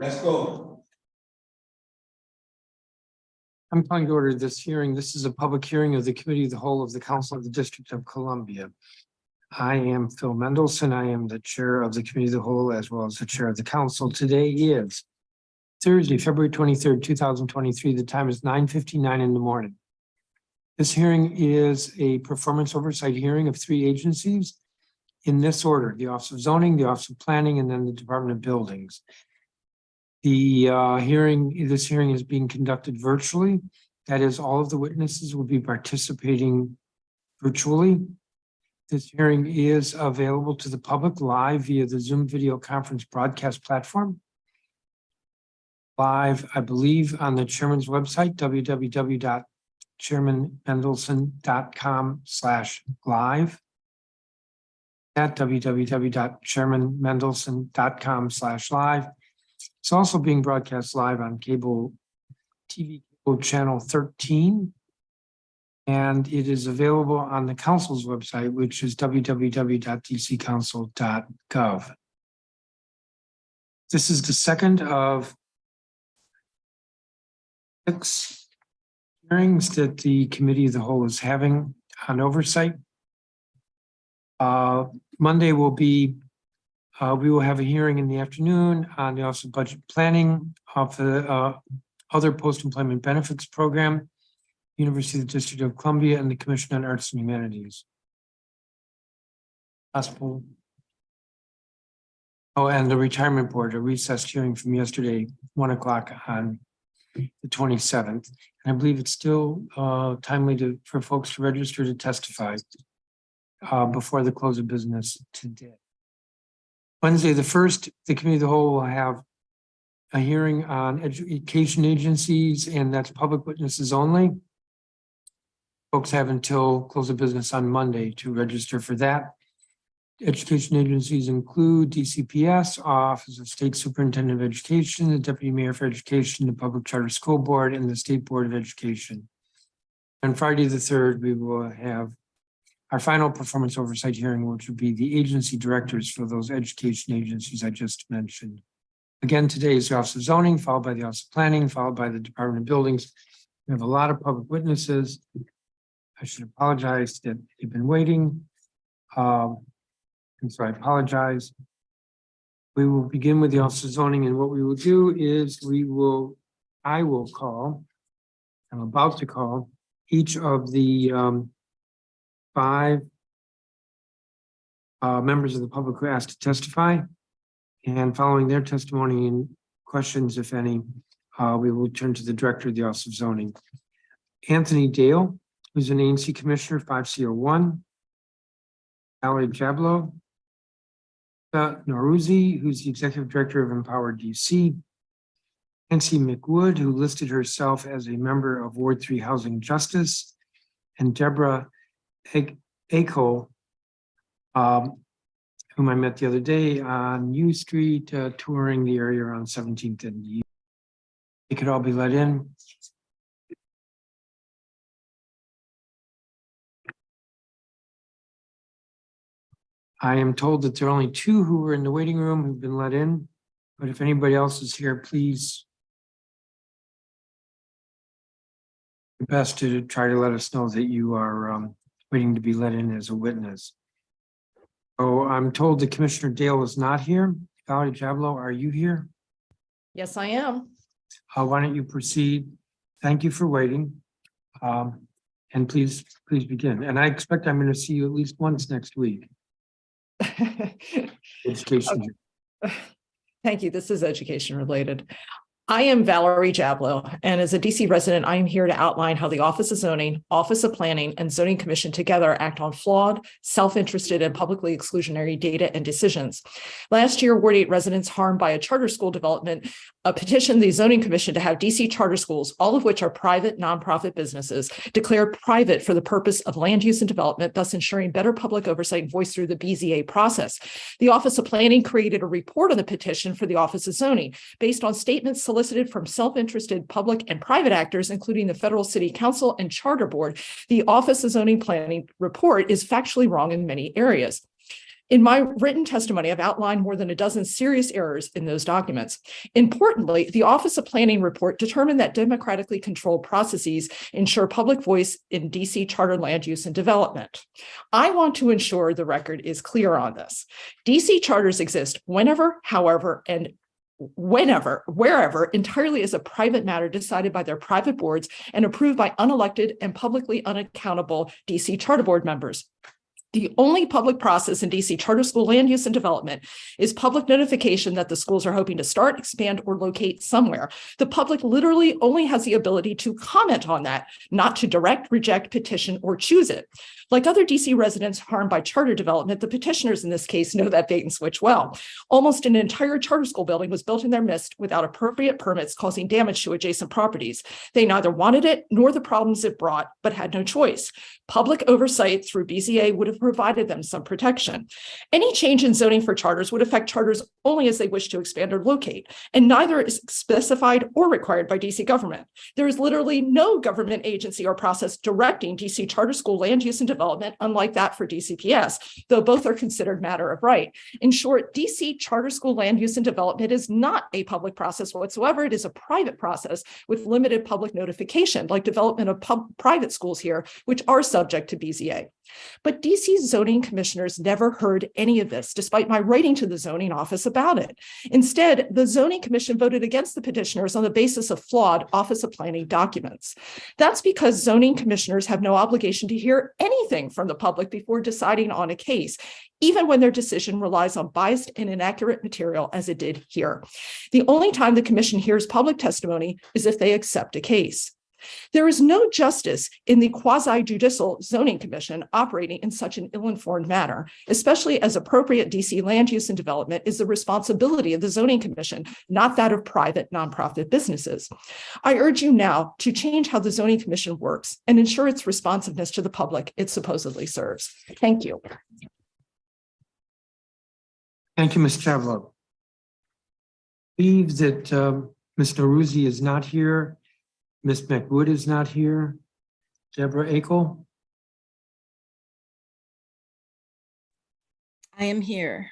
Let's go. I'm calling to order this hearing. This is a public hearing of the Committee of the Whole of the Council of the District of Columbia. I am Phil Mendelson. I am the chair of the Committee of the Whole as well as the chair of the council. Today is Thursday, February 23rd, 2023. The time is 9:59 in the morning. This hearing is a performance oversight hearing of three agencies in this order: the Office of Zoning, the Office of Planning, and then the Department of Buildings. This hearing is being conducted virtually. That is, all of the witnesses will be participating virtually. This hearing is available to the public live via the Zoom video conference broadcast platform. Live, I believe, on the chairman's website, www.chairmanmendelson.com/live. At www.chairmanmendelson.com/live. It's also being broadcast live on cable TV channel 13. And it is available on the council's website, which is www.dccouncil.gov. This is the second of 6 hearings that the Committee of the Whole is having on oversight. Monday will be we will have a hearing in the afternoon on the Office of Budget Planning of the other post-employment benefits program, University of the District of Columbia, and the Commission on Arts and Humanities. Possible. Oh, and the Retirement Board, a recessed hearing from yesterday, 1 o'clock on the 27th. And I believe it's still timely for folks to register to testify before the close of business today. Wednesday, the 1st, the Committee of the Whole will have a hearing on education agencies, and that's public witnesses only. Folks have until close of business on Monday to register for that. Education agencies include DCPS, Office of State Superintendent of Education, the Deputy Mayor for Education, the Public Charter School Board, and the State Board of Education. On Friday the 3rd, we will have our final performance oversight hearing, which would be the agency directors for those education agencies I just mentioned. Again, today is the Office of Zoning, followed by the Office of Planning, followed by the Department of Buildings. We have a lot of public witnesses. I should apologize that you've been waiting. And so I apologize. We will begin with the Office of Zoning, and what we will do is I'm about to call each of the 5 members of the public who asked to testify, and following their testimony and questions, if any, we will turn to the Director of the Office of Zoning. Anthony Dale, who's an ANC Commissioner, 5C01. Valerie Jablo. Noruzi, who's the Executive Director of Empower DC. Nancy McWood, who listed herself as a member of Ward 3 Housing Justice. And Deborah Akel, whom I met the other day on U Street, touring the area around 17th and U. They could all be let in. I am told that there are only 2 who were in the waiting room who've been let in, but if anybody else is here, please do your best to try to let us know that you are waiting to be let in as a witness. So I'm told that Commissioner Dale is not here. Valerie Jablo, are you here? Yes, I am. Why don't you proceed? Thank you for waiting. And please begin. And I expect I'm going to see you at least once next week. Education. Okay. Thank you. This is education related. I am Valerie Jablo, and as a DC resident, I am here to outline how the Office of Zoning, Office of Planning, and Zoning Commission together act on flawed, self-interested, and publicly exclusionary data and decisions. Last year, Ward 8 residents harmed by a charter school development petitioned the Zoning Commission to have DC charter schools, all of which are private, nonprofit businesses, declared private for the purpose of land use and development, thus ensuring better public oversight and voice through the BZA process. The Office of Planning created a report on the petition for the Office of Zoning based on statements solicited from self-interested public and private actors, including the Federal City Council and Charter Board. The Office of Zoning Planning report is factually wrong in many areas. In my written testimony, I've outlined more than a dozen serious errors in those documents. Importantly, the Office of Planning report determined that democratically controlled processes ensure public voice in DC charter land use and development. I want to ensure the record is clear on this. DC charters exist whenever, however, and wherever, entirely as a private matter decided by their private boards and approved by unelected and publicly unaccountable DC charter board members. The only public process in DC charter school land use and development is public notification that the schools are hoping to start, expand, or locate somewhere. The public literally only has the ability to comment on that, not to direct, reject, petition, or choose it. Like other DC residents harmed by charter development, the petitioners in this case know that bait and switch well. Almost an entire charter school building was built in their midst without appropriate permits, causing damage to adjacent properties. They neither wanted it nor the problems it brought, but had no choice. Public oversight through BZA would have provided them some protection. Any change in zoning for charters would affect charters only as they wish to expand or locate, and neither is specified or required by DC government. There is literally no government agency or process directing DC charter school land use and development, unlike that for DCPS, though both are considered matter of right. In short, DC charter school land use and development is not a public process whatsoever. It is a private process with limited public notification, like development of private schools here, which are subject to BZA. But DC's zoning commissioners never heard any of this, despite my writing to the zoning office about it. Instead, the zoning commission voted against the petitioners on the basis of flawed Office of Planning documents. That's because zoning commissioners have no obligation to hear anything from the public before deciding on a case, even when their decision relies on biased and inaccurate material, as it did here. The only time the commission hears public testimony is if they accept a case. There is no justice in the quasi-judicial zoning commission operating in such an ill-informed manner, especially as appropriate DC land use and development is the responsibility of the zoning commission, not that of private nonprofit businesses. I urge you now to change how the zoning commission works and ensure its responsiveness to the public it supposedly serves. Thank you. Thank you, Ms. Chavlo. I believe that Ms. Noruzzi is not here. Ms. McWood is not here. Deborah Akel. I am here.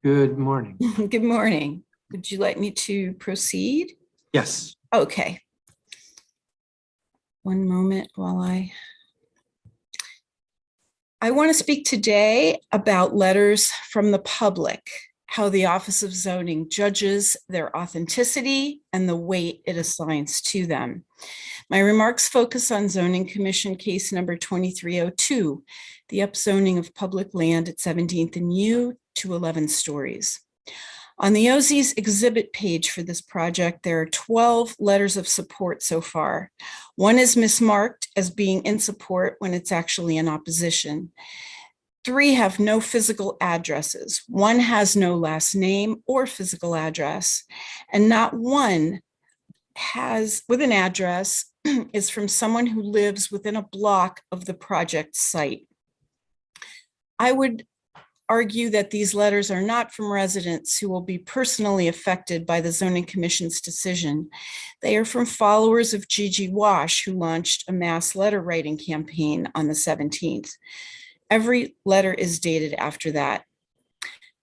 Good morning. Good morning. Would you like me to proceed? Yes. Okay. One moment while I want to speak today about letters from the public, how the Office of Zoning judges their authenticity and the weight it assigns to them. My remarks focus on Zoning Commission case number 2302, the upzoning of public land at 17th and U to 11 stories. On the OZ's exhibit page for this project, there are 12 letters of support so far. One is mismarked as being in support when it's actually in opposition. 3 have no physical addresses. 1 has no last name or physical address, and not one has with an address is from someone who lives within a block of the project site. I would argue that these letters are not from residents who will be personally affected by the Zoning Commission's decision. They are from followers of Gigi Wash, who launched a mass letter writing campaign on the 17th. Every letter is dated after that.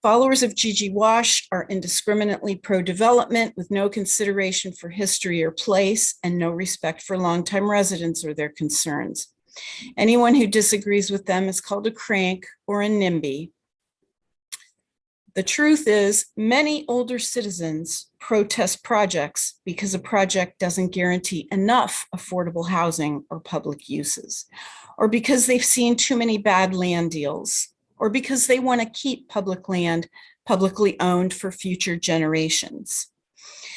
Followers of Gigi Wash are indiscriminately pro-development with no consideration for history or place and no respect for longtime residents or their concerns. Anyone who disagrees with them is called a crank or a NIMBY. The truth is, many older citizens protest projects because a project doesn't guarantee enough affordable housing or public uses, or because they've seen too many bad land deals, or because they want to keep public land publicly owned for future generations.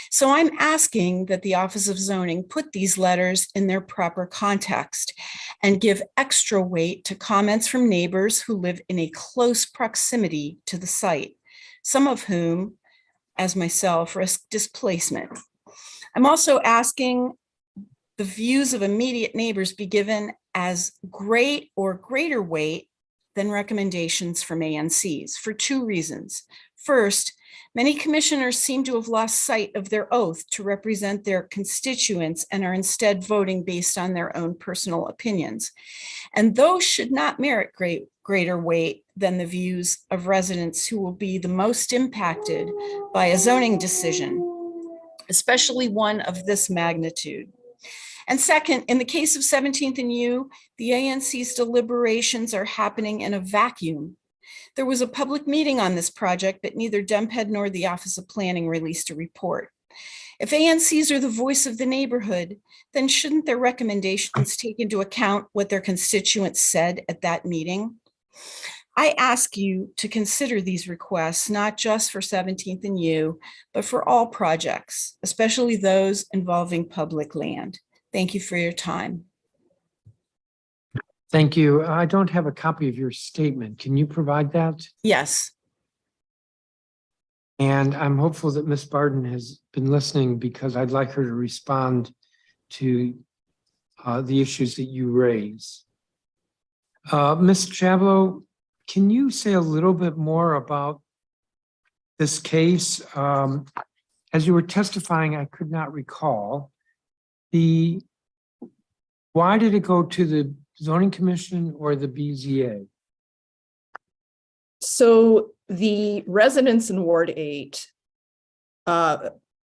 So I'm asking that the Office of Zoning put these letters in their proper context and give extra weight to comments from neighbors who live in a close proximity to the site, some of whom, as myself, risk displacement. I'm also asking the views of immediate neighbors be given as great or greater weight than recommendations from ANCs for 2 reasons. First, many commissioners seem to have lost sight of their oath to represent their constituents and are instead voting based on their own personal opinions. And those should not merit great greater weight than the views of residents who will be the most impacted by a zoning decision, especially one of this magnitude. And second, in the case of 17th and U, the ANC's deliberations are happening in a vacuum. There was a public meeting on this project, but neither DEMPED nor the Office of Planning released a report. If ANCs are the voice of the neighborhood, then shouldn't their recommendations take into account what their constituents said at that meeting? I ask you to consider these requests, not just for 17th and U, but for all projects, especially those involving public land. Thank you for your time. Thank you. I don't have a copy of your statement. Can you provide that? Yes. And I'm hopeful that Ms. Barden has been listening, because I'd like her to respond to the issues that you raise. Ms. Chablo, can you say a little bit more about this case? As you were testifying, I could not recall. Why did it go to the Zoning Commission or the BZA? So the residents in Ward 8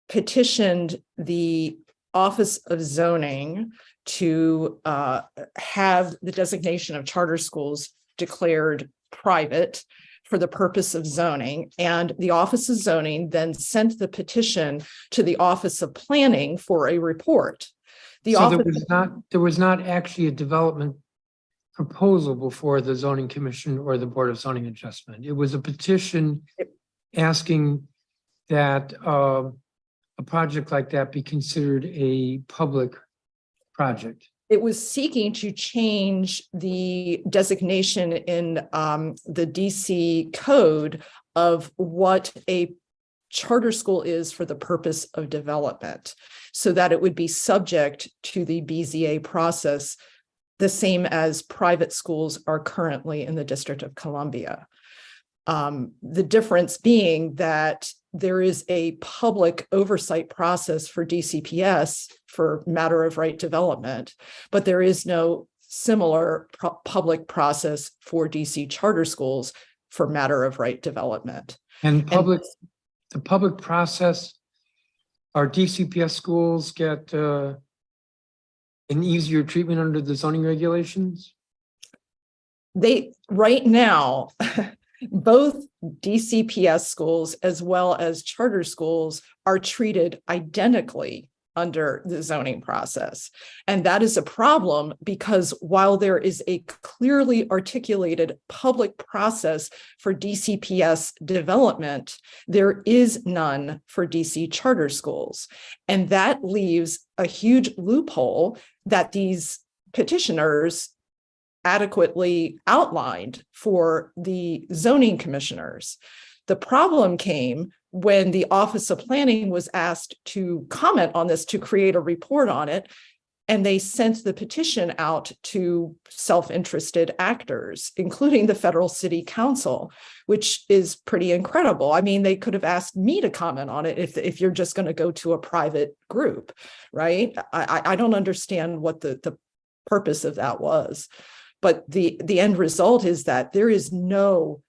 petitioned the Office of Zoning to have the designation of charter schools declared private for the purpose of zoning. And the Office of Zoning then sent the petition to the Office of Planning for a report. So there was not actually a development proposal before the Zoning Commission or the Board of Zoning Adjustment. It was a petition asking that a project like that be considered a public project. It was seeking to change the designation in the DC code of what a charter school is for the purpose of development, so that it would be subject to the BZA process, the same as private schools are currently in the District of Columbia. The difference being that there is a public oversight process for DCPS for matter of right development, but there is no similar public process for DC charter schools for matter of right development. And the public process, our DCPS schools get an easier treatment under the zoning regulations? Right now, both DCPS schools as well as charter schools are treated identically under the zoning process. And that is a problem, because while there is a clearly articulated public process for DCPS development, there is none for DC charter schools. And that leaves a huge loophole that these petitioners adequately outlined for the zoning commissioners. The problem came when the Office of Planning was asked to comment on this, to create a report on it, and they sent the petition out to self-interested actors, including the Federal City Council, which is pretty incredible. I mean, they could have asked me to comment on it if you're just going to go to a private group, right? I don't understand what the purpose of that was. But the end result is that there is no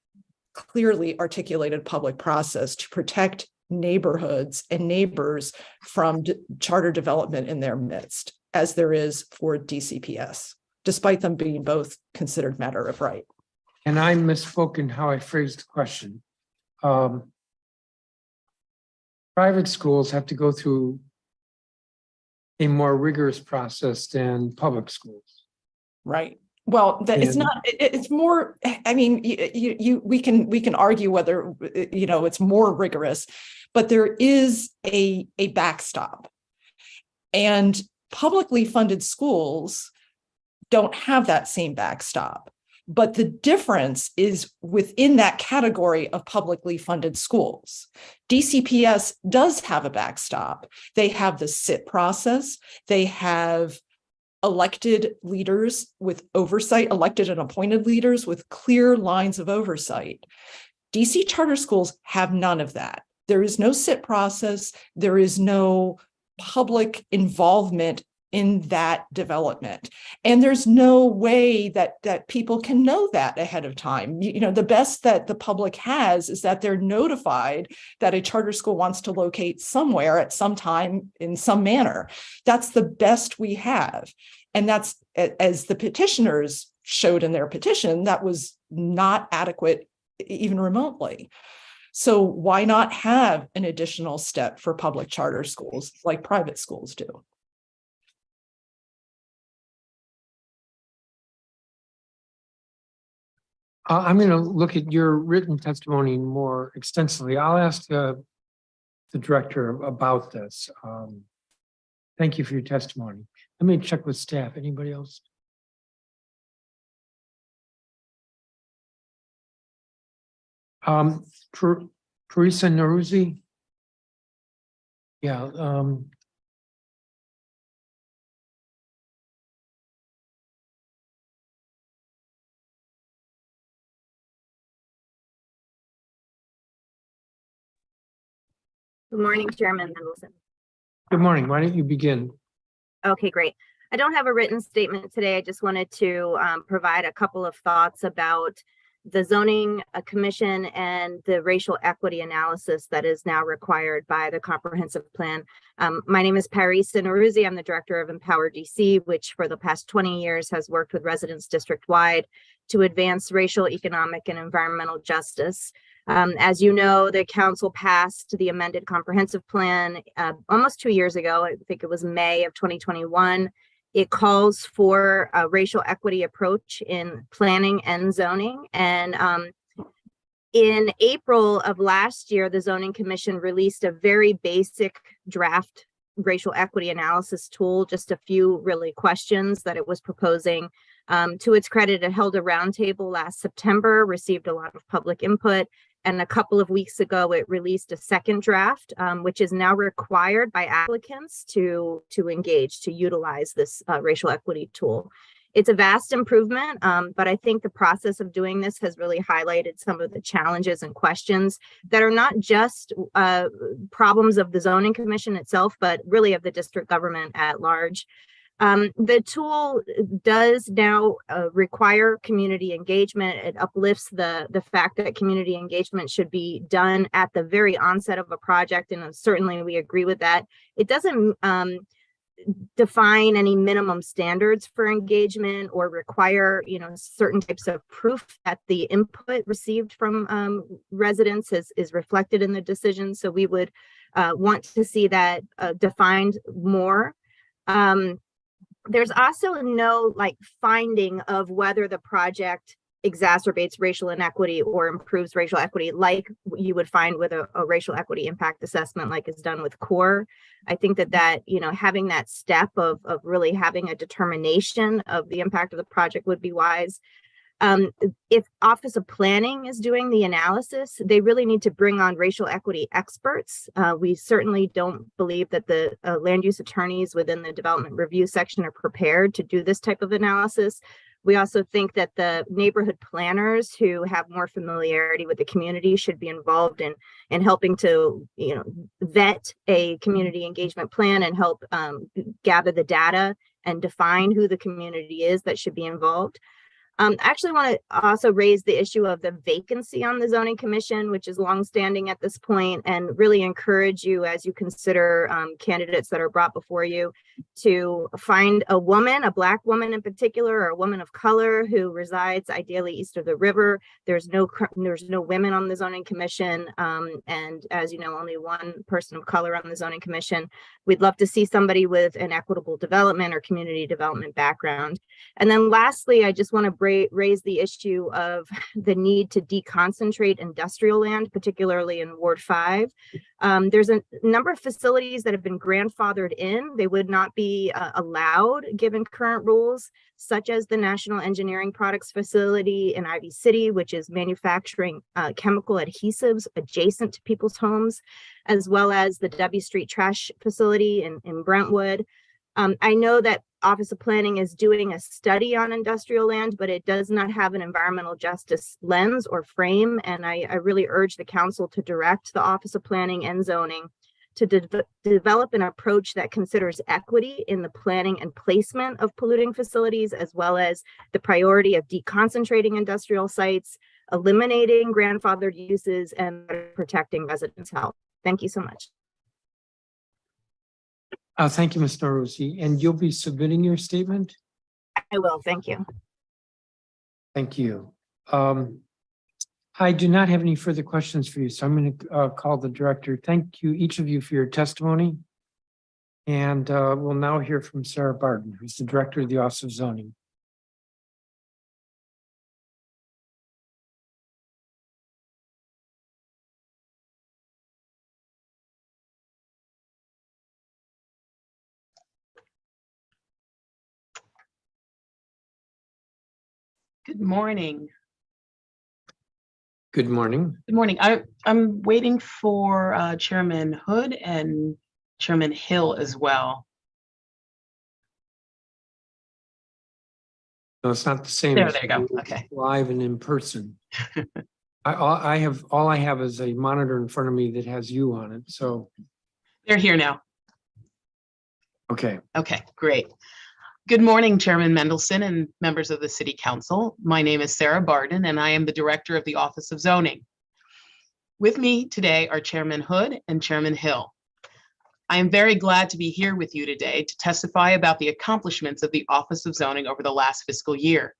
clearly articulated public process to protect neighborhoods and neighbors from charter development in their midst, as there is for DCPS, despite them being both considered matter of right. And I misspoke in how I phrased the question. Private schools have to go through a more rigorous process than public schools. Right. Well, it's not. It's more. I mean, we can argue whether it's more rigorous, but there is a backstop, and publicly funded schools don't have that same backstop. But the difference is within that category of publicly funded schools. DCPS does have a backstop. They have the SIT process. They have elected leaders with oversight, elected and appointed leaders with clear lines of oversight. DC charter schools have none of that. There is no SIT process. There is no public involvement in that development. And there's no way that people can know that ahead of time. The best that the public has is that they're notified that a charter school wants to locate somewhere at some time in some manner. That's the best we have. And that's, as the petitioners showed in their petition, that was not adequate even remotely. So why not have an additional step for public charter schools like private schools do? I'm going to look at your written testimony more extensively. I'll ask the director about this. Thank you for your testimony. Let me check with staff. Anybody else? Parisa Naruzzi? Yeah. Good morning, Chairman Mendelson. Good morning. Why don't you begin? Okay, great. I don't have a written statement today. I just wanted to provide a couple of thoughts about the zoning commission and the racial equity analysis that is now required by the comprehensive plan. My name is Parisa Naruzzi. I'm the director of Empower DC, which for the past 20 years has worked with residents district-wide to advance racial, economic, and environmental justice. As you know, the council passed the amended comprehensive plan almost 2 years ago. I think it was May of 2021. It calls for a racial equity approach in planning and zoning. And in April of last year, the Zoning Commission released a very basic draft racial equity analysis tool, just a few really questions that it was proposing. To its credit, it held a roundtable last September, received a lot of public input. And a couple of weeks ago, it released a second draft, which is now required by applicants to engage, to utilize this racial equity tool. It's a vast improvement, but I think the process of doing this has really highlighted some of the challenges and questions that are not just problems of the Zoning Commission itself, but really of the district government at large. The tool does now require community engagement. It uplifts the fact that community engagement should be done at the very onset of a project, and certainly we agree with that. It doesn't define any minimum standards for engagement or require, certain types of proof that the input received from residents is reflected in the decision. So we would want to see that defined more. There's also no finding of whether the project exacerbates racial inequity or improves racial equity like you would find with a racial equity impact assessment like is done with CORE. I think that having that step of really having a determination of the impact of the project would be wise. If Office of Planning is doing the analysis, they really need to bring on racial equity experts. We certainly don't believe that the land use attorneys within the development review section are prepared to do this type of analysis. We also think that the neighborhood planners who have more familiarity with the community should be involved in helping to, vet a community engagement plan and help gather the data and define who the community is that should be involved. I actually want to also raise the issue of the vacancy on the Zoning Commission, which is longstanding at this point, and really encourage you as you consider candidates that are brought before you to find a woman, a Black woman in particular, or a woman of color who resides ideally east of the river. There's no women on the Zoning Commission, and as you know, only one person of color on the Zoning Commission. We'd love to see somebody with an equitable development or community development background. And then lastly, I just want to raise the issue of the need to deconcentrate industrial land, particularly in Ward 5. There's a number of facilities that have been grandfathered in. They would not be allowed given current rules, such as the National Engineering Products Facility in Ivy City, which is manufacturing chemical adhesives adjacent to people's homes, as well as the W Street Trash Facility in Brentwood. I know that Office of Planning is doing a study on industrial land, but it does not have an environmental justice lens or frame. And I really urge the council to direct the Office of Planning and Zoning to develop an approach that considers equity in the planning and placement of polluting facilities, as well as the priority of deconcentrating industrial sites, eliminating grandfathered uses, and protecting residents' health. Thank you so much. Thank you, Ms. Narusi. And you'll be submitting your statement? I will. Thank you. Thank you. I do not have any further questions for you, so I'm going to call the director. Thank you, each of you, for your testimony. And we'll now hear from Sarah Barton, who's the director of the Office of Zoning. Good morning. Good morning. Good morning. I'm waiting for Chairman Hood and Chairman Hill as well. No, it's not the same. There as you go. Okay. Live and in person. All I have is a monitor in front of me that has you on it. So They're here now. okay. Okay, great. Good morning, Chairman Mendelson and members of the City Council. My name is Sarah Barden, and I am the Director of the Office of Zoning. With me today are Chairman Hood and Chairman Hill. I am very glad to be here with you today to testify about the accomplishments of the Office of Zoning over the last fiscal year.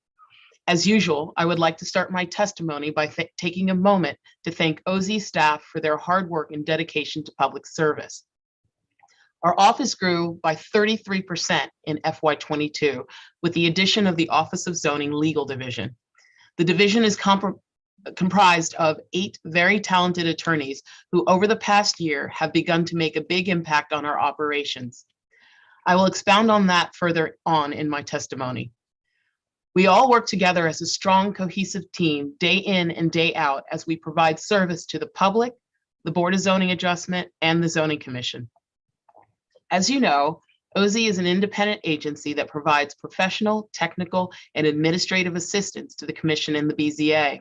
As usual, I would like to start my testimony by taking a moment to thank OZ staff for their hard work and dedication to public service. Our office grew by 33% in FY22 with the addition of the Office of Zoning Legal Division. The division is comprised of 8 very talented attorneys who over the past year have begun to make a big impact on our operations. I will expound on that further on in my testimony. We all work together as a strong, cohesive team day in and day out as we provide service to the public, the Board of Zoning Adjustment, and the Zoning Commission. As you know, OZ is an independent agency that provides professional, technical, and administrative assistance to the Commission and the BZA.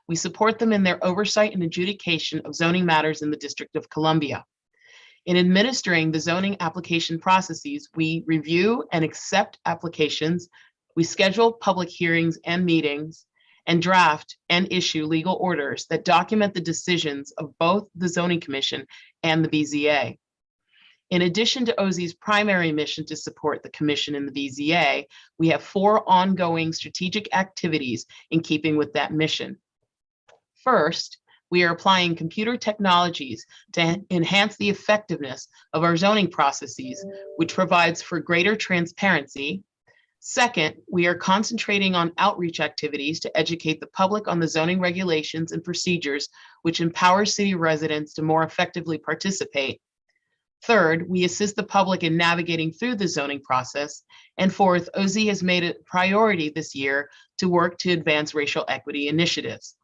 We support them in their oversight and adjudication of zoning matters in the District of Columbia. In administering the zoning application processes, we review and accept applications, we schedule public hearings and meetings, and draft and issue legal orders that document the decisions of both the Zoning Commission and the BZA. In addition to OZ's primary mission to support the Commission and the BZA, we have 4 ongoing strategic activities in keeping with that mission. First, we are applying computer technologies to enhance the effectiveness of our zoning processes, which provides for greater transparency. Second, we are concentrating on outreach activities to educate the public on the zoning regulations and procedures, which empower city residents to more effectively participate. Third, we assist the public in navigating through the zoning process. And fourth, OZ has made it a priority this year to work to advance racial equity initiatives.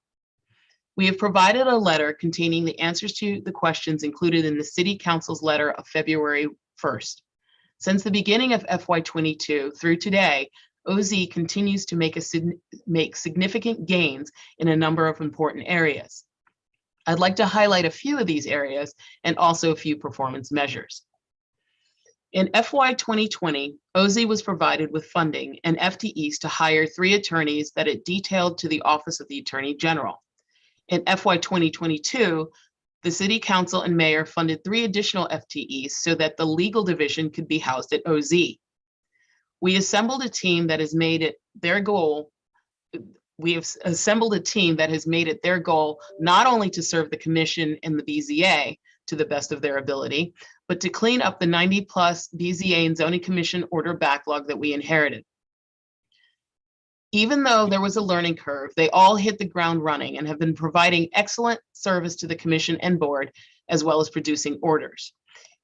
We have provided a letter containing the answers to the questions included in the City Council's letter of February 1st. Since the beginning of FY22 through today, OZ continues to make significant gains in a number of important areas. I'd like to highlight a few of these areas and also a few performance measures. In FY 2020, OZ was provided with funding and FTEs to hire 3 attorneys that it detailed to the Office of the Attorney General. In FY 2022, the City Council and Mayor funded 3 additional FTEs so that the legal division could be housed at OZ. We assembled a team that has made it their goal not only to serve the Commission and the BZA to the best of their ability, but to clean up the 90+ BZA and Zoning Commission order backlog that we inherited. Even though there was a learning curve, they all hit the ground running and have been providing excellent service to the Commission and Board, as well as producing orders.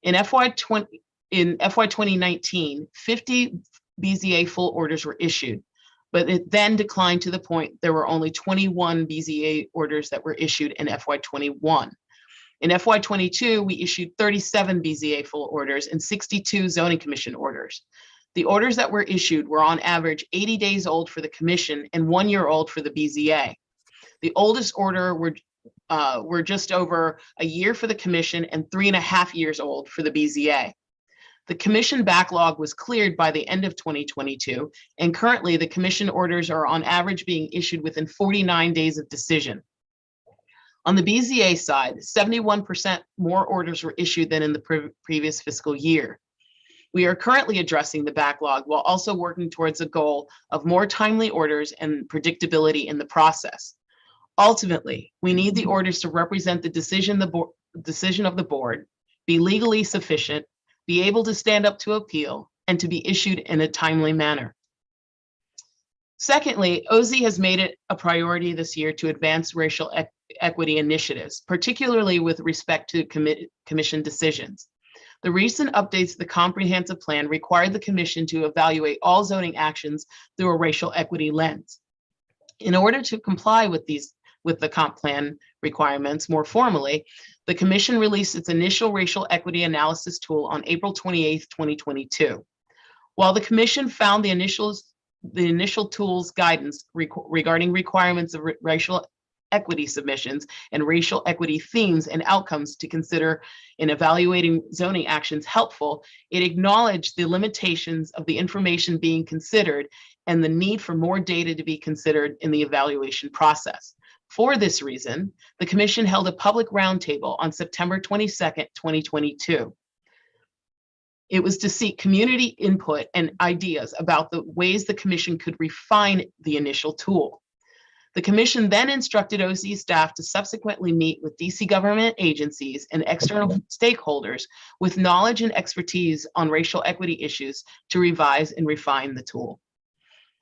In FY 2019, 50 BZA full orders were issued, but it then declined to the point there were only 21 BZA orders that were issued in FY21. In FY22, we issued 37 BZA full orders and 62 Zoning Commission orders. The orders that were issued were on average 80 days old for the Commission and 1 year old for the BZA. The oldest order were just over a year for the commission and 3.5 years old for the BZA. The commission backlog was cleared by the end of 2022, and currently the commission orders are on average being issued within 49 days of decision. On the BZA side, 71% more orders were issued than in the previous fiscal year. We are currently addressing the backlog while also working towards a goal of more timely orders and predictability in the process. Ultimately, we need the orders to represent the decision of the board, be legally sufficient, be able to stand up to appeal, and to be issued in a timely manner. Secondly, OZ has made it a priority this year to advance racial equity initiatives, particularly with respect to commission decisions. The recent updates to the comprehensive plan required the commission to evaluate all zoning actions through a racial equity lens. In order to comply with the comp plan requirements more formally, the commission released its initial racial equity analysis tool on April 28, 2022. While the commission found the initial tool's guidance regarding requirements of racial equity submissions and racial equity themes and outcomes to consider in evaluating zoning actions helpful, it acknowledged the limitations of the information being considered and the need for more data to be considered in the evaluation process. For this reason, the commission held a public roundtable on September 22nd, 2022. It was to seek community input and ideas about the ways the commission could refine the initial tool. The commission then instructed OZ staff to subsequently meet with DC government agencies and external stakeholders with knowledge and expertise on racial equity issues to revise and refine the tool.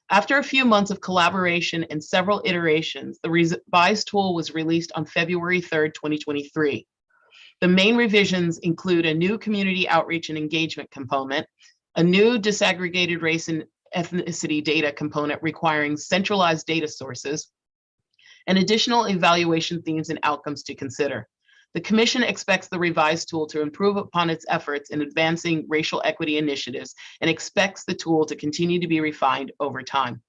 After a few months of collaboration and several iterations, the revised tool was released on February 3rd, 2023. The main revisions include a new community outreach and engagement component, a new disaggregated race and ethnicity data component requiring centralized data sources, and additional evaluation themes and outcomes to consider. The commission expects the revised tool to improve upon its efforts in advancing racial equity initiatives and expects the tool to continue to be refined over time.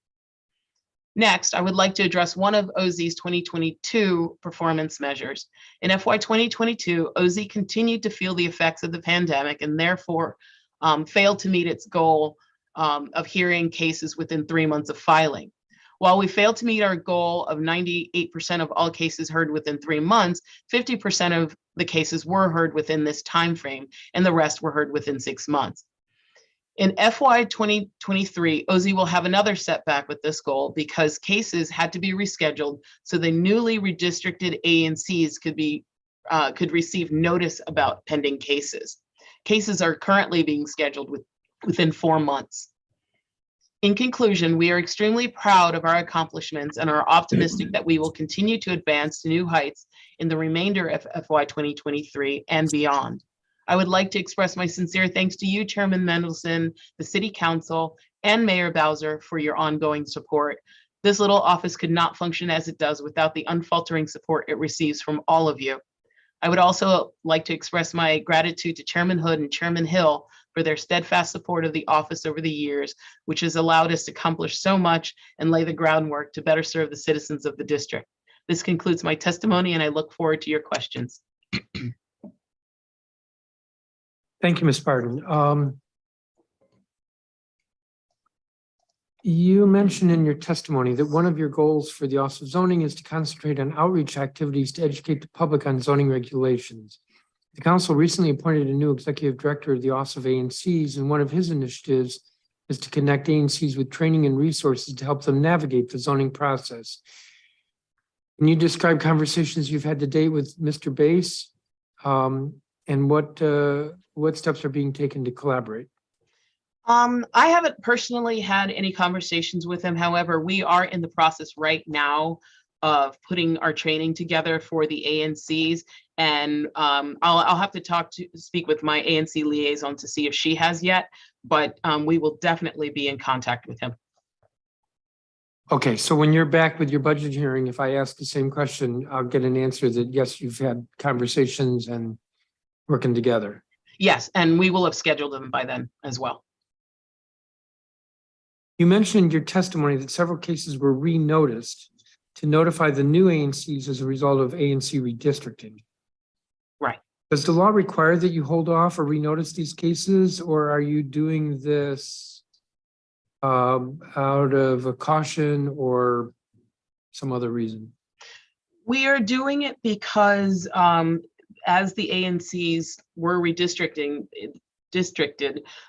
Next, I would like to address one of OZ's 2022 performance measures. In FY 2022, OZ continued to feel the effects of the pandemic and therefore failed to meet its goal of hearing cases within 3 months of filing. While we failed to meet our goal of 98% of all cases heard within 3 months, 50% of the cases were heard within this time frame, and the rest were heard within 6 months. In FY 2023, OZ will have another setback with this goal because cases had to be rescheduled so the newly redistricted ANCs could receive notice about pending cases. Cases are currently being scheduled within 4 months. In conclusion, we are extremely proud of our accomplishments and are optimistic that we will continue to advance to new heights in the remainder of FY 2023 and beyond. I would like to express my sincere thanks to you, Chairman Mendelson, the City Council, and Mayor Bowser for your ongoing support. This little office could not function as it does without the unfaltering support it receives from all of you. I would also like to express my gratitude to Chairman Hood and Chairman Hill for their steadfast support of the office over the years, which has allowed us to accomplish so much and lay the groundwork to better serve the citizens of the district. This concludes my testimony, and I look forward to your questions. Thank you, Ms. Barden. You mentioned in your testimony that one of your goals for the Office of Zoning is to concentrate on outreach activities to educate the public on zoning regulations. The council recently appointed a new executive director of the Office of ANCs, and one of his initiatives is to connect ANCs with training and resources to help them navigate the zoning process. Can you describe conversations you've had to date with Mr. Bass, and what steps are being taken to collaborate? I haven't personally had any conversations with him. However, we are in the process right now of putting our training together for the ANCs, and I'll have to speak with my ANC liaison to see if she has yet, but we will definitely be in contact with him. Okay, so when you're back with your budget hearing, if I ask the same question, I'll get an answer that yes, you've had conversations and working together. Yes, and we will have scheduled them by then as well. You mentioned in your testimony that several cases were re-noticed. to notify the new ANCs as a result of ANC redistricting. Right. Does the law require that you hold off or renotice these cases, or are you doing this out of a caution or some other reason? We are doing it because as the ANCs were districted,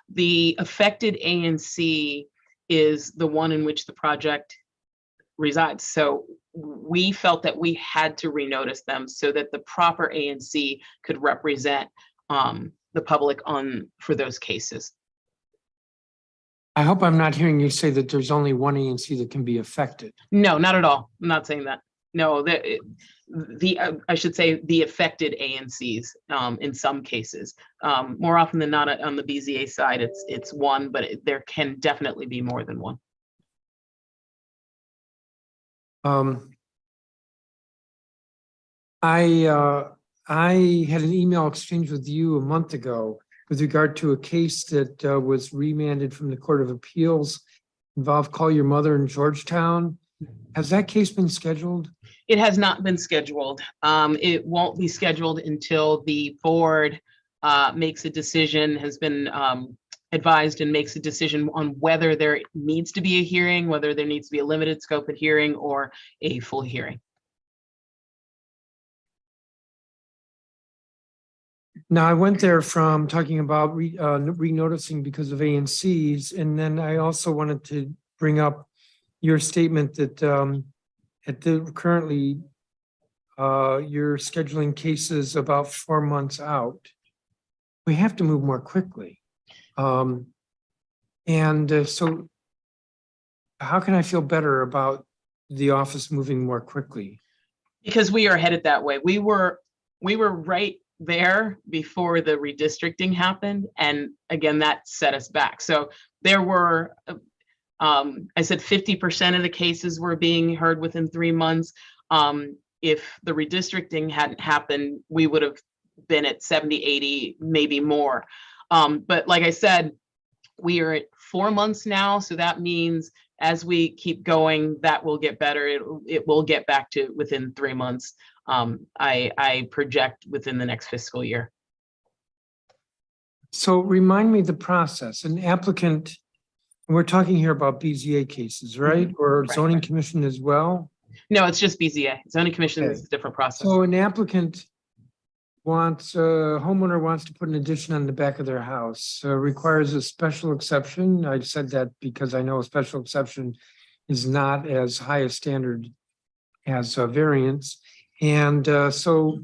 the affected ANC is the one in which the project resides. So we felt that we had to renotice them so that the proper ANC could represent the public for those cases. I hope I'm not hearing you say that there's only one ANC that can be affected. No, not at all. I'm not saying that. No, I should say the affected ANCs in some cases. More often than not on the BZA side, it's one, but there can definitely be more than one. I had an email exchange with you a month ago with regard to a case that was remanded from the Court of Appeals, involved Call Your Mother in Georgetown. Has that case been scheduled? It has not been scheduled. It won't be scheduled until the board makes a decision, has been advised and makes a decision on whether there needs to be a hearing, whether there needs to be a limited scope of hearing or a full hearing. Now, I went there from talking about renoticing because of ANCs, and then I also wanted to bring up your statement that currently you're scheduling cases about 4 months out. We have to move more quickly. So how can I feel better about the office moving more quickly? Because we are headed that way. We were right there before the redistricting happened. And again, that set us back. So there were, I said 50% of the cases were being heard within 3 months. If the redistricting hadn't happened, we would have been at 70, 80, maybe more. But like I said, we are at 4 months now. So that means as we keep going, that will get better. It will get back to within 3 months. I project within the next fiscal year. So remind me the process. An applicant, we're talking here about BZA cases, right? Or Right, zoning right. commission as well? No, it's just BZA. Zoning commission Okay. is a different process. So an applicant homeowner wants to put an addition on the back of their house, requires a special exception. I said that because I know a special exception is not as high a standard as a variance. And so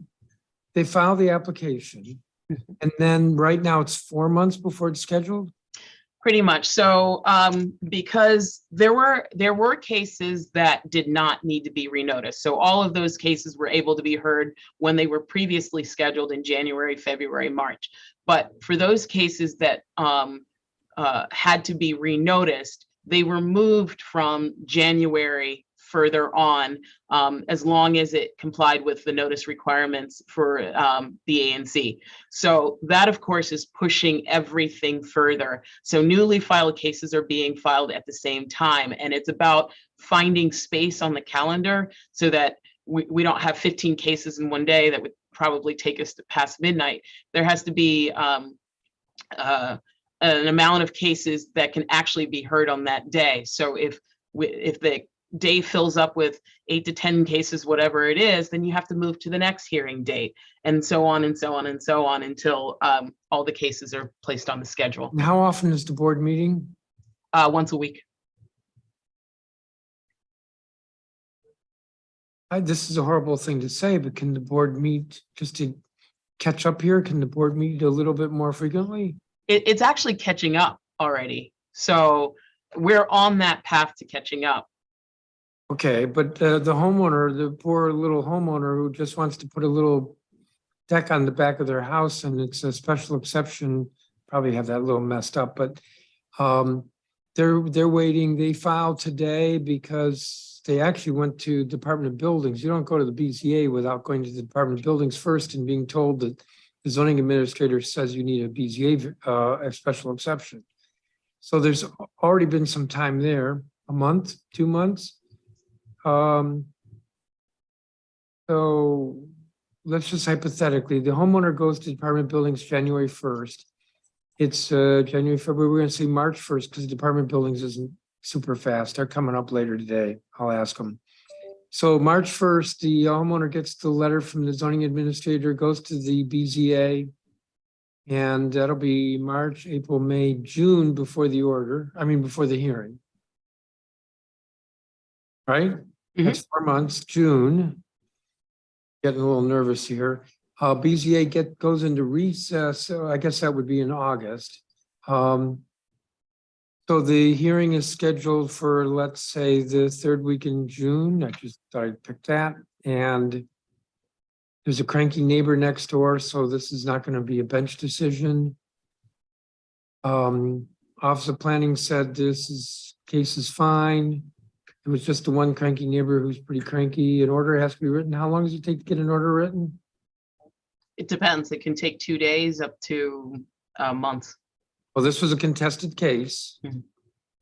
they file the application. And then right now it's 4 months before it's scheduled? Pretty much. So because there were cases that did not need to be renoticed. So all of those cases were able to be heard when they were previously scheduled in January, February, March. But for those cases that had to be renoticed, they were moved from January further on, as long as it complied with the notice requirements for the ANC. So that, of course, is pushing everything further. So newly filed cases are being filed at the same time. And it's about finding space on the calendar so that we don't have 15 cases in one day that would probably take us to past midnight. There has to be an amount of cases that can actually be heard on that day. So if the day fills up with 8 to 10 cases, whatever it is, then you have to move to the next hearing date, and so on and so on and so on until all the cases are placed on the schedule. And how often is the board meeting? Once a week. This is a horrible thing to say, but can the board meet just to catch up here? Can the board meet a little bit more frequently? It's actually catching up already. So we're on that path to catching up. Okay, but the homeowner, the poor little homeowner who just wants to put a little deck on the back of their house and it's a special exception, probably have that a little messed up, but they're waiting. They filed today because they actually went to Department of Buildings. You don't go to the BZA without going to the Department of Buildings first and being told that the zoning administrator says you need a BZA, a special exception. So there's already been some time there, a month, 2 months. So let's just hypothetically, the homeowner goes to Department of Buildings January 1st. It's January, February, we're gonna say March 1st because the Department of Buildings isn't super fast. They're coming up later today. I'll ask them. So March 1st, the homeowner gets the letter from the zoning administrator, goes to the BZA. And that'll be March, April, May, June before the before the hearing. Right? That's 4 months, June. Getting a little nervous here. BZA goes into recess, so I guess that would be in August. So the hearing is scheduled for, let's say, the third week in June. I just thought I'd pick that. And there's a cranky neighbor next door, so this is not going to be a bench decision. Office of Planning said case is fine. It was just the one cranky neighbor who's pretty cranky. An order has to be written. How long does it take to get an order written? It depends. It can take 2 days up to months. Well, this was a contested case. Mhm.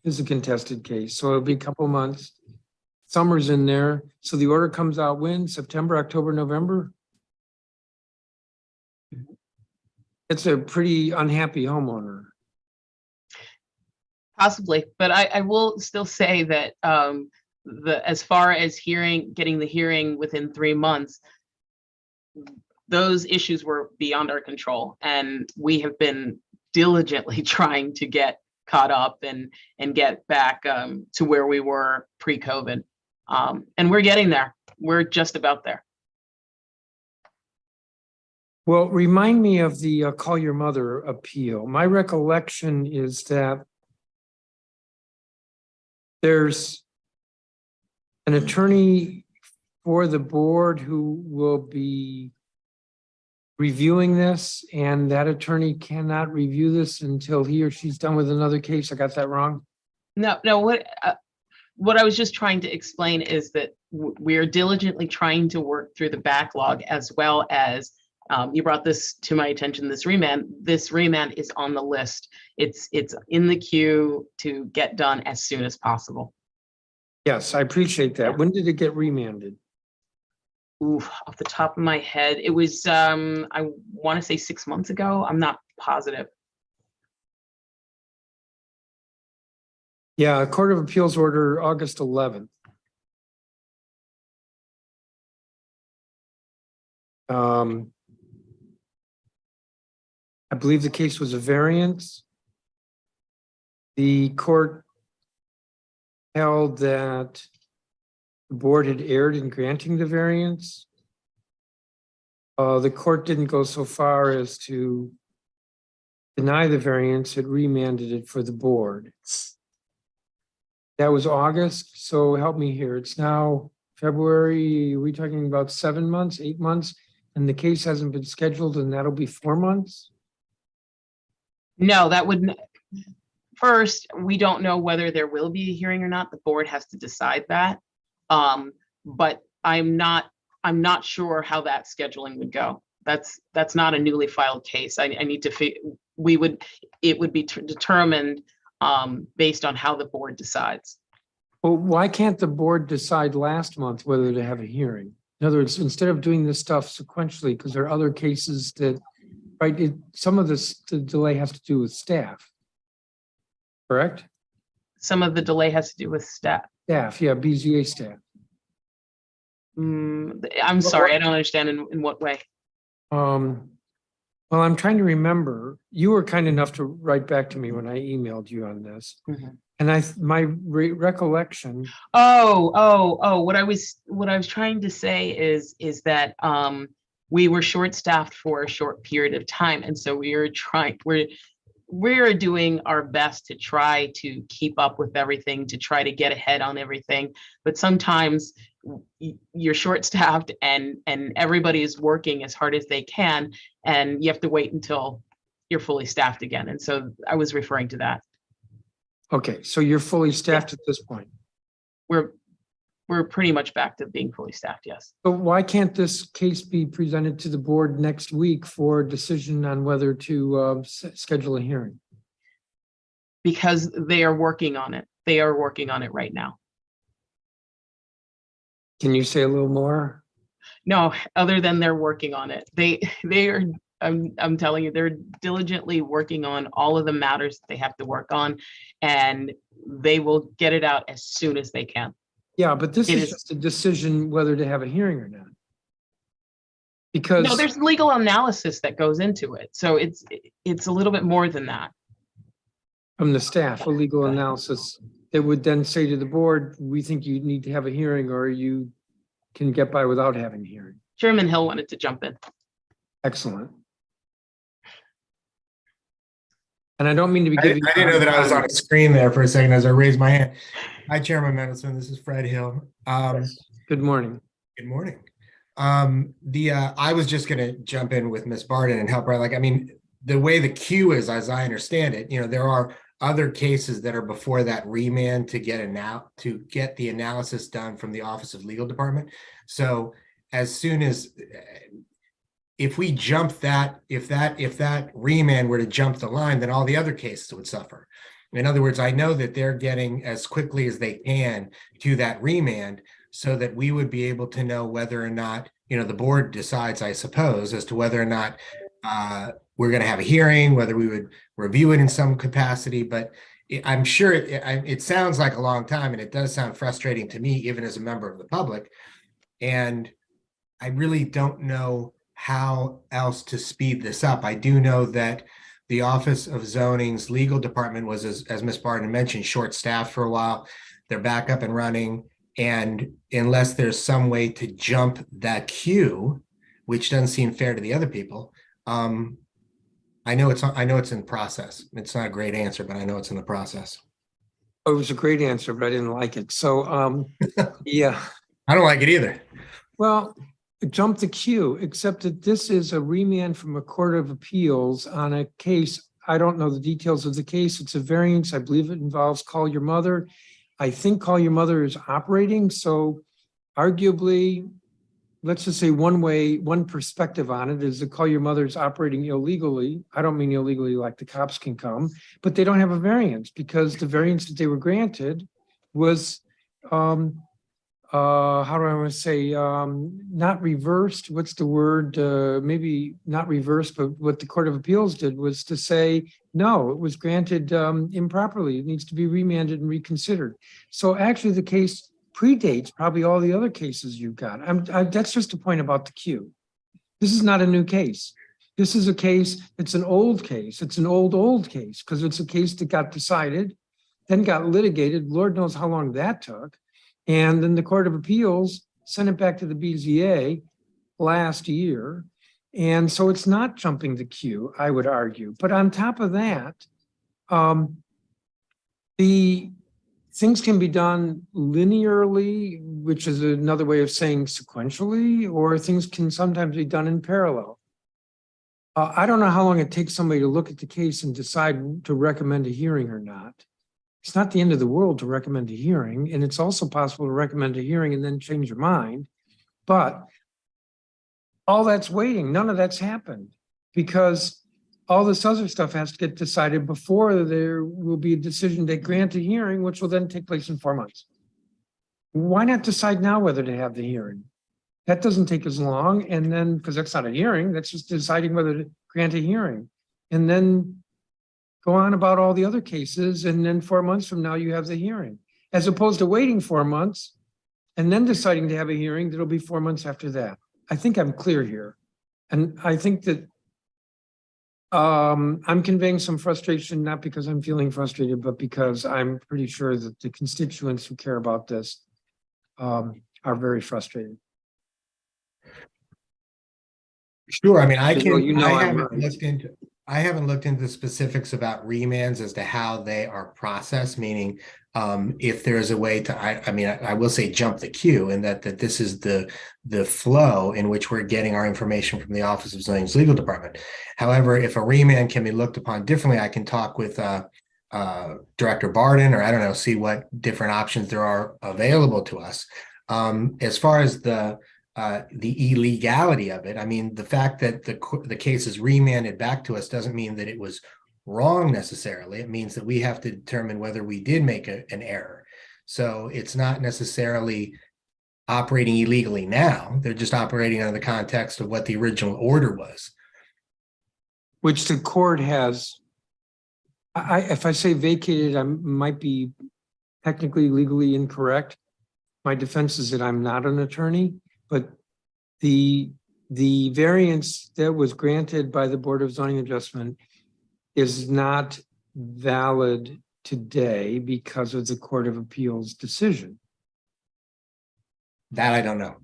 This is a contested case, so it'll be a couple months. Summer's in there, so the order comes out when? September, October, November? It's a pretty unhappy homeowner. Possibly, but I will still say that as far as getting the hearing within 3 months, those issues were beyond our control, and we have been diligently trying to get caught up and get back to where we were pre-COVID, and we're getting there. We're just about there. Well, remind me of the Call Your Mother appeal. My recollection is that there's an attorney for the board who will be reviewing this, and that attorney cannot review this until he or she's done with another case. I got that wrong? No, what I was just trying to explain is that we're diligently trying to work through the backlog, as well as you brought this to my attention, this remand is on the list. It's in the queue to get done as soon as possible. Yes, I appreciate that. Yeah. When did it get remanded? Ooh, off the top of my head, it was I want to say 6 months ago. I'm not positive. Yeah, Court of Appeals order August 11th. I believe the case was a variance. The court held that the board had erred in granting the variance. The court didn't go so far as to deny the variance. It remanded it for the board. That was August, so help me here. It's now February. Are we talking about 7 months, 8 months? And the case hasn't been scheduled, and that'll be 4 months? No, that would first, we don't know whether there will be a hearing or not. The board has to decide that. But I'm not sure how that scheduling would go. That's not a newly filed case. I need to it would be determined based on how the board decides. Well, why can't the board decide last month whether to have a hearing? In other words, instead of doing this stuff sequentially, because there are other cases that, right, some of the delay has to do with staff, correct? Some of the delay has to do with staff. Staff, yeah, BZA staff. I'm sorry, I don't understand in what way. Well, I'm trying to remember. You were kind enough to write back to me when I emailed you on this. Mhm. And my recollection. What I was trying to say is that we were short-staffed for a short period of time, and so we're doing our best to try to keep up with everything, to try to get ahead on everything. But sometimes you're short-staffed and everybody is working as hard as they can, and you have to wait until you're fully staffed again. And so I was referring to that. Okay, so you're fully staffed at this point. We're pretty much back to being fully staffed, yes. But why can't this case be presented to the board next week for a decision on whether to schedule a hearing? Because they are working on it. They are working on it right now. Can you say a little more? No, other than they're working on it. They are, I'm telling you, they're diligently working on all of the matters that they have to work on, and they will get it out as soon as they can. Yeah, but this It is is- just a decision whether to have a hearing or not. No, Because there's legal analysis that goes into it. So it's a little bit more than that. from the staff, a legal analysis, they would then say to the board, we think you need to have a hearing or you can get by without having a hearing. Chairman Hill wanted to jump in. Excellent. And I don't mean to be I giving. didn't know that I was on a screen there for a second as I raised my hand. Hi, Chairman Mendelson. This is Fred Hill. Good morning. Good morning. I was just gonna jump in with Ms. Barden and help her. Like, I mean, the way the queue is, as I understand it, there are other cases that are before that remand to get the analysis done from the Office of Legal Department. So as soon as if we jump that, if that remand were to jump the line, then all the other cases would suffer. In other words, I know that they're getting as quickly as they can to that remand so that we would be able to know whether or not, the board decides, I suppose, as to whether or not we're going to have a hearing, whether we would review it in some capacity. But I'm sure it sounds like a long time, and it does sound frustrating to me, even as a member of the public. And I really don't know how else to speed this up. I do know that the Office of Zoning's legal department was, as Ms. Barden mentioned, short-staffed for a while. They're back up and running. And unless there's some way to jump that queue, which doesn't seem fair to the other people, I know it's in process. It's not a great answer, but I know it's in the process. Oh, it was a great answer, but I didn't like it. So, yeah. I don't like it either. Well, jump the queue, except that this is a remand from a court of appeals on a case. I don't know the details of the case. It's a variance. I believe it involves Call Your Mother. I think Call Your Mother is operating. So arguably, let's just say one perspective on it is that Call Your Mother is operating illegally. I don't mean illegally like the cops can come, but they don't have a variance because the variance that they were granted was, how do I want to say, not reversed. What's the word? Maybe not reversed, but what the Court of Appeals did was to say, no, it was granted improperly. It needs to be remanded and reconsidered. So actually the case predates probably all the other cases you've got. That's just a point about the queue. This is not a new case. This is a case, it's an old case. It's an old case because it's a case that got decided, then got litigated. Lord knows how long that took. And then the Court of Appeals sent it back to the BZA last year. And so it's not jumping the queue, I would argue. But on top of that, the things can be done linearly, which is another way of saying sequentially, or things can sometimes be done in parallel. I don't know how long it takes somebody to look at the case and decide to recommend a hearing or not. It's not the end of the world to recommend a hearing, and it's also possible to recommend a hearing and then change your mind. But all that's waiting, none of that's happened because all this other stuff has to get decided before there will be a decision to grant a hearing, which will then take place in 4 months. Why not decide now whether to have the hearing? That doesn't take as long. And then, because that's not a hearing, that's just deciding whether to grant a hearing. And then go on about all the other cases. And then 4 months from now, you have the hearing, as opposed to waiting 4 months and then deciding to have a hearing that'll be 4 months after that. I think I'm clear here. And I think that I'm conveying some frustration, not because I'm feeling frustrated, but because I'm pretty sure that the constituents who care about this are very frustrated. Sure. I mean, I haven't looked into the specifics about remands as to how they are processed, meaning if there is a way to, I will say jump the queue, and that this is the flow in which we're getting our information from the Office of Zoning's legal department. However, if a remand can be looked upon differently, I can talk with Director Barden, or I don't know, see what different options there are available to us. As far as the illegality of it, I mean, the fact that the case is remanded back to us doesn't mean that it was wrong necessarily. It means that we have to determine whether we did make an error. So it's not necessarily operating illegally now. They're just operating under the context of what the original order was. Which the court has, if I say vacated, I might be technically legally incorrect. My defense is that I'm not an attorney, but the variance that was granted by the Board of Zoning Adjustment is not valid today because of the Court of Appeals decision. That I don't know.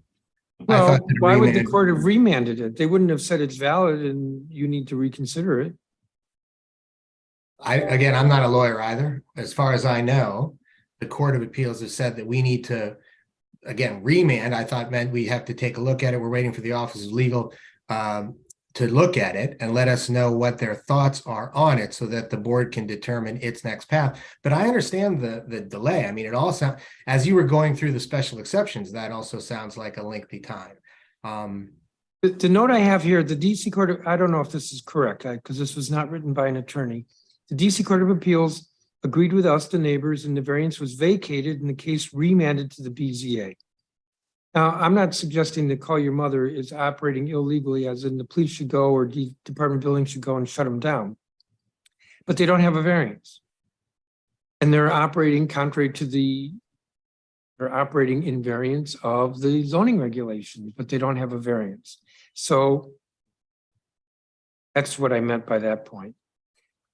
I Well, thought that why would the remand- court have remanded it? They wouldn't have said it's valid and you need to reconsider it. Again, I'm not a lawyer either. As far as I know, the Court of Appeals has said that we need to, again, remand. I thought meant we have to take a look at it. We're waiting for the Office of Legal to look at it and let us know what their thoughts are on it so that the board can determine its next path. But I understand the delay. I mean, it all sounds, as you were going through the special exceptions, that also sounds like a lengthy time. The note I have here, the DC Court, I don't know if this is correct because this was not written by an attorney. The DC Court of Appeals agreed with us, the neighbors, and the variance was vacated and the case remanded to the BZA. Now, I'm not suggesting that Call Your Mother is operating illegally, as in the police should go or Department of Building should go and shut them down. But they don't have a variance. And they're operating contrary to they're operating in variance of the zoning regulations, but they don't have a variance. So that's what I meant by that point.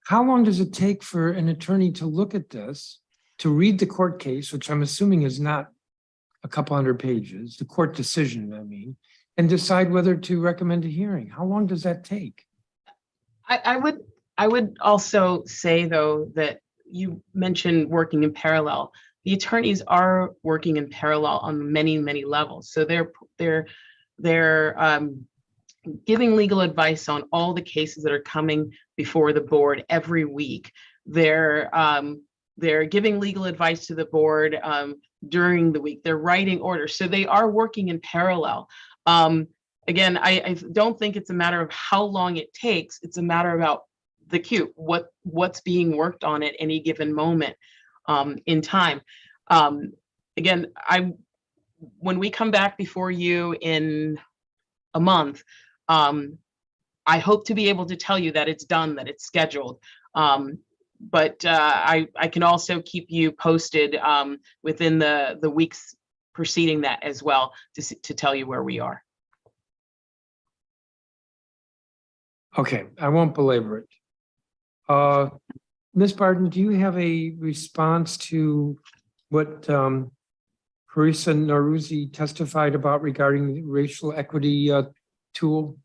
How long does it take for an attorney to look at this, to read the court case, which I'm assuming is not a couple hundred pages, the court decision, I mean, and decide whether to recommend a hearing? How long does that take? I would also say, though, that you mentioned working in parallel. The attorneys are working in parallel on many, many levels. So they're giving legal advice on all the cases that are coming before the board every week. They're giving legal advice to the board during the week. They're writing orders. So they are working in parallel. Again, I don't think it's a matter of how long it takes. It's a matter about the queue, what's being worked on at any given moment in time. Again, when we come back before you in a month, I hope to be able to tell you that it's done, that it's scheduled. But I can also keep you posted within the weeks preceding that as well to tell you where we are. Okay, I won't belabor it. Ms. Barden, do you have a response to what Carissa Naruzzi testified about regarding the racial equity tool?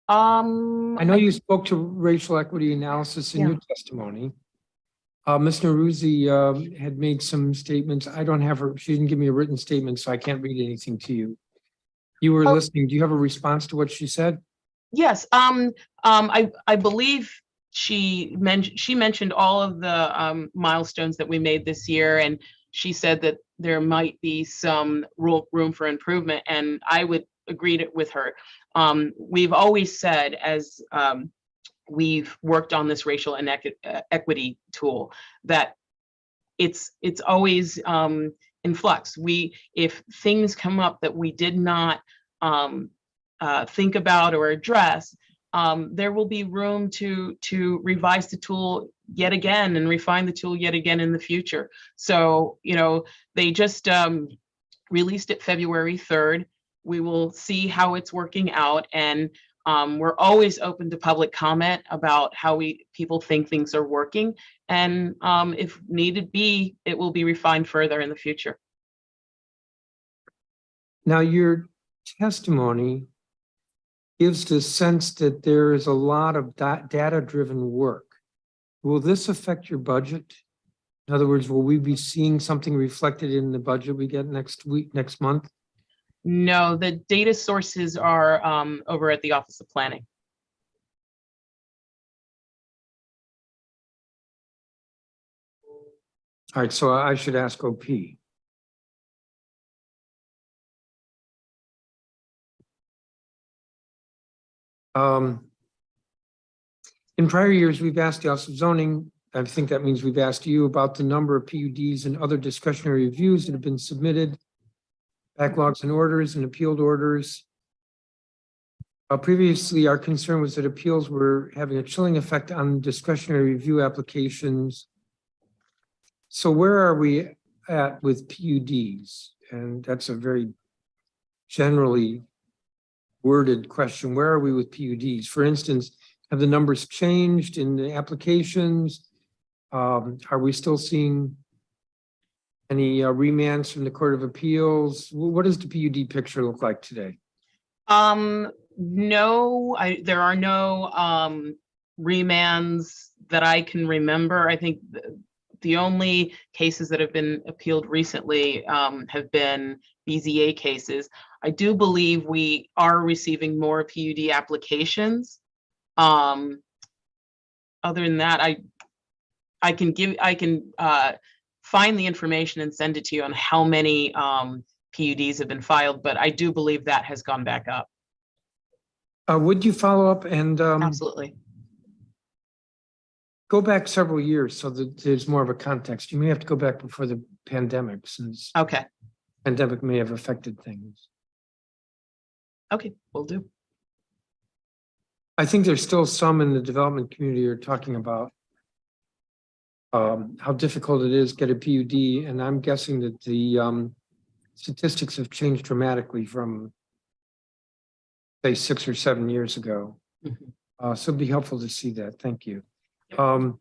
I know you spoke to racial equity analysis in your testimony. Ms. Naruzzi had made some statements. I don't have her, she didn't give me a written statement, so I can't read anything to you. You were listening. Do you have a response to what she said? Yes, I believe she mentioned all of the milestones that we made this year, and she said that there might be some room for improvement, and I would agree with her. We've always said, as we've worked on this racial equity tool, that it's always in flux. If things come up that we did not think about or address, there will be room to revise the tool yet again and refine the tool yet again in the future. So, they just released it February 3rd. We will see how it's working out, and we're always open to public comment about how people think things are working, and if needed be, it will be refined further in the future. Now, your testimony gives the sense that there is a lot of data-driven work. Will this affect your budget? In other words, will we be seeing something reflected in the budget we get next month? No, the data sources are over at the Office of Planning. All right, so I should ask OP. In prior years, we've asked the Office of Zoning, I think that means we've asked you about the number of PUDs and other discretionary reviews that have been submitted backlogs and orders and appealed orders. Previously, our concern was that appeals were having a chilling effect on discretionary review applications. So where are we at with PUDs? And that's a very generally worded question. Where are we with PUDs? For instance, have the numbers changed in the applications? Are we still seeing any remands from the Court of Appeals? What does the PUD picture look like today? No, there are no remands that I can remember. I think the only cases that have been appealed recently have been BZA cases. I do believe we are receiving more PUD applications. Other than that, I can find the information and send it to you on how many PUDs have been filed, but I do believe that has gone back up. Would you follow up and Absolutely. go back several years so that there's more of a context? You may have to go back before the pandemic, since Okay. pandemic may have affected things. Okay, will do. I think there's still some in the development community are talking about how difficult it is to get a PUD, and I'm guessing that the statistics have changed dramatically from, say, 6 or 7 years ago. Mhm. So it'd be helpful to see that. Thank you. Are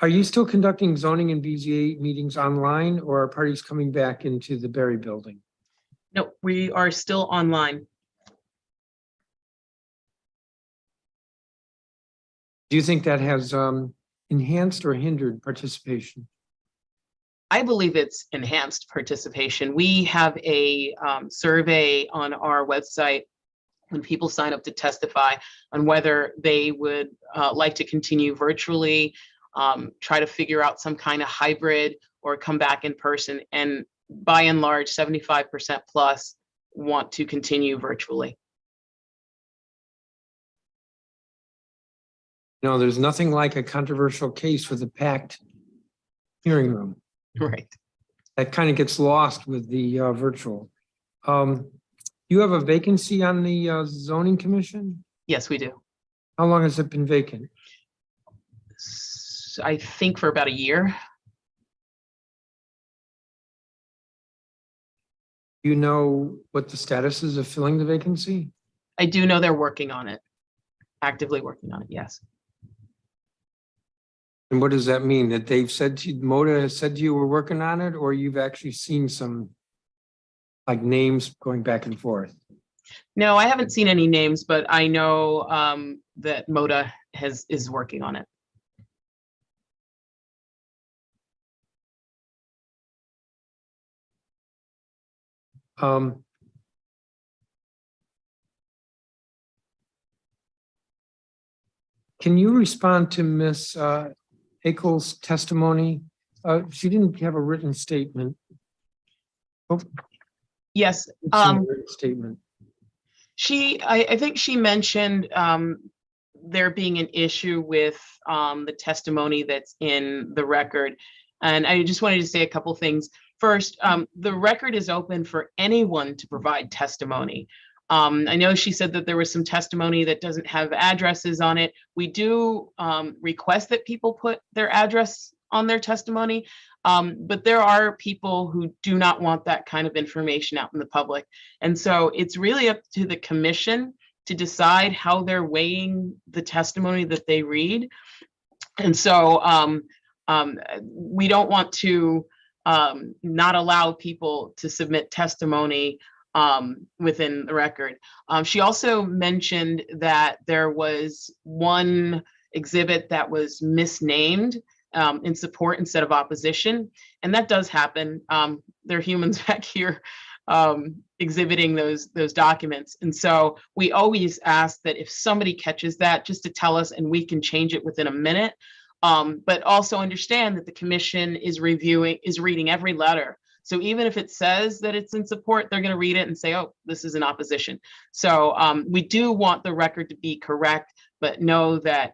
you still conducting zoning and BZA meetings online, or are parties coming back into the Berry building? No, we are still online. Do you think that has enhanced or hindered participation? I believe it's enhanced participation. We have a survey on our website when people sign up to testify on whether they would like to continue virtually, try to figure out some kind of hybrid, or come back in person. And by and large, 75% plus want to continue virtually. No, there's nothing like a controversial case with a packed hearing room. Right. That kind of gets lost with the virtual. You have a vacancy on the zoning commission? Yes, we do. How long has it been vacant? I think for about a year. You know what the status is of filling the vacancy? I do know they're working on it, actively working on it, yes. And what does that mean? That they've said to you, Moda has said to you, we're working on it, or you've actually seen some like names going back and forth? No, I haven't seen any names, but I know that Moda is working on it. Can you respond to Ms. Akel's testimony? She didn't have a written statement. Oh, Yes, it's in a written statement. I think she mentioned there being an issue with the testimony that's in the record. And I just wanted to say a couple things. First, the record is open for anyone to provide testimony. I know she said that there was some testimony that doesn't have addresses on it. We do request that people put their address on their testimony, but there are people who do not want that kind of information out in the public. And so it's really up to the commission to decide how they're weighing the testimony that they read. And so we don't want to not allow people to submit testimony within the record. She also mentioned that there was one exhibit that was misnamed in support instead of opposition, and that does happen. There are humans back here exhibiting those documents, and so we always ask that if somebody catches that, just to tell us, and we can change it within a minute. But also understand that the commission is reading every letter. So even if it says that it's in support, they're going to read it and say, oh, this is in opposition. So we do want the record to be correct, but know that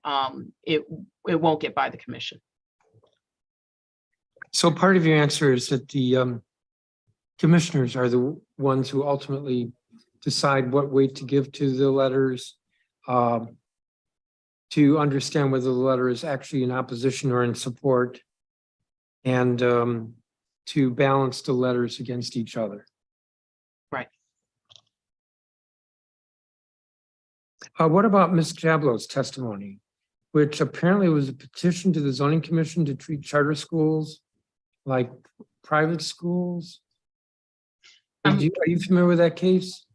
it won't get by the commission. So part of your answer is that the commissioners are the ones who ultimately decide what weight to give to the letters, to understand whether the letter is actually in opposition or in support, and to balance the letters against each other. Right. What about Ms. Jablow's testimony, which apparently was a petition to the zoning commission to treat charter schools like private schools? Are you familiar with that case?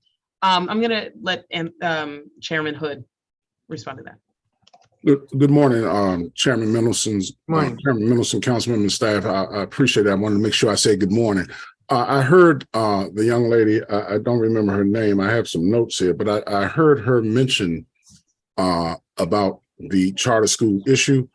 I'm going to let Chairman Hood respond to that. Good morning, Chairman Mendelson, Morning. Chairman Mendelson, councilman and staff. I appreciate that. I wanted to make sure I say good morning. I heard the young lady, I don't remember her name. I have some notes here, but I heard her mention about the charter school issue.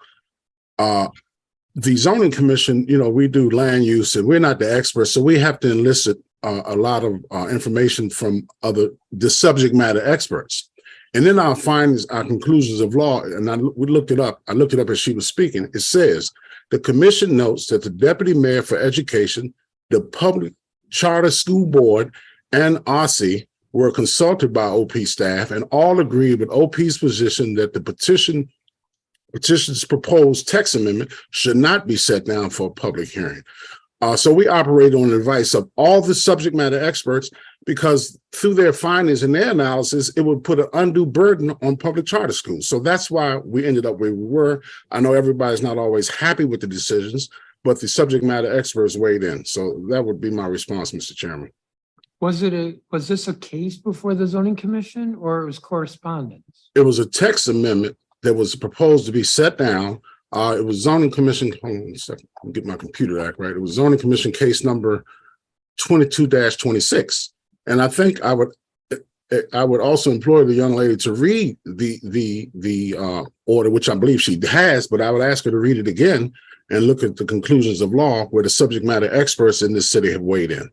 The zoning commission, you know, we do land use and we're not the experts, so we have to elicit a lot of information from the subject matter experts. And then our findings, our conclusions of law, and we looked it up. I looked it up as she was speaking. It says, the commission notes that the deputy mayor for education, the public charter school board, and OSSI were consulted by OP staff and all agreed with OP's position that the petition's proposed text amendment should not be set down for a public hearing. So we operate on the advice of all the subject matter experts, because through their findings and their analysis, it would put an undue burden on public charter schools. So that's why we ended up where we were. I know everybody's not always happy with the decisions, but the subject matter experts weighed in. So that would be my response, Mr. Chairman. Was this a case before the zoning commission, or it was correspondence? It was a text amendment that was proposed to be set down. It was zoning commission, hold on a second, I'll get my computer act right. It was zoning commission case number 22-26. And I think I would also implore the young lady to read the order, which I believe she has, but I would ask her to read it again and look at the conclusions of law where the subject matter experts in this city have weighed in.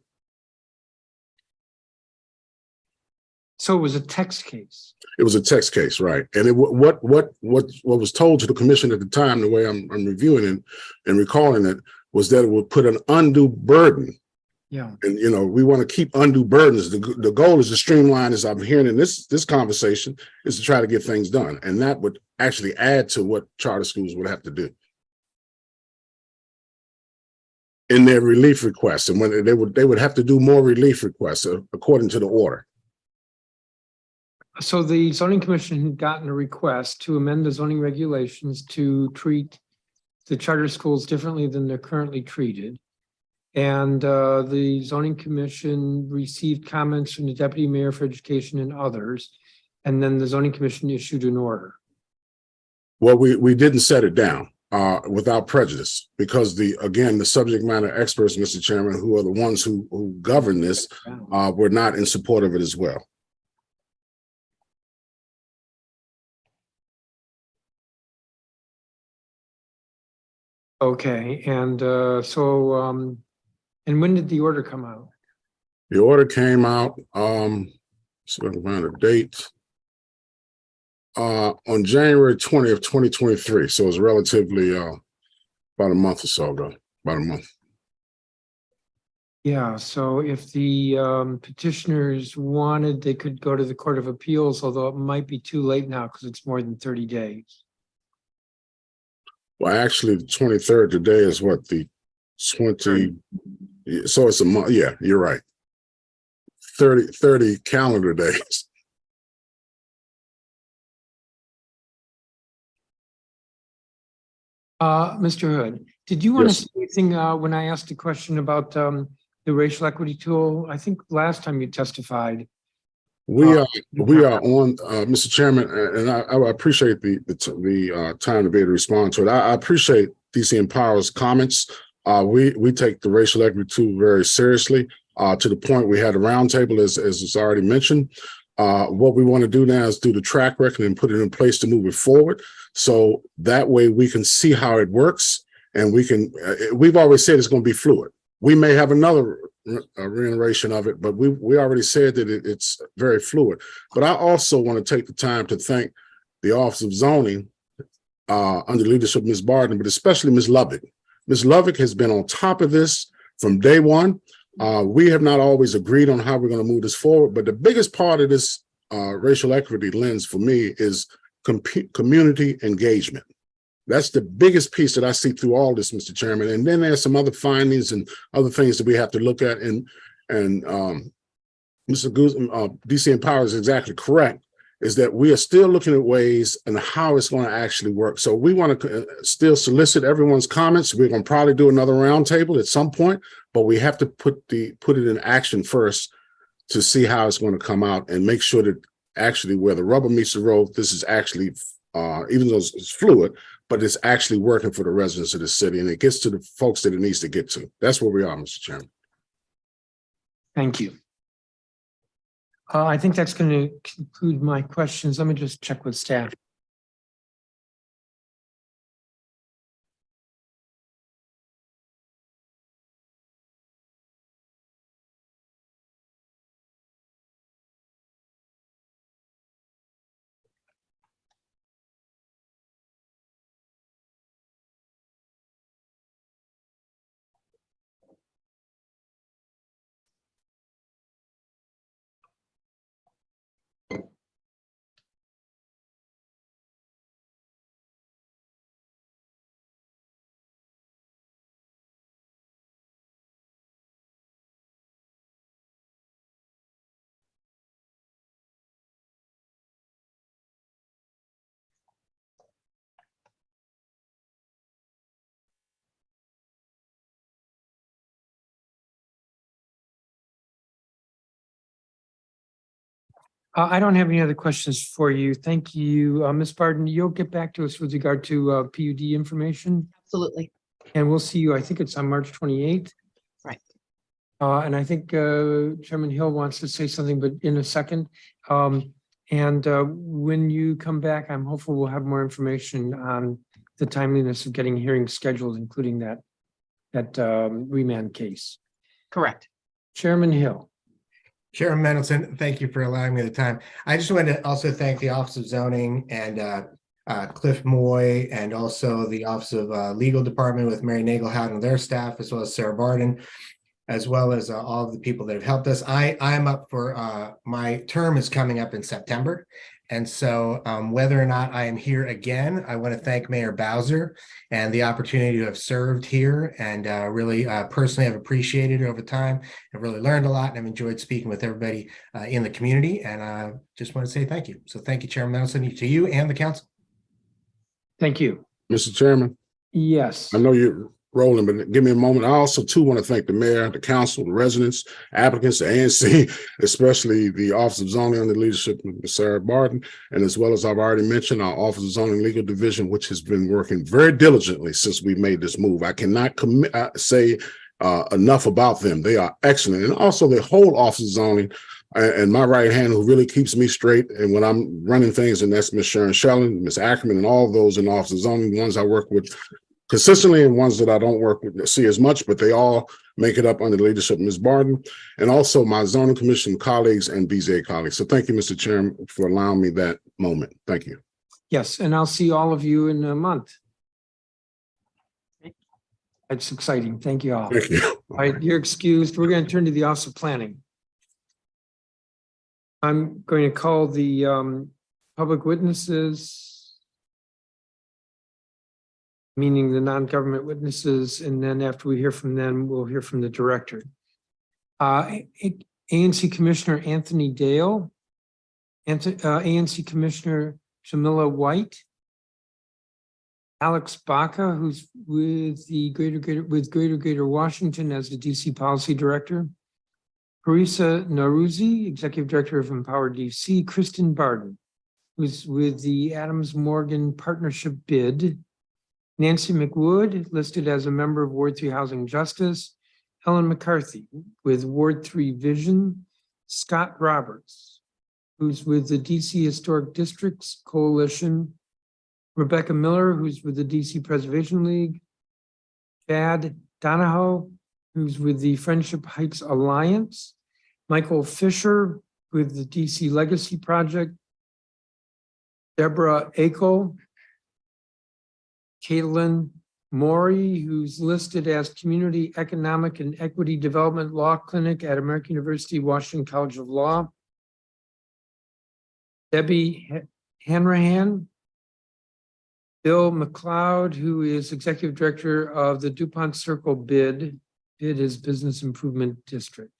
So it was a text case. It was a text case, right? And what was told to the commission at the time, the way I'm reviewing and recalling it, was that it would put an undue burden. Yeah. And you know, we want to keep undue burdens. The goal is to streamline, as I'm hearing in this conversation, is to try to get things done, and that would actually add to what charter schools would have to do in their relief requests, and when they would have to do more relief requests according to the order. So the zoning commission had gotten a request to amend the zoning regulations to treat the charter schools differently than they're currently treated. And the zoning commission received comments from the deputy mayor for education and others. And then the zoning commission issued an order. Well, we didn't set it down without prejudice, because the subject matter experts, Mr. Chairman, who are the ones who govern this, were not in support of it as well. Okay, and and when did the order come out? The order came out, so I can find a date, on January 20th, 2023. So it was relatively about a month or so ago, about a month. Yeah, so if the petitioners wanted, they could go to the Court of Appeals, although it might be too late now because it's more than 30 days. Well, actually, the 23rd today is what, the 20, so it's a month. Yeah, you're right. 30 calendar days. Mr. Hood, did you want Yes. to say anything when I asked a question about the racial equity tool? I think last time you testified. We are on, Mr. Chairman, and I appreciate the time to be able to respond to it. I appreciate DC Empower's comments. We take the racial equity tool very seriously, to the point we had a roundtable, as it's already mentioned. What we want to do now is do the track record and put it in place to move it forward. So that way we can see how it works, and we can, we've always said it's going to be fluid. We may have another reiteration of it, but we already said that it's very fluid. But I also want to take the time to thank the Office of Zoning under the leadership of Ms. Barden, but especially Ms. Lovick. Ms. Lovick has been on top of this from day one. We have not always agreed on how we're going to move this forward, but the biggest part of this racial equity lens for me is community engagement. That's the biggest piece that I see through all this, Mr. Chairman. And then there's some other findings and other things that we have to look at. And Mr. DC Empower is exactly correct, is that we are still looking at ways and how it's going to actually work. So we want to still solicit everyone's comments. We're going to probably do another roundtable at some point, but we have to put it in action first to see how it's going to come out and make sure that actually where the rubber meets the road, this is actually, even though it's fluid, but it's actually working for the residents of the city and it gets to the folks that it needs to get to. That's where we are, Mr. Chairman. Thank you. I think that's going to conclude my questions. Let me just check with staff. I don't have any other questions for you. Thank you, Ms. Barden. You'll get back to us with regard to PUD information, Absolutely. and we'll see you. I think it's on March 28th. Right. And I think Chairman Hill wants to say something, but in a second. When you come back, I'm hopeful we'll have more information on the timeliness of getting hearings scheduled, including that remand case. Correct. Chairman Hill. Chairman Mendelson, thank you for allowing me the time. I just wanted to also thank the Office of Zoning and Cliff Moy and also the Office of Legal Department with Mary Nagelhout and their staff, as well as Sarah Barden, as well as all of the people that have helped us. I'm up for my term is coming up in September. And so whether or not I am here again, I want to thank Mayor Bowser and the opportunity to have served here and really personally have appreciated it over time. I've really learned a lot and I've enjoyed speaking with everybody in the community. And I just want to say thank you. So thank you, Chairman Mendelson, to you and the council. Thank you. Mr. Chairman. Yes. I know you're rolling, but give me a moment. I also too want to thank the mayor, the council, the residents, applicants, the ANC, especially the Office of Zoning under the leadership of Ms. Sarah Barden, and as well as I've already mentioned, our Office of Zoning Legal Division, which has been working very diligently since we made this move. I cannot say enough about them. They are excellent. And also the whole Office of Zoning and my right hand who really keeps me straight. And when I'm running things, and that's Ms. Sharon Shelling, Ms. Ackerman, and all those in the Office of Zoning, the ones I work with consistently and ones that I don't work with see as much, but they all make it up under the leadership of Ms. Barden, and also my zoning commission colleagues and BZA colleagues. So thank you, Mr. Chairman, for allowing me that moment. Thank you. Yes, and I'll see all of you in a month. It's exciting. Thank you all. Thank you. All right, you're excused. We're going to turn to the Office of Planning. I'm going to call the public witnesses, meaning the non-government witnesses, and then after we hear from them, we'll hear from the director. ANC Commissioner Anthony Dale, ANC Commissioner Jamila White, Alex Baca, who's with the Greater Washington as the DC Policy Director, Carissa Naruzzi, Executive Director of Empower DC, Kristen Barden, who's with the Adams Morgan Partnership Bid, Nancy McWood, listed as a member of Ward 3 Housing Justice, Helen McCarthy with Ward 3 Vision, Scott Roberts, who's with the DC Historic Districts Coalition, Rebecca Miller, who's with the DC Preservation League, Chad Donahoe, who's with the Friendship Heights Alliance, Michael Fisher with the DC Legacy Project, Deborah Akel, Caitlin Maury, who's listed as Community Economic and Equity Development Law Clinic at American University, Washington College of Law. Debbie Hanrahan. Bill McLeod, who is Executive Director of the DuPont Circle BID. BID is Business Improvement District.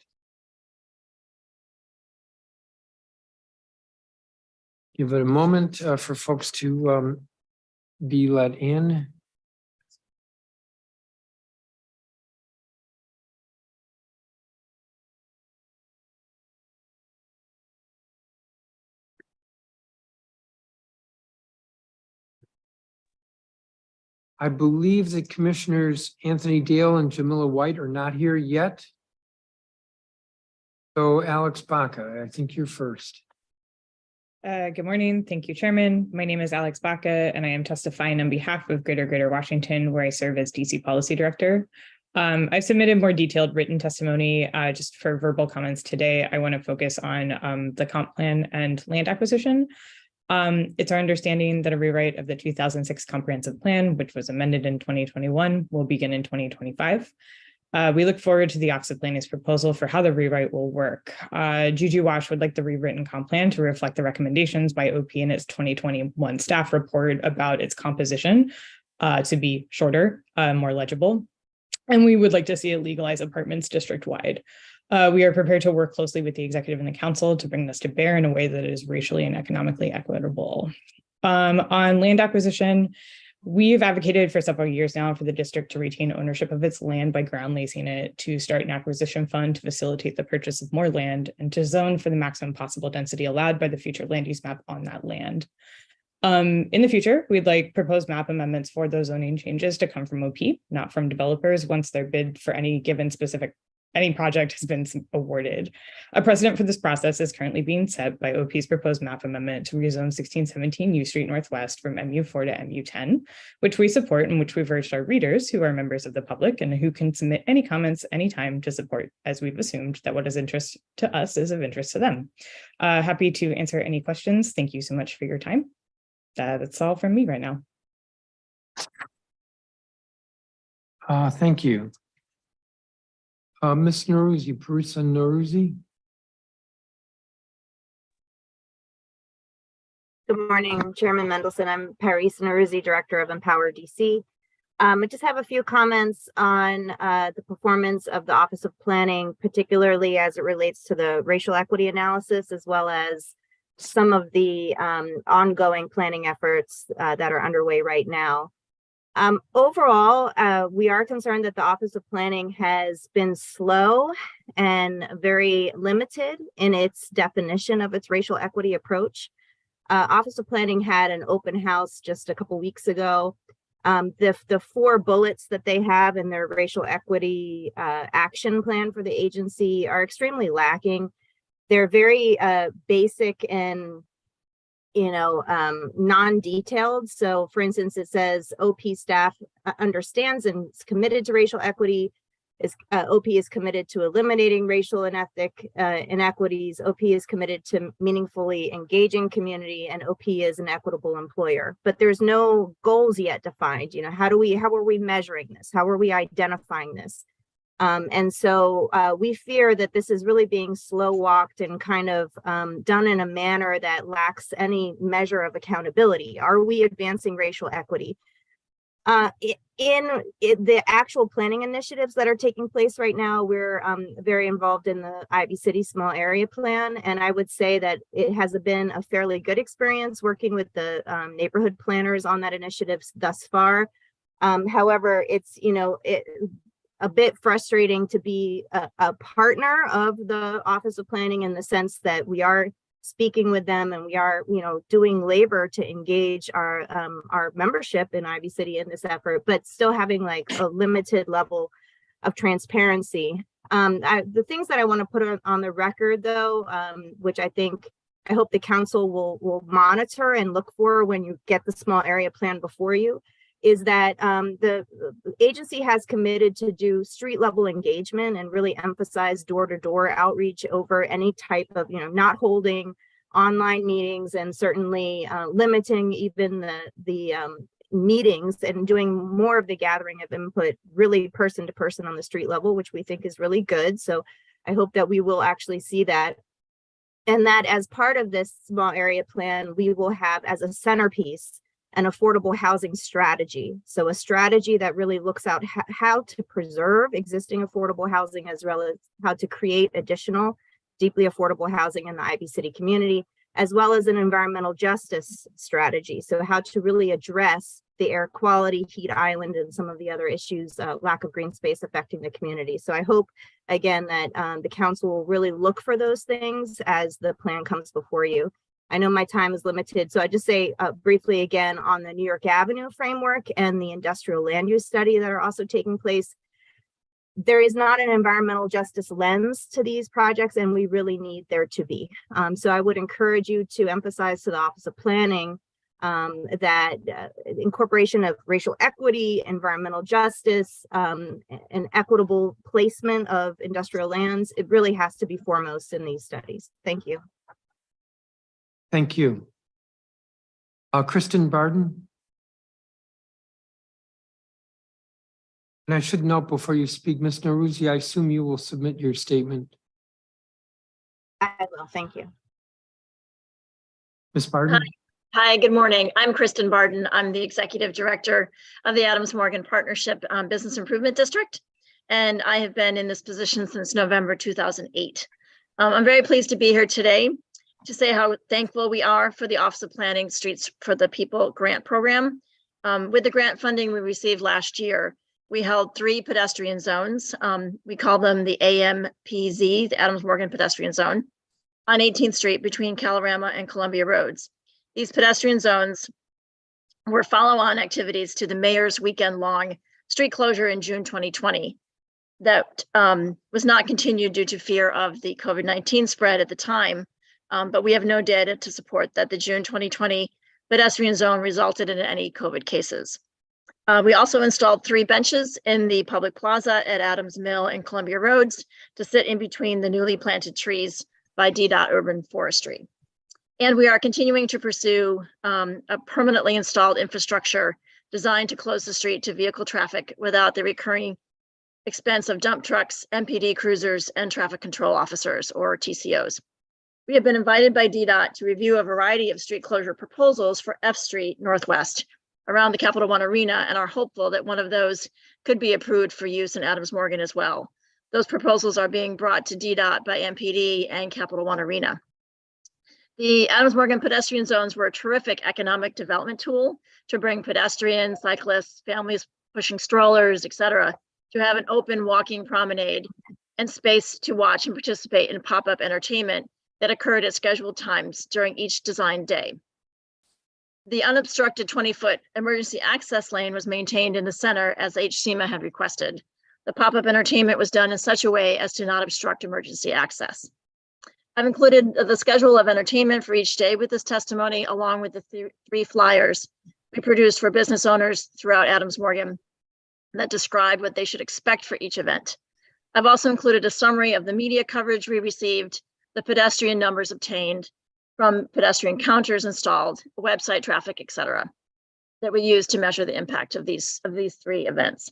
Give it a moment for folks to be let in. I believe that Commissioners Anthony Dale and Jamila White are not here yet. So Alex Baca, I think you're first. Good morning. Thank you, Chairman. My name is Alex Baca, and I am testifying on behalf of Greater Washington, where I serve as DC Policy Director. I've submitted more detailed written testimony just for verbal comments today. I want to focus on the comp plan and land acquisition. It's our understanding that a rewrite of the 2006 comprehensive plan, which was amended in 2021, will begin in 2025. We look forward to the Office of Planning's proposal for how the rewrite will work. Juju Wash would like the rewritten comp plan to reflect the recommendations by OP in its 2021 staff report about its composition to be shorter, more legible. And we would like to see it legalize apartments district-wide. We are prepared to work closely with the executive and the council to bring this to bear in a way that is racially and economically equitable. On land acquisition, we've advocated for several years now for the district to retain ownership of its land by ground leasing it, to start an acquisition fund to facilitate the purchase of more land, and to zone for the maximum possible density allowed by the future land use map on that land. In the future, we'd like proposed map amendments for those zoning changes to come from OP, not from developers, once their bid for any project has been awarded. A precedent for this process is currently being set by OP's proposed map amendment to rezone 1617 U Street Northwest from MU4 to MU10, which we support and which we've urged our readers, who are members of the public and who can submit any comments anytime, to support, as we've assumed that what is interest to us is of interest to them. Happy to answer any questions. Thank you so much for your time. That's all from me right now. Thank you. Ms. Norouzi, Parisa Norouzi. Good morning, Chairman Mendelson. I'm Parisa Norouzi, Director of Empower DC. I just have a few comments on the performance of the Office of Planning, particularly as it relates to the racial equity analysis, as well as some of the ongoing planning efforts that are underway right now. Overall, we are concerned that the Office of Planning has been slow and very limited in its definition of its racial equity approach. Office of Planning had an open house just a couple weeks ago. The 4 bullets that they have in their racial equity action plan for the agency are extremely lacking. They're very basic and non-detailed. So for instance, it says OP staff understands and is committed to racial equity. OP is committed to eliminating racial and ethnic inequities. OP is committed to meaningfully engaging community, and OP is an equitable employer. But there's no goals yet defined. How are we measuring this? How are we identifying this? And so we fear that this is really being slow walked and kind of done in a manner that lacks any measure of accountability. Are we advancing racial equity? In the actual planning initiatives that are taking place right now, we're very involved in the Ivy City Small Area Plan. And I would say that it has been a fairly good experience working with the neighborhood planners on that initiative thus far. However, it's, a bit frustrating to be a partner of the Office of Planning in the sense that we are speaking with them and we are, doing labor to engage our membership in Ivy City in this effort, but still having like a limited level of transparency. The things that I want to put on the record though, which I hope the council will monitor and look for when you get the small area plan before you, is that the agency has committed to do street level engagement and really emphasize door-to-door outreach over any type of, not holding online meetings, and certainly limiting even the meetings and doing more of the gathering of input, really person to person on the street level, which we think is really good. So I hope that we will actually see that. And that as part of this small area plan, we will have as a centerpiece an affordable housing strategy. So a strategy that really looks at how to preserve existing affordable housing, as well as how to create additional deeply affordable housing in the Ivy City community, as well as an environmental justice strategy. So how to really address the air quality, heat island, and some of the other issues, lack of green space affecting the community. So I hope, again, that the council will really look for those things as the plan comes before you. I know my time is limited, so I just say briefly again on the New York Avenue framework and the industrial land use study that are also taking place. There is not an environmental justice lens to these projects, and we really need there to be. So I would encourage you to emphasize to the Office of Planning that incorporation of racial equity, environmental justice, and equitable placement of industrial lands, it really has to be foremost in these studies. Thank you. Thank you. Kristen Barden. And I should note before you speak, Ms. Naruzzi, I assume you will submit your statement. I will, thank you. Ms. Barden. Hi, good morning. I'm Kristen Barden. I'm the Executive Director of the Adams Morgan Partnership Business Improvement District, and I have been in this position since November 2008. I'm very pleased to be here today to say how thankful we are for the Office of Planning Streets for the People grant program. With the grant funding we received last year, we held 3 pedestrian zones. We call them the AMPZ, the Adams Morgan Pedestrian Zone, on 18th Street between Calorama and Columbia Roads. These pedestrian zones were follow-on activities to the mayor's weekend-long street closure in June 2020 that was not continued due to fear of the COVID-19 spread at the time. But we have no data to support that the June 2020 pedestrian zone resulted in any COVID cases. We also installed 3 benches in the public plaza at Adams Mill and Columbia Roads to sit in between the newly planted trees by DOT Urban Forestry. And we are continuing to pursue a permanently installed infrastructure designed to close the street to vehicle traffic without the recurring expense of dump trucks, MPD cruisers, and traffic control officers, or TCOs. We have been invited by DDOT to review a variety of street closure proposals for F Street Northwest around the Capital One Arena, and are hopeful that one of those could be approved for use in Adams Morgan as well. Those proposals are being brought to DDOT by MPD and Capital One Arena. The Adams Morgan pedestrian zones were a terrific economic development tool to bring pedestrians, cyclists, families pushing strollers, etc., to have an open walking promenade and space to watch and participate in pop-up entertainment that occurred at scheduled times during each design day. The unobstructed 20-foot emergency access lane was maintained in the center as HCMA had requested. The pop-up entertainment was done in such a way as to not obstruct emergency access. I've included the schedule of entertainment for each day with this testimony, along with the 3 flyers we produced for business owners throughout Adams Morgan that describe what they should expect for each event. I've also included a summary of the media coverage we received, the pedestrian numbers obtained from pedestrian counters installed, website traffic, etc., that we use to measure the impact of these 3 events.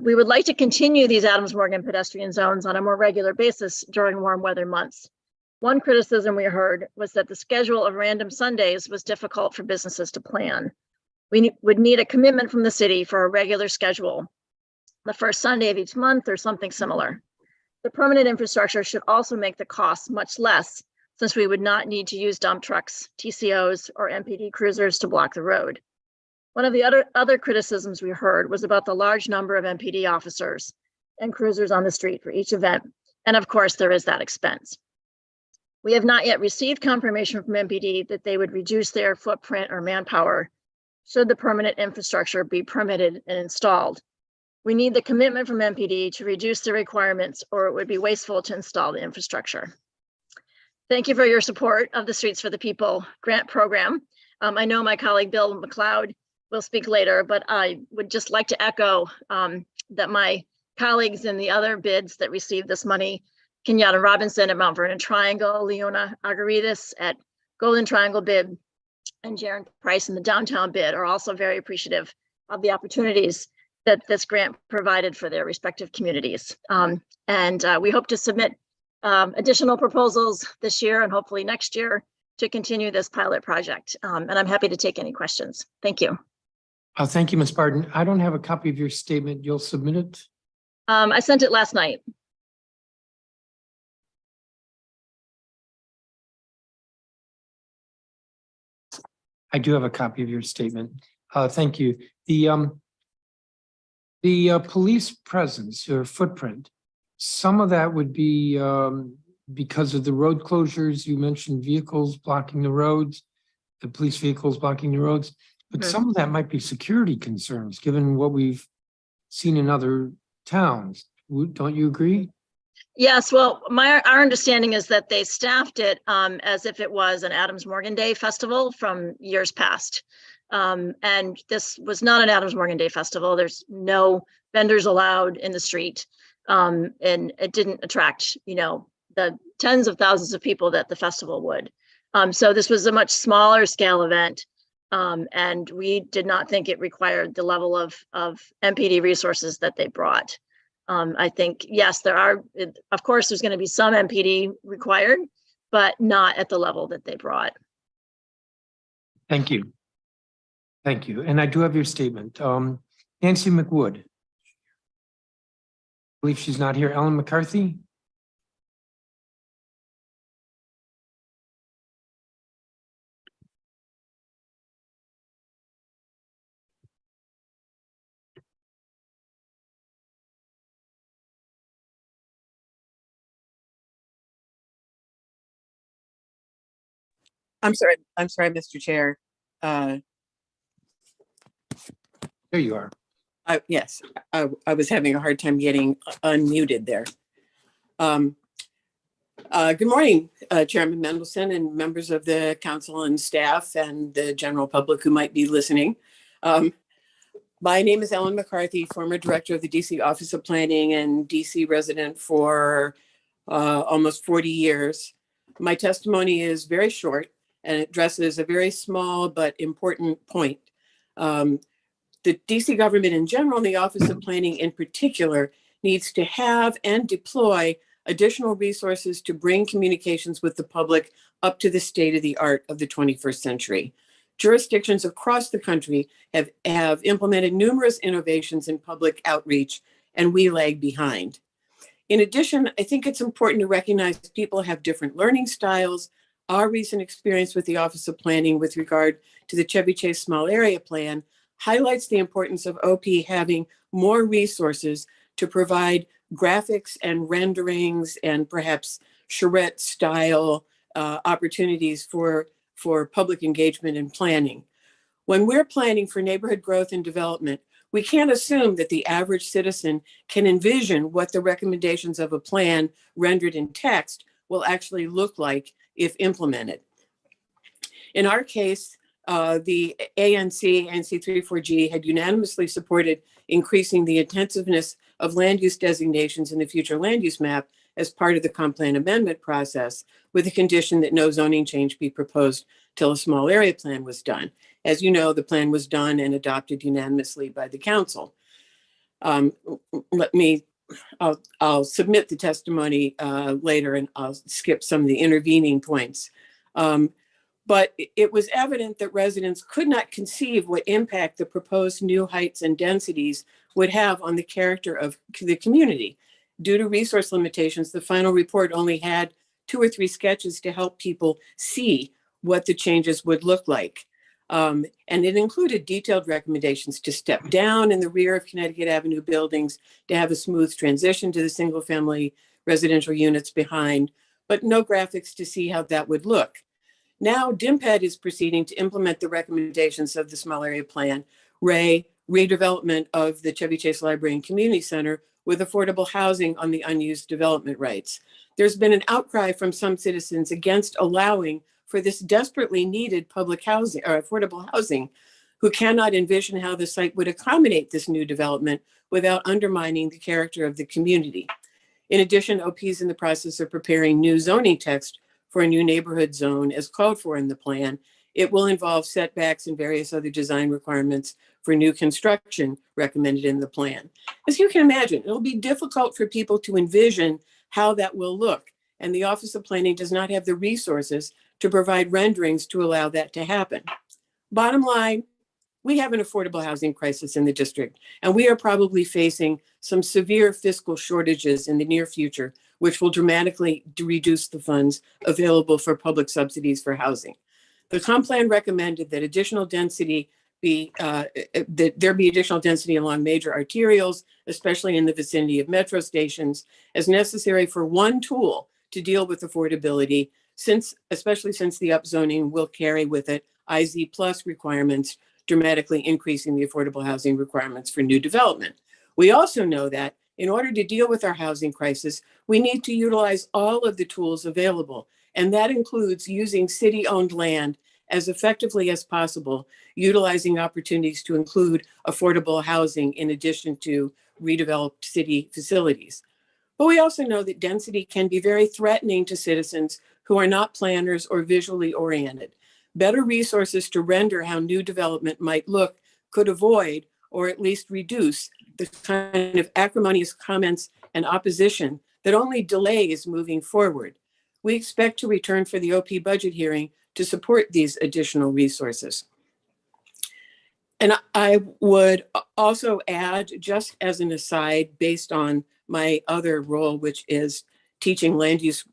We would like to continue these Adams Morgan pedestrian zones on a more regular basis during warm weather months. One criticism we heard was that the schedule of random Sundays was difficult for businesses to plan. We would need a commitment from the city for a regular schedule, the first Sunday of each month or something similar. The permanent infrastructure should also make the costs much less, since we would not need to use dump trucks, TCOs, or MPD cruisers to block the road. One of the other criticisms we heard was about the large number of MPD officers and cruisers on the street for each event. And of course, there is that expense. We have not yet received confirmation from MPD that they would reduce their footprint or manpower should the permanent infrastructure be permitted and installed. We need the commitment from MPD to reduce the requirements, or it would be wasteful to install the infrastructure. Thank you for your support of the Streets for the People grant program. I know my colleague Bill McLeod will speak later, but I would just like to echo that my colleagues in the other bids that received this money, Kenyatta Robinson at Mount Vernon Triangle, Leona Agarides at Golden Triangle bid, and Jaron Price in the downtown bid are also very appreciative of the opportunities that this grant provided for their respective communities. We hope to submit additional proposals this year and hopefully next year to continue this pilot project. And I'm happy to take any questions. Thank you. Thank you, Ms. Barden. I don't have a copy of your statement. You'll submit it? I sent it last night. I do have a copy of your statement. Thank you. The police presence or footprint, some of that would be because of the road closures. You mentioned vehicles blocking the roads, the police vehicles blocking the roads, but some of that might be security concerns, given what we've seen in other towns. Don't you agree? Yes, well, our understanding is that they staffed it as if it was an Adams Morgan Day festival from years past. And this was not an Adams Morgan Day festival. There's no vendors allowed in the street. And it didn't attract, the tens of thousands of people that the festival would. So this was a much smaller scale event. And we did not think it required the level of MPD resources that they brought. I think, yes, of course, there's going to be some MPD required, but not at the level that they brought. Thank you. Thank you. And I do have your statement. Nancy McWood. I believe she's not here. Ellen McCarthy. I'm sorry, Mr. Chair. There you are. Yes, I was having a hard time getting unmuted there. Good morning, Chairman Mendelson and members of the council and staff and the general public who might be listening. My name is Ellen McCarthy, former director of the DC Office of Planning and DC resident for almost 40 years. My testimony is very short and it addresses a very small but important point. The DC government in general, and the Office of Planning in particular, needs to have and deploy additional resources to bring communications with the public up to the state of the art of the 21st century. Jurisdictions across the country have implemented numerous innovations in public outreach, and we lag behind. In addition, I think it's important to recognize people have different learning styles. Our recent experience with the Office of Planning with regard to the Chevy Chase Small Area Plan highlights the importance of OP having more resources to provide graphics and renderings and perhaps charrette style opportunities for public engagement and planning. When we're planning for neighborhood growth and development, we can't assume that the average citizen can envision what the recommendations of a plan rendered in text will actually look like if implemented. In our case, the ANC 34G had unanimously supported increasing the intensiveness of land use designations in the future land use map as part of the comp plan amendment process, with the condition that no zoning change be proposed till a small area plan was done. As you know, the plan was done and adopted unanimously by the council. I'll submit the testimony later, and I'll skip some of the intervening points. But it was evident that residents could not conceive what impact the proposed new heights and densities would have on the character of the community. Due to resource limitations, the final report only had 2 or 3 sketches to help people see what the changes would look like. And it included detailed recommendations to step down in the rear of Connecticut Avenue buildings, to have a smooth transition to the single family residential units behind, but no graphics to see how that would look. Now, DMPED is proceeding to implement the recommendations of the small area plan, redevelopment of the Chevy Chase Library and Community Center with affordable housing on the unused development rights. There's been an outcry from some citizens against allowing for this desperately needed public housing or affordable housing, who cannot envision how the site would accommodate this new development without undermining the character of the community. In addition, OP is in the process of preparing new zoning text for a new neighborhood zone as called for in the plan, It will involve setbacks and various other design requirements for new construction recommended in the plan. As you can imagine, it'll be difficult for people to envision how that will look, and the Office of Planning does not have the resources to provide renderings to allow that to happen. Bottom line, we have an affordable housing crisis in the district, and we are probably facing some severe fiscal shortages in the near future, which will dramatically reduce the funds available for public subsidies for housing. The comp plan recommended that additional density that there be additional density along major arterials, especially in the vicinity of metro stations, as necessary for one tool to deal with affordability, especially since the upzoning will carry with it IZ plus requirements, dramatically increasing the affordable housing requirements for new development. We also know that in order to deal with our housing crisis, we need to utilize all of the tools available, and that includes using city-owned land as effectively as possible, utilizing opportunities to include affordable housing in addition to redeveloped city facilities. But we also know that density can be very threatening to citizens who are not planners or visually oriented. Better resources to render how new development might look could avoid or at least reduce the kind of acrimonious comments and opposition that only delays moving forward. We expect to return for the OP budget hearing to support these additional resources. And I would also add, just as an aside, based on my other role, which is teaching land use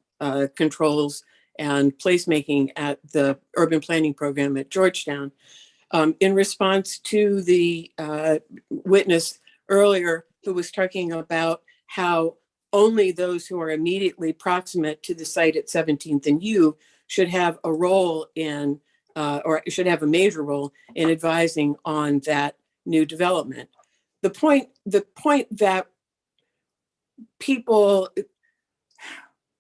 controls and placemaking at the urban planning program at Georgetown, in response to the witness earlier who was talking about how only those who are immediately proximate to the site at 17th and U should have a role in, or should have a major role in advising on that new development. The point that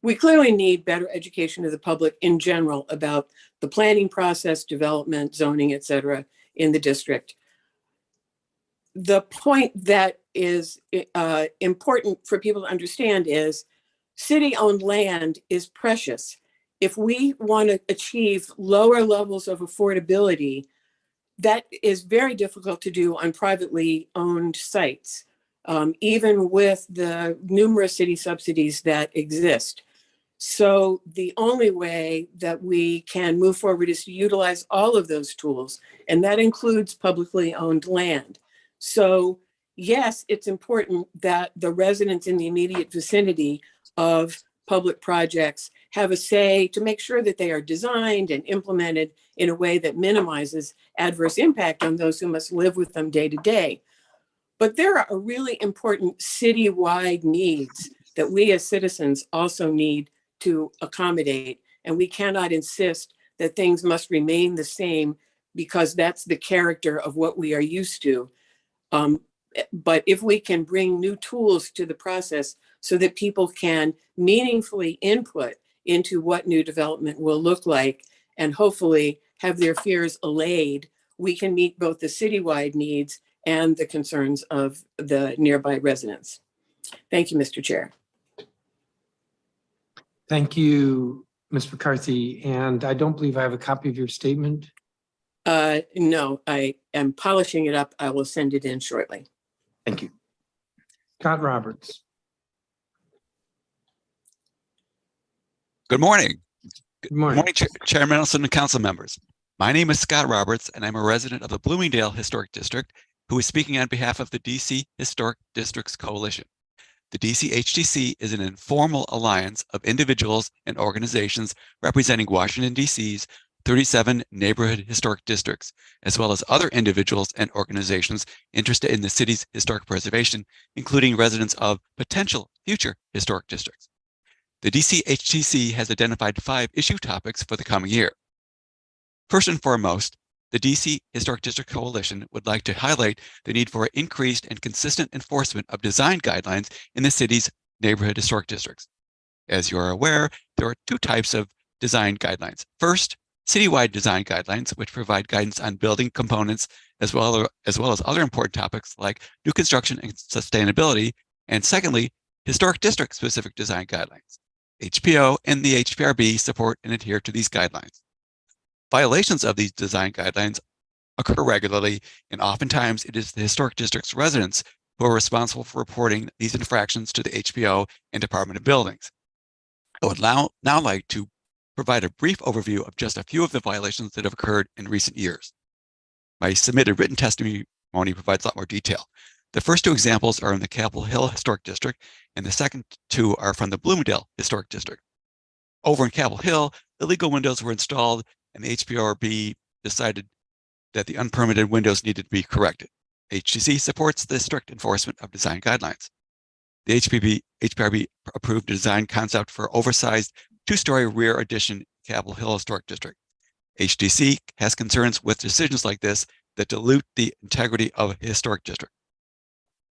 we clearly need better education of the public in general about the planning process, development, zoning, et cetera, in the district. The point that is important for people to understand is city-owned land is precious. If we want to achieve lower levels of affordability, that is very difficult to do on privately owned sites, even with the numerous city subsidies that exist. So the only way that we can move forward is to utilize all of those tools, and that includes publicly owned land. So yes, it's important that the residents in the immediate vicinity of public projects have a say to make sure that they are designed and implemented in a way that minimizes adverse impact on those who must live with them day to day. But there are really important citywide needs that we as citizens also need to accommodate. And we cannot insist that things must remain the same because that's the character of what we are used to. But if we can bring new tools to the process so that people can meaningfully input into what new development will look like and hopefully have their fears allayed, we can meet both the citywide needs and the concerns of the nearby residents. Thank you, Mr. Chair. Thank you, Ms. McCarthy. And I don't believe I have a copy of your statement. No, I am polishing it up. I will send it in shortly. Thank you. Scott Roberts. Good morning. Good morning. Good morning, Chair Mendelson and council members. My name is Scott Roberts, and I'm a resident of the Bloomingdale Historic District who is speaking on behalf of the DC Historic Districts Coalition. The DC HDC is an informal alliance of individuals and organizations representing Washington, D.C.'s 37 neighborhood historic districts, as well as other individuals and organizations interested in the city's historic preservation, including residents of potential future historic districts. The DC HDC has identified 5 issue topics for the coming year. First and foremost, the DC Historic District Coalition would like to highlight the need for increased and consistent enforcement of design guidelines in the city's neighborhood historic districts. As you are aware, there are 2 types of design guidelines. First, citywide design guidelines, which provide guidance on building components as well as other important topics like new construction and sustainability. And secondly, historic district specific design guidelines. HPO and the HPRB support and adhere to these guidelines. Violations of these design guidelines occur regularly, and oftentimes it is the historic district's residents who are responsible for reporting these infractions to the HPO and Department of Buildings. I would now like to provide a brief overview of just a few of the violations that have occurred in recent years. My submitted written testimony provides a lot more detail. The first two examples are in the Capitol Hill Historic District, and the second two are from the Bloomingdale Historic District. Over in Capitol Hill, illegal windows were installed, and the HPRB decided that the unpermitted windows needed to be corrected. HTC supports the strict enforcement of design guidelines. The HPRB approved a design concept for oversized two-story rear addition Capitol Hill Historic District. HTC has concerns with decisions like this that dilute the integrity of a historic district.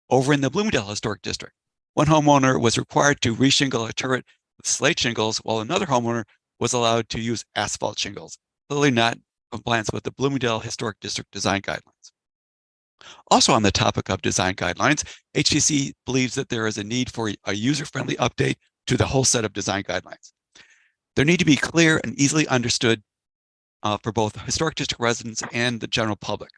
Over in the Bloomingdale Historic District, one homeowner was required to reshingle a turret with slate shingles, while another homeowner was allowed to use asphalt shingles, clearly not in compliance with the Bloomingdale Historic District design guidelines. Also on the topic of design guidelines, HTC believes that there is a need for a user-friendly update to the whole set of design guidelines. There need to be clear and easily understood for both historic district residents and the general public.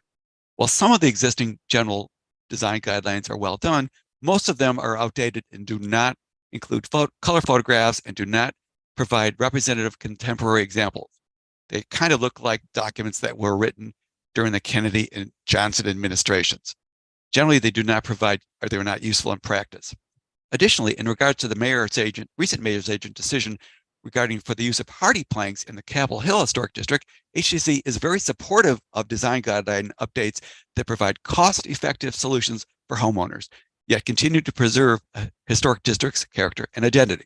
While some of the existing general design guidelines are well done, most of them are outdated and do not include color photographs and do not provide representative contemporary examples. They kind of look like documents that were written during the Kennedy and Johnson administrations. Generally, they do not provide, or they are not useful in practice. Additionally, in regards to the recent mayor's agent decision regarding for the use of hardy planks in the Capitol Hill Historic District, HTC is very supportive of design guideline updates that provide cost-effective solutions for homeowners, yet continue to preserve a historic district's character and identity.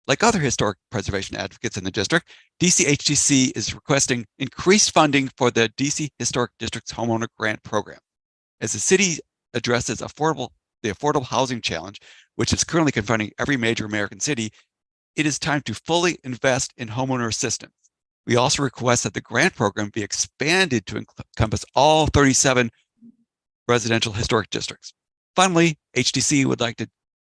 Like other historic preservation advocates in the district, DC HTC is requesting increased funding for the DC Historic District's Homeowner Grant Program. As the city addresses the affordable housing challenge, which is currently confronting every major American city, it is time to fully invest in homeowner assistance. We also request that the grant program be expanded to encompass all 37 residential historic districts. Finally, HTC would like to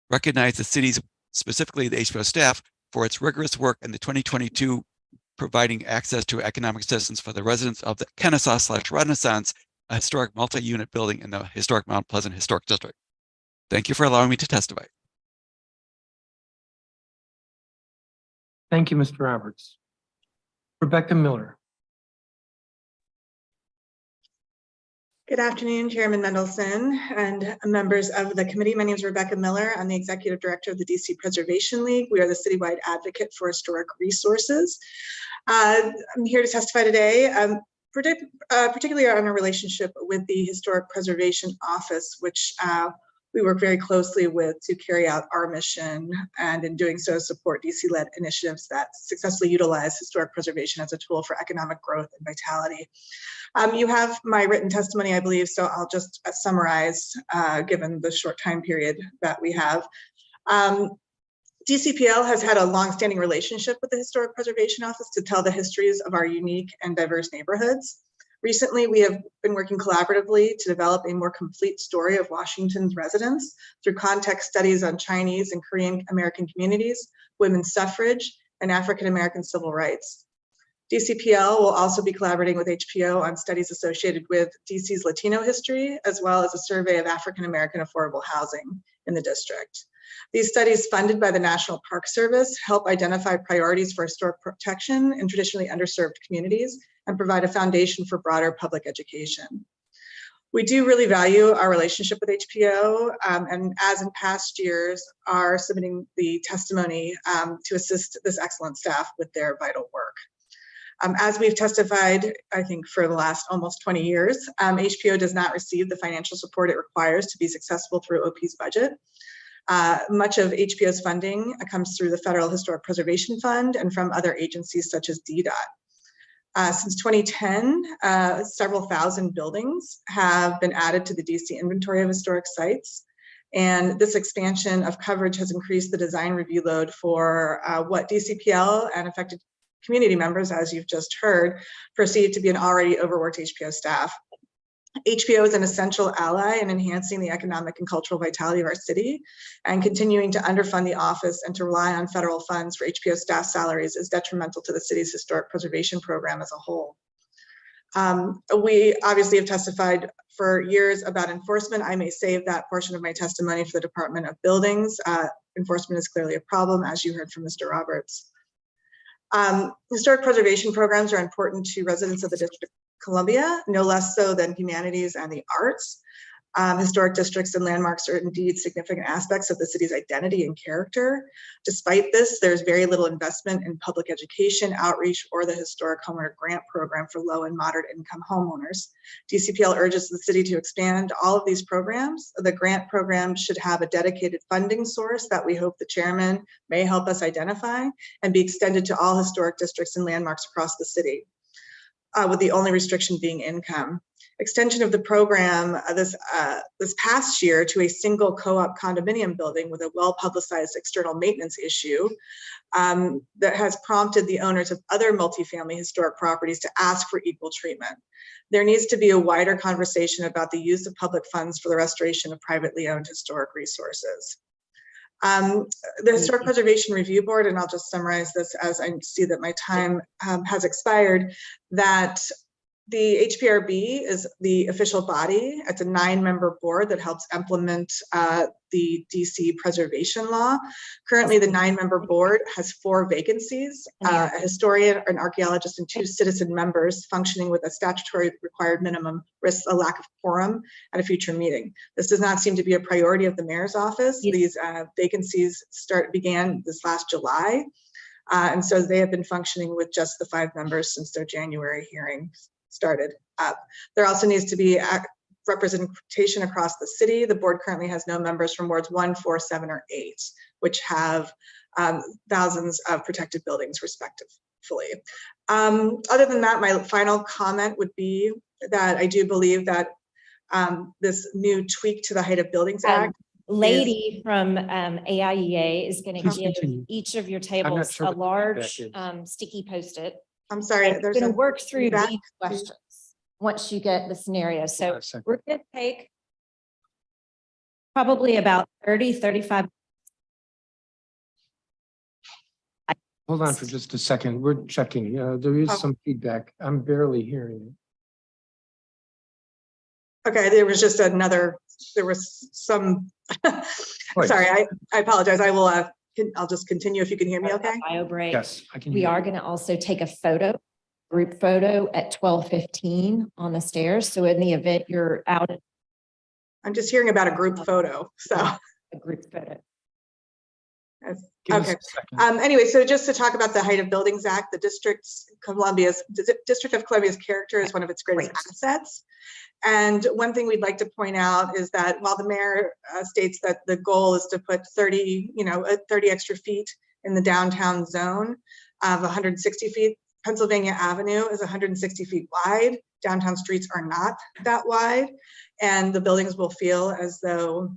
recognize the city's, specifically the HPO staff, for its rigorous work in the 2022 providing access to economic assistance for the residents of the Kennesaw/Renaissance, a historic multi-unit building in the historic Mount Pleasant Historic District. Thank you for allowing me to testify. Thank you, Mr. Roberts. Rebecca Miller. Good afternoon, Chairman Mendelson and members of the committee. My name is Rebecca Miller. I'm the Executive Director of the DC Preservation League. We are the citywide advocate for historic resources. I'm here to testify today, particularly on our relationship with the Historic Preservation Office, which we work very closely with to carry out our mission, and in doing so support DC-led initiatives that successfully utilize historic preservation as a tool for economic growth and vitality. You have my written testimony, I believe, so I'll just summarize given the short time period that we have. DCPL has had a long-standing relationship with the Historic Preservation Office to tell the histories of our unique and diverse neighborhoods. Recently, we have been working collaboratively to develop a more complete story of Washington's residents through context studies on Chinese and Korean American communities, women's suffrage, and African American civil rights. DCPL will also be collaborating with HPO on studies associated with DC's Latino history, as well as a survey of African American affordable housing in the district. These studies, funded by the National Park Service, help identify priorities for historic protection in traditionally underserved communities and provide a foundation for broader public education. We do really value our relationship with HPO, and as in past years, are submitting the testimony to assist this excellent staff with their vital work. As we've testified, I think for the last almost 20 years, HPO does not receive the financial support it requires to be successful through OP's budget. Much of HPO's funding comes through the Federal Historic Preservation Fund and from other agencies such as DDOT. Since 2010, several thousand buildings have been added to the DC inventory of historic sites. And this expansion of coverage has increased the design review load for what DCPL and affected community members, as you've just heard, perceive to be an already overworked HPO staff. HPO is an essential ally in enhancing the economic and cultural vitality of our city, and continuing to underfund the office and to rely on federal funds for HPO staff salaries is detrimental to the city's historic preservation program as a whole. We obviously have testified for years about enforcement. I may save that portion of my testimony for the Department of Buildings. Enforcement is clearly a problem, as you heard from Mr. Roberts. Historic preservation programs are important to residents of the District of Columbia, no less so than humanities and the arts. Historic districts and landmarks are indeed significant aspects of the city's identity and character. Despite this, there's very little investment in public education, outreach, or the Historic Homeowner Grant Program for low and moderate income homeowners. DCPL urges the city to expand all of these programs. The grant program should have a dedicated funding source that we hope the chairman may help us identify and be extended to all historic districts and landmarks across the city, with the only restriction being income. Extension of the program this past year to a single co-op condominium building with a well-publicized external maintenance issue that has prompted the owners of other multifamily historic properties to ask for equal treatment. There needs to be a wider conversation about the use of public funds for the restoration of privately owned historic resources. The Historic Preservation Review Board, and I'll just summarize this as I see that my time has expired, that the HPRB is the official body. It's a 9-member board that helps implement the DC preservation law. Currently, the 9-member board has 4 vacancies, a historian, an archaeologist, and 2 citizen members functioning with a statutory required minimum risks a lack of quorum at a future meeting. This does not seem to be a priority of the mayor's office. These vacancies began this last July. And so they have been functioning with just the 5 members since their January hearing started up. There also needs to be representation across the city. The board currently has no members from wards 1, 4, 7, or 8, which have thousands of protected buildings respectively. Other than that, my final comment would be that I do believe that this new tweak to the Height of Buildings Act lady from AIEA is going to Please give continue. each of your not tables sure a what the large feedback sticky post-it. I'm sorry, And we're there's going a to work through feedback these to- questions once you get the scenario. So we're going to take probably about 30-35. Hold on for just a second. We're checking. There is Oh. some feedback. I'm barely hearing it. Okay, there was just there was some, Right. sorry, I apologize. I'll just continue if you can hear me okay. Bio break. Yes, I can. We hear are you. going to also take a group photo at 12:15 on the stairs. So in the event you're out at I'm just hearing about a group photo, so. a group photo. Give us Okay. a second. Anyway, so just to talk about the Height of Buildings Act, the District of Columbia's character is one of its greatest assets. And one thing we'd like to point out is that while the mayor states that the goal is to put 30 extra feet in the downtown zone of 160 feet, Pennsylvania Avenue is 160 feet wide. Downtown streets are not that wide, and the buildings will feel as though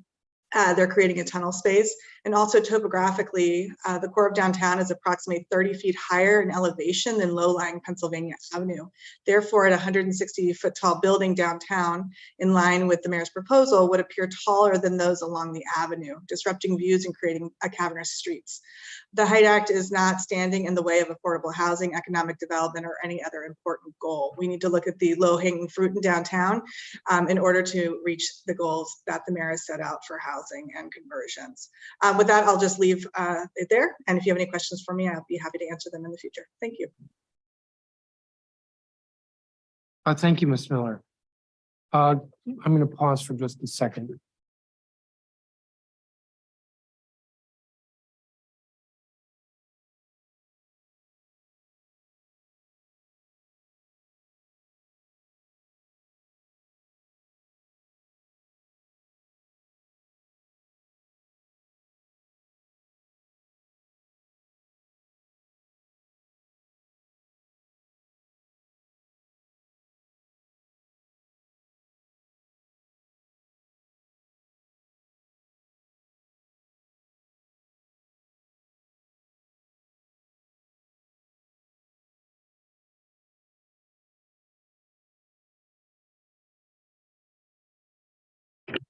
they're creating a tunnel space. And also topographically, the core of downtown is approximately 30 feet higher in elevation than low-lying Pennsylvania Avenue. Therefore, at 160-foot tall building downtown, in line with the mayor's proposal, would appear taller than those along the avenue, disrupting views and creating cavernous streets. The Height Act is not standing in the way of affordable housing, economic development, or any other important goal. We need to look at the low-hanging fruit in downtown in order to reach the goals that the mayor has set out for housing and conversions. With that, I'll just leave it there. And if you have any questions for me, I'll be happy to answer them in the future. Thank you. Thank you, Ms. Miller. I'm going to pause for just a second.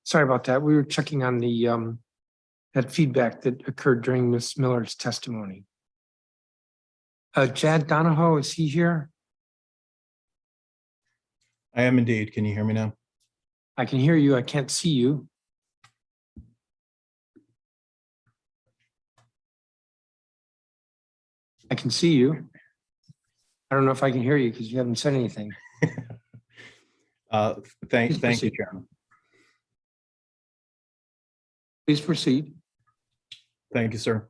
Sorry about that. We were checking on the that feedback that occurred during Ms. Miller's testimony. Chad Donahoe, is he here? I am indeed. Can you hear me now? I can hear you. I can't see you. I can see you. I don't know if I can hear you because you haven't said anything. Thank you, proceed. Chairman. Please proceed. Thank you, sir.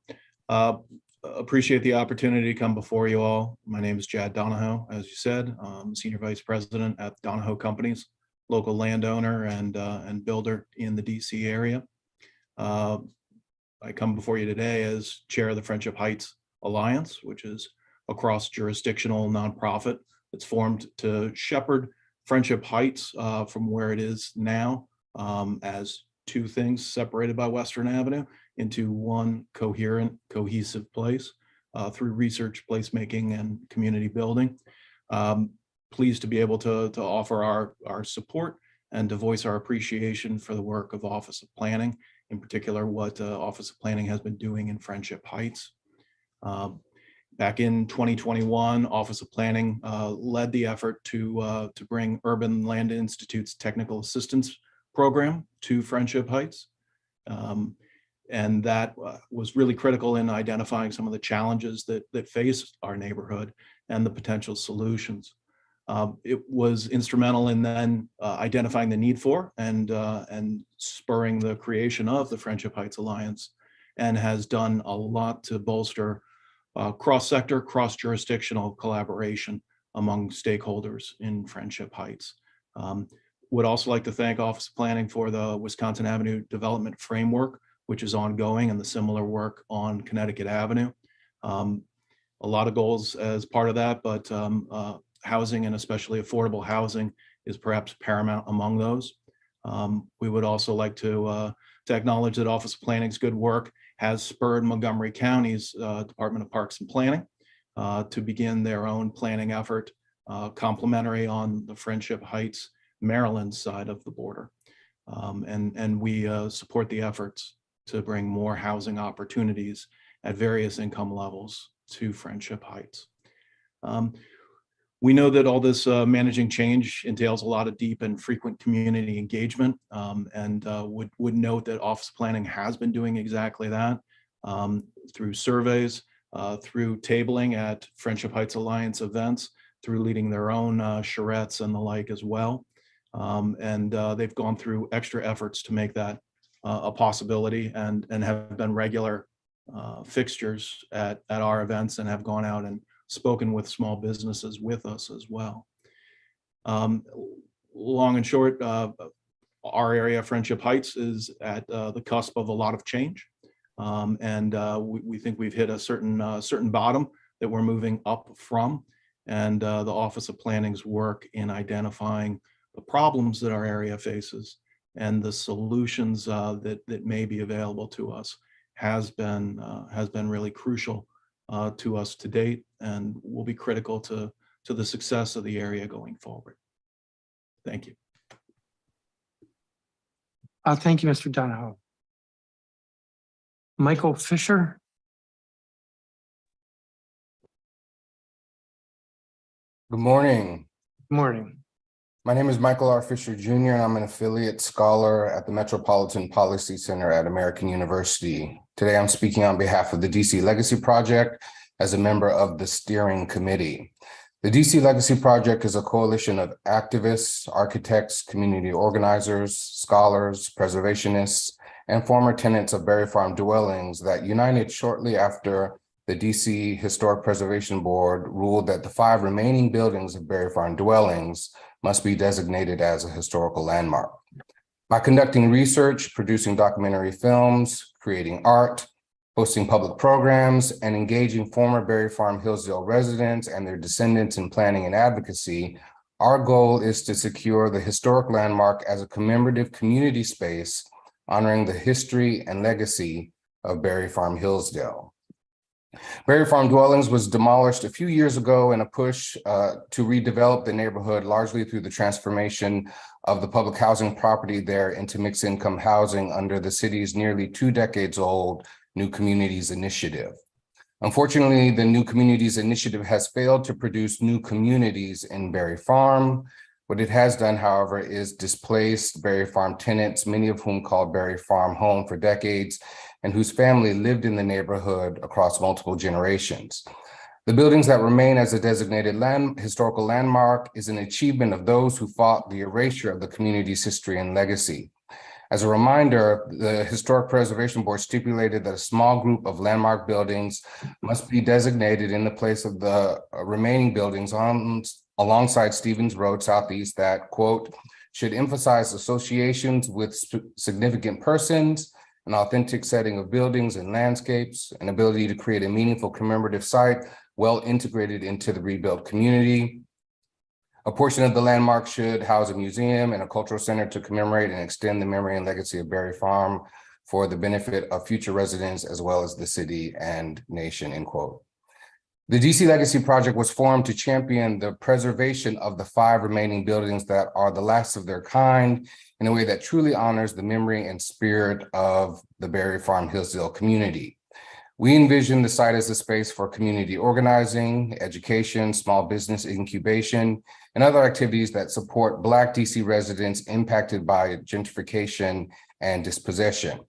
Appreciate the opportunity to come before you all. My name is Jad Donahoe, as you said. I'm Senior Vice President at Donahoe Companies, local landowner and builder in the DC area. I come before you today as Chair of the Friendship Heights Alliance, which is a cross-jurisdictional nonprofit that's formed to shepherd Friendship Heights from where it is now as two things separated by Western Avenue into one coherent, cohesive place through research, placemaking, and community building. Pleased to be able to offer our support and to voice our appreciation for the work of Office of Planning, in particular what Office of Planning has been doing in Friendship Heights. Back in 2021, Office of Planning led the effort to bring Urban Land Institute's Technical Assistance Program to Friendship Heights. And that was really critical in identifying some of the challenges that face our neighborhood and the potential solutions. It was instrumental in then identifying the need for and spurring the creation of the Friendship Heights Alliance, and has done a lot to bolster cross-sector, cross-jurisdictional collaboration among stakeholders in Friendship Heights. Would also like to thank Office of Planning for the Wisconsin Avenue Development Framework, which is ongoing, and the similar work on Connecticut Avenue. A lot of goals as part of that, but housing, and especially affordable housing, is perhaps paramount among those. We would also like to acknowledge that Office of Planning's good work has spurred Montgomery County's Department of Parks and Planning to begin their own planning effort, complementary on the Friendship Heights, Maryland side of the border. And we support the efforts to bring more housing opportunities at various income levels to Friendship Heights. We know that all this managing change entails a lot of deep and frequent community engagement, and would note that Office of Planning has been doing exactly that through surveys, through tabling at Friendship Heights Alliance events, through leading their own charrettes and the like as well. And they've gone through extra efforts to make that a possibility, and have been regular fixtures at our events, and have gone out and spoken with small businesses with us as well. Long and short, our area, Friendship Heights, is at the cusp of a lot of change. And we think we've hit a certain bottom that we're moving up from. And the Office of Planning's work in identifying the problems that our area faces and the solutions that may be available to us has been really crucial to us to date, and will be critical to the success of the area going forward. Thank you. Thank you, Mr. Donahoe. Michael Fisher. Good morning. Good morning. My name is Michael R. Fisher Jr., and I'm an affiliate scholar at the Metropolitan Policy Center at American University. Today, I'm speaking on behalf of the DC Legacy Project as a member of the steering committee. The DC Legacy Project is a coalition of activists, architects, community organizers, scholars, preservationists, and former tenants of Berry Farm dwellings that united shortly after the DC Historic Preservation Board ruled that the 5 remaining buildings of Berry Farm dwellings must be designated as a historical landmark. By conducting research, producing documentary films, creating art, hosting public programs, and engaging former Berry Farm Hillsdale residents and their descendants in planning and advocacy, our goal is to secure the historic landmark as a commemorative community space honoring the history and legacy of Berry Farm Hillsdale. Berry Farm Dwellings was demolished a few years ago in a push to redevelop the neighborhood, largely through the transformation of the public housing property there into mixed income housing under the city's nearly 2 decades old New Communities Initiative. Unfortunately, the New Communities Initiative has failed to produce new communities in Berry Farm. What it has done, however, is displaced Berry Farm tenants, many of whom called Berry Farm home for decades and whose family lived in the neighborhood across multiple generations. The buildings that remain as a designated historical landmark is an achievement of those who fought the erasure of the community's history and legacy. As a reminder, the Historic Preservation Board stipulated that a small group of landmark buildings must be designated in the place of the remaining buildings alongside Stevens Road Southeast that, quote, should emphasize associations with significant persons, an authentic setting of buildings and landscapes, an ability to create a meaningful commemorative site well integrated into the rebuilt community. A portion of the landmark should house a museum and a cultural center to commemorate and extend the memory and legacy of Berry Farm for the benefit of future residents as well as the city and nation, end quote. The DC Legacy Project was formed to champion the preservation of the 5 remaining buildings that are the last of their kind in a way that truly honors the memory and spirit of the Berry Farm Hillsdale community. We envision the site as a space for community organizing, education, small business incubation, and other activities that support Black DC residents impacted by gentrification and dispossession.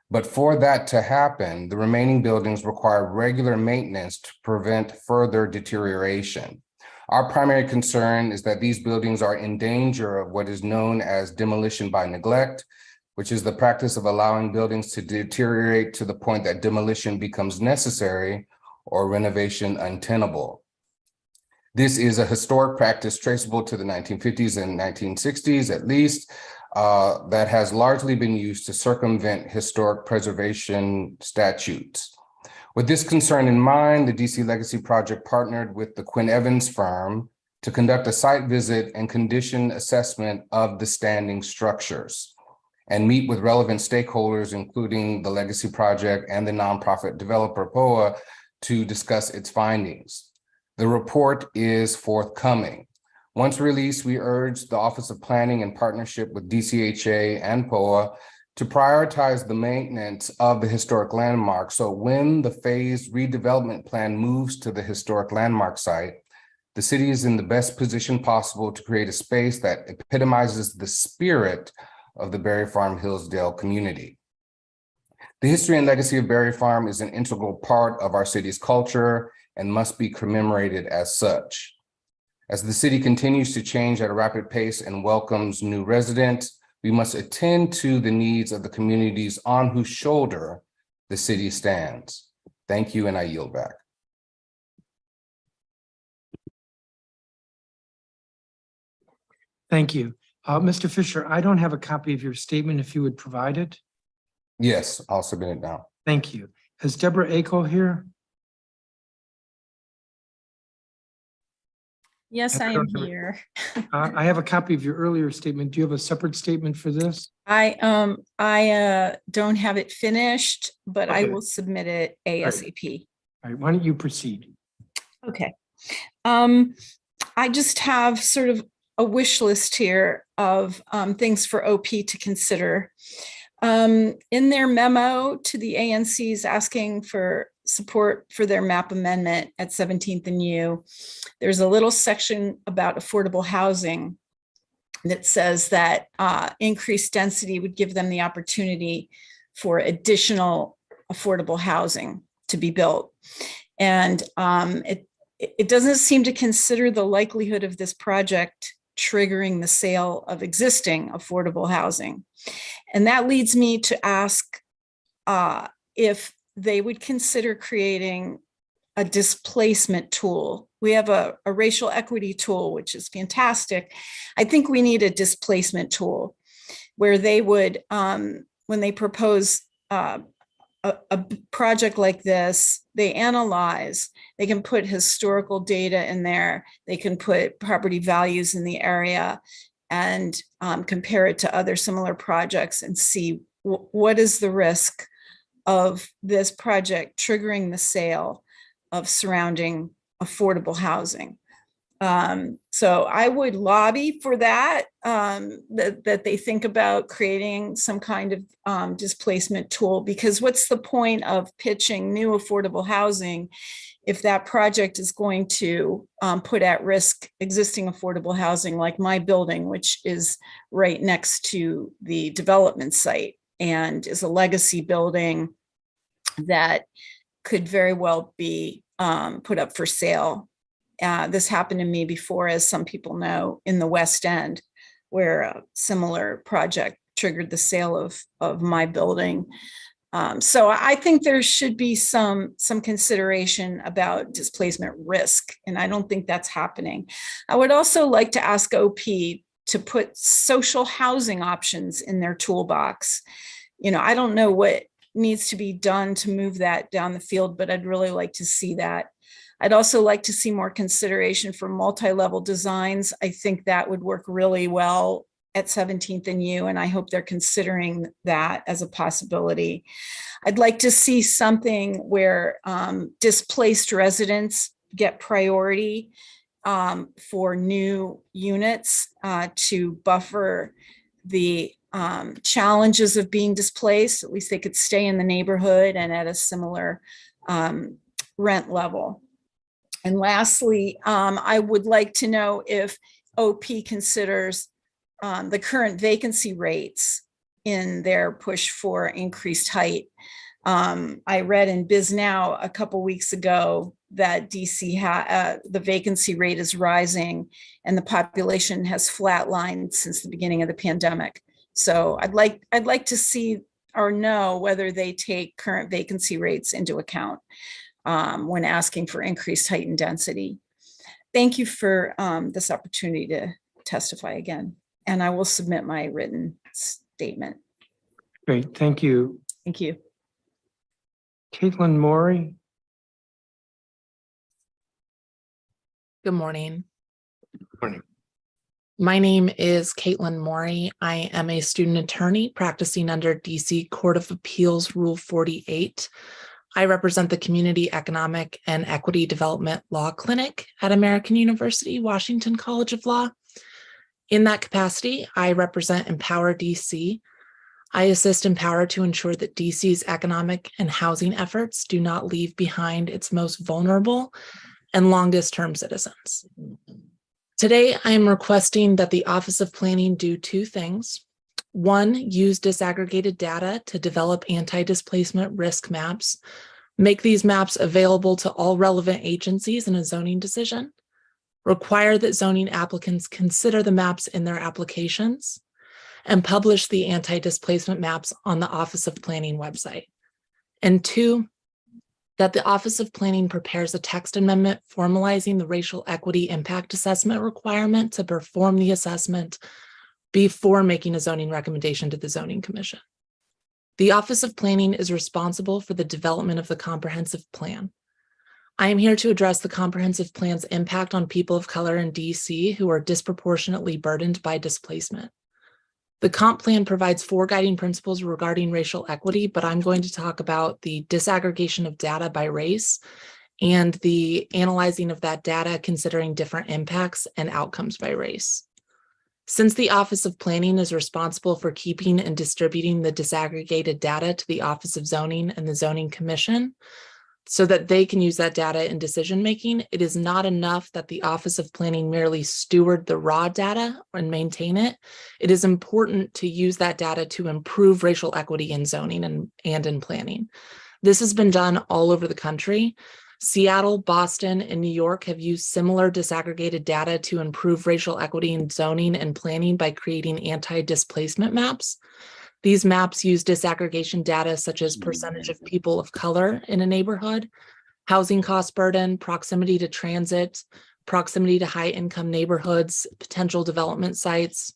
But for that to happen, the remaining buildings require regular maintenance to prevent further deterioration. Our primary concern is that these buildings are in danger of what is known as demolition by neglect, which is the practice of allowing buildings to deteriorate to the point that demolition becomes necessary or renovation untenable. This is a historic practice traceable to the 1950s and 1960s, at least, that has largely been used to circumvent historic preservation statutes. With this concern in mind, the DC Legacy Project partnered with the Quinn Evans firm to conduct a site visit and condition assessment of the standing structures and meet with relevant stakeholders, including the Legacy Project and the nonprofit developer POA, to discuss its findings. The report is forthcoming. Once released, we urge the Office of Planning in partnership with DCHA and POA to prioritize the maintenance of the historic landmark. So when the phased redevelopment plan moves to the historic landmark site, the city is in the best position possible to create a space that epitomizes the spirit of the Berry Farm Hillsdale community. The history and legacy of Berry Farm is an integral part of our city's culture and must be commemorated as such. As the city continues to change at a rapid pace and welcomes new residents, we must attend to the needs of the communities on whose shoulder the city stands. Thank you, and I yield back. Thank you. Mr. Fisher, I don't have a copy of your statement if you would provide it. Yes, I'll submit it now. Thank you. Is Deborah Ako here? Yes, I am here. I have a copy of your earlier statement. Do you have a separate statement for this? I don't have it finished, but I Okay. will submit it ASAP. All right, why don't you proceed? Okay. I just have sort of a wish list here of things for OP to consider. In their memo to the ANCs asking for support for their map amendment at 17th and U, there's a little section about affordable housing that says that increased density would give them the opportunity for additional affordable housing to be built. And it doesn't seem to consider the likelihood of this project triggering the sale of existing affordable housing. And that leads me to ask if they would consider creating a displacement tool. We have a racial equity tool, which is fantastic. I think we need a displacement tool where they would, when they propose a project like this, they analyze, they can put historical data in there, they can put property values in the area and compare it to other similar projects and see what is the risk of this project triggering the sale of surrounding affordable housing. So I would lobby for that, that they think about creating some kind of displacement tool, because what's the point of pitching new affordable housing if that project is going to put at risk existing affordable housing, like my building, which is right next to the development site and is a legacy building that could very well be put up for sale. This happened to me before, as some people know, in the West End, where a similar project triggered the sale of my building. So I think there should be some consideration about displacement risk, and I don't think that's happening. I would also like to ask OP to put social housing options in their toolbox. You know, I don't know what needs to be done to move that down the field, but I'd really like to see that. I'd also like to see more consideration for multi-level designs. I think that would work really well at 17th and U, and I hope they're considering that as a possibility. I'd like to see something where displaced residents get priority for new units to buffer the challenges of being displaced. At least they could stay in the neighborhood and at a similar rent level. And lastly, I would like to know if OP considers the current vacancy rates in their push for increased height. I read in Biz Now a couple weeks ago that DC the vacancy rate is rising and the population has flatlined since the beginning of the pandemic. So I'd like to see or know whether they take current vacancy rates into account when asking for increased height and density. Thank you for this opportunity to testify again, and I will submit my written statement. Great, thank you. Thank you. Caitlin Maury. Good morning. Morning. My name is Caitlin Maury. I am a student attorney practicing under DC Court of Appeals Rule 48. I represent the Community Economic and Equity Development Law Clinic at American University, Washington College of Law. In that capacity, I represent Empower DC. I assist Empower to ensure that DC's economic and housing efforts do not leave behind its most vulnerable and longest-term citizens. Today, I am requesting that the Office of Planning do two things. One, use disaggregated data to develop anti-displacement risk maps, make these maps available to all relevant agencies in a zoning decision, require that zoning applicants consider the maps in their applications, and publish the anti-displacement maps on the Office of Planning website. And two, that the Office of Planning prepares a text amendment formalizing the racial equity impact assessment requirement to perform the assessment before making a zoning recommendation to the Zoning Commission. The Office of Planning is responsible for the development of the comprehensive plan. I am here to address the comprehensive plan's impact on people of color in DC who are disproportionately burdened by displacement. The comp plan provides 4 guiding principles regarding racial equity, but I'm going to talk about the disaggregation of data by race and the analyzing of that data considering different impacts and outcomes by race. Since the Office of Planning is responsible for keeping and distributing the disaggregated data to the Office of Zoning and the Zoning Commission, so that they can use that data in decision-making, it is not enough that the Office of Planning merely steward the raw data and maintain it. It is important to use that data to improve racial equity in zoning and in planning. This has been done all over the country. Seattle, Boston, and New York have used similar disaggregated data to improve racial equity in zoning and planning by creating anti-displacement maps. These maps use disaggregation data such as percentage of people of color in a neighborhood, housing cost burden, proximity to transit, proximity to high income neighborhoods, potential development sites.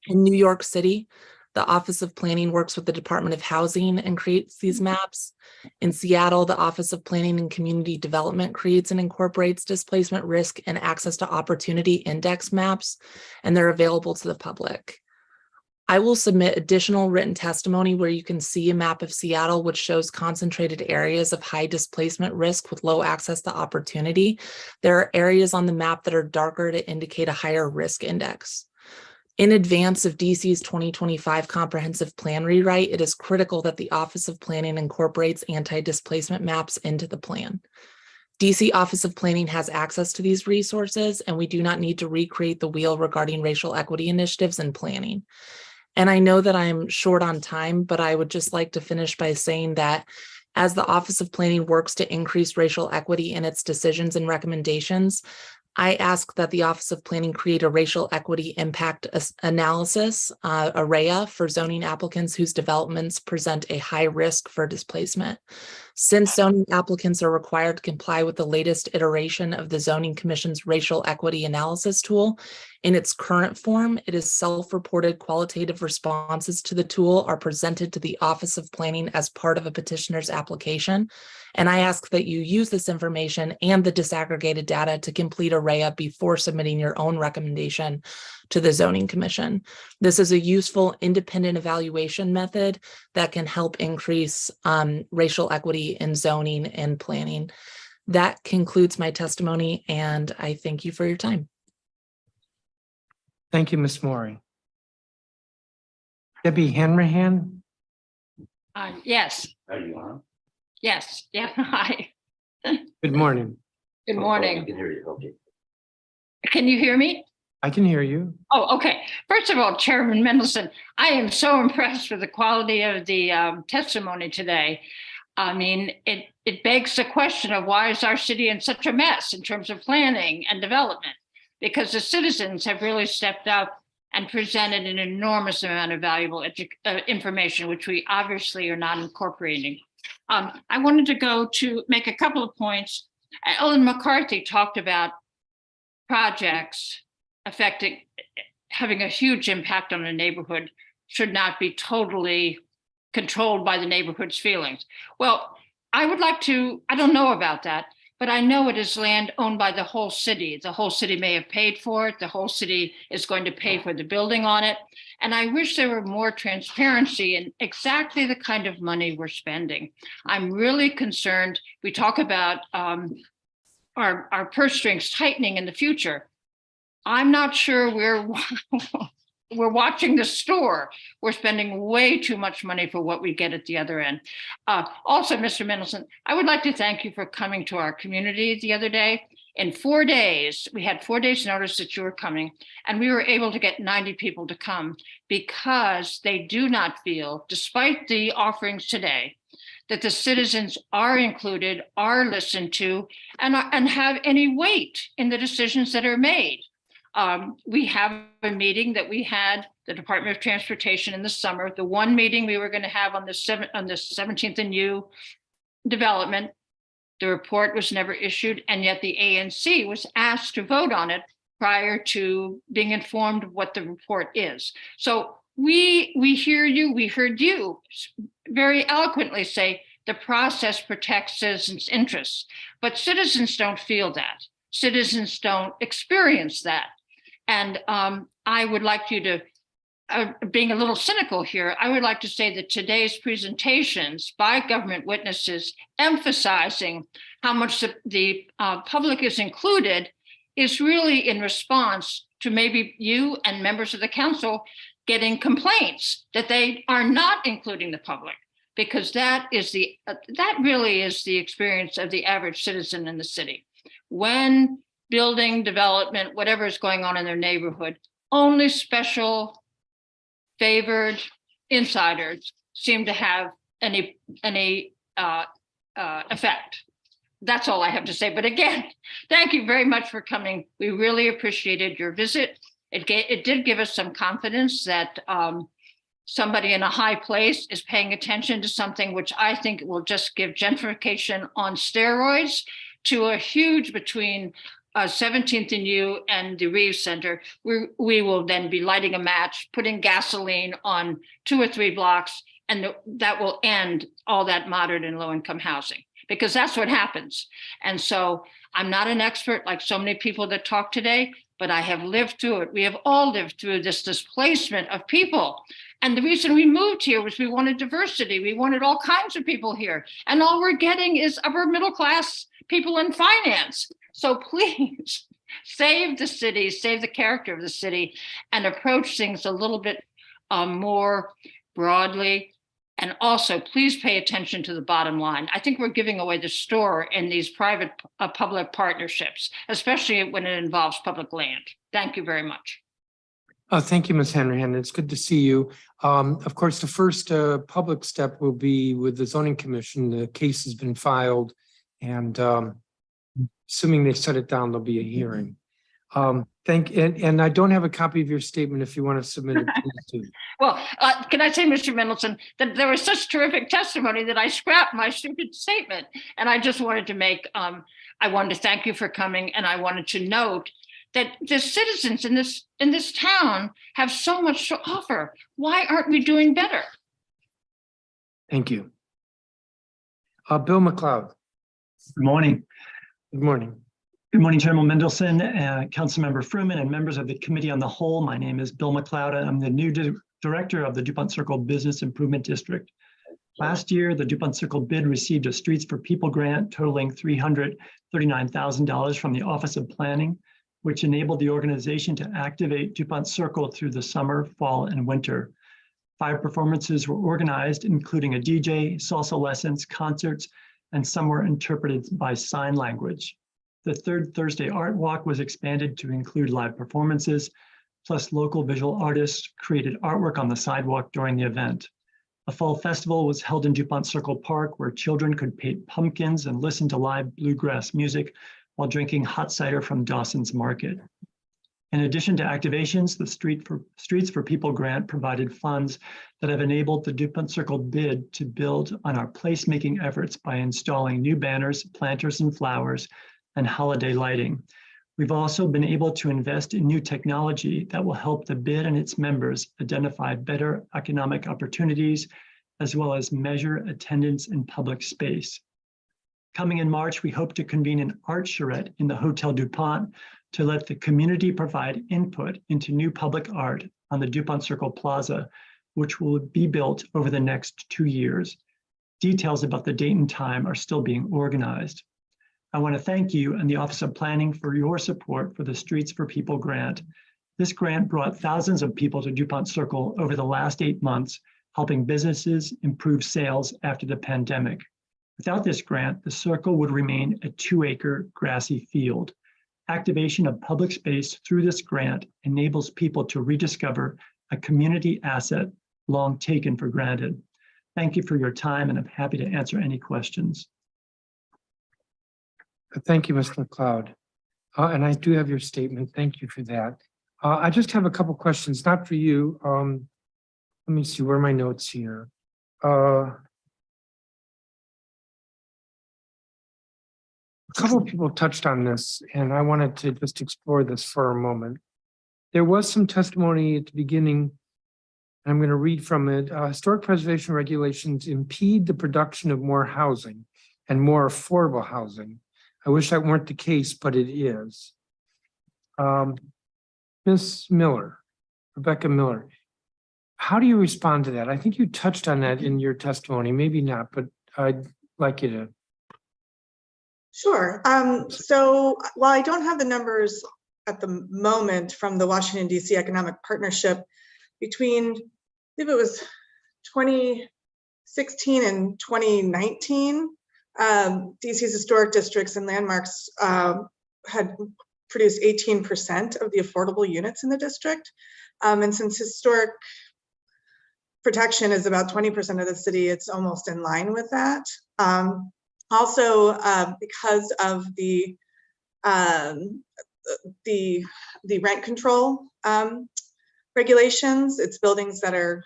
In New York City, the Office of Planning works with the Department of Housing and creates these maps. In Seattle, the Office of Planning and Community Development creates and incorporates displacement risk and access to opportunity index maps, and they're available to the public. I will submit additional written testimony where you can see a map of Seattle, which shows concentrated areas of high displacement risk with low access to opportunity. There are areas on the map that are darker to indicate a higher risk index. In advance of DC's 2025 comprehensive plan rewrite, it is critical that the Office of Planning incorporates anti-displacement maps into the plan. DC Office of Planning has access to these resources, and we do not need to recreate the wheel regarding racial equity initiatives and planning. And I know that I'm short on time, but I would just like to finish by saying that as the Office of Planning works to increase racial equity in its decisions and recommendations, I ask that the Office of Planning create a racial equity impact analysis, AREA, for zoning applicants whose developments present a high risk for displacement. Since zoning applicants are required to comply with the latest iteration of the Zoning Commission's racial equity analysis tool, in its current form, it is self-reported qualitative responses to the tool are presented to the Office of Planning as part of a petitioner's application. And I ask that you use this information and the disaggregated data to complete AREA before submitting your own recommendation to the Zoning Commission. This is a useful independent evaluation method that can help increase racial equity in zoning and planning. That concludes my testimony, and I thank you for your time. Thank you, Ms. Maury. Debbie Hanrahan? Yes. Are you on? Yes. Yeah. Hi. Good morning. Good morning. I can hear you. Okay. Can you hear me? I can hear you. Oh, okay. First of all, Chairman Mendelson, I am so impressed with the quality of the testimony today. I mean, it begs the question of why is our city in such a mess in terms of planning and development? Because the citizens have really stepped up and presented an enormous amount of valuable information, which we obviously are not incorporating. I wanted to make a couple of points. Ellen McCarthy talked about projects having a huge impact on the neighborhood should not be totally controlled by the neighborhood's feelings. Well, I don't know about that, but I know it is land owned by the whole city. The whole city may have paid for it. The whole city is going to pay for the building on it. And I wish there were more transparency in exactly the kind of money we're spending. I'm really concerned. We talk about our purse strings tightening in the future. I'm not sure we're watching the store. We're spending way too much money for what we get at the other end. Also, Mr. Mendelson, I would like to thank you for coming to our community the other day. In 4 days, we had 4 days notice that you were coming, and we were able to get 90 people to come because they do not feel, despite the offerings today, that the citizens are included, are listened to, and have any weight in the decisions that are made. We have a meeting that we had, the Department of Transportation in the summer, the one meeting we were going to have on the 17th and U development. The report was never issued, and yet the ANC was asked to vote on it prior to being informed of what the report is. So we hear you, we heard you very eloquently say the process protects citizens' interests, but citizens don't feel that. Citizens don't experience that. And I would like you to, being a little cynical here, I would like to say that today's presentations by government witnesses emphasizing how much the public is included is really in response to maybe you and members of the council getting complaints that they are not including the public, because that really is the experience of the average citizen in the city. When building development, whatever is going on in their neighborhood, only special favored insiders seem to have any effect. That's all I have to say. But again, thank you very much for coming. We really appreciated your visit. It did give us some confidence that somebody in a high place is paying attention to something which I think will just give gentrification on steroids to a huge between 17th and U and the Reeves Center. We will then be lighting a match, putting gasoline on 2 or 3 blocks, and that will end all that moderate and low income housing, because that's what happens. And so I'm not an expert like so many people that talk today, but I have lived through it. We have all lived through this displacement of people. And the reason we moved here was we wanted diversity. We wanted all kinds of people here. And all we're getting is upper middle class people in finance. So please save the city, save the character of the city, and approach things a little bit more broadly. And also, please pay attention to the bottom line. I think we're giving away the store in these private public partnerships, especially when it involves public land. Thank you very much. Thank you, Ms. Hanrahan. It's good to see you. Of course, the first public step will be with the zoning commission. The case has been filed, and assuming they shut it down, there'll be a hearing. And I don't have a copy of your statement. If you want to submit it, please do. Well, can I say, Mr. Mendelson, that there was such terrific testimony that I scrapped my stupid statement. And I just wanted to make, I wanted to thank you for coming, and I wanted to note that the citizens in this town have so much to offer. Why aren't we doing better? Thank you. Bill McLeod. Good morning. Good morning. Good morning, Chairman Mendelson, Councilmember Fruman, and members of the Committee on the Whole. My name is Bill McLeod. I'm the new director of the DuPont Circle Business Improvement District. Last year, the DuPont Circle bid received a Streets for People grant totaling $339,000 from the Office of Planning, which enabled the organization to activate DuPont Circle through the summer, fall, and winter. 5 performances were organized, including a DJ, salsa lessons, concerts, and some were interpreted by sign language. The third Thursday Art Walk was expanded to include live performances, plus local visual artists created artwork on the sidewalk during the event. A fall festival was held in DuPont Circle Park, where children could paint pumpkins and listen to live bluegrass music while drinking hot cider from Dawson's Market. In addition to activations, the Streets for People grant provided funds that have enabled the DuPont Circle bid to build on our placemaking efforts by installing new banners, planters, and flowers, and holiday lighting. We've also been able to invest in new technology that will help the bid and its members identify better economic opportunities, as well as measure attendance in public space. Coming in March, we hope to convene an art charrette in the Hotel DuPont to let the community provide input into new public art on the DuPont Circle Plaza, which will be built over the next 2 years. Details about the date and time are still being organized. I want to thank you and the Office of Planning for your support for the Streets for People grant. This grant brought thousands of people to DuPont Circle over the last 8 months, helping businesses improve sales after the pandemic. Without this grant, the circle would remain a 2-acre grassy field. Activation of public space through this grant enables people to rediscover a community asset long taken for granted. Thank you for your time, and I'm happy to answer any questions. Thank you, Mr. McLeod. And I do have your statement. Thank you for that. I just have a couple questions, not for you. Let me see, where are my notes here? A couple of people touched on this, and I wanted to just explore this for a moment. There was some testimony at the beginning, and I'm going to read from it. Historic preservation regulations impede the production of more housing and more affordable housing. I wish that weren't the case, but it is. Ms. Miller, Rebecca Miller, how do you respond to that? I think you touched on that in your testimony, maybe not, but I'd like you to. Sure. So while I don't have the numbers at the moment from the Washington, D.C. Economic Partnership, between, I believe it was 2016 and 2019, DC's historic districts and landmarks had produced 18% of the affordable units in the district. And since historic protection is about 20% of the city, it's almost in line with that. Also, because of the rent control regulations, it's buildings that are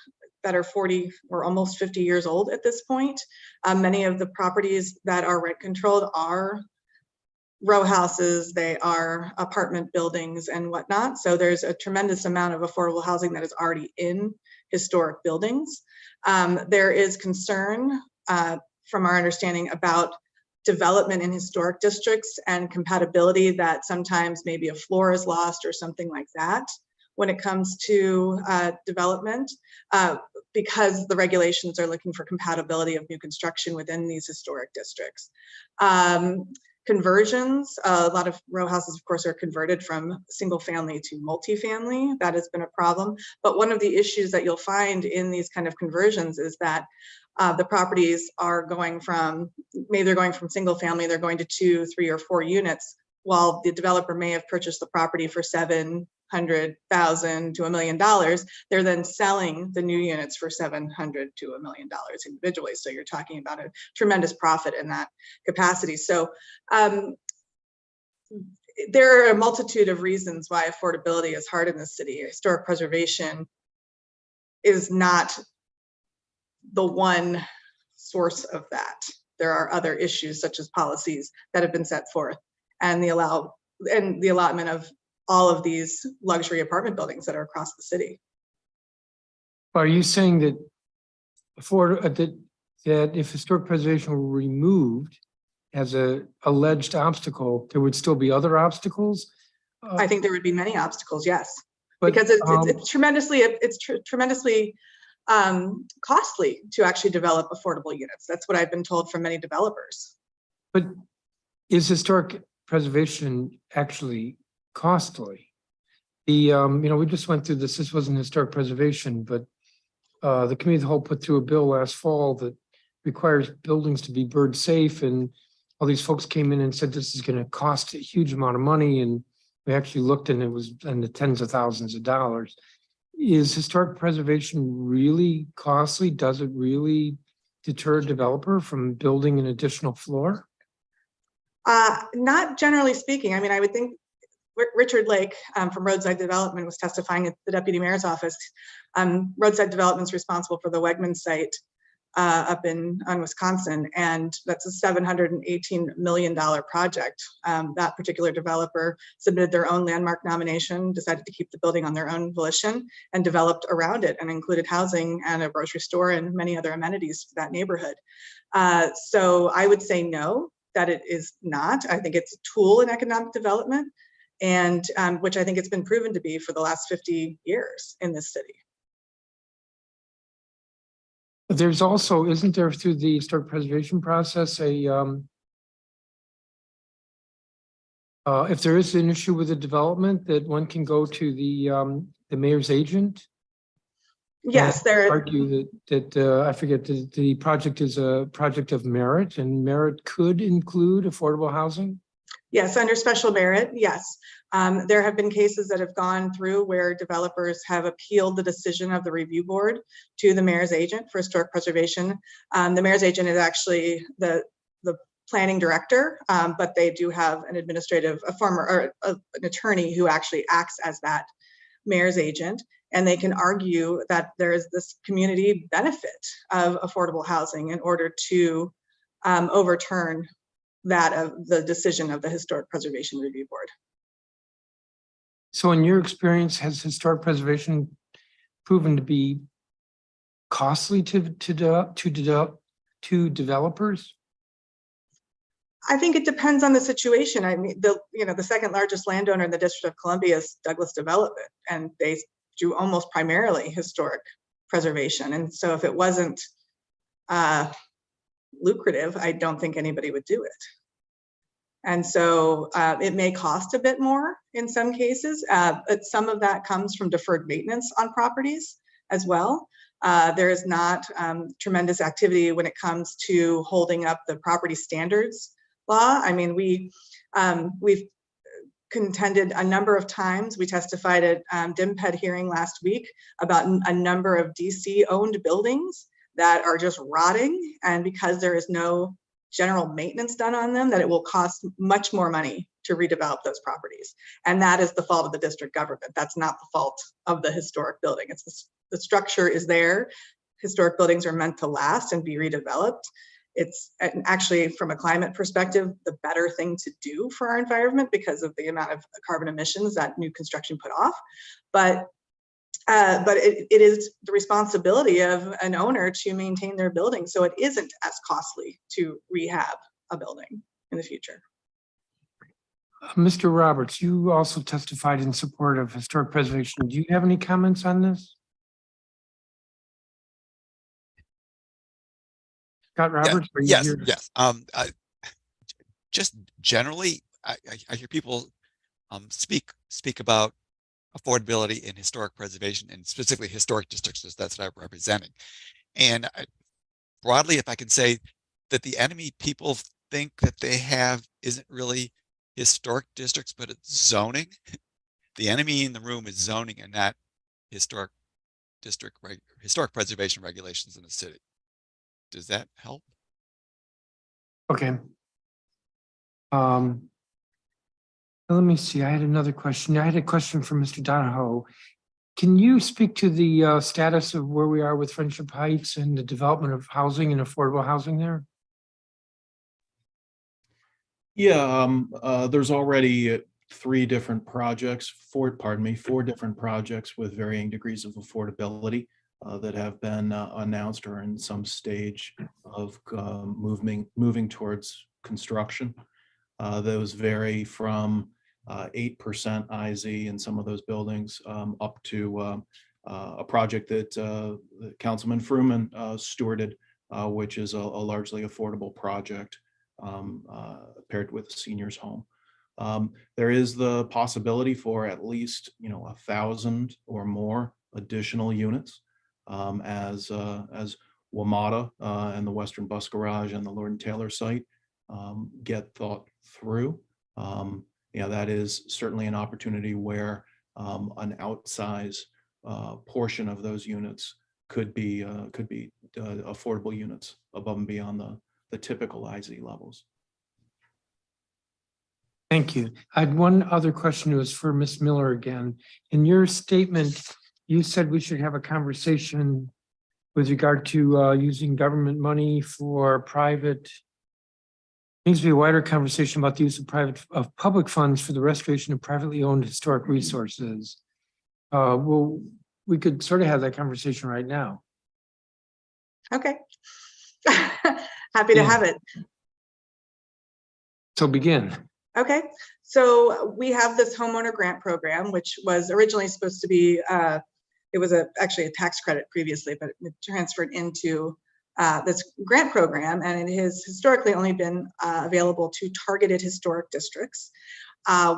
40 or almost 50 years old at this point. Many of the properties that are rent controlled are row houses, they are apartment buildings and whatnot. So there's a tremendous amount of affordable housing that is already in historic buildings. There is concern from our understanding about development in historic districts and compatibility that sometimes maybe a floor is lost or something like that when it comes to development, because the regulations are looking for compatibility of new construction within these historic districts. Conversions, a lot of row houses, of course, are converted from single family to multifamily. That has been a problem. But one of the issues that you'll find in these kind of conversions is that the properties are going from, maybe they're going from single family, they're going to 2, 3, or 4 units, while the developer may have purchased the property for $700,000 to $1 million. They're then selling the new units for $700,000 to $1 million individually. So you're talking about a tremendous profit in that capacity. So there are a multitude of reasons why affordability is hard in the city. Historic preservation is not the one source of that. There are other issues such as policies that have been set forth and the allotment of all of these luxury apartment buildings that are across the city. Are you saying that that if historic preservation were removed as a alleged obstacle, there would still be other obstacles? I think there would be many obstacles, yes, but, because it's tremendously costly to actually develop affordable units. That's what I've been told from many developers. But is historic preservation actually costly? We just went through this. This wasn't historic preservation, but the committee of the whole put through a bill last fall that requires buildings to be bird safe, and all these folks came in and said this is going to cost a huge amount of money, and we actually looked and it was in the tens of thousands of dollars. Is historic preservation really costly? Does it really deter a developer from building an additional floor? Not generally speaking. I mean, I would think Richard Lake from Roadside Development was testifying at the deputy mayor's office. Roadside Development is responsible for the Wegman site up in Wisconsin, and that's a $718 million project. That particular developer submitted their own landmark nomination, decided to keep the building on their own volition, and developed around it and included housing and a grocery store and many other amenities for that neighborhood. So I would say no, that it is not. I think it's a tool in economic development, and which I think it's been proven to be for the last 50 years in this city. There's also, isn't there through the historic preservation process if there is an issue with the development, that one can go to the mayor's agent? Yes, there argue that I forget the project is a project of merit, and merit could include affordable housing. Yes, under special merit, yes. There have been cases that have gone through where developers have appealed the decision of the review board to the mayor's agent for historic preservation. The mayor's agent is actually the planning director, but they do have an an attorney who actually acts as that mayor's agent, and they can argue that there is this community benefit of affordable housing in order to overturn that of the decision of the Historic Preservation Review Board. So in your experience, has historic preservation proven to be costly to developers? I think it depends on the situation. I mean, the second largest landowner in the District of Columbia is Douglas Development, and they do almost primarily historic preservation. And so if it wasn't lucrative, I don't think anybody would do it. And so it may cost a bit more in some cases, but some of that comes from deferred maintenance on properties as well. There is not tremendous activity when it comes to holding up the property standards law. I mean, we've contended a number of times. We testified at DIMPED hearing last week about a number of DC owned buildings that are just rotting, and because there is no general maintenance done on them, that it will cost much more money to redevelop those properties. And that is the fault of the district government. That's not the fault of the historic building. It's the structure is there. Historic buildings are meant to last and be redeveloped. It's actually, from a climate perspective, the better thing to do for our environment because of the amount of carbon emissions that new construction put off. But it is the responsibility of an owner to maintain their building, so it isn't as costly to rehab a building in the future. Mr. Roberts, you also testified in support of historic preservation. Do you have any comments on this? Scott Roberts, are you Yes, here? yes. Just generally, I hear people speak about affordability in historic preservation and specifically historic districts, as that's what I'm representing. And broadly, if I can say that the enemy people think that they have isn't really historic districts, but it's zoning. The enemy in the room is zoning and not historic preservation regulations in the city. Does that help? Okay. Let me see. I had another question. I had a question for Mr. Donahoe. Can you speak to the status of where we are with Friendship Heights and the development of housing and affordable housing there? Yeah, there's already four different projects with varying degrees of affordability that have been announced or in some stage of moving towards construction. Those vary from 8% IZ in some of those buildings up to a project that Councilman Fruman stewarded, which is a largely affordable project paired with a senior's home. There is the possibility for at least 1,000 or more additional units as WMATA and the Western Bus Garage and the Lord and Taylor site get thought through. That is certainly an opportunity where an outsized portion of those units could be affordable units above and beyond the typical IZ levels. Thank you. I had one other question. It was for Ms. Miller again. In your statement, you said we should have a conversation with regard to using government money for private. Needs to be a wider conversation about the use of public funds for the restoration of privately owned historic resources. Well, we could sort of have that conversation right now. Okay. Happy to have it. So begin. Okay, so we have this homeowner grant program, which was originally supposed to be, it was actually a tax credit previously, but it transferred into this grant program, and it has historically only been available to targeted historic districts,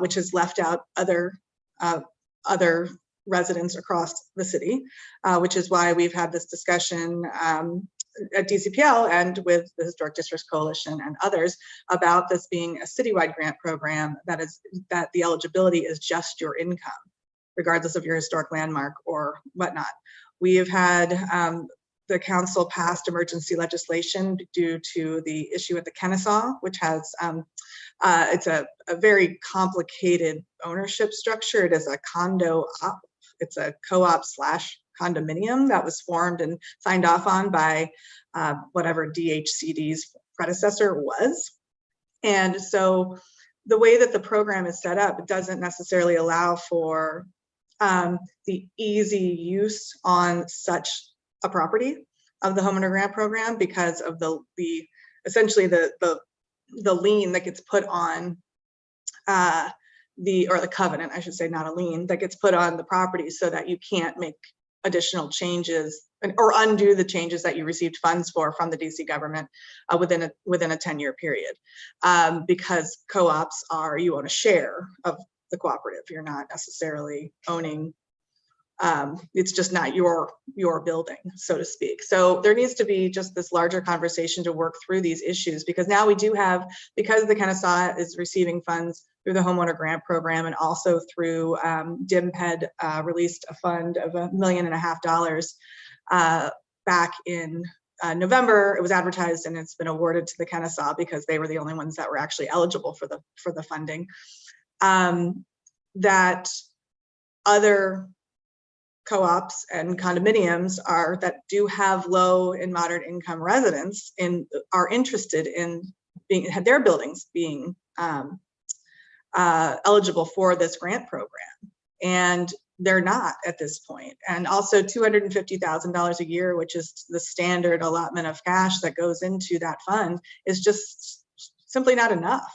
which has left out other residents across the city, which is why we've had this discussion at DCPL and with the Historic Districts Coalition and others about this being a citywide grant program that the eligibility is just your income, regardless of your historic landmark or whatnot. We have had the council passed emergency legislation due to the issue at the Kennesaw, which has it's a very complicated ownership structure. It is a condo op. It's a co-op / condominium that was formed and signed off on by whatever DHCD's predecessor was. And so the way that the program is set up, it doesn't necessarily allow for the easy use on such a property of the homeowner grant program because of the essentially the lien that gets put on or the covenant, I should say, not a lien, that gets put on the property so that you can't make additional changes or undo the changes that you received funds for from the DC government within a 10-year period. Because co-ops you own a share of the cooperative. You're not necessarily owning, it's just not your building, so to speak. So there needs to be just this larger conversation to work through these issues, because now we do have, because the Kennesaw is receiving funds through the homeowner grant program and also through DMPED released a fund of $1.5 million back in November. It was advertised and it's been awarded to the Kennesaw because they were the only ones that were actually eligible for the funding. That other co-ops and condominiums that do have low and moderate income residents are interested in their buildings being eligible for this grant program, and they're not at this point. And also $250,000 a year, which is the standard allotment of cash that goes into that fund, is just simply not enough.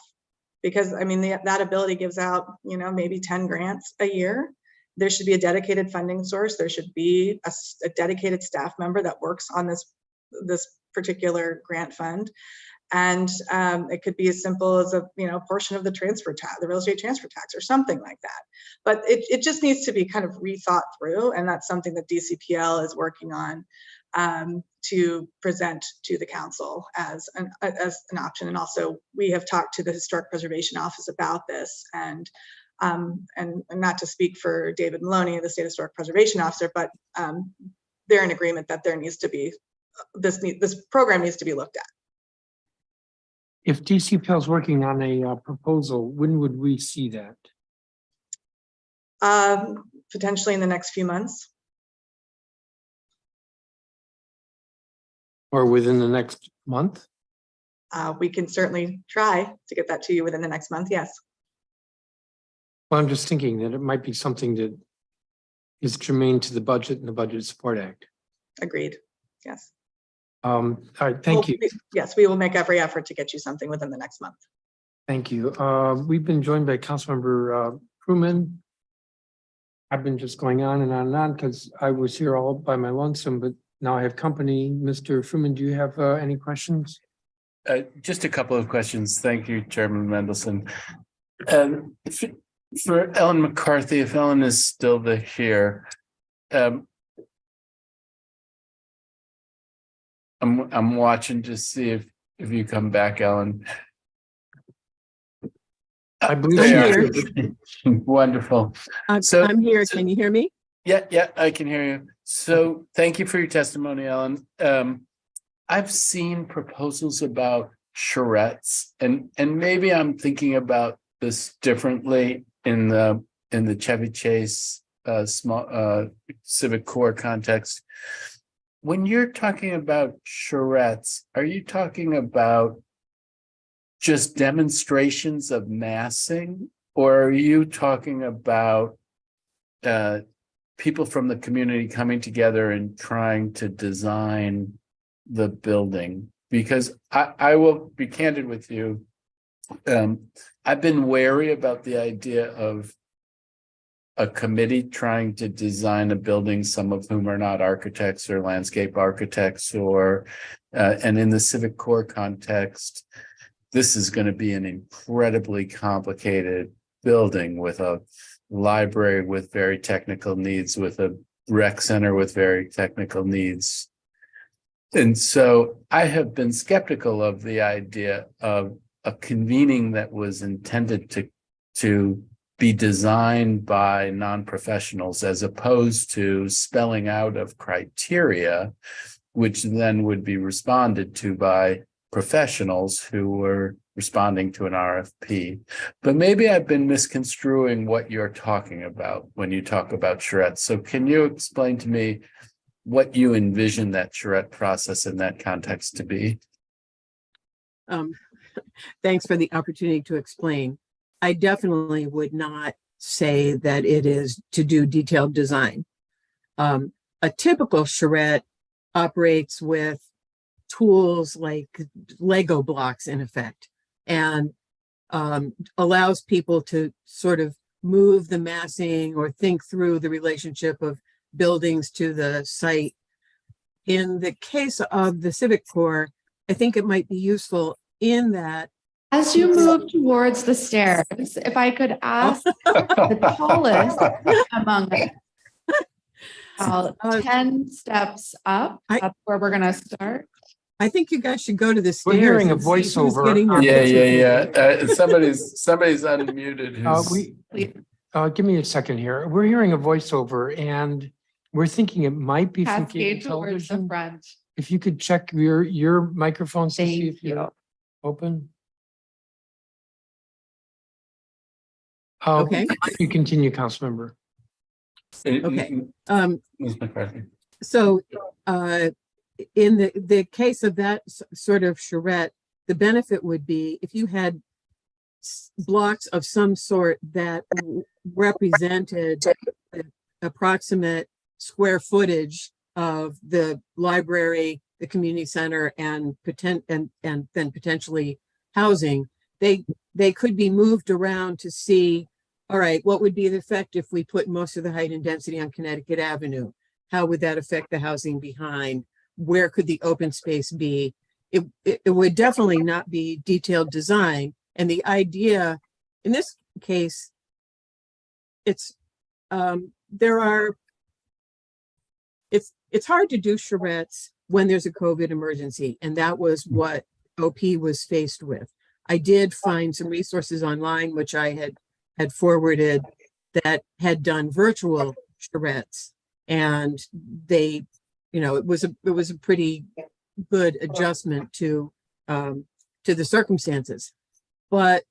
Because I mean, that ability gives out, you know, maybe 10 grants a year. There should be a dedicated funding source. There should be a dedicated staff member that works on this particular grant fund. And it could be as simple as a, you know, portion of the transfer tax, the real estate transfer tax, or something like that. But it just needs to be kind of rethought through, and that's something that DCPL is working on to present to the council as an option. And also, we have talked to the Historic Preservation Office about this, and not to speak for David Maloney, the State Historic Preservation Officer, but they're in agreement that there needs to be this program needs to be looked at. If DCPL is working on a proposal, when would we see that? Potentially in the next few months. Or within the next month? We can certainly try to get that to you within the next month, yes. Well, I'm just thinking that it might be something that is germane to the budget and the Budget Support Act. Agreed, yes. All right, thank you. Yes, we will make every effort to get you something within the next month. Thank you. We've been joined by Councilmember Fruman. I've been just going on and on because I was here all by my lonesome, but now I have company. Mr. Fruman, do you have any questions? Just a couple of questions. Thank you, Chairman Mendelson. For Ellen McCarthy, if Ellen is still here, I'm watching to see if you come back, Ellen. I believe I'm here. Wonderful. So I'm here. Can you hear me? Yeah, I can hear you. So thank you for your testimony, Ellen. I've seen proposals about charrettes, and maybe I'm thinking about this differently in the Chevy Chase small Civic Corps context. When you're talking about charrettes, are you talking about just demonstrations of massing, or are you talking about people from the community coming together and trying to design the building? Because I will be candid with you. I've been wary about the idea of a committee trying to design a building, some of whom are not architects or landscape architects, or and in the Civic Corps context, this is going to be an incredibly complicated building with a library with very technical needs, with a rec center with very technical needs. And so I have been skeptical of the idea of a convening that was intended to be designed by non-professionals, as opposed to spelling out of criteria, which then would be responded to by professionals who were responding to an RFP. But maybe I've been misconstruing what you're talking about when you talk about charrettes. So can you explain to me what you envision that charrette process in that context to be? Thanks for the opportunity to explain. I definitely would not say that it is to do detailed design. A typical charrette operates with tools like Lego blocks, in effect, and allows people to sort of move the massing or think through the relationship of buildings to the site. In the case of the Civic Corps, I think it might be useful in that as you move towards the stairs, if I could ask the tallest among us, 10 steps up, that's where we're going to start. I think you guys should go to the stairs. We're hearing a voiceover. Yeah. Somebody's unmuted. Give me a second here. We're hearing a voiceover, and we're thinking it might be from cable television. If you could check your microphones to see if you're open. Okay. You continue, Councilmember. Okay. Ms. McCarthy. So in the case of that sort of charrette, the benefit would be if you had blocks of some sort that represented the approximate square footage of the library, the community center, and then potentially housing, they could be moved around to see, all right, what would be the effect if we put most of the height and density on Connecticut Avenue? How would that affect the housing behind? Where could the open space be? It would definitely not be detailed design. And the idea in this case, it's hard to do charrettes when there's a COVID emergency. And that was what OP was faced with. I did find some resources online, which I had forwarded, that had done virtual charrettes, and they, it was a pretty good adjustment to the circumstances. But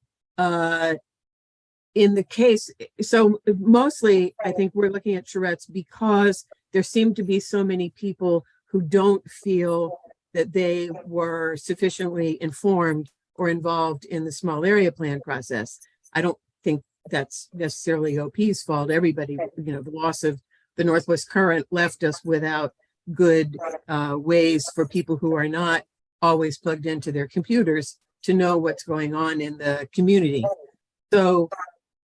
in the case, so mostly I think we're looking at charrettes because there seem to be so many people who don't feel that they were sufficiently informed or involved in the small area plan process. I don't think that's necessarily OP's fault. Everybody, the loss of the Northwest Current left us without good ways for people who are not always plugged into their computers to know what's going on in the community. So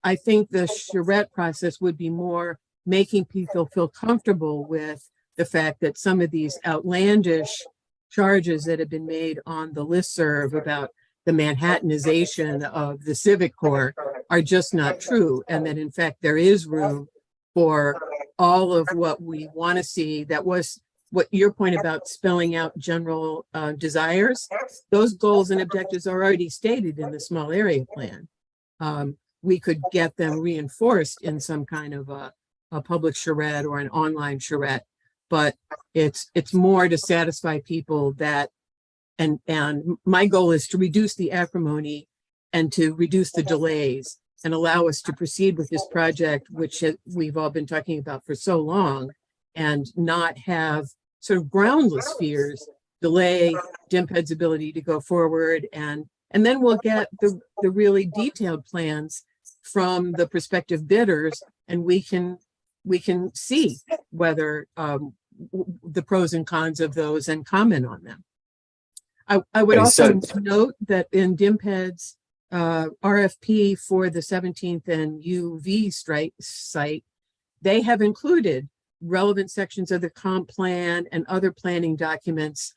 I think the charrette process would be more making people feel comfortable with the fact that some of these outlandish charges that have been made on the listserv about the Manhattanization of the Civic Corps are just not true. And that in fact, there is room for all of what we want to see. That was what your point about spelling out general desires. Those goals and objectives are already stated in the small area plan. We could get them reinforced in some kind of a public charrette or an online charrette, but it's more to satisfy people that, and my goal is to reduce the acrimony and to reduce the delays and allow us to proceed with this project, which we've all been talking about for so long, and not have sort of groundless fears delay DMPED's ability to go forward. And then we'll get the really detailed plans from the prospective bidders, and we can see whether the pros and cons of those and comment on them. I would also note that in DMPED's RFP for the 17th and UV site, they have included relevant sections of the comp plan and other planning documents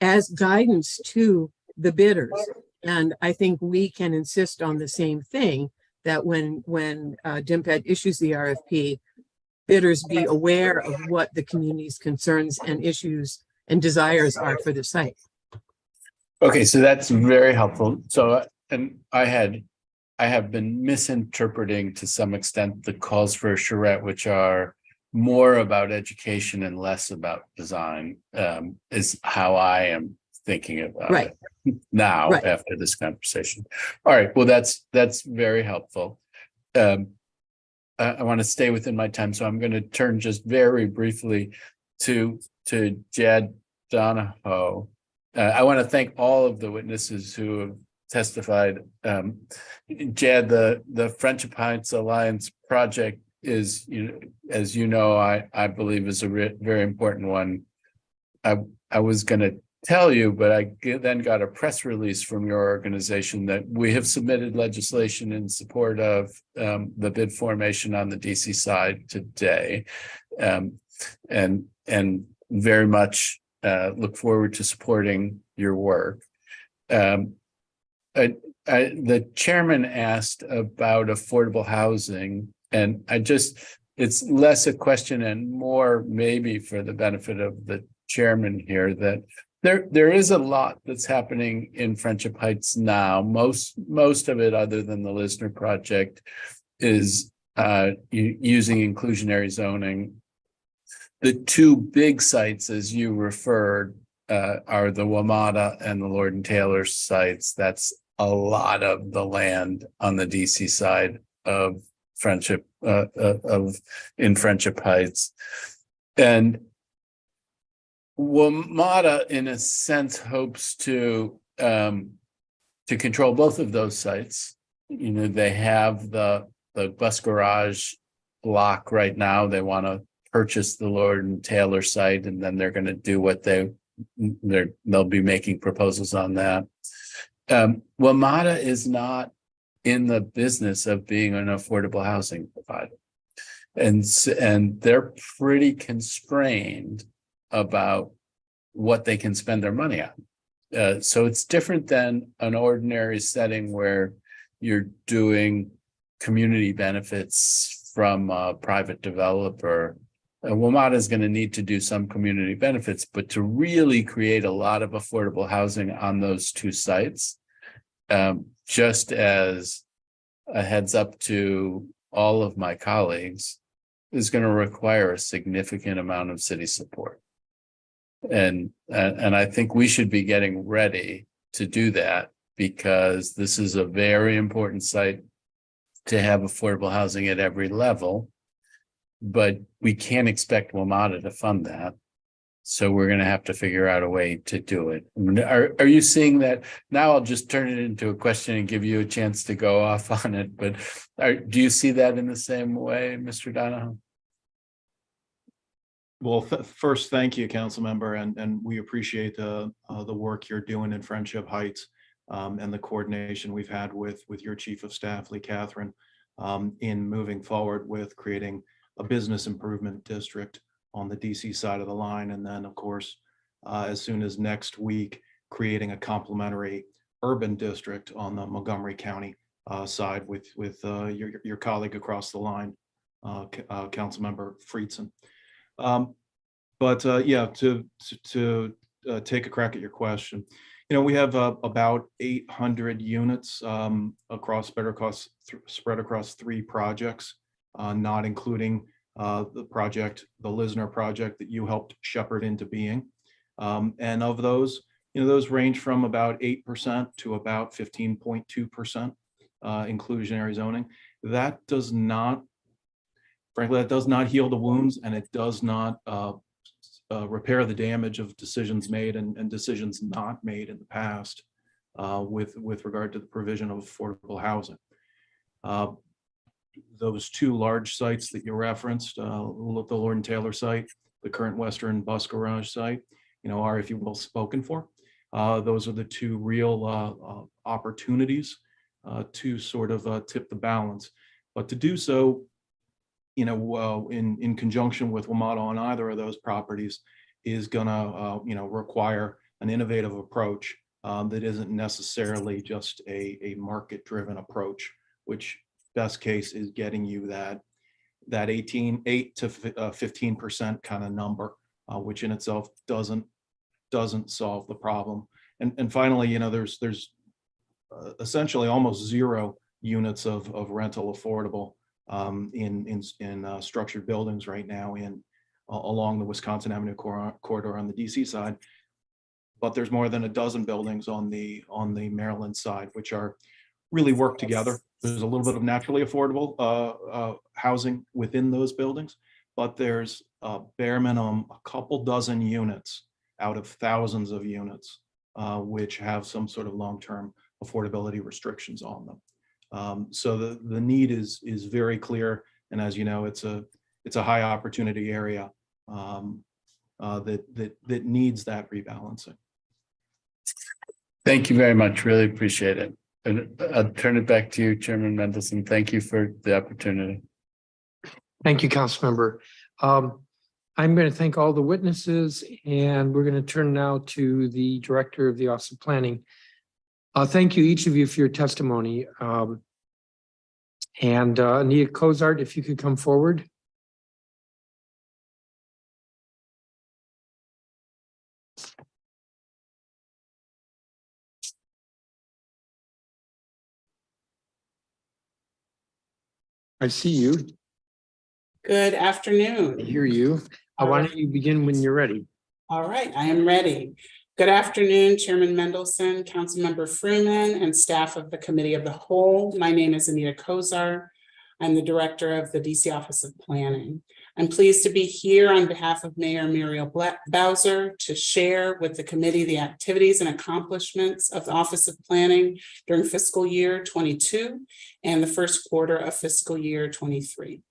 as guidance to the bidders. And I think we can insist on the same thing, that when DMPED issues the RFP, bidders be aware of what the community's concerns and issues and desires are for the site. Okay, so that's very helpful. So, and I have been misinterpreting to some extent the calls for a charrette, which are more about education and less about design, is how I am thinking about it now after this conversation. All right, well, that's very helpful. I want to stay within my time, so I'm going to turn just very briefly to Jad Donahoe. I want to thank all of the witnesses who have testified. Jad, the Friendship Heights Alliance project is, as you know, I believe is a very important one. I was going to tell you, but I then got a press release from your organization that we have submitted legislation in support of the bid formation on the DC side today, and very much look forward to supporting your work. The chairman asked about affordable housing, and it's less a question and more maybe for the benefit of the chairman here, that there is a lot that's happening in Friendship Heights now. Most of it, other than the Lisner project, is using inclusionary zoning. The two big sites, as you referred, are the WMATA and the Lord and Taylor sites. That's a lot of the land on the DC side of Friendship, in Friendship Heights. And WMATA, in a sense, hopes to control both of those sites. They have the bus garage block right now. They want to purchase the Lord and Taylor site, and then they're going to do what they'll be making proposals on that. WMATA is not in the business of being an affordable housing provider. And they're pretty constrained about what they can spend their money on. So it's different than an ordinary setting where you're doing community benefits from a private developer. WMATA is going to need to do some community benefits, but to really create a lot of affordable housing on those two sites, just as a heads up to all of my colleagues, is going to require a significant amount of city support. And I think we should be getting ready to do that, because this is a very important site to have affordable housing at every level. But we can't expect WMATA to fund that. So we're going to have to figure out a way to do it. Are you seeing that? Now I'll just turn it into a question and give you a chance to go off on it. But do you see that in the same way, Mr. Donahoe? Well, first, thank you, council member, and we appreciate the work you're doing in Friendship Heights, and the coordination we've had with your chief of staff, Lee Catherine, in moving forward with creating a business improvement district on the DC side of the line. And then, of course, as soon as next week, creating a complementary urban district on the Montgomery County side with your colleague across the line, Councilmember Friedson. Yeah, to take a crack at your question, we have about 800 units spread across 3 projects, not including the Lisner project that you helped shepherd into being. And of those, those range from about 8% to about 15.2% inclusionary zoning. That does not, frankly, that does not heal the wounds, and it does not repair the damage of decisions made and decisions not made in the past with regard to the provision of affordable housing. Those 2 large sites that you referenced, the Lord and Taylor site, the current Western Bus Garage site, are, if you will, spoken for. Those are the 2 real opportunities to sort of tip the balance. But to do so, in conjunction with WMATA on either of those properties is gonna, require an innovative approach that isn't necessarily just a market-driven approach, which best case is getting you that 8 to 15% kind of number, which in itself doesn't solve the problem. And finally, there's essentially almost 0 units of rental affordable in structured buildings right now along the Wisconsin Avenue corridor on the DC side, but there's more than a dozen buildings on the Maryland side, which are really work together. There's a little bit of naturally affordable housing within those buildings, but there's a bare minimum a couple dozen units out of thousands of units which have some sort of long-term affordability restrictions on them. So the need is very clear, and as you know, it's a high opportunity area that needs that rebalancing. Thank you very much. Really appreciate it. And I'll turn it back to you, Chairman Mendelson. Thank you for the opportunity. Thank you, Councilmember. I'm going to thank all the witnesses, and we're going to turn now to the Director of the Office of Planning. Thank you, each of you, for your testimony. And Anita Cozart, if you could come forward. I see you. Good afternoon. I hear you. Why don't you begin when you're ready? All right, I am ready. Good afternoon, Chairman Mendelson, Councilmember Fruman, and staff of the Committee of the Whole. My name is Anita Cozart. I'm the Director of the DC Office of Planning. I'm pleased to be here on behalf of Mayor Muriel Bowser to share with the committee the activities and accomplishments of the Office of Planning during fiscal year 22 and the first quarter of fiscal year 23.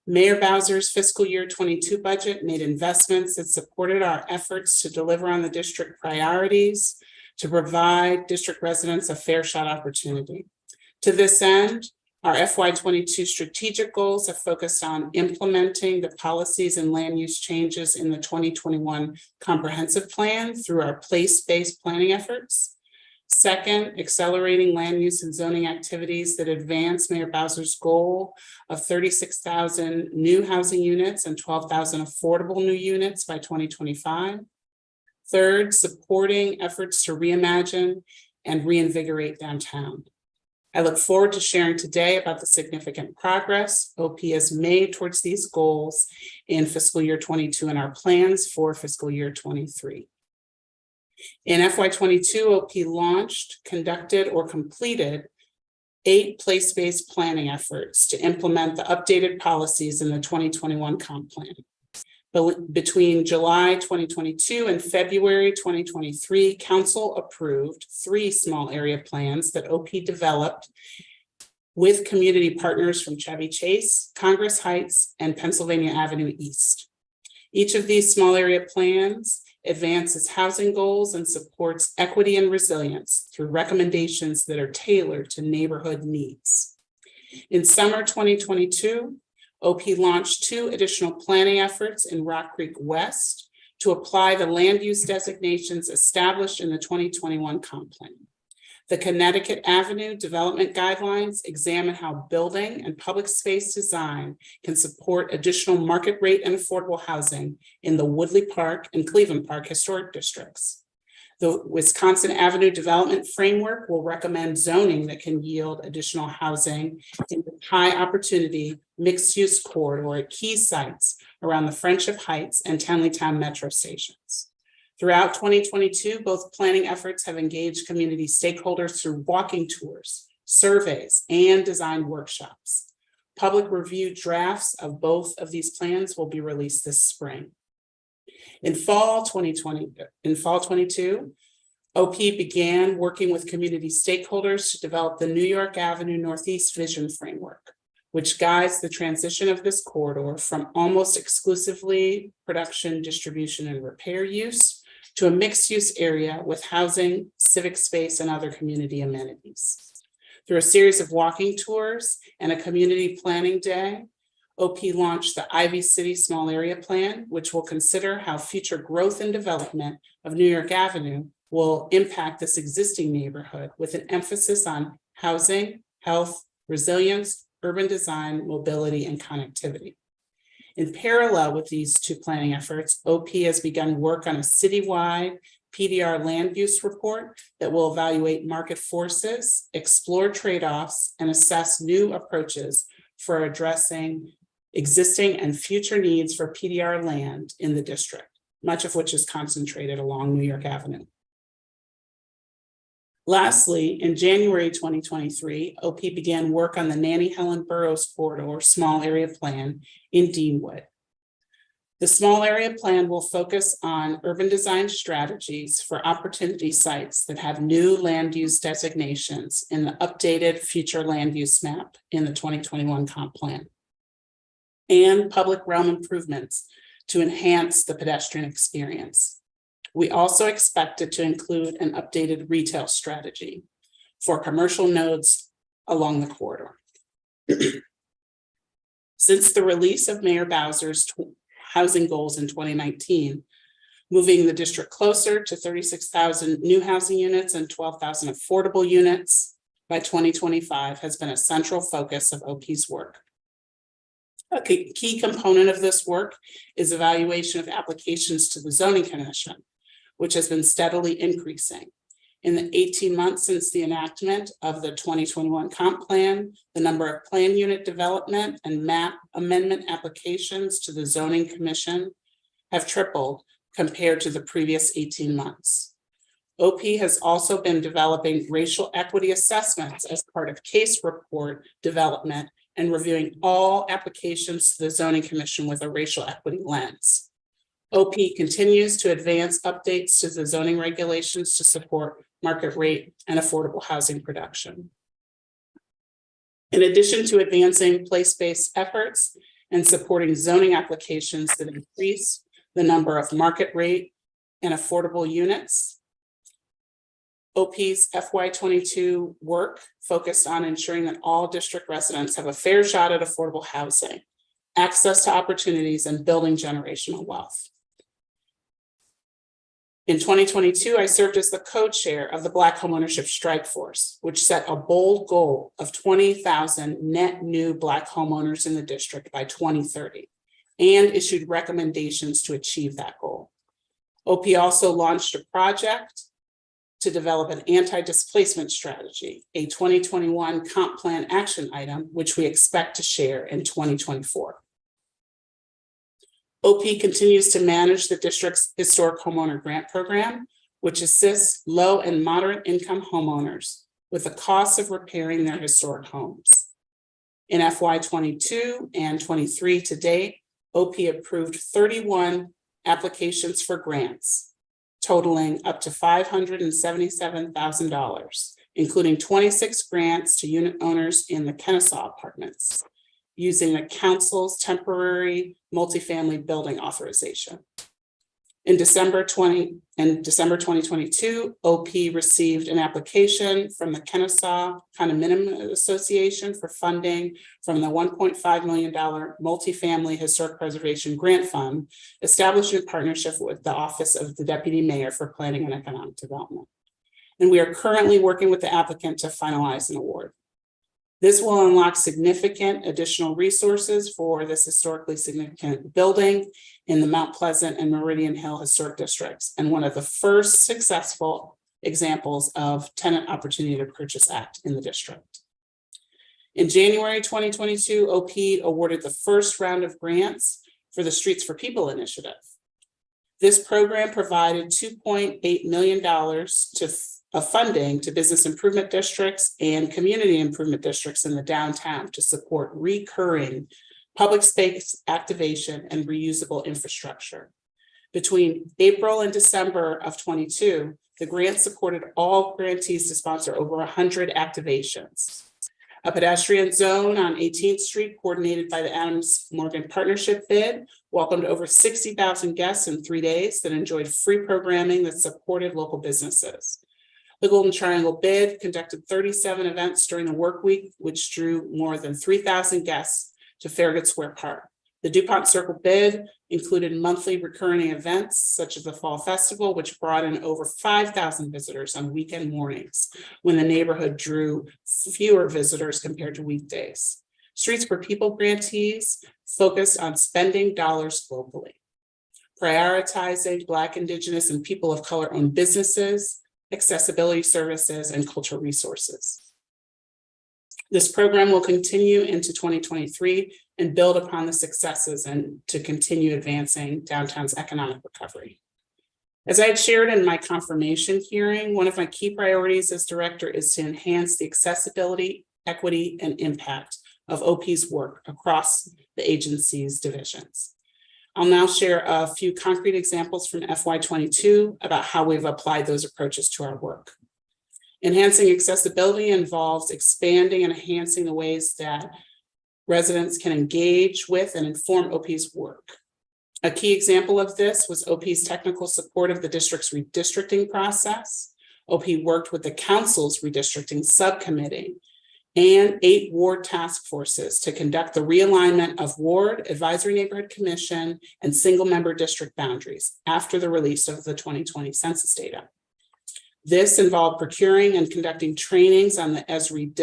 Mayor Bowser's fiscal year 22 budget made investments that supported our efforts to deliver on the district priorities, to provide district residents a fair shot opportunity. To this end, our FY22 strategic goals have focused on implementing the policies and land use changes in the 2021 comprehensive plan through our place-based planning efforts. Second, accelerating land use and zoning activities that advance Mayor Bowser's goal of 36,000 new housing units and 12,000 affordable new units by 2025. Third, supporting efforts to reimagine and reinvigorate downtown. I look forward to sharing today about the significant progress OP has made towards these goals in fiscal year 22 and our plans for fiscal year 23. In FY22, OP launched, conducted, or completed 8 place-based planning efforts to implement the updated policies in the 2021 comp plan. Between July 2022 and February 2023, Council approved 3 small area plans that OP developed with community partners from Chevy Chase, Congress Heights, and Pennsylvania Avenue East. Each of these small area plans advances housing goals and supports equity and resilience through recommendations that are tailored to neighborhood needs. In summer 2022, OP launched 2 additional planning efforts in Rock Creek West to apply the land use designations established in the 2021 comp plan. The Connecticut Avenue Development Guidelines examine how building and public space design can support additional market rate and affordable housing in the Woodley Park and Cleveland Park historic districts. The Wisconsin Avenue Development Framework will recommend zoning that can yield additional housing in the high opportunity mixed-use corridor at key sites around the Friendship Heights and Townleytown metro stations. Throughout 2022, both planning efforts have engaged community stakeholders through walking tours, surveys, and design workshops. Public review drafts of both of these plans will be released this spring. In fall 22, OP began working with community stakeholders to develop the New York Avenue Northeast Vision Framework, which guides the transition of this corridor from almost exclusively production, distribution, and repair use to a mixed-use area with housing, civic space, and other community amenities. Through a series of walking tours and a community planning day, OP launched the Ivy City Small Area Plan, which will consider how future growth and development of New York Avenue will impact this existing neighborhood with an emphasis on housing, health, resilience, urban design, mobility, and connectivity. In parallel with these 2 planning efforts, OP has begun work on a citywide PDR land use report that will evaluate market forces, explore trade-offs, and assess new approaches for addressing existing and future needs for PDR land in the district, much of which is concentrated along New York Avenue. Lastly, in January 2023, OP began work on the Nanny Helen Burroughs Corridor Small Area Plan in Deanwood. The small area plan will focus on urban design strategies for opportunity sites that have new land use designations in the updated future land use map in the 2021 comp plan, and public realm improvements to enhance the pedestrian experience. We also expect it to include an updated retail strategy for commercial nodes along the corridor. Since the release of Mayor Bowser's housing goals in 2019, moving the district closer to 36,000 new housing units and 12,000 affordable units by 2025 has been a central focus of OP's work. A key component of this work is evaluation of applications to the Zoning Commission, which has been steadily increasing. In the 18 months since the enactment of the 2021 comp plan, the number of plan unit development and map amendment applications to the Zoning Commission have tripled compared to the previous 18 months. OP has also been developing racial equity assessments as part of case report development and reviewing all applications to the Zoning Commission with a racial equity lens. OP continues to advance updates to the zoning regulations to support market rate and affordable housing production. In addition to advancing place-based efforts and supporting zoning applications that increase the number of market rate and affordable units, OP's FY22 work focused on ensuring that all district residents have a fair shot at affordable housing, access to opportunities, and building generational wealth. In 2022, I served as the co-chair of the Black Homeownership Strike Force, which set a bold goal of 20,000 net new Black homeowners in the district by 2030, and issued recommendations to achieve that goal. OP also launched a project to develop an anti-displacement strategy, a 2021 comp plan action item, which we expect to share in 2024. OP continues to manage the district's historic homeowner grant program, which assists low and moderate income homeowners with the cost of repairing their historic homes. In FY22 and 23 to date, OP approved 31 applications for grants, totaling up to $577,000, including 26 grants to unit owners in the Kennesaw apartments, using the council's temporary multifamily building authorization. In December 2022, OP received an application from the Kennesaw Condominium Association for funding from the $1.5 million Multifamily Historic Preservation Grant Fund, established in partnership with the Office of the Deputy Mayor for Planning and Economic Development. And we are currently working with the applicant to finalize an award. This will unlock significant additional resources for this historically significant building in the Mount Pleasant and Meridian Hill historic districts, and one of the first successful examples of Tenant Opportunity to Purchase Act in the district. In January 2022, OP awarded the first round of grants for the Streets for People initiative. This program provided $2.8 million of funding to business improvement districts and community improvement districts in the downtown to support recurring public space activation and reusable infrastructure. Between April and December of 22, the grant supported all grantees to sponsor over 100 activations. A pedestrian zone on 18th Street, coordinated by the Adams Morgan Partnership bid, welcomed over 60,000 guests in 3 days that enjoyed free programming that supported local businesses. The Golden Triangle bid conducted 37 events during the work week, which drew more than 3,000 guests to Farragut Square Park. The DuPont Circle bid included monthly recurring events such as the Fall Festival, which brought in over 5,000 visitors on weekend mornings when the neighborhood drew fewer visitors compared to weekdays. Streets for People grantees focused on spending dollars locally, prioritizing Black, Indigenous, and people of color-owned businesses, accessibility services, and cultural resources. This program will continue into 2023 and build upon the successes and to continue advancing downtown's economic recovery. As I had shared in my confirmation hearing, one of my key priorities as director is to enhance the accessibility, equity, and impact of OP's work across the agency's divisions. I'll now share a few concrete examples from FY22 about how we've applied those approaches to our work. Enhancing accessibility involves expanding and enhancing the ways that residents can engage with and inform OP's work. A key example of this was OP's technical support of the district's redistricting process. OP worked with the council's redistricting subcommittee and 8 ward task forces to conduct the realignment of ward, advisory neighborhood commission, and single member district boundaries after the release of the 2020 census data. This involved procuring and conducting trainings on the ESRI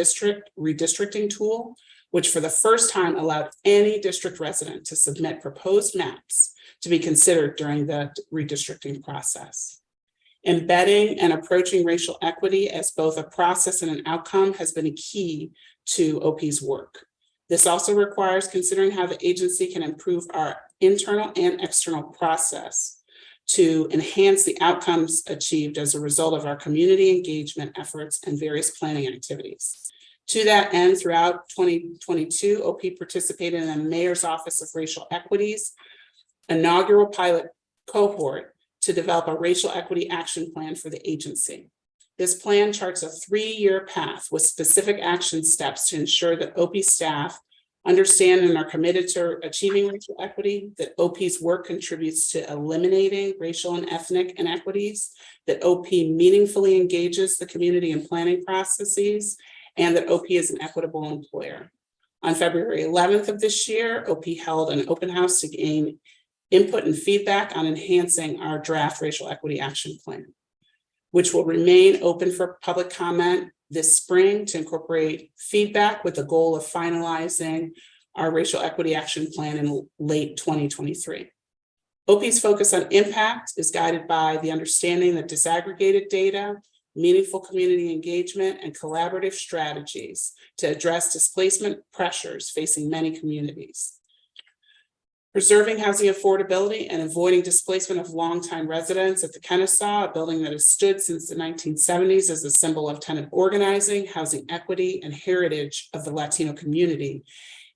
redistricting tool, which for the first time allowed any district resident to submit proposed maps to be considered during the redistricting process. Embedding and approaching racial equity as both a process and an outcome has been a key to OP's work. This also requires considering how the agency can improve our internal and external process to enhance the outcomes achieved as a result of our community engagement efforts and various planning activities. To that end, throughout 2022, OP participated in the Mayor's Office of Racial Equity's inaugural pilot cohort to develop a racial equity action plan for the agency. This plan charts a 3-year path with specific action steps to ensure that OP staff understand and are committed to achieving racial equity, that OP's work contributes to eliminating racial and ethnic inequities, that OP meaningfully engages the community in planning processes, and that OP is an equitable employer. On February 11th of this year, OP held an open house to gain input and feedback on enhancing our draft racial equity action plan, which will remain open for public comment this spring to incorporate feedback with the goal of finalizing our racial equity action plan in late 2023. OP's focus on impact is guided by the understanding that disaggregated data, meaningful community engagement, and collaborative strategies to address displacement pressures facing many communities. Preserving housing affordability and avoiding displacement of longtime residents at the Kennesaw, a building that has stood since the 1970s as a symbol of tenant organizing, housing equity, and heritage of the Latino community,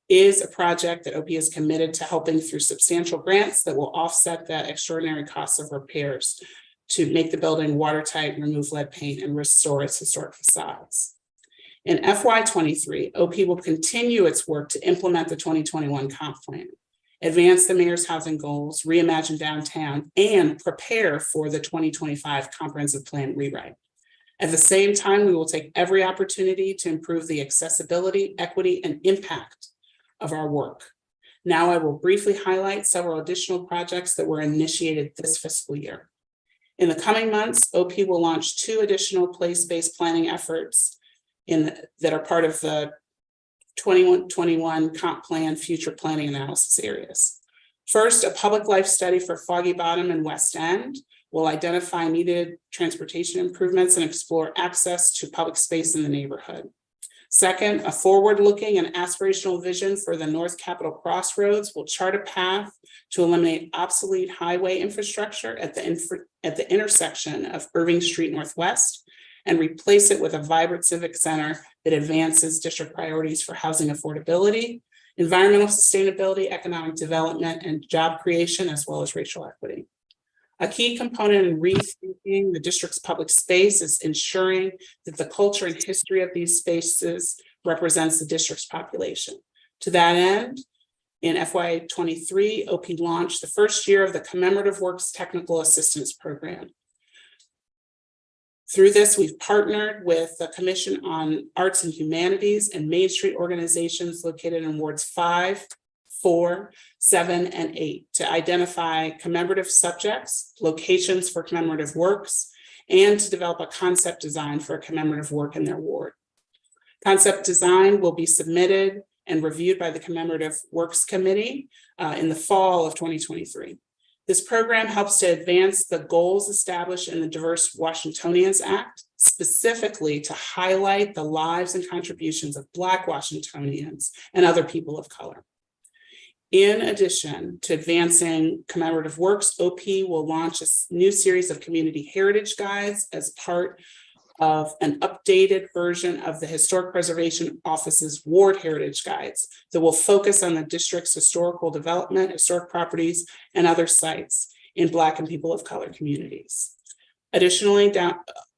is a project that OP is committed to helping through substantial grants that will offset the extraordinary costs of repairs to make the building watertight, remove lead paint, and restore its historic facades. In FY23, OP will continue its work to implement the 2021 comp plan, advance the mayor's housing goals, reimagine downtown, and prepare for the 2025 comprehensive plan rewrite. At the same time, we will take every opportunity to improve the accessibility, equity, and impact of our work. Now I will briefly highlight several additional projects that were initiated this fiscal year. In the coming months, OP will launch 2 additional place-based planning efforts that are part of the 2021 comp plan future planning analysis areas. First, a public life study for Foggy Bottom and West End will identify needed transportation improvements and explore access to public space in the neighborhood. Second, a forward-looking and aspirational vision for the North Capitol Crossroads will chart a path to eliminate obsolete highway infrastructure at the intersection of Irving Street Northwest and replace it with a vibrant civic center that advances district priorities for housing affordability, environmental sustainability, economic development, and job creation, as well as racial equity. A key component in rethinking the district's public space is ensuring that the culture and history of these spaces represents the district's population. To that end, in FY23, OP launched the first year of the Commemorative Works Technical Assistance Program. Through this, we've partnered with the Commission on Arts and Humanities and Main Street organizations located in wards 5, 4, 7, and 8 to identify commemorative subjects, locations for commemorative works, and to develop a concept design for a commemorative work in their ward. Concept design will be submitted and reviewed by the Commemorative Works Committee in the fall of 2023. This program helps to advance the goals established in the Diverse Washingtonians Act, specifically to highlight the lives and contributions of Black Washingtonians and other people of color. In addition to advancing commemorative works, OP will launch a new series of community heritage guides as part of an updated version of the Historic Preservation Office's Ward Heritage Guides that will focus on the district's historical development, historic properties, and other sites in Black and people of color communities. Additionally,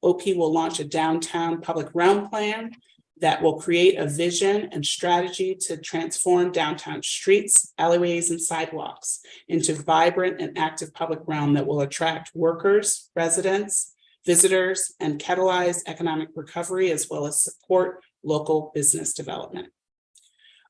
OP will launch a downtown public realm plan that will create a vision and strategy to transform downtown streets, alleyways, and sidewalks into vibrant and active public realm that will attract workers, residents, visitors, and catalyze economic recovery, as well as support local business development.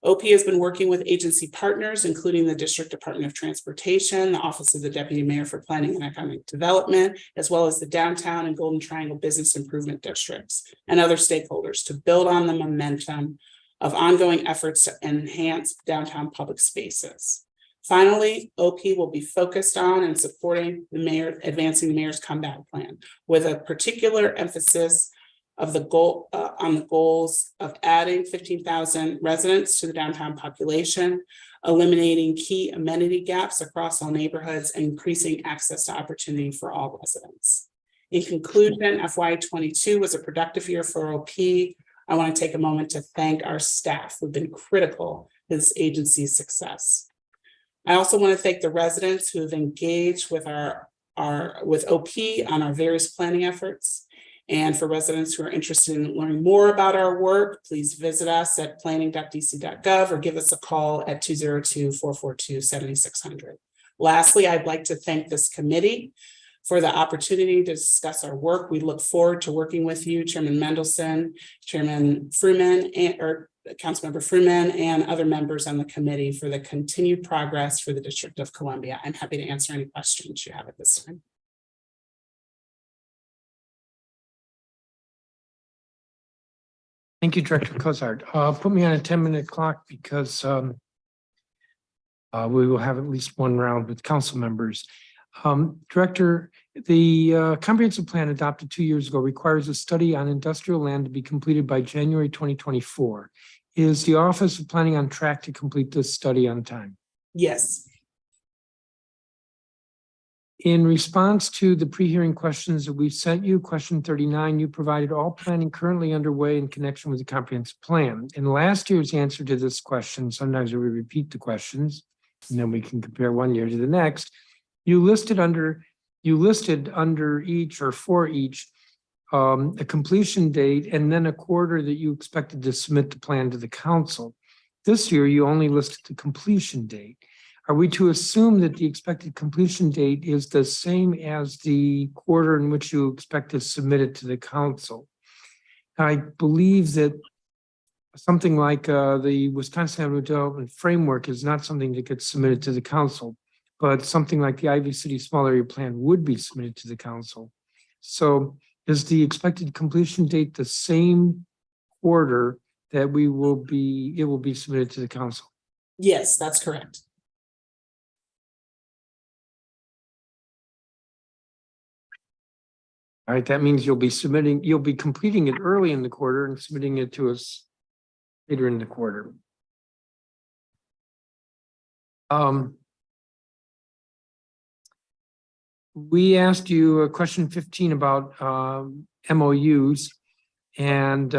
OP has been working with agency partners, including the District Department of Transportation, the Office of the Deputy Mayor for Planning and Economic Development, as well as the Downtown and Golden Triangle Business Improvement Districts and other stakeholders to build on the momentum of ongoing efforts to enhance downtown public spaces. Finally, OP will be focused on and supporting the mayor, advancing the mayor's comeback plan with a particular emphasis of the goal on the goals of adding 15,000 residents to the downtown population, eliminating key amenity gaps across all neighborhoods, and increasing access to opportunity for all residents. In conclusion, FY22 was a productive year for OP. I want to take a moment to thank our staff who've been critical to this agency's success. I also want to thank the residents who have engaged with with OP on our various planning efforts. And for residents who are interested in learning more about our work, please visit us at planning.dc.gov or give us a call at 202-442-7600. Lastly, I'd like to thank this committee for the opportunity to discuss our work. We look forward to working with you, Chairman Mendelson, Chairman Fruman, or Councilmember Fruman, and other members on the committee for the continued progress for the District of Columbia. I'm happy to answer any questions you have at this time. Thank you, Director Cozart. Put me on a 10-minute clock because we will have at least one round with council members. Director, the comprehensive plan adopted 2 years ago requires a study on industrial land to be completed by January 2024. Is the Office planning on track to complete this study on time? Yes. In response to the pre-hearing questions that we sent you, question 39, you provided all planning currently underway in connection with the comprehensive plan. In last year's answer to this question, sometimes we repeat the questions, and then we can compare one year to the next. You listed under each or for each a completion date and then a quarter that you expected to submit the plan to the council. This year, you only listed the completion date. Are we to assume that the expected completion date is the same as the quarter in which you expect to submit it to the council? I believe that something like the Wisconsin Avenue Development Framework is not something that gets submitted to the council, but something like the Ivy City Small Area Plan would be submitted to the council. So is the expected completion date the same quarter that it will be submitted to the council? Yes, that's correct. All right, that means you'll be completing it early in the quarter and submitting it to us later in the quarter. We asked you question 15 about MOUs, and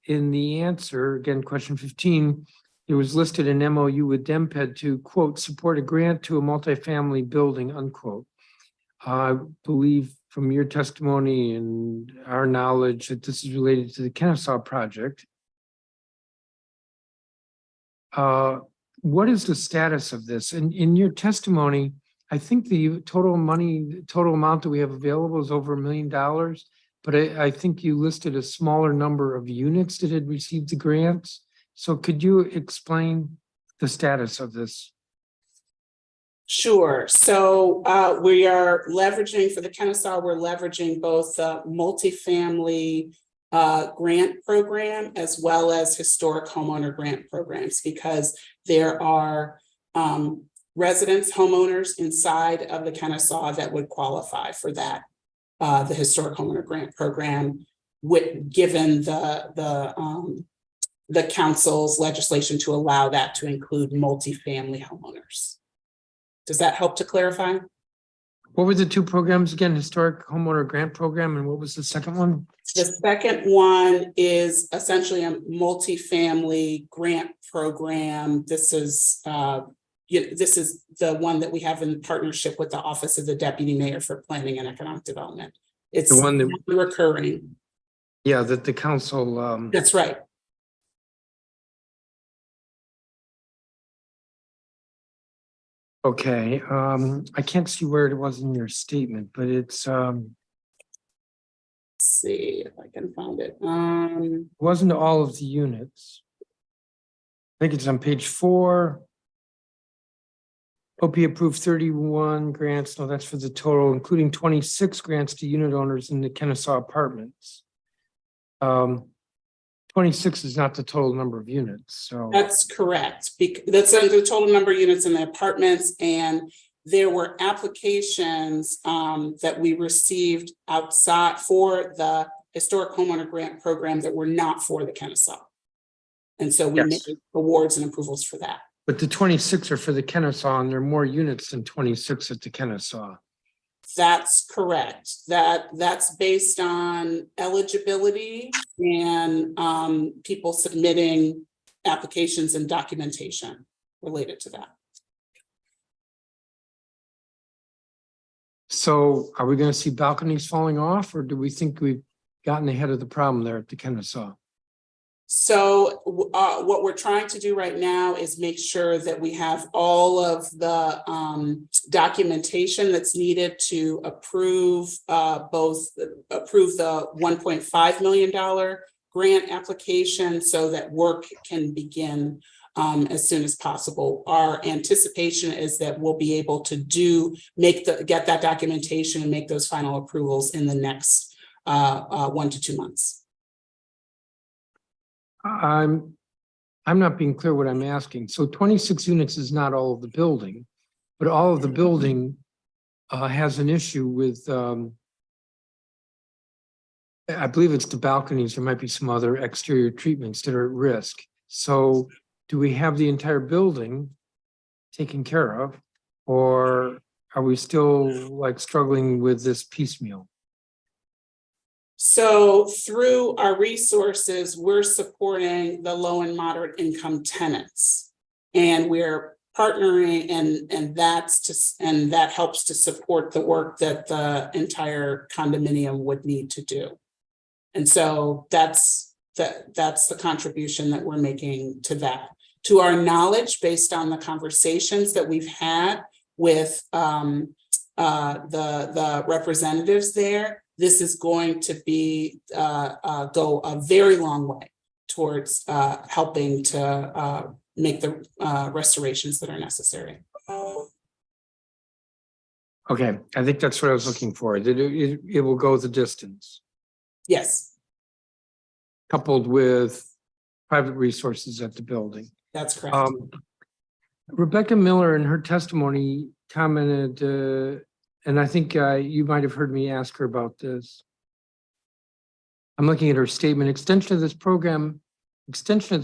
in the answer, again, question 15, it was listed an MOU with DEMPED to, quote, support a grant to a multifamily building, unquote. I believe from your testimony and our knowledge that this is related to the Kennesaw project. What is the status of this? And in your testimony, I think the total amount that we have available is over $1 million, but I think you listed a smaller number of units that had received the grants. So could you explain the status of this? Sure. So we are leveraging for the Kennesaw, we're leveraging both multifamily grant program as well as historic homeowner grant programs, because there are residents, homeowners inside of the Kennesaw that would qualify for that, the historic homeowner grant program, given the council's legislation to allow that to include multifamily homeowners. Does that help to clarify? What were the two programs again? Historic homeowner grant program, and what was the second one? The second one is essentially a multifamily grant program. This is the one that we have in partnership with the Office of the Deputy Mayor for Planning and Economic Development. It's the one that recurring. Yeah, that the council. That's right. Okay, I can't see where it was in your statement, but it's Let's see if I can find it. It wasn't all of the units. I think it's on page 4. OP approved 31 grants. No, that's for the total, including 26 grants to unit owners in the Kennesaw apartments. 26 is not the total number of units. So that's correct. That's the total number of units in the apartments, and there were applications that we received outside for the historic homeowner grant program that were not for the Kennesaw. And so we made awards and approvals for that. But the 26 are for the Kennesaw, and there are more units than 26 at the Kennesaw. That's correct. That's based on eligibility and people submitting applications and documentation related to that. So are we going to see balconies falling off, or do we think gotten ahead of the problem there at the Kennesaw? So what we're trying to do right now is make sure that we have all of the documentation that's needed to approve the $1.5 million grant application so that work can begin as soon as possible. Our anticipation is that we'll be able to get that documentation and make those final approvals in the next 1 to 2 months. I'm not being clear what I'm asking. So 26 units is not all of the building, but all of the building has an issue with, I believe it's the balconies. There might be some other exterior treatments that are at risk. So do we have the entire building taken care of, or are we still like struggling with this piecemeal? So through our resources, we're supporting the low and moderate income tenants, and we're partnering, and that helps to support the work that the entire condominium would need to do. And so that's the contribution that we're making to that. To our knowledge, based on the conversations that we've had with the representatives there, this is going to be go a very long way towards helping to make the restorations that are necessary. Okay, I think that's what I was looking for. It will go the distance. Yes. Coupled with private resources at the building. That's correct. Rebecca Miller in her testimony commented, and I think you might have heard me ask her about this. I'm looking at her statement. Extension of the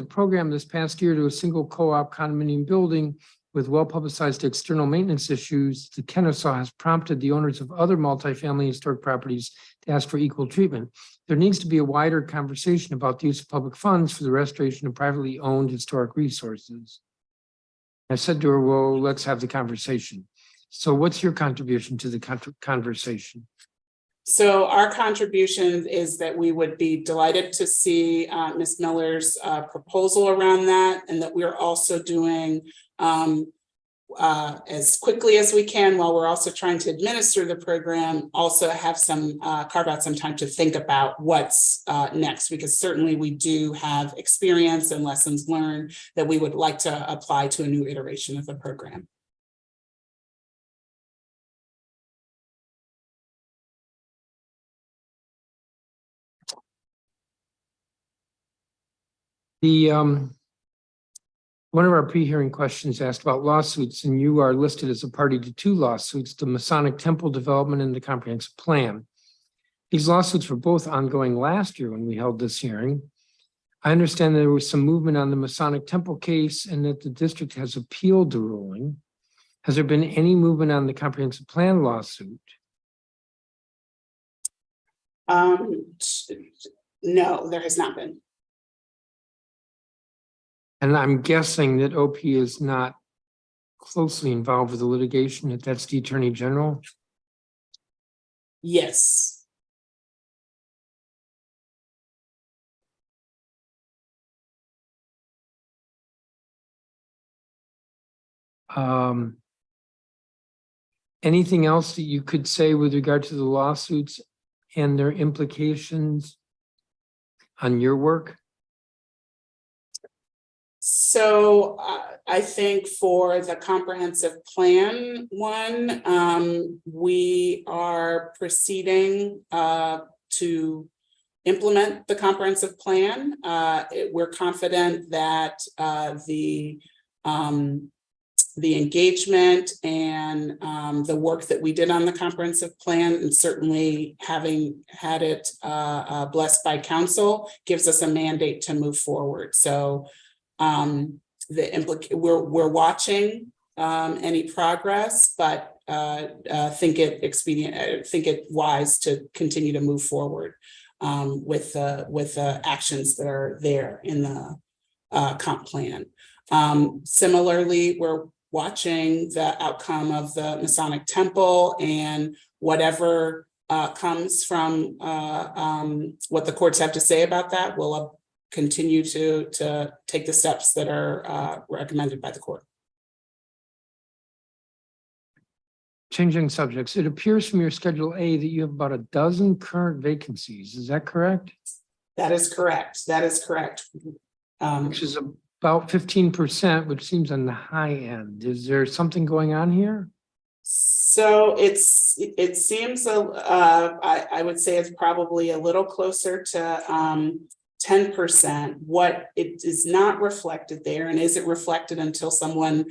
program this past year to a single co-op condominium building with well-publicized external maintenance issues, the Kennesaw has prompted the owners of other multifamily historic properties to ask for equal treatment. There needs to be a wider conversation about the use of public funds for the restoration of privately owned historic resources. I said to her, well, let's have the conversation. So what's your contribution to the conversation? So our contribution is that we would be delighted to see Ms. Miller's proposal around that, and that we're also doing as quickly as we can, while we're also trying to administer the program, also have some carve out some time to think about what's next, because certainly we do have experience and lessons learned that we would like to apply to a new iteration of the program. One of our pre-hearing questions asked about lawsuits, and you are listed as a party to 2 lawsuits, the Masonic Temple development and the comprehensive plan. These lawsuits were both ongoing last year when we held this hearing. I understand there was some movement on the Masonic Temple case and that the district has appealed the ruling. Has there been any movement on the comprehensive plan lawsuit? No, there has not been. And I'm guessing that OP is not closely involved with the litigation, that that's the Attorney General? Yes. Anything else that you could say with regard to the lawsuits and their implications on your work? So I think for the comprehensive plan one, we are proceeding to implement the comprehensive plan. We're confident that the engagement and the work that we did on the comprehensive plan, and certainly having had it blessed by council, gives us a mandate to move forward. So we're watching any progress, but think it wise to continue to move forward with the actions that are there in the comp plan. Similarly, we're watching the outcome of the Masonic Temple and whatever comes from what the courts have to say about that, we'll continue to take the steps that are recommended by the court. Changing subjects, it appears from your Schedule A that you have about a dozen current vacancies. Is that correct? That is correct. That is correct. Which is about 15%, which seems on the high end. Is there something going on here? So it seems I would say it's probably a little closer to 10%. What it is not reflected there, and isn't reflected until someone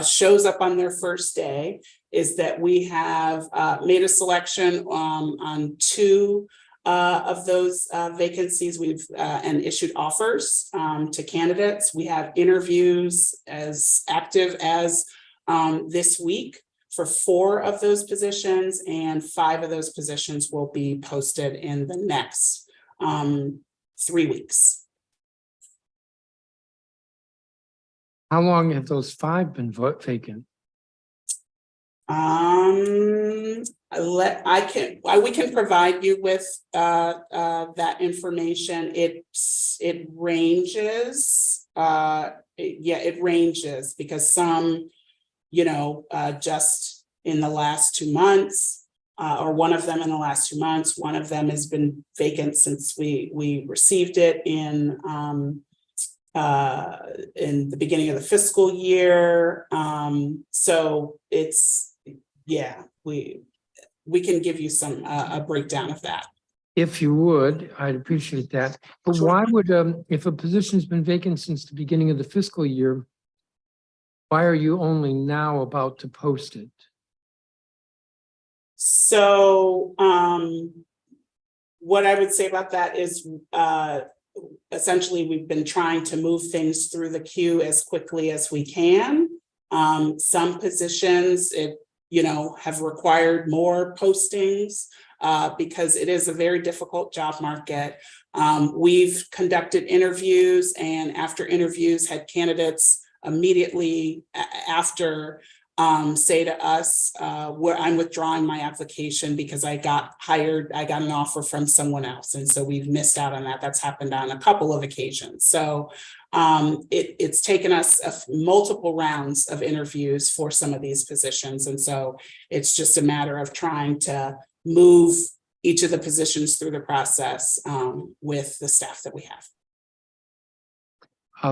shows up on their first day, is that we have made a selection on 2 of those vacancies. We've and issued offers to candidates. We have interviews as active as this week for 4 of those positions, and 5 of those positions will be posted in the next 3 weeks. How long have those 5 been vacant? We can provide you with that information. It ranges. It ranges because some, just in the last 2 months, or one of them in the last 2 months. One of them has been vacant since we received it in the beginning of the fiscal year. So it's, we can give you a breakdown of that. If you would, I'd appreciate that. But why would, if a position's been vacant since the beginning of the fiscal year, why are you only now about to post it? So what I would say about that is essentially we've been trying to move things through the queue as quickly as we can. Some positions have required more postings because it is a very difficult job market. We've conducted interviews, and after interviews had candidates immediately after say to us, I'm withdrawing my application because I got an offer from someone else. And so we've missed out on that. That's happened on a couple of occasions. So it's taken us multiple rounds of interviews for some of these positions. And so it's just a matter of trying to move each of the positions through the process with the staff that we have.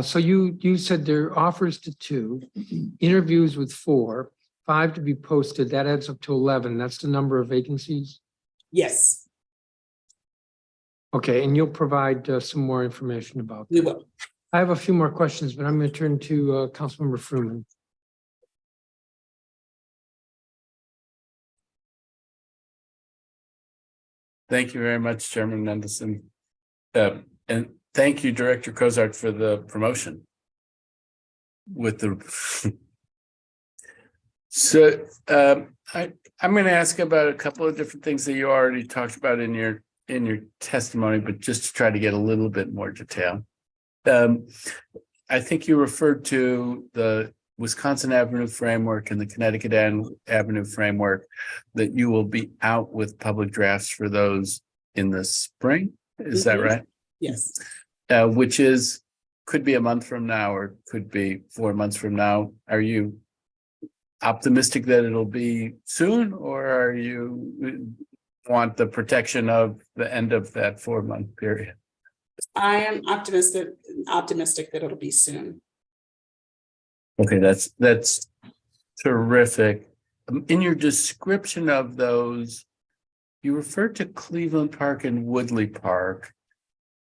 So you said there are offers to 2, interviews with 4, 5 to be posted. That adds up to 11. That's the number of vacancies? Yes. Okay, and you'll provide some more information about that. We will. I have a few more questions, but I'm going to turn to Councilmember Fruman. Thank you very much, Chairman Mendelson. And thank you, Director Cozart, for the promotion. So I'm going to ask about a couple of different things that you already talked about in your testimony, but just to try to get a little bit more detail. I think you referred to the Wisconsin Avenue framework and the Connecticut Avenue framework, that you will be out with public drafts for those in the spring. Is that right? Yes. Which could be a month from now, or could be 4 months from now. Are you optimistic that it'll be soon, or are you want the protection of the end of that 4-month period? I am optimistic that it'll be soon. Okay, that's terrific. In your description of those, you referred to Cleveland Park and Woodley Park,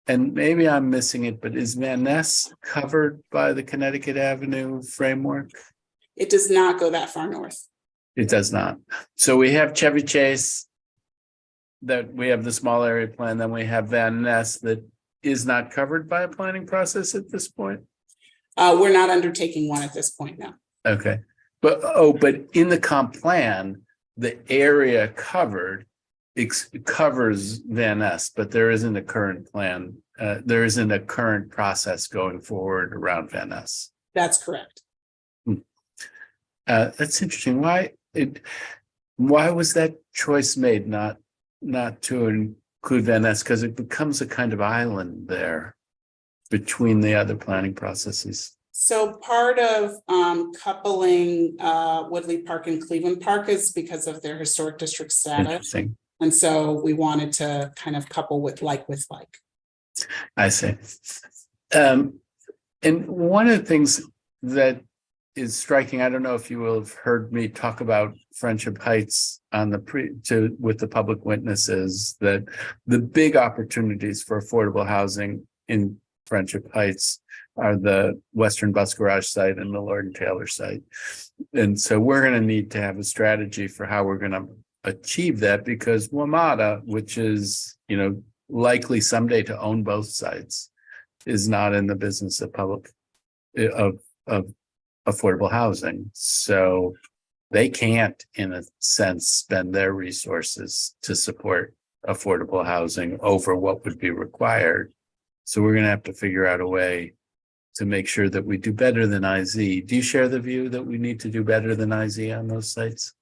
and maybe I'm missing it, but is Van Ness covered by the Connecticut Avenue framework? It does not go that far north. It does not. So we have Chevy Chase, that we have the small area plan, then we have Van Ness that is not covered by a planning process at this point? We're not undertaking one at this point now. Okay, but in the comp plan, the area covered covers Van Ness, but there isn't a current plan. There isn't a current process going forward around Van Ness. That's correct. That's interesting. Why was that choice made, not not to include Van Ness because it becomes a kind of island there between the other planning processes. So part of coupling Woodley Park and Cleveland Park is because of their historic district status. Interesting. And so we wanted to kind of couple with like. I see. And one of the things that is striking, I don't know if you will have heard me talk about Friendship Heights on the with the public witnesses, that the big opportunities for affordable housing in Friendship Heights are the Western Bus Garage site and the Lord and Taylor site. And so we're going to need to have a strategy for how we're going to achieve that, because WMATA, which is, likely someday to own both sites, is not in the business of of affordable housing. So they can't, in a sense, spend their resources to support affordable housing over what would be required. So we're going to have to figure out a way to make sure that we do better than IZ. Do you share the view that we need to do better than IZ on those sites?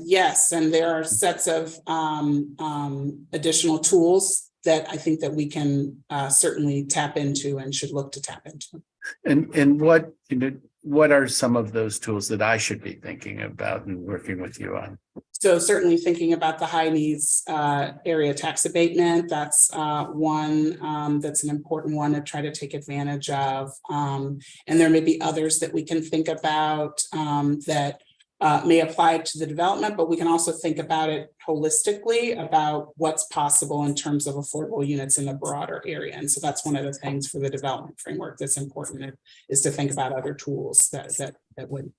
Yes, and there are sets of additional tools that I think that we can certainly tap into and should look to tap into. And what are some of those tools that I should be thinking about and working with you on? So certainly thinking about the high needs area tax abatement, that's one that's an important one to try to take advantage of. And there may be others that we can think about that may apply to the development, but we can also think about it holistically about what's possible in terms of affordable units in a broader area. And so that's one of the things for the development framework that's important, is to think about other tools that would.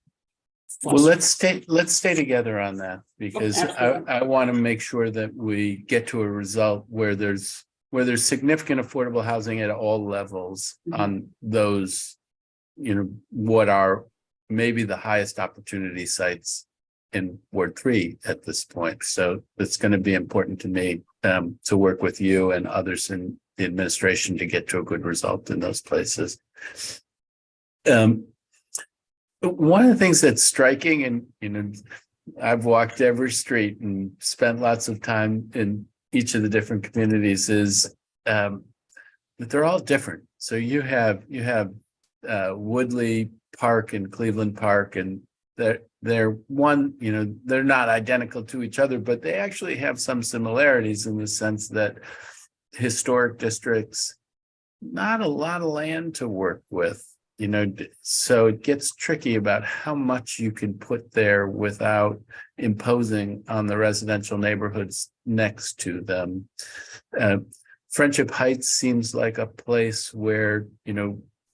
Well, let's stay together on that, because I want to make sure that we get to a result where there's significant affordable housing at all levels on those, what are maybe the highest opportunity sites in Ward 3 at this point. So it's going to be important to me to work with you and others in the administration to get to a good result in those places. One of the things that's striking, and I've walked every street and spent lots of time in each of the different communities, is that they're all different. So you have Woodley Park and Cleveland Park, and they're one, they're not identical to each other, but they actually have some similarities in the sense that historic districts, not a lot of land to work with, so it gets tricky about how much you can put there without imposing on the residential neighborhoods next to them. Friendship Heights seems like a place where,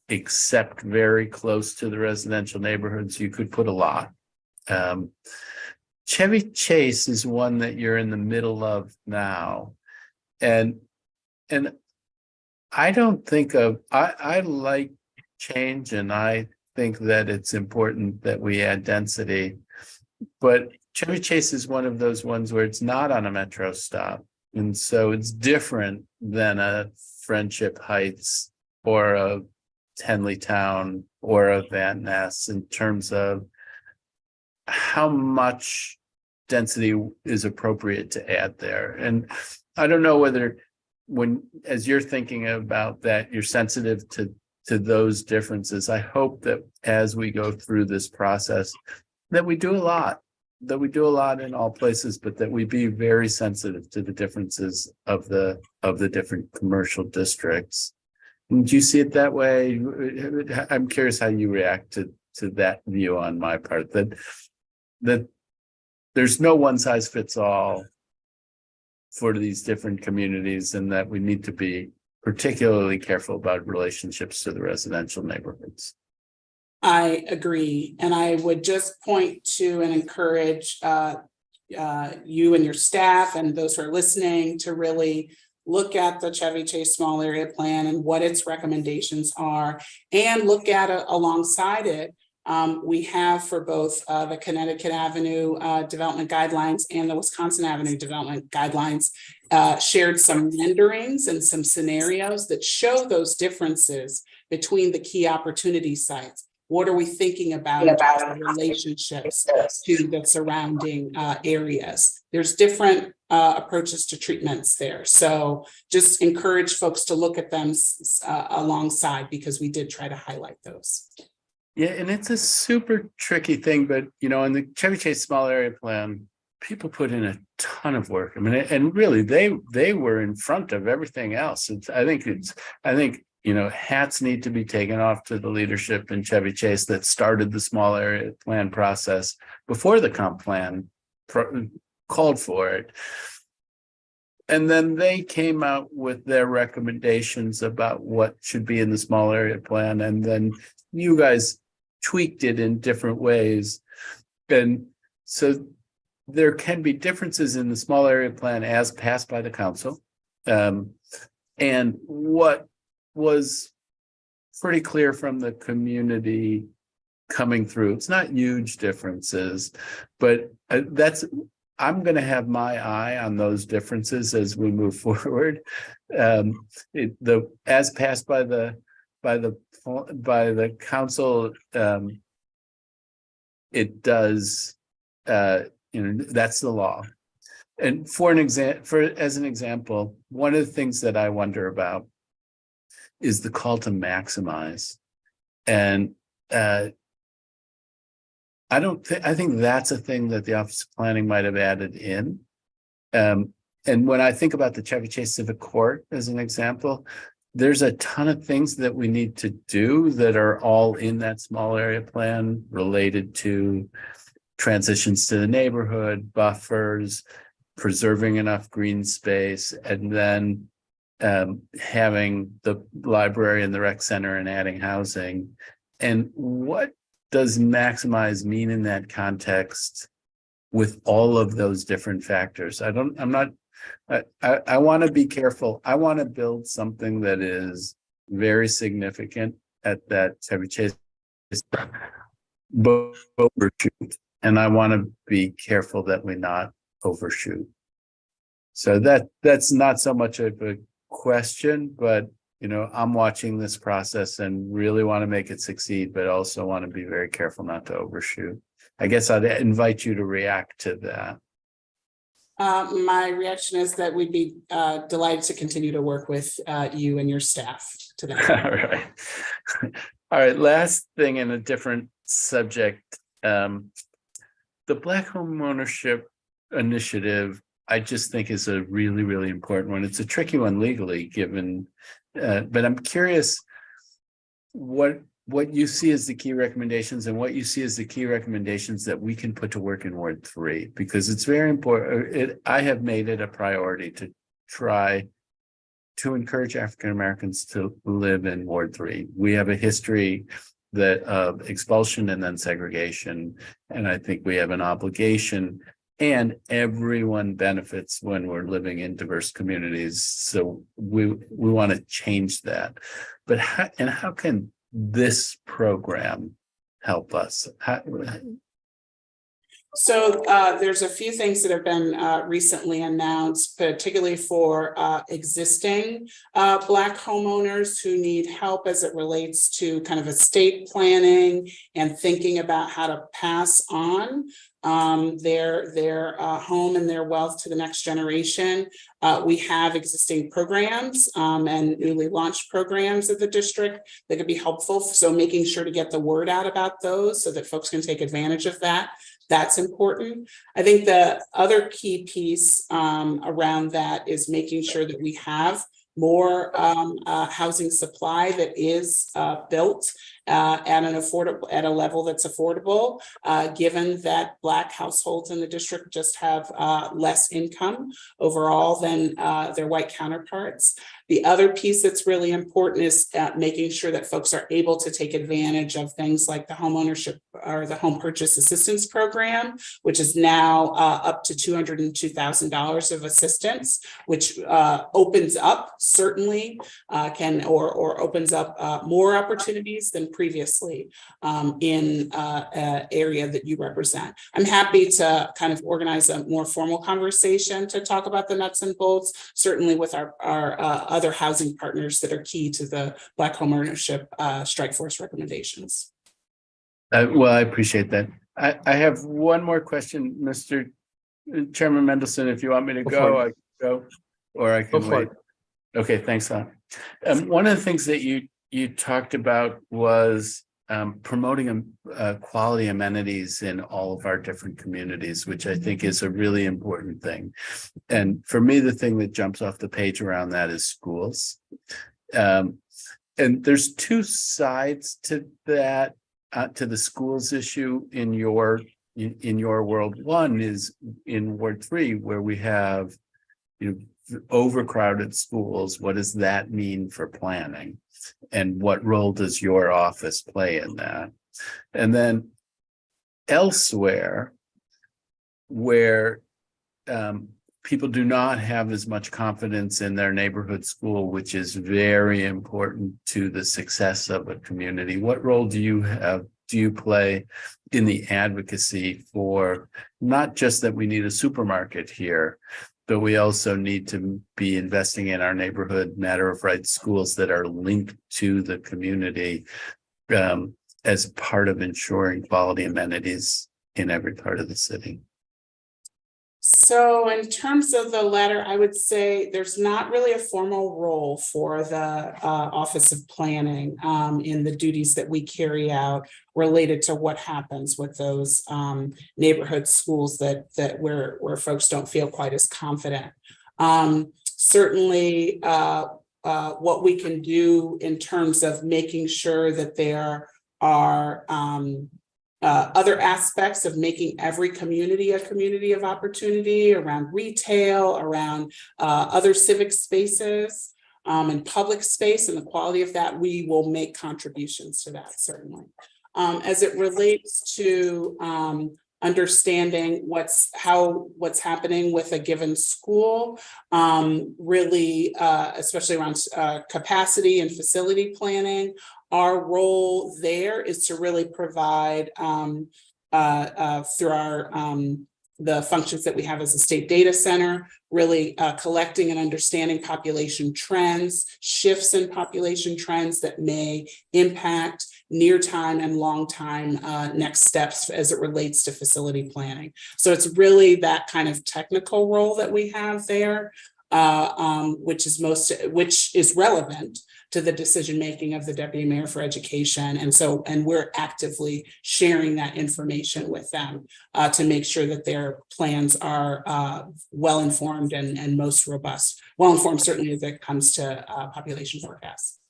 except very close to the residential neighborhoods, you could put a lot. Chevy Chase is one that you're in the middle of now. And I don't think I like change, and I think that it's important that we add density, but Chevy Chase is one of those ones where it's not on a metro stop. And so it's different than a Friendship Heights or a Henleytown or a Van Ness in terms of how much density is appropriate to add there. And I don't know whether as you're thinking about that, you're sensitive to those differences. I hope that as we go through this process, that we do a lot in all places, but that we be very sensitive to the differences of the different commercial districts. Do you see it that way? I'm curious how you react to that view on my part, that there's no one size fits all for these different communities, and that we need to be particularly careful about relationships to the residential neighborhoods. I agree. And I would just point to and encourage you and your staff and those who are listening to really look at the Chevy Chase Small Area Plan and what its recommendations are, and look at it alongside it. We have for both the Connecticut Avenue Development Guidelines and the Wisconsin Avenue Development Guidelines shared some renderings and some scenarios that show those differences between the key opportunity sites. What are we thinking about in terms of relationships to the surrounding areas? There's different approaches to treatments there. So just encourage folks to look at them alongside, because we did try to highlight those. Yeah, and it's a super tricky thing, but in the Chevy Chase Small Area Plan, people put in a ton of work. I mean, and really, they were in front of everything else. I think hats need to be taken off to the leadership in Chevy Chase that started the Small Area Plan process before the comp plan called for it. And then they came out with their recommendations about what should be in the Small Area Plan, and then you guys tweaked it in different ways. And so there can be differences in the Small Area Plan as passed by the council. And what was pretty clear from the community coming through, it's not huge differences, but I'm going to have my eye on those differences as we move forward. As passed by the council, it does. That's the law. And as an example, one of the things that I wonder about is the call to maximize, and I think that's a thing that the Office of Planning might have added in. And when I think about the Chevy Chase Civic Court as an example, there's a ton of things that we need to do that are all in that Small Area Plan related to transitions to the neighborhood, buffers, preserving enough green space, and then having the library and the rec center and adding housing. And what does maximize mean in that context with all of those different factors? I want to be careful. I want to build something that is very significant at that Chevy Chase, but overshoot. And I want to be careful that we not overshoot. So that's not so much of a question, but I'm watching this process and really want to make it succeed, but also want to be very careful not to overshoot. I guess I'd invite you to react to that. My reaction is that we'd be delighted to continue to work with you and your staff to that. All right. Last thing in a different subject. The Black Home Ownership Initiative, I just think is a really, really important one. It's a tricky one legally given, but I'm curious what you see as the key recommendations and what you see as the key recommendations that we can put to work in Ward 3, because it's very important. I have made it a priority to try to encourage African Americans to live in Ward 3. We have a history of expulsion and then segregation, and I think we have an obligation, and everyone benefits when we're living in diverse communities. So we want to change that. But how can this program help us? So there's a few things that have been recently announced, particularly for existing Black homeowners who need help as it relates to kind of estate planning and thinking about how to pass on their home and their wealth to the next generation. We have existing programs and newly launched programs at the district that could be helpful. So making sure to get the word out about those so that folks can take advantage of that. That's important. I think the other key piece around that is making sure that we have more housing supply that is built at a level that's affordable, given that Black households in the district just have less income overall than their white counterparts. The other piece that's really important is making sure that folks are able to take advantage of things like the home ownership or the home purchase assistance program, which is now up to $202,000 of assistance, which opens up certainly or opens up more opportunities than previously in area that you represent. I'm happy to kind of organize a more formal conversation to talk about the nuts and bolts, certainly with our other housing partners that are key to the Black home ownership strike force recommendations. Well, I appreciate that. I have one more question, Mr. Chairman Mendelson. If you want me to go, I can go, or I can wait. Okay, thanks, Al. One of the things that you talked about was promoting quality amenities in all of our different communities, which I think is a really important thing. And for me, the thing that jumps off the page around that is schools. And there's two sides to that, to the schools issue in your world. One is in Ward 3, where we have, overcrowded schools. What does that mean for planning? And what role does your office play in that? And then elsewhere, where people do not have as much confidence in their neighborhood school, which is very important to the success of a community, what role do you play in the advocacy for not just that we need a supermarket here, but we also need to be investing in our neighborhood matter of right schools that are linked to the community as part of ensuring quality amenities in every part of the city? So in terms of the latter, I would say there's not really a formal role for the Office of Planning in the duties that we carry out related to what happens with those neighborhood schools that where folks don't feel quite as confident. Certainly, what we can do in terms of making sure that there are other aspects of making every community a community of opportunity around retail, around other civic spaces and public space, and the quality of that, we will make contributions to that, certainly. As it relates to understanding what's happening with a given school, really, especially around capacity and facility planning. Our role there is to really provide through our the functions that we have as a state data center, really collecting and understanding population trends, shifts in population trends that may impact near time and long time next steps as it relates to facility planning. So it's really that kind of technical role that we have there, which is relevant to the decision making of the Deputy Mayor for Education. And we're actively sharing that information with them to make sure that their plans are well-informed and most robust. Well-informed, certainly, as it comes to population forecasts.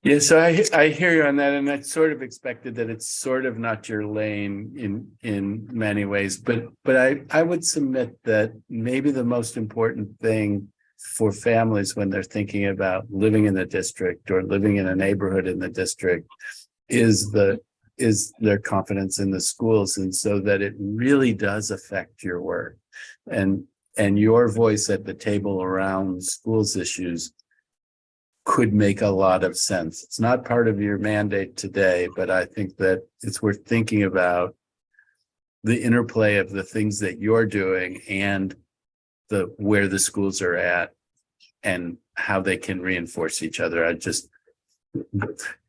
Yeah, so I hear you on that, and I sort of expected that it's sort of not your lane in many ways, but I would submit that maybe the most important thing for families when they're thinking about living in the district or living in a neighborhood in the district is their confidence in the schools, and so that it really does affect your work and your voice at the table around schools issues could make a lot of sense. It's not part of your mandate today, but I think that it's worth thinking about the interplay of the things that you're doing and where the schools are at and how they can reinforce each other. I'd just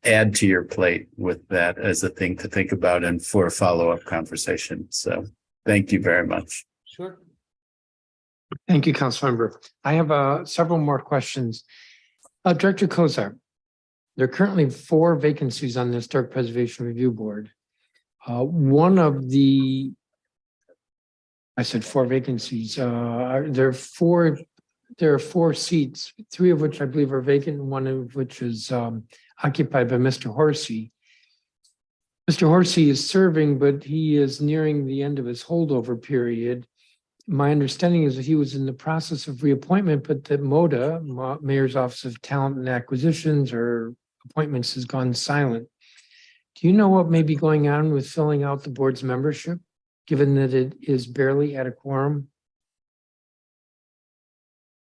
add to your plate with that as a thing to think about and for a follow-up conversation. So thank you very much. Sure. Thank you, Councilmember. I have several more questions. Director Kozar, there are currently 4 vacancies on the Historic Preservation Review Board. One of the, I said 4 vacancies. There are 4 seats, 3 of which I believe are vacant, and 1 of which is occupied by Mr. Horsey. Mr. Horsey is serving, but he is nearing the end of his holdover period. My understanding is that he was in the process of reappointment, but that MOTA, Mayor's Office of Talent and Acquisitions, or appointments, has gone silent. Do you know what may be going on with filling out the board's membership, given that it is barely at a quorum?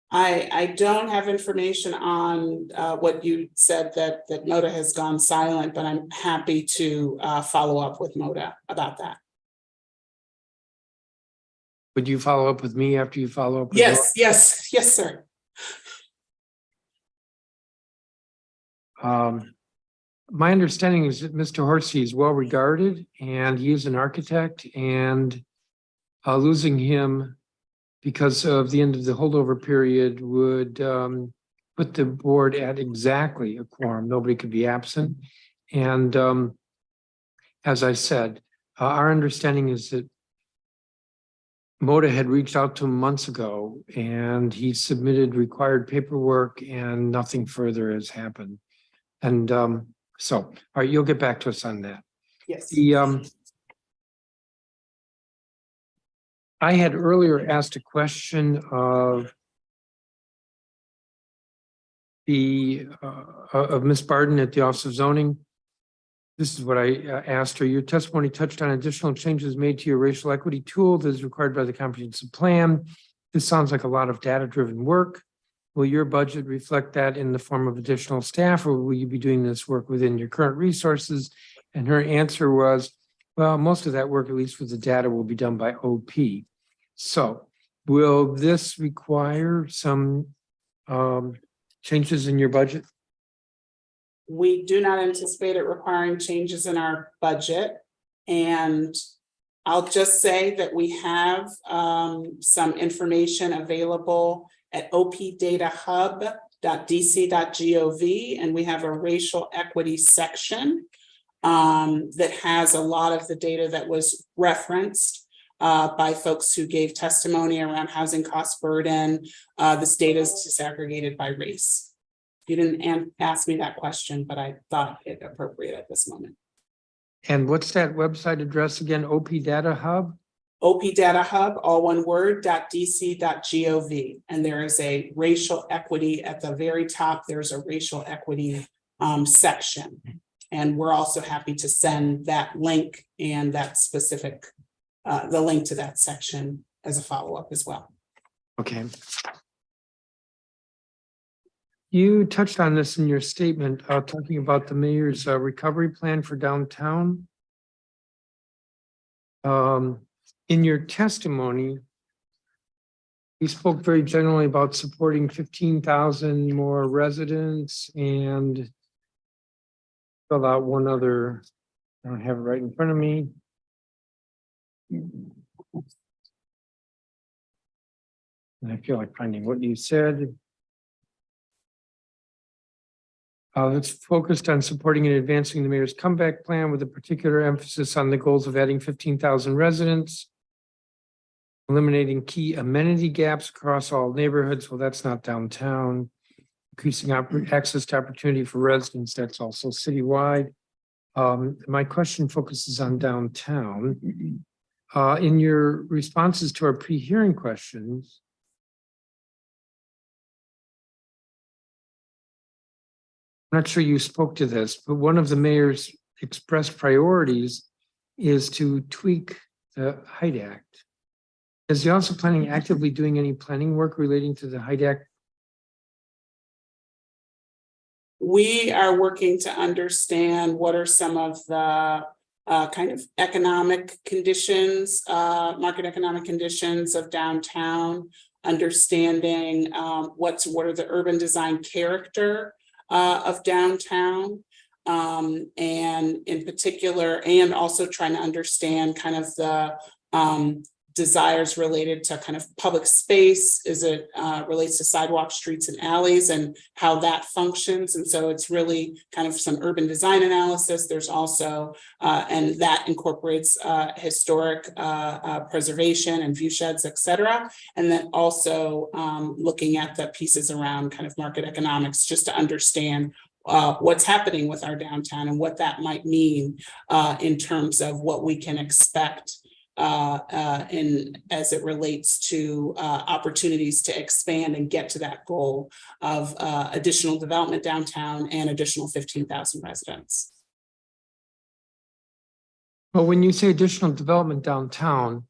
I don't have information on what you said that MOTA has gone silent, but I'm happy to follow up with MOTA about that. Would you follow up with me after you follow up with Yes, sir. My understanding is that Mr. Horsey is well regarded and he is an architect, and losing him because of the end of the holdover period would put the board at exactly a quorum. Nobody could be absent. And as I said, our understanding is that MODA had reached out to him months ago and he submitted required paperwork and nothing further has happened. And so, all right, you'll get back to us on that. Yes. I had earlier asked a question of Ms. Barden at the Office of Zoning. This is what I asked her. Your testimony touched on additional changes made to your racial equity tool that is required by the comprehensive plan. This sounds like a lot of data-driven work. Will your budget reflect that in the form of additional staff, or will you be doing this work within your current resources? And her answer was, well, most of that work, at least with the data, will be done by OP. So will this require some changes in your budget? We do not anticipate it requiring changes in our budget. And I'll just say that we have some information available at opdatahub.dc.gov, and we have a racial equity section that has a lot of the data that was referenced by folks who gave testimony around housing cost burden. This data is disaggregated by race. You didn't ask me that question, but I thought it appropriate at this moment. And what's that website address again? OP Data Hub? OP Data Hub, all one word, .dc.gov. And there is a racial equity at the very top. There's a racial equity section. And we're also happy to send that link and that specific, the link to that section as a follow-up as well. Okay. You touched on this in your statement, talking about the mayor's recovery plan for downtown. In your testimony, you spoke very generally about supporting 15,000 more residents and fill out one other, I don't have it right in front of me. And I feel like finding what you said. It's focused on supporting and advancing the mayor's comeback plan with a particular emphasis on the goals of adding 15,000 residents, eliminating key amenity gaps across all neighborhoods. Well, that's not downtown. Increasing access to opportunity for residents. That's also citywide. My question focuses on downtown. In your responses to our pre-hearing questions, I'm not sure you spoke to this, but one of the mayor's expressed priorities is to tweak the Hyde Act. Is he also planning actively doing any planning work relating to the Hyde Act? We are working to understand what are some of the kind of economic conditions, market economic conditions of downtown, understanding what are the urban design character of downtown, and in particular, and also trying to understand kind of the desires related to kind of public space. Is it relates to sidewalks, streets, and alleys, and how that functions? And so it's really kind of some urban design analysis. There's also, and that incorporates historic preservation and view sheds, et cetera. And then also looking at the pieces around kind of market economics, just to understand what's happening with our downtown and what that might mean in terms of what we can expect in as it relates to opportunities to expand and get to that goal of additional development downtown and additional 15,000 residents. Well, when you say additional development downtown,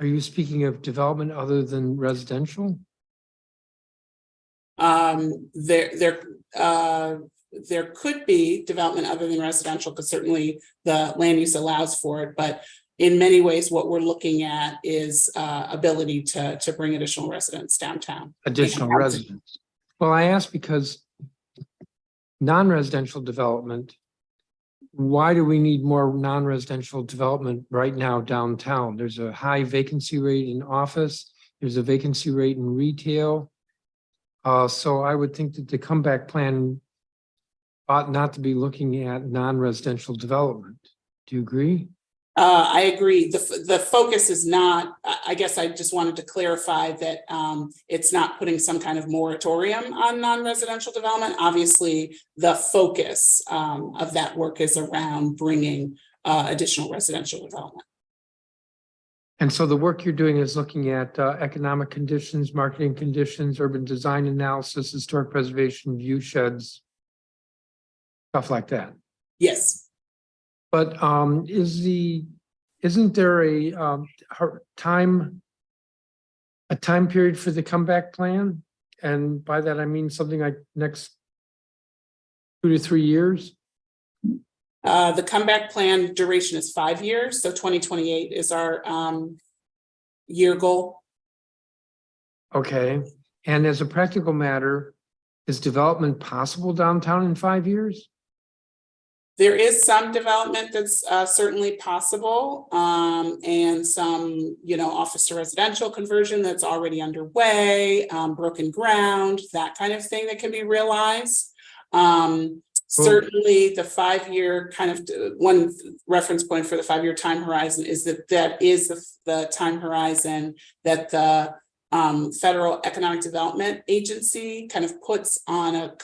are you speaking of development other than residential? There could be development other than residential, because certainly the land use allows for it, but in many ways, what we're looking at is ability to bring additional residents downtown. Additional residents. Well, I ask because non-residential development, why do we need more non-residential development right now downtown? There's a high vacancy rate in office. There's a vacancy rate in retail. So I would think that the comeback plan ought not to be looking at non-residential development. Do you agree? I agree. The focus is not, I guess I just wanted to clarify that it's not putting some kind of moratorium on non-residential development. Obviously, the focus of that work is around bringing additional residential development. And so the work you're doing is looking at economic conditions, marketing conditions, urban design analysis, historic preservation, view sheds, stuff like that. Yes. But isn't there a time period for the comeback plan? And by that, I mean something like next 2 to 3 years? The comeback plan duration is 5 years. So 2028 is our year goal. Okay. And as a practical matter, is development possible downtown in 5 years? There is some development that's certainly possible, and some, office to residential conversion that's already underway, broken ground, that kind of thing that can be realized. Certainly the 5-year kind of one reference point for the 5-year time horizon is that is the time horizon that the Federal Economic Development Agency kind of puts on a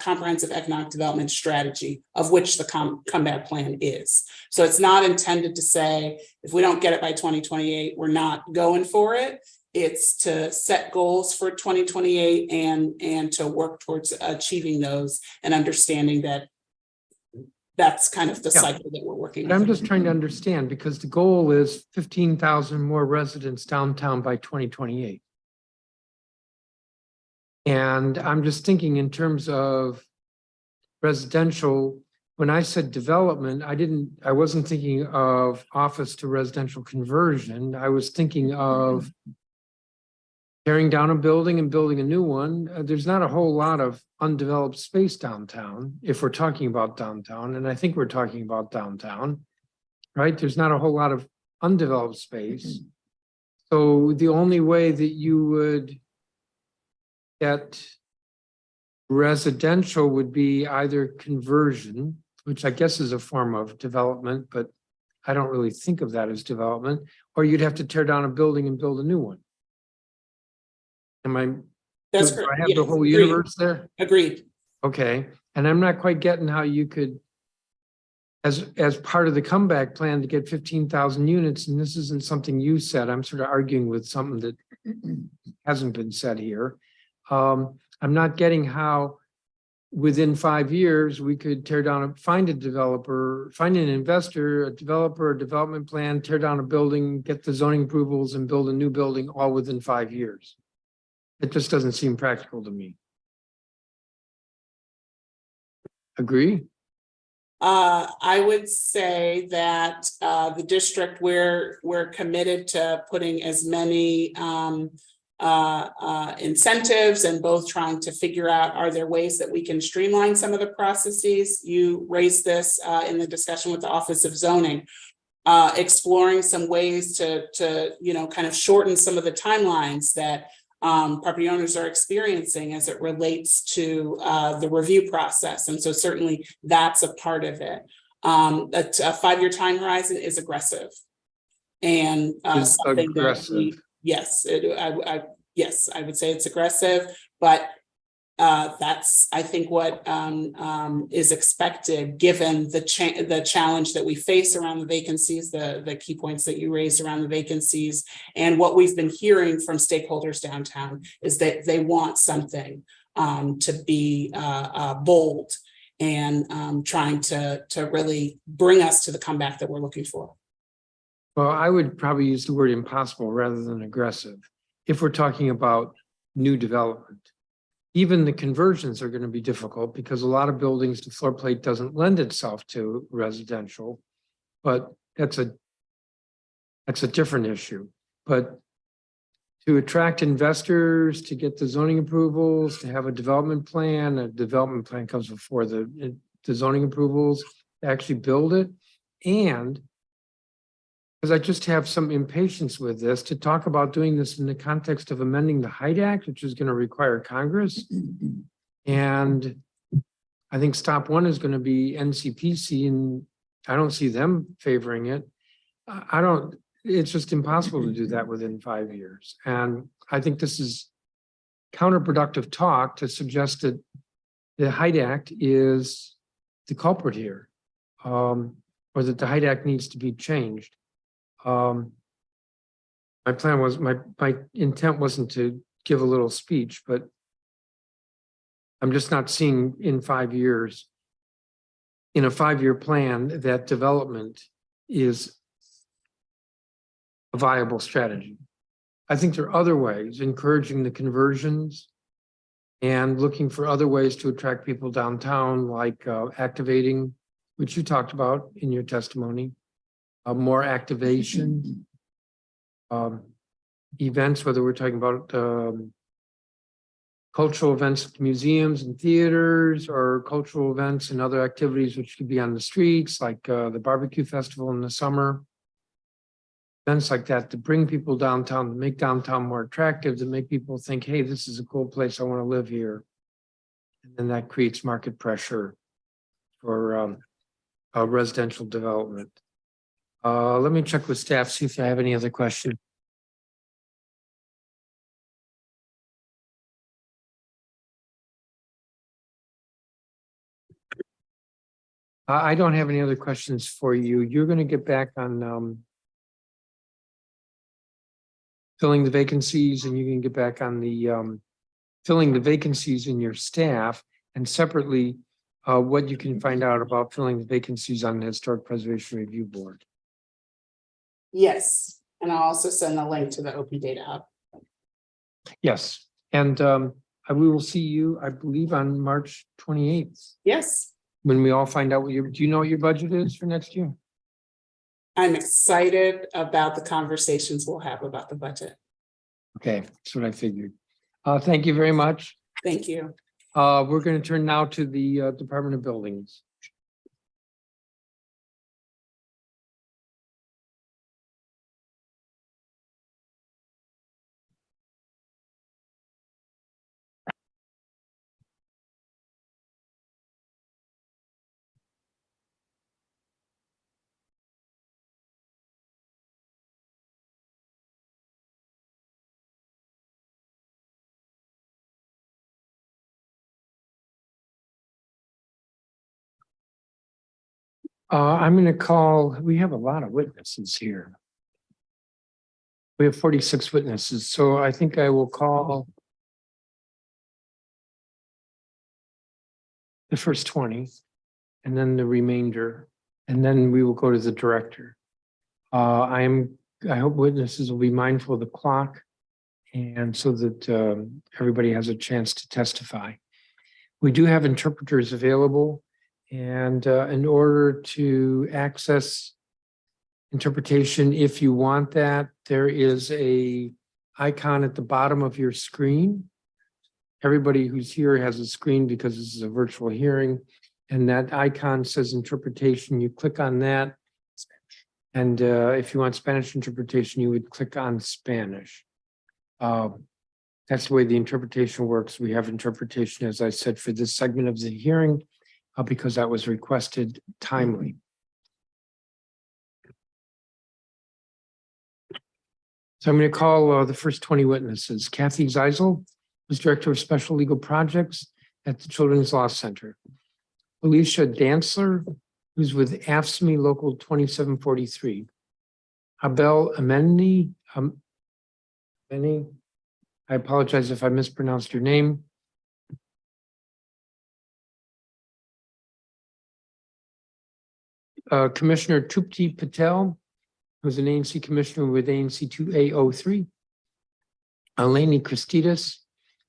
comprehensive economic development strategy, of which the comeback plan is. So it's not intended to say, if we don't get it by 2028, we're not going for it. It's to set goals for 2028 and to work towards achieving those, and understanding that that's kind of the cycle that we're working with. I'm just trying to understand, because the goal is 15,000 more residents downtown by 2028. And I'm just thinking in terms of residential. When I said development, I wasn't thinking of office to residential conversion. I was thinking of tearing down a building and building a new one. There's not a whole lot of undeveloped space downtown, if we're talking about downtown, and I think we're talking about downtown, right? There's not a whole lot of undeveloped space. So the only way that you would get residential would be either conversion, which I guess is a form of development, but I don't really think of that as development, or you'd have to tear down a building and build a new one. That's do correct. I have Yes, the whole agreed. universe there? Agreed. Okay, and I'm not quite getting how you could, as part of the comeback plan, to get 15,000 units, and this isn't something you said, I'm sort of arguing with something that hasn't been said here. I'm not getting how within 5 years we could tear down, find a developer, find an investor, a developer, a development plan, tear down a building, get the zoning approvals and build a new building all within 5 years. It just doesn't seem practical to me. Agree? I would say that the district, we're committed to putting as many incentives, and both trying to figure out, are there ways that we can streamline some of the processes? You raised this in the discussion with the Office of Zoning, exploring some ways to kind of shorten some of the timelines that property owners are experiencing as it relates to the review process. And so certainly that's a part of it. A 5-year time horizon is aggressive. And something aggressive. that yes, yes, I would say it's aggressive, but that's, I think, what is expected given the challenge that we face around the vacancies, the key points that you raised around the vacancies, and what we've been hearing from stakeholders downtown is that they want something to be bold and trying to really bring us to the comeback that we're looking for. Well, I would probably use the word impossible rather than aggressive if we're talking about new development. Even the conversions are going to be difficult because a lot of buildings, the floor plate doesn't lend itself to residential, but that's a different issue. But to attract investors, to get the zoning approvals, to have a development plan. A development plan comes before the zoning approvals, to actually build it. And because I just have some impatience with this, to talk about doing this in the context of amending the Height Act, which is going to require Congress. And I think stop one is going to be NCPC, and I don't see them favoring it. It's just impossible to do that within 5 years. And I think this is counterproductive talk to suggest that the Height Act is the culprit here, or that the Height Act needs to be changed. My intent wasn't to give a little speech, but I'm just not seeing in 5 years, in a 5-year plan, that development is a viable strategy. I think there are other ways, encouraging the conversions and looking for other ways to attract people downtown, like activating, which you talked about in your testimony, more activation, events, whether we're talking about cultural events at museums and theaters, or cultural events and other activities which could be on the streets, like the barbecue festival in the summer. Events like that to bring people downtown, to make downtown more attractive, to make people think, hey, this is a cool place, I want to live here. And then that creates market pressure for residential development. Let me check with staff, see if I have any other questions. I don't have any other questions for you. You're going to get back on filling the vacancies, and you can get back on the filling the vacancies in your staff, and separately what you can find out about filling the vacancies on the Historic Preservation Review Board. Yes, and I'll also send the link to the Open Data Hub. Yes, and we will see you, I believe, on March 28th. Yes. When we all find out what do you know what your budget is for next year? I'm excited about the conversations we'll have about the budget. Okay, that's what I figured. Thank you very much. Thank you. We're going to turn now to the Department of Buildings. I'm going to call, we have a lot of witnesses here. We have 46 witnesses, so I think I will call the first 20 and then the remainder, and then we will go to the director. I hope witnesses will be mindful of the clock, and so that everybody has a chance to testify. We do have interpreters available. And in order to access interpretation, if you want that, there is a icon at the bottom of your screen. Everybody who's here has a screen because this is a virtual hearing, and that icon says interpretation. You click on that, and if you want Spanish interpretation, you would click on Spanish. That's the way the interpretation works. We have interpretation, as I said, for this segment of the hearing, because that was requested timely. So I'm going to call the first 20 witnesses. Kathy Zeisel, who's Director of Special Legal Projects at the Children's Law Center. Alicia Dantzler, who's with AFSCME Local 2743. Abel Amendi, I apologize if I mispronounced your name. Commissioner Tupti Patel, who's an ANC commissioner with ANC 2A03. Eleni Christidis,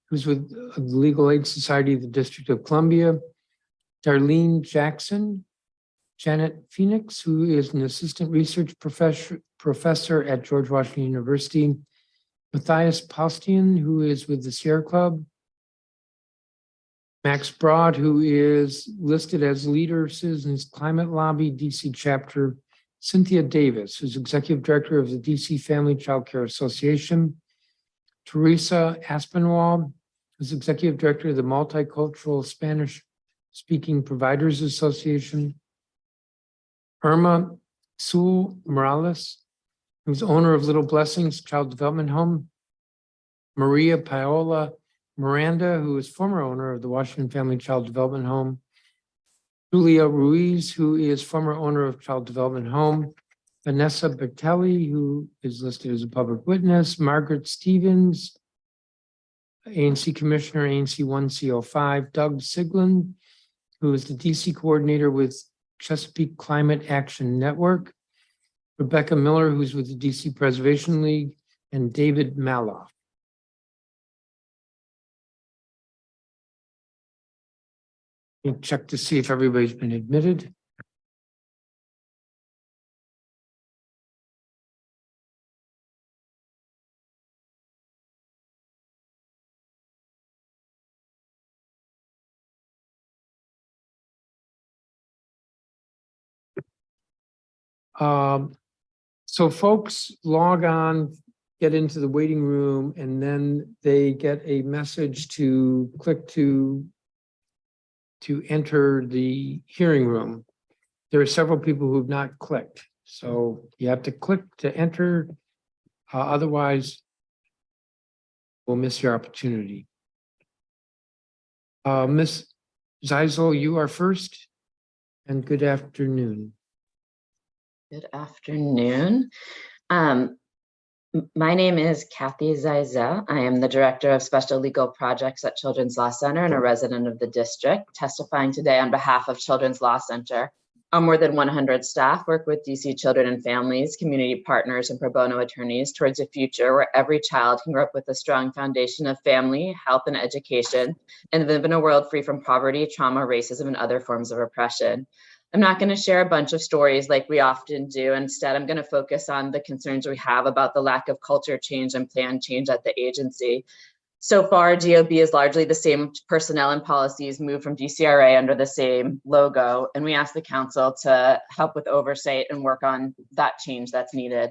who's with the Legal Aid Society of the District of Columbia. Darlene Jackson, Janet Phoenix, who is an assistant research professor at George Washington University. Matthias Palstian, who is with the Sierra Club. Max Broad, who is listed as leader of Citizens Climate Lobby DC chapter. Cynthia Davis, who's executive director of the DC Family Child Care Association. Teresa Aspinwall, who's executive director of the Multicultural Spanish Speaking Providers Association. Irma Sewell Morales, who's owner of Little Blessings Child Development Home. Maria Paola Miranda, who is former owner of the Washington Family Child Development Home. Julia Ruiz, who is former owner of Child Development Home. Vanessa Bertelli, who is listed as a public witness. Margaret Stevens, ANC Commissioner, ANC 1C05. Doug Siglin, who is the DC coordinator with Chesapeake Climate Action Network. Rebecca Miller, who's with the DC Preservation League, and David Maloff. Check to see if everybody's been admitted. So folks log on, get into the waiting room, and then they get a message to click to enter the hearing room. There are several people who have not clicked, so you have to click to enter. Otherwise, we'll miss your opportunity. Ms. Zeisel, you are first, and good afternoon. Good afternoon. My name is Kathy Zeiza. I am the Director of Special Legal Projects at Children's Law Center and a resident of the district, testifying today on behalf of Children's Law Center. Our more than 100 staff work with DC children and families, community partners, and pro bono attorneys towards a future where every child can grow up with a strong foundation of family, health, and education, and live in a world free from poverty, trauma, racism, and other forms of oppression. I'm not going to share a bunch of stories like we often do. Instead, I'm going to focus on the concerns we have about the lack of culture change and plan change at the agency. So far, DOB is largely the same personnel and policies moved from DCRA under the same logo, and we ask the council to help with oversight and work on that change that's needed.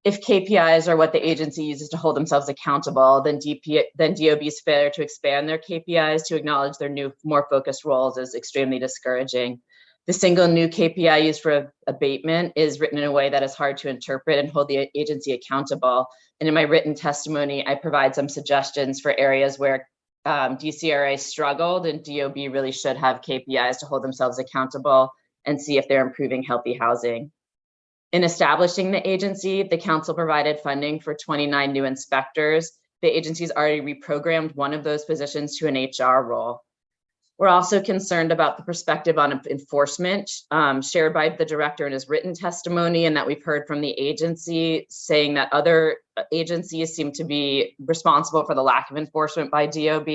If KPIs are what the agency uses to hold themselves accountable, then DOB's failure to expand their KPIs to acknowledge their new, more focused roles is extremely discouraging. The single new KPI used for abatement is written in a way that is hard to interpret and hold the agency accountable. And in my written testimony, I provide some suggestions for areas where DCRA struggled and DOB really should have KPIs to hold themselves accountable and see if they're improving healthy housing. In establishing the agency, the council provided funding for 29 new inspectors. The agency's already reprogrammed one of those positions to an HR role. We're also concerned about the perspective on enforcement shared by the director in his written testimony, and that we've heard from the agency saying that other agencies seem to be responsible for the lack of enforcement by DOB.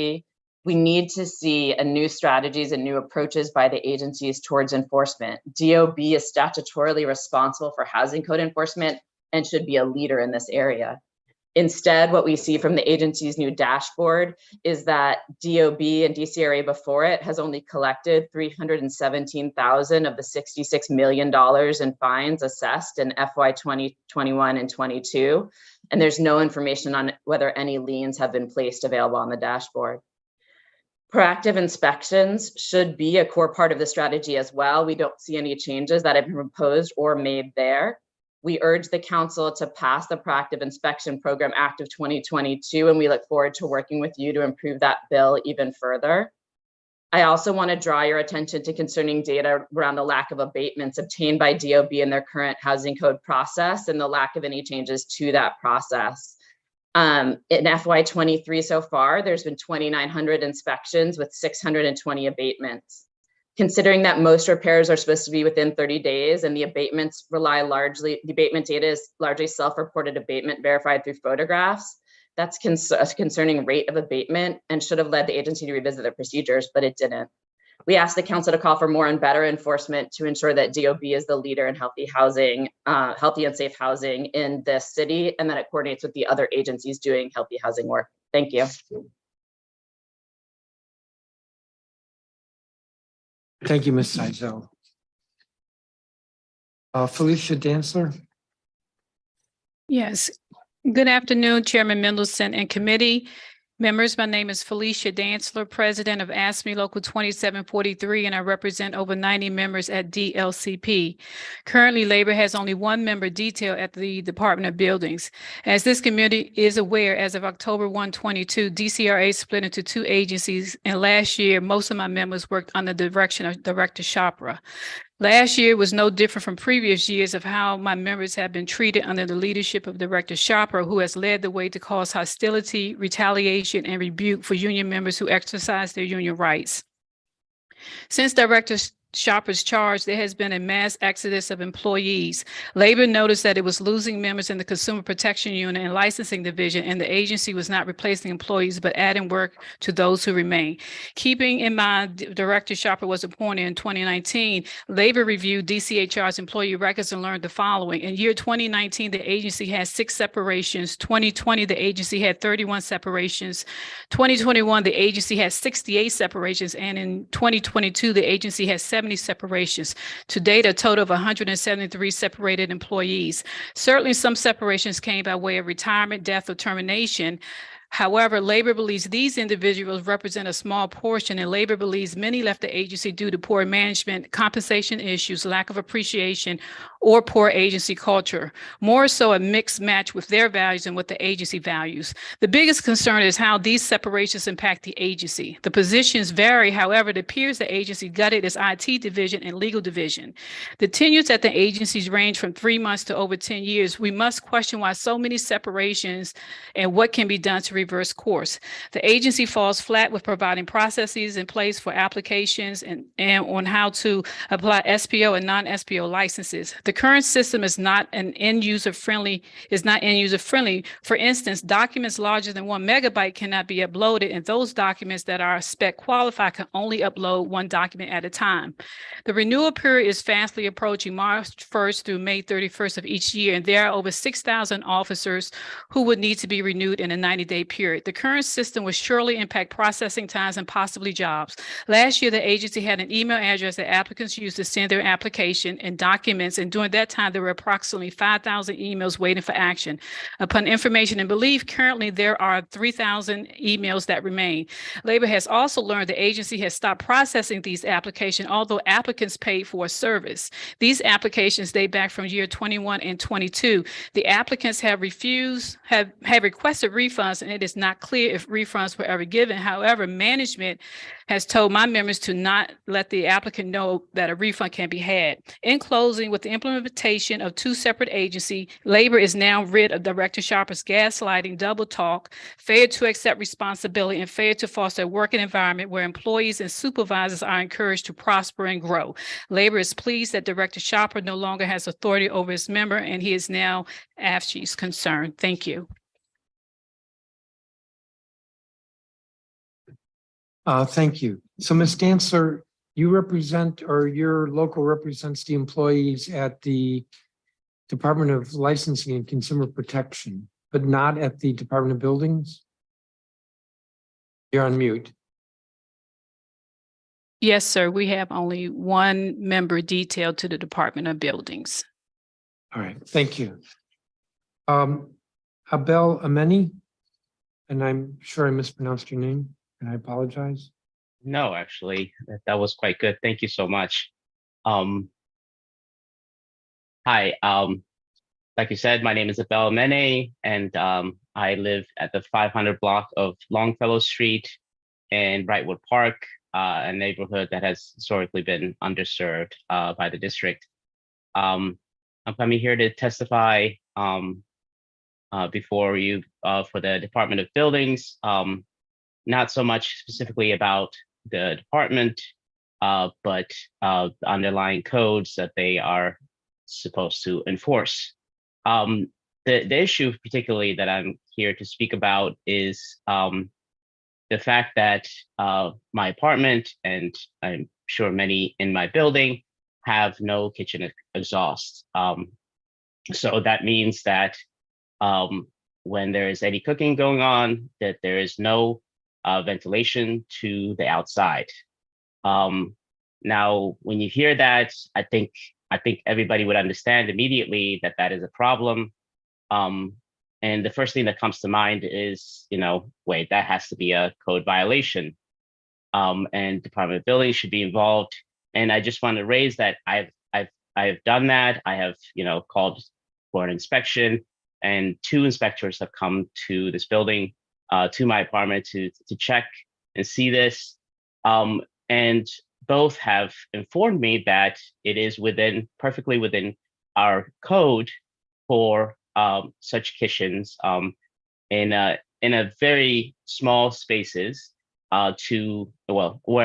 We need to see new strategies and new approaches by the agencies towards enforcement. DOB is statutorily responsible for housing code enforcement and should be a leader in this area. Instead, what we see from the agency's new dashboard is that DOB and DCRA before it has only collected $317,000 of the $66 million in fines assessed in FY 2021 and 22. And there's no information on whether any liens have been placed available on the dashboard. Proactive inspections should be a core part of the strategy as well. We don't see any changes that have been proposed or made there. We urge the council to pass the Proactive Inspection Program Act of 2022, and we look forward to working with you to improve that bill even further. I also want to draw your attention to concerning data around the lack of abatements obtained by DOB in their current housing code process and the lack of any changes to that process. In FY 23 so far, there's been 2,900 inspections with 620 abatements. Considering that most repairs are supposed to be within 30 days and the abatement data is largely self-reported abatement verified through photographs, that's a concerning rate of abatement and should have led the agency to revisit their procedures, but it didn't. We asked the council to call for more and better enforcement to ensure that DOB is the leader in healthy housing, healthy and safe housing in this city, and that it coordinates with the other agencies doing healthy housing work. Thank you. Thank you, Ms. Seidel. Felicia Dantzler. Yes. Good afternoon, Chairman Mendelson and committee members. My name is Felicia Dantzler, President of ASME Local 2743, and I represent over 90 members at DLCP. Currently, Labor has only one member detail at the Department of Buildings. As this community is aware, as of October 1, 2022, DCRA split into two agencies, and last year, most of my members worked under the direction of Director Chopra. Last year was no different from previous years of how my members have been treated under the leadership of Director Chopra, who has led the way to cause hostility, retaliation, and rebuke for union members who exercise their union rights. Since Director Chopra's charge, there has been a mass exodus of employees. Labor noticed that it was losing members in the Consumer Protection Unit and Licensing Division, and the agency was not replacing employees, but adding work to those who remain. Keeping in mind, Director Chopra was appointed in 2019, Labor reviewed DCHR's employee records and learned the following. In year 2019, the agency had 6 separations. 2020, the agency had 31 separations. 2021, the agency had 68 separations. And in 2022, the agency had 70 separations. To date, a total of 173 separated employees. Certainly, some separations came by way of retirement, death, or termination. However, Labor believes these individuals represent a small portion, and Labor believes many left the agency due to poor management, compensation issues, lack of appreciation, or poor agency culture. More so, a mixed match with their values and what the agency values. The biggest concern is how these separations impact the agency. The positions vary. However, it appears the agency gutted its IT division and legal division. The tenures at the agencies range from 3 months to over 10 years. We must question why so many separations and what can be done to reverse course. The agency falls flat with providing processes in place for applications and on how to apply SPO and non-SPO licenses. The current system is not end-user friendly. For instance, documents larger than 1 megabyte cannot be uploaded, and those documents that are spec qualified can only upload 1 document at a time. The renewal period is fastly approaching March 1st through May 31st of each year, and there are over 6,000 officers who would need to be renewed in a 90-day period. The current system will surely impact processing times and possibly jobs. Last year, the agency had an email address that applicants used to send their application and documents, and during that time, there were approximately 5,000 emails waiting for action. Upon information and belief, currently there are 3,000 emails that remain. Labor has also learned the agency has stopped processing these applications, although applicants paid for a service. These applications date back from year 21 and 22. The applicants have requested refunds, and it is not clear if refunds were ever given. However, management has told my members to not let the applicant know that a refund can be had. In closing, with the implementation of 2 separate agencies, Labor is now rid of Director Chopra's gaslighting, double talk, failure to accept responsibility, and failure to foster a working environment where employees and supervisors are encouraged to prosper and grow. Labor is pleased that Director Chopra no longer has authority over his member, and he is now AFSCME's concerned. Thank you. Thank you. So Ms. Dantzler, you represent, or your local represents the employees at the Department of Licensing and Consumer Protection, but not at the Department of Buildings? You're on mute. Yes, sir. We have only 1 member detailed to the Department of Buildings. All right, thank you. Abel Ameni, and I'm sure I mispronounced your name, and I apologize. No, actually, that was quite good. Thank you so much. Hi, like you said, my name is Abel Mene, and I live at the 500 block of Longfellow Street in Brightwood Park, a neighborhood that has historically been underserved by the district. I'm coming here to testify before you for the Department of Buildings, not so much specifically about the department, but the underlying codes that they are supposed to enforce. The issue particularly that I'm here to speak about is the fact that my apartment, and I'm sure many in my building, have no kitchen exhaust. So that means that when there is any cooking going on, that there is no ventilation to the outside. Now, when you hear that, I think everybody would understand immediately that that is a problem. And the first thing that comes to mind is, wait, that has to be a code violation. And Department of Buildings should be involved. And I just want to raise that I've done that. I have, called for an inspection, and 2 inspectors have come to this building, to my apartment to check and see this. And both have informed me that it is perfectly within our code for such kitchens in a very small spaces where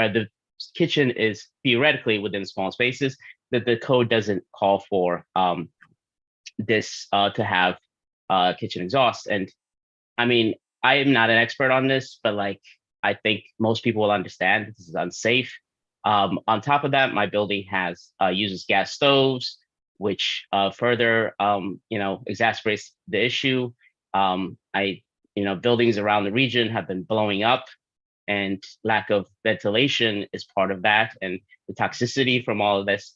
the kitchen is theoretically within small spaces, that the code doesn't call for this to have kitchen exhaust. And I mean, I am not an expert on this, but I think most people will understand this is unsafe. On top of that, my building uses gas stoves, which further exacerbates the issue. Buildings around the region have been blowing up, and lack of ventilation is part of that, and the toxicity from all of this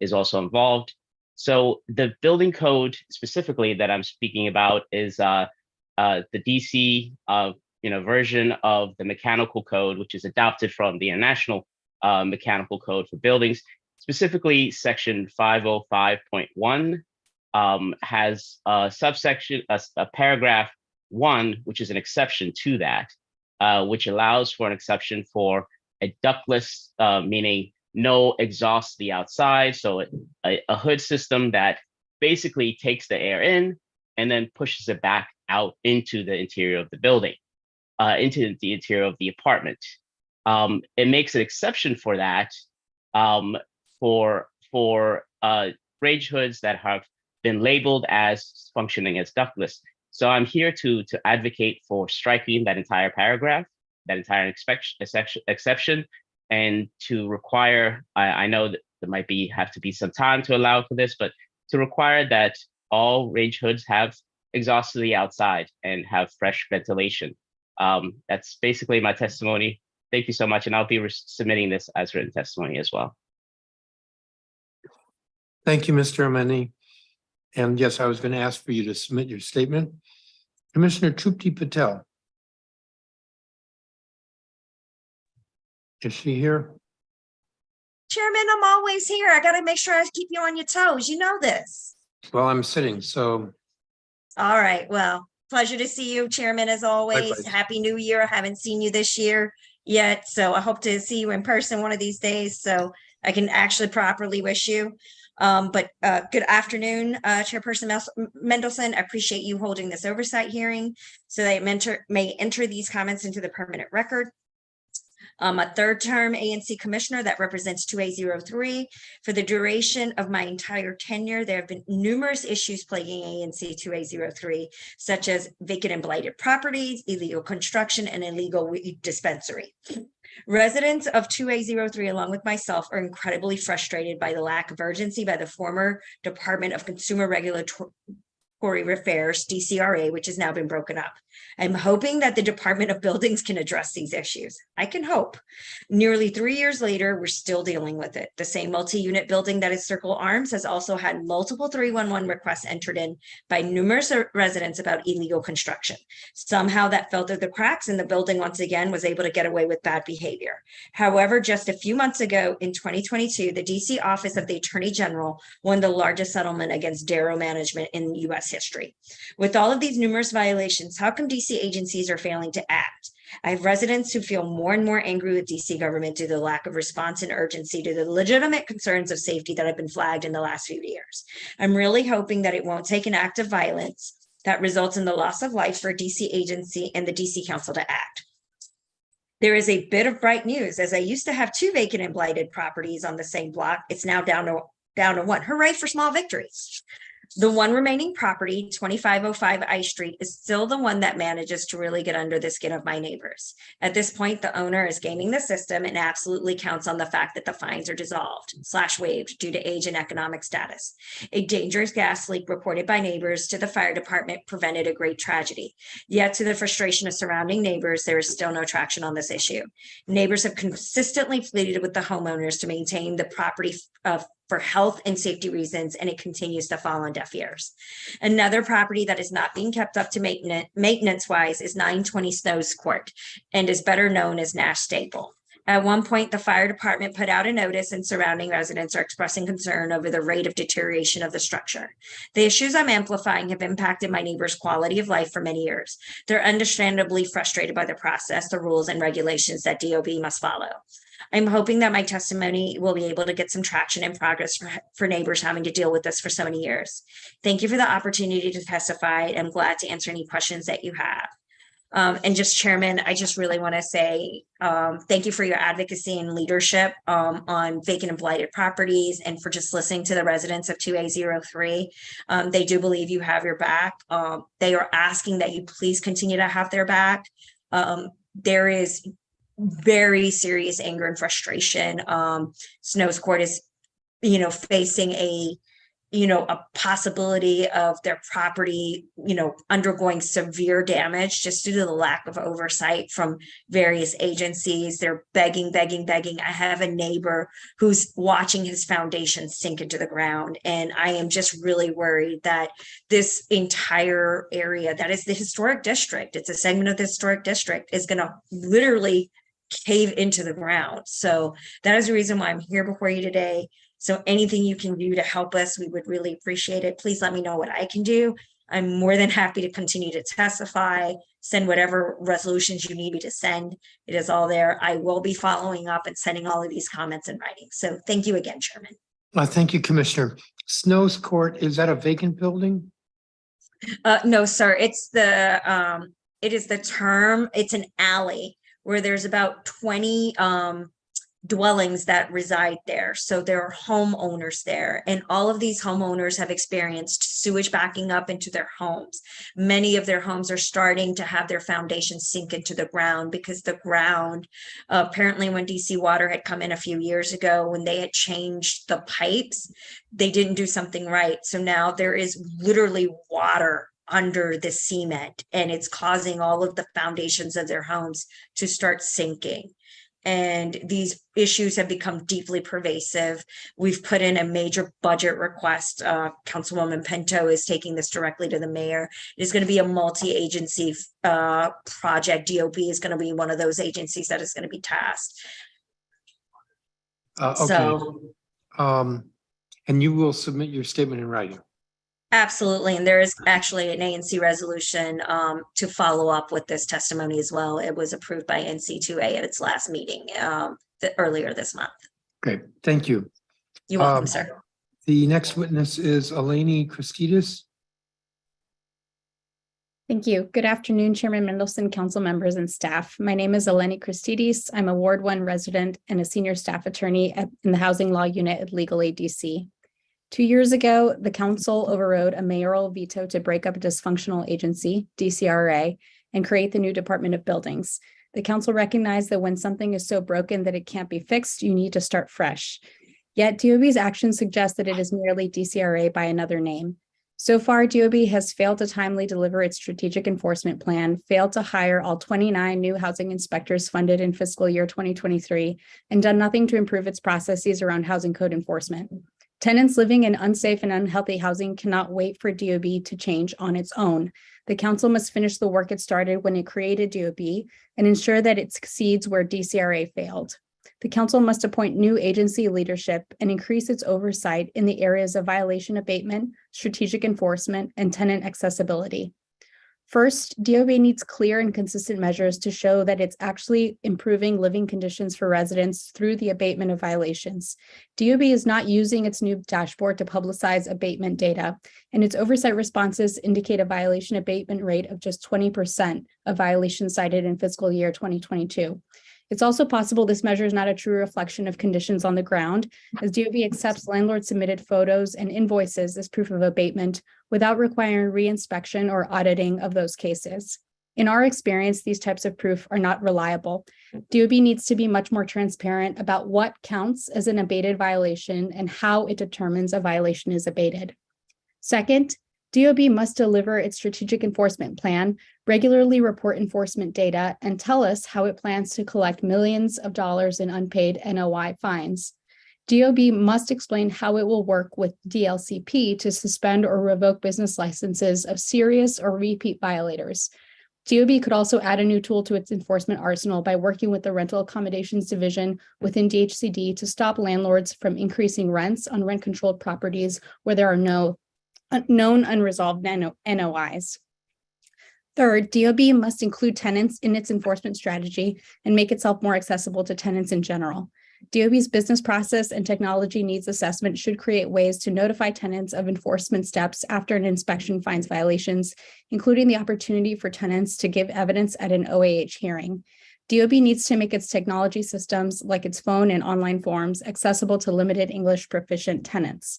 is also involved. So the building code specifically that I'm speaking about is the DC version of the mechanical code, which is adopted from the International Mechanical Code for Buildings. Specifically, section 505.1 has a subsection, a paragraph 1, which is an exception to that, which allows for an exception for a ductless, meaning no exhaust to the outside. So a hood system that basically takes the air in and then pushes it back out into the interior of the building, into the interior of the apartment. It makes an exception for that for range hoods that have been labeled as functioning as ductless. So I'm here to advocate for striking that entire paragraph, that entire exception, and to require, I know that there have to be some time to allow for this, but to require that all range hoods have exhaust to the outside and have fresh ventilation. That's basically my testimony. Thank you so much, and I'll be submitting this as written testimony as well. Thank you, Mr. Omeni. And yes, I was going to ask for you to submit your statement. Commissioner Trupti Patel. Is she here? Chairman, I'm always here. I got to make sure I keep you on your toes. You know this. Well, I'm sitting, so. All right. Well, pleasure to see you, Chairman, as always. Likewise. Happy New Year. I haven't seen you this year yet, so I hope to see you in person one of these days so I can actually properly wish you. But good afternoon, Chairperson Mendelson. I appreciate you holding this oversight hearing so that may enter these comments into the permanent record. A third-term ANC commissioner that represents 2A03. For the duration of my entire tenure, there have been numerous issues plaguing ANC 2A03, such as vacant and blighted properties, illegal construction, and illegal weed dispensary. Residents of 2A03, along with myself, are incredibly frustrated by the lack of urgency by the former Department of Consumer Regulatory Affairs, DCRA, which has now been broken up. I'm hoping that the Department of Buildings can address these issues. I can hope. Nearly 3 years later, we're still dealing with it. The same multi-unit building that is Circle Arms has also had multiple 311 requests entered in by numerous residents about illegal construction. Somehow that fell through the cracks and the building once again was able to get away with bad behavior. However, just a few months ago in 2022, the DC Office of the Attorney General won the largest settlement against Darrow Management in US history. With all of these numerous violations, how come DC agencies are failing to act? I have residents who feel more and more angry with DC government due to the lack of response and urgency to the legitimate concerns of safety that have been flagged in the last few years. I'm really hoping that it won't take an act of violence that results in the loss of life for a DC agency and the DC Council to act. There is a bit of bright news, as I used to have 2 vacant and blighted properties on the same block. It's now down to 1. Hooray for small victories. The one remaining property, 2505 I Street, is still the one that manages to really get under the skin of my neighbors. At this point, the owner is gaming the system and absolutely counts on the fact that the fines are dissolved/waived due to age and economic status. A dangerous gas leak reported by neighbors to the fire department prevented a great tragedy. Yet, to the frustration of surrounding neighbors, there is still no traction on this issue. Neighbors have consistently pleaded with the homeowners to maintain the property for health and safety reasons, and it continues to fall on deaf ears. Another property that is not being kept up to maintenance wise is 920 Snows Court and is better known as Nash Staple. At one point, the fire department put out a notice and surrounding residents are expressing concern over the rate of deterioration of the structure. The issues I'm amplifying have impacted my neighbors' quality of life for many years. They're understandably frustrated by the process, the rules and regulations that DOB must follow. I'm hoping that my testimony will be able to get some traction and progress for neighbors having to deal with this for so many years. Thank you for the opportunity to testify. I'm glad to answer any questions that you have. And just Chairman, I just really want to say thank you for your advocacy and leadership on vacant and blighted properties and for just listening to the residents of 2A03. They do believe you have your back. They are asking that you please continue to have their back. There is very serious anger and frustration. Snows Court is, facing a possibility of their property, undergoing severe damage just due to the lack of oversight from various agencies. They're begging. I have a neighbor who's watching his foundation sink into the ground. And I am just really worried that this entire area, that is the historic district, it's a segment of the historic district, is going to literally cave into the ground. So that is the reason why I'm here before you today. So anything you can do to help us, we would really appreciate it. Please let me know what I can do. I'm more than happy to continue to testify, send whatever resolutions you need me to send. It is all there. I will be following up and sending all of these comments in writing. So thank you again, Chairman. Thank you, Commissioner. Snows Court, is that a vacant building? No, sir. It's an alley where there's about 20 dwellings that reside there. So there are homeowners there, and all of these homeowners have experienced sewage backing up into their homes. Many of their homes are starting to have their foundations sink into the ground because the ground, apparently when DC Water had come in a few years ago, when they had changed the pipes, they didn't do something right. So now there is literally water under the cement, and it's causing all of the foundations of their homes to start sinking. And these issues have become deeply pervasive. We've put in a major budget request. Councilwoman Pinto is taking this directly to the mayor. It is going to be a multi-agency project. DOB is going to be one of those agencies that is going to be tasked. Okay. And you will submit your statement in writing. Absolutely. And there is actually an ANC resolution to follow up with this testimony as well. It was approved by NC2A at its last meeting earlier this month. Okay, thank you. You're welcome, sir. The next witness is Eleni Christidis. Thank you. Good afternoon, Chairman Mendelson, council members, and staff. My name is Eleni Christidis. I'm a Ward 1 resident and a senior staff attorney in the Housing Law Unit at Legal Aid DC. 2 years ago, the council overrode a mayoral veto to break up a dysfunctional agency, DCRA, and create the new Department of Buildings. The council recognized that when something is so broken that it can't be fixed, you need to start fresh. Yet DOB's actions suggest that it is merely DCRA by another name. So far, DOB has failed to timely deliver its strategic enforcement plan, failed to hire all 29 new housing inspectors funded in fiscal year 2023, and done nothing to improve its processes around housing code enforcement. Tenants living in unsafe and unhealthy housing cannot wait for DOB to change on its own. The council must finish the work it started when it created DOB and ensure that it succeeds where DCRA failed. The council must appoint new agency leadership and increase its oversight in the areas of violation abatement, strategic enforcement, and tenant accessibility. First, DOB needs clear and consistent measures to show that it's actually improving living conditions for residents through the abatement of violations. DOB is not using its new dashboard to publicize abatement data, and its oversight responses indicate a violation abatement rate of just 20% of violations cited in fiscal year 2022. It's also possible this measure is not a true reflection of conditions on the ground, as DOB accepts landlord submitted photos and invoices as proof of abatement without requiring reinspection or auditing of those cases. In our experience, these types of proof are not reliable. DOB needs to be much more transparent about what counts as an abated violation and how it determines a violation is abated. Second, DOB must deliver its strategic enforcement plan, regularly report enforcement data, and tell us how it plans to collect millions of dollars in unpaid NOI fines. DOB must explain how it will work with DLCP to suspend or revoke business licenses of serious or repeat violators. DOB could also add a new tool to its enforcement arsenal by working with the Rental Accommodations Division within DHCD to stop landlords from increasing rents on rent-controlled properties where there are no known unresolved NOIs. Third, DOB must include tenants in its enforcement strategy and make itself more accessible to tenants in general. DOB's business process and technology needs assessment should create ways to notify tenants of enforcement steps after an inspection finds violations, including the opportunity for tenants to give evidence at an OAH hearing. DOB needs to make its technology systems, like its phone and online forms, accessible to limited English proficient tenants.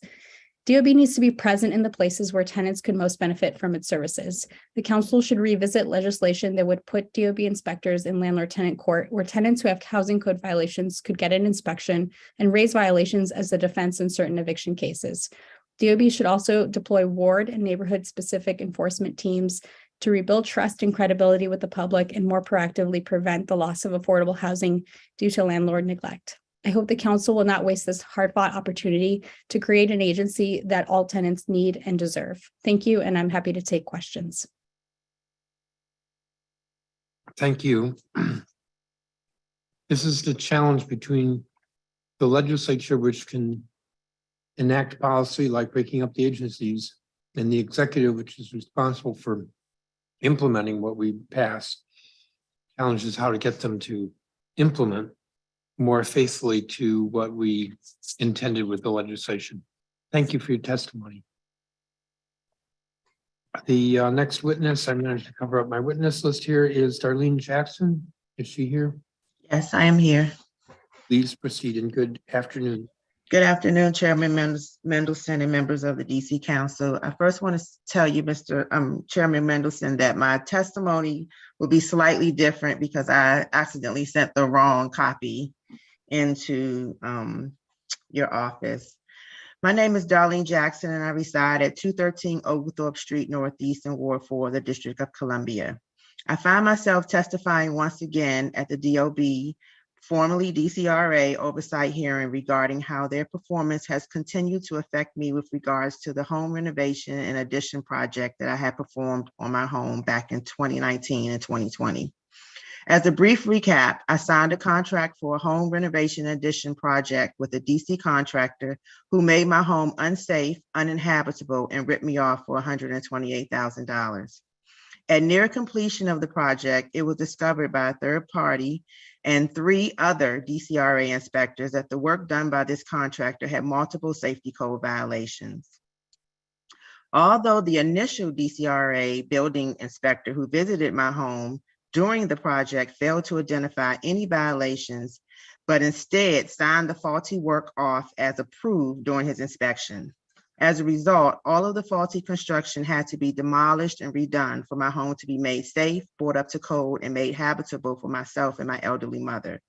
DOB needs to be present in the places where tenants could most benefit from its services. The council should revisit legislation that would put DOB inspectors in landlord-tenant court, where tenants who have housing code violations could get an inspection and raise violations as a defense in certain eviction cases. DOB should also deploy ward and neighborhood-specific enforcement teams to rebuild trust and credibility with the public and more proactively prevent the loss of affordable housing due to landlord neglect. I hope the council will not waste this hard-fought opportunity to create an agency that all tenants need and deserve. Thank you, and I'm happy to take questions. Thank you. This is the challenge between the legislature, which can enact policy like breaking up the agencies, and the executive, which is responsible for implementing what we pass. Challenge is how to get them to implement more faithfully to what we intended with the legislation. Thank you for your testimony. The next witness, I'm going to cover up my witness list here, is Darlene Jackson. Is she here? Yes, I am here. Please proceed, and good afternoon. Good afternoon, Chairman Mendelson and members of the DC Council. I first want to tell you, Chairman Mendelson, that my testimony will be slightly different because I accidentally sent the wrong copy into your office. My name is Darlene Jackson, and I reside at 213 Oglethorpe Street Northeast in Ward 4, the District of Columbia. I find myself testifying once again at the DOB, formerly DCRA, oversight hearing regarding how their performance has continued to affect me with regards to the home renovation and addition project that I had performed on my home back in 2019 and 2020. As a brief recap, I signed a contract for a home renovation addition project with a DC contractor who made my home unsafe, uninhabitable, and ripped me off for $128,000. At near completion of the project, it was discovered by a third party and 3 other DCRA inspectors that the work done by this contractor had multiple safety code violations. Although the initial DCRA building inspector who visited my home during the project failed to identify any violations, but instead signed the faulty work off as approved during his inspection. As a result, all of the faulty construction had to be demolished and redone for my home to be made safe, brought up to code, and made habitable for myself and my elderly mother.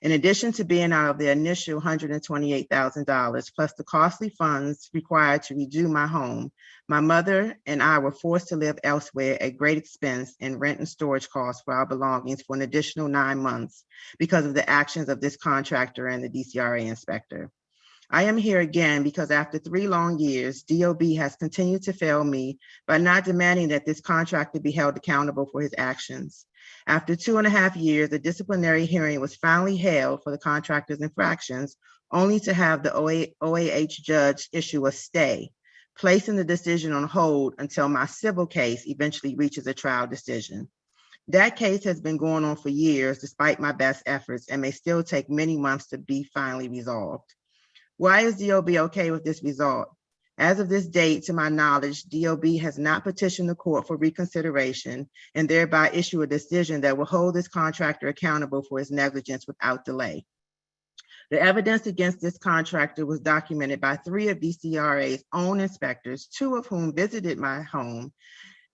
In addition to being out of the initial $128,000 plus the costly funds required to redo my home, my mother and I were forced to live elsewhere at great expense and rent and storage costs for our belongings for an additional 9 months because of the actions of this contractor and the DCRA inspector. I am here again because after 3 long years, DOB has continued to fail me by not demanding that this contractor be held accountable for his actions. After 2.5 years, a disciplinary hearing was finally held for the contractor's infractions, only to have the OAH judge issue a stay, placing the decision on hold until my civil case eventually reaches a trial decision. That case has been going on for years, despite my best efforts, and may still take many months to be finally resolved. Why is DOB okay with this result? As of this date, to my knowledge, DOB has not petitioned the court for reconsideration and thereby issue a decision that will hold this contractor accountable for his negligence without delay. The evidence against this contractor was documented by 3 of DCRA's own inspectors, 2 of whom visited my home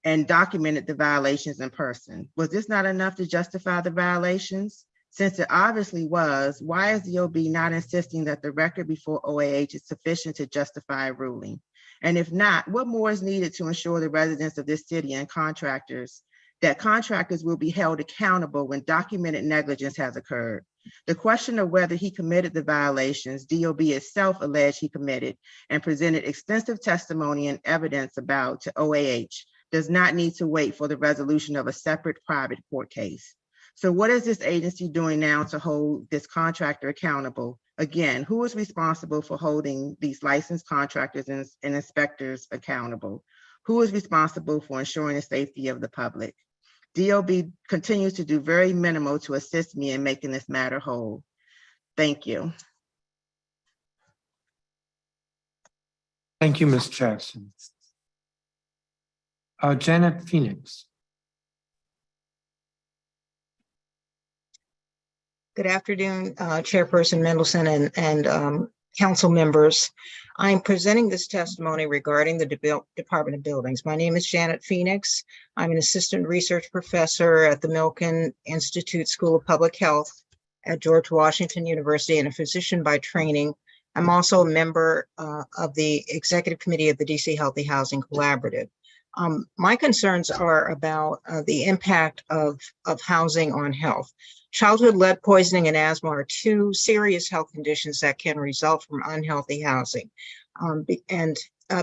and documented the violations in person. Was this not enough to justify the violations? Since it obviously was, why is DOB not insisting that the record before OAH is sufficient to justify a ruling? And if not, what more is needed to ensure the residents of this city and contractors will be held accountable when documented negligence has occurred? The question of whether he committed the violations DOB itself alleged he committed and presented extensive testimony and evidence about to OAH does not need to wait for the resolution of a separate private court case. So what is this agency doing now to hold this contractor accountable? Again, who is responsible for holding these licensed contractors and inspectors accountable? Who is responsible for ensuring the safety of the public? DOB continues to do very minimal to assist me in making this matter whole. Thank you. Thank you, Ms. Jackson. Janet Phoenix. Good afternoon, Chairperson Mendelson and council members. I'm presenting this testimony regarding the Department of Buildings. My name is Janet Phoenix. I'm an assistant research professor at the Milken Institute School of Public Health at George Washington University and a physician by training. I'm also a member of the executive committee of the DC Healthy Housing Collaborative. My concerns are about the impact of housing on health. Childhood lead poisoning and asthma are 2 serious health conditions that can result from unhealthy housing.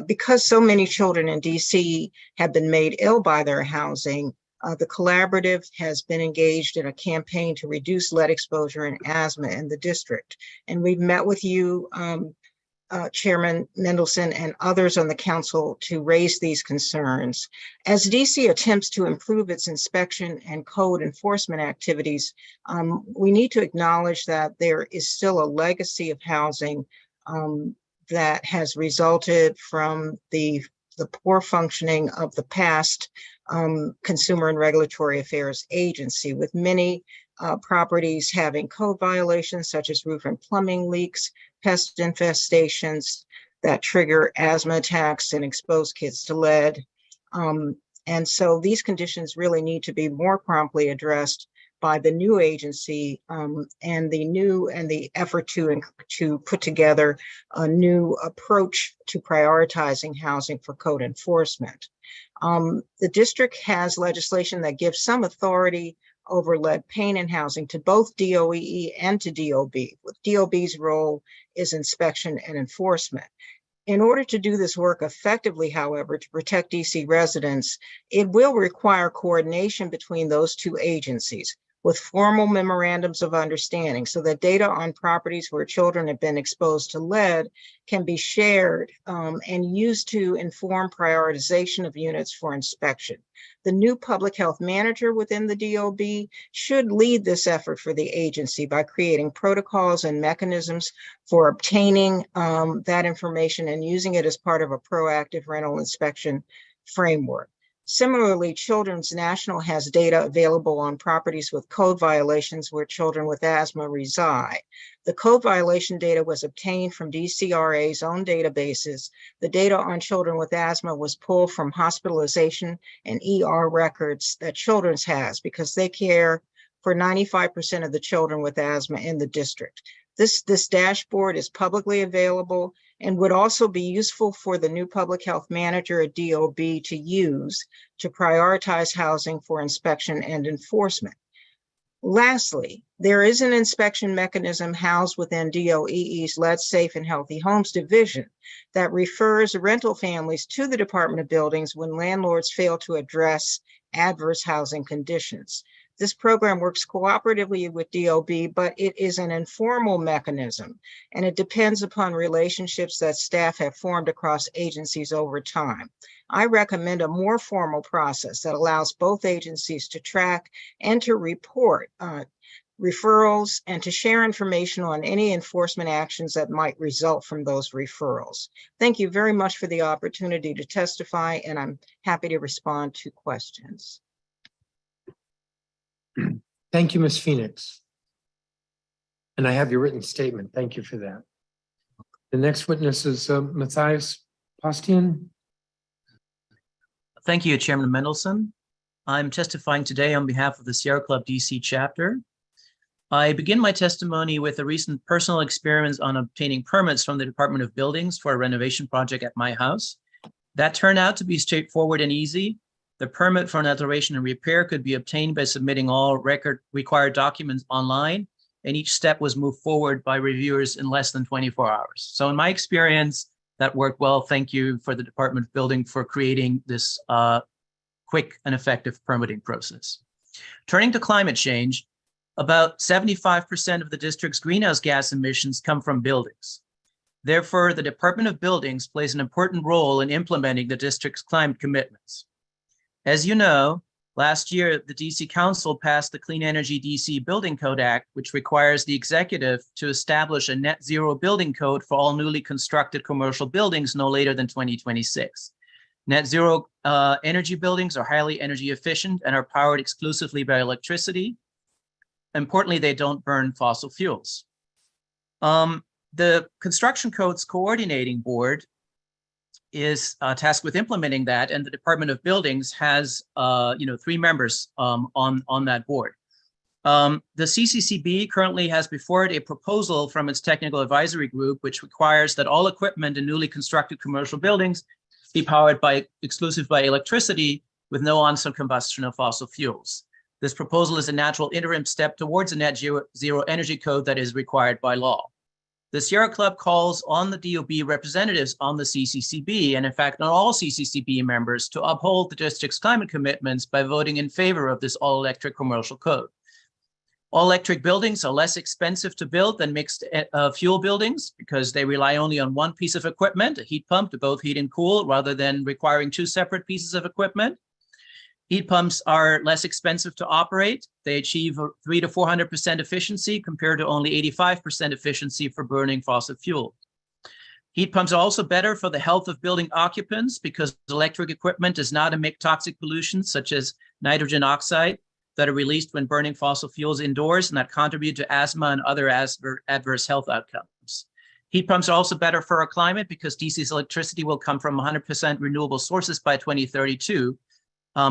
Because so many children in DC have been made ill by their housing, the collaborative has been engaged in a campaign to reduce lead exposure and asthma in the district. And we've met with you, Chairman Mendelson and others on the council to raise these concerns. As DC attempts to improve its inspection and code enforcement activities, we need to acknowledge that there is still a legacy of housing that has resulted from the poor functioning of the past Consumer and Regulatory Affairs Agency, with many properties having code violations such as roof and plumbing leaks, pest infestations that trigger asthma attacks and expose kids to lead. And so these conditions really need to be more promptly addressed by the new agency and the effort to put together a new approach to prioritizing housing for code enforcement. The district has legislation that gives some authority over lead paint in housing to both DOEE and to DOB. DOB's role is inspection and enforcement. In order to do this work effectively, however, to protect DC residents, it will require coordination between those 2 agencies with formal memorandums of understanding so that data on properties where children have been exposed to lead can be shared and used to inform prioritization of units for inspection. The new public health manager within the DOB should lead this effort for the agency by creating protocols and mechanisms for obtaining that information and using it as part of a proactive rental inspection framework. Similarly, Children's National has data available on properties with code violations where children with asthma reside. The code violation data was obtained from DCRA's own databases. The data on children with asthma was pulled from hospitalization and ER records that Children's has because they care for 95% of the children with asthma in the district. This dashboard is publicly available and would also be useful for the new public health manager at DOB to use to prioritize housing for inspection and enforcement. Lastly, there is an inspection mechanism housed within DOEE's Lead Safe and Healthy Homes division that refers rental families to the Department of Buildings when landlords fail to address adverse housing conditions. This program works cooperatively with DOB, but it is an informal mechanism, and it depends upon relationships that staff have formed across agencies over time. I recommend a more formal process that allows both agencies to track and to report referrals, and to share information on any enforcement actions that might result from those referrals. Thank you very much for the opportunity to testify, and I'm happy to respond to questions. Thank you, Ms. Phoenix. And I have your written statement. Thank you for that. The next witness is Matthias Postian. Thank you, Chairman Mendelson. I'm testifying today on behalf of the Sierra Club DC chapter. I begin my testimony with a recent personal experience on obtaining permits from the Department of Buildings for a renovation project at my house. That turned out to be straightforward and easy. The permit for an alteration and repair could be obtained by submitting all required documents online, and each step was moved forward by reviewers in less than 24 hours. So in my experience, that worked well. Thank you for the Department of Building for creating this quick and effective permitting process. Turning to climate change, about 75% of the district's greenhouse gas emissions come from buildings. Therefore, the Department of Buildings plays an important role in implementing the district's climate commitments. As you know, last year, the DC Council passed the Clean Energy DC Building Code Act, which requires the executive to establish a net zero building code for all newly constructed commercial buildings no later than 2026. Net zero energy buildings are highly energy efficient and are powered exclusively by electricity. Importantly, they don't burn fossil fuels. The Construction Codes Coordinating Board is tasked with implementing that, and the Department of Buildings has 3 members on that board. The CCCB currently has before it a proposal from its technical advisory group, which requires that all equipment in newly constructed commercial buildings be powered exclusively by electricity with no on-site combustion of fossil fuels. This proposal is a natural interim step towards a net zero energy code that is required by law. The Sierra Club calls on the DOB representatives on the CCCB, and in fact, on all CCCB members, to uphold the district's climate commitments by voting in favor of this all-electric commercial code. All-electric buildings are less expensive to build than mixed fuel buildings because they rely only on one piece of equipment, a heat pump, to both heat and cool, rather than requiring 2 separate pieces of equipment. Heat pumps are less expensive to operate. They achieve 300% to 400% efficiency compared to only 85% efficiency for burning fossil fuel. Heat pumps are also better for the health of building occupants because electric equipment does not emit toxic pollutions such as nitrogen oxide that are released when burning fossil fuels indoors and that contribute to asthma and other adverse health outcomes. Heat pumps are also better for our climate because DC's electricity will come from 100% renewable sources by 2032.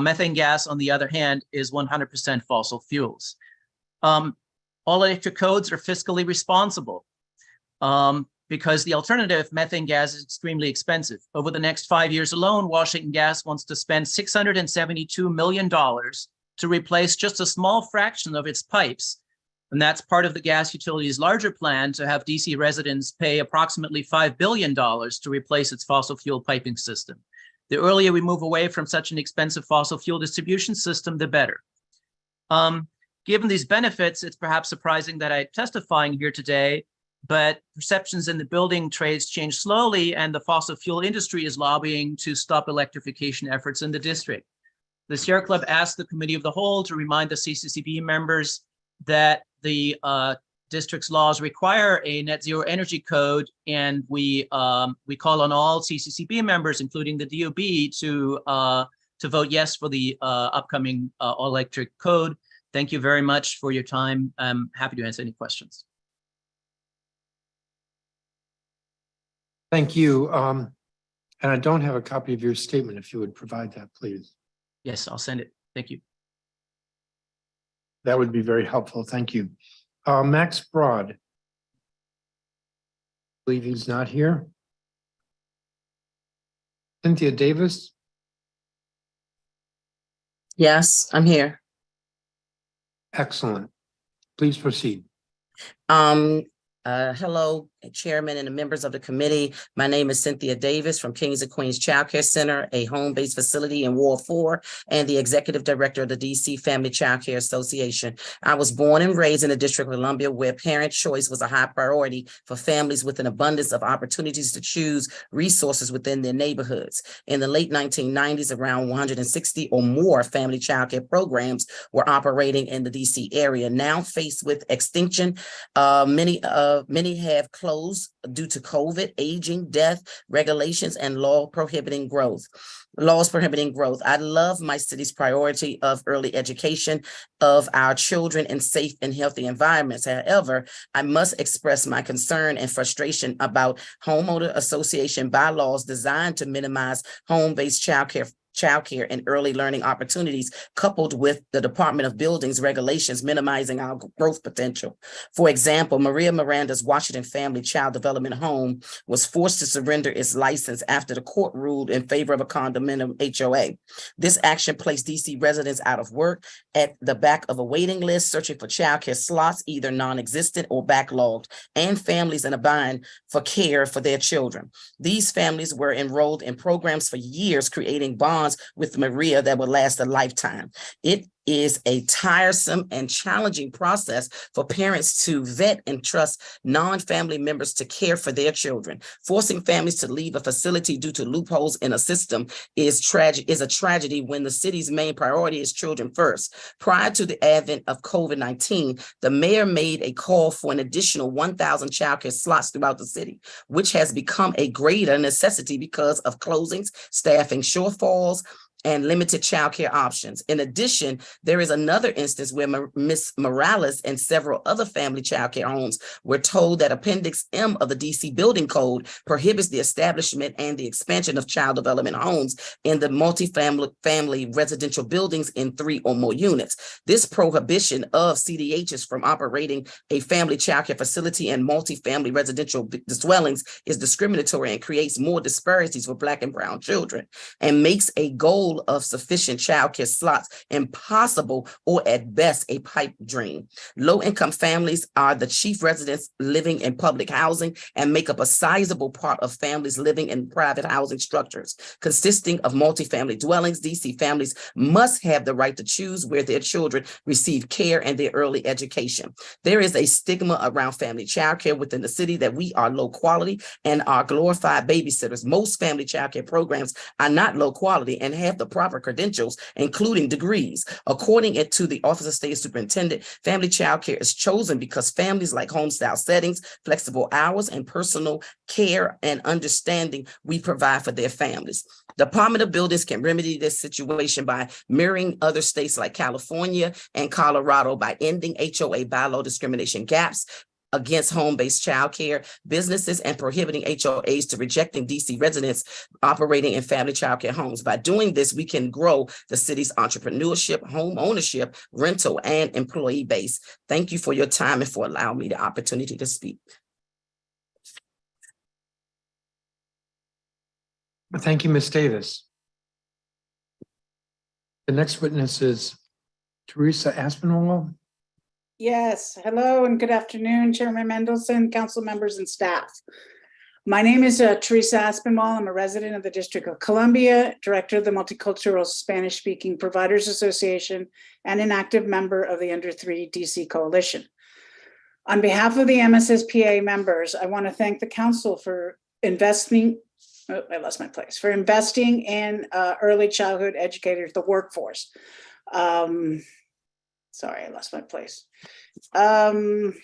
Methane gas, on the other hand, is 100% fossil fuels. All electric codes are fiscally responsible because the alternative, methane gas, is extremely expensive. Over the next 5 years alone, Washington Gas wants to spend $672 million to replace just a small fraction of its pipes. And that's part of the gas utility's larger plan to have DC residents pay approximately $5 billion to replace its fossil fuel piping system. The earlier we move away from such an expensive fossil fuel distribution system, the better. Given these benefits, it's perhaps surprising that I'm testifying here today, but perceptions in the building trades change slowly, and the fossil fuel industry is lobbying to stop electrification efforts in the district. The Sierra Club asked the Committee of the Whole to remind the CCCB members that the district's laws require a net zero energy code, and we call on all CCCB members, including the DOB, to vote yes for the upcoming all-electric code. Thank you very much for your time. I'm happy to answer any questions. Thank you. And I don't have a copy of your statement. If you would provide that, please. Yes, I'll send it. Thank you. That would be very helpful. Thank you. Max Broad. I believe he's not here. Cynthia Davis. Yes, I'm here. Excellent. Please proceed. Hello, Chairman and the members of the committee. My name is Cynthia Davis from Kings and Queens Child Care Center, a home-based facility in Ward 4, and the Executive Director of the DC Family Child Care Association. I was born and raised in the District of Columbia, where parent choice was a high priority for families with an abundance of opportunities to choose resources within their neighborhoods. In the late 1990s, around 160 or more family child care programs were operating in the DC area. Now faced with extinction, many have closed due to COVID, aging, death, regulations, and laws prohibiting growth. I love my city's priority of early education of our children in safe and healthy environments. However, I must express my concern and frustration about homeowner association bylaws designed to minimize home-based childcare and early learning opportunities, coupled with the Department of Buildings regulations minimizing our growth potential. For example, Maria Miranda's Washington Family Child Development Home was forced to surrender its license after the court ruled in favor of a condominium HOA. This action placed DC residents out of work, at the back of a waiting list, searching for childcare slots, either non-existent or backlogged, and families in a bind for care for their children. These families were enrolled in programs for years, creating bonds with Maria that would last a lifetime. It is a tiresome and challenging process for parents to vet and trust non-family members to care for their children. Forcing families to leave a facility due to loopholes in a system is a tragedy when the city's main priority is children first. Prior to the advent of COVID-19, the mayor made a call for an additional 1,000 childcare slots throughout the city, which has become a greater necessity because of closings, staffing shortfalls, and limited childcare options. In addition, there is another instance where Ms. Morales and several other family childcare homes were told that Appendix M of the DC Building Code prohibits the establishment and the expansion of child development homes in the multifamily residential buildings in 3 or more units. This prohibition of CDHs from operating a family childcare facility and multifamily residential dwellings is discriminatory and creates more disparities for Black and brown children, and makes a goal of sufficient childcare slots impossible, or at best a pipe dream. Low-income families are the chief residents living in public housing and make up a sizable part of families living in private housing structures. Consisting of multifamily dwellings, DC families must have the right to choose where their children receive care and their early education. There is a stigma around family childcare within the city that we are low quality and are glorified babysitters. Most family childcare programs are not low quality and have the proper credentials, including degrees. According to the Office of State Superintendent, family child care is chosen because families like home-style settings, flexible hours, and personal care and understanding we provide for their families. The Department of Buildings can remedy this situation by mirroring other states like California and Colorado by ending HOA bylaw discrimination gaps against home-based childcare businesses and prohibiting HOAs to rejecting DC residents operating in family childcare homes. By doing this, we can grow the city's entrepreneurship, home ownership, rental, and employee base. Thank you for your time and for allowing me the opportunity to speak. Thank you, Ms. Davis. The next witness is Teresa Aspinwall. Yes, hello and good afternoon, Chairman Mendelson, council members and staff. My name is Teresa Aspinwall. I'm a resident of the District of Columbia, director of the Multicultural Spanish-Speaking Providers Association, and an active member of the Under 3 DC Coalition. On behalf of the MSSPA members, I want to thank the council for investing in early childhood educators, the workforce. Sorry, I lost my place. Thank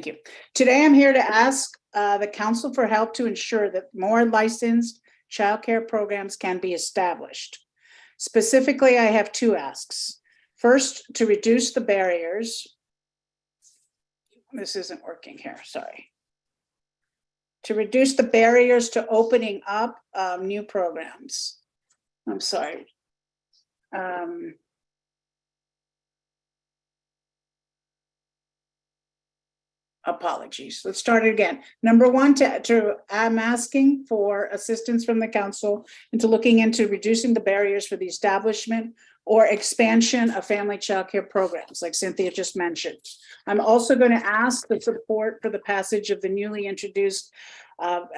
you. Today, I'm here to ask the council for help to ensure that more licensed childcare programs can be established. Specifically, I have 2 asks. First, to reduce the barriers. This isn't working here, sorry. To reduce the barriers to opening up new programs. I'm sorry. apologies. Let's start it again. Number one, I'm asking for assistance from the council into looking into reducing the barriers for the establishment or expansion of family childcare programs, like Cynthia just mentioned. I'm also going to ask the support for the passage of the newly introduced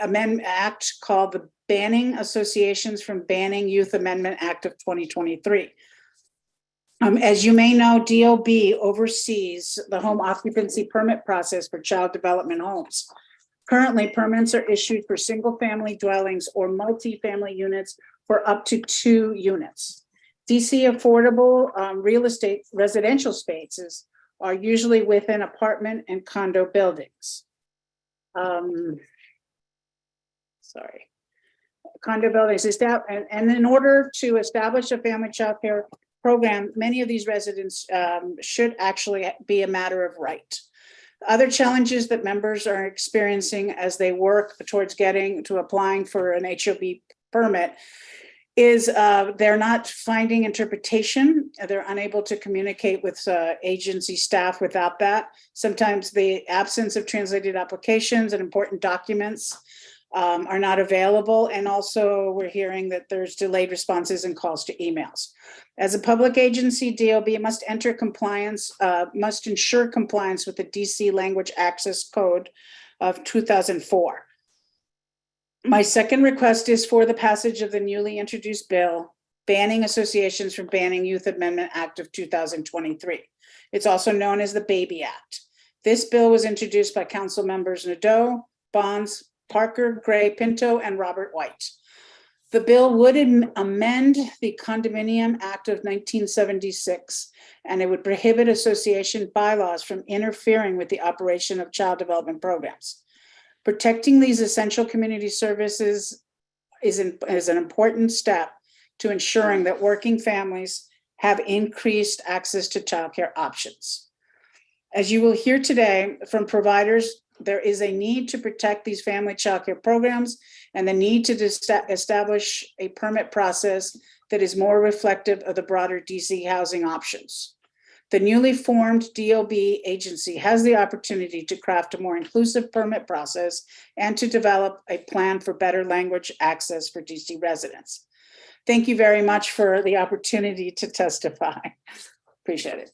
amendment act called the Banning Associations from Banning Youth Amendment Act of 2023. As you may know, DOB oversees the home occupancy permit process for child development homes. Currently, permits are issued for single-family dwellings or multi-family units for up to 2 units. DC affordable real estate residential spaces are usually within apartment and condo buildings. Condo buildings is that, and in order to establish a family child care program, many of these residents should actually be a matter of right. Other challenges that members are experiencing as they work towards getting to applying for an HOB permit is they're not finding interpretation. They're unable to communicate with agency staff without that. Sometimes the absence of translated applications and important documents are not available. And also we're hearing that there's delayed responses and calls to emails. As a public agency, DOB must ensure compliance with the DC Language Access Code of 2004. My second request is for the passage of the newly introduced bill banning associations from Banning Youth Amendment Act of 2023. It's also known as the BABY Act. This bill was introduced by Council members Nadeau, Bonds, Parker, Gray, Pinto, and Robert White. The bill would amend the Condominium Act of 1976, and it would prohibit association bylaws from interfering with the operation of child development programs. Protecting these essential community services is an important step to ensuring that working families have increased access to childcare options. As you will hear today from providers, there is a need to protect these family childcare programs and the need to establish a permit process that is more reflective of the broader DC housing options. The newly formed DOB agency has the opportunity to craft a more inclusive permit process and to develop a plan for better language access for DC residents. Thank you very much for the opportunity to testify. Appreciate it.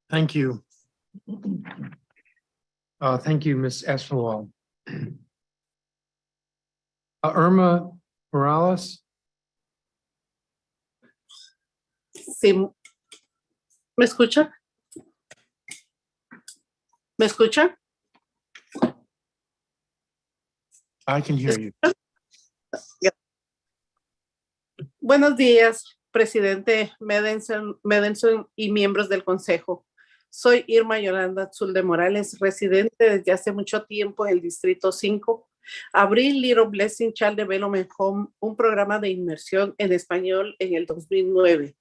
Thank you. Thank you, Ms. Espinwall. Irma Morales. Sí. ¿Me escucha? ¿Me escucha? I can hear you. Buenos días, presidente Medenson y miembros del consejo. Soy Irma Yolanda Azul de Morales, residente desde hace mucho tiempo en el Distrito 5. Abrí Little Blessing Child Development Home, un programa de inmersión en español en el 2009.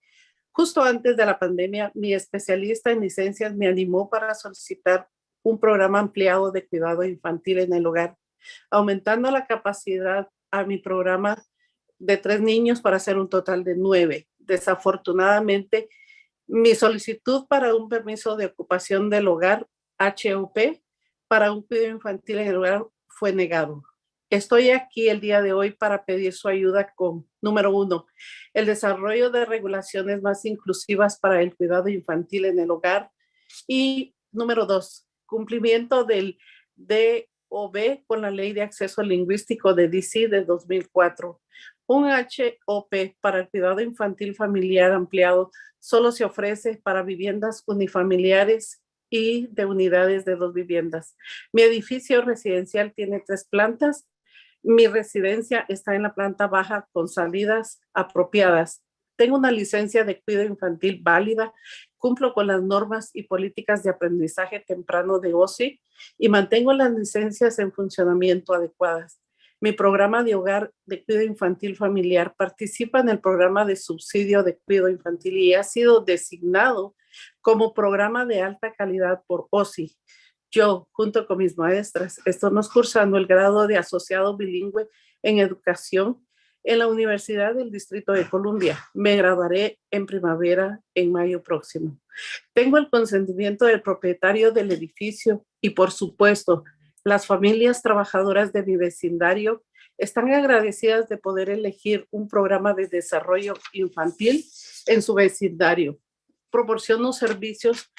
Justo antes de la pandemia, mi especialista en licencias me animó para solicitar un programa ampliado de cuidado infantil en el hogar, aumentando la capacidad a mi programa de 3 niños para hacer un total de 9. Desafortunadamente, mi solicitud para un permiso de ocupación del hogar, HOP, para un cuidado infantil en el hogar fue negado. Estoy aquí el día de hoy para pedir su ayuda con, número 1, el desarrollo de regulaciones más inclusivas para el cuidado infantil en el hogar y, número 2, cumplimiento del DOB con la Ley de Acceso Lingüístico de DC de 2004. Un HOP para el cuidado infantil familiar ampliado solo se ofrece para viviendas unifamiliares y de unidades de 2 viviendas. Mi edificio residencial tiene 3 plantas. Mi residencia está en la planta baja con salidas apropiadas. Tengo una licencia de cuidado infantil válida, cumplo con las normas y políticas de aprendizaje temprano de OSI y mantengo las licencias en funcionamiento adecuadas. Mi programa de hogar de cuidado infantil familiar participa en el programa de subsidio de cuidado infantil y ha sido designado como programa de alta calidad por OSI. Yo, junto con mis maestras, estamos cursando el grado de asociado bilingüe en educación en la Universidad del Distrito de Columbia. Me graduaré en primavera, en mayo próximo. Tengo el consentimiento del propietario del edificio y, por supuesto, las familias trabajadoras de mi vecindario están agradecidas de poder elegir un programa de desarrollo infantil en su vecindario. Proporciono servicios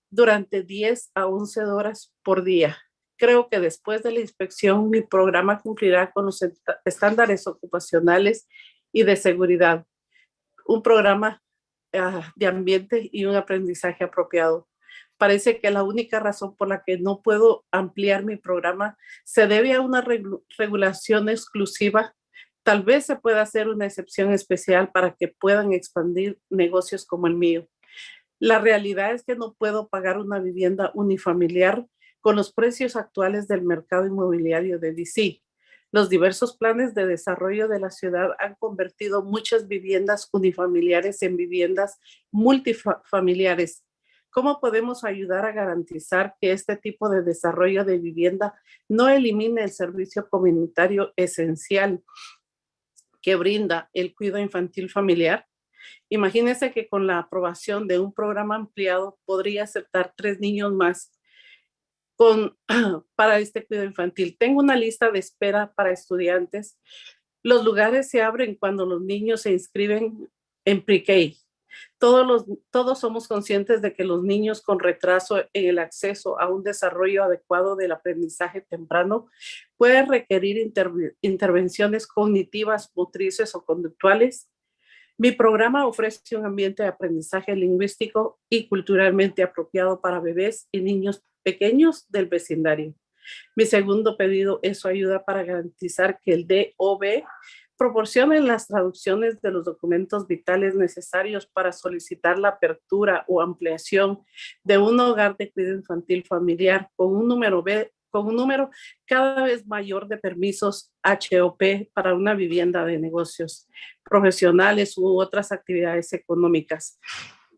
durante 10 a 11 horas por día. Creo que después de la inspección, mi programa cumplirá con los estándares ocupacionales y de seguridad. Un programa de ambiente y un aprendizaje apropiado. Parece que la única razón por la que no puedo ampliar mi programa se debe a una regulación exclusiva. Tal vez se pueda hacer una excepción especial para que puedan expandir negocios como el mío. La realidad es que no puedo pagar una vivienda unifamiliar con los precios actuales del mercado inmobiliario de DC. Los diversos planes de desarrollo de la ciudad han convertido muchas viviendas unifamiliares en viviendas multifamiliares. ¿Cómo podemos ayudar a garantizar que este tipo de desarrollo de vivienda no elimine el servicio comunitario esencial que brinda el cuidado infantil familiar? Imagínense que con la aprobación de un programa ampliado podría aceptar 3 niños más para este cuidado infantil. Tengo una lista de espera para estudiantes. Los lugares se abren cuando los niños se inscriben en pre-K. Todos somos conscientes de que los niños con retraso en el acceso a un desarrollo adecuado del aprendizaje temprano pueden requerir intervenciones cognitivas, motrices o conductuales. Mi programa ofrece un ambiente de aprendizaje lingüístico y culturalmente apropiado para bebés y niños pequeños del vecindario. Mi segundo pedido es su ayuda para garantizar que el DOB proporcione las traducciones de los documentos vitales necesarios para solicitar la apertura o ampliación de un hogar de cuidado infantil familiar con un número cada vez mayor de permisos HOP para una vivienda de negocios profesionales u otras actividades económicas.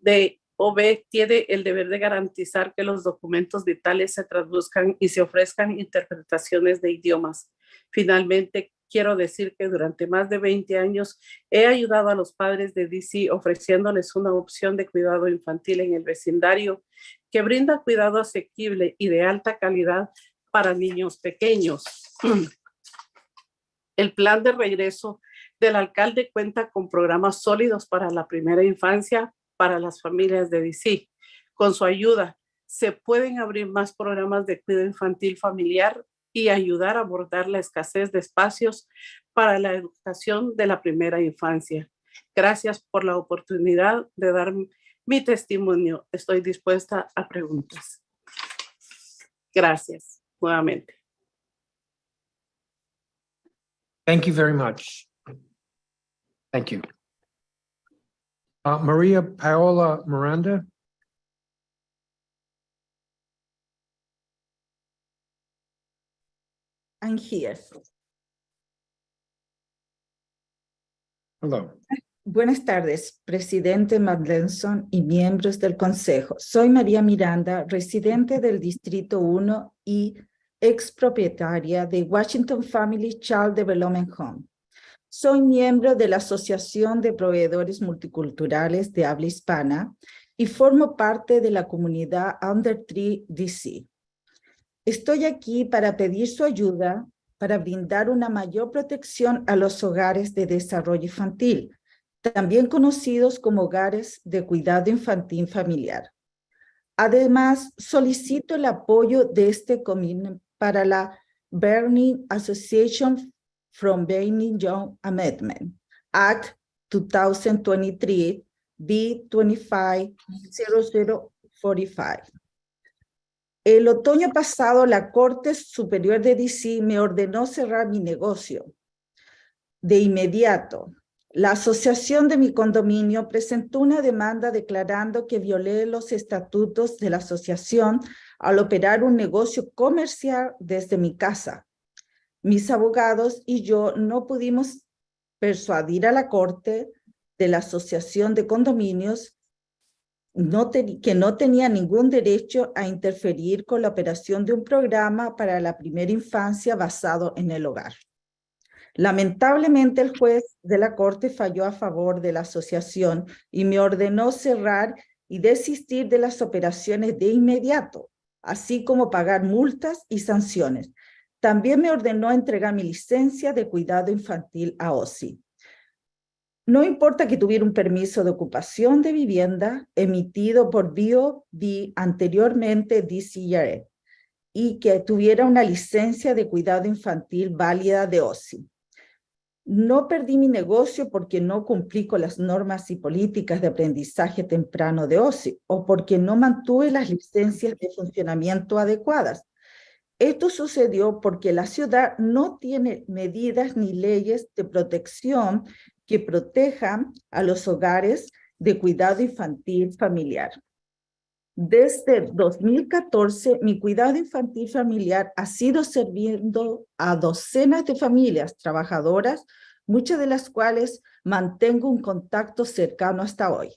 DOB tiene el deber de garantizar que los documentos vitales se traduzcan y se ofrezcan interpretaciones de idiomas. Finalmente, quiero decir que durante más de 20 años he ayudado a los padres de DC ofreciéndoles una opción de cuidado infantil en el vecindario que brinda cuidado asequible y de alta calidad para niños pequeños. El plan de regreso del alcalde cuenta con programas sólidos para la primera infancia para las familias de DC. Con su ayuda, se pueden abrir más programas de cuidado infantil familiar y ayudar a abordar la escasez de espacios para la educación de la primera infancia. Gracias por la oportunidad de dar mi testimonio. Estoy dispuesta a preguntas. Gracias nuevamente. Thank you very much. Thank you. Maria Paola Miranda. I'm here. Hello. Buenas tardes, presidente Madlenson y miembros del Consejo. Soy María Miranda, residente del Distrito 1 y expropietaria de Washington Family Child Development Home. Soy miembro de la Asociación de Proveedores Multiculturales de Habla Hispana y formo parte de la comunidad Under Tree DC. Estoy aquí para pedir su ayuda para brindar una mayor protección a los hogares de desarrollo infantil, también conocidos como hogares de cuidado infantil familiar. Además, solicito el apoyo de este comité para la Burning Association from Burning Young Amendment, Act 2023, B250045. El otoño pasado, la Corte Superior de DC me ordenó cerrar mi negocio. De inmediato, la asociación de mi condominio presentó una demanda declarando que violé los estatutos de la asociación al operar un negocio comercial desde mi casa. Mis abogados y yo no pudimos persuadir a la Corte de la Asociación de Condominios que no tenía ningún derecho a interferir con la operación de un programa para la primera infancia basado en el hogar. Lamentablemente, el juez de la Corte falló a favor de la asociación y me ordenó cerrar y desistir de las operaciones de inmediato, así como pagar multas y sanciones. También me ordenó entregar mi licencia de cuidado infantil a OZI. No importa que tuviera un permiso de ocupación de vivienda emitido por DOB, anteriormente DCRA, y que tuviera una licencia de cuidado infantil válida de OZI. No perdí mi negocio porque no cumplí con las normas y políticas de aprendizaje temprano de OZI o porque no mantuve las licencias de funcionamiento adecuadas. Esto sucedió porque la ciudad no tiene medidas ni leyes de protección que protejan a los hogares de cuidado infantil familiar. Desde 2014, mi cuidado infantil familiar ha sido sirviendo a docenas de familias trabajadoras, muchas de las cuales mantengo un contacto cercano hasta hoy.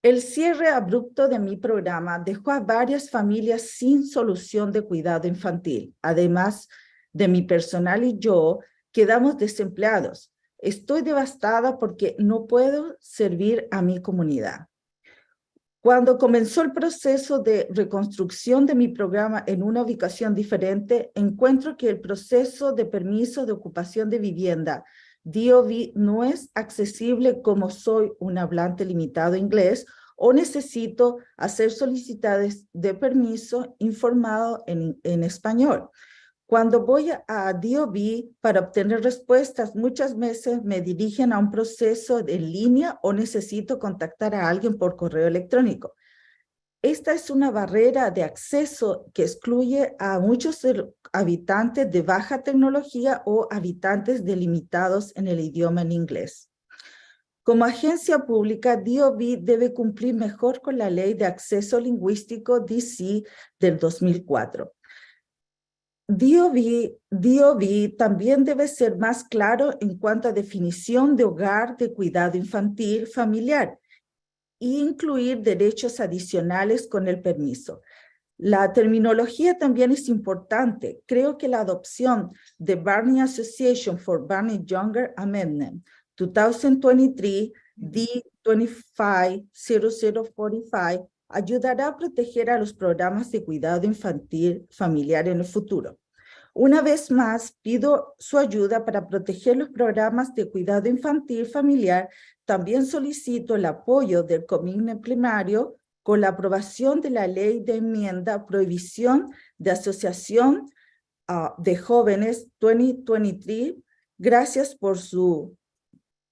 El cierre abrupto de mi programa dejó a varias familias sin solución de cuidado infantil. Además de mi personal y yo, quedamos desempleados. Estoy devastada porque no puedo servir a mi comunidad. Cuando comenzó el proceso de reconstrucción de mi programa en una ubicación diferente, encuentro que el proceso de permiso de ocupación de vivienda DOB no es accesible como soy un hablante limitado inglés o necesito hacer solicitudes de permiso informado en español. Cuando voy a DOB para obtener respuestas, muchas veces me dirigen a un proceso en línea o necesito contactar a alguien por correo electrónico. Esta es una barrera de acceso que excluye a muchos habitantes de baja tecnología o habitantes delimitados en el idioma en inglés. Como agencia pública, DOB debe cumplir mejor con la Ley de Acceso Lingüístico DC del 2004. DOB también debe ser más claro en cuanto a definición de hogar de cuidado infantil familiar e incluir derechos adicionales con el permiso. La terminología también es importante. Creo que la adopción de Barney Association for Barney Younger Amendment 2023 D250045 ayudará a proteger a los programas de cuidado infantil familiar en el futuro. Una vez más, pido su ayuda para proteger los programas de cuidado infantil familiar. También solicito el apoyo del Comité Plenario con la aprobación de la Ley de Enmienda Prohibición de Asociación de Jóvenes 2023. Gracias por su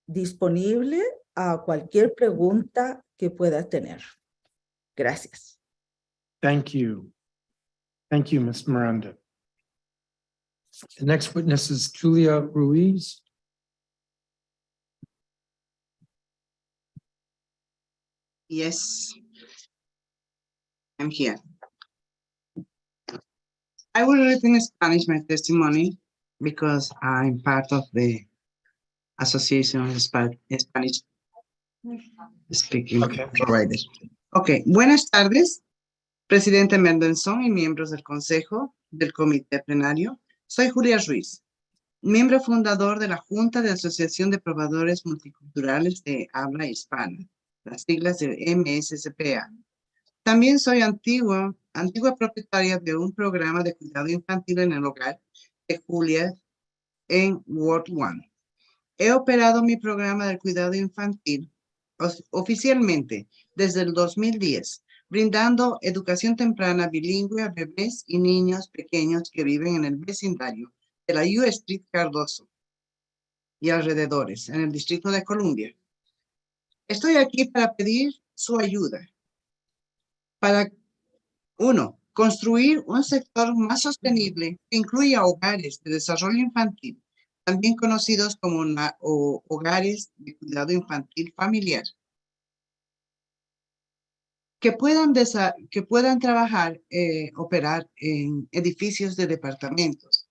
disponible a cualquier pregunta que pueda tener. Gracias. Thank you. Thank you, Ms. Miranda. The next witness is Julia Ruiz. Yes, I'm here. I will read in Spanish my testimony because I'm part of the Association of Spanish Speaking Providers. Okay, buenas tardes, Presidente Mendelssohn y miembros del Consejo del Comité Plenario. Soy Julia Ruiz, miembro fundador de la Junta de Asociación de Proveedores Multiculturales de Habla Hispana, las siglas de MSCPA. También soy antigua propietaria de un programa de cuidado infantil en el hogar de Julia en Ward 1. He operado mi programa de cuidado infantil oficialmente desde el 2010, brindando educación temprana bilingüe a bebés y niños pequeños que viven en el vecindario de la U Street Cardozo y alrededores, en el Distrito de Columbia. Estoy aquí para pedir su ayuda para, 1, construir un sector más sostenible que incluya hogares de desarrollo infantil, también conocidos como hogares de cuidado infantil familiar, que puedan operar en edificios de departamentos,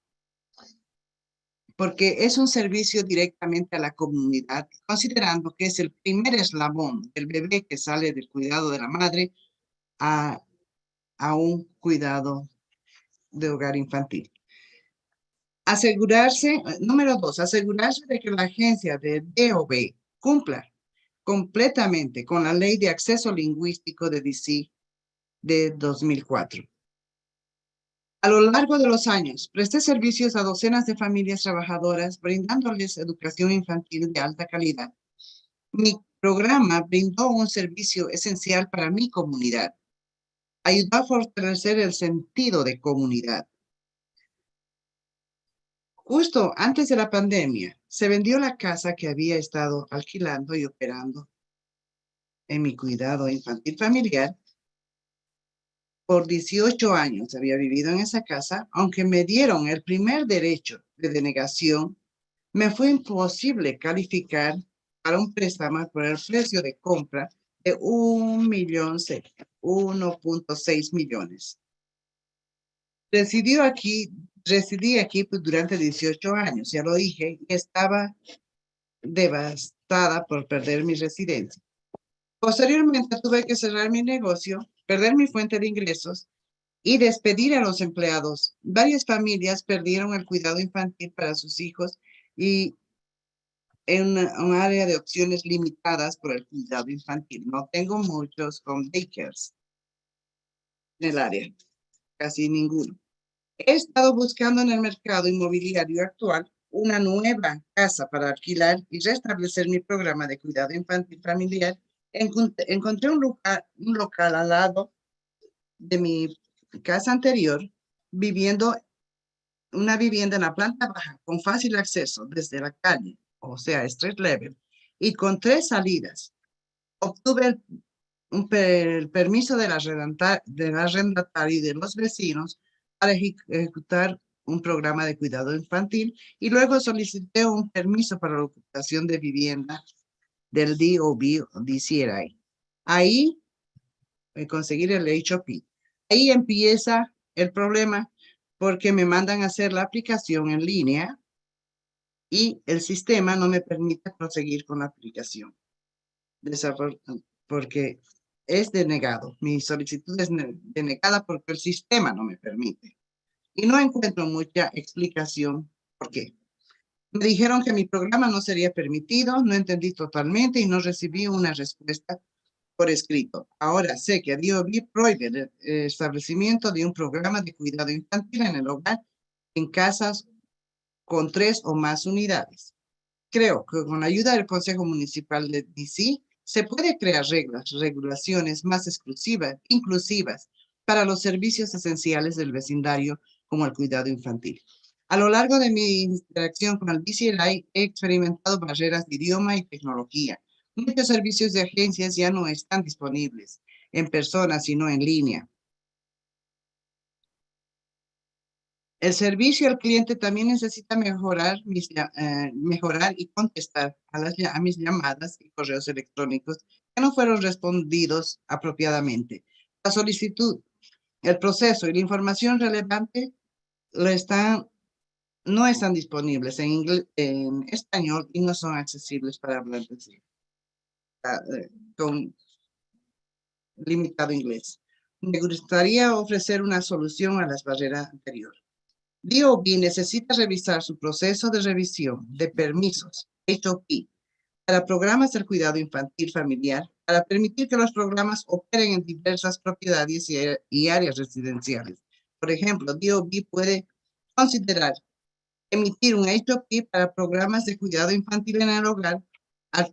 porque es un servicio directamente a la comunidad, considerando que es el primer eslabón del bebé que sale del cuidado de la madre a un cuidado de hogar infantil. Número 2, asegurarse de que la agencia de DOB cumpla completamente con la Ley de Acceso Lingüístico de DC de 2004. A lo largo de los años, presté servicios a docenas de familias trabajadoras, brindándoles educación infantil de alta calidad. Mi programa brindó un servicio esencial para mi comunidad. Ayudó a fortalecer el sentido de comunidad. Justo antes de la pandemia, se vendió la casa que había estado alquilando y operando en mi cuidado infantil familiar. Por 18 años había vivido en esa casa, aunque me dieron el primer derecho de denegación, me fue imposible calificar para un préstamo por el precio de compra de 1.6 millones. Residí aquí pues, durante 18 años, ya lo dije, y estaba devastada por perder mi residencia. Posteriormente tuve que cerrar mi negocio, perder mi fuente de ingresos y despedir a los empleados. Varias familias perdieron el cuidado infantil para sus hijos y en un área de opciones limitadas por el cuidado infantil. No tengo muchos con daycares en el área, casi ninguno. He estado buscando en el mercado inmobiliario actual una nueva casa para alquilar y restablecer mi programa de cuidado infantil familiar. Encontré un local al lado de mi casa anterior, una vivienda en la planta baja con fácil acceso desde la calle, o sea, street level, y con 3 salidas. Obtuve el permiso del arrendatario y de los vecinos para ejecutar un programa de cuidado infantil y luego solicité un permiso para la ocupación de vivienda del DOB o DCRI. Ahí conseguir el HOP. Ahí empieza el problema porque me mandan a hacer la aplicación en línea y el sistema no me permite proseguir con la aplicación. Porque es denegado. Mi solicitud es denegada porque el sistema no me permite. Y no encuentro mucha explicación por qué. Me dijeron que mi programa no sería permitido, no entendí totalmente y no recibí una respuesta por escrito. Ahora sé que DOB prohíbe el establecimiento de un programa de cuidado infantil en el hogar en casas con 3 o más unidades. Creo que con la ayuda del Consejo Municipal de DC se puede crear regulaciones más inclusivas para los servicios esenciales del vecindario como el cuidado infantil. A lo largo de mi interacción con el DCRI he experimentado barreras de idioma y tecnología. Muchos servicios de agencias ya no están disponibles en persona, sino en línea. El servicio al cliente también necesita mejorar y contestar a mis llamadas y correos electrónicos que no fueron respondidos apropiadamente. La solicitud, el proceso y la información relevante no están disponibles en español y no son accesibles para hablantes con limitado inglés. Me gustaría ofrecer una solución a las barreras anteriores. DOB necesita revisar su proceso de revisión de permisos, HOP, para programas del cuidado infantil familiar, para permitir que los programas operen en diversas propiedades y áreas residenciales. Por ejemplo, DOB puede considerar emitir un HOP para programas de cuidado infantil en el hogar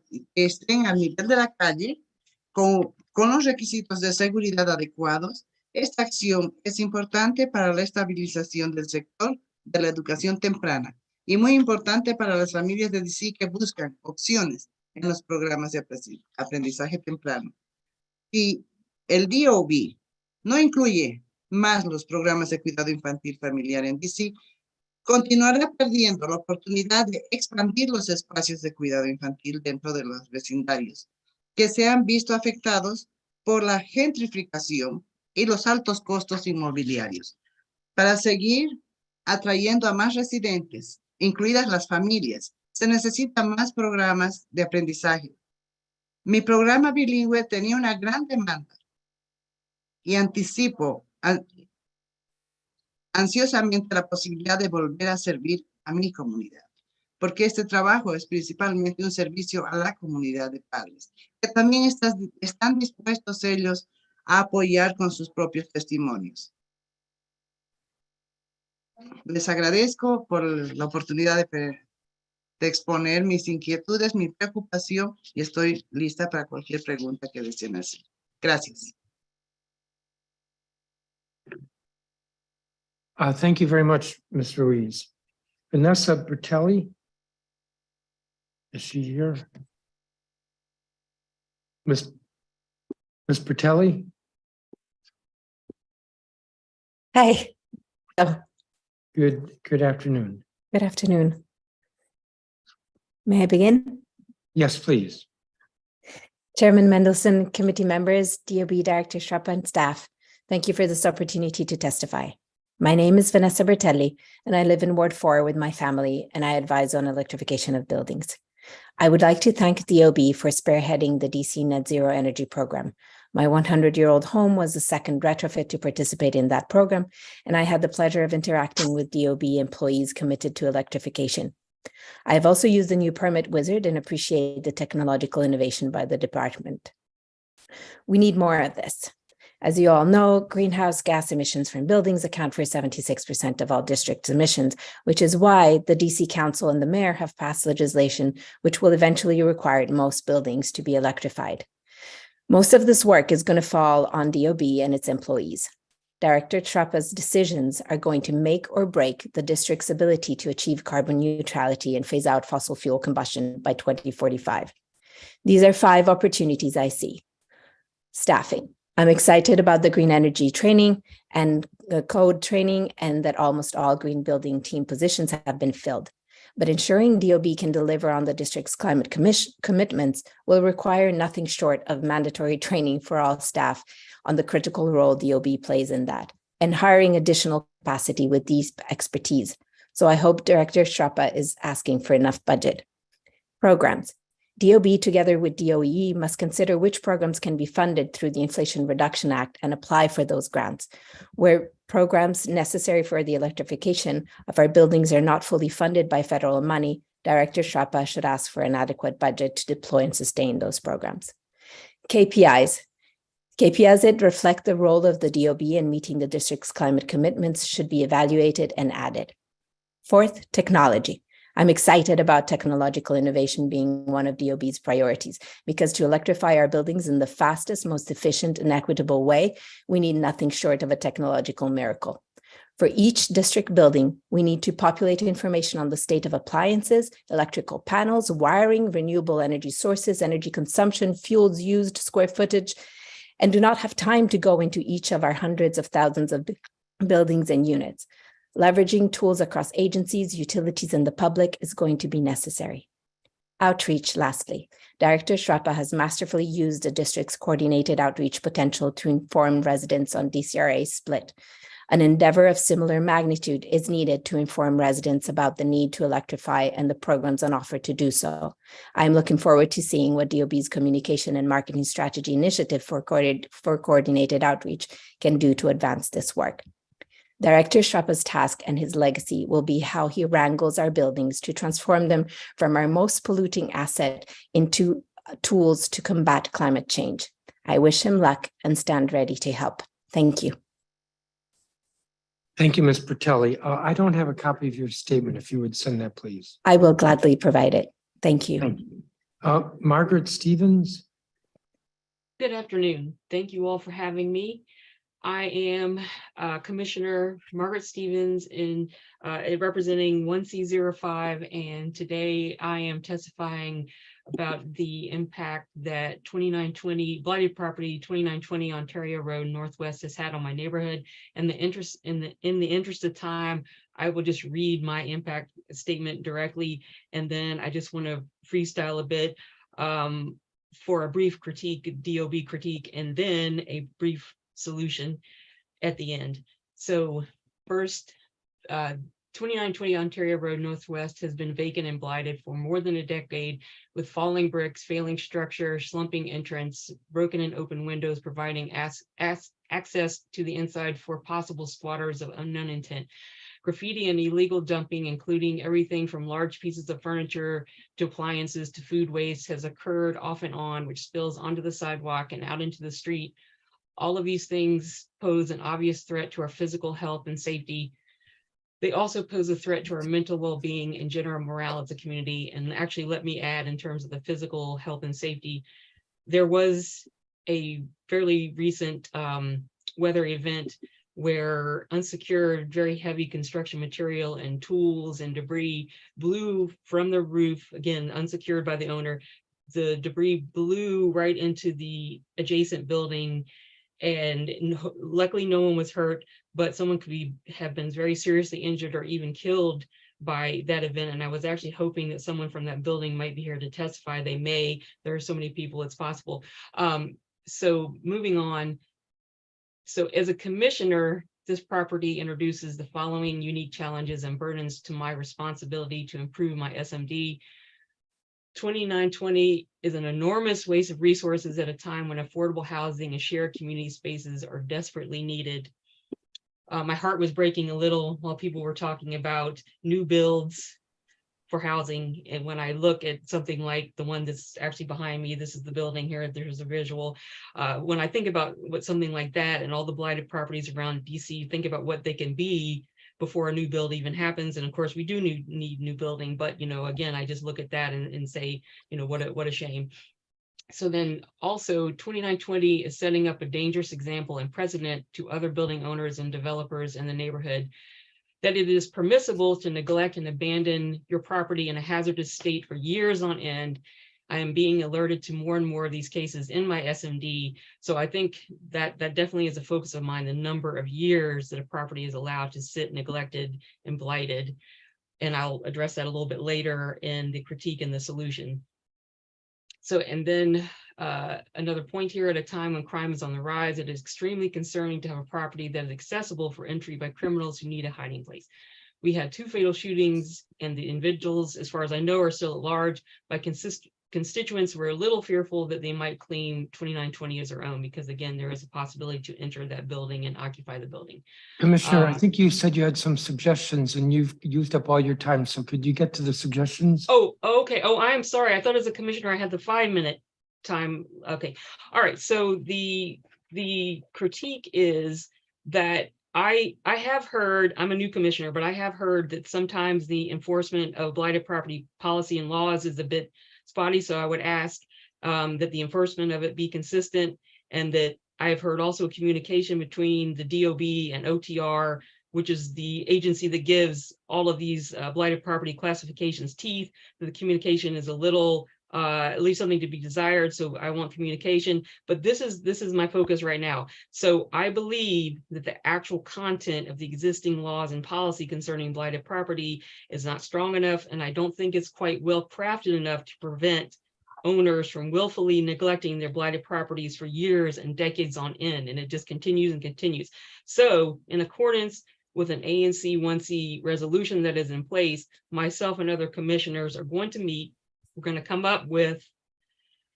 que estén al nivel de la calle, con los requisitos de seguridad adecuados. Esta acción es importante para la estabilización del sector de la educación temprana y muy importante para las familias de DC que buscan opciones en los programas de aprendizaje temprano. Si el DOB no incluye más los programas de cuidado infantil familiar en DC, continuará perdiendo la oportunidad de expandir los espacios de cuidado infantil dentro de los vecindarios, que se han visto afectados por la gentrificación y los altos costos inmobiliarios. Para seguir atrayendo a más residentes, incluidas las familias, se necesitan más programas de aprendizaje. Mi programa bilingüe tenía una gran demanda y anticipo ansiosamente la posibilidad de volver a servir a mi comunidad. porque este trabajo es principalmente un servicio a la comunidad de padres, que también están dispuestos ellos a apoyar con sus propios testimonios. Les agradezco por la oportunidad de exponer mis inquietudes, mi preocupación, y estoy lista para cualquier pregunta que deseen hacer. Gracias. Thank you very much, Ms. Ruiz. Vanessa Bertelli? Is she here? Ms. Bertelli? Hi. Oh, Good afternoon. good afternoon. May I begin? Yes, please. Chairman Mendelson, committee members, DOB Director Shrapa, and staff, thank you for this opportunity to testify. My name is Vanessa Bertelli, and I live in Ward 4 with my family, and I advise on electrification of buildings. I would like to thank DOB for spearheading the DC Net Zero Energy Program. My 100-year-old home was the second retrofit to participate in that program, and I had the pleasure of interacting with DOB employees committed to electrification. I have also used the new permit wizard and appreciate the technological innovation by the department. We need more of this. As you all know, greenhouse gas emissions from buildings account for 76% of all district emissions, which is why the DC Council and the mayor have passed legislation which will eventually require most buildings to be electrified. Most of this work is going to fall on DOB and its employees. Director Shrapa's decisions are going to make or break the district's ability to achieve carbon neutrality and phase out fossil fuel combustion by 2045. These are 5 opportunities I see. Staffing. I'm excited about the green energy training and the code training, and that almost all green building team positions have been filled. But ensuring DOB can deliver on the district's climate commitments will require nothing short of mandatory training for all staff on the critical role DOB plays in that, and hiring additional capacity with these expertise. So I hope Director Shrapa is asking for enough budget. Programs. DOB, together with DOE, must consider which programs can be funded through the Inflation Reduction Act and apply for those grants. Where programs necessary for the electrification of our buildings are not fully funded by federal money, Director Shrapa should ask for an adequate budget to deploy and sustain those programs. KPIs. KPIs that reflect the role of the DOB in meeting the district's climate commitments should be evaluated and added. 4th, technology. I'm excited about technological innovation being one of DOB's priorities, because to electrify our buildings in the fastest, most efficient, and equitable way, we need nothing short of a technological miracle. For each district building, we need to populate information on the state of appliances, electrical panels, wiring, renewable energy sources, energy consumption, fuels used, square footage, and do not have time to go into each of our hundreds of thousands of buildings and units. Leveraging tools across agencies, utilities, and the public is going to be necessary. Outreach, lastly. Director Shrapa has masterfully used the district's coordinated outreach potential to inform residents on DCRA split. An endeavor of similar magnitude is needed to inform residents about the need to electrify and the programs on offer to do so. I'm looking forward to seeing what DOB's communication and marketing strategy initiative for coordinated outreach can do to advance this work. Director Shrapa's task and his legacy will be how he wrangles our buildings to transform them from our most polluting asset into tools to combat climate change. I wish him luck and stand ready to help. Thank you. Thank you, Ms. Bertelli. I don't have a copy of your statement. If you would send that, please. I will gladly provide it. Thank you. Thank you. Margaret Stevens. Good afternoon. Thank you all for having me. I am Commissioner Margaret Stevens representing 1C05, and today I am testifying about the impact that 2920 blighted property 2920 Ontario Road Northwest has had on my neighborhood. And in the interest of time, I will just read my impact statement directly, and then I just want to freestyle a bit for a brief critique, DOB critique, and then a brief solution at the end. So first, 2920 Ontario Road Northwest has been vacant and blighted for more than a decade, with falling bricks, failing structure, slumping entrance, broken and open windows, providing access to the inside for possible squatters of unknown intent. Graffiti and illegal dumping, including everything from large pieces of furniture to appliances to food waste, has occurred off and on, which spills onto the sidewalk and out into the street. All of these things pose an obvious threat to our physical health and safety. They also pose a threat to our mental well-being and general morale as a community. And actually, let me add, in terms of the physical health and safety, there was a fairly recent weather event where unsecured, very heavy construction material and tools and debris blew from the roof, again, unsecured by the owner. The debris blew right into the adjacent building, and luckily no one was hurt, but someone could have been very seriously injured or even killed by that event. And I was actually hoping that someone from that building might be here to testify. They may. There are so many people, it's possible. So moving on. So as a commissioner, this property introduces the following unique challenges and burdens to my responsibility to improve my SMD. 2920 is an enormous waste of resources at a time when affordable housing and shared community spaces are desperately needed. My heart was breaking a little while people were talking about new builds for housing. And when I look at something like the one that's actually behind me, this is the building here, there's a visual. When I think about what something like that and all the blighted properties around DC, think about what they can be before a new build even happens. And of course we do need new building, but again, I just look at that and say, what a shame. So then also 2920 is setting up a dangerous example and precedent to other building owners and developers in the neighborhood, that it is permissible to neglect and abandon your property in a hazardous state for years on end. I am being alerted to more and more of these cases in my SMD. So I think that definitely is a focus of mine, the number of years that a property is allowed to sit neglected and blighted. And I'll address that a little bit later in the critique and the solution. So, and then another point here, at a time when crime is on the rise, it is extremely concerning to have a property that is accessible for entry by criminals who need a hiding place. We had 2 fatal shootings, and the individuals, as far as I know, are still at large. By constituents were a little fearful that they might claim 2920 as their own, because again, there is a possibility to enter that building and occupy the building. Commissioner, I think you said you had some suggestions and you've used up all your time. So could you get to the suggestions? Oh, okay. Oh, I'm sorry. I thought as a commissioner, I had the 5-minute time. Okay. All right. So the critique is that I have heard, I'm a new commissioner, but I have heard that sometimes the enforcement of blighted property policy and laws is a bit spotty. So I would ask that the enforcement of it be consistent, and that I have heard also communication between the DOB and OTR, which is the agency that gives all of these blighted property classifications teeth. The communication is a little, at least something to be desired. So I want communication, but this is my focus right now. So I believe that the actual content of the existing laws and policy concerning blighted property is not strong enough, and I don't think it's quite well crafted enough to prevent owners from willfully neglecting their blighted properties for years and decades on end, and it just continues and continues. So in accordance with an ANC 1C resolution that is in place, myself and other commissioners are going to meet. We're going to come up with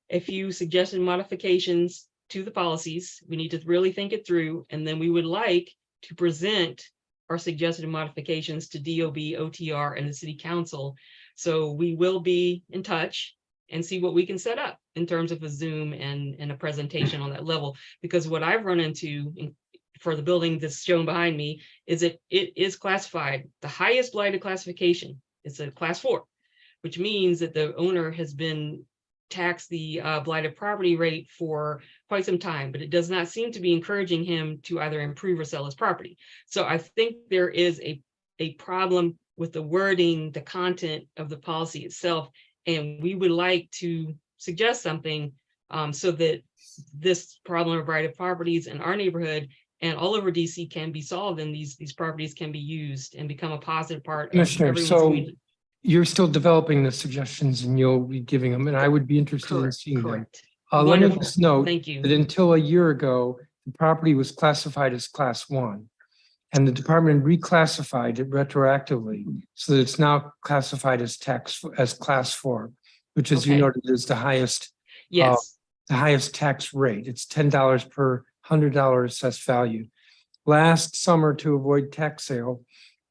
a few suggested modifications to the policies. We need to really think it through, and then we would like to present our suggested modifications to DOB, OTR, and the City Council. So we will be in touch and see what we can set up in terms of a Zoom and a presentation on that level. Because what I've run into for the building that's shown behind me is that it is classified the highest blighted classification. It's a class 4, which means that the owner has been taxed the blighted property rate for quite some time, but it does not seem to be encouraging him to either improve or sell his property. So I think there is a problem with the wording, the content of the policy itself, and we would like to suggest something so that this problem of blighted properties in our neighborhood and all over DC can be solved, and these properties can be used and become a positive part of everyone's community. You're still developing the suggestions and you'll be giving them, and I would be interested in seeing them. Let me just note Thank you. that until a year ago, the property was classified as class 1. And the department reclassified it retroactively, so that it's now classified as class 4, which, as you Okay. noted, is the highest Yes. tax rate. It's $10 per $100 assessed value. Last summer, to avoid tax sale,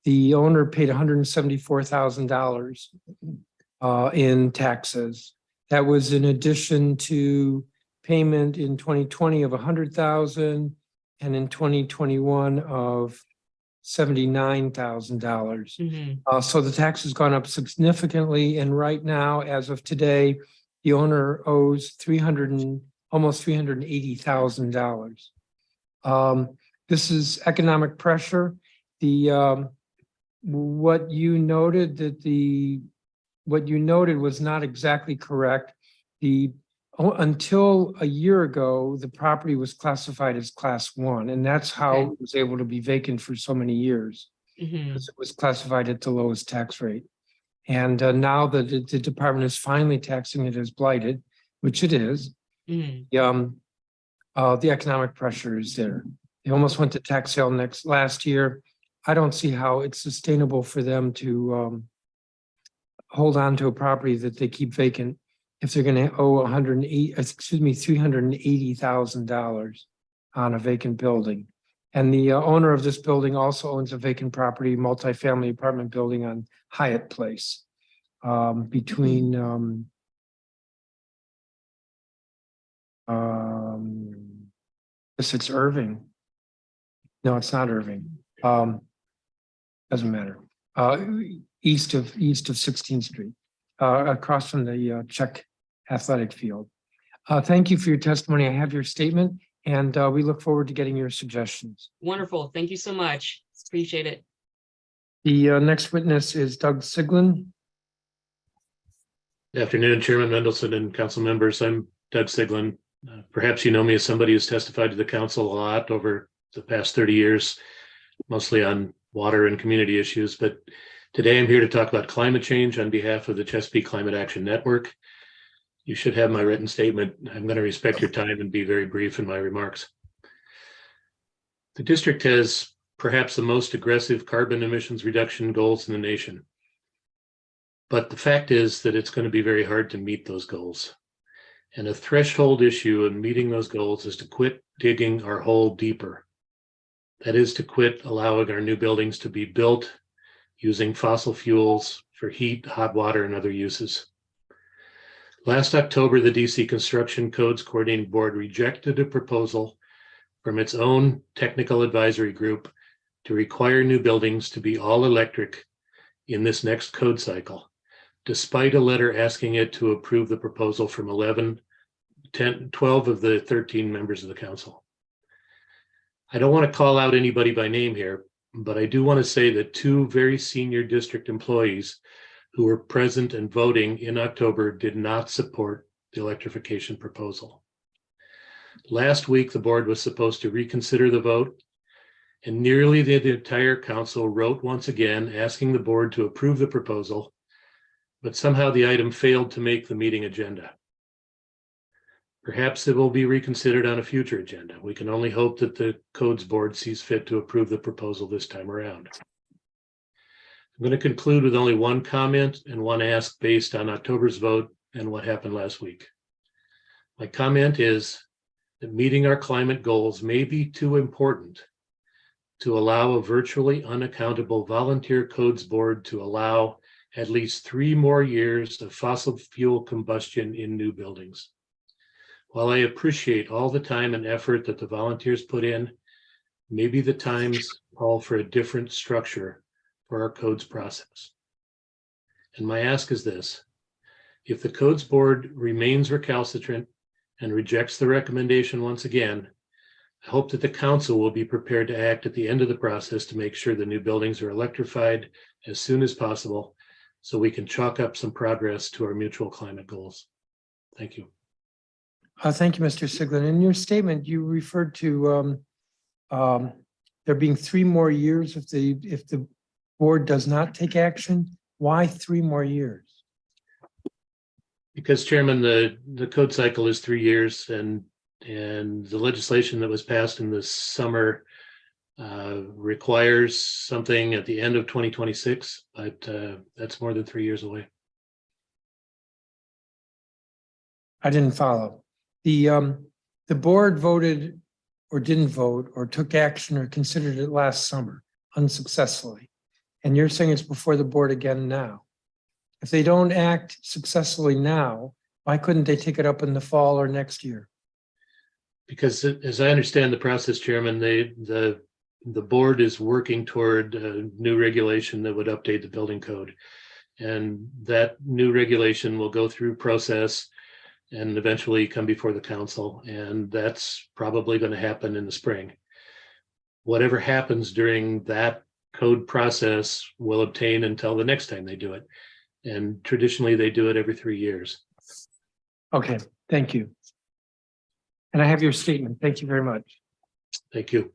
the owner paid $174,000 in taxes. That was in addition to payment in 2020 of $100,000 and in 2021 of $79,000. So the tax has gone up significantly, and right now, as of today, the owner owes almost $380,000. This is economic pressure. What you noted was not exactly correct. Until a year ago, the property was classified as class 1, and that's how Okay. it was able to be vacant for so many years, because it was classified at the lowest tax rate. And now that the department is finally taxing it as blighted, which it is, the economic pressure is there. They almost went to tax sale last year. I don't see how it's sustainable for them to hold on to a property that they keep vacant if they're going to owe $380,000 on a vacant building. And the owner of this building also owns a vacant property, multifamily apartment building on Hyatt Place, between it's Irving. No, it's not Irving. Doesn't matter. East of 16th Street, across from the Czech athletic field. Thank you for your testimony. I have your statement, and we look forward to getting your suggestions. Wonderful. Thank you so much. Appreciate it. The next witness is Doug Siglin. Good afternoon, Chairman Mendelson and council members. I'm Doug Siglin. Perhaps you know me as somebody who's testified to the council a lot over the past 30 years, mostly on water and community issues. But today I'm here to talk about climate change on behalf of the Chesapeake Climate Action Network. You should have my written statement. I'm going to respect your time and be very brief in my remarks. The district has perhaps the most aggressive carbon emissions reduction goals in the nation. But the fact is that it's going to be very hard to meet those goals. And a threshold issue in meeting those goals is to quit digging our hole deeper. That is to quit allowing our new buildings to be built using fossil fuels for heat, hot water, and other uses. Last October, the DC Construction Codes Coordinating Board rejected a proposal from its own technical advisory group to require new buildings to be all electric in this next code cycle, despite a letter asking it to approve the proposal from 12 of the 13 members of the council. I don't want to call out anybody by name here, but I do want to say that 2 very senior district employees who were present and voting in October did not support the electrification proposal. Last week, the board was supposed to reconsider the vote, and nearly the entire council wrote once again asking the board to approve the proposal, but somehow the item failed to make the meeting agenda. Perhaps it will be reconsidered on a future agenda. We can only hope that the codes board sees fit to approve the proposal this time around. I'm going to conclude with only one comment and one ask based on October's vote and what happened last week. My comment is that meeting our climate goals may be too important to allow a virtually unaccountable volunteer codes board to allow at least 3 more years of fossil fuel combustion in new buildings. While I appreciate all the time and effort that the volunteers put in, maybe the times call for a different structure for our codes process. And my ask is this: if the codes board remains recalcitrant and rejects the recommendation once again, I hope that the council will be prepared to act at the end of the process to make sure the new buildings are electrified as soon as possible so we can chalk up some progress to our mutual climate goals. Thank you. Thank you, Mr. Siglin. In your statement, you referred to there being 3 more years if the board does not take action. Why 3 more years? Because, Chairman, the code cycle is 3 years, and the legislation that was passed in the summer requires something at the end of 2026, but that's more than 3 years away. I didn't follow. The board voted or didn't vote or took action or considered it last summer unsuccessfully. And you're saying it's before the board again now. If they don't act successfully now, why couldn't they take it up in the fall or next year? Because as I understand the process, Chairman, the board is working toward a new regulation that would update the building code. And that new regulation will go through process and eventually come before the council. And that's probably going to happen in the spring. Whatever happens during that code process will obtain until the next time they do it. And traditionally they do it every 3 years. Okay, thank you. And I have your statement. Thank you very much. Thank you.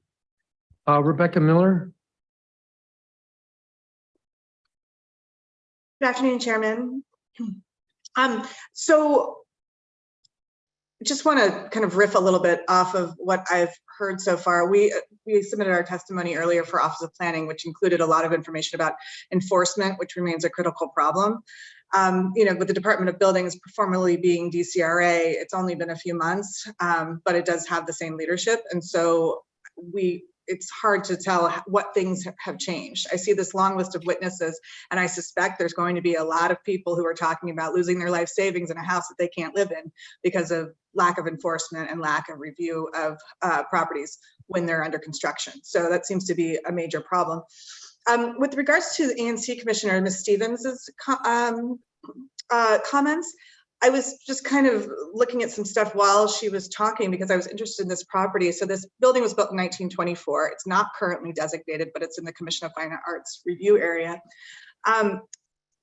Rebecca Miller. Good afternoon, Chairman. So just want to kind of riff a little bit off of what I've heard so far. We submitted our testimony earlier for Office of Planning, which included a lot of information about enforcement, which remains a critical problem. With the Department of Buildings formerly being DCRA, it's only been a few months, but it does have the same leadership. And so it's hard to tell what things have changed. I see this long list of witnesses, and I suspect there's going to be a lot of people who are talking about losing their life savings in a house that they can't live in because of lack of enforcement and lack of review of properties when they're under construction. So that seems to be a major problem. With regards to the ANC Commissioner, Ms. Stevens's comments, I was just kind of looking at some stuff while she was talking because I was interested in this property. So this building was built in 1924. It's not currently designated, but it's in the Commission of Fine Arts review area.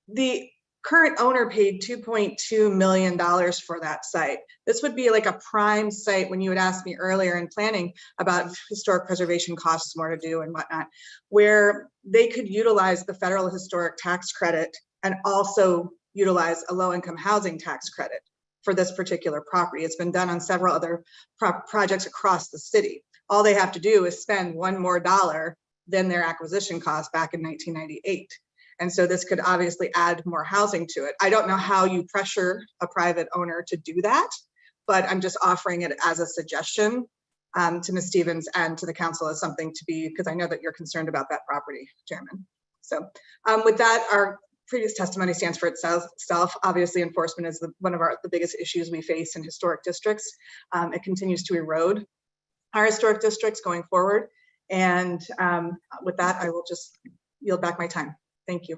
The current owner paid $2.2 million for that site. This would be like a prime site when you had asked me earlier in planning about historic preservation costs, more to do and whatnot, where they could utilize the federal historic tax credit and also utilize a low-income housing tax credit for this particular property. It's been done on several other projects across the city. All they have to do is spend $1 more than their acquisition cost back in 1998. And so this could obviously add more housing to it. I don't know how you pressure a private owner to do that, but I'm just offering it as a suggestion to Ms. Stevens and to the council as something to be, because I know that you're concerned about that property, Chairman. So with that, our previous testimony stands for itself. Obviously, enforcement is one of the biggest issues we face in historic districts. It continues to erode our historic districts going forward. And with that, I will just yield back my time. Thank you.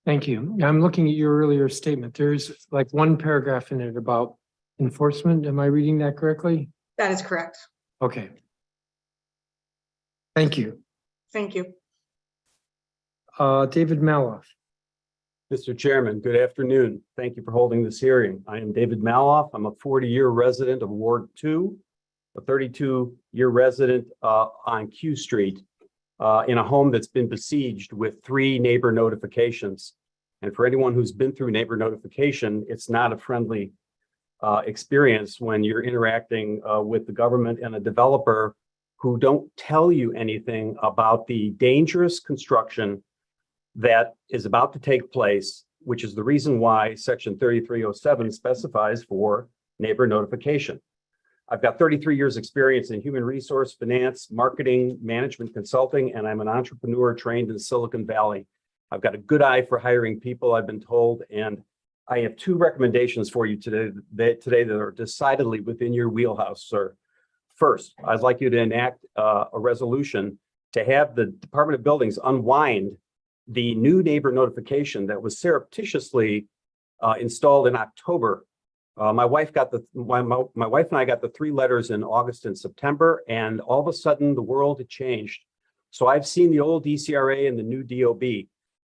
Thank you. I'm looking at your earlier statement. There's like one paragraph in it about enforcement. Am I reading that correctly? That is correct. Okay. Thank you. Thank you. David Maloff. Mr. Chairman, good afternoon. Thank you for holding this hearing. I am David Maloff. I'm a 40-year resident of Ward 2, a 32-year resident on Q Street in a home that's been besieged with 3 neighbor notifications. And for anyone who's been through neighbor notification, it's not a friendly experience when you're interacting with the government and a developer who don't tell you anything about the dangerous construction that is about to take place, which is the reason why Section 3307 specifies for neighbor notification. I've got 33 years experience in human resource, finance, marketing, management consulting, and I'm an entrepreneur trained in Silicon Valley. I've got a good eye for hiring people, I've been told, and I have 2 recommendations for you today that are decidedly within your wheelhouse, sir. First, I'd like you to enact a resolution to have the Department of Buildings unwind the new neighbor notification that was surreptitiously installed in October. My wife and I got the 3 letters in August and September, and all of a sudden the world had changed. So I've seen the old DCRA and the new DOB,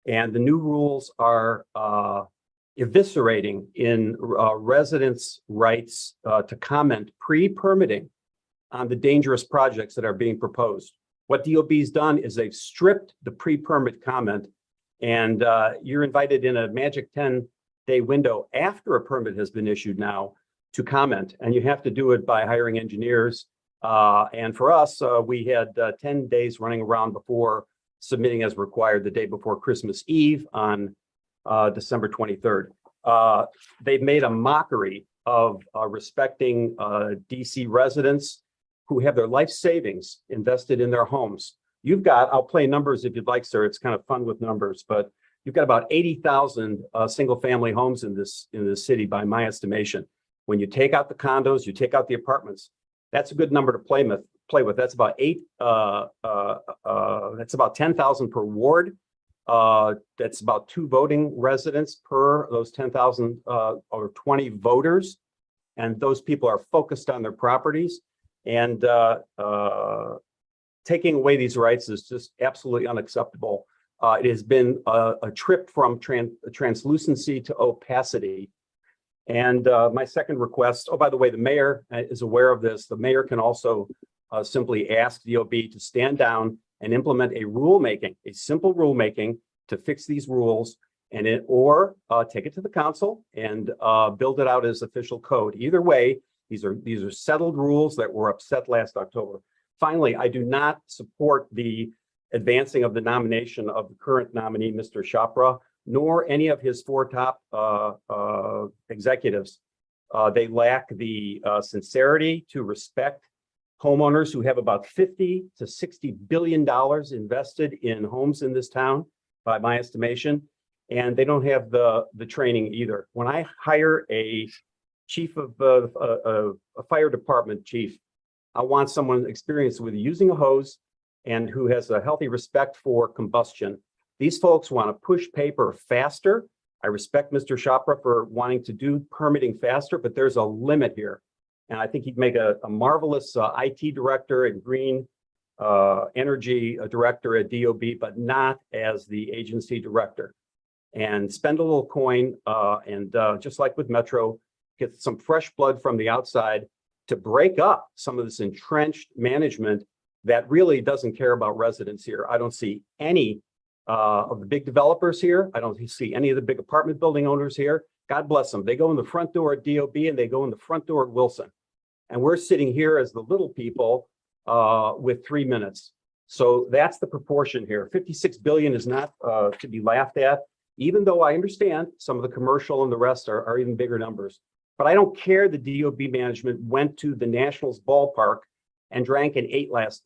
and the new rules are eviscerating in residents' rights to comment pre-permitting on the dangerous projects that are being proposed. What DOB's done is they've stripped the pre-permit comment, and you're invited in a magic 10-day window after a permit has been issued now to comment, and you have to do it by hiring engineers. And for us, we had 10 days running around before submitting as required the day before Christmas Eve on December 23rd. They've made a mockery of respecting DC residents who have their life savings invested in their homes. You've got, I'll play numbers if you'd like, sir. It's kind of fun with numbers, but you've got about 80,000 single family homes in this city by my estimation. When you take out the condos, you take out the apartments, that's a good number to play with. That's about that's about 10,000 per ward. That's about 2 voting residents per those 10,000 or 20 voters. And those people are focused on their properties. And taking away these rights is just absolutely unacceptable. It has been a trip from translucency to opacity. And my second request, oh, by the way, the mayor is aware of this. The mayor can also simply ask DOB to stand down and implement a rulemaking, a simple rulemaking to fix these rules, and or take it to the council and build it out as official code. Either way, these are settled rules that were upset last October. Finally, I do not support the advancing of the nomination of the current nominee, Mr. Chopra, nor any of his 4 top executives. They lack the sincerity to respect homeowners who have about $50 to $60 billion invested in homes in this town, by my estimation, and they don't have the training either. When I hire a chief of a fire department chief, I want someone experienced with using a hose and who has a healthy respect for combustion. These folks want to push paper faster. I respect Mr. Chopra for wanting to do permitting faster, but there's a limit here. And I think he'd make a marvelous IT director and green energy director at DOB, but not as the agency director. And spend a little coin and just like with Metro, get some fresh blood from the outside to break up some of this entrenched management that really doesn't care about residents here. I don't see any of the big developers here. I don't see any of the big apartment building owners here. God bless them. They go in the front door at DOB and they go in the front door at Wilson. And we're sitting here as the little people with 3 minutes. So that's the proportion here. 56 billion is not to be laughed at, even though I understand some of the commercial and the rest are even bigger numbers. But I don't care the DOB management went to the Nationals ballpark and drank and ate last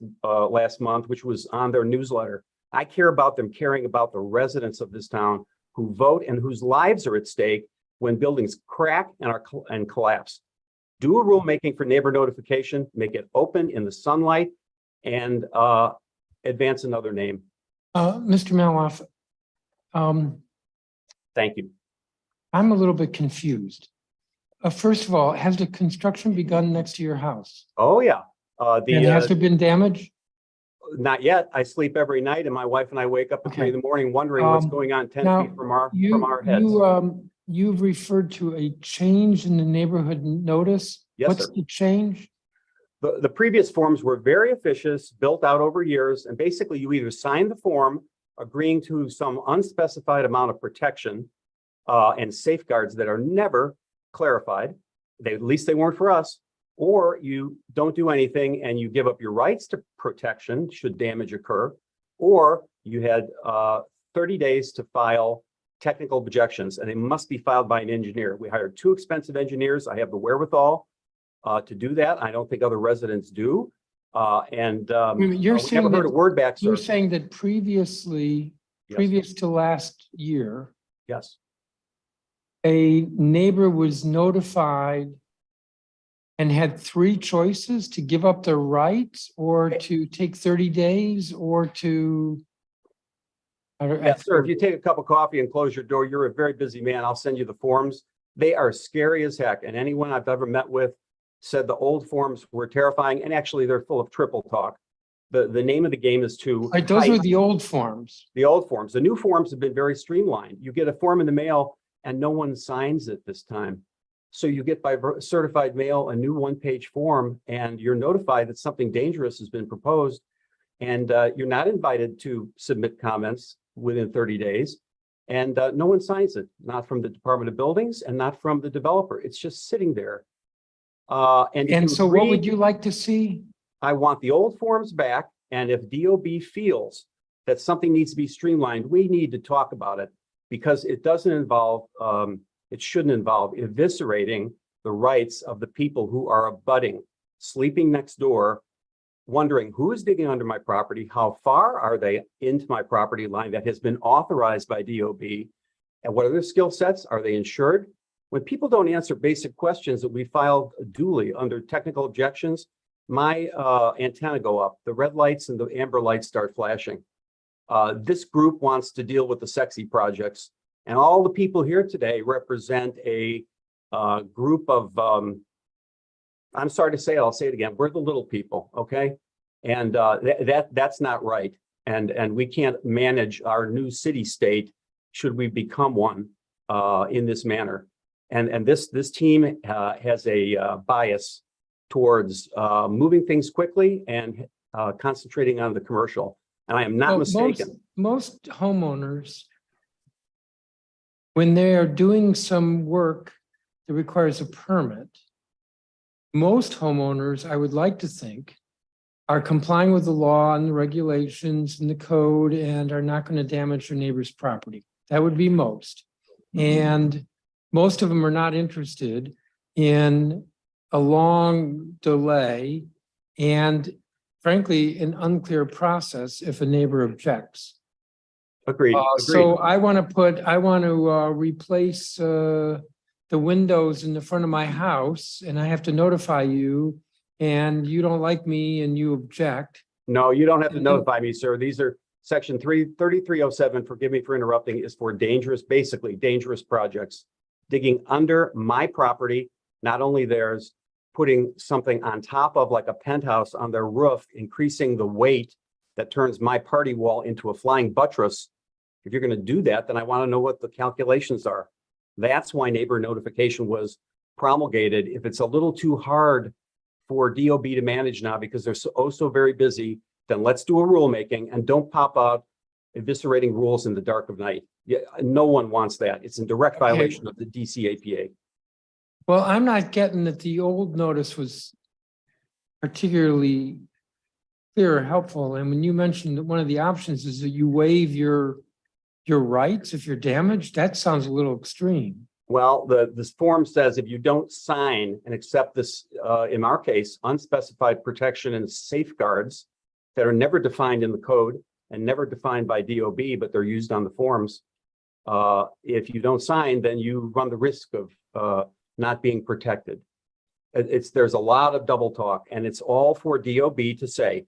month, which was on their newsletter. I care about them caring about the residents of this town who vote and whose lives are at stake when buildings crack and collapse. Do a rulemaking for neighbor notification, make it open in the sunlight, and advance another name. Mr. Maloff, thank you. I'm a little bit confused. First of all, has the construction begun next to your house? Oh, yeah. And has there been damage? Not yet. I sleep every night, and my wife and I wake up at 3 in the morning wondering what's going on 10 feet from our heads. You've referred to a change in the neighborhood notice. Yes, What's sir. the change? The previous forms were very officious, built out over years, and basically you either signed the form agreeing to some unspecified amount of protection and safeguards that are never clarified. At least they weren't for us. Or you don't do anything and you give up your rights to protection should damage occur, or you had 30 days to file technical objections, and they must be filed by an engineer. We hired 2 expensive engineers. I have the wherewithal to do that. I don't think other residents do. You're we never heard a word back, sir. You're saying that previous to last year, yes, a neighbor was notified and had 3 choices: to give up their rights, or to take 30 days, or to. Yes, sir. If you take a cup of coffee and close your door, you're a very busy man. I'll send you the forms. They are scary as heck. And anyone I've ever met with said the old forms were terrifying, and actually they're full of triple talk. The name of the game is to. Those are the old forms. The old forms. The new forms have been very streamlined. You get a form in the mail and no one signs it this time. So you get by certified mail a new 1-page form, and you're notified that something dangerous has been proposed, and you're not invited to submit comments within 30 days. And no one signs it, not from the Department of Buildings and not from the developer. It's just sitting there. And if And you so what would read- you like to see? I want the old forms back, and if DOB feels that something needs to be streamlined, we need to talk about it, because it doesn't involve, it shouldn't involve eviscerating the rights of the people who are abutting, sleeping next door, wondering who is digging under my property, how far are they into my property line that has been authorized by DOB, and what are their skill sets? Are they insured? When people don't answer basic questions that we filed duly under technical objections, my antenna go up, the red lights and the amber lights start flashing. This group wants to deal with the sexy projects, and all the people here today represent a group of, I'm sorry to say it, I'll say it again, we're the little people, okay? And that's not right. And we can't manage our new city state should we become one in this manner. And this team has a bias towards moving things quickly and concentrating on the commercial. And I am not mistaken. Most homeowners, when they are doing some work that requires a permit, most homeowners, I would like to think, are complying with the law and the regulations and the code and are not going to damage their neighbor's property. That would be most. And most of them are not interested in a long delay and frankly, an unclear process if a neighbor objects. Agreed. So I want to replace the windows in the front of my house, and I have to notify you, and you don't like me and you object. No, you don't have to notify me, sir. These are section 3307, forgive me for interrupting, is for basically dangerous projects. Digging under my property, not only theirs, putting something on top of like a penthouse on their roof, increasing the weight that turns my party wall into a flying buttress. If you're going to do that, then I want to know what the calculations are. That's why neighbor notification was promulgated. If it's a little too hard for DOB to manage now because they're so very busy, then let's do a rulemaking and don't pop out eviscerating rules in the dark of night. Yeah, no one wants that. It's in direct violation of the DC APA. Well, I'm not getting that the old notice was particularly clear or helpful. And when you mentioned that one of the options is that you waive your rights if you're damaged, that sounds a little extreme. Well, this form says if you don't sign and accept this, in our case, unspecified protection and safeguards that are never defined in the code and never defined by DOB, but they're used on the forms. If you don't sign, then you run the risk of not being protected. There's a lot of double talk, and it's all for DOB to say,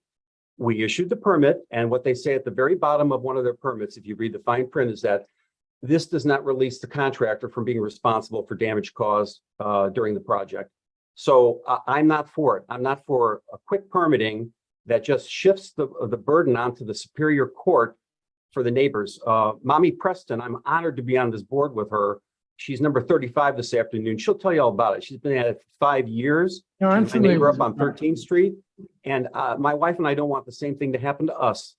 we issued the permit, and what they say at the very bottom of one of their permits, if you read the fine print, is that this does not release the contractor from being responsible for damage caused during the project. So I'm not for it. I'm not for a quick permitting that just shifts the burden onto the Superior Court for the neighbors. Mommy Preston, I'm honored to be on this board with her. She's number 35 this afternoon. She'll tell you all about it. She's been at it for 5 years. No, I'm She's my neighbor familiar up on 13th Street. And my wife and I don't want the same thing to happen to us.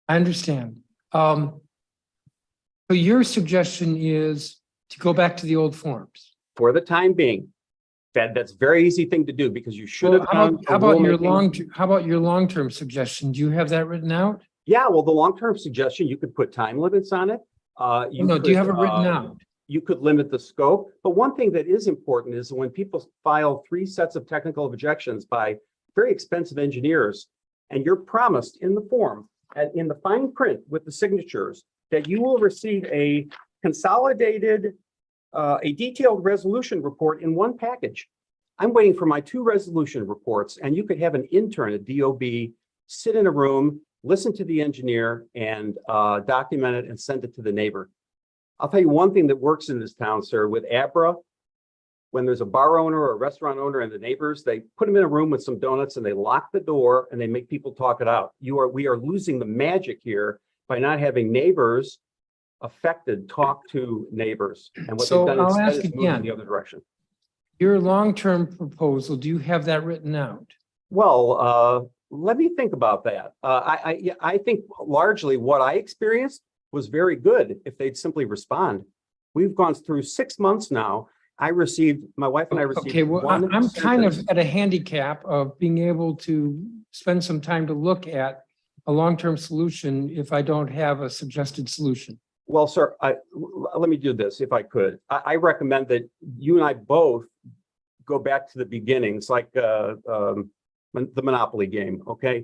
I understand. So your suggestion is to go back to the old forms. For the time being, that's a very easy thing to do because you should have done. How about your long-term suggestion? Do you have that written out? Yeah, well, the long-term suggestion, you could put time limits on it. Do you have it written out? You could limit the scope. But one thing that is important is when people file 3 sets of technical objections by very expensive engineers, and you're promised in the form and in the fine print with the signatures that you will receive a consolidated, a detailed resolution report in one package. I'm waiting for my 2 resolution reports, and you could have an intern at DOB sit in a room, listen to the engineer, and document it and send it to the neighbor. I'll tell you one thing that works in this town, sir, with ABRA, when there's a bar owner or a restaurant owner and the neighbors, they put them in a room with some donuts and they lock the door and they make people talk it out. We are losing the magic here by not having neighbors affected talk to neighbors. And what So they've done I'll instead ask is move in again. the other direction. Your long-term proposal, do you have that written out? Well, let me think about that. I think largely what I experienced was very good if they'd simply respond. We've gone through 6 months now. my wife and I received. Okay, well, one I'm kind of sentence. at a handicap of being able to spend some time to look at a long-term solution if I don't have a suggested solution. Well, sir, let me do this if I could. I recommend that you and I both go back to the beginnings, like the Monopoly game, okay?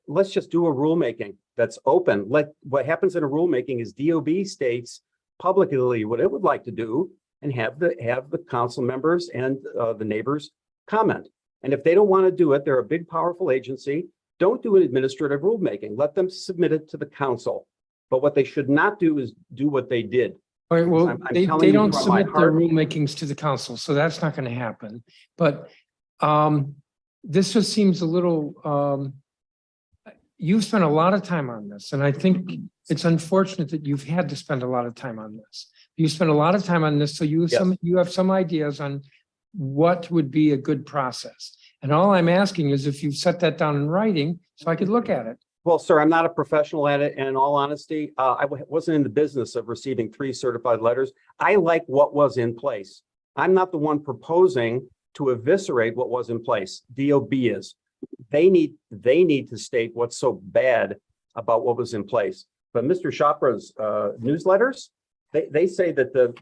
Let's just do a rulemaking that's open. What happens in a rulemaking is DOB states publicly what it would like to do and have the council members and the neighbors comment. And if they don't want to do it, they're a big, powerful agency. Don't do an administrative rulemaking. Let them submit it to the council. But what they should not do is do what they did. All right, well, I'm they telling you don't from my submit their heart. rulemakings to the council, so that's not going to happen. But this just seems a little, you've spent a lot of time on this, and I think it's unfortunate that you've had to spend a lot of time on this. You spent a lot of time on this, so you have some ideas on what would be a good process. And all I'm asking is if you've set that down in writing so I could look at it. Well, sir, I'm not a professional at it. And in all honesty, I wasn't in the business of receiving 3 certified letters. I like what was in place. I'm not the one proposing to eviscerate what was in place. DOB is. They need to state what's so bad about what was in place. But Mr. Chopra's newsletters, they say that the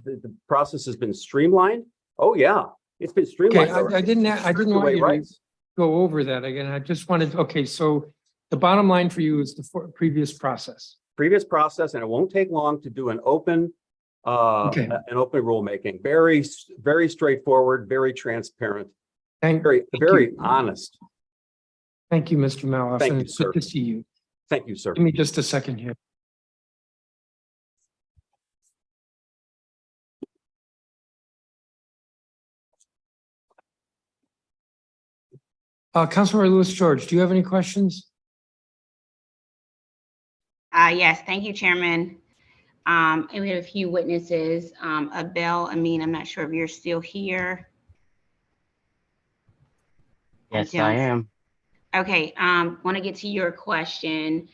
process has been streamlined. Oh yeah, it's been streamlined. Okay, I didn't want you to go over that again. I just wanted, okay, so the bottom line for you is the previous process. Previous process, and it won't take long to do an open rulemaking. Very, very straightforward, very transparent, very honest. Thank you, Mr. Maloff. Thank and you, it's sir. good to see you. Thank you, sir. Give me just a second here. Councilmember Lewis George, do you have any questions? Yes, thank you, Chairman. And we have a few witnesses. Abel, Amin, I'm not sure if you're still here. Yes, I am. Okay, want to get to your question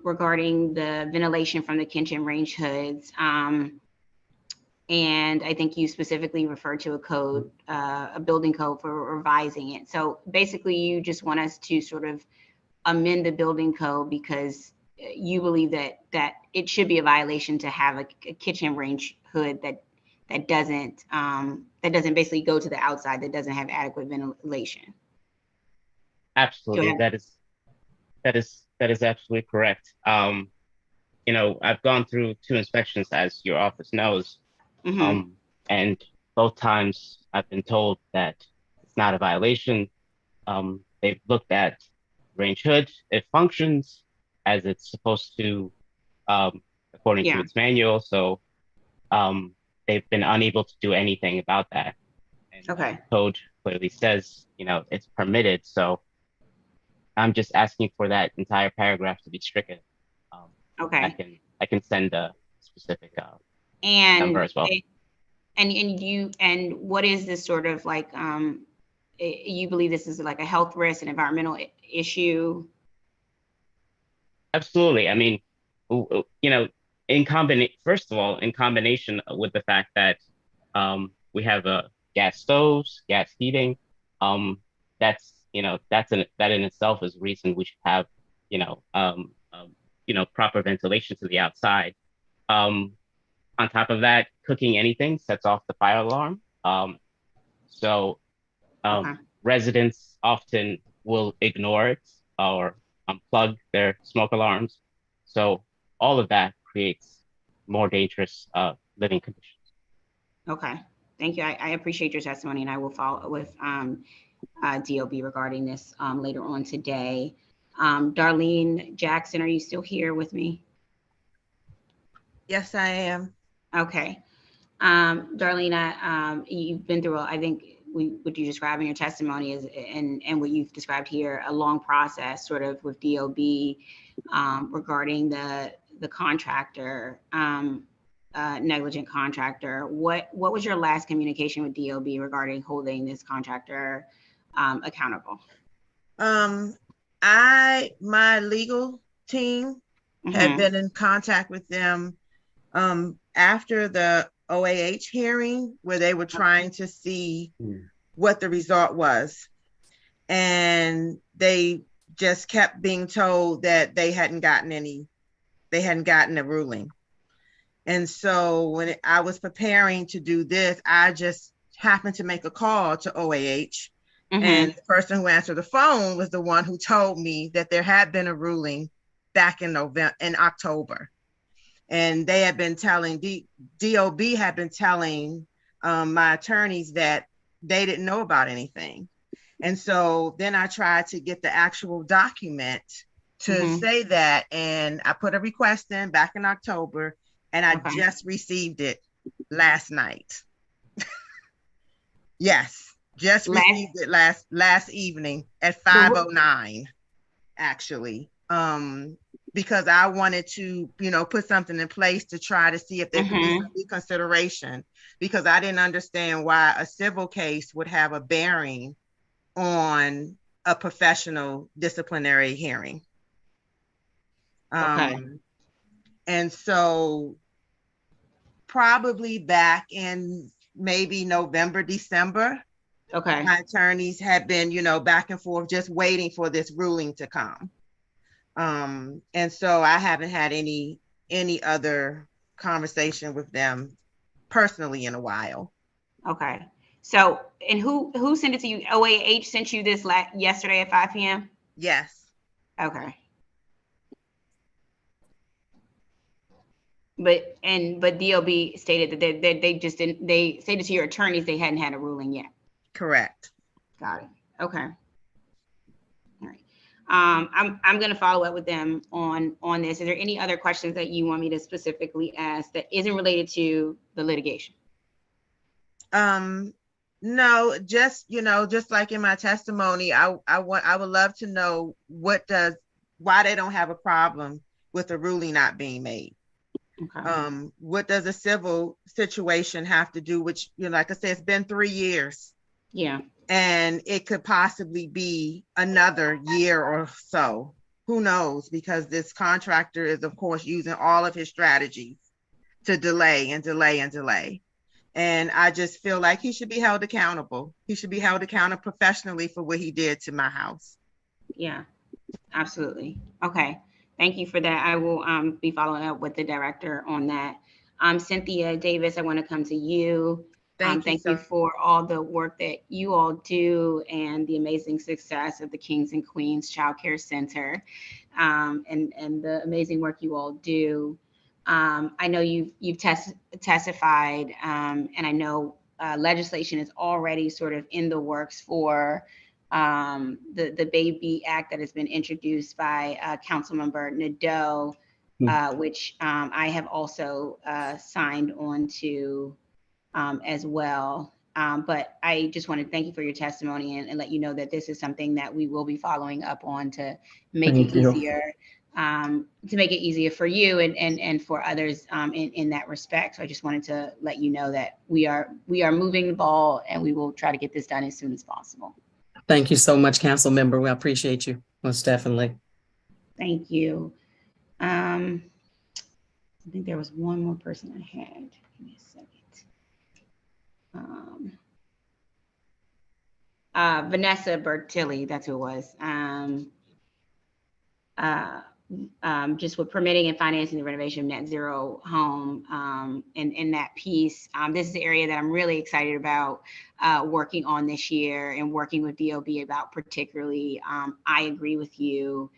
regarding the ventilation from the kitchen range hoods. And I think you specifically referred to a code, a building code for revising it. So basically you just want us to sort of amend the building code because you believe that it should be a violation to have a kitchen range hood that doesn't basically go to the outside, that doesn't have adequate ventilation. Absolutely, that is absolutely correct. You know, I've gone through 2 inspections, as your office knows, and both times I've been told that it's not a violation. They've looked at range hood, it functions as it's supposed to, according to its manual. So they've been unable to do anything about that. And the code clearly says, you know, it's permitted. So I'm just asking for that entire paragraph to be stricken. I can send a specific number as well. And what is this sort of like, you believe this is like a health risk, an environmental issue? Absolutely. I mean, you know, first of all, in combination with the fact that we have gas stoves, gas heating, that's, you know, that in itself is a reason we should have, you know, proper ventilation to the outside. On top of that, cooking anything sets off the fire alarm. Residents often will ignore it or unplug their smoke alarms. So all of that creates more dangerous living conditions. Okay, thank you. I appreciate your testimony, and I will follow with DOB regarding this later on today. Darlene Jackson, are you still here with me? Yes, I am. Okay. Darlene, you've been through, I think, what you described in your testimony is, and what you've described here, a long process sort of with DOB regarding the contractor, negligent contractor. What was your last communication with DOB regarding holding this contractor accountable? My legal team had been in contact with them after the OAH hearing where they were trying to see what the result was. And they just kept being told that they hadn't gotten a ruling. And so when I was preparing to do this, I just happened to make a call to OAH. And the person who answered the phone was the one who told me that there had been a ruling back in October. And they had been telling, DOB had been telling my attorneys that they didn't know about anything. And so then I tried to get the actual document to say that, and I put a request in back in October, and I just received it last night. Yes, just received it last evening at 5:09, actually. Because I wanted to, put something in place to try to see if there could be some reconsideration, because I didn't understand why a civil case would have a bearing on a professional disciplinary hearing. And so probably back in maybe November, December, my attorneys had been, back and forth, just waiting for this ruling to come. And so I haven't had any other conversation with them personally in a while. Okay. So, and who sent it to you? OAH sent you this yesterday at 5 p.m.? Yes. Okay. But DOB stated that they just didn't, they stated to your attorneys they hadn't had a ruling yet. Correct. Got it. Okay. All right. I'm going to follow up with them on this. Is there any other questions that you want me to specifically ask that isn't related to the litigation? No, just like in my testimony, I would love to know why they don't have a problem with the ruling not being made. Okay. What does a civil situation have to do, which, like I said, it's been 3 years. Yeah. And it could possibly be another year or so. Who knows? Because this contractor is, of course, using all of his strategies to delay and delay and delay. And I just feel like he should be held accountable. He should be held accountable professionally for what he did to my house. Yeah, absolutely. Okay. Thank you for that. I will be following up with the director on that. Cynthia Davis, I want to come to you. Thank you for all the work that you all do and the amazing success of the Kings and Queens Child Care Center, and the amazing work you all do. I know you've testified, and I know legislation is already sort of in the works for the Baby Act that has been introduced by Councilmember Nadeau, which I have also signed on to as well. But I just want to thank you for your testimony and let you know that this is something that we will be following up on to make it easier. To make it easier for you and for others in that respect. So I just wanted to let you know that we are moving the ball, and we will try to get this done as soon as possible. Thank you so much, Council Member. We appreciate you, most definitely. Thank you. I think there was one more person I had. Give me a second. Vanessa Bertilli, that's who it was. Just with permitting and financing the renovation of net zero home, and in that piece, this is the area that I'm really excited about working on this year and working with DOB about particularly. I agree with you.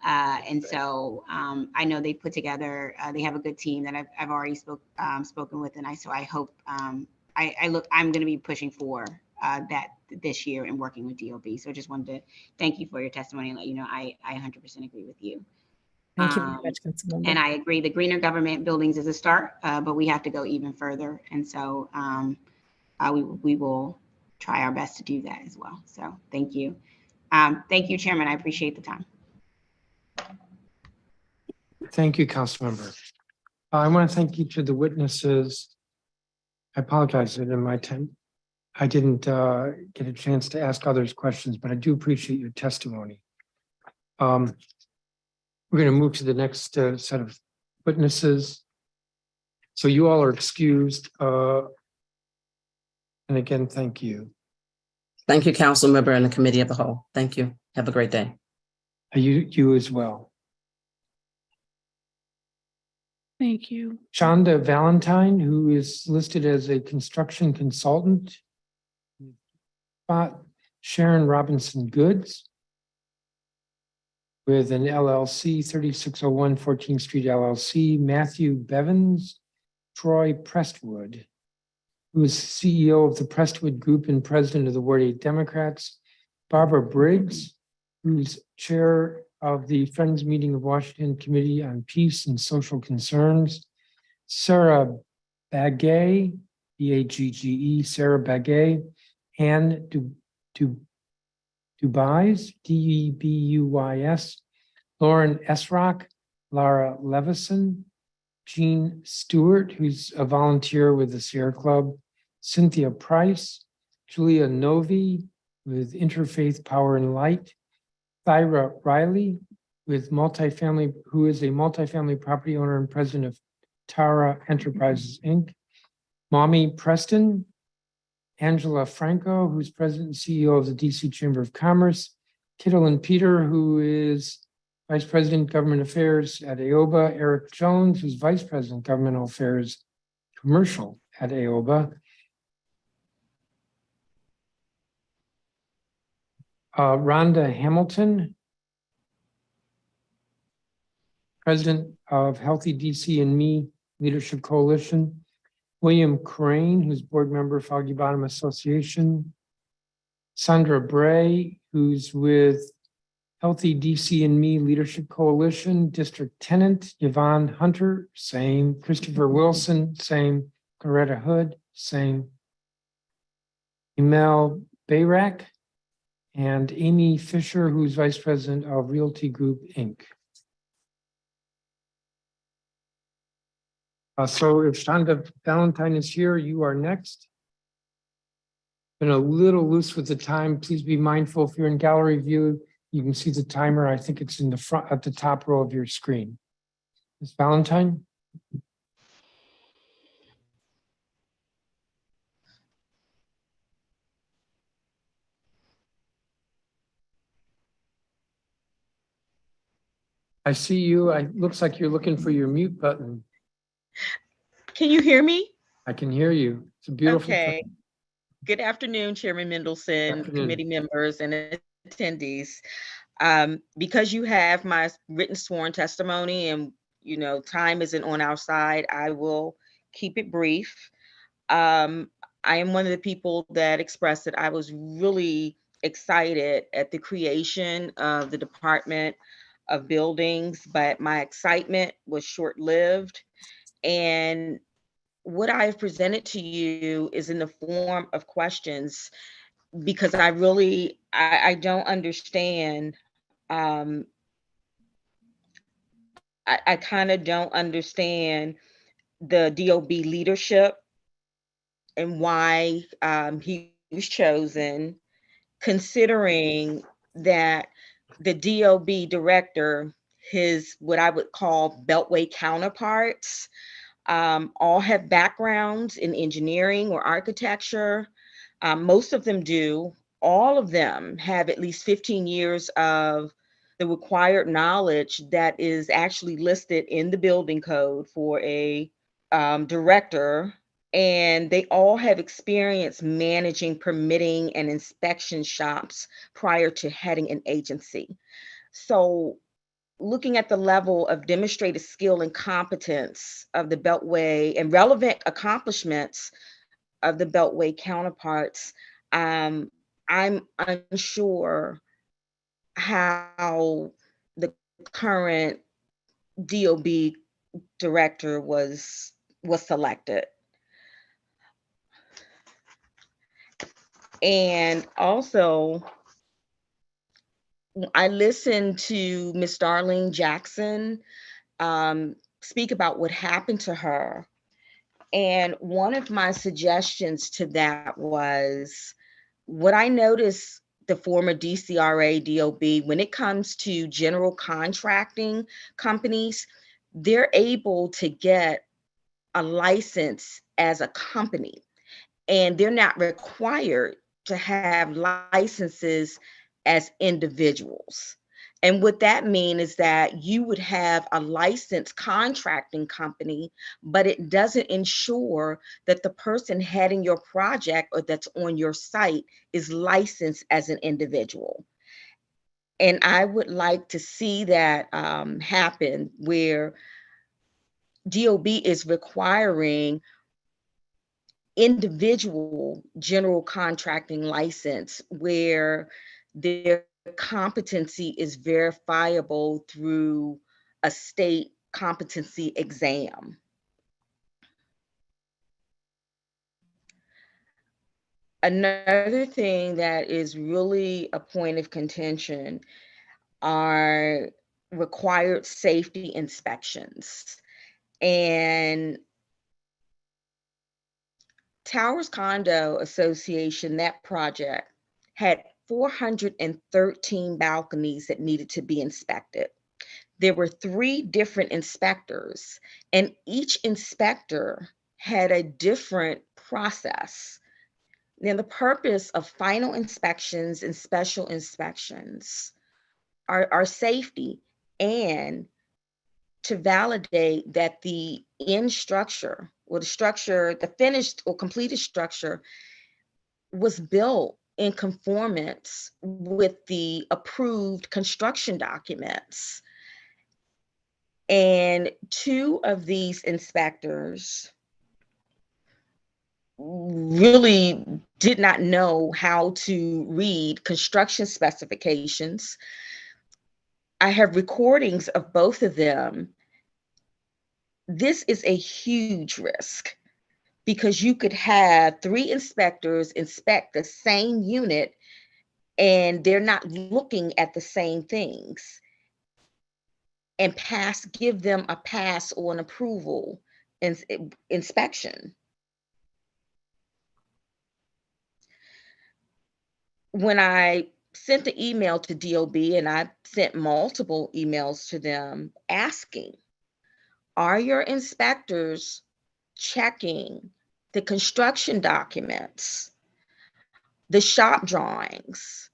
And so I know they put together, they have a good team that I've already spoken with, and I hope I'm going to be pushing for that this year and working with DOB. So I just wanted to thank you for your testimony and let you know I 100% agree with you. Thank you very much, Councilmember. And I agree, the greener government buildings is a start, but we have to go even further. And so we will try our best to do that as well. So thank you. Thank you, Chairman. I appreciate the time. Thank you, Councilmember. I want to thank each of the witnesses. I apologize that in my time, I didn't get a chance to ask others questions, but I do appreciate your testimony. We're going to move to the next set of witnesses. So you all are excused. And again, thank you. Thank you, council member and the committee of the whole. Thank you. Have a great day. You as well. Thank you. Shonda Valentine, who is listed as a construction consultant. Sharon Robinson Goods with an LLC, 3601 14th Street LLC. Matthew Bevins, Troy Prestwood, who is CEO of the Prestwood Group and president of the Ward 8 Democrats. Barbara Briggs, who's chair of the Friends Meeting of Washington Committee on Peace and Social Concerns. Sarah Bagay, B-A-G-G-E, Sarah Bagay, Anne Dubais, D-E-B-U-Y-S, Lauren Esrock, Lara Levison, Jean Stewart, who's a volunteer with the Sierra Club, Cynthia Price, Julia Novi with Interfaith Power and Light, Thyra Riley with multifamily, who is a multifamily property owner and president of Tara Enterprises, Inc. Mommy Preston, Angela Franco, who's president and CEO of the DC Chamber of Commerce, Kittle and Peter, who is vice president government affairs at AOBA, Eric Jones, who's vice president governmental affairs commercial at AOBA, Rhonda Hamilton, president of Healthy DC and Me Leadership Coalition, William Crane, who's board member of Foggy Bottom Association, Sandra Bray, who's with Healthy DC and Me Leadership Coalition, district tenant, Yvonne Hunter, same, Christopher Wilson, same, Coretta Hood, same, Emel Bayrak, and Amy Fisher, who's vice president of Realty Group, Inc. So if Shonda Valentine is here, you are next. Been a little loose with the time. Please be mindful if you're in gallery view, you can see the timer. I think it's in the front at the top row of your screen. Ms. Valentine. I see you. It looks like you're looking for your mute button. Can you hear me? I can hear you. It's a beautiful. Okay. Good afternoon, Chairman Mendelson, committee members, and attendees. Because you have my written sworn testimony and, you know, time isn't on our side, I will keep it brief. I am one of the people that expressed that I was really excited at the creation of the Department of Buildings, but my excitement was short-lived. And what I have presented to you is in the form of questions, because I don't understand. I kind of don't understand the DOB leadership and why he was chosen, considering that the DOB director, his what I would call Beltway counterparts, all have backgrounds in engineering or architecture. Most of them do. All of them have at least 15 years of the required knowledge that is actually listed in the building code for a director. And they all have experience managing permitting and inspection shops prior to heading an agency. So looking at the level of demonstrated skill and competence of the Beltway and relevant accomplishments of the Beltway counterparts, I'm unsure how the current DOB director was selected. And also, I listened to Miss Darlene Jackson speak about what happened to her. And one of my suggestions to that was, what I noticed the former DCRA DOB, when it comes to general contracting companies, they're able to get a license as a company, and they're not required to have licenses as individuals. And what that means is that you would have a licensed contracting company, but it doesn't ensure that the person heading your project or that's on your site is licensed as an individual. And I would like to see that happen, where DOB is requiring individual general contracting license where their competency is verifiable through a state competency exam. Another thing that is really a point of contention are required safety inspections. And Towers Condo Association, that project, had 413 balconies that needed to be inspected. There were 3 different inspectors, and each inspector had a different process. Now, the purpose of final inspections and special inspections are safety and to validate that the end structure or the structure, the finished or completed structure was built in conformance with the approved construction documents. And 2 of these inspectors really did not know how to read construction specifications. I have recordings of both of them. This is a huge risk because you could have 3 inspectors inspect the same unit and they're not looking at the same things and give them a pass or an approval inspection. When I sent the email to DOB, and I sent multiple emails to them asking, are your inspectors checking the construction documents, the shop drawings,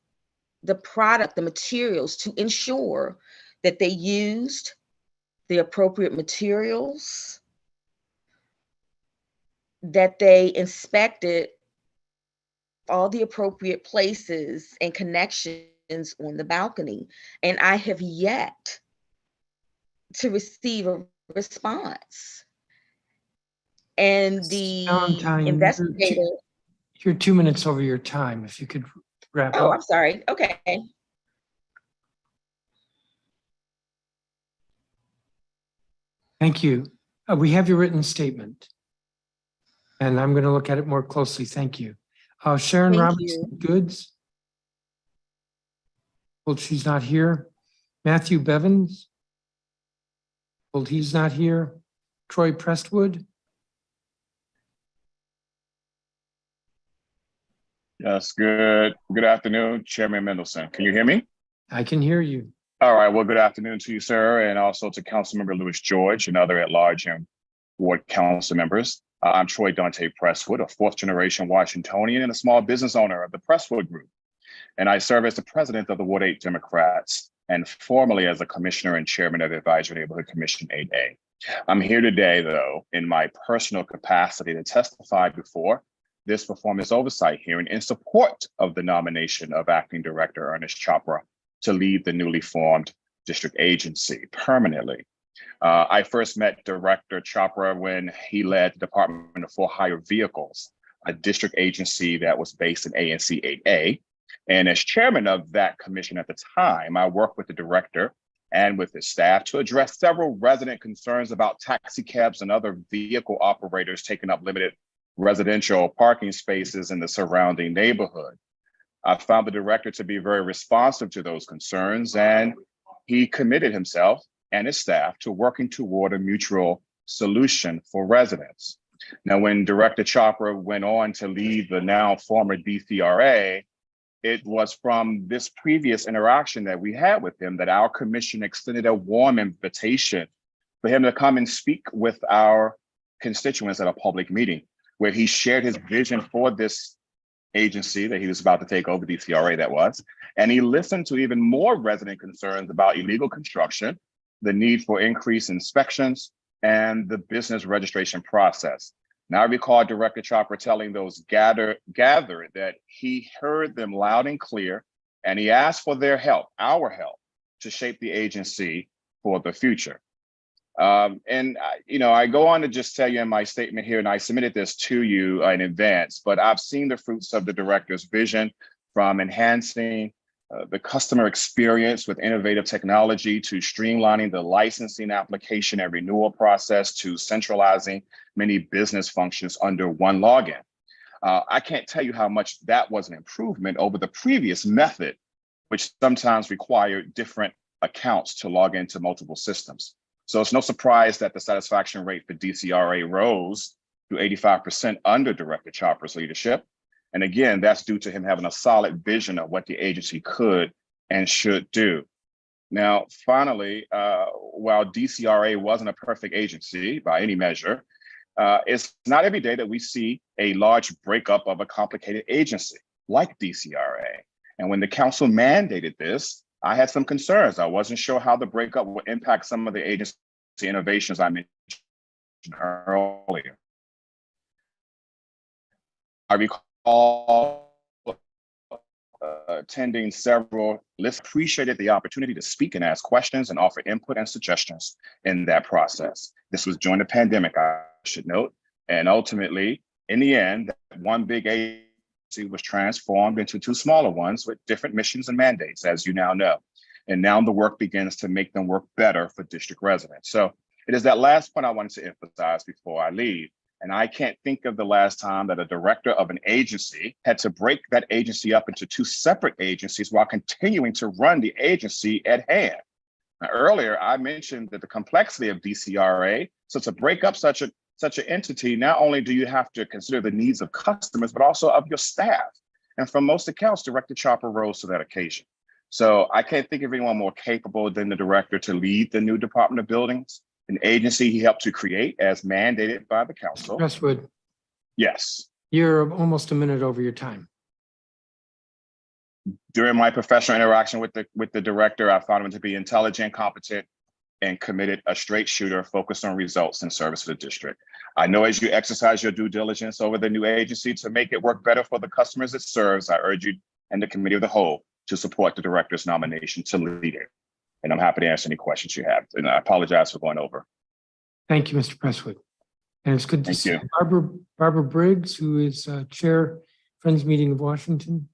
the product, the materials, to ensure that they used the appropriate materials, that they inspected all the appropriate places and connections on the balcony? And I have yet to receive a response. And the Valentine, investigator. You're 2 minutes over your time. If you could wrap Oh, up. I'm sorry. Okay. Thank you. We have your written statement. And I'm going to look at it more closely. Thank you. Sharon Thank Robertson you. Goods. Well, she's not here. Matthew Bevins. Well, he's not here. Troy Prestwood. Yes, good afternoon, Chairman Mendelson. Can you hear me? I can hear you. All right, well, good afternoon to you, sir, and also to Councilmember Louis George and other at-large and ward council members. I'm Troy Dante Prestwood, a 4th-generation Washingtonian and a small business owner of the Prestwood Group. And I serve as the president of the Ward 8 Democrats and formerly as a commissioner and chairman of the Advisory Neighborhood Commission 8A. I'm here today, though, in my personal capacity to testify before this performance oversight hearing in support of the nomination of Acting Director Ernest Chopra to lead the newly formed district agency permanently. I first met Director Chopra when he led the Department of For-Hire Vehicles, a district agency that was based in ANC 8A. And as chairman of that commission at the time, I worked with the director and with his staff to address several resident concerns about taxi cabs and other vehicle operators taking up limited residential parking spaces in the surrounding neighborhood. I found the director to be very responsive to those concerns, and he committed himself and his staff to working toward a mutual solution for residents. Now, when Director Chopra went on to lead the now former DCRA, it was from this previous interaction that we had with him that our commission extended a warm invitation for him to come and speak with our constituents at a public meeting where he shared his vision for this agency that he was about to take over, DCRA that was, and he listened to even more resident concerns about illegal construction, the need for increased inspections, and the business registration process. Now, I recall Director Chopper telling those gathered that he heard them loud and clear, and he asked for their help, our help, to shape the agency for the future. I go on to just tell you in my statement here, and I submitted this to you in advance, but I've seen the fruits of the director's vision, from enhancing the customer experience with innovative technology, to streamlining the licensing application and renewal process, to centralizing many business functions under one login. I can't tell you how much that was an improvement over the previous method, which sometimes required different accounts to log into multiple systems. So it's no surprise that the satisfaction rate for DCRA rose to 85% under Director Chopper's leadership. And again, that's due to him having a solid vision of what the agency could and should do. Now, finally, while DCRA wasn't a perfect agency by any measure, it's not every day that we see a large breakup of a complicated agency like DCRA. And when the council mandated this, I had some concerns. I wasn't sure how the breakup would impact some of the agency innovations I mentioned earlier. I recall attending several lists, appreciated the opportunity to speak and ask questions and offer input and suggestions in that process. This was during the pandemic, I should note. And ultimately, in the end, that one big agency was transformed into two smaller ones with different missions and mandates, as you now know. And now the work begins to make them work better for district residents. So it is that last point I wanted to emphasize before I leave. And I can't think of the last time that a director of an agency had to break that agency up into two separate agencies while continuing to run the agency at hand. Now, earlier, I mentioned that the complexity of DCRA, so to break up such an entity, not only do you have to consider the needs of customers, but also of your staff. And from most accounts, Director Chopper rose to that occasion. So I can't think of anyone more capable than the director to lead the new Department of Buildings, an agency he helped to create as mandated by the council. Crestwood, Yes. you're almost a minute over your time. During my professional interaction with the director, I found him to be intelligent, competent, and committed, a straight shooter focused on results and service to the district. I know as you exercise your due diligence over the new agency to make it work better for the customers it serves, I urge you and the committee of the whole to support the director's nomination to lead it. And I'm happy to answer any questions you have. And I apologize for going over. Thank you, Mr. Presswood. And it's good to Thank see you. Barbara Briggs, who is Chair, Friends Meeting of Washington.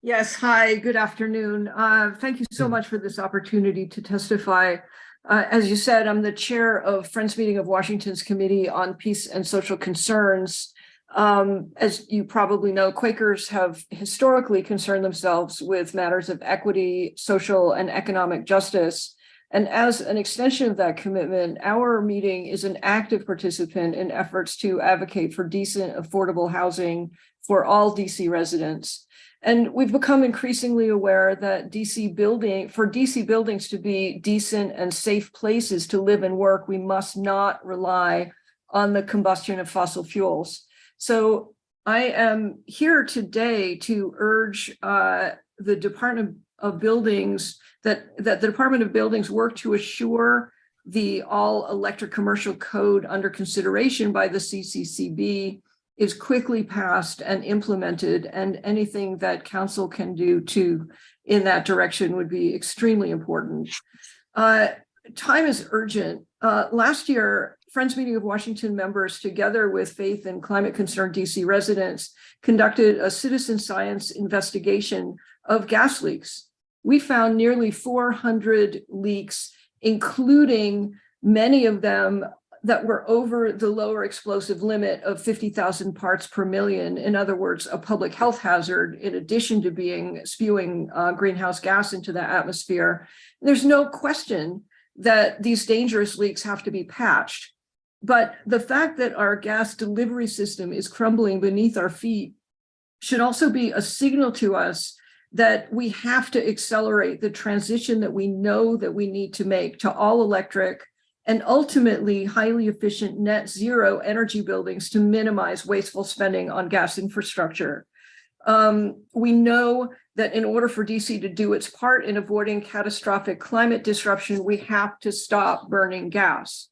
Yes, hi, good afternoon. Thank you so much for this opportunity to testify. As you said, I'm the chair of Friends Meeting of Washington's Committee on Peace and Social Concerns. As you probably know, Quakers have historically concerned themselves with matters of equity, social, and economic justice. And as an extension of that commitment, our meeting is an active participant in efforts to advocate for decent, affordable housing for all DC residents. And we've become increasingly aware that for DC buildings to be decent and safe places to live and work, we must not rely on the combustion of fossil fuels. So I am here today to urge the Department of Buildings that the Department of Buildings work to assure the all-electric commercial code under consideration by the CCCB is quickly passed and implemented, and anything that council can do in that direction would be extremely important. Time is urgent. Last year, Friends Meeting of Washington members, together with faith and climate concerned DC residents, conducted a citizen science investigation of gas leaks. We found nearly 400 leaks, including many of them that were over the lower explosive limit of 50,000 parts per million. In other words, a public health hazard, in addition to spewing greenhouse gas into the atmosphere. There's no question that these dangerous leaks have to be patched. But the fact that our gas delivery system is crumbling beneath our feet should also be a signal to us that we have to accelerate the transition that we know that we need to make to all electric and ultimately highly efficient net zero energy buildings to minimize wasteful spending on gas infrastructure. We know that in order for DC to do its part in avoiding catastrophic climate disruption, we have to stop burning gas.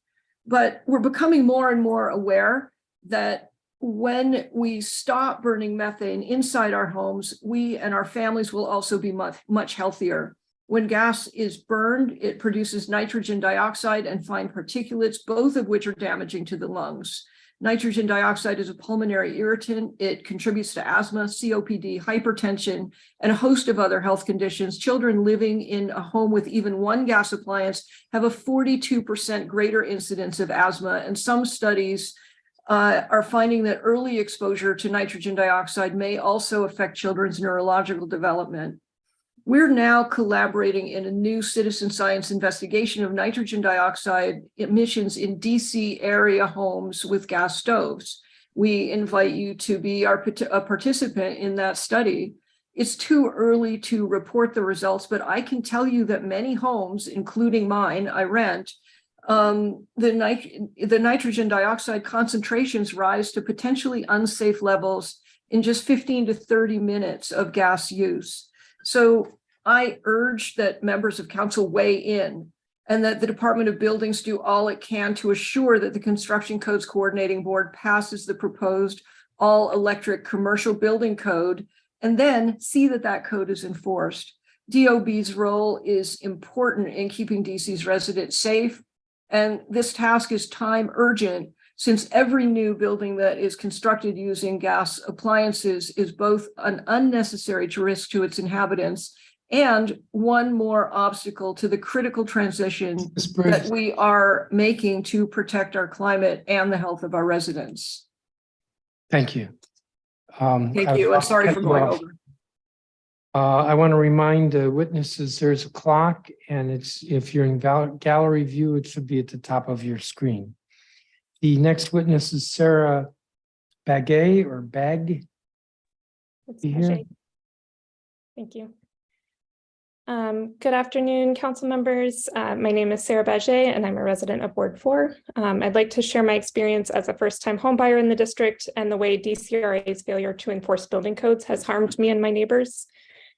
But we're becoming more and more aware that when we stop burning methane inside our homes, we and our families will also be much healthier. When gas is burned, it produces nitrogen dioxide and fine particulates, both of which are damaging to the lungs. Nitrogen dioxide is a pulmonary irritant. It contributes to asthma, COPD, hypertension, and a host of other health conditions. Children living in a home with even one gas appliance have a 42% greater incidence of asthma, and some studies are finding that early exposure to nitrogen dioxide may also affect children's neurological development. We're now collaborating in a new citizen science investigation of nitrogen dioxide emissions in DC area homes with gas stoves. We invite you to be a participant in that study. It's too early to report the results, but I can tell you that many homes, including mine, I rent, the nitrogen dioxide concentrations rise to potentially unsafe levels in just 15 to 30 minutes of gas use. So I urge that members of council weigh in and that the Department of Buildings do all it can to assure that the Construction Codes Coordinating Board passes the proposed all-electric commercial building code and then see that that code is enforced. DOB's role is important in keeping DC's residents safe, and this task is time urgent since every new building that is constructed using gas appliances is both an unnecessary risk to its inhabitants and one more obstacle to the critical transition that we are making to protect our climate and the health of our residents. Thank you. Thank you, and sorry for going over. I want to remind witnesses there's a clock, and it's if you're in gallery view, it should be at the top of your screen. The next witness is Sarah Bagay or Bag. Thank you. Good afternoon, council members. My name is Sarah Bagay, and I'm a resident of Ward 4. I'd like to share my experience as a first-time homebuyer in the district and the way DCRA's failure to enforce building codes has harmed me and my neighbors.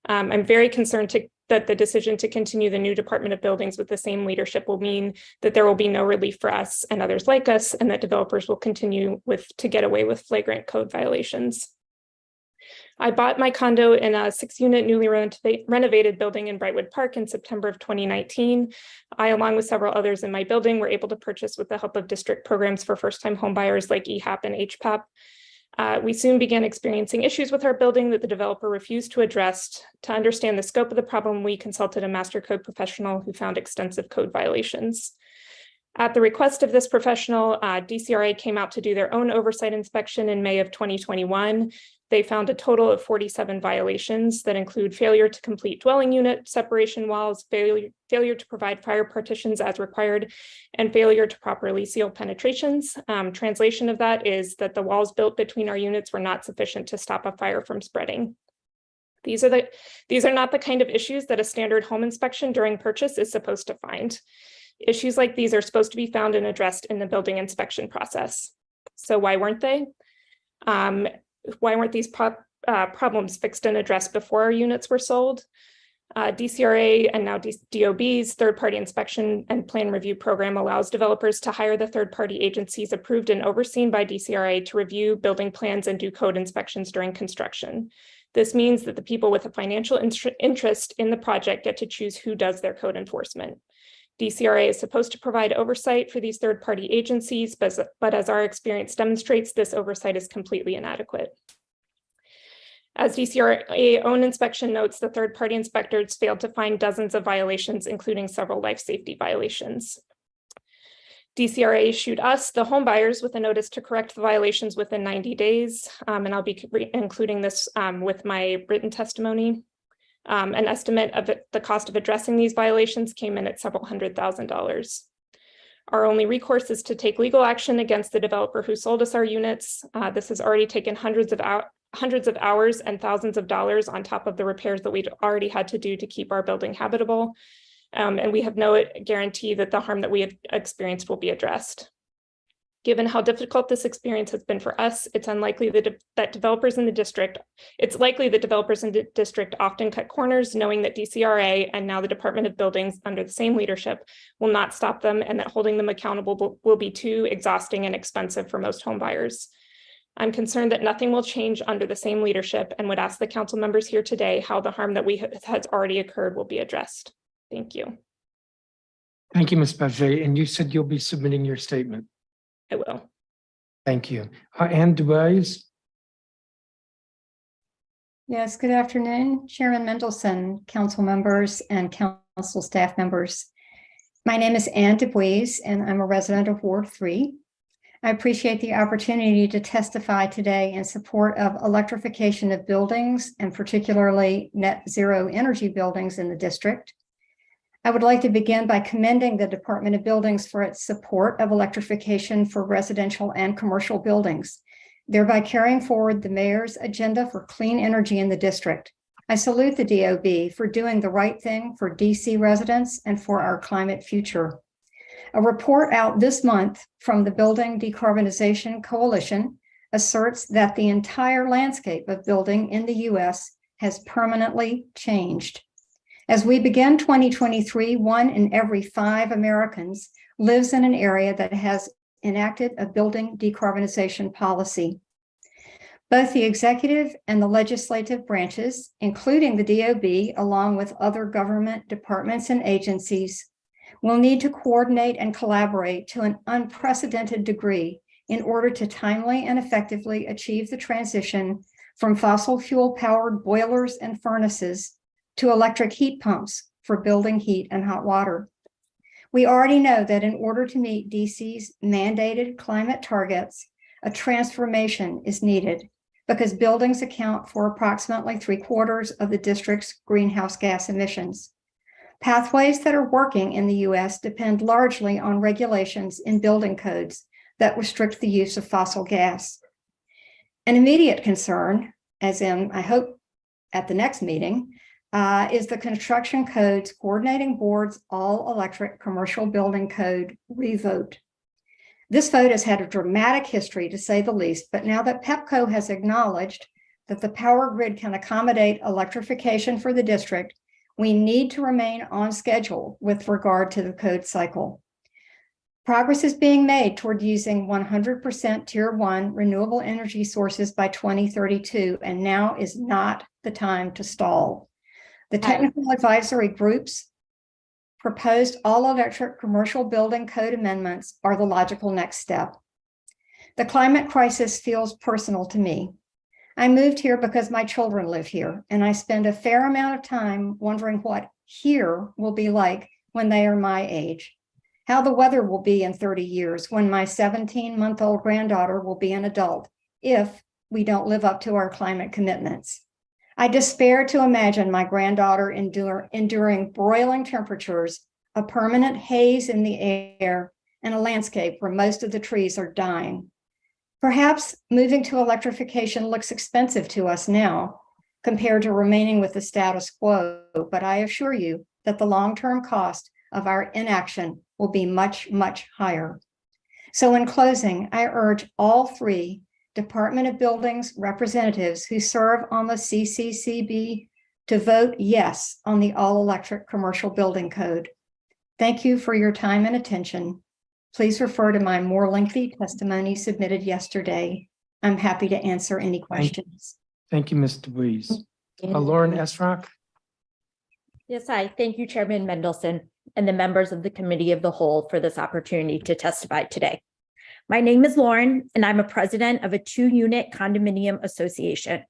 I'm very concerned that the decision to continue the new Department of Buildings with the same leadership will mean that there will be no relief for us and others like us, and that developers will continue to get away with flagrant code violations. I bought my condo in a 6-unit newly renovated building in Brightwood Park in September of 2019. I, along with several others in my building, were able to purchase with the help of district programs for first-time homebuyers like EHAP and HPAP. We soon began experiencing issues with our building that the developer refused to address. To understand the scope of the problem, we consulted a master code professional who found extensive code violations. At the request of this professional, DCRA came out to do their own oversight inspection in May of 2021. They found a total of 47 violations that include failure to complete dwelling unit separation walls, failure to provide fire partitions as required, and failure to properly seal penetrations. Translation of that is that the walls built between our units were not sufficient to stop a fire from spreading. These are not the kind of issues that a standard home inspection during purchase is supposed to find. Issues like these are supposed to be found and addressed in the building inspection process. So why weren't they? Why weren't these problems fixed and addressed before our units were sold? DCRA and now DOB's third-party inspection and plan review program allows developers to hire the third-party agencies approved and overseen by DCRA to review building plans and do code inspections during construction. This means that the people with a financial interest in the project get to choose who does their code enforcement. DCRA is supposed to provide oversight for these third-party agencies, but as our experience demonstrates, this oversight is completely inadequate. As DCRA own inspection notes, the third-party inspectors failed to find dozens of violations, including several life safety violations. DCRA issued us, the home buyers, with a notice to correct the violations within 90 days, and I'll be including this with my written testimony. An estimate of the cost of addressing these violations came in at several $100,000. Our only recourse is to take legal action against the developer who sold us our units. This has already taken hundreds of hours and thousands of dollars on top of the repairs that we'd already had to do to keep our building habitable. And we have no guarantee that the harm that we have experienced will be addressed. Given how difficult this experience has been for us, it's likely that developers in the district often cut corners, knowing that DCRA and now the Department of Buildings under the same leadership will not stop them, and that holding them accountable will be too exhausting and expensive for most home buyers. I'm concerned that nothing will change under the same leadership and would ask the council members here today how the harm that has already occurred will be addressed. Thank you. Thank you, Ms. Bajay. And you said you'll be submitting your statement. I will. Thank you. Ann DeWise. Yes, good afternoon, Chairman Mendelson, council members, and council staff members. My name is Ann DeWise, and I'm a resident of Ward 3. I appreciate the opportunity to testify today in support of electrification of buildings, and particularly net zero energy buildings in the district. I would like to begin by commending the Department of Buildings for its support of electrification for residential and commercial buildings, thereby carrying forward the mayor's agenda for clean energy in the district. I salute the DOB for doing the right thing for DC residents and for our climate future. A report out this month from the Building Decarbonization Coalition asserts that the entire landscape of building in the US has permanently changed. As we begin 2023, 1 in every 5 Americans lives in an area that has enacted a building decarbonization policy. Both the executive and the legislative branches, including the DOB, along with other government departments and agencies, will need to coordinate and collaborate to an unprecedented degree in order to timely and effectively achieve the transition from fossil fuel-powered boilers and furnaces to electric heat pumps for building heat and hot water. We already know that in order to meet DC's mandated climate targets, a transformation is needed because buildings account for approximately 3/4 of the district's greenhouse gas emissions. Pathways that are working in the US depend largely on regulations in building codes that restrict the use of fossil gas. An immediate concern, as in, I hope, at the next meeting, is the Construction Codes Coordinating Board's all-electric commercial building code revote. This vote has had a dramatic history, to say the least, but now that PEPCO has acknowledged that the power grid can accommodate electrification for the district, we need to remain on schedule with regard to the code cycle. Progress is being made toward using 100% Tier 1 renewable energy sources by 2032, and now is not the time to stall. The technical advisory group's proposed all-electric commercial building code amendments are the logical next step. The climate crisis feels personal to me. I moved here because my children live here, and I spend a fair amount of time wondering what here will be like when they are my age, how the weather will be in 30 years when my 17-month-old granddaughter will be an adult, if we don't live up to our climate commitments. I despair to imagine my granddaughter enduring broiling temperatures, a permanent haze in the air, and a landscape where most of the trees are dying. Perhaps moving to electrification looks expensive to us now compared to remaining with the status quo, but I assure you that the long-term cost of our inaction will be much, much higher. So in closing, I urge all 3 Department of Buildings representatives who serve on the CCCB to vote yes on the all-electric commercial building code. Thank you for your time and attention. Please refer to my more lengthy testimony submitted yesterday. I'm happy to answer any questions. Thank you, Ms. DeWeese. Lauren Esrock. Yes, hi. Thank you, Chairman Mendelson and the members of the Committee of the Whole for this opportunity to testify today. My name is Lauren, and I'm a president of a 2-unit condominium association.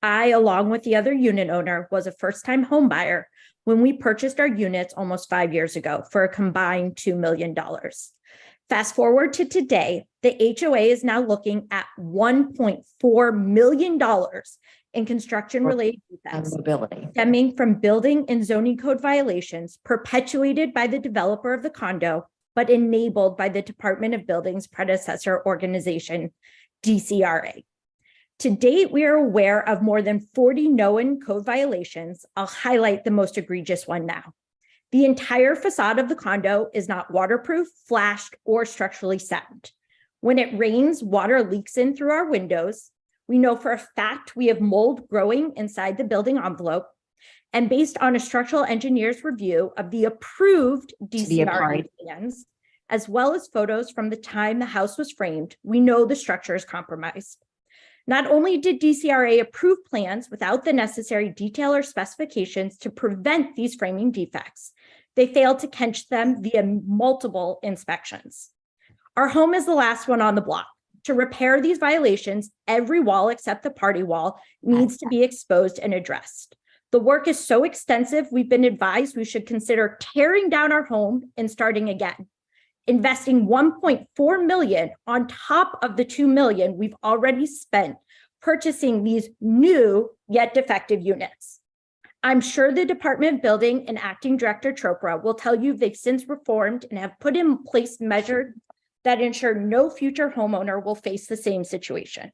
I, along with the other unit owner, was a first-time home buyer when we purchased our units almost 5 years ago for a combined $2 million. Fast forward to today, the HOA is now looking at $1.4 million in construction-related defects stemming from building and zoning code violations perpetuated by the developer of the condo, but enabled by the Department of Buildings' predecessor organization, DCRA. To date, we are aware of more than 40 known code violations. I'll highlight the most egregious one now. The entire facade of the condo is not waterproof, flashed, or structurally sound. When it rains, water leaks in through our windows. We know for a fact we have mold growing inside the building envelope. And based on a structural engineer's review of the approved DCRA plans, as well as photos from the time the house was framed, we know the structure is compromised. Not only did DCRA approve plans without the necessary detail or specifications to prevent these framing defects, they failed to catch them via multiple inspections. Our home is the last one on the block. To repair these violations, every wall except the party wall needs to be exposed and addressed. The work is so extensive, we've been advised we should consider tearing down our home and starting again. Investing $1.4 million on top of the $2 million we've already spent purchasing these new yet defective units. I'm sure the Department of Building and Acting Director Chopra will tell you they've since reformed and have put in place measures that ensure no future homeowner will face the same situation.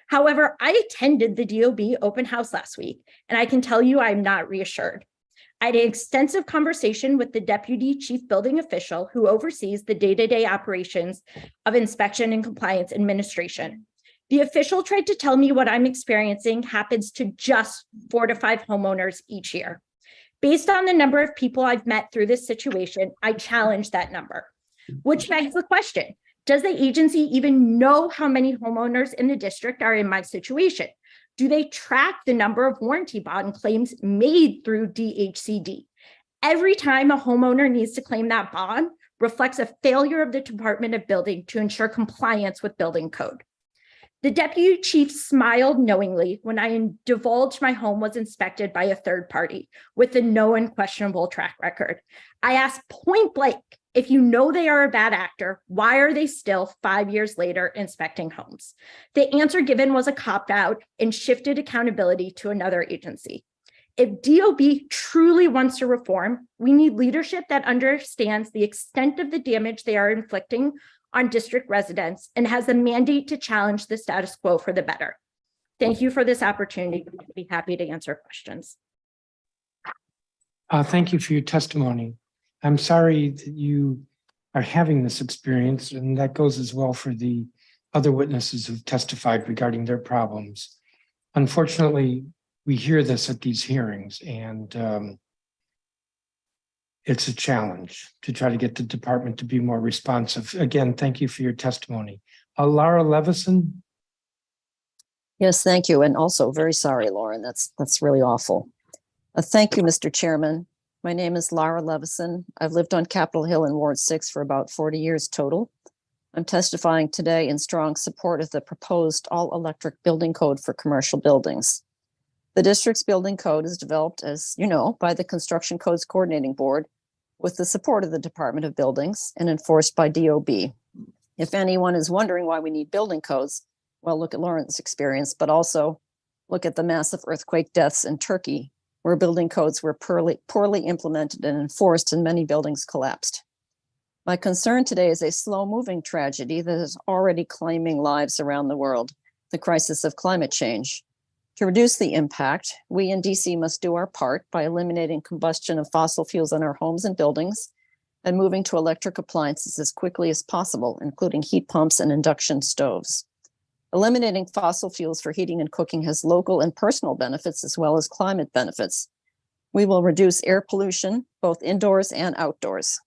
However, I attended the DOB open house last week, and I can tell you I'm not reassured. I had an extensive conversation with the Deputy Chief Building Official who oversees the day-to-day operations of inspection and compliance administration. The official tried to tell me what I'm experiencing happens to just 4 to 5 homeowners each year. Based on the number of people I've met through this situation, I challenge that number, which begs the question, does the agency even know how many homeowners in the district are in my situation? Do they track the number of warranty bond claims made through DHCD? Every time a homeowner needs to claim that bond reflects a failure of the Department of Building to ensure compliance with building code. The deputy chief smiled knowingly when I divulged my home was inspected by a third party with a no unquestionable track record. I asked point blank, if you know they are a bad actor, why are they still 5 years later inspecting homes? The answer given was a cop-out and shifted accountability to another agency. If DOB truly wants to reform, we need leadership that understands the extent of the damage they are inflicting on district residents and has a mandate to challenge the status quo for the better. Thank you for this opportunity. I'd be happy to answer questions. Thank you for your testimony. I'm sorry that you are having this experience, and that goes as well for the other witnesses who've testified regarding their problems. Unfortunately, we hear this at these hearings, and it's a challenge to try to get the department to be more responsive. Again, thank you for your testimony. Lara Levison. Yes, thank you. And also very sorry, Lauren. That's really awful. Thank you, Mr. Chairman. My name is Lara Levison. I've lived on Capitol Hill in Ward 6 for about 40 years total. I'm testifying today in strong support of the proposed all-electric building code for commercial buildings. The district's building code is developed, as you know, by the Construction Codes Coordinating Board with the support of the Department of Buildings and enforced by DOB. If anyone is wondering why we need building codes, well, look at Lauren's experience, but also look at the massive earthquake deaths in Turkey, where building codes were poorly implemented and enforced and many buildings collapsed. My concern today is a slow-moving tragedy that is already claiming lives around the world, the crisis of climate change. To reduce the impact, we in DC must do our part by eliminating combustion of fossil fuels in our homes and buildings and moving to electric appliances as quickly as possible, including heat pumps and induction stoves. Eliminating fossil fuels for heating and cooking has local and personal benefits as well as climate benefits. We will reduce air pollution, both indoors and outdoors.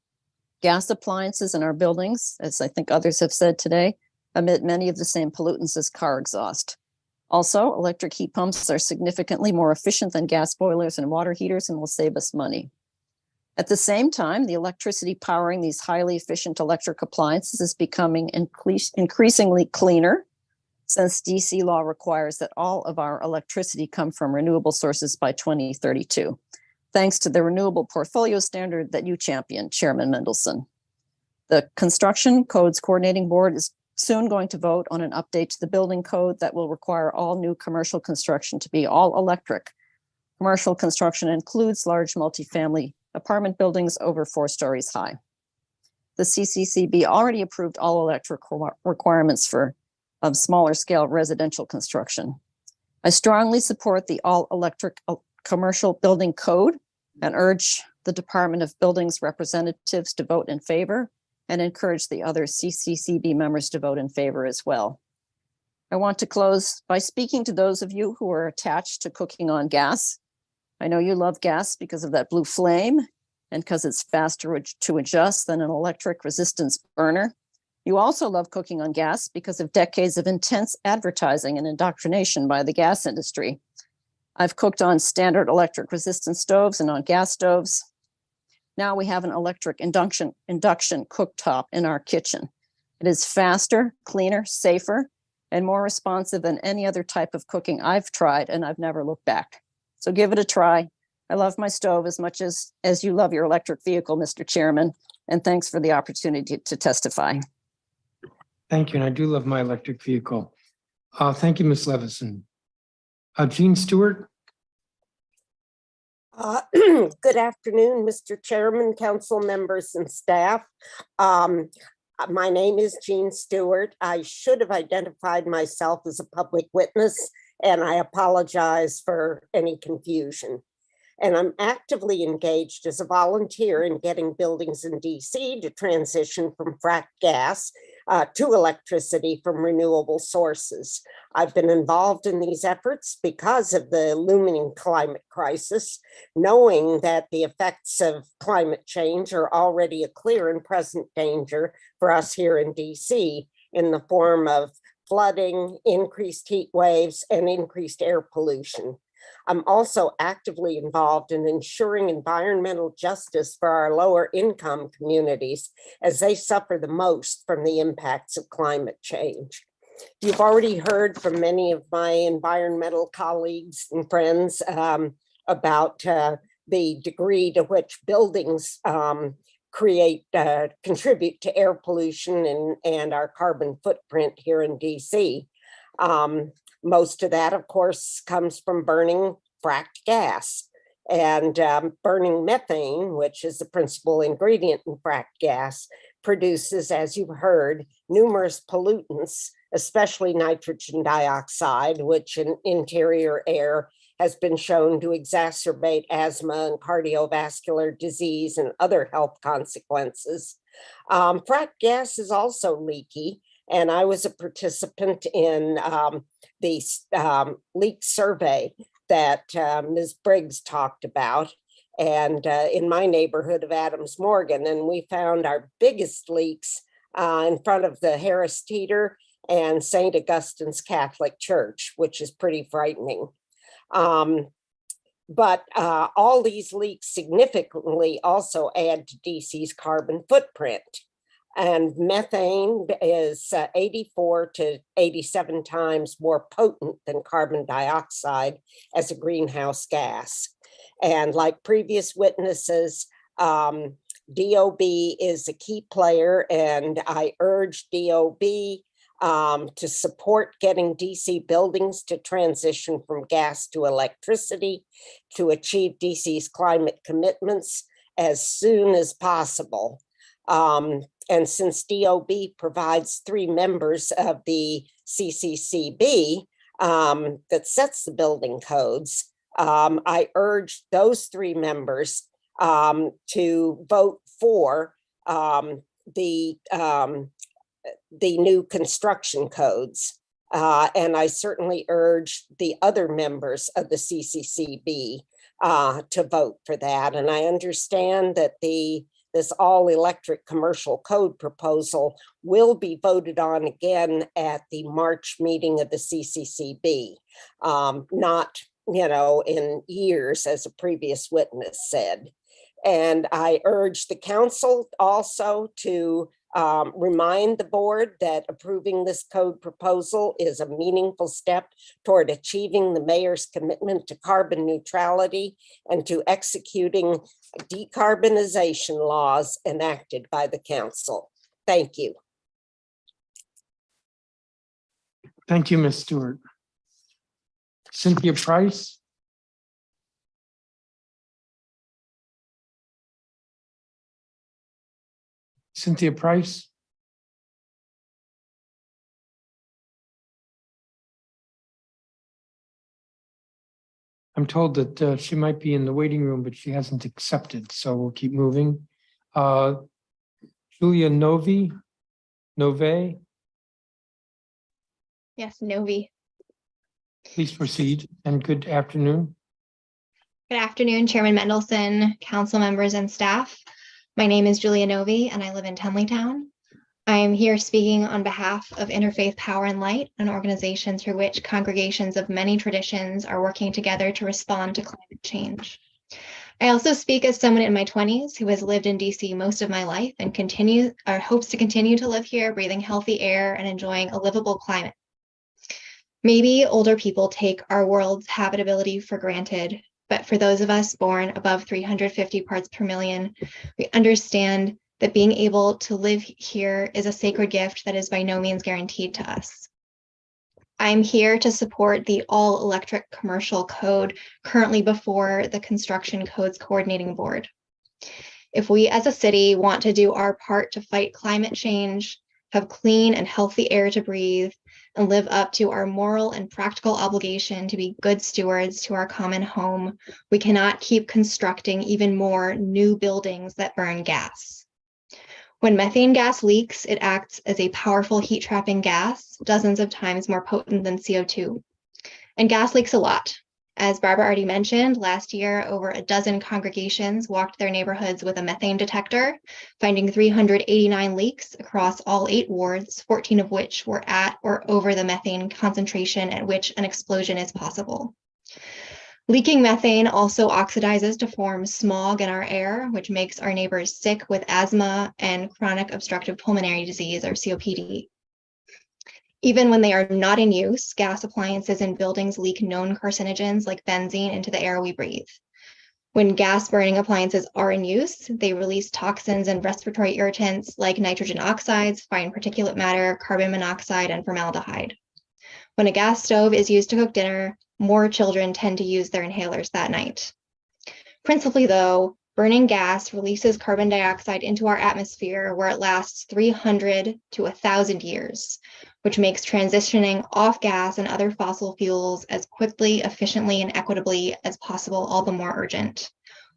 Gas appliances in our buildings, as I think others have said today, emit many of the same pollutants as car exhaust. Also, electric heat pumps are significantly more efficient than gas boilers and water heaters and will save us money. At the same time, the electricity powering these highly efficient electric appliances is becoming increasingly cleaner, since DC law requires that all of our electricity come from renewable sources by 2032, thanks to the renewable portfolio standard that you championed, Chairman Mendelson. The Construction Codes Coordinating Board is soon going to vote on an update to the building code that will require all new commercial construction to be all electric. Commercial construction includes large multifamily apartment buildings over 4 stories high. The CCCB already approved all electric requirements for smaller scale residential construction. I strongly support the all electric commercial building code and urge the Department of Buildings representatives to vote in favor and encourage the other CCCB members to vote in favor as well. I want to close by speaking to those of you who are attached to cooking on gas. I know you love gas because of that blue flame and because it's faster to adjust than an electric resistance burner. You also love cooking on gas because of decades of intense advertising and indoctrination by the gas industry. I've cooked on standard electric resistance stoves and on gas stoves. Now we have an electric induction cooktop in our kitchen. It is faster, cleaner, safer, and more responsive than any other type of cooking I've tried, and I've never looked back. So give it a try. I love my stove as much as you love your electric vehicle, Mr. Chairman, and thanks for the opportunity to testify. Thank you, and I do love my electric vehicle. Thank you, Ms. Levison. Jean Stewart. Good afternoon, Mr. Chairman, council members and staff. My name is Jean Stewart. I should have identified myself as a public witness, and I apologize for any confusion. And I'm actively engaged as a volunteer in getting buildings in DC to transition from fracked gas to electricity from renewable sources. I've been involved in these efforts because of the looming climate crisis, knowing that the effects of climate change are already a clear and present danger for us here in DC in the form of flooding, increased heat waves, and increased air pollution. I'm also actively involved in ensuring environmental justice for our lower income communities as they suffer the most from the impacts of climate change. You've already heard from many of my environmental colleagues and friends about the degree to which buildings contribute to air pollution and our carbon footprint here in DC. Most of that, of course, comes from burning fracked gas and burning methane, which is the principal ingredient in fracked gas, produces, as you've heard, numerous pollutants, especially nitrogen dioxide, which in interior air has been shown to exacerbate asthma and cardiovascular disease and other health consequences. Fracked gas is also leaky. And I was a participant in the leak survey that Ms. Briggs talked about, and in my neighborhood of Adams Morgan. And we found our biggest leaks in front of the Harris Teeter and St. Augustine's Catholic Church, which is pretty frightening. But all these leaks significantly also add to DC's carbon footprint. And methane is 84 to 87 times more potent than carbon dioxide as a greenhouse gas. And like previous witnesses, DOB is a key player, and I urge DOB to support getting DC buildings to transition from gas to electricity to achieve DC's climate commitments as soon as possible. And since DOB provides 3 members of the CCCB that sets the building codes, I urge those 3 members to vote for the new construction codes. And I certainly urge the other members of the CCCB to vote for that. And I understand that this all-electric commercial code proposal will be voted on again at the March meeting of the CCCB, not, in years, as a previous witness said. And I urge the council also to remind the board that approving this code proposal is a meaningful step toward achieving the mayor's commitment to carbon neutrality and to executing decarbonization laws enacted by the council. Thank you. Thank you, Ms. Stewart. Cynthia Price. Cynthia Price. I'm told that she might be in the waiting room, but she hasn't accepted, so we'll keep moving. Julia Nove. Yes, Novi. Please proceed, and good afternoon. Good afternoon, Chairman Mendelson, council members and staff. My name is Julia Novi and I live in Tenleytown. I am here speaking on behalf of Interfaith Power and Light, an organization through which congregations of many traditions are working together to respond to climate change. I also speak as someone in my 20s who has lived in DC most of my life and hopes to continue to live here, breathing healthy air and enjoying a livable climate. Maybe older people take our world's habitability for granted, but for those of us born above 350 parts per million, we understand that being able to live here is a sacred gift that is by no means guaranteed to us. I'm here to support the all-electric commercial code currently before the Construction Codes Coordinating Board. If we as a city want to do our part to fight climate change, have clean and healthy air to breathe, and live up to our moral and practical obligation to be good stewards to our common home, we cannot keep constructing even more new buildings that burn gas. When methane gas leaks, it acts as a powerful heat trapping gas, dozens of times more potent than CO2. And gas leaks a lot. As Barbara already mentioned, last year, over a dozen congregations walked their neighborhoods with a methane detector, finding 389 leaks across all 8 wards, 14 of which were at or over the methane concentration at which an explosion is possible. Leaking methane also oxidizes to form smog in our air, which makes our neighbors sick with asthma and chronic obstructive pulmonary disease, or COPD. Even when they are not in use, gas appliances in buildings leak known carcinogens like benzene into the air we breathe. When gas burning appliances are in use, they release toxins and respiratory irritants like nitrogen oxides, fine particulate matter, carbon monoxide, and formaldehyde. When a gas stove is used to cook dinner, more children tend to use their inhalers that night. Principally, though, burning gas releases carbon dioxide into our atmosphere where it lasts 300 to 1,000 years, which makes transitioning off gas and other fossil fuels as quickly, efficiently, and equitably as possible all the more urgent.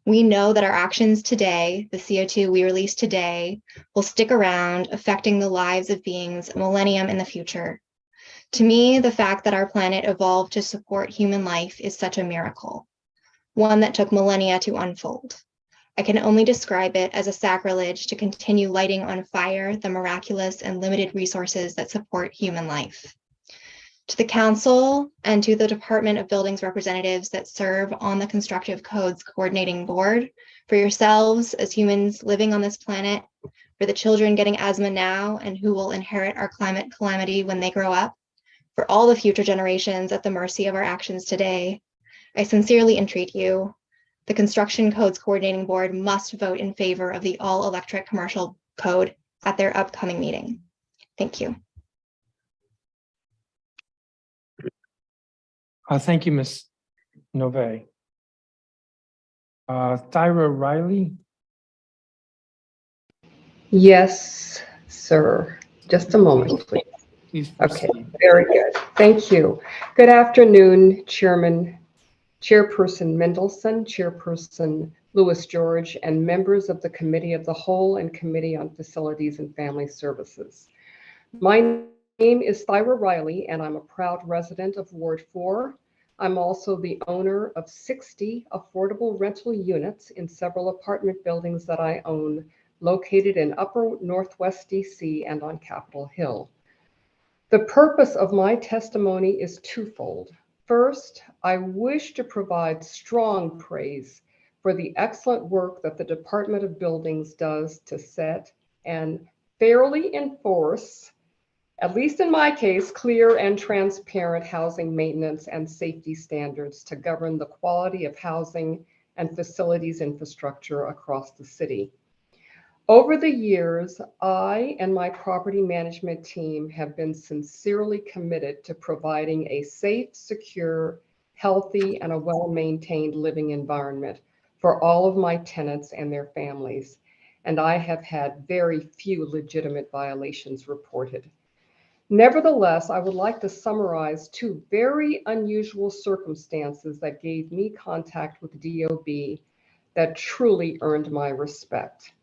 We know that our actions today, the CO2 we release today, will stick around, affecting the lives of beings a millennium in the future. To me, the fact that our planet evolved to support human life is such a miracle, one that took millennia to unfold. I can only describe it as a sacrilege to continue lighting on fire the miraculous and limited resources that support human life. To the Council and to the Department of Buildings representatives that serve on the Constructive Codes Coordinating Board, for yourselves as humans living on this planet, for the children getting asthma now and who will inherit our climate calamity when they grow up, for all the future generations at the mercy of our actions today, I sincerely entreat you. The Construction Codes Coordinating Board must vote in favor of the all-electric commercial code at their upcoming meeting. Thank you. Thank you, Ms. Nove. Thyra Riley. Yes, sir. Just a moment, please. Okay, very good. Thank you. Good afternoon, Chairperson Mendelson, Chairperson Lewis George, and members of the Committee of the Whole and Committee on Facilities and Family Services. My name is Thyra Riley, and I'm a proud resident of Ward 4. I'm also the owner of 60 affordable rental units in several apartment buildings that I own, located in Upper Northwest DC and on Capitol Hill. The purpose of my testimony is twofold. First, I wish to provide strong praise for the excellent work that the Department of Buildings does to set and fairly enforce, at least in my case, clear and transparent housing maintenance and safety standards to govern the quality of housing and facilities infrastructure across the city. Over the years, I and my property management team have been sincerely committed to providing a safe, secure, healthy, and a well-maintained living environment for all of my tenants and their families, and I have had very few legitimate violations reported. Nevertheless, I would like to summarize two very unusual circumstances that gave me contact with DOB that truly earned my respect.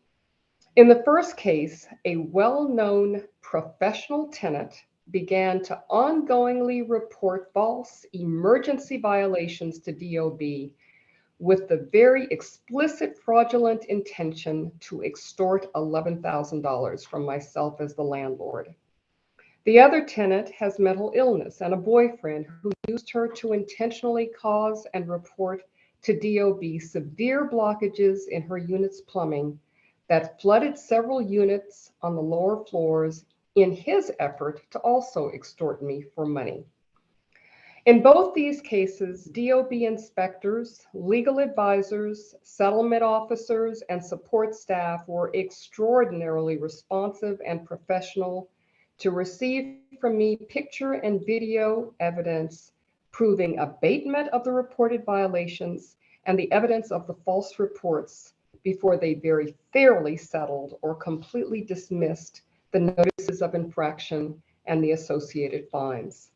In the first case, a well-known professional tenant began to ongoingly report false emergency violations to DOB with the very explicit fraudulent intention to extort $11,000 from myself as the landlord. The other tenant has mental illness and a boyfriend who used her to intentionally cause and report to DOB severe blockages in her unit's plumbing that flooded several units on the lower floors in his effort to also extort me for money. In both these cases, DOB inspectors, legal advisors, settlement officers, and support staff were extraordinarily responsive and professional to receive from me picture and video evidence proving abatement of the reported violations and the evidence of the false reports before they very fairly settled or completely dismissed the notices of infraction and the associated fines.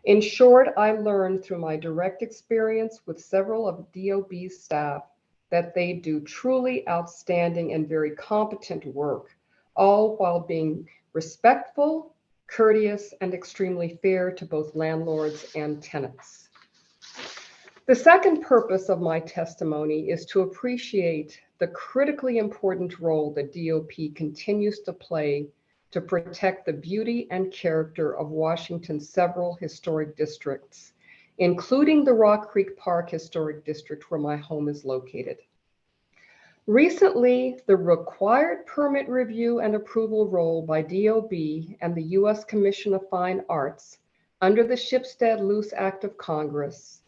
In short, I learned through my direct experience with several of DOB's staff that they do truly outstanding and very competent work, all while being respectful, courteous, and extremely fair to both landlords and tenants. The second purpose of my testimony is to appreciate the critically important role that DOB continues to play to protect the beauty and character of Washington's several historic districts, including the Rock Creek Park Historic District where my home is located. Recently, the required permit review and approval role by DOB and the U.S. Commission of Fine Arts under the Shipstead-Luce Act of Congress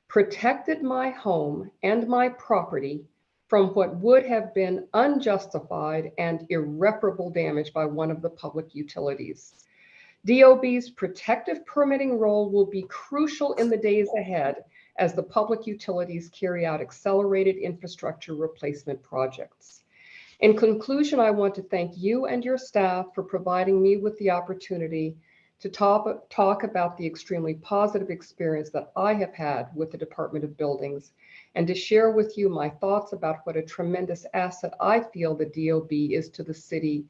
protected my home and my property from what would have been unjustified and irreparable damage by one of the public utilities. DOB's protective permitting role will be crucial in the days ahead as the public utilities carry out accelerated infrastructure replacement projects. In conclusion, I want to thank you and your staff for providing me with the opportunity to talk about the extremely positive experience that I have had with the Department of Buildings and to share with you my thoughts about what a tremendous asset I feel the DOB is to the city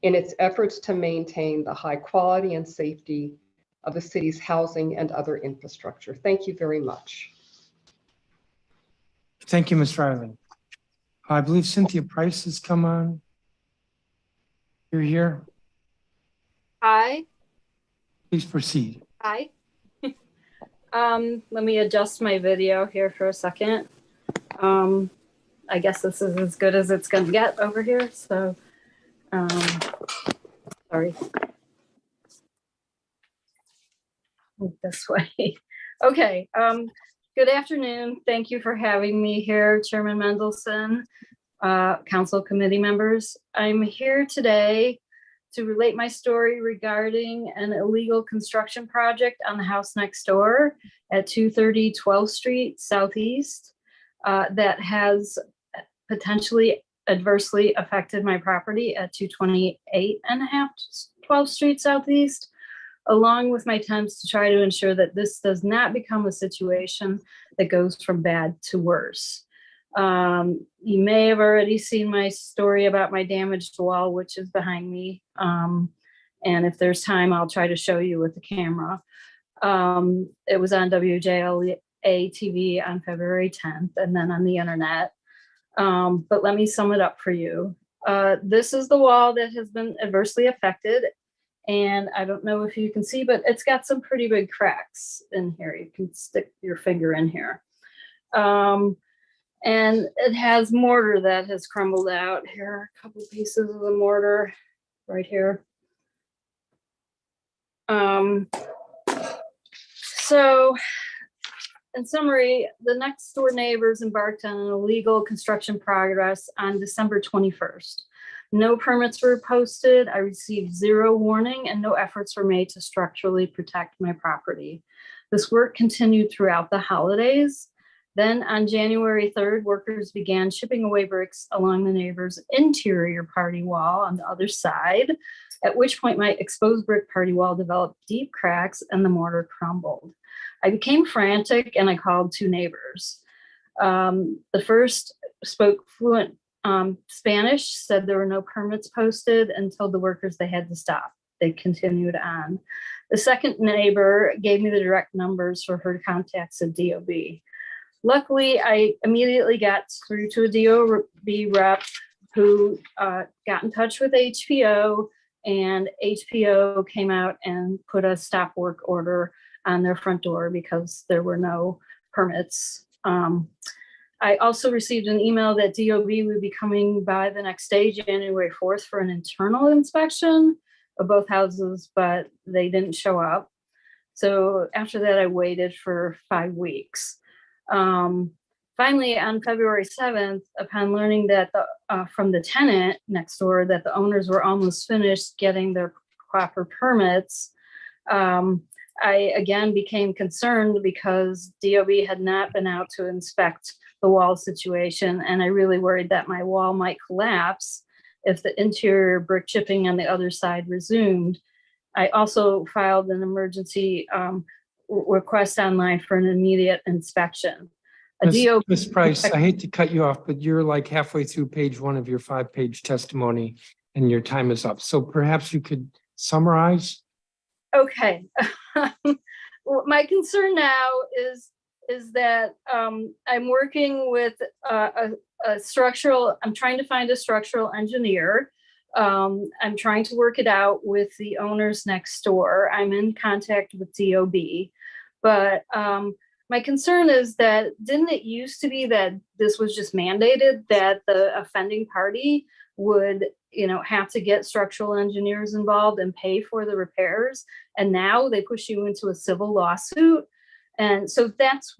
in its efforts to maintain the high quality and safety of the city's housing and other infrastructure. Thank you very much. Thank you, Ms. Riley. I believe Cynthia Price has come on. You're here. Hi. Please proceed. Hi. Let me adjust my video here for a second. I guess this is as good as it's going to get over here. So, sorry. Move this way. Okay. Good afternoon. Thank you for having me here, Chairman Mendelson, Council Committee members. I'm here today to relate my story regarding an illegal construction project on the house next door at 230 12th Street Southeast that has potentially adversely affected my property at 228 12th Street Southeast, along with my attempts to try to ensure that this does not become a situation that goes from bad to worse. You may have already seen my story about my damaged wall, which is behind me. And if there's time, I'll try to show you with the camera. It was on WJLA TV on February 10th and then on the internet. But let me sum it up for you. This is the wall that has been adversely affected. And I don't know if you can see, but it's got some pretty big cracks in here. You can stick your finger in here. And it has mortar that has crumbled out. Here are a couple pieces of the mortar right here. So in summary, the next door neighbors embarked on an illegal construction progress on December 21st. No permits were posted. I received zero warning and no efforts were made to structurally protect my property. This work continued throughout the holidays. Then on January 3rd, workers began chipping away bricks along the neighbor's interior party wall on the other side, at which point my exposed brick party wall developed deep cracks and the mortar crumbled. I became frantic and I called 2 neighbors. The first spoke fluent Spanish, said there were no permits posted, and told the workers they had to stop. They continued on. The second neighbor gave me the direct numbers for her contacts at DOB. Luckily, I immediately got through to a DOB rep who got in touch with HPO, and HPO came out and put a stop work order on their front door because there were no permits. I also received an email that DOB would be coming by the next day, January 4th, for an internal inspection of both houses, but they didn't show up. So after that, I waited for 5 weeks. Finally, on February 7th, upon learning that from the tenant next door that the owners were almost finished getting their proper permits, I again became concerned because DOB had not been out to inspect the wall situation, and I really worried that my wall might collapse if the interior brick chipping on the other side resumed. I also filed an emergency request online for an immediate inspection. Ms. Price, I hate to cut you off, but you're like halfway through page 1 of your 5-page testimony and your time is up. So perhaps you could summarize? Okay. My concern now is that I'm working with I'm trying to find a structural engineer. I'm trying to work it out with the owners next door. I'm in contact with DOB, but my concern is that didn't it used to be that this was just mandated that the offending party would, have to get structural engineers involved and pay for the repairs, and now they push you into a civil lawsuit? And so that's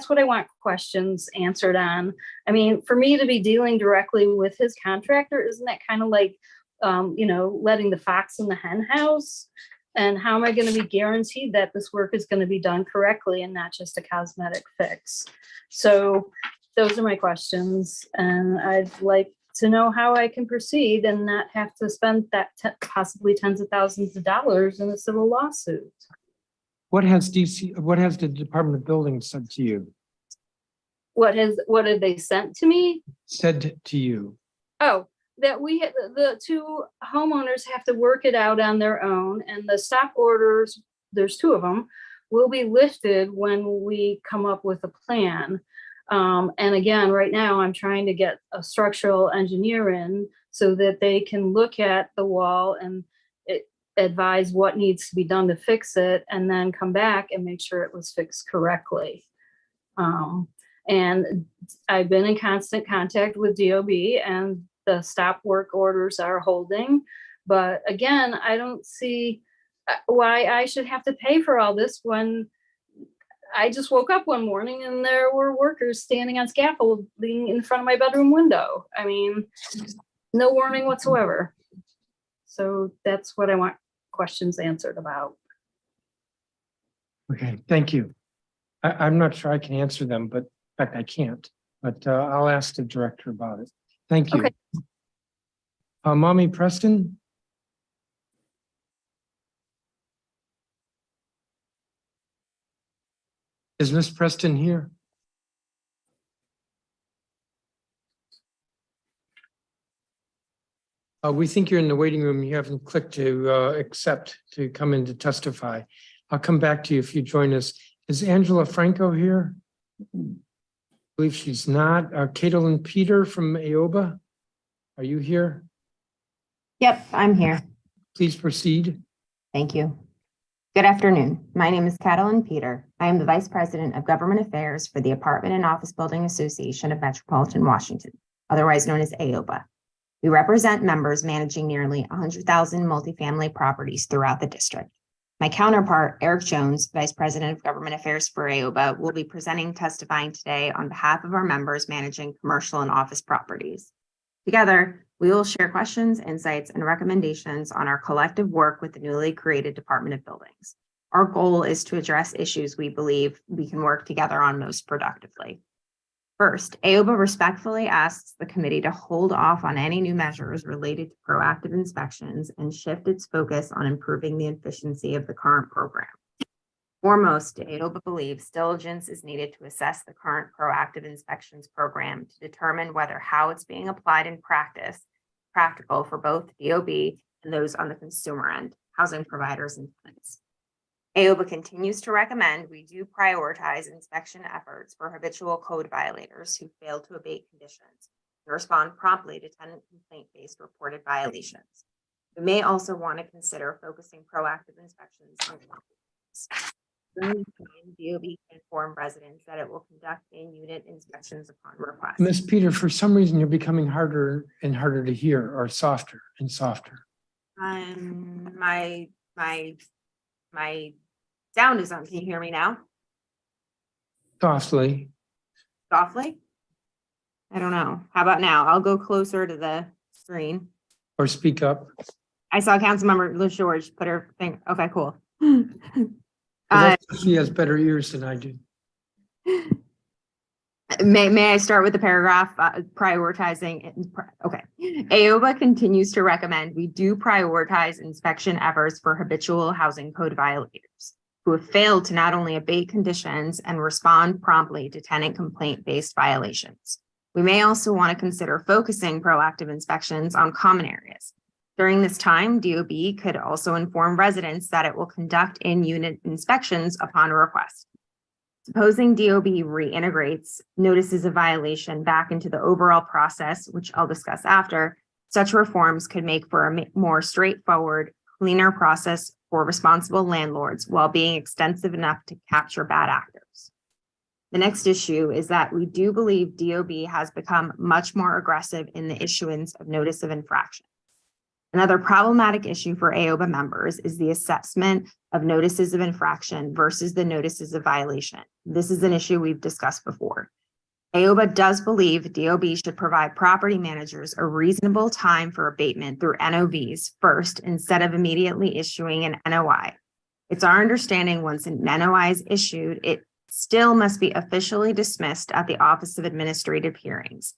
what I want questions answered on. I mean, for me to be dealing directly with his contractor, isn't that kind of like, letting the fox in the hen house? And how am I going to be guaranteed that this work is going to be done correctly and not just a cosmetic fix? So those are my questions, and I'd like to know how I can proceed and not have to spend that possibly tens of thousands of dollars in a civil lawsuit. What has the Department of Buildings said to you? What have they sent to me? Said to you? Oh, that the 2 homeowners have to work it out on their own, and the stop orders, there's 2 of them, will be lifted when we come up with a plan. And again, right now I'm trying to get a structural engineer in so that they can look at the wall and advise what needs to be done to fix it, and then come back and make sure it was fixed correctly. And I've been in constant contact with DOB, and the stop work orders are holding. But again, I don't see why I should have to pay for all this when I just woke up one morning and there were workers standing on scaffolding in front of my bedroom window. I mean, no warning whatsoever. So that's what I want questions answered about. Okay, thank you. I'm not sure I can answer them, but in fact, I can't. But I'll ask the director about it. Thank you. Okay. Mommy Preston? Is Miss Preston here? We think you're in the waiting room. You haven't clicked to accept to come in to testify. I'll come back to you if you join us. Is Angela Franco here? I believe she's not. Caitlin Peter from AOBA, are you here? Yep, I'm here. Please proceed. Thank you. Good afternoon. My name is Catalin Peter. I am the Vice President of Government Affairs for the Apartment and Office Building Association of Metropolitan Washington, otherwise known as AOBA. We represent members managing nearly 100,000 multifamily properties throughout the district. My counterpart, Eric Jones, Vice President of Government Affairs for AOBA, will be testifying today on behalf of our members managing commercial and office properties. Together, we will share questions, insights, and recommendations on our collective work with the newly created Department of Buildings. Our goal is to address issues we believe we can work together on most productively. First, AOBA respectfully asks the committee to hold off on any new measures related to proactive inspections and shift its focus on improving the efficiency of the current program. Foremost, AOBA believes diligence is needed to assess the current proactive inspections program to determine whether how it's being applied in practice is practical for both DOB and those on the consumer end, housing providers and tenants. AOBA continues to recommend we do prioritize inspection efforts for habitual code violators who fail to abate conditions and respond promptly to tenant complaint-based reported violations. We may also want to consider focusing proactive inspections on during this time, DOB can inform residents that it will conduct in-unit inspections upon request. Ms. Peter, for some reason, you're becoming harder and harder to hear, or softer and softer. My sound is on. Can you hear me now? Softly. Softly? I don't know. How about now? I'll go closer to the screen. Or speak up. I saw Councilmember LaGeorge put her thing. Okay, cool. She has better ears than I do. May I start with the paragraph prioritizing? Okay. AOBA continues to recommend we do prioritize inspection efforts for habitual housing code violators who have failed to not only abate conditions and respond promptly to tenant complaint-based violations. We may also want to consider focusing proactive inspections on common areas. During this time, DOB could also inform residents that it will conduct in-unit inspections upon request. Supposing DOB reintegrates notices of violation back into the overall process, which I'll discuss after, such reforms could make for a more straightforward, cleaner process for responsible landlords while being extensive enough to capture bad actors. The next issue is that we do believe DOB has become much more aggressive in the issuance of notice of infraction. Another problematic issue for AOBA members is the assessment of notices of infraction versus the notices of violation. This is an issue we've discussed before. AOBA does believe DOB should provide property managers a reasonable time for abatement through NOVs first instead of immediately issuing an NOI. It's our understanding once an NOI is issued, it still must be officially dismissed at the Office of Administrative Hearings.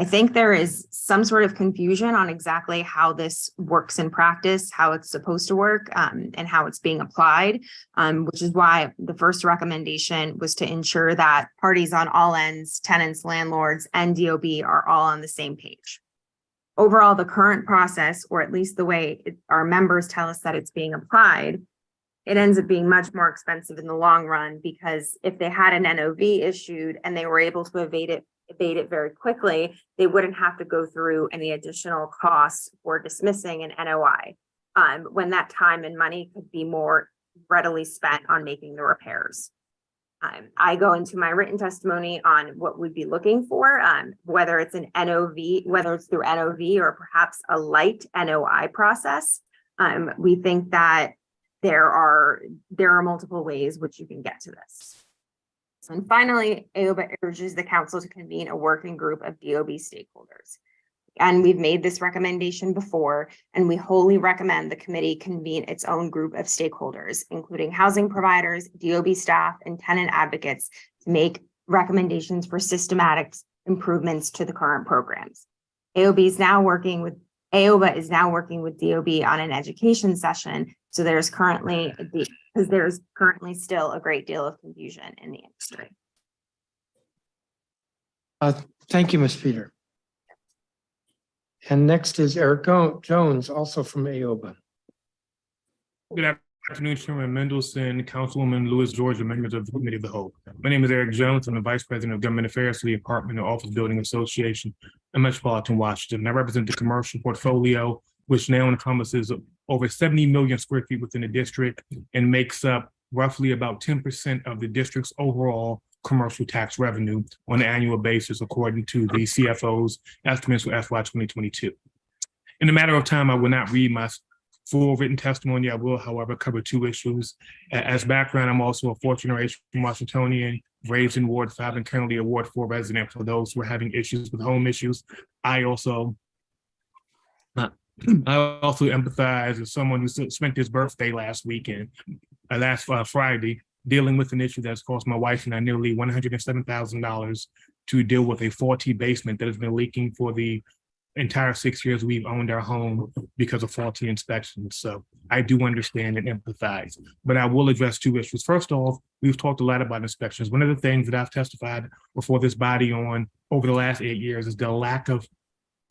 I think there is some sort of confusion on exactly how this works in practice, how it's supposed to work, and how it's being applied, which is why the first recommendation was to ensure that parties on all ends, tenants, landlords, and DOB are all on the same page. Overall, the current process, or at least the way our members tell us that it's being applied, it ends up being much more expensive in the long run because if they had an NOV issued and they were able to abate it very quickly, they wouldn't have to go through any additional costs for dismissing an NOI when that time and money could be more readily spent on making the repairs. I go into my written testimony on what we'd be looking for, whether it's an NOV, whether it's through NOV or perhaps a light NOI process. We think that there are multiple ways which you can get to this. And finally, AOBA urges the council to convene a working group of DOB stakeholders. And we've made this recommendation before, and we wholly recommend the committee convene its own group of stakeholders, including housing providers, DOB staff, and tenant advocates to make recommendations for systematic improvements to the current programs. AOBA is now working with DOB on an education session. So there's currently still a great deal of confusion in the industry. Thank you, Ms. Peter. And next is Eric Jones, also from AOBA. Good afternoon, Chairman Mendelson, Councilwoman Lewis George, and members of the Committee of the Whole. My name is Eric Jones. I'm the Vice President of Government Affairs for the Apartment and Office Building Association in Metropolitan Washington. And I represent the commercial portfolio, which now encompasses over 70 million square feet within the district and makes up roughly about 10% of the district's overall commercial tax revenue on an annual basis, according to the CFO's estimates for FY 2022. In a matter of time, I will not read my full written testimony. I will, however, cover two issues. As background, I'm also a fourth generation Washingtonian, raised in Ward 5 and currently a Ward 4 resident. For those who are having issues with home issues, I also empathize as someone who spent his birthday last weekend. last Friday, dealing with an issue that's cost my wife and I nearly $107,000 to deal with a faulty basement that has been leaking for the entire 6 years we've owned our home because of faulty inspections. So I do understand and empathize, but I will address two issues. First off, we've talked a lot about inspections. One of the things that I've testified before this body on over the last 8 years is the lack of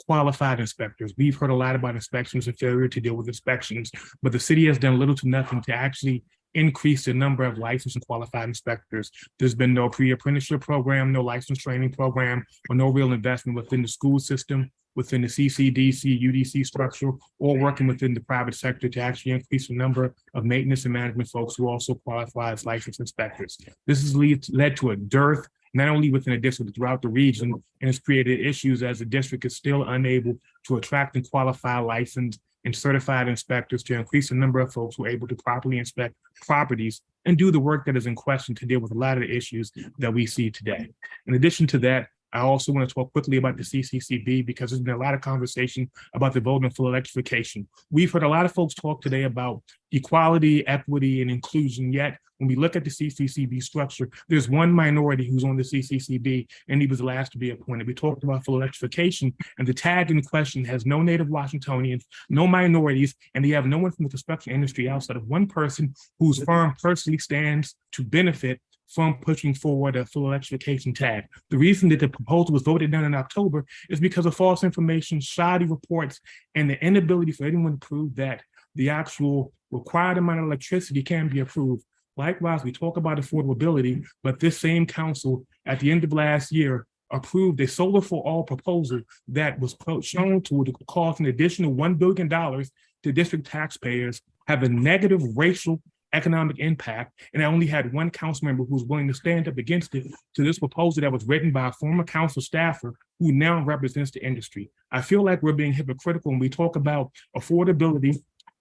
qualified inspectors. We've heard a lot about inspections and failure to deal with inspections, but the city has done little to nothing to actually increase the number of licensed and qualified inspectors. There's been no pre-apprenticeship program, no license training program, or no real investment within the school system, within the CCDC, UDC structure, or working within the private sector to actually increase the number of maintenance and management folks who also qualify as licensed inspectors. This has led to a dearth, not only within the district, but throughout the region, and has created issues as the district is still unable to attract and qualify licensed and certified inspectors to increase the number of folks who are able to properly inspect properties and do the work that is in question to deal with a lot of the issues that we see today. In addition to that, I also want to talk quickly about the CCCB because there's been a lot of conversation about the voting for electrification. We've heard a lot of folks talk today about equality, equity, and inclusion, yet when we look at the CCCB structure, there's one minority who's on the CCCB, and he was the last to be appointed. We talked about full electrification, and the tag in question has no native Washingtonians, no minorities, and they have no one from the construction industry outside of one person whose firm personally stands to benefit from pushing forward a full electrification tag. The reason that the proposal was voted down in October is because of false information, shoddy reports, and the inability for anyone to prove that the actual required amount of electricity can be approved. Likewise, we talk about affordability, but this same council at the end of last year approved a solar for all proposal that was shown to cost an additional $1 billion to district taxpayers, have a negative racial economic impact, and I only had one council member who was willing to stand up against it to this proposal that was written by a former council staffer who now represents the industry. I feel like we're being hypocritical when we talk about affordability,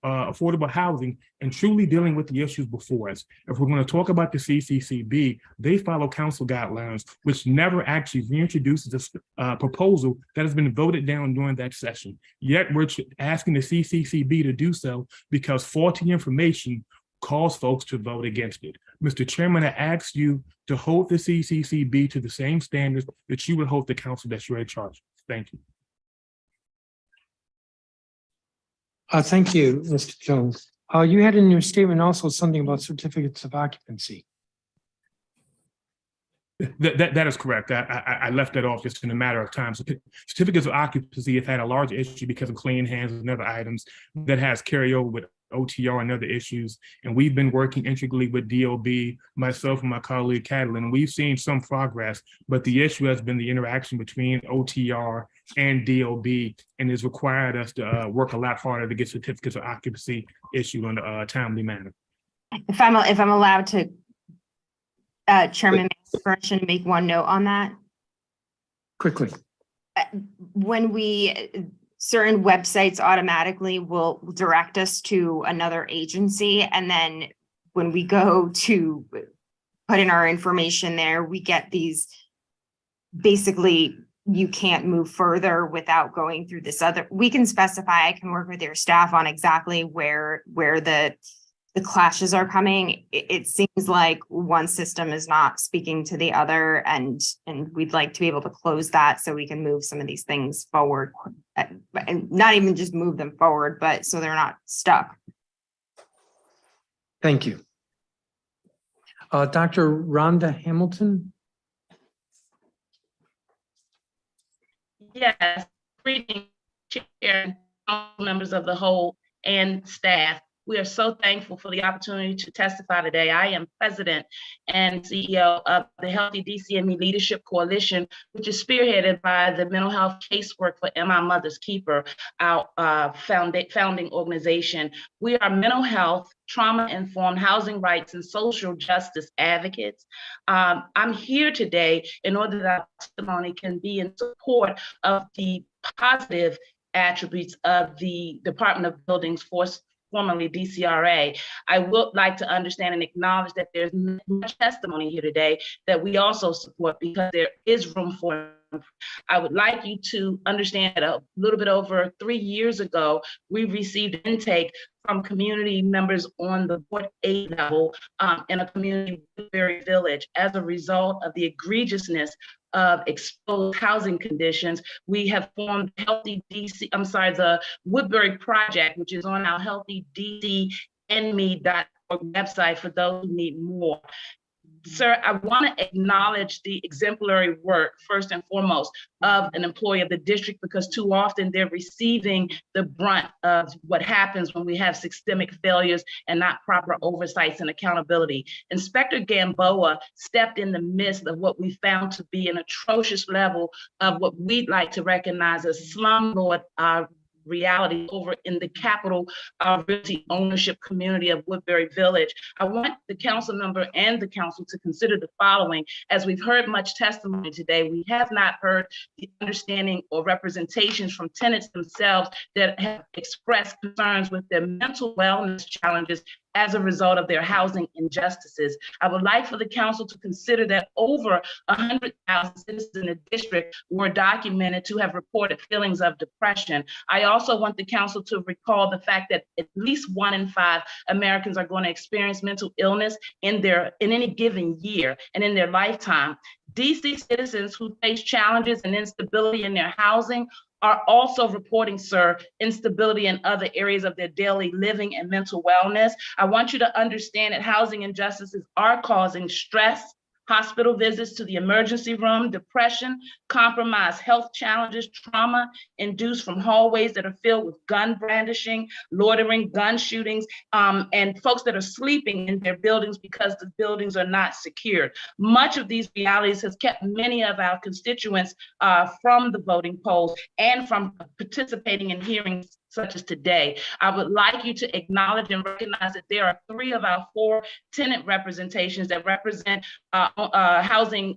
affordable housing, and truly dealing with the issues before us. If we're going to talk about the CCCB, they follow council guidelines, which never actually reintroduces this proposal that has been voted down during that session. Yet we're asking the CCCB to do so because faulty information cause folks to vote against it. Mr. Chairman, I ask you to hold the CCCB to the same standards that you would hold the council that you're in charge. Thank you. Thank you, Mr. Jones. You had in your statement also something about certificates of occupancy. That is correct. I left that off just in a matter of time. So certificates of occupancy have had a large issue because of clean hands and other items that has carryover with OTR and other issues. And we've been working integrally with DOB, myself and my colleague Catalin, and we've seen some progress, but the issue has been the interaction between OTR and DOB, and has required us to work a lot harder to get certificates of occupancy issued in a timely manner. If I'm allowed to, Chairman, permission to make one note on that. Quickly. When certain websites automatically will direct us to another agency, and then when we go to put in our information there, we get these, basically, you can't move further without going through this other. We can specify, I can work with your staff on exactly where the clashes are coming. It seems like one system is not speaking to the other, and we'd like to be able to close that so we can move some of these things forward, and not even just move them forward, but so they're not stuck. Thank you. Dr. Rhonda Hamilton. Yes, greetings, Chair, members of the whole, and staff. We are so thankful for the opportunity to testify today. I am President and CEO of the Healthy DCME Leadership Coalition, which is spearheaded by the Mental Health Casework for My Mother's Keeper, our founding organization. We are mental health, trauma-informed housing rights, and social justice advocates. I'm here today in order that our testimony can be in support of the positive attributes of the Department of Buildings formerly DCRA. I would like to understand and acknowledge that there's much testimony here today that we also support, because there is room for I would like you to understand that a little bit over 3 years ago, we received intake from community members on the Ward 8 level in a community Woodbury Village. As a result of the egregiousness of exposed housing conditions, we have formed the Woodbury Project, which is on our healthydcnme.org website for those who need more. Sir, I want to acknowledge the exemplary work, first and foremost, of an employee of the district, because too often they're receiving the brunt of what happens when we have systemic failures and not proper oversights and accountability. Inspector Gamboa stepped in the midst of what we found to be an atrocious level of what we'd like to recognize as slumlord reality over in the capital realty ownership community of Woodbury Village. I want the council member and the council to consider the following. As we've heard much testimony today, we have not heard the understanding or representations from tenants themselves that have expressed concerns with their mental wellness challenges as a result of their housing injustices. I would like for the council to consider that over 100,000 citizens in the district were documented to have reported feelings of depression. I also want the council to recall the fact that at least 1 in 5 Americans are going to experience mental illness in any given year and in their lifetime. DC citizens who face challenges and instability in their housing are also reporting, sir, instability in other areas of their daily living and mental wellness. I want you to understand that housing injustices are causing stress, hospital visits to the emergency room, depression, compromised health challenges, trauma induced from hallways that are filled with gun brandishing, loitering, gun shootings, and folks that are sleeping in their buildings because the buildings are not secured. Much of these realities has kept many of our constituents from the voting polls and from participating in hearings such as today. I would like you to acknowledge and recognize that there are 3 of our 4 tenant representations that represent housing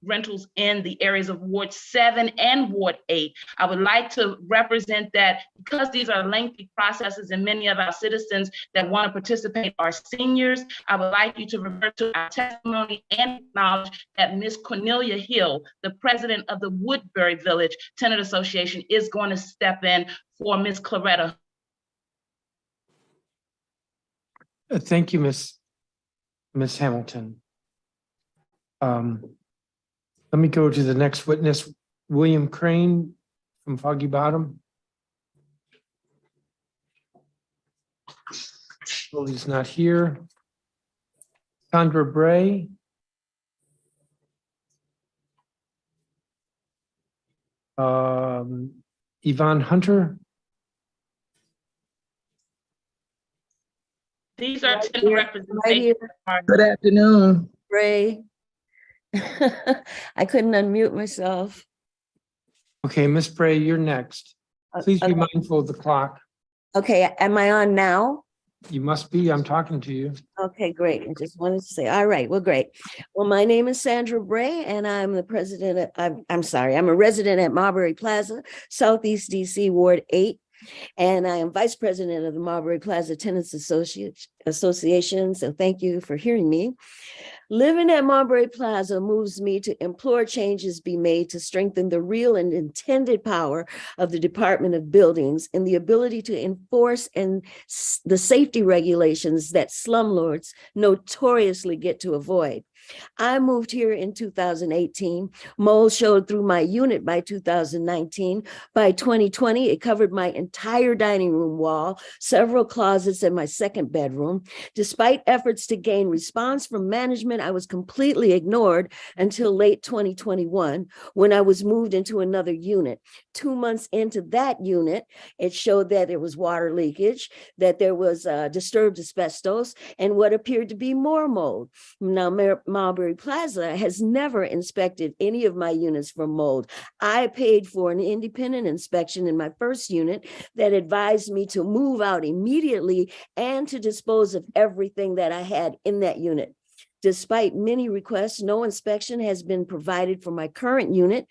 rentals in the areas of Ward 7 and Ward 8. I would like to represent that because these are lengthy processes and many of our citizens that want to participate are seniors. I would like you to refer to our testimony and acknowledge that Ms. Cornelia Hill, the president of the Woodbury Village Tenant Association, is going to step in for Ms. Claretta. Thank you, Ms. Hamilton. Let me go to the next witness, William Crane from Foggy Bottom. Well, he's not here. Sandra Bray. Yvonne Hunter. These are 10 representations. Good afternoon. Ray. I couldn't unmute myself. Okay, Ms. Bray, you're next. Please be mindful of the clock. Okay, am I on now? You must be. I'm talking to you. Okay, great. I just wanted to say, all right, well, great. Well, my name is Sandra Bray, and I'm the president. I'm a resident at Marbury Plaza, Southeast DC, Ward 8. And I am vice president of the Marbury Plaza Tenants Association. So thank you for hearing me. Living at Marbury Plaza moves me to implore changes be made to strengthen the real and intended power of the Department of Buildings and the ability to enforce the safety regulations that slumlords notoriously get to avoid. I moved here in 2018. Mold showed through my unit by 2019. By 2020, it covered my entire dining room wall, several closets, and my second bedroom. Despite efforts to gain response from management, I was completely ignored until late 2021 when I was moved into another unit. 2 months into that unit, it showed that there was water leakage, that there was disturbed asbestos, and what appeared to be more mold. Now, Marbury Plaza has never inspected any of my units for mold. I paid for an independent inspection in my first unit that advised me to move out immediately and to dispose of everything that I had in that unit. Despite many requests, no inspection has been provided for my current unit.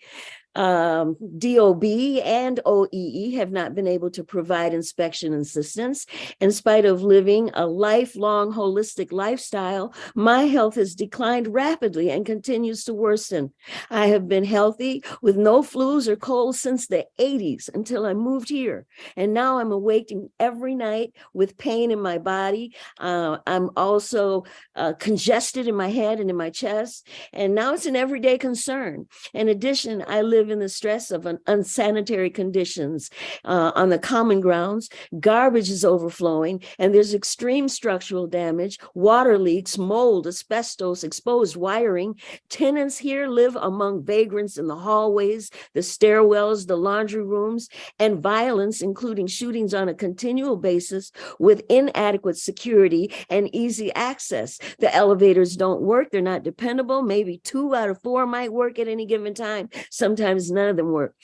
DOB and OEE have not been able to provide inspection assistance. In spite of living a lifelong holistic lifestyle, my health has declined rapidly and continues to worsen. I have been healthy with no flus or colds since the 80s until I moved here. And now I'm awaking every night with pain in my body. I'm also congested in my head and in my chest. And now it's an everyday concern. In addition, I live in the stress of unsanitary conditions on the common grounds. Garbage is overflowing, and there's extreme structural damage, water leaks, mold, asbestos, exposed wiring. Tenants here live among vagrants in the hallways, the stairwells, the laundry rooms, and violence, including shootings on a continual basis with inadequate security and easy access. The elevators don't work. They're not dependable. Maybe 2 out of 4 might work at any given time. Sometimes none of them work.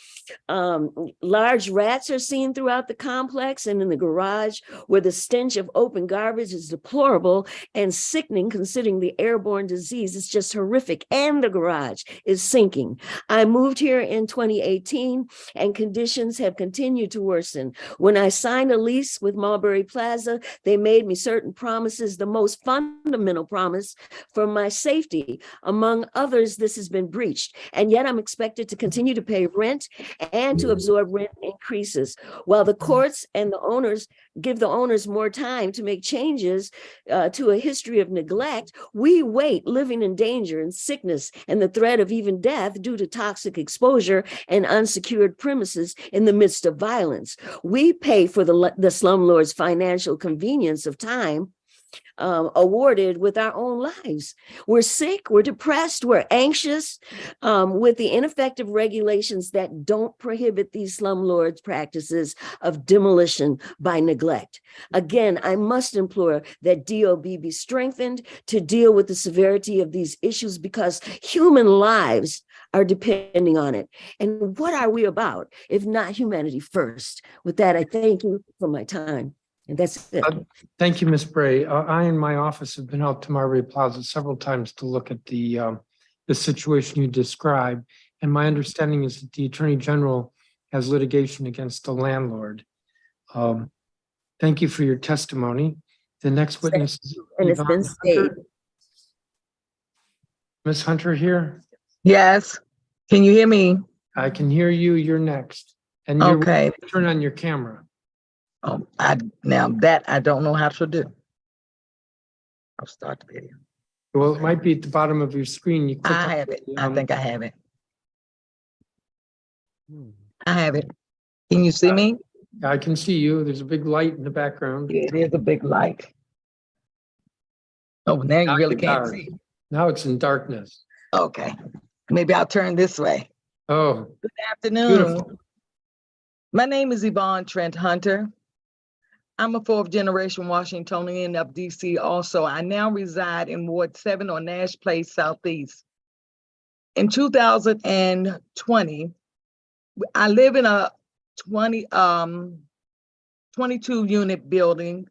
Large rats are seen throughout the complex and in the garage, where the stench of open garbage is deplorable and sickening, considering the airborne disease is just horrific, and the garage is sinking. I moved here in 2018, and conditions have continued to worsen. When I signed a lease with Mulberry Plaza, they made me certain promises, the most fundamental promise for my safety. Among others, this has been breached, and yet I'm expected to continue to pay rent and to absorb rent increases, while the courts and the owners give the owners more time to make changes to a history of neglect. We wait, living in danger and sickness and the threat of even death due to toxic exposure and unsecured premises in the midst of violence. We pay for the slumlord's financial convenience of time awarded with our own lives. We're sick, we're depressed, we're anxious with the ineffective regulations that don't prohibit these slumlords' practices of demolition by neglect. Again, I must implore that DOB be strengthened to deal with the severity of these issues, because human lives are depending on it. And what are we about if not humanity first? With that, I thank you for my time. And that's it. Thank you, Ms. Bray. I and my office have been out to Mulberry Plaza several times to look at the situation you described. And my understanding is that the Attorney General has litigation against the landlord. Thank you for your testimony. The next witness is Yvonne Hunter. Ms. Hunter here? Yes. Can you hear me? I can hear you. You're next. And Okay. Turn on your camera. Now that I don't know how to do. I'll start the video. Well, it might be at the bottom of your screen. You click I have it. I think I have it. I have it. Can you see me? I can see you. There's a big light in the background. Yeah, it is a big light. Oh, now you really can't dark. see. Now it's in darkness. Okay. Maybe I'll turn this way. Oh. Good afternoon. Beautiful. My name is Yvonne Trent Hunter. I'm a 4th generation Washingtonian of DC also. I now reside in Ward 7 on Nash Place Southeast. In 2020, I live in a 22 unit building.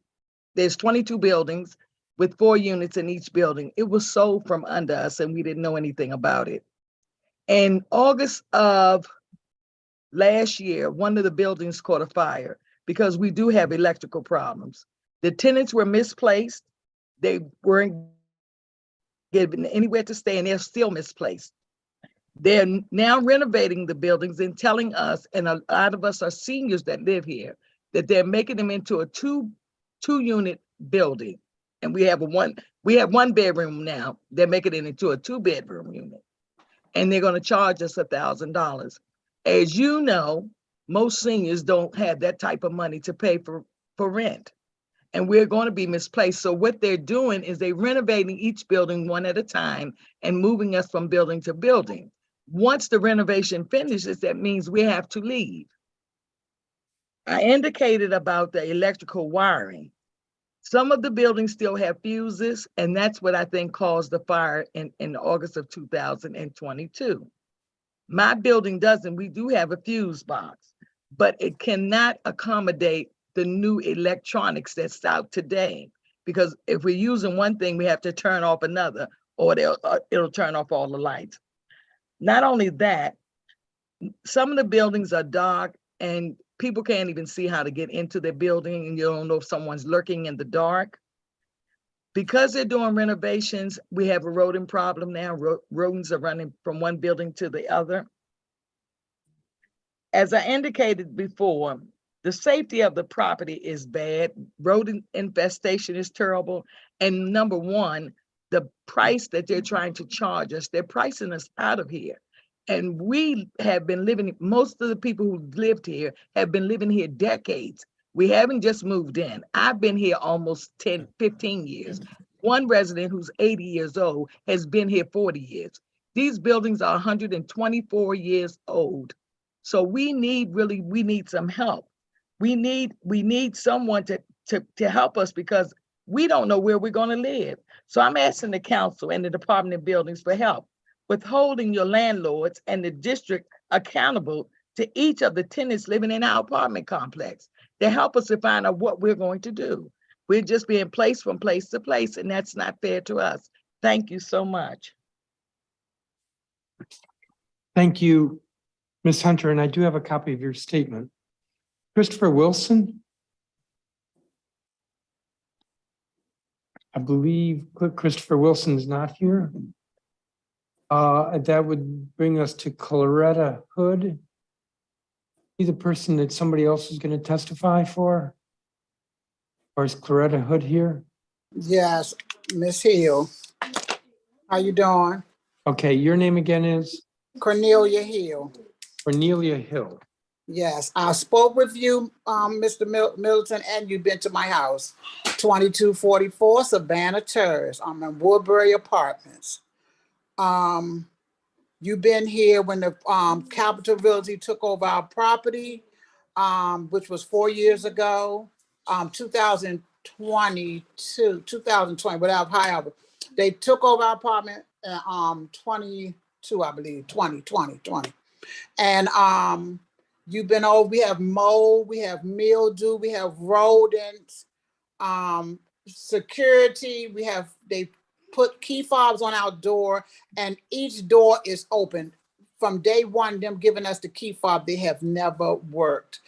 There's 22 buildings with 4 units in each building. It was sold from under us and we didn't know anything about it. In August of last year, one of the buildings caught a fire, because we do have electrical problems. The tenants were misplaced. They weren't given anywhere to stay, and they're still misplaced. They're now renovating the buildings and telling us, and a lot of us are seniors that live here, that they're making them into a two unit building. And we have 1 bedroom now. They're making it into a 2-bedroom unit. And they're gonna charge us $1,000. As you know, most seniors don't have that type of money to pay for rent. And we're going to be misplaced. So what they're doing is they're renovating each building one at a time and moving us from building to building. Once the renovation finishes, that means we have to leave. I indicated about the electrical wiring. Some of the buildings still have fuses, and that's what I think caused the fire in August of 2022. My building doesn't. We do have a fuse box, but it cannot accommodate the new electronics that's out today. Because if we're using one thing, we have to turn off another, or it'll turn off all the lights. Not only that, some of the buildings are dark and people can't even see how to get into their building, and you don't know if someone's lurking in the dark. Because they're doing renovations, we have a rodent problem now. Rodents are running from one building to the other. As I indicated before, the safety of the property is bad. Rodent infestation is terrible. And number one, the price that they're trying to charge us, they're pricing us out of here. And we have been living, most of the people who lived here have been living here decades. We haven't just moved in. I've been here almost 10, 15 years. One resident who's 80 years old has been here 40 years. These buildings are 124 years old. So we need some help. We need someone to help us because we don't know where we're going to live. So I'm asking the council and the Department of Buildings for help with holding your landlords and the district accountable to each of the tenants living in our apartment complex to help us to find out what we're going to do. We're just being placed from place to place, and that's not fair to us. Thank you so much. Thank you, Ms. Hunter, and I do have a copy of your statement. Christopher Wilson? I believe Christopher Wilson is not here. That would bring us to Coloretta Hood. Is he the person that somebody else is going to testify for? Or is Coloretta Hood here? Yes, Miss Hill. How you doing? Okay, your name again is? Cornelia Hill. Cornelia Hill. Yes, I spoke with you, Mr. Middleton, and you've been to my house, 2244 Savannah Terrace. I'm in Woodbury Apartments. You've been here when the Capital Realty took over our property, which was 4 years ago, 2020, whatever, however. They took over our apartment 22, I believe, 2020. And you've been over, we have mold, we have mildew, we have rodents, security, they put key fobs on our door, and each door is open. From day one, them giving us the key fob, they have never worked.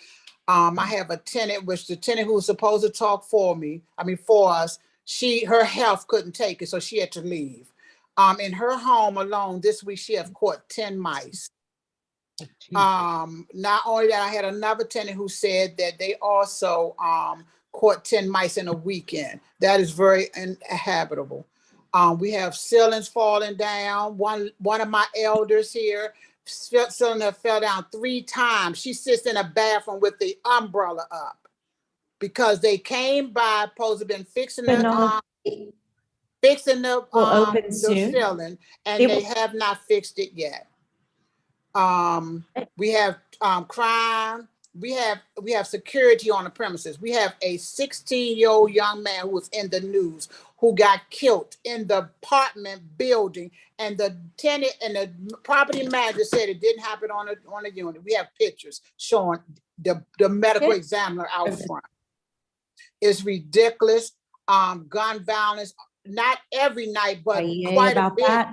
I have a tenant, which the tenant who was supposed to talk for us, her health couldn't take it, so she had to leave. In her home alone this week, she has caught 10 mice. Not only that, I had another tenant who said that they also caught 10 mice in a weekend. That is very inhabitable. We have ceilings falling down. One of my elders here, ceiling fell down 3 times. She sits in a bathroom with the umbrella up because they came by, supposed to have been fixing the ceiling, and they have not fixed it yet. We have crime. We have security on the premises. We have a 16-year-old young man who was in the news who got killed in the apartment building, and the tenant and the property manager said it didn't happen on a unit. We have pictures showing the medical examiner out front. It's ridiculous. Gun violence, not every night, but quite a bit.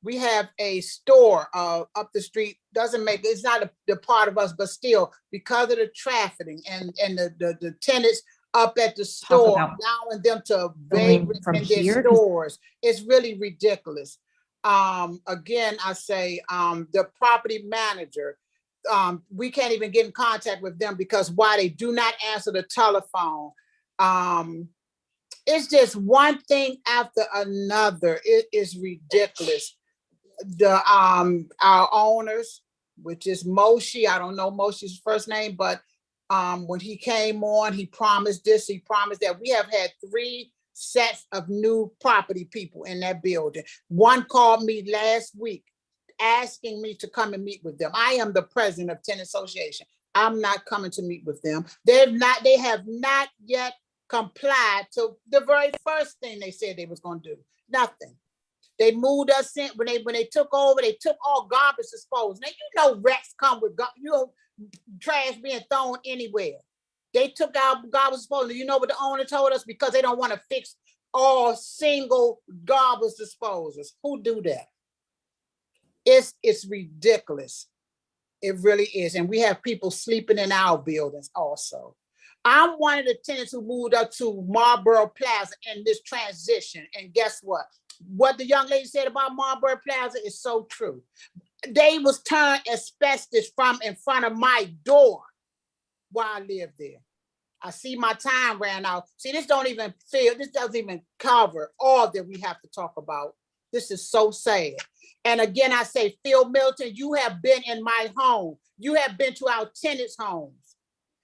We have a store up the street. It's not the part of us, but still, because of the trafficking and the tenants up at the store, allowing them to vagrant in their stores, it's really ridiculous. Again, I say the property manager, we can't even get in contact with them because why? They do not answer the telephone. It's just one thing after another. It is ridiculous. Our owners, which is Moshe, I don't know Moshe's first name, but when he came on, he promised this, he promised that. We have had 3 sets of new property people in that building. One called me last week asking me to come and meet with them. I am the president of Tenant Association. I'm not coming to meet with them. They have not yet complied to the very first thing they said they was going to do. Nothing. They moved us in when they took over. They took all garbage disposal. Now rats come with trash being thrown anywhere. They took our garbage disposal. You know what the owner told us? Because they don't want to fix all single garbage disposals. Who do that? It's ridiculous. It really is. And we have people sleeping in our buildings also. I'm one of the tenants who moved up to Marlboro Plaza in this transition. And guess what? What the young lady said about Marlboro Plaza is so true. They was turned asbestos from in front of my door while I lived there. I see my time ran out. See, this doesn't even cover all that we have to talk about. This is so sad. And again, I say, Phil Milton, you have been in my home. You have been to our tenants' homes.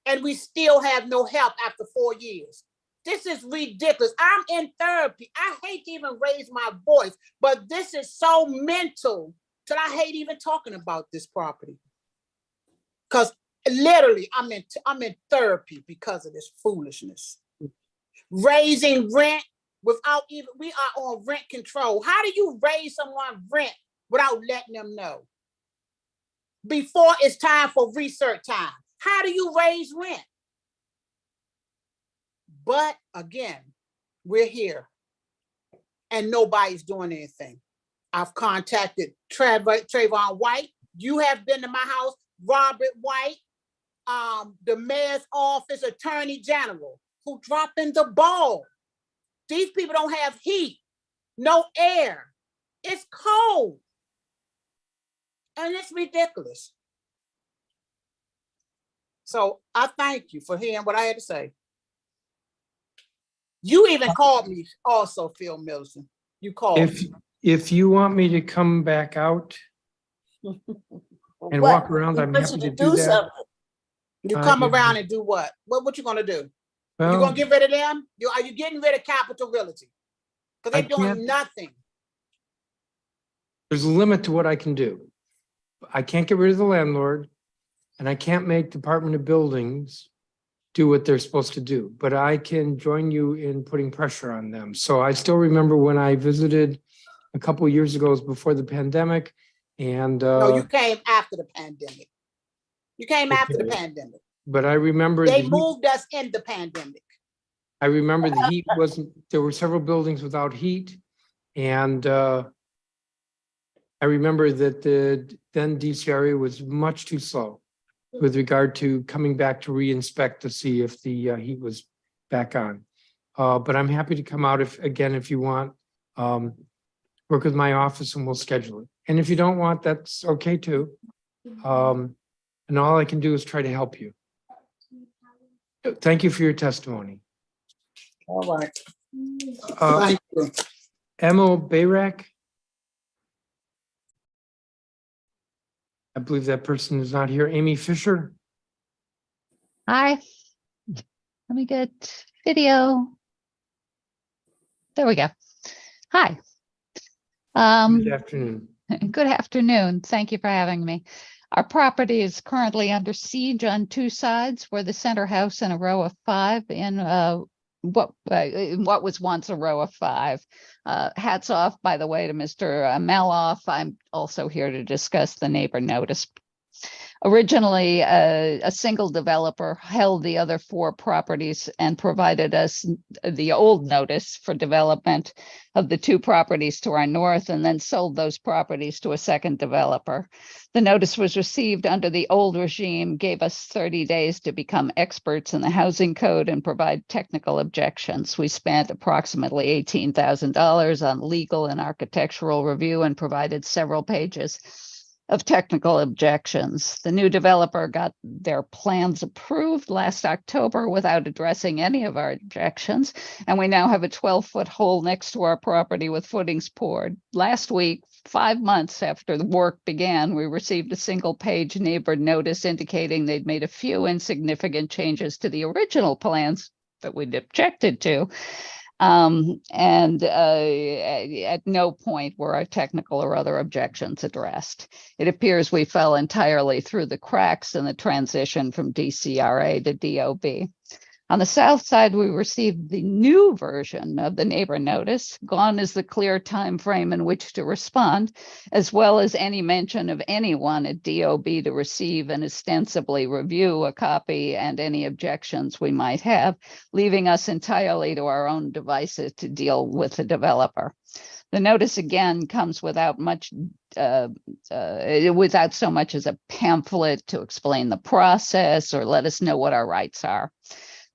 And we still have no help after 4 years. This is ridiculous. I'm in therapy. I hate to even raise my voice, but this is so mental that I hate even talking about this property. Because literally, I'm in therapy because of this foolishness. Raising rent without even, we are on rent control. How do you raise someone's rent without letting them know? Before it's time for research time. How do you raise rent? But again, we're here and nobody's doing anything. I've contacted Trayvon White. You have been to my house, Robert White, the mayor's office, attorney general, who dropping the ball. These people don't have heat, no air. It's cold. And it's ridiculous. So I thank you for hearing what I had to say. You even called me also, Phil Milton. You called me. If you want me to come back out and walk around, I'm happy to do that. Something. You come around and do what? What you gonna do? Well, you gonna get rid of them? Are you getting rid of Capital Realty? Because they're doing nothing. There's a limit to what I can do. I can't get rid of the landlord, and I can't make Department of Buildings do what they're supposed to do, but I can join you in putting pressure on them. So I still remember when I visited a couple of years ago, it was before the pandemic, and no, you came after the pandemic. You came after the pandemic. But I remember they moved us in the pandemic. I remember the heat wasn't, there were several buildings without heat. And I remember that the then DCRA was much too slow with regard to coming back to re-inspect to see if the heat was back on. But I'm happy to come out if you want, work with my office and we'll schedule it. And if you don't want, that's okay too. And all I can do is try to help you. Thank you for your testimony. All right. Thank you. Emil Bayrak. I believe that person is not here. Amy Fisher. Hi. Let me get video. There we go. Hi. Good afternoon. Good afternoon. Thank you for having me. Our property is currently under siege on two sides. We're the center house in a row of five in what was once a row of five. Hats off, by the way, to Mr. Maloff. I'm also here to discuss the neighbor notice. Originally, a single developer held the other four properties and provided us the old notice for development of the two properties to our north, and then sold those properties to a second developer. The notice was received under the old regime, gave us 30 days to become experts in the housing code and provide technical objections. We spent approximately $18,000 on legal and architectural review and provided several pages of technical objections. The new developer got their plans approved last October without addressing any of our objections, and we now have a 12-foot hole next to our property with footings poured. Last week, 5 months after the work began, we received a single-page neighbor notice indicating they'd made a few insignificant changes to the original plans that we'd objected to. At no point were our technical or other objections addressed. It appears we fell entirely through the cracks in the transition from DCRA to DOB. On the south side, we received the new version of the neighbor notice. Gone is the clear time frame in which to respond, as well as any mention of anyone at DOB to receive and ostensibly review a copy and any objections we might have, leaving us entirely to our own devices to deal with the developer. The notice again comes without much, without so much as a pamphlet to explain the process or let us know what our rights are.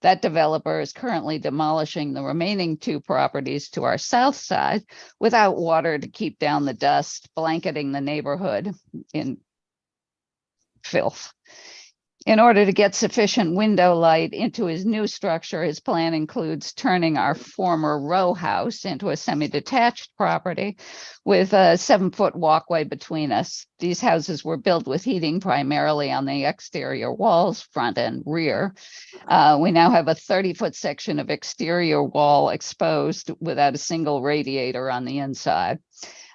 That developer is currently demolishing the remaining 2 properties to our south side without water to keep down the dust, blanketing the neighborhood in filth. In order to get sufficient window light into his new structure, his plan includes turning our former row house into a semi-detached property with a 7-foot walkway between us. These houses were built with heating primarily on the exterior walls, front and rear. We now have a 30-foot section of exterior wall exposed without a single radiator on the inside.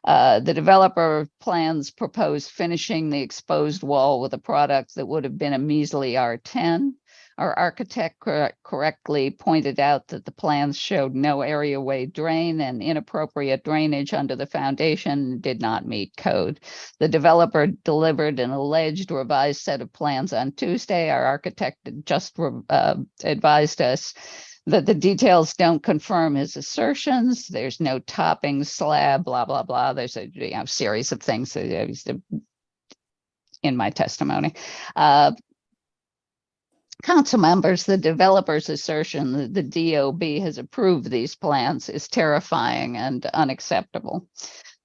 The developer plans propose finishing the exposed wall with a product that would have been a measly R10. Our architect correctly pointed out that the plans showed no areaway drain and inappropriate drainage under the foundation did not meet code. The developer delivered an alleged revised set of plans on Tuesday. Our architect just advised us that the details don't confirm his assertions. There's no topping slab, blah, blah, blah. There's a series of things in my testimony. Council members, the developer's assertion that the DOB has approved these plans is terrifying and unacceptable.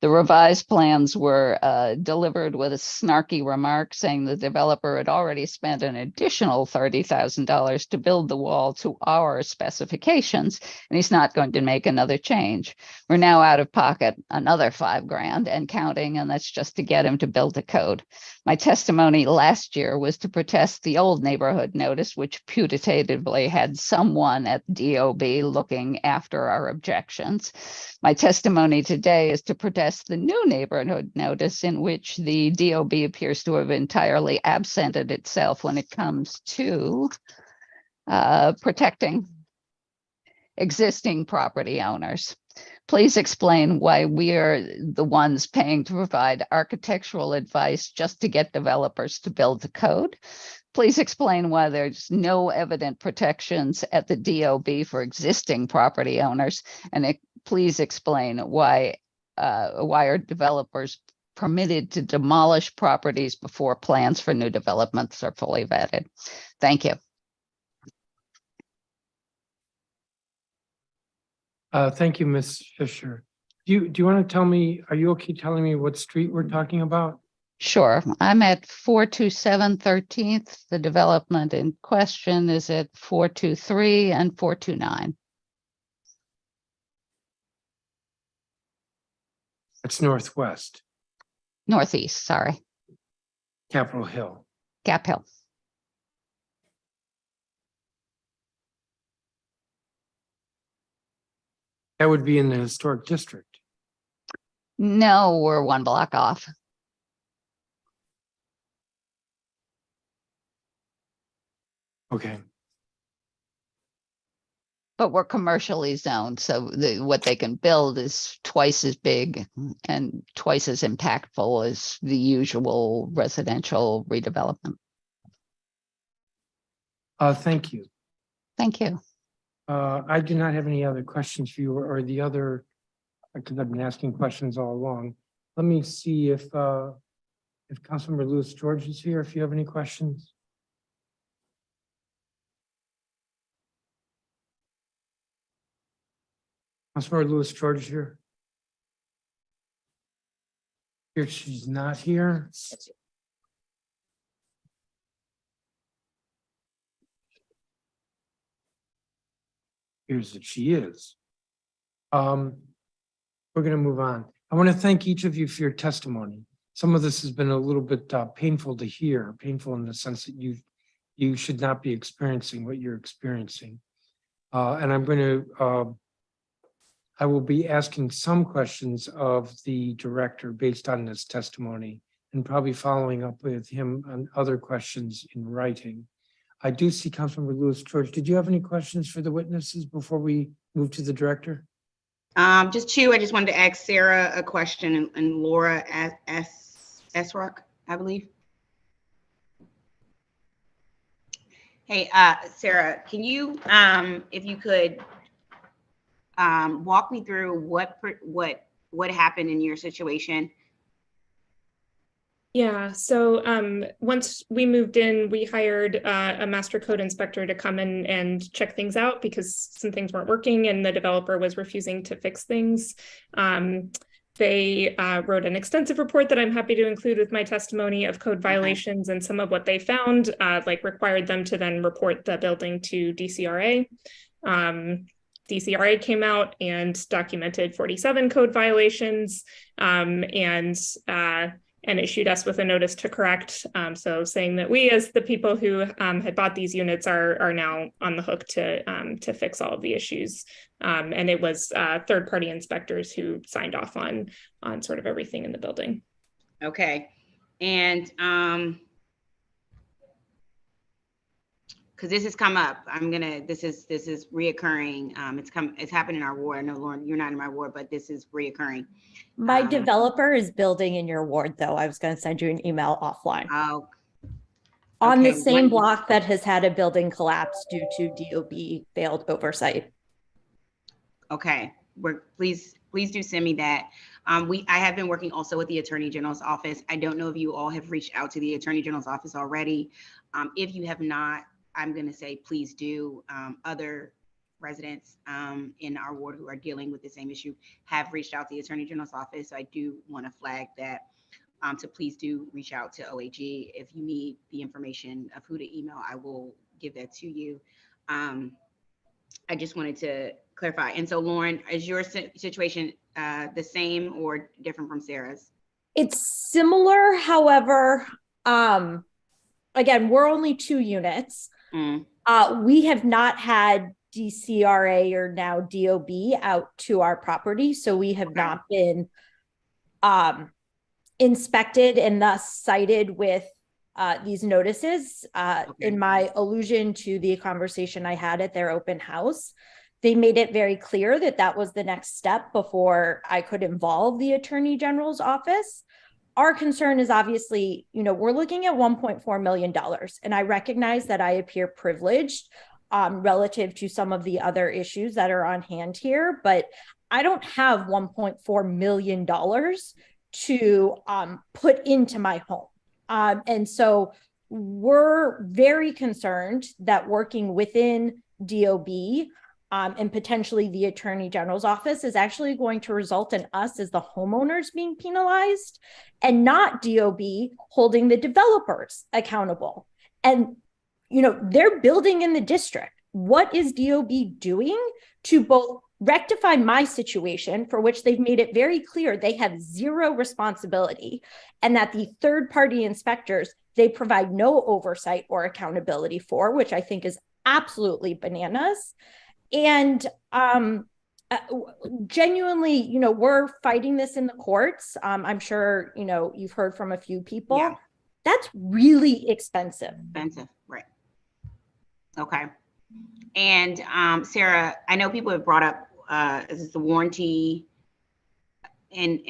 The revised plans were delivered with a snarky remark saying the developer had already spent an additional $30,000 to build the wall to our specifications, and he's not going to make another change. We're now out of pocket another $5,000 and counting, and that's just to get him to build the code. My testimony last year was to protest the old neighborhood notice, which putatively had someone at DOB looking after our objections. My testimony today is to protest the new neighborhood notice, in which the DOB appears to have entirely absented itself when it comes to protecting existing property owners. Please explain why we are the ones paying to provide architectural advice just to get developers to build the code. Please explain why there's no evident protections at the DOB for existing property owners, and please explain why are developers permitted to demolish properties before plans for new developments are fully vetted. Thank you. Thank you, Ms. Fisher. Do you want to tell me, are you okay telling me what street we're talking about? Sure. I'm at 427 13th. The development in question is at 423 and 429. It's northwest. Northeast, sorry. Capitol Hill. Cap Hill. That would be in the historic district. No, we're 1 block off. Okay. But we're commercially zoned, so what they can build is twice as big and twice as impactful as the usual residential redevelopment. Thank you. Thank you. I do not have any other questions for you or the other, because I've been asking questions all along. Let me see if Councilmember Lewis George is here, if you have any questions. Councilmember Lewis George here. Here, she's not here. Here's that she is. We're going to move on. I want to thank each of you for your testimony. Some of this has been a little bit painful to hear, painful in the sense that you should not be experiencing what you're experiencing. And I'm going to I will be asking some questions of the director based on this testimony and probably following up with him on other questions in writing. I do see Councilmember Lewis George. Did you have any questions for the witnesses before we move to the director? Just 2. I just wanted to ask Sarah a question and Laura Esrock, I believe. Hey, Sarah, can you, if you could, walk me through what what happened in your situation? Yeah, so once we moved in, we hired a master code inspector to come in and check things out because some things weren't working and the developer was refusing to fix things. They wrote an extensive report that I'm happy to include with my testimony of code violations, and some of what they found like required them to then report the building to DCRA. DCRA came out and documented 47 code violations and issued us with a notice to correct. So saying that we, as the people who had bought these units, are now on the hook to fix all of the issues. And it was third-party inspectors who signed off on sort of everything in the building. Okay, and because this has come up, this is reoccurring. It's happened in our ward. I know, Lauren, you're not in my ward, but this is reoccurring. My developer is building in your ward, though. I was going to send you an email offline. Oh. On the Okay, same block that has had a building collapse due to DOB failed oversight. Okay, please do send me that. I have been working also with the Attorney General's office. I don't know if you all have reached out to the Attorney General's office already. If you have not, I'm going to say please do. Other residents in our ward who are dealing with the same issue have reached out to the Attorney General's office. So I do want to flag that. So please do reach out to OAG. If you need the information of who to email, I will give that to you. I just wanted to clarify. And so, Lauren, is your situation the same or different from Sarah's? It's similar. However, again, we're only 2 units. We have not had DCRA or now DOB out to our property. So we have not been inspected and thus cited with these notices. In my allusion to the conversation I had at their open house, they made it very clear that that was the next step before I could involve the Attorney General's office. Our concern is obviously, we're looking at $1.4 million, and I recognize that I appear privileged relative to some of the other issues that are on hand here, but I don't have $1.4 million to put into my home. And so we're very concerned that working within DOB and potentially the Attorney General's office is actually going to result in us as the homeowners being penalized and not DOB holding the developers accountable. And, they're building in the district. What is DOB doing to both rectify my situation, for which they've made it very clear they have zero responsibility, and that the third-party inspectors, they provide no oversight or accountability for, which I think is absolutely bananas. And genuinely, we're fighting this in the courts. I'm sure, you've heard from a few people. Yeah. That's really expensive. Expensive, right. Okay. And Sarah, I know people have brought up the warranty and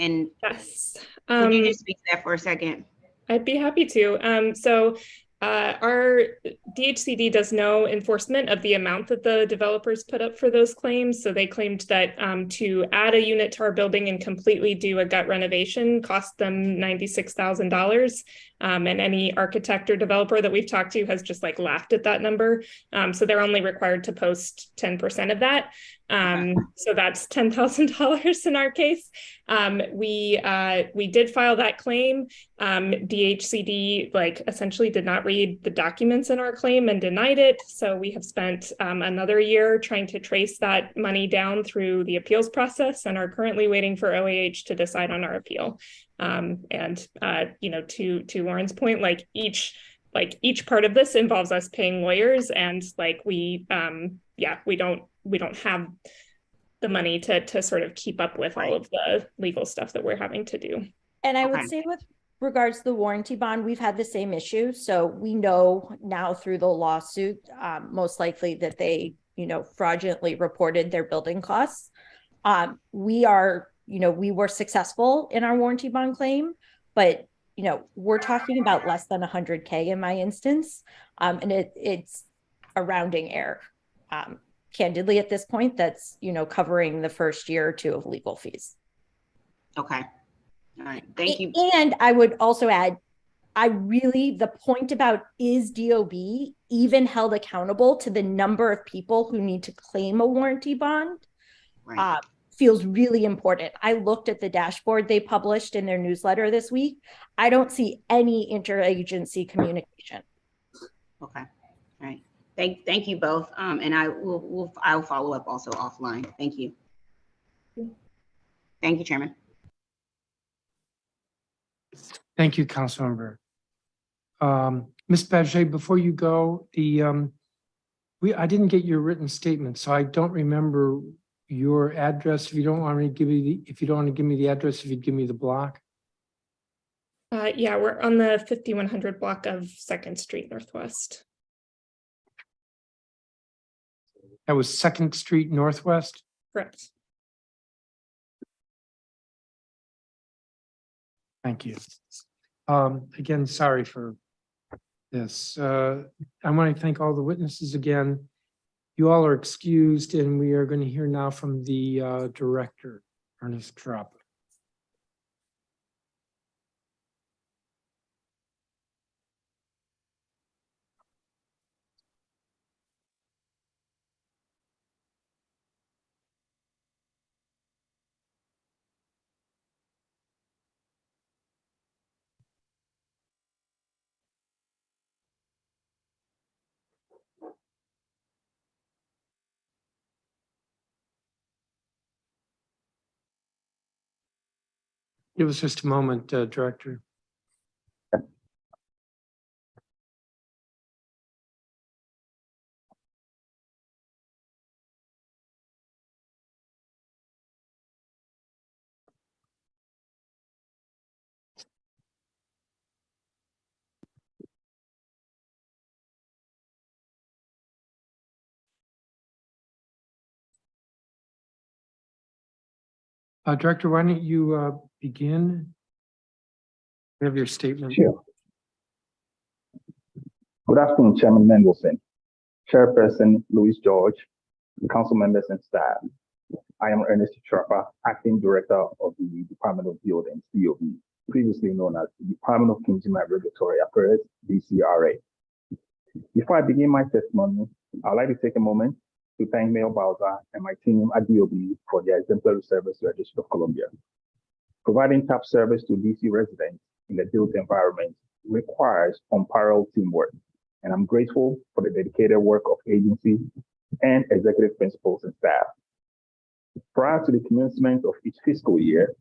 yes. Could you just speak to that for a second? I'd be happy to. So our DHCD does no enforcement of the amount that the developers put up for those claims. So they claimed that to add a unit to our building and completely do a gut renovation cost them $96,000. And any architect or developer that we've talked to has just laughed at that number. So they're only required to post 10% of that. So that's $10,000 in our case. We did file that claim. DHCD essentially did not read the documents in our claim and denied it. So we have spent another year trying to trace that money down through the appeals process and are currently waiting for OAH to decide on our appeal. To Lauren's point, each part of this involves us paying lawyers, and we don't have the money to sort of keep up with all of the legal stuff that we're having to do. And I would say with regards to the warranty bond, we've had the same issue. So we know now through the lawsuit, most likely that they, fraudulently reported their building costs. We were successful in our warranty bond claim, but we're talking about less than 100K in my instance. And it's a rounding error. Candidly, at this point, that's, covering the first year or two of legal fees. Okay. All right. Thank you. And I would also add, the point about is DOB even held accountable to the number of people who need to claim a warranty bond feels really important. I looked at the dashboard they published in their newsletter this week. I don't see any interagency communication. Okay. All right. Thank you both. And I'll follow up also offline. Thank you. Thank you, Chairman. Thank you, Councilmember. Ms. Paget, before you go, I didn't get your written statement, so I don't remember your address. If you don't want me to give me the address, if you give me the block. Yeah, we're on the 5100 block of 2nd Street Northwest. That was 2nd Street Northwest? Correct. Thank you. Again, sorry for this. I want to thank all the witnesses again. You all are excused, and we are going to hear now from the director, Ernest Trapp. Give us just a moment, Director. Director, why don't you begin? You have your statement. Sure. Good afternoon, Chairman Mendelson, Chairperson Louis George, council members and staff. I am Ernest Trapper, Acting Director of the Department of Buildings, DOB, previously known as the Department of Consumer Regulatory Affairs, DCRA. Before I begin my testimony, I'd like to take a moment to thank Mayor Bowser and my team at DOB for their exemplary service to the District of Columbia. Providing top service to DC residents in the built environment requires unparalleled teamwork, and I'm grateful for the dedicated work of agency and executive principals and staff. Prior to the commencement of each fiscal year,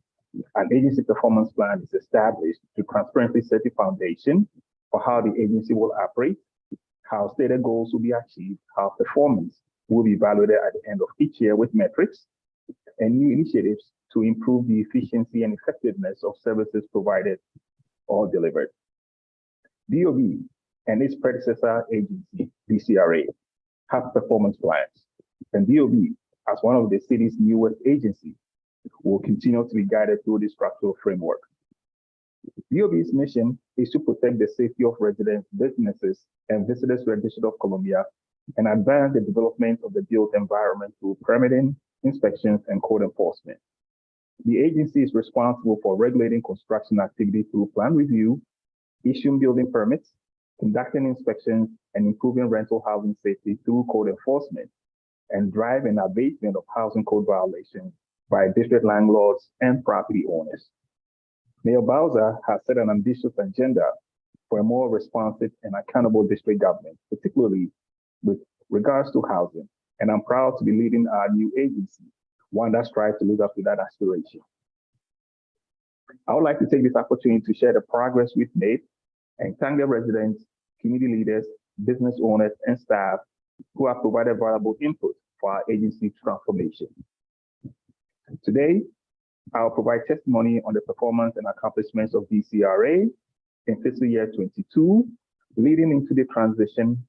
an agency performance plan is established to transparently set the foundation for how the agency will operate, how stated goals will be achieved, how performance will be evaluated at the end of each year with metrics and new initiatives to improve the efficiency and effectiveness of services provided or delivered. DOB and its predecessor agency, DCRA, have performance plans, and DOB, as one of the city's newest agencies, will continue to be guided through this structural framework. DOB's mission is to protect the safety of residents, businesses, and visitors to the District of Columbia and advance the development of the built environment through permitting, inspections, and code enforcement. The agency is responsible for regulating construction activity through plan review, issuing building permits, conducting inspections, and improving rental housing safety through code enforcement, and drive an abatement of housing code violations by district landlords and property owners. Mayor Bowser has set an ambitious agenda for a more responsive and accountable district government, particularly with regards to housing, and I'm proud to be leading our new agency, one that strives to live up to that aspiration. I would like to take this opportunity to share the progress we've made and thank the residents, community leaders, business owners, and staff who have provided valuable input for our agency transformation. Today, I'll provide testimony on the performance and accomplishments of DCRA in fiscal year 22, leading into the transition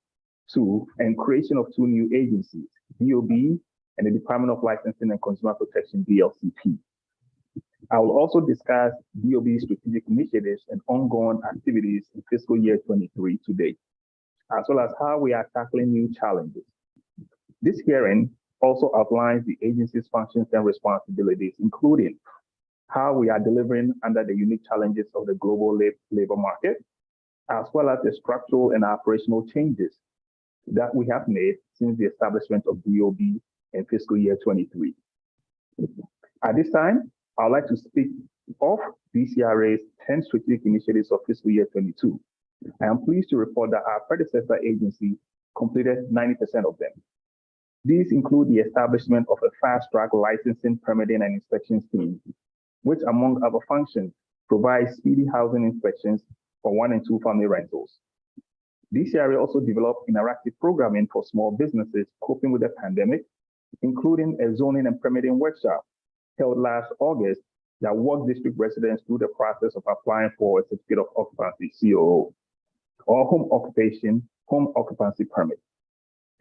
to and creation of two new agencies, DOB and the Department of Licensing and Consumer Protection, DLCP. I will also discuss DOB's strategic initiatives and ongoing activities in fiscal year 23 to date, as well as how we are tackling new challenges. This hearing also outlines the agency's functions and responsibilities, including how we are delivering under the unique challenges of the global labor market, as well as the structural and operational changes that we have made since the establishment of DOB in fiscal year 23. At this time, I would like to speak of DCRA's 10 strategic initiatives of fiscal year 22. I am pleased to report that our predecessor agency completed 90% of them. These include the establishment of a fast-track licensing, permitting, and inspection team, which, among other functions, provides speedy housing inspections for 1 and 2 family rentals. DCRA also developed interactive programming for small businesses coping with the pandemic, including a zoning and permitting workshop held last August that walked district residents through the process of applying for a certificate of occupancy, COO, or home occupancy permit.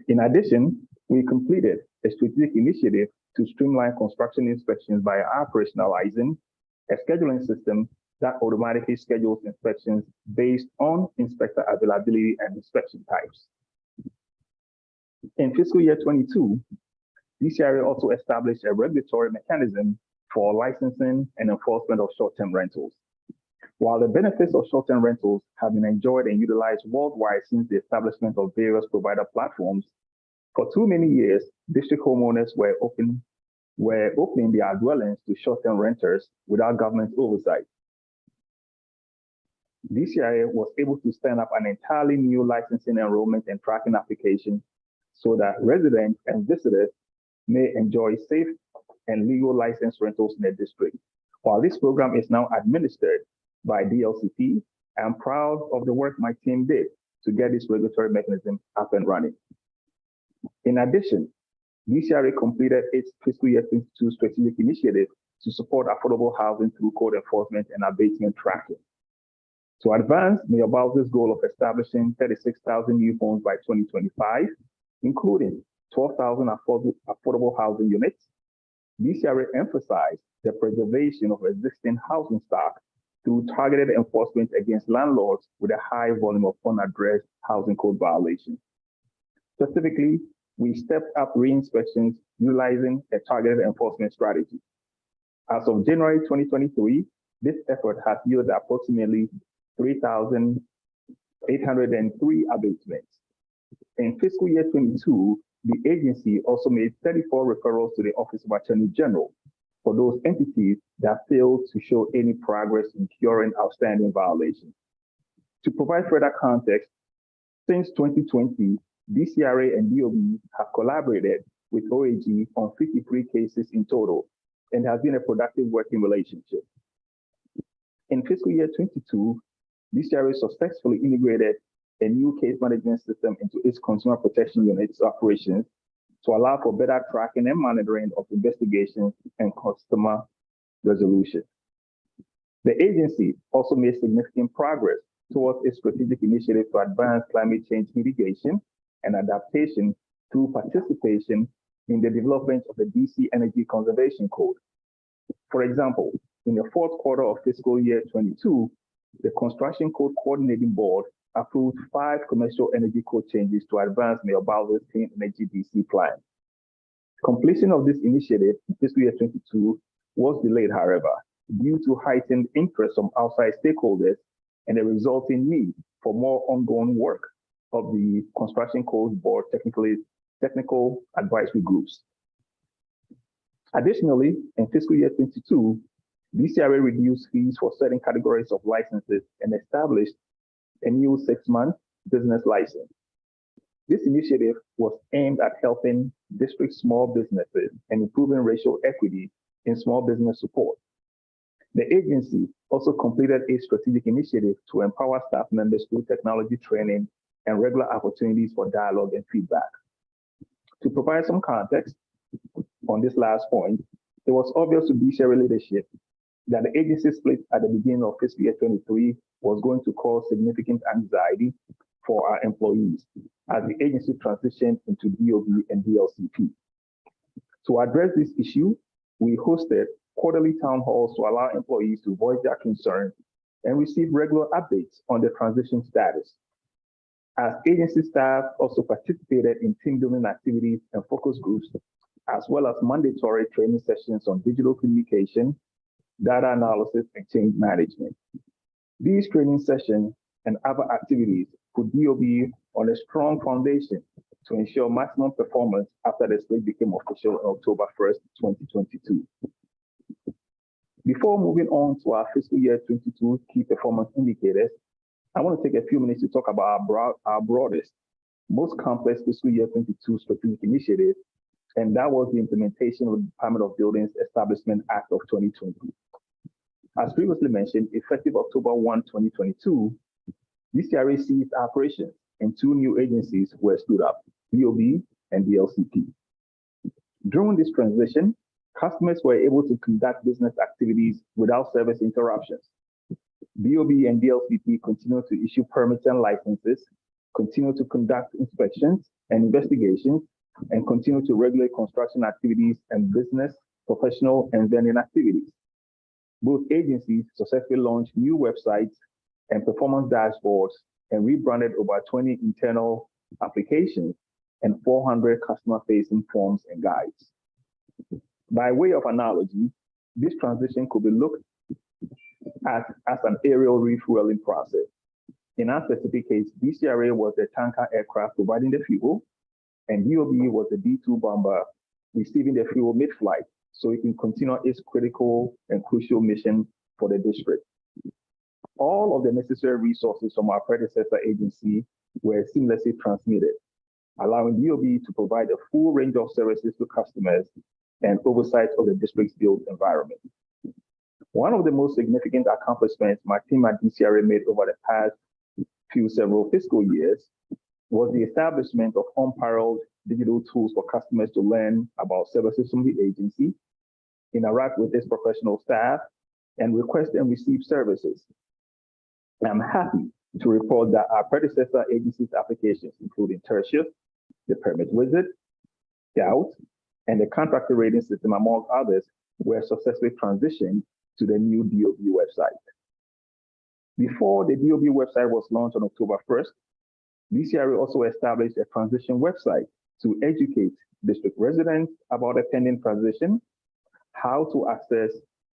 In addition, we completed a strategic initiative to streamline construction inspections by operationalizing a scheduling system that automatically schedules inspections based on inspector availability and inspection types. In fiscal year 22, DCRA also established a regulatory mechanism for licensing and enforcement of short-term rentals. While the benefits of short-term rentals have been enjoyed and utilized worldwide since the establishment of various provider platforms, for too many years, district homeowners were opening their dwellings to short-term renters without government oversight. DCRA was able to stand up an entirely new licensing, enrollment, and tracking application so that residents and visitors may enjoy safe and legal licensed rentals in the district. While this program is now administered by DLCP, I'm proud of the work my team did to get this regulatory mechanism up and running. In addition, DCRA completed its fiscal year 22 strategic initiative to support affordable housing through code enforcement and abatement tracking. To advance Mayor Bowser's goal of establishing 36,000 new homes by 2025, including 12,000 affordable housing units, DCRA emphasized the preservation of existing housing stock through targeted enforcement against landlords with a high volume of unaddressed housing code violations. Specifically, we stepped up re-inspections utilizing a targeted enforcement strategy. As of January 2023, this effort has yielded approximately 3,803 abatements. In fiscal year 22, the agency also made 34 referrals to the Office of Attorney General for those entities that failed to show any progress in curing outstanding violations. To provide further context, since 2020, DCRA and DOB have collaborated with OAG on 53 cases in total and has been a productive working relationship. In fiscal year 22, DCRA successfully integrated a new case management system into its consumer protection unit's operations to allow for better tracking and monitoring of investigations and customer resolution. The agency also made significant progress towards its strategic initiative to advance climate change mitigation and adaptation through participation in the development of the DC Energy Conservation Code. For example, in the fourth quarter of fiscal year 22, the Construction Code Coordinating Board approved 5 commercial energy code changes to advance Mayor Bowser's Clean Energy DC plan. Completion of this initiative in fiscal year 22 was delayed, however, due to heightened interest from outside stakeholders and a resulting need for more ongoing work of the Construction Code Board technical advisory groups. Additionally, in fiscal year 22, DCRA reduced fees for certain categories of licenses and established a new 6-month business license. This initiative was aimed at helping district small businesses and improving racial equity in small business support. The agency also completed a strategic initiative to empower staff members through technology training and regular opportunities for dialogue and feedback. To provide some context on this last point, it was obvious to DCRA leadership that the agency split at the beginning of fiscal year 23 was going to cause significant anxiety for our employees as the agency transitioned into DOB and DLCP. To address this issue, we hosted quarterly town halls to allow employees to voice their concerns and receive regular updates on the transition status. As agency staff also participated in team building activities and focus groups, as well as mandatory training sessions on digital communication, data analysis, and change management. These training sessions and other activities put DOB on a strong foundation to ensure maximum performance after the split became official on October 1st, 2022. Before moving on to our fiscal year 22 key performance indicators, I want to take a few minutes to talk about our broadest, most complex fiscal year 22 strategic initiative, and that was the implementation of the Department of Buildings Establishment Act of 2020. As previously mentioned, effective October 1, 2022, DCRA ceased operations and two new agencies were stood up, DOB and DLCP. During this transition, customers were able to conduct business activities without service interruptions. DOB and DLCP continue to issue permits and licenses, continue to conduct inspections and investigations, and continue to regulate construction activities and business, professional, and vending activities. Both agencies successfully launched new websites and performance dashboards and rebranded over 20 internal applications and 400 customer-facing forms and guides. By way of analogy, this transition could be looked at as an aerial refueling process. In our specific case, DCRA was the tanker aircraft providing the fuel, and DOB was the D2 bomber receiving the fuel mid-flight so it can continue its critical and crucial mission for the district. All of the necessary resources from our predecessor agency were seamlessly transmitted, allowing DOB to provide a full range of services to customers and oversight of the district's built environment. One of the most significant accomplishments my team at DCRA made over the past several fiscal years was the establishment of unparalleled digital tools for customers to learn about services from the agency, interact with its professional staff, and request and receive services. I'm happy to report that our predecessor agency's applications, including Tertius, the Permit Wizard, Scout, and the Contractor Rating System, among others, were successfully transitioned to the new DOB website. Before the DOB website was launched on October 1st, DCRA also established a transition website to educate district residents about a pending transition, how to access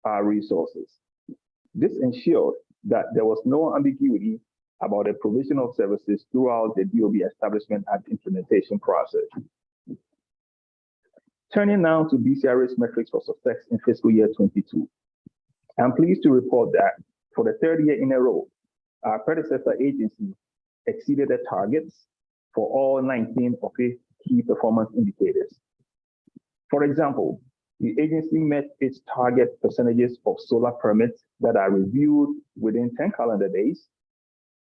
our resources. This ensured that there was no ambiguity about the provision of services throughout the DOB Establishment Act implementation process. Turning now to DCRA's metrics for success in fiscal year 22. I'm pleased to report that for the third year in a row, our predecessor agency exceeded the targets for all 19 of its key performance indicators. For example, the agency met its target percentages of solar permits that are reviewed within 10 calendar days,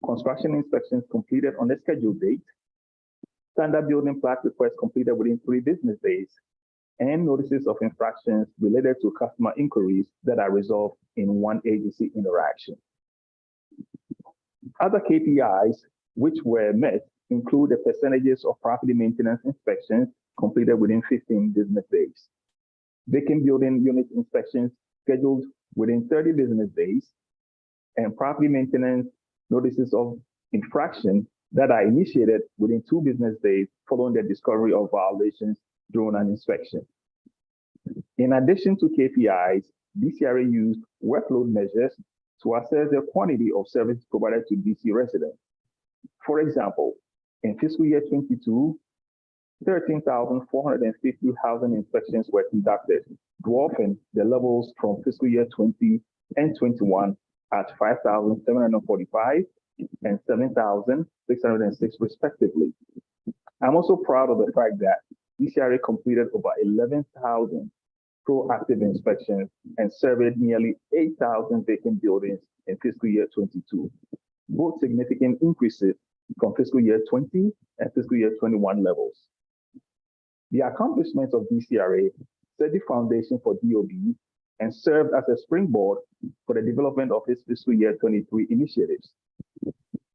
construction inspections completed on the scheduled date, standard building plat requests completed within 3 business days, and notices of infractions related to customer inquiries that are resolved in one agency interaction. Other KPIs which were met include the percentages of property maintenance inspections completed within 15 business days, vacant building unit inspections scheduled within 30 business days, and property maintenance notices of infraction that are initiated within 2 business days following the discovery of violations during an inspection. In addition to KPIs, DCRA used workload measures to assess the quantity of service provided to DC residents. For example, in fiscal year 22, 13,450 housing inspections were conducted, dwarfing the levels from fiscal year 20 and 21 at 5,745 and 7,606 respectively. I'm also proud of the fact that DCRA completed over 11,000 proactive inspections and surveyed nearly 8,000 vacant buildings in fiscal year 22, both significant increases from fiscal year 20 and fiscal year 21 levels. The accomplishments of DCRA set the foundation for DOB and served as a springboard for the development of its fiscal year 23 initiatives.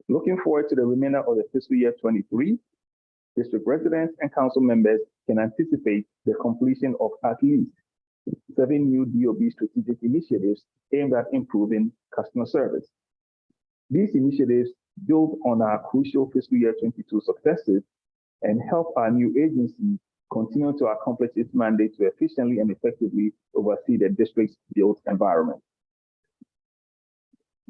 Looking forward to the remainder of the fiscal year 23, district residents and council members can anticipate the completion of at least 7 new DOB strategic initiatives aimed at improving customer service. These initiatives build on our crucial fiscal year 22 successes and help our new agency continue to accomplish its mandate to efficiently and effectively oversee the district's built environment.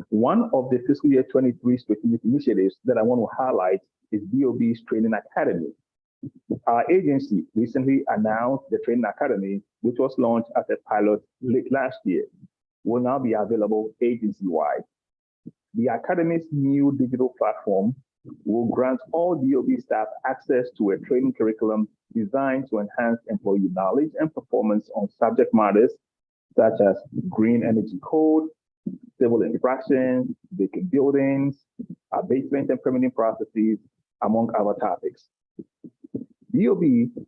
One of the fiscal year 23 strategic initiatives that I want to highlight is DOB's Training Academy. Our agency recently announced the Training Academy, which was launched as a pilot late last year, will now be available agency-wide. The Academy's new digital platform will grant all DOB staff access to a training curriculum designed to enhance employee knowledge and performance on subject matters such as green energy code, civil infractions, vacant buildings, abatement and permitting processes, among other topics. DOB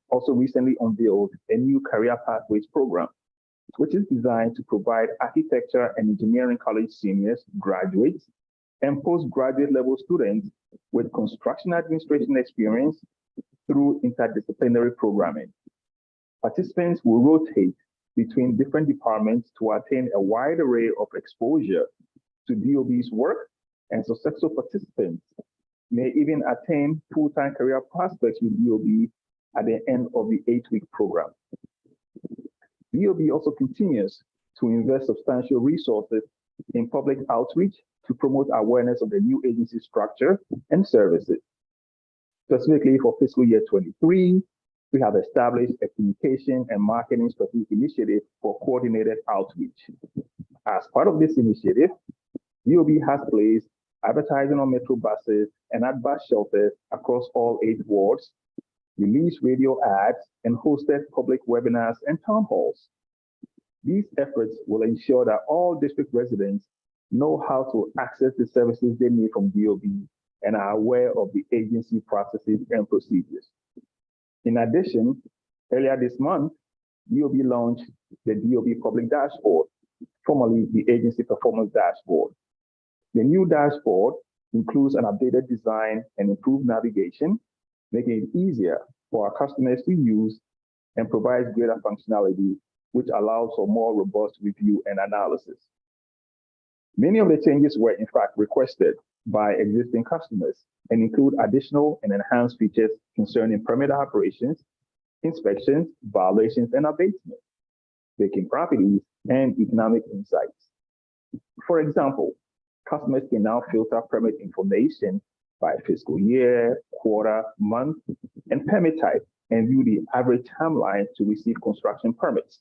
also recently unveiled a new career pathways program, which is designed to provide architecture and engineering college seniors, graduates, and postgraduate level students with construction administration experience through interdisciplinary programming. Participants will rotate between different departments to attain a wide array of exposure to DOB's work, and successful participants may even attain full-time career prospects with DOB at the end of the 8-week program. DOB also continues to invest substantial resources in public outreach to promote awareness of the new agency structure and services. Specifically for fiscal year 23, we have established a communication and marketing strategic initiative for coordinated outreach. As part of this initiative, DOB has placed advertising on metro buses and at bus shelters across all 8 wards, released radio ads, and hosted public webinars and town halls. These efforts will ensure that all district residents know how to access the services they need from DOB and are aware of the agency processes and procedures. In addition, earlier this month, DOB launched the DOB Public Dashboard, formerly the Agency Performance Dashboard. The new dashboard includes an updated design and improved navigation, making it easier for our customers to use and provides greater functionality, which allows for more robust review and analysis. Many of the changes were in fact requested by existing customers and include additional and enhanced features concerning permit operations, inspections, violations, and abatement, vacant properties, and economic insights. For example, customers can now filter permit information by fiscal year, quarter, month, and permit type, and view the average timeline to receive construction permits.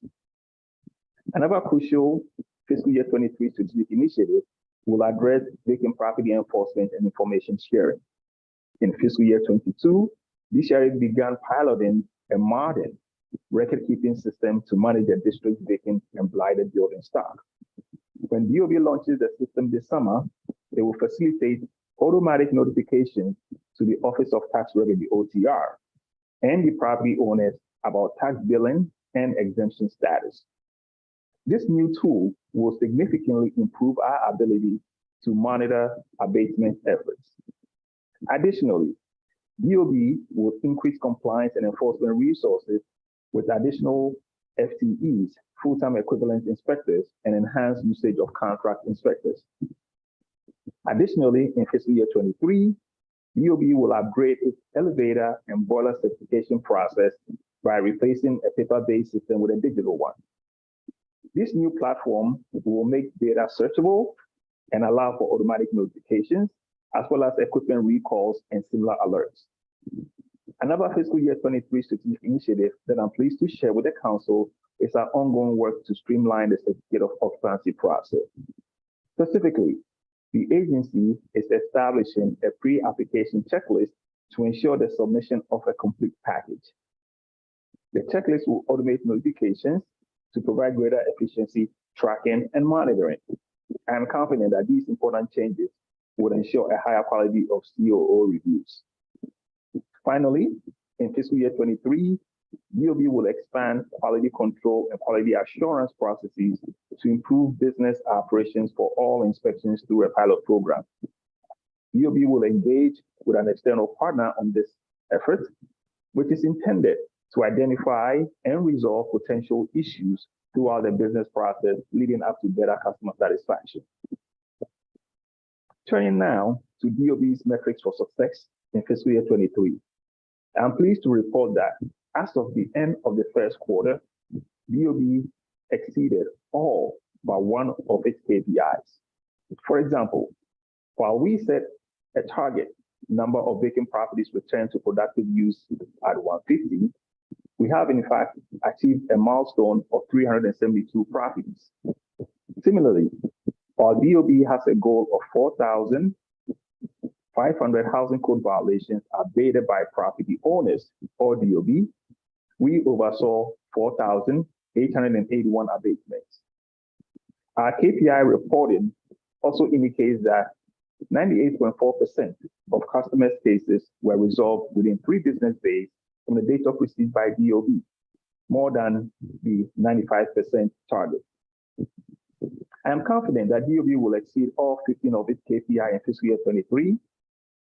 Another crucial fiscal year 23 strategic initiative will address vacant property enforcement and information sharing. In fiscal year 22, this area began piloting a modern record-keeping system to manage the district's vacant and blighted building stock. When DOB launches the system this summer, it will facilitate automatic notifications to the Office of Tax Revenue, OTR, and the property owners about tax billing and exemption status. This new tool will significantly improve our ability to monitor abatement efforts. Additionally, DOB will increase compliance and enforcement resources with additional FTEs, full-time equivalent inspectors, and enhanced usage of contract inspectors. Additionally, in fiscal year 23, DOB will upgrade its elevator and boiler certification process by replacing a paper-based system with a digital one. This new platform will make data searchable and allow for automatic notifications, as well as equipment recalls and similar alerts. Another fiscal year 23 strategic initiative that I'm pleased to share with the Council is our ongoing work to streamline the certificate of occupancy process. Specifically, the agency is establishing a pre-application checklist to ensure the submission of a complete package. The checklist will automate notifications to provide greater efficiency, tracking, and monitoring. I am confident that these important changes will ensure a higher quality of COO reviews. Finally, in fiscal year 23, DOB will expand quality control and quality assurance processes to improve business operations for all inspections through a pilot program. DOB will engage with an external partner on this effort, which is intended to identify and resolve potential issues throughout the business process, leading up to better customer satisfaction. Turning now to DOB's metrics for success in fiscal year 23. I'm pleased to report that As of the end of the first quarter, DOB exceeded all but one of its KPIs. For example, while we set a target number of vacant properties returned to productive use at 150, we have in fact achieved a milestone of 372 properties. Similarly, while DOB has a goal of 4,500 housing code violations abated by property owners or DOB, we oversaw 4,881 abatements. Our KPI reporting also indicates that 98.4% of customers' cases were resolved within 3 business days from the date of receipt by DOB, more than the 95% target. I am confident that DOB will exceed all 15 of its KPI in fiscal year 23,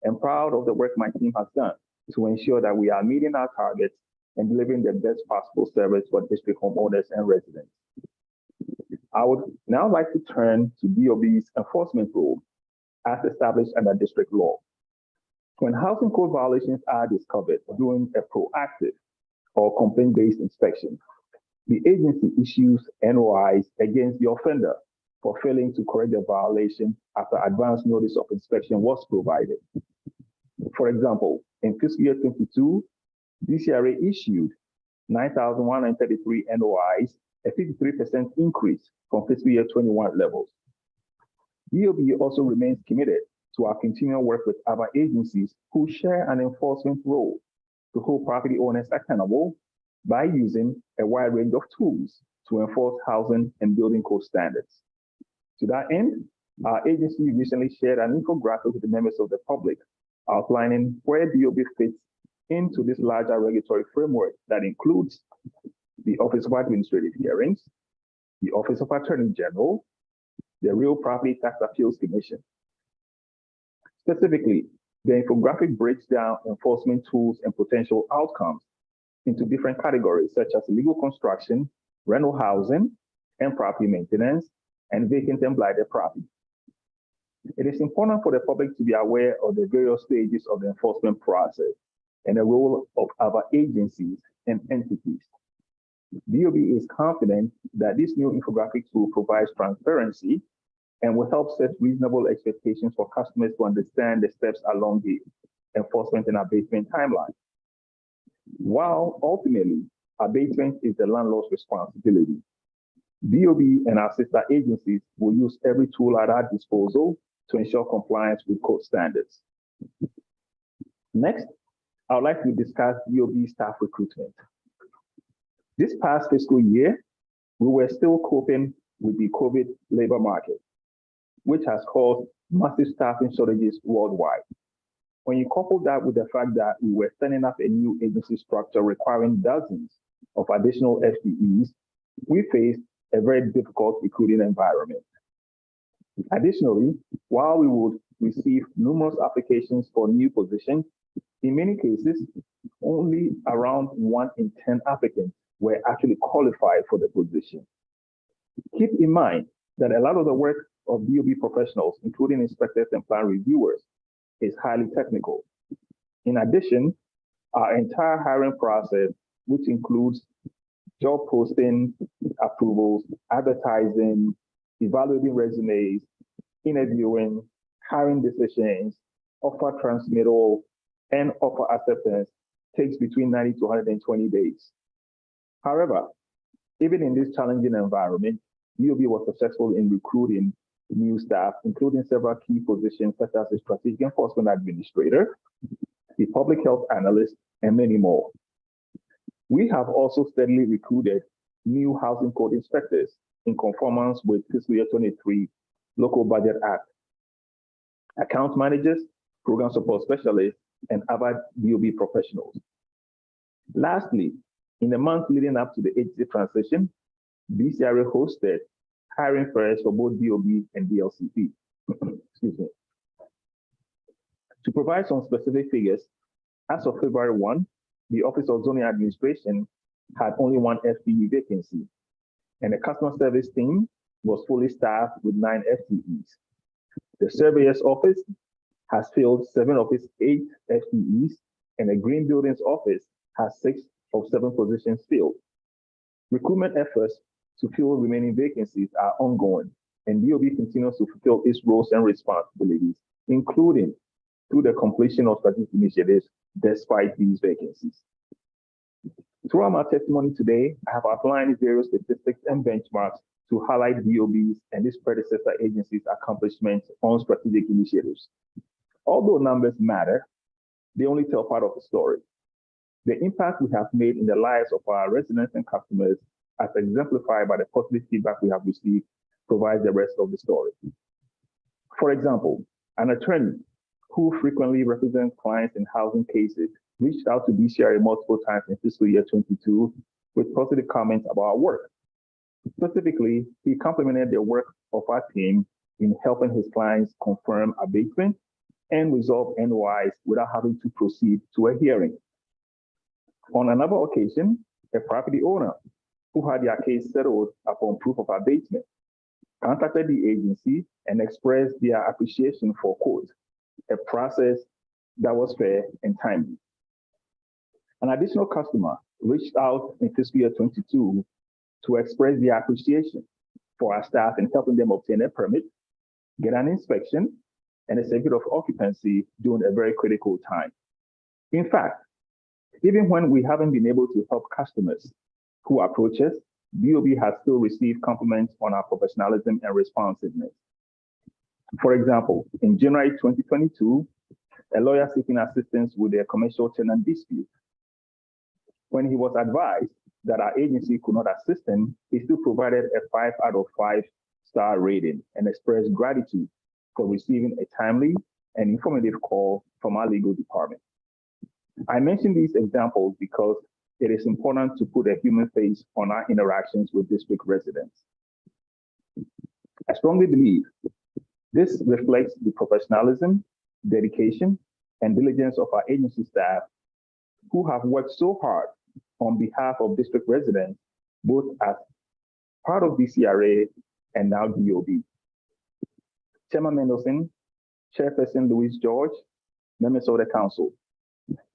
and proud of the work my team has done to ensure that we are meeting our targets and delivering the best possible service for district homeowners and residents. I would now like to turn to DOB's enforcement role as established under district law. When housing code violations are discovered during a proactive or complaint-based inspection, the agency issues NOIs against the offender for failing to correct the violation after advance notice of inspection was provided. For example, in fiscal year 22, DCRA issued 9,133 NOIs, a 53% increase from fiscal year 21 levels. DOB also remains committed to our continual work with other agencies who share an enforcement role to hold property owners accountable by using a wide range of tools to enforce housing and building code standards. To that end, our agency recently shared an infographic with the members of the public outlining where DOB fits into this larger regulatory framework that includes the Office of Administrative Hearings, the Office of Attorney General, the Real Property Tax Appeals Commission. Specifically, the infographic breaks down enforcement tools and potential outcomes into different categories such as legal construction, rental housing, and property maintenance, and vacant and blighted property. It is important for the public to be aware of the various stages of the enforcement process and the role of other agencies and entities. DOB is confident that this new infographic tool provides transparency and will help set reasonable expectations for customers to understand the steps along the enforcement and abatement timeline. While ultimately, abatement is the landlord's responsibility, DOB and our sister agencies will use every tool at our disposal to ensure compliance with code standards. Next, I would like to discuss DOB staff recruitment. This past fiscal year, we were still coping with the COVID labor market, which has caused massive staffing shortages worldwide. When you couple that with the fact that we were setting up a new agency structure requiring dozens of additional FTEs, we faced a very difficult recruiting environment. Additionally, while we would receive numerous applications for new positions, in many cases, only around 1 in 10 applicants were actually qualified for the position. Keep in mind that a lot of the work of DOB professionals, including inspectors and plan reviewers, is highly technical. In addition, our entire hiring process, which includes job posting, approvals, advertising, evaluating resumes, interviewing, hiring decisions, offer transmittal, and offer acceptance, takes between 90 to 120 days. However, even in this challenging environment, DOB was successful in recruiting new staff, including several key positions such as the Strategic Enforcement Administrator, the Public Health Analyst, and many more. We have also steadily recruited new Housing Code Inspectors in conformance with fiscal year 23 Local Budget Act, account managers, program support specialists, and other DOB professionals. Lastly, in the month leading up to the agency transition, DCRA hosted hiring fairs for both DOB and DLCP. Excuse me. To provide some specific figures, as of February 1, the Office of Zoning Administration had only 1 FTE vacancy, and the customer service team was fully staffed with 9 FTEs. The Surveyor's Office has filled 7 of its 8 FTEs, and the Green Buildings Office has 6 of 7 positions filled. Recruitment efforts to fill remaining vacancies are ongoing, and DOB continues to fulfill its roles and responsibilities, including through the completion of strategic initiatives despite these vacancies. Throughout my testimony today, I have outlined various statistics and benchmarks to highlight DOB's and its predecessor agencies' accomplishments on strategic initiatives. Although numbers matter, they only tell part of the story. The impact we have made in the lives of our residents and customers, as exemplified by the positive feedback we have received, provides the rest of the story. For example, an attorney who frequently represents clients in housing cases reached out to DCRA multiple times in fiscal year 22 with positive comments about our work. Specifically, he complimented the work of our team in helping his clients confirm abatement and resolve NOIs without having to proceed to a hearing. On another occasion, a property owner who had their case settled upon proof of abatement contacted the agency and expressed their appreciation for quote, a process that was fair and timely. An additional customer reached out in fiscal year 22 to express their appreciation for our staff in helping them obtain a permit, get an inspection, and a certificate of occupancy during a very critical time. In fact, even when we haven't been able to help customers who approach us, DOB has still received compliments on our professionalism and responsiveness. For example, in January 2022, a lawyer seeking assistance with a commercial tenant dispute. When he was advised that our agency could not assist him, he still provided a 5 out of 5 star rating and expressed gratitude for receiving a timely and informative call from our legal department. I mention these examples because it is important to put a human face on our interactions with district residents. I strongly believe this reflects the professionalism, dedication, and diligence of our agency staff who have worked so hard on behalf of district residents, both as part of DCRA and now DOB. Chairman Mendelson, Chairperson Louis George, members of the council,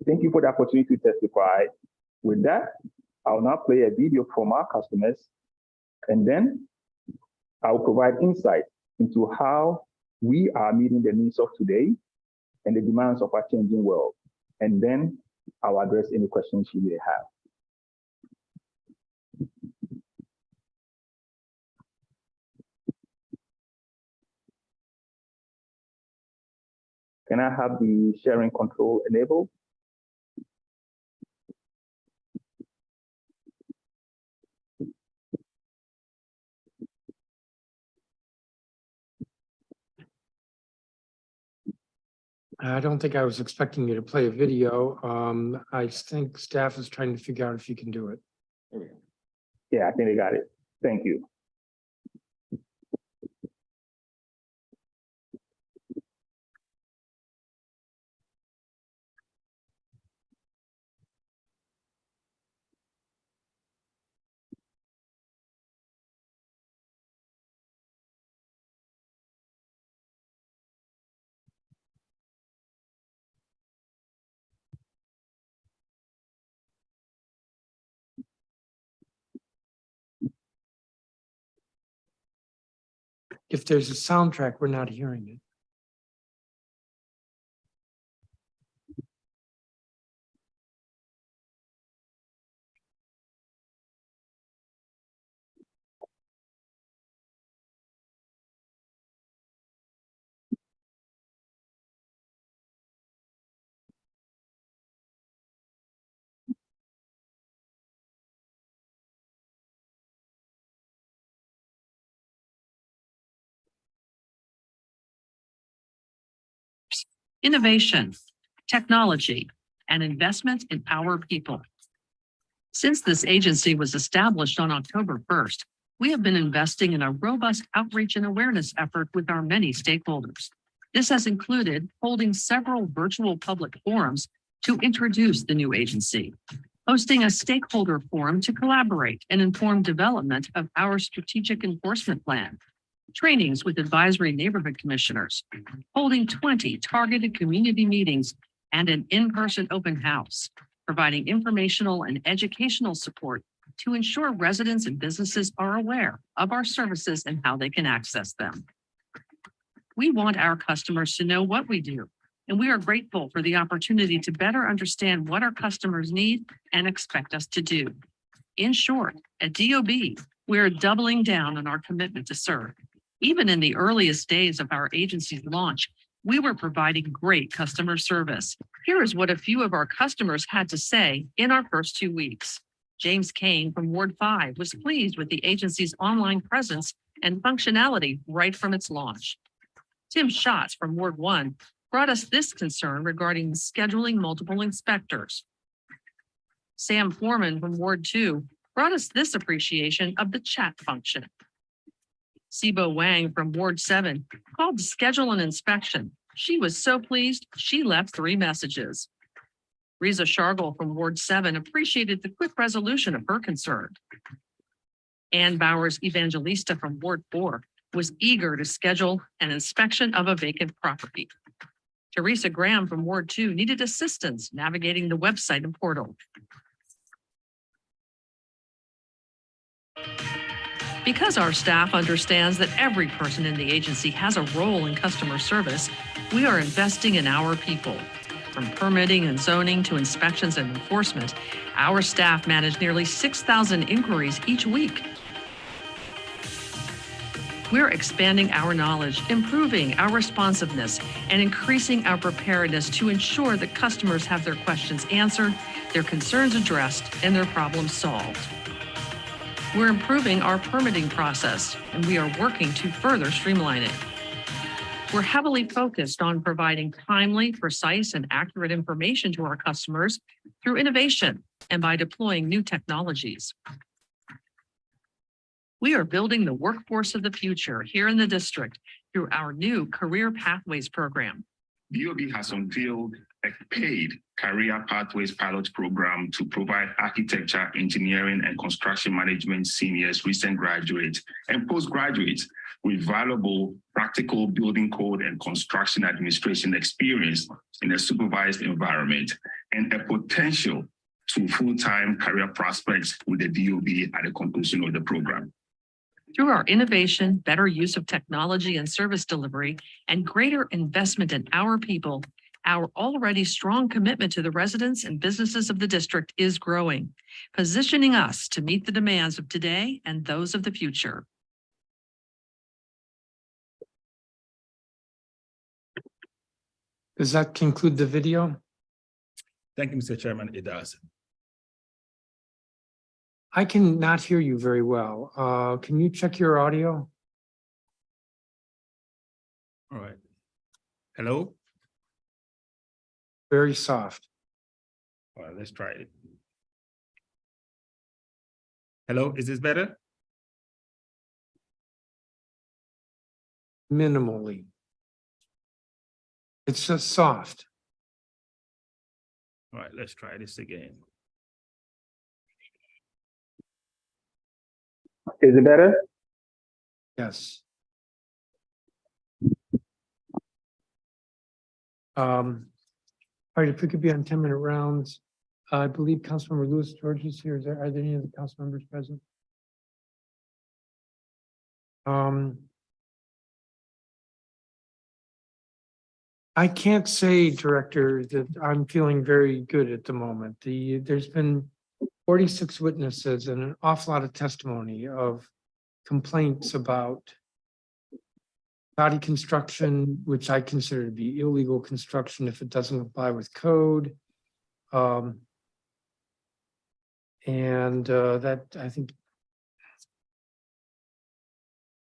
thank you for the opportunity to testify. With that, I'll now play a video from our customers, and then I'll provide insight into how we are meeting the needs of today and the demands of our changing world. And then I'll address any questions you may have. Can I have the sharing control enabled? I don't think I was expecting you to play a video. I think staff is trying to figure out if you can do it. Yeah, I think they got it. Thank you. If there's a soundtrack, we're not hearing it. Innovation, technology, and investment in our people. Since this agency was established on October 1st, we have been investing in a robust outreach and awareness effort with our many stakeholders. This has included holding several virtual public forums to introduce the new agency, hosting a stakeholder forum to collaborate and inform development of our strategic enforcement plan, trainings with advisory neighborhood commissioners, holding 20 targeted community meetings and an in-person open house, providing informational and educational support to ensure residents and businesses are aware of our services and how they can access them. We want our customers to know what we do, and we are grateful for the opportunity to better understand what our customers need and expect us to do. In short, at DOB, we are doubling down on our commitment to serve. Even in the earliest days of our agency's launch, we were providing great customer service. Here is what a few of our customers had to say in our first 2 weeks. James Kane from Ward 5 was pleased with the agency's online presence and functionality right from its launch. Tim Schatz from Ward 1 brought us this concern regarding scheduling multiple inspectors. Sam Foreman from Ward 2 brought us this appreciation of the chat function. Sibo Wang from Ward 7 called to schedule an inspection. She was so pleased, she left 3 messages. Riza Shargul from Ward 7 appreciated the quick resolution of her concern. Ann Bowers Evangelista from Ward 4 was eager to schedule an inspection of a vacant property. Teresa Graham from Ward 2 needed assistance navigating the website and portal. Because our staff understands that every person in the agency has a role in customer service, we are investing in our people. From permitting and zoning to inspections and enforcement, our staff manage nearly 6,000 inquiries each week. We're expanding our knowledge, improving our responsiveness, and increasing our preparedness to ensure that customers have their questions answered, their concerns addressed, and their problems solved. We're improving our permitting process, and we are working to further streamline it. We're heavily focused on providing timely, precise, and accurate information to our customers through innovation and by deploying new technologies. We are building the workforce of the future here in the district through our new Career Pathways program. DOB has unveiled a paid Career Pathways pilot program to provide architecture, engineering, and construction management seniors, recent graduates, and postgraduates with valuable practical building code and construction administration experience in a supervised environment and a potential to full-time career prospects with the DOB at the conclusion of the program. Through our innovation, better use of technology and service delivery, and greater investment in our people, our already strong commitment to the residents and businesses of the district is growing, positioning us to meet the demands of today and those of the future. Does that conclude the video? Thank you, Mr. Chairman. It does. I can not hear you very well. Can you check your audio? All right. Hello? Very soft. All right, let's try it. Hello, is this better? Minimally. It's just soft. All right, let's try this again. Is it better? Yes. All right, if we could be on 10-minute rounds. I believe Councilmember Louis George is here. Are there any of the council members present? I can't say, Director, that I'm feeling very good at the moment. There's been 46 witnesses and an awful lot of testimony of complaints about body construction, which I consider to be illegal construction if it doesn't comply with code. That I think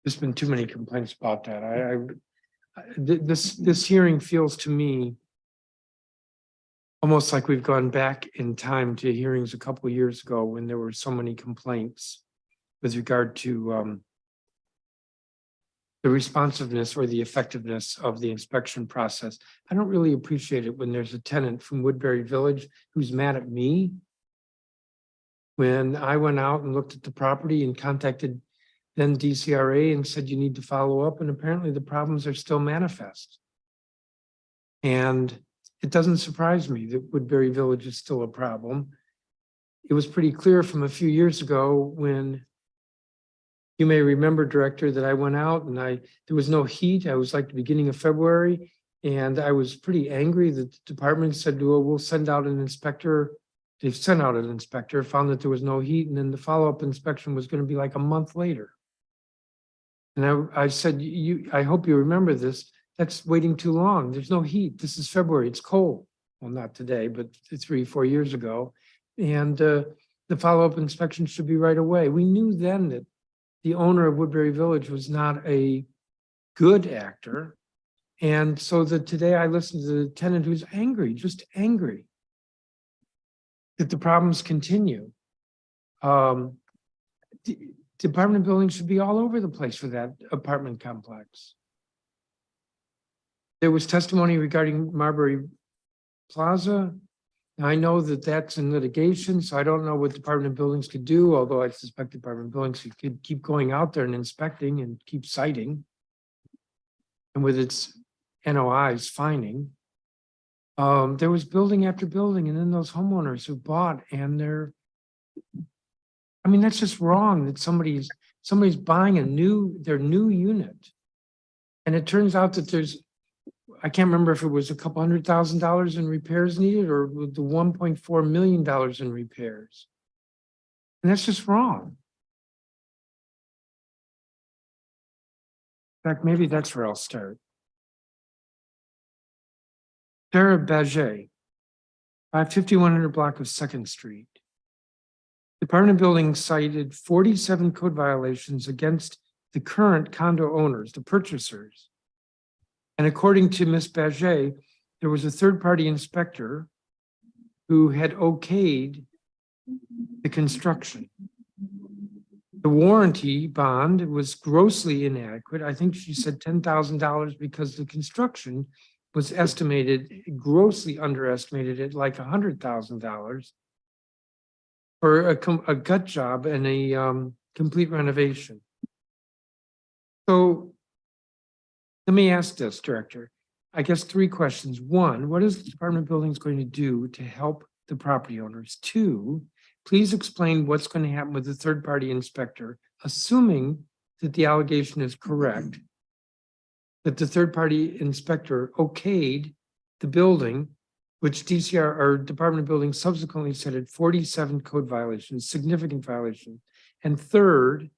there's been too many complaints about that. This hearing feels to me almost like we've gone back in time to hearings a couple of years ago when there were so many complaints with regard to the responsiveness or the effectiveness of the inspection process. I don't really appreciate it when there's a tenant from Woodbury Village who's mad at me when I went out and looked at the property and contacted then DCRA and said you need to follow up, and apparently the problems are still manifest. And it doesn't surprise me that Woodbury Village is still a problem. It was pretty clear from a few years ago when you may remember, Director, that I went out and there was no heat. I was like the beginning of February, and I was pretty angry that the department said, well, we'll send out an inspector. They sent out an inspector, found that there was no heat, and then the follow-up inspection was going to be like a month later. And I said, I hope you remember this. That's waiting too long. There's no heat. This is February. It's cold. Well, not today, but 3-4 years ago. And the follow-up inspection should be right away. We knew then that the owner of Woodbury Village was not a good actor. And so that today I listened to the tenant who's angry, just angry that the problems continue. Department buildings should be all over the place for that apartment complex. There was testimony regarding Marbury Plaza. Now, I know that that's in litigation, so I don't know what Department of Buildings could do, although I suspect Department of Buildings could keep going out there and inspecting and keep citing. And with its NOIs fining. There was building after building, and then those homeowners who bought, and I mean, that's just wrong that somebody's buying their new unit. And it turns out that I can't remember if it was a couple $100,000 in repairs needed or the $1.4 million in repairs. And that's just wrong. In fact, maybe that's where I'll start. Sarah Baget, 5100 block of 2nd Street. Department of Buildings cited 47 code violations against the current condo owners, the purchasers. And according to Ms. Baget, there was a third-party inspector who had okayed the construction. The warranty bond was grossly inadequate. I think she said $10,000 because the construction was grossly underestimated at like $100,000 for a gut job and a complete renovation. So let me ask this, Director. I guess 3 questions. 1, what is the Department of Buildings going to do to help the property owners? 2, please explain what's going to happen with the third-party inspector, assuming that the allegation is correct, that the third-party inspector okayed the building, which DCR or Department of Buildings subsequently said had 47 code violations, significant violations. And third,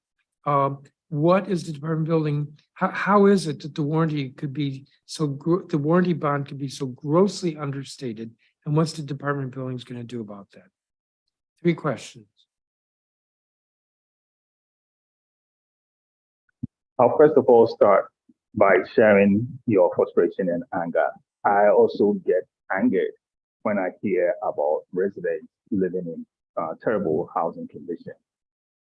what is the Department of Building? How is it that the warranty could be the warranty bond could be so grossly understated? And what's the Department of Buildings going to do about that? 3 questions. I'll first of all start by sharing your frustration and anger. I also get angered when I hear about residents living in terrible housing conditions.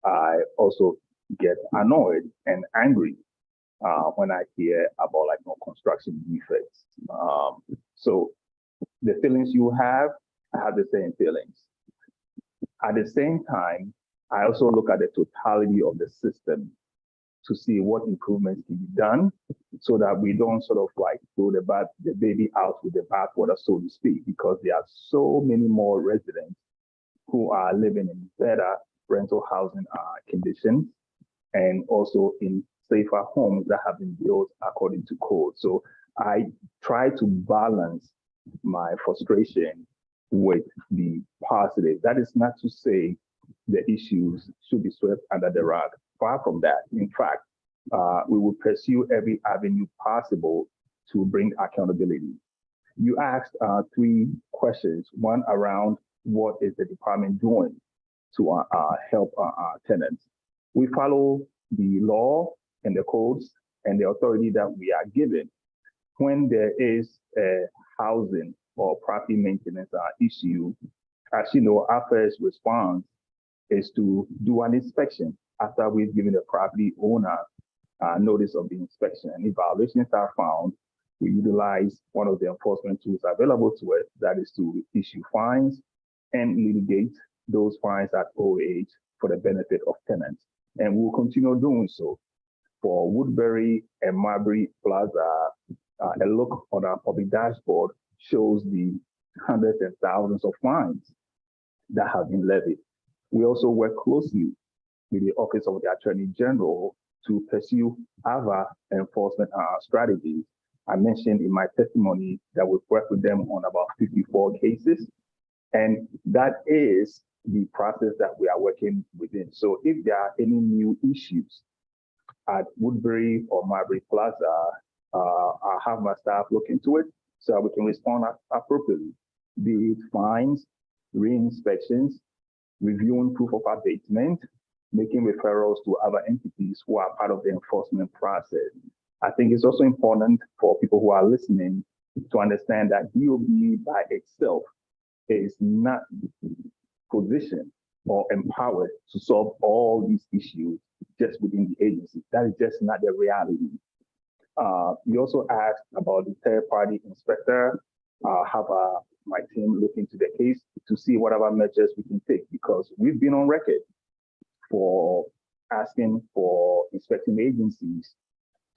I also get annoyed and angry when I hear about construction defects. So the feelings you have, I have the same feelings. At the same time, I also look at the totality of the system to see what improvements can be done so that we don't sort of throw the baby out with the bathwater, so to speak, because there are so many more residents who are living in better rental housing conditions and also in safer homes that have been built according to code. So I try to balance my frustration with the positive. That is not to say the issues should be swept under the rug. Far from that. In fact, we will pursue every avenue possible to bring accountability. You asked 3 questions, one around what is the department doing to help our tenants. We follow the law and the codes and the authority that we are given. When there is a housing or property maintenance issue, as you know, our first response is to do an inspection after we've given the property owner notice of the inspection. And if violations are found, we utilize one of the enforcement tools available to us, that is to issue fines and litigate those fines at OH for the benefit of tenants. And we'll continue doing so. For Woodbury and Marbury Plaza, a look on our public dashboard shows the hundreds and thousands of fines that have been levied. We also work closely with the Office of the Attorney General to pursue other enforcement strategies. I mentioned in my testimony that we've worked with them on about 54 cases, and that is the process that we are working within. So if there are any new issues at Woodbury or Marbury Plaza, I'll have my staff look into it so that we can respond appropriately, be it fines, re-inspections, reviewing proof of abatement, making referrals to other entities who are part of the enforcement process. I think it's also important for people who are listening to understand that DOB by itself is not positioned or empowered to solve all these issues just within the agency. That is just not the reality. You also asked about the third-party inspector. Have my team look into the case to see whatever measures we can take, because we've been on record for asking for inspecting agencies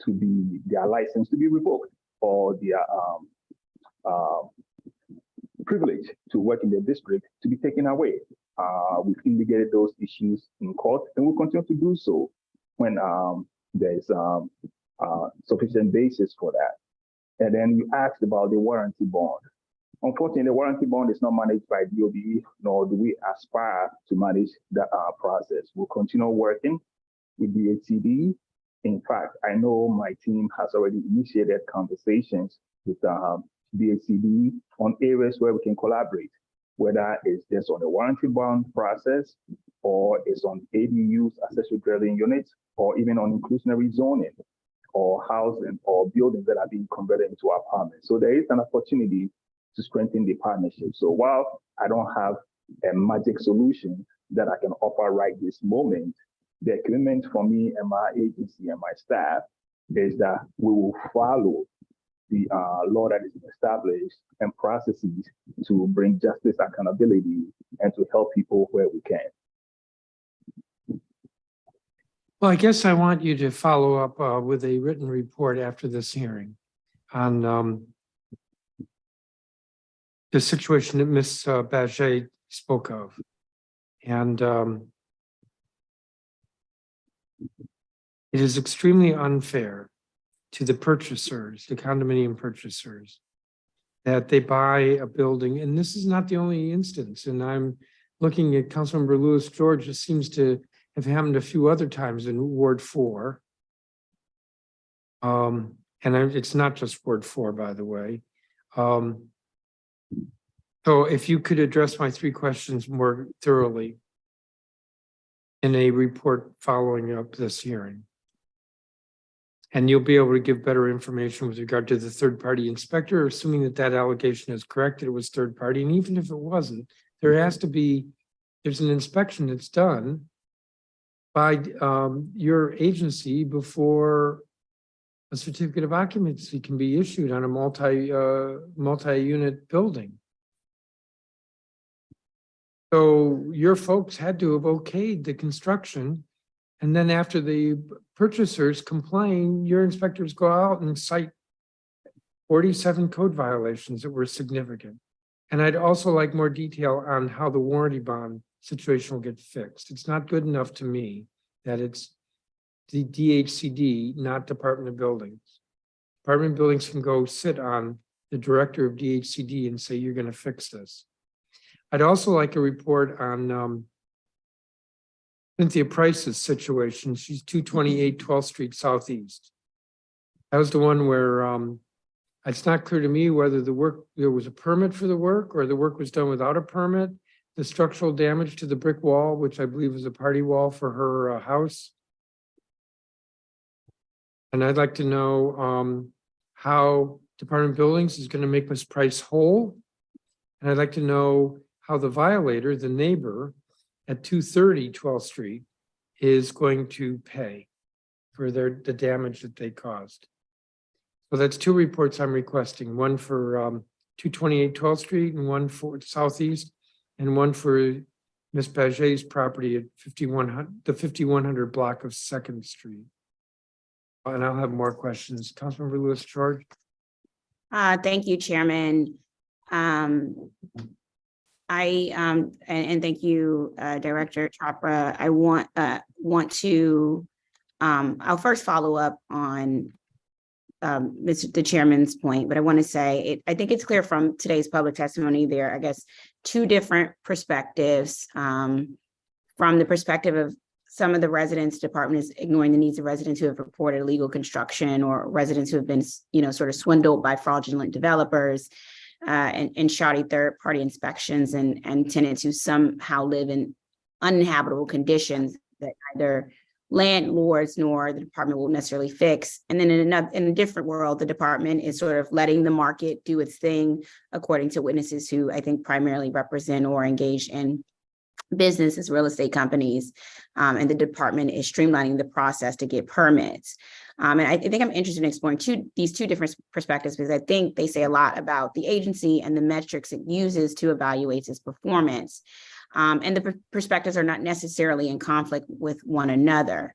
to be their license to be revoked or their privilege to work in the district to be taken away. We've indicated those issues in court, and we'll continue to do so when there's sufficient basis for that. And then you asked about the warranty bond. Unfortunately, the warranty bond is not managed by DOB, nor do we aspire to manage that process. We'll continue working with DHCD. In fact, I know my team has already initiated conversations with DHCD on areas where we can collaborate, whether it's just on the warranty bond process, or it's on ADUs, accessory dwelling units, or even on inclusionary zoning, or housing or buildings that are being converted into apartments. So there is an opportunity to strengthen the partnership. So while I don't have a magic solution that I can offer right this moment, the commitment for me and my agency and my staff is that we will follow the law that is established and processes to bring justice, accountability, and to help people where we can. Well, I guess I want you to follow up with a written report after this hearing on the situation that Ms. Baget spoke of. And it is extremely unfair to the purchasers, the condominium purchasers, that they buy a building. And this is not the only instance. And I'm looking at Councilmember Lewis George. It seems to have happened a few other times in Ward 4. It's not just Ward 4, by the way. So if you could address my three questions more thoroughly in a report following up this hearing. And you'll be able to give better information with regard to the third-party inspector, assuming that that allegation is correct, that it was third-party. And even if it wasn't, there has to be, there's an inspection that's done by your agency before a certificate of occupancy can be issued on a multi-unit building. So your folks had to have okayed the construction, and then after the purchasers complain, your inspectors go out and cite 47 code violations that were significant. And I'd also like more detail on how the warranty bond situation will get fixed. It's not good enough to me that it's the DHCD, not Department of Buildings. Department of Buildings can go sit on the director of DHCD and say, you're going to fix this. I'd also like a report on Cynthia Price's situation. She's 228 12th Street Southeast. That was the one where it's not clear to me whether there was a permit for the work or the work was done without a permit. The structural damage to the brick wall, which I believe is a party wall for her house. And I'd like to know how Department of Buildings is going to make Ms. Price whole. And I'd like to know how the violator, the neighbor at 230 12th Street, is going to pay for the damage that they caused. So that's two reports I'm requesting, one for 228 12th Street and one for Southeast, and one for Ms. Baget's property at the 5100 block of 2nd Street. And I'll have more questions. Councilmember Lewis George. Thank you, Chairman. And thank you, Director Chopra. I want to, I'll first follow up on the chairman's point, but I want to say I think it's clear from today's public testimony there, I guess, two different perspectives. From the perspective of some of the residents, department is ignoring the needs of residents who have reported illegal construction, or residents who have been, sort of swindled by fraudulent developers and shoddy third-party inspections, and tenants who somehow live in uninhabitable conditions that neither landlords nor the department will necessarily fix. And then in a different world, the department is sort of letting the market do its thing, according to witnesses who I think primarily represent or engage in business as real estate companies, and the department is streamlining the process to get permits. And I think I'm interested in exploring these two different perspectives, because I think they say a lot about the agency and the metrics it uses to evaluate its performance. And the perspectives are not necessarily in conflict with one another.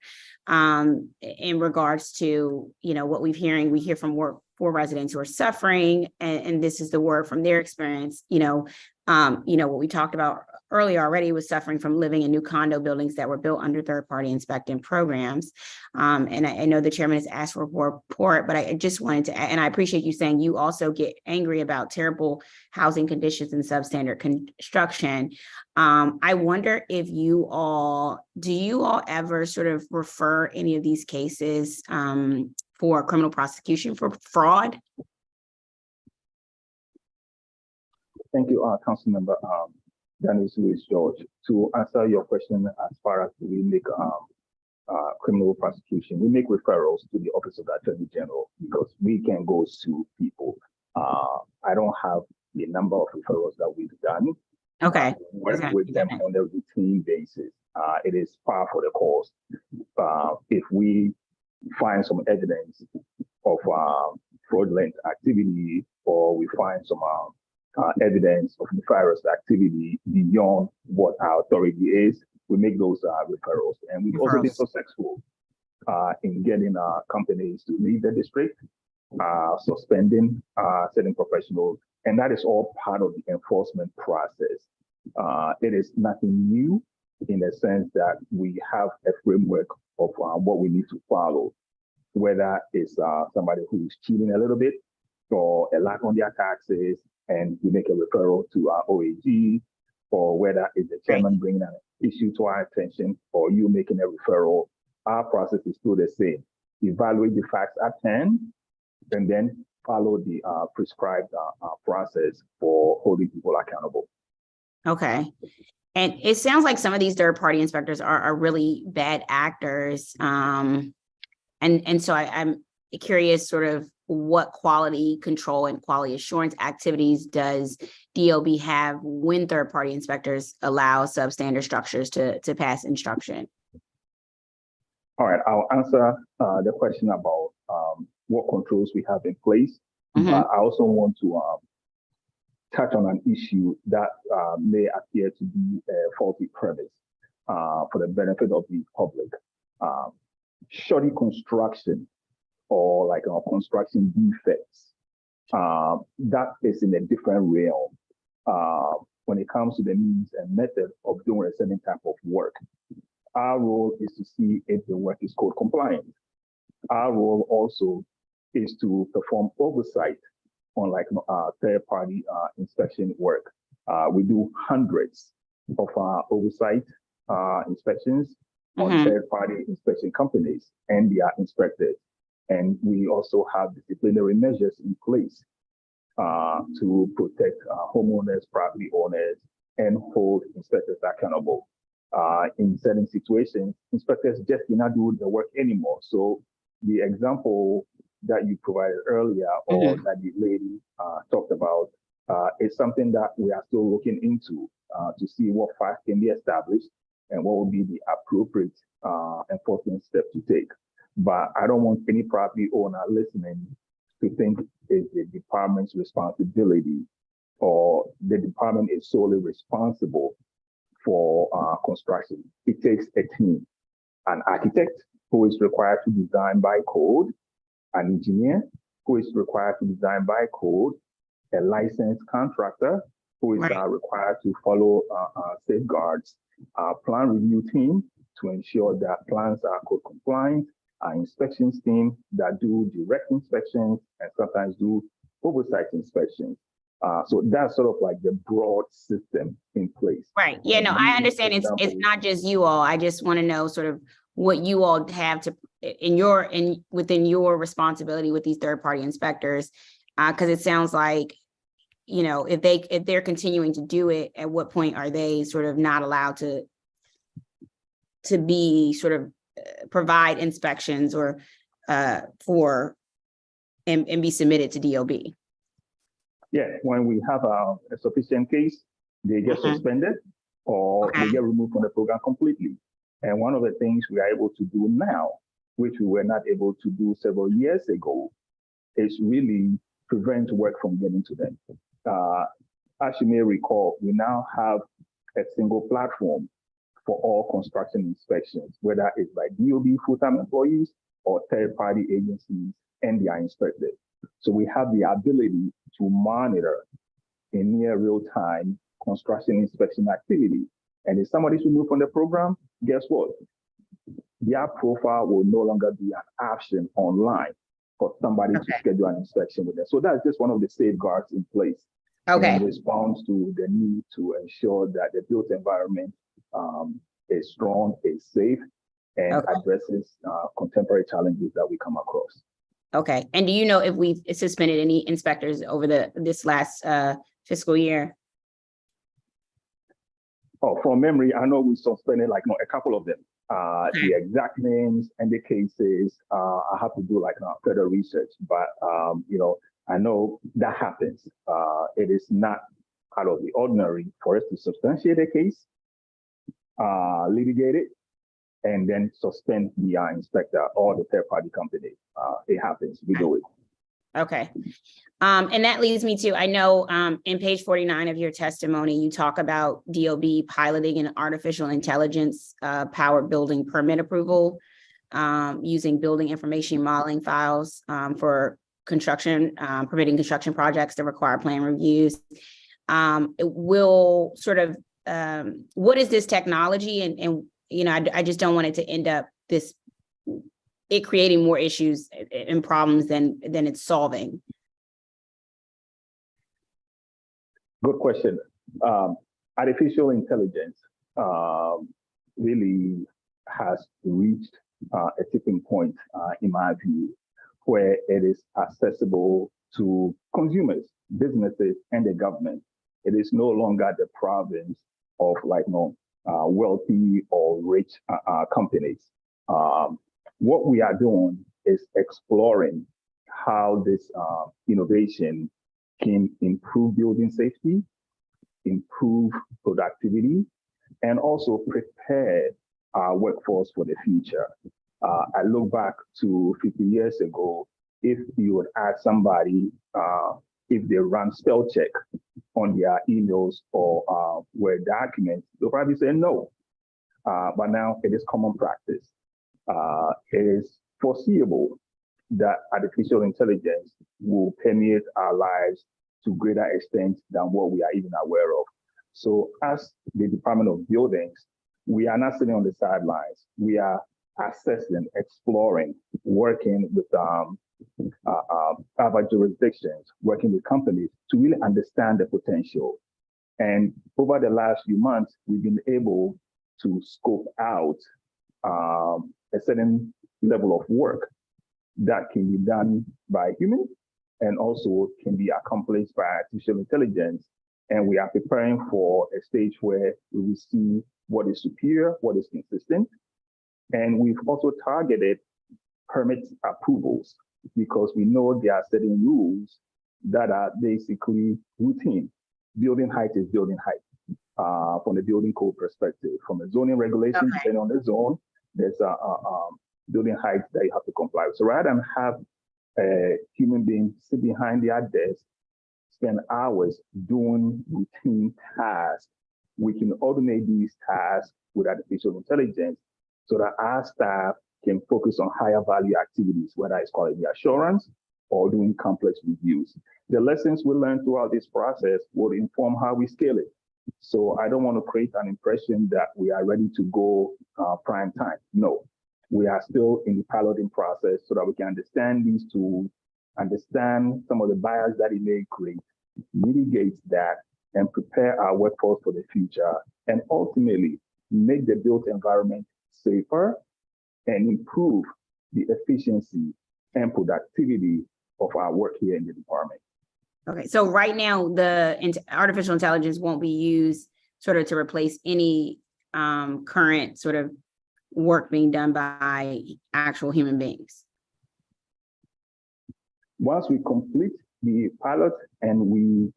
In regards to, what we hear from for residents who are suffering, and this is the word from their experience, what we talked about earlier already was suffering from living in new condo buildings that were built under third-party inspection programs. And I know the chairman has asked for a report, but I just wanted to, and I appreciate you saying you also get angry about terrible housing conditions and substandard construction. I wonder if do you all ever sort of refer any of these cases for criminal prosecution for fraud? Thank you, Councilmember Dennis Louis George. To answer your question, as far as we make criminal prosecution, we make referrals to the Office of the Attorney General, because we can go sue people. I don't have the number of referrals that we've done. Okay. Work with them on a routine basis. It is par for the course. If we find some evidence of fraudulent activity, or we find some evidence of nefarious activity beyond what our authority is, we make those referrals. And we've also been successful in getting companies to leave the district, suspending certain professionals, and that is all part of the enforcement process. It is nothing new, in the sense that we have a framework of what we need to follow, whether it's somebody who's cheating a little bit, or a lack on their taxes, and we make a referral to our OAG, or whether it's the chairman bringing an issue to our attention, or you making a referral. Our process is still the same. Evaluate the facts at hand, and then follow the prescribed process for holding people accountable. Okay. And it sounds like some of these third-party inspectors are really bad actors. And so I'm curious sort of what quality control and quality assurance activities does DOB have when third-party inspectors allow substandard structures to pass instruction? All right, I'll answer the question about what controls we have in place. But I also want to touch on an issue that may appear to be a faulty premise for the benefit of the public. Shoddy construction, or like construction defects, that is in a different realm when it comes to the means and method of doing a certain type of work. Our role is to see if the work is code compliant. Our role also is to perform oversight on third-party inspection work. We do hundreds of oversight inspections on third-party inspection companies and their inspectors. And we also have disciplinary measures in place to protect homeowners, property owners, and hold inspectors accountable. In certain situations, inspectors just cannot do the work anymore. So the example that you provided earlier, or that the lady talked about, is something that we are still looking into to see what facts can be established and what would be the appropriate enforcement step to take. But I don't want any property owner listening to think it's the department's responsibility, or the department is solely responsible for construction. It takes a team, an architect who is required to design by code, an engineer who is required to design by code, a licensed contractor who is required to follow safeguards, plan review team to ensure that plans are code compliant, inspections team that do direct inspections and sometimes do oversight inspections. So that's sort of like the broad system in place. Right. Yeah, no, I understand it's not just you all. I just want to know sort of what you all have to within your responsibility with these third-party inspectors. Because it sounds like, you know, if they're continuing to do it, at what point are they sort of not allowed to be sort of provide inspections or and be submitted to DOB? Yeah, when we have a sufficient case, they get suspended or they get removed from the program completely. And one of the things we are able to do now, which we were not able to do several years ago, is really prevent work from getting to them. As you may recall, we now have a single platform for all construction inspections, whether it's by DOB full-time employees or third-party agencies and their inspectors. So we have the ability to monitor in near real-time construction inspection activity. And if somebody's removed from the program, guess what? Their profile will no longer be an option online for somebody to schedule an inspection with them. So that's just one of the safeguards in place in response to the need to ensure that the built environment is strong, is safe, and addresses contemporary challenges that we come across. Okay. And do you know if we've suspended any inspectors over this last fiscal year? Oh, from memory, I know we suspended like a couple of them. The exact names and the cases, I have to do like further research, but you know, I know that happens. It is not out of the ordinary for us to substantiate a case, litigate it, and then suspend the inspector or the third-party company. It happens. We do it. Okay. And that leads me to, I know in page 49 of your testimony, you talk about DOB piloting an artificial intelligence powered building permit approval using building information modeling files for construction, permitting construction projects that require plan reviews. It will sort of, what is this technology? And you know, I just don't want it to end up it creating more issues and problems than it's solving. Good question. Artificial intelligence really has reached a tipping point, in my view, where it is accessible to consumers, businesses, and the government. It is no longer the province of wealthy or rich companies. What we are doing is exploring how this innovation can improve building safety, improve productivity, and also prepare our workforce for the future. I look back to 50 years ago, if you would ask somebody if they run spell check on their emails or Word documents, they'll probably say no. But now it is common practice. It is foreseeable that artificial intelligence will permeate our lives to greater extent than what we are even aware of. So as the Department of Buildings, we are not sitting on the sidelines. We are assessing, exploring, working with other jurisdictions, working with companies to really understand the potential. And over the last few months, we've been able to scope out a certain level of work that can be done by humans and also can be accomplished by artificial intelligence. And we are preparing for a stage where we will see what is superior, what is consistent. And we've also targeted permit approvals because we know there are certain rules that are basically routine. Building height is building height from the building code perspective. From a zoning regulation, depending on the zone, there's a building height that you have to comply with. So rather than have a human being sit behind their desk, spend hours doing routine tasks, we can automate these tasks with artificial intelligence so that our staff can focus on higher value activities, whether it's quality assurance, or doing complex reviews. The lessons we learn throughout this process will inform how we scale it. So I don't want to create an impression that we are ready to go prime time. No, we are still in the piloting process so that we can understand these tools, understand some of the bias that it may create, mitigate that, and prepare our workforce for the future, and ultimately make the built environment safer and improve the efficiency and productivity of our work here in the department. Okay, so right now, the artificial intelligence won't be used sort of to replace any current sort of work being done by actual human beings. Once we complete the pilot and we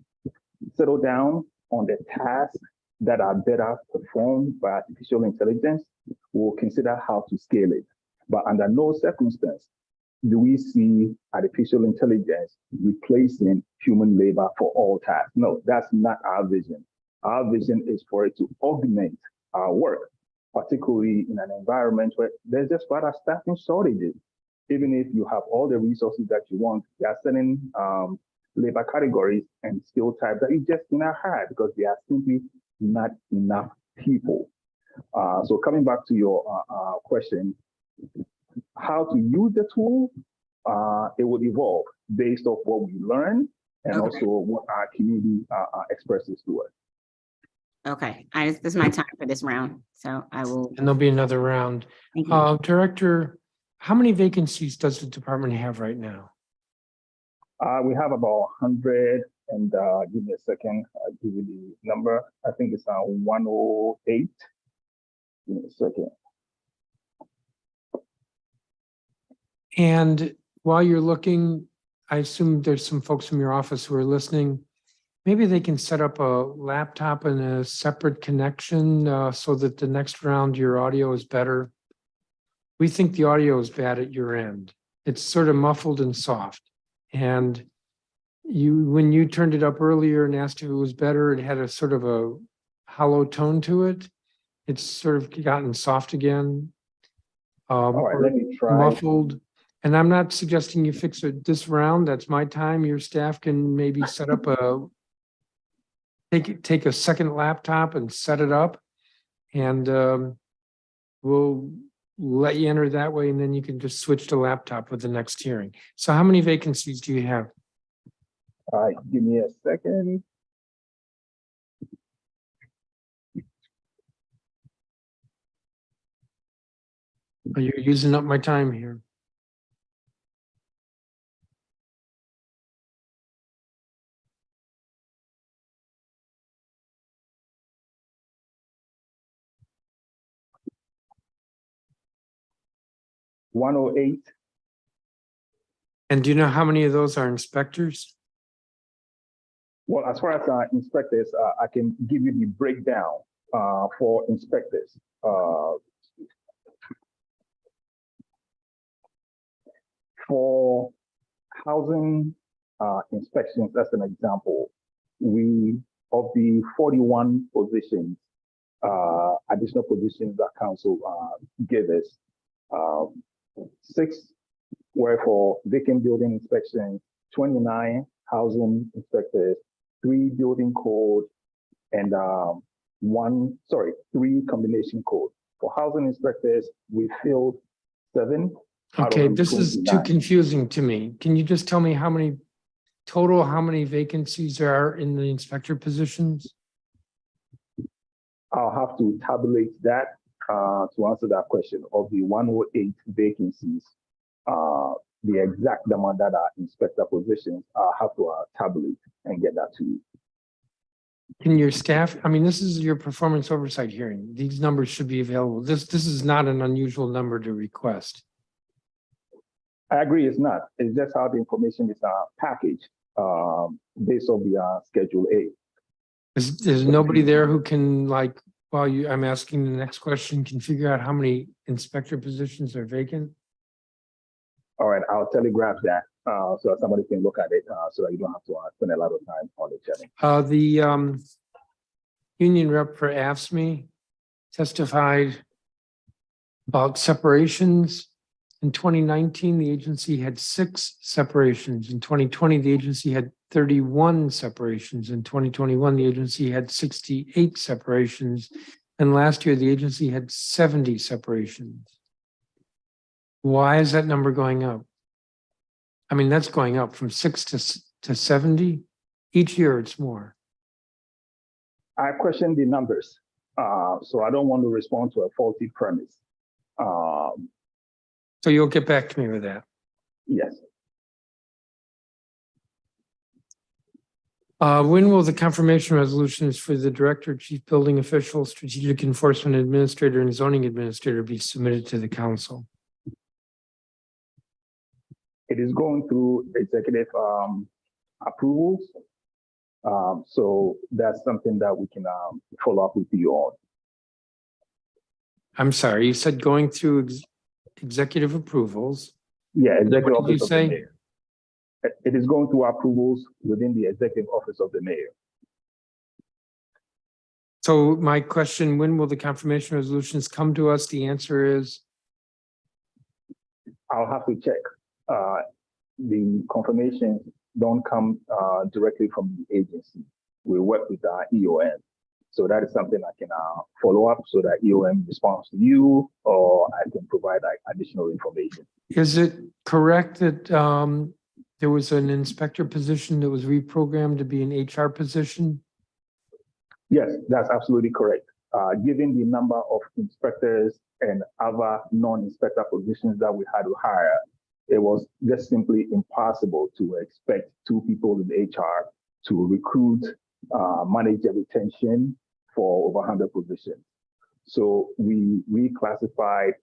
settle down on the tasks that are better performed by artificial intelligence, we'll consider how to scale it. But under no circumstance do we see artificial intelligence replacing human labor for all tasks. No, that's not our vision. Our vision is for it to augment our work, particularly in an environment where there's just rather staffing shortages. Even if you have all the resources that you want, there are certain labor categories and skill types that you just cannot hire because there are simply not enough people. So coming back to your question, how to use the tool, it will evolve based off what we learn and also what our community expresses to us. Okay, this is my time for this round, so I will. And there'll be another round. Thank you. Director, how many vacancies does the department have right now? We have about 100, and give me a second, I'll give you the number. I think it's 108. Give me a second. And while you're looking, I assume there's some folks from your office who are listening. Maybe they can set up a laptop and a separate connection so that the next round your audio is better. We think the audio is bad at your end. It's sort of muffled and soft. And when you turned it up earlier and asked if it was better, it had a sort of a hollow tone to it. It's sort of gotten soft again. All right, let me try. Muffled. And I'm not suggesting you fix it this round. That's my time. Your staff can maybe set up take a second laptop and set it up, and we'll let you enter that way, and then you can just switch to laptop with the next hearing. So how many vacancies do you have? All right, give me a second. Oh, you're using up my time here. $108. And do you know how many of those are inspectors? Well, as far as inspectors, I can give you the breakdown for inspectors. For housing inspections, that's an example. Of the 41 positions, additional positions that council gave us, 6 were for vacant building inspections, 29 housing inspectors, 3 building code, and 3 combination code. For housing inspectors, we filled 7. Okay, this is too confusing to me. Can you just tell me how many vacancies there are in the inspector positions? I'll have to tabulate that to answer that question. Of the 108 vacancies, the exact number that are inspector positions, I'll have to tabulate and get that to you. Can your staff, I mean, this is your performance oversight hearing. These numbers should be available. This is not an unusual number to request. I agree, it's not. It's just how the information is packaged based on the Schedule A. There's nobody there who can, like, while I'm asking the next question, can figure out how many inspector positions are vacant? All right, I'll telegraph that so that somebody can look at it so that you don't have to spend a lot of time on the checking. The union rep for AFSCME testified about separations In 2019, the agency had 6 separations. In 2020, the agency had 31 separations. In 2021, the agency had 68 separations. And last year, the agency had 70 separations. Why is that number going up? I mean, that's going up from 6 to 70. Each year, it's more. I question the numbers, so I don't want to respond to a faulty premise. So you'll get back to me with that. Yes. When will the confirmation resolutions for the director, chief building official, strategic enforcement administrator, and zoning administrator be submitted to the council? It is going through executive approvals. So that's something that we can follow up with you on. I'm sorry, you said going through executive approvals. Yeah, executive What did you office of the say? mayor. It is going through approvals within the executive office of the mayor. So my question, when will the confirmation resolutions come to us? The answer is, I'll have to check. The confirmations don't come directly from the agency. We work with our EOM. So that is something I can follow up so that EOM responds to you, or I can provide additional information. is it correct that there was an inspector position that was reprogrammed to be an HR position? Yes, that's absolutely correct. Given the number of inspectors and other non-inspector positions that we had to hire, it was just simply impossible to expect 2 people in HR to recruit, manage the retention for over 100 positions. So we reclassified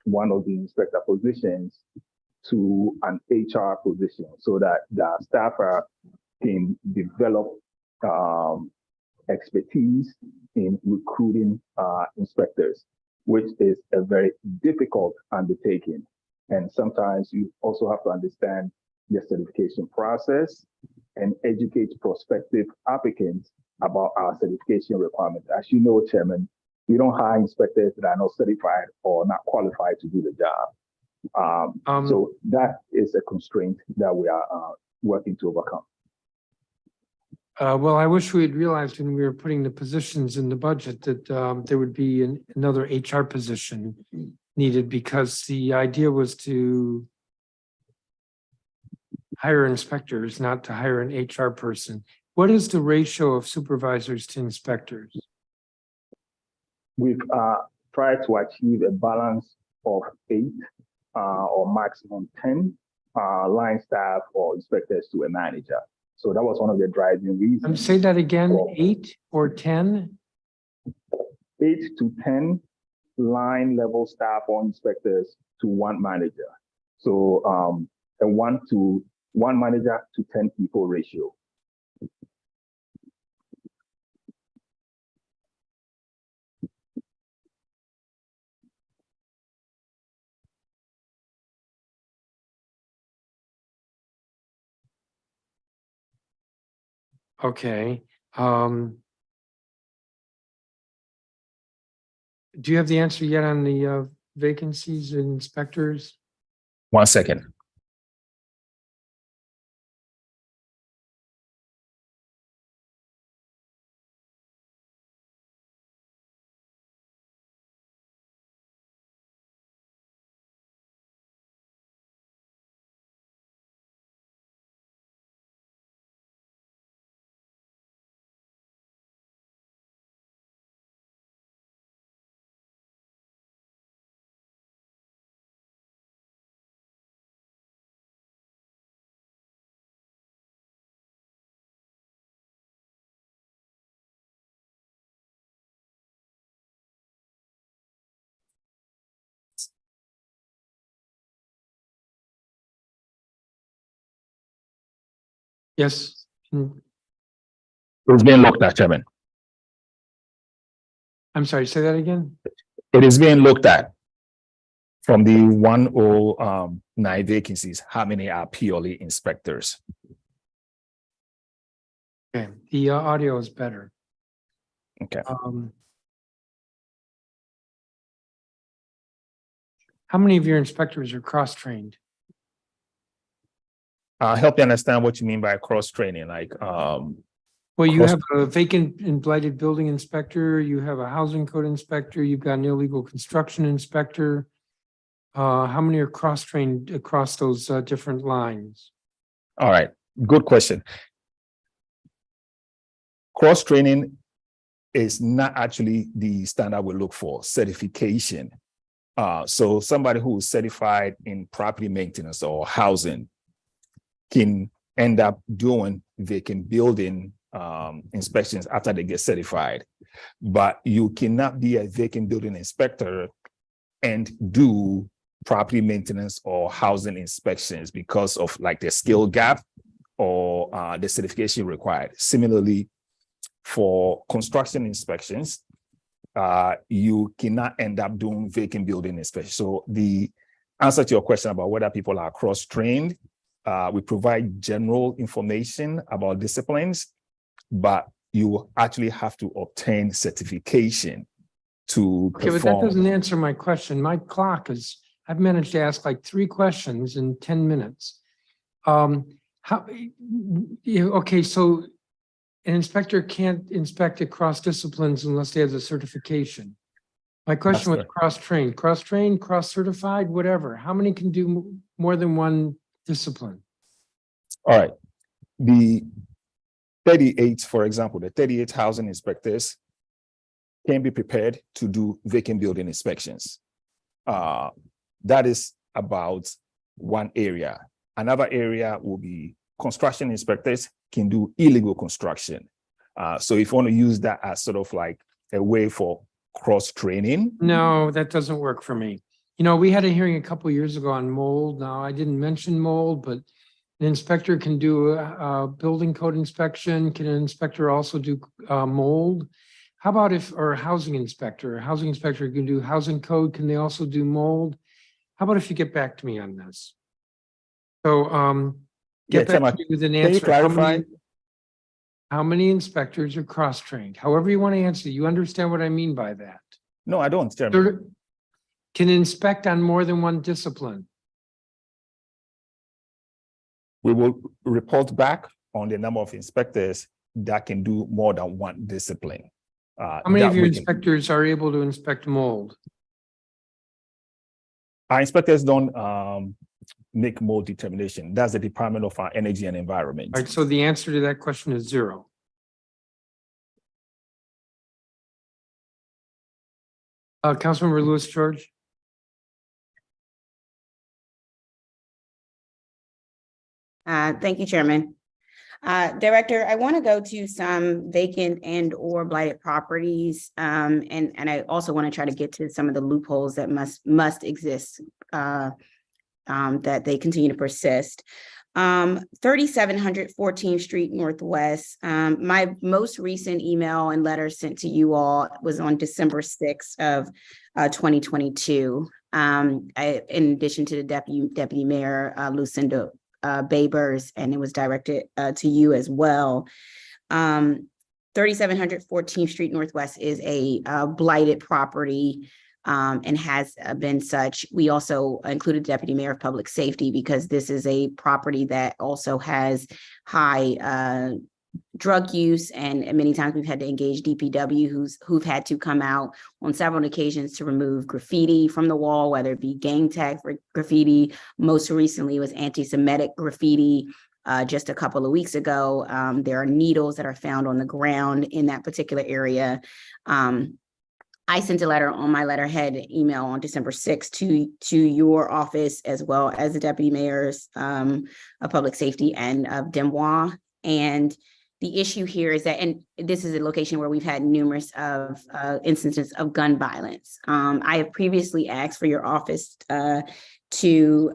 one of the inspector positions to an HR position so that the staffer can develop expertise in recruiting inspectors, which is a very difficult undertaking. And sometimes you also have to understand the certification process and educate prospective applicants about our certification requirements. As you know, Chairman, we don't hire inspectors that are not certified or not qualified to do the job. So that is a constraint that we are working to overcome. Well, I wish we had realized when we were putting the positions in the budget that there would be another HR position needed, because the idea was to hire inspectors, not to hire an HR person. What is the ratio of supervisors to inspectors? We've tried to achieve a balance of 8 or maximum 10 line staff or inspectors to a manager. So that was one of the driving reasons. Say that again, 8 or 10? 8 to 10 line level staff or inspectors to 1 manager. So a 1 manager to 10 people ratio. Okay. Do you have the answer yet on the vacancies and inspectors? 1 second. Yes. It's being looked at, Chairman. I'm sorry, say that again. It is being looked at. From the 109 vacancies, how many are purely inspectors? Okay, the audio is better. Okay. How many of your inspectors are cross-trained? Help me understand what you mean by cross-training, like, Well, you cross- have a vacant and blighted building inspector, you have a housing code inspector, you've got an illegal construction inspector. How many are cross-trained across those different lines? All right, good question. Cross-training is not actually the standard we look for, certification. So somebody who is certified in property maintenance or housing can end up doing vacant building inspections after they get certified. But you cannot be a vacant building inspector and do property maintenance or housing inspections because of like the skill gap or the certification required. Similarly, for construction inspections, you cannot end up doing vacant building inspections. So the answer to your question about whether people are cross-trained, we provide general information about disciplines, but you actually have to obtain certification to Okay, but that perform. doesn't answer my question. My clock is, I've managed to ask like 3 questions in 10 minutes. Okay, so an inspector can't inspect across disciplines unless they have the certification. My question was cross-trained, cross-certified, whatever. How many can do more than one discipline? All right. The 38, for example, the 38 housing inspectors can be prepared to do vacant building inspections. That is about one area. Another area will be construction inspectors can do illegal construction. So if you want to use that as sort of like a way for cross-training. No, that doesn't work for me. You know, we had a hearing a couple of years ago on mold. Now, I didn't mention mold, but an inspector can do a building code inspection. Can an inspector also do mold? How about a housing inspector can do housing code. Can they also do mold? How about if you get back to me on this? So get back to me with an answer. Can you clarify? How many inspectors are cross-trained? However you want to answer, you understand what I mean by that. No, I don't. Chairman. Can inspect on more than one discipline. We will report back on the number of inspectors that can do more than one discipline. How many of your inspectors are able to inspect mold? Our inspectors don't make mold determination. That's the Department of Energy and Environment. All right, so the answer to that question is 0. Councilmember Lewis George. Thank you, Chairman. Director, I want to go to some vacant and or blighted properties. And I also want to try to get to some of the loopholes that must exist, that they continue to persist. 3700 14th Street Northwest. My most recent email and letter sent to you all was on December 6th of 2022. In addition to the Deputy Mayor Lucinda Babers, and it was directed to you as well. 3700 14th Street Northwest is a blighted property and has been such. We also included Deputy Mayor of Public Safety because this is a property that also has high drug use, and many times we've had to engage DPW who've had to come out on several occasions to remove graffiti from the wall, whether it be gang tag graffiti. Most recently was anti-Semitic graffiti. Just a couple of weeks ago, there are needles that are found on the ground in that particular area. I sent a letter on my letterhead email on December 6th to your office, as well as the Deputy Mayors of Public Safety and of Demois. And the issue here is that, and this is a location where we've had numerous of instances of gun violence. I have previously asked for your office to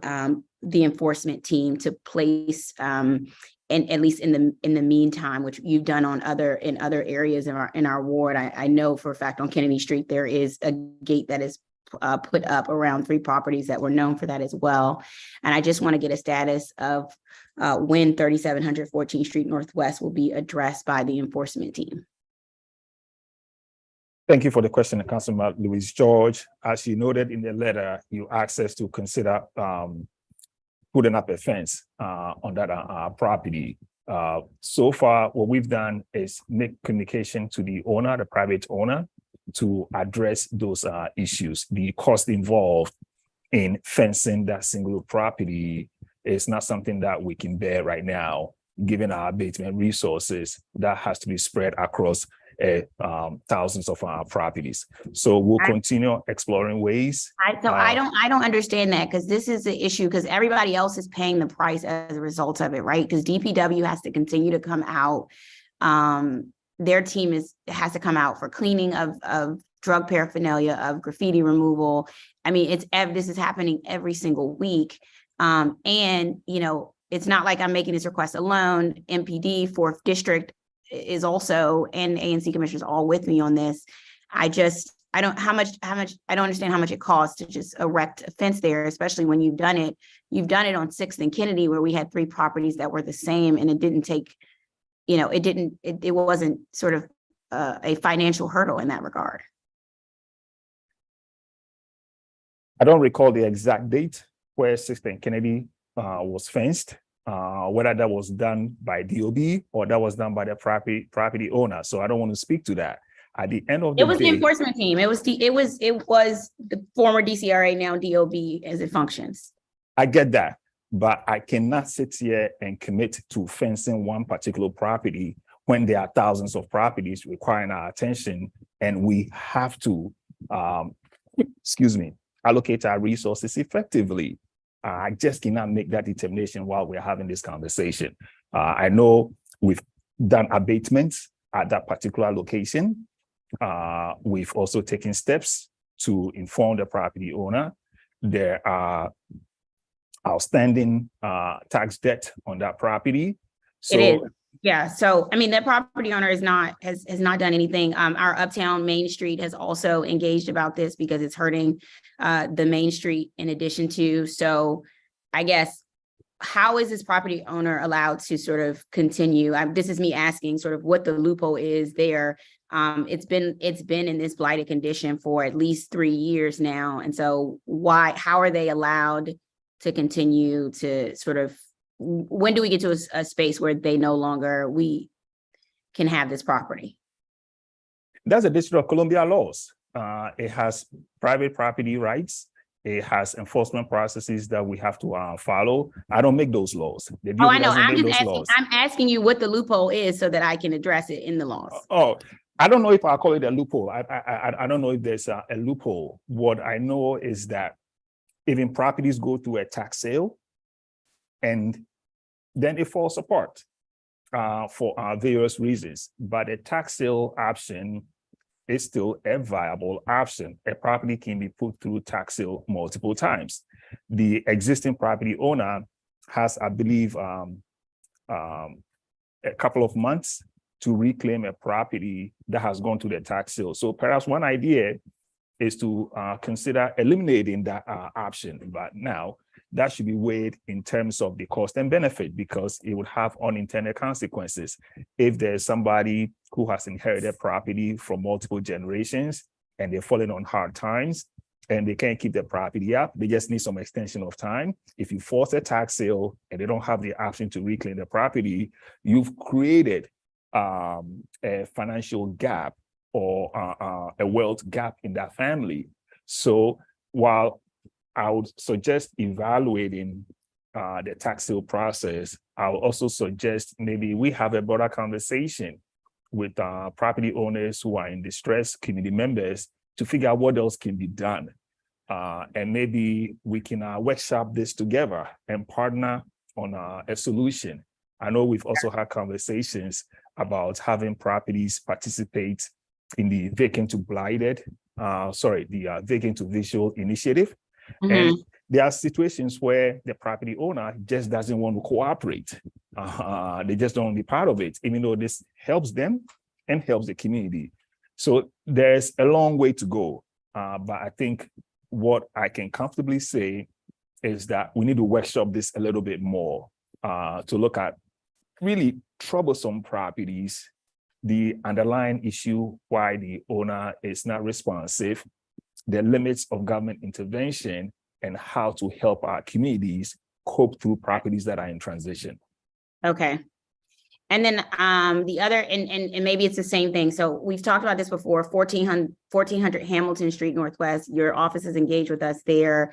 the enforcement team to place, and at least in the meantime, which you've done in other areas in our ward. I know for a fact on Kennedy Street there is a gate that is put up around 3 properties that were known for that as well. And I just want to get a status of when 3700 14th Street Northwest will be addressed by the enforcement team. Thank you for the question, Councilman Louis George. As you noted in the letter, you asked us to consider putting up a fence on that property. So far, what we've done is make communication to the owner, the private owner, to address those issues. The cost involved in fencing that single property is not something that we can bear right now, given our abatement resources. That has to be spread across thousands of our properties. So we'll continue exploring ways. I don't understand that, because this is the issue, because everybody else is paying the price as a result of it, right? Because DPW has to continue to come out. Their team has to come out for cleaning of drug paraphernalia, of graffiti removal. I mean, this is happening every single week. And you know, it's not like I'm making this request alone. MPD, 4th District is also, and ANC commissioners all with me on this. I don't understand how much it costs to just erect a fence there, especially when you've done it on 6th and Kennedy, where we had 3 properties that were the same, and it didn't take, you know, it wasn't sort of a financial hurdle in that regard. I don't recall the exact date where 6th and Kennedy was fenced, whether that was done by DOB or that was done by the property owner. So I don't want to speak to that. At the end of the day, it was the enforcement team. It was the former DCRA, now DOB, as it functions. I get that, but I cannot sit here and commit to fencing one particular property when there are thousands of properties requiring our attention, and we have to, allocate our resources effectively. I just cannot make that determination while we're having this conversation. I know we've done abatements at that particular location. We've also taken steps to inform the property owner. There are outstanding tax debt on that property. So, it is. Yeah. So, I mean, that property owner has not done anything. Our Uptown Main Street has also engaged about this because it's hurting the Main Street in addition to. So I guess, how is this property owner allowed to sort of continue? This is me asking sort of what the loophole is there. It's been in this blighted condition for at least 3 years now. And so how are they allowed to continue to sort of, when do we get to a space where we can have this property? That's the District of Columbia laws. It has private property rights. It has enforcement processes that we have to follow. I don't make those laws. I know. I'm asking you what the loophole is so that I can address it in the laws. I don't know if I'll call it a loophole. I don't know if there's a loophole. What I know is that even properties go through a tax sale, and then it falls apart for various reasons. But a tax sale option is still a viable option. A property can be put through tax sale multiple times. The existing property owner has, I believe, a couple of months to reclaim a property that has gone to the tax sale. So perhaps one idea is to consider eliminating that option. But now that should be weighed in terms of the cost and benefit, because it would have unintended consequences. If there's somebody who has inherited property from multiple generations and they're falling on hard times and they can't keep the property up, they just need some extension of time. If you force a tax sale and they don't have the option to reclaim the property, you've created a financial gap or a wealth gap in that family. So while I would suggest evaluating the tax sale process, I would also suggest maybe we have a broader conversation with property owners who are in distress, community members, to figure out what else can be done. And maybe we can workshop this together and partner on a solution. I know we've also had conversations about having properties participate in the vacant to blighted, the vacant to visual initiative. Mm-hmm. And there are situations where the property owner just doesn't want to cooperate. They just don't want to be part of it, even though this helps them and helps the community. So there's a long way to go. But I think what I can comfortably say is that we need to workshop this a little bit more to look at really troublesome properties the underlying issue why the owner is not responsive, the limits of government intervention, and how to help our communities cope through properties that are in transition. Okay. And then the other, and maybe it's the same thing. So we've talked about this before, 1400 Hamilton Street Northwest, your office is engaged with us there.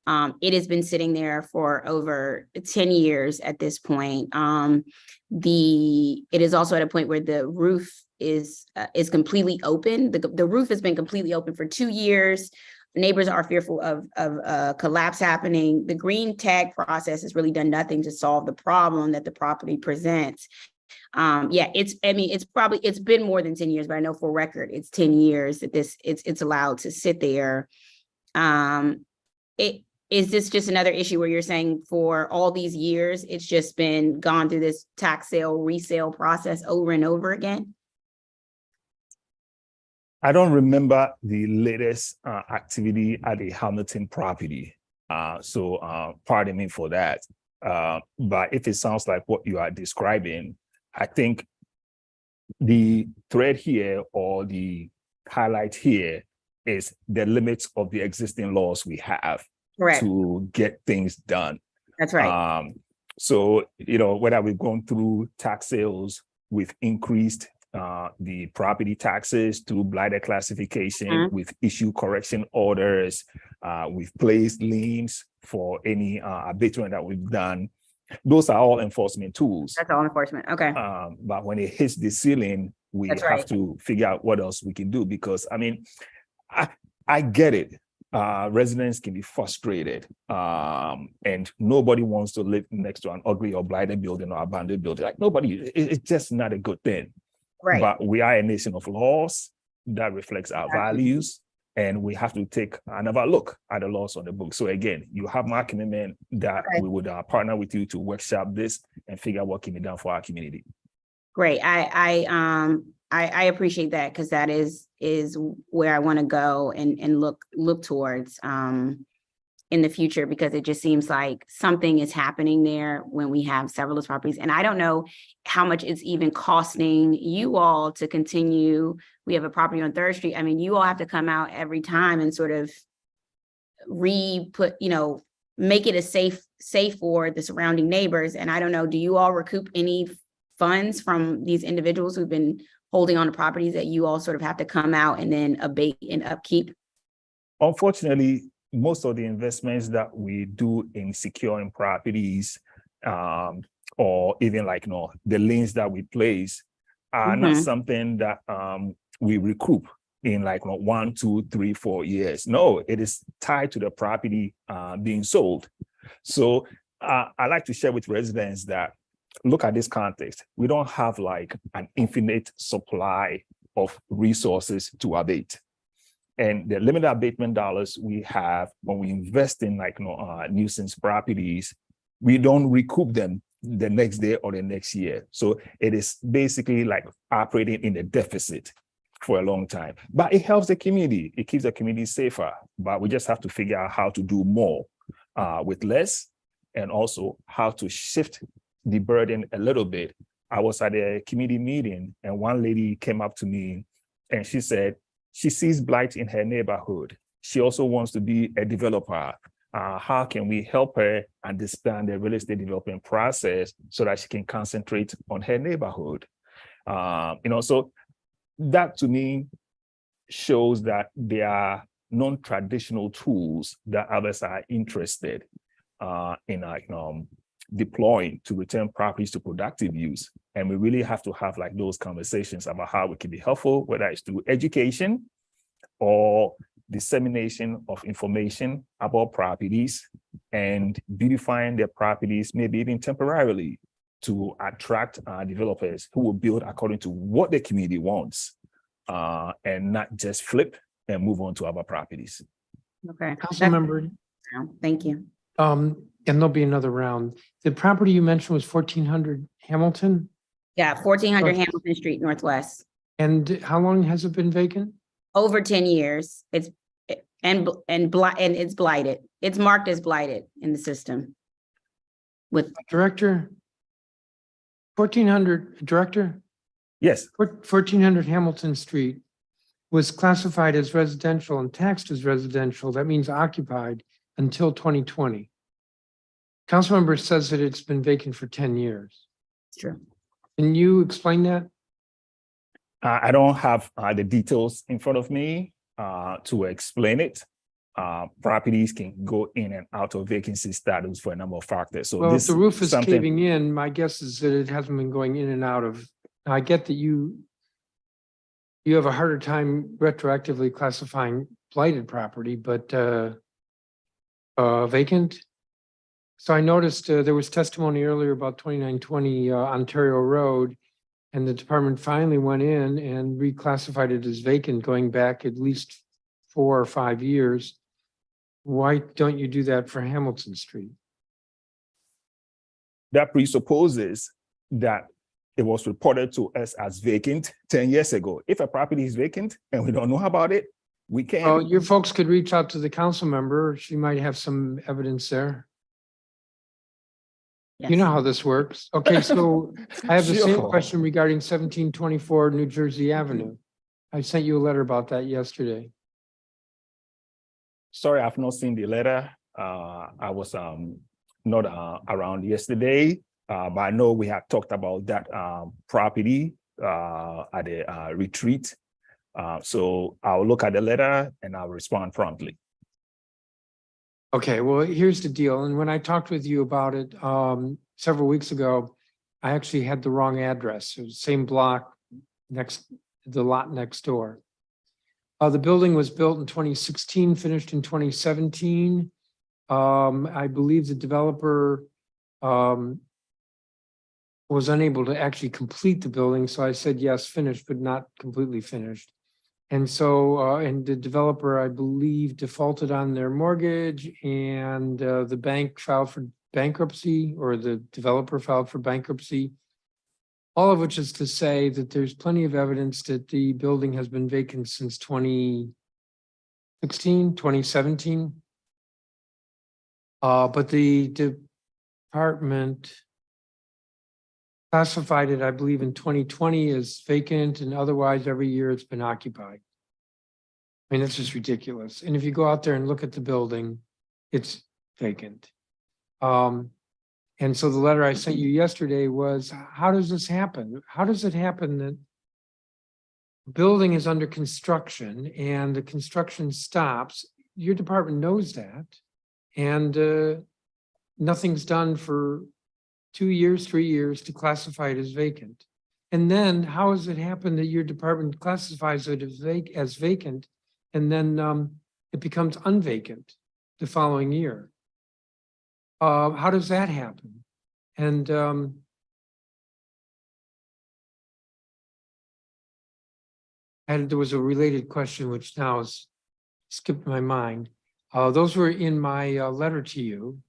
It has been sitting there for over 10 years at this point. It is also at a point where the roof is completely open. The roof has been completely open for 2 years. Neighbors are fearful of collapse happening. The green tag process has really done nothing to solve the problem that the property presents. It's been more than 10 years, but I know for record, it's 10 years that it's allowed to sit there. Is this just another issue where you're saying for all these years, it's just been gone through this tax sale, resale process over and over again? I don't remember the latest activity at the Hamilton property. So pardon me for that. But if it sounds like what you are describing, I think the thread here or the highlight here is the limits of the existing laws we have. Correct. To get things done. That's right. So, whether we've gone through tax sales, we've increased the property taxes through blighted classification, we've issued correction orders, we've placed liens for any abatement that we've done. Those are all enforcement tools. That's all enforcement. Okay. But when it hits the ceiling, we have to figure out what else we can do, because I get it. Residents can be frustrated, and nobody wants to live next to an ugly or blighted building or abandoned building. Like it's just not a good thing. Right. But we are a nation of laws that reflects our values, and we have to take another look at the laws on the book. So again, you have my commitment that we would partner with you to workshop this and figure out what can be done for our community. Great. I appreciate that, because that is where I want to go and look towards in the future, because it just seems like something is happening there when we have several of those properties. And I don't know how much it's even costing you all to continue. We have a property on 3rd Street. I mean, you all have to come out every time and sort of make it a safe for the surrounding neighbors. And I don't know, do you all recoup any funds from these individuals who've been holding on to properties that you all sort of have to come out and then abate and upkeep? Unfortunately, most of the investments that we do in securing properties, or even the liens that we place, are not something that we recoup in 1, 2, 3, 4 years. No, it is tied to the property being sold. So I like to share with residents that, look at this context. We don't have an infinite supply of resources to abate. And the limited abatement dollars we have when we invest in nuisance properties, we don't recoup them the next day or the next year. So it is basically operating in a deficit for a long time. But it helps the community. It keeps the community safer. But we just have to figure out how to do more with less, and also how to shift the burden a little bit. I was at a committee meeting, and one lady came up to me and she said she sees blight in her neighborhood. She also wants to be a developer. How can we help her understand the real estate development process so that she can concentrate on her neighborhood? So that to me shows that there are non-traditional tools that others are interested in deploying to return properties to productive use. And we really have to have those conversations about how we can be helpful, whether it's through education or dissemination of information about properties and beautifying their properties, maybe even temporarily, to attract developers who will build according to what the community wants, and not just flip and move on to other properties. Okay. Councilmember. Thank you. And there'll be another round. The property you mentioned was 1400 Hamilton? Yeah, 1400 Hamilton Street Northwest. And how long has it been vacant? Over 10 years. It's blighted. It's marked as blighted in the system. With Director, 1400, Director? Yes, 1400 Hamilton Street was classified as residential and taxed as residential. That means occupied until 2020. Councilmember says that it's been vacant for 10 years. Sure. Can you explain that? I don't have the details in front of me to explain it. Properties can go in and out of vacancy status for a number of factors. So Well, if this the roof is something- caving in, my guess is that it hasn't been going in and out of. I get that you have a harder time retroactively classifying blighted property, but vacant. So I noticed there was testimony earlier about 2920 Ontario Road, and the department finally went in and reclassified it as vacant, going back at least 4 or 5 years. Why don't you do that for Hamilton Street? That presupposes that it was reported to us as vacant 10 years ago. If a property is vacant and we don't know about it, we can't. Well, your folks could reach out to the council member. She might have some evidence there. You know how this works. Okay, so I have the same Sure. question regarding 1724 New Jersey Avenue. I sent you a letter about that yesterday. Sorry, I've not seen the letter. I was not around yesterday, but I know we had talked about that property at a retreat. So I'll look at the letter and I'll respond promptly. Okay, well, here's the deal. And when I talked with you about it several weeks ago, I actually had the wrong address. It was the same block next, the lot next door. The building was built in 2016, finished in 2017. I believe the developer was unable to actually complete the building. So I said, yes, finished, but not completely finished. And so, and the developer, I believe, defaulted on their mortgage, and the bank filed for bankruptcy, or the developer filed for bankruptcy. All of which is to say that there's plenty of evidence that the building has been vacant since 2016, 2017. But the department classified it, I believe, in 2020 as vacant, and otherwise every year it's been occupied. I mean, it's just ridiculous. And if you go out there and look at the building, it's vacant. And so the letter I sent you yesterday was, how does this happen? How does it happen that the building is under construction and the construction stops? Your department knows that. And nothing's done for 2 years, 3 years to classify it as vacant. And then how does it happen that your department classifies it as vacant, and then it becomes unvacant the following year? How does that happen? And there was a related question which now has skipped my mind. Those were in my letter to you.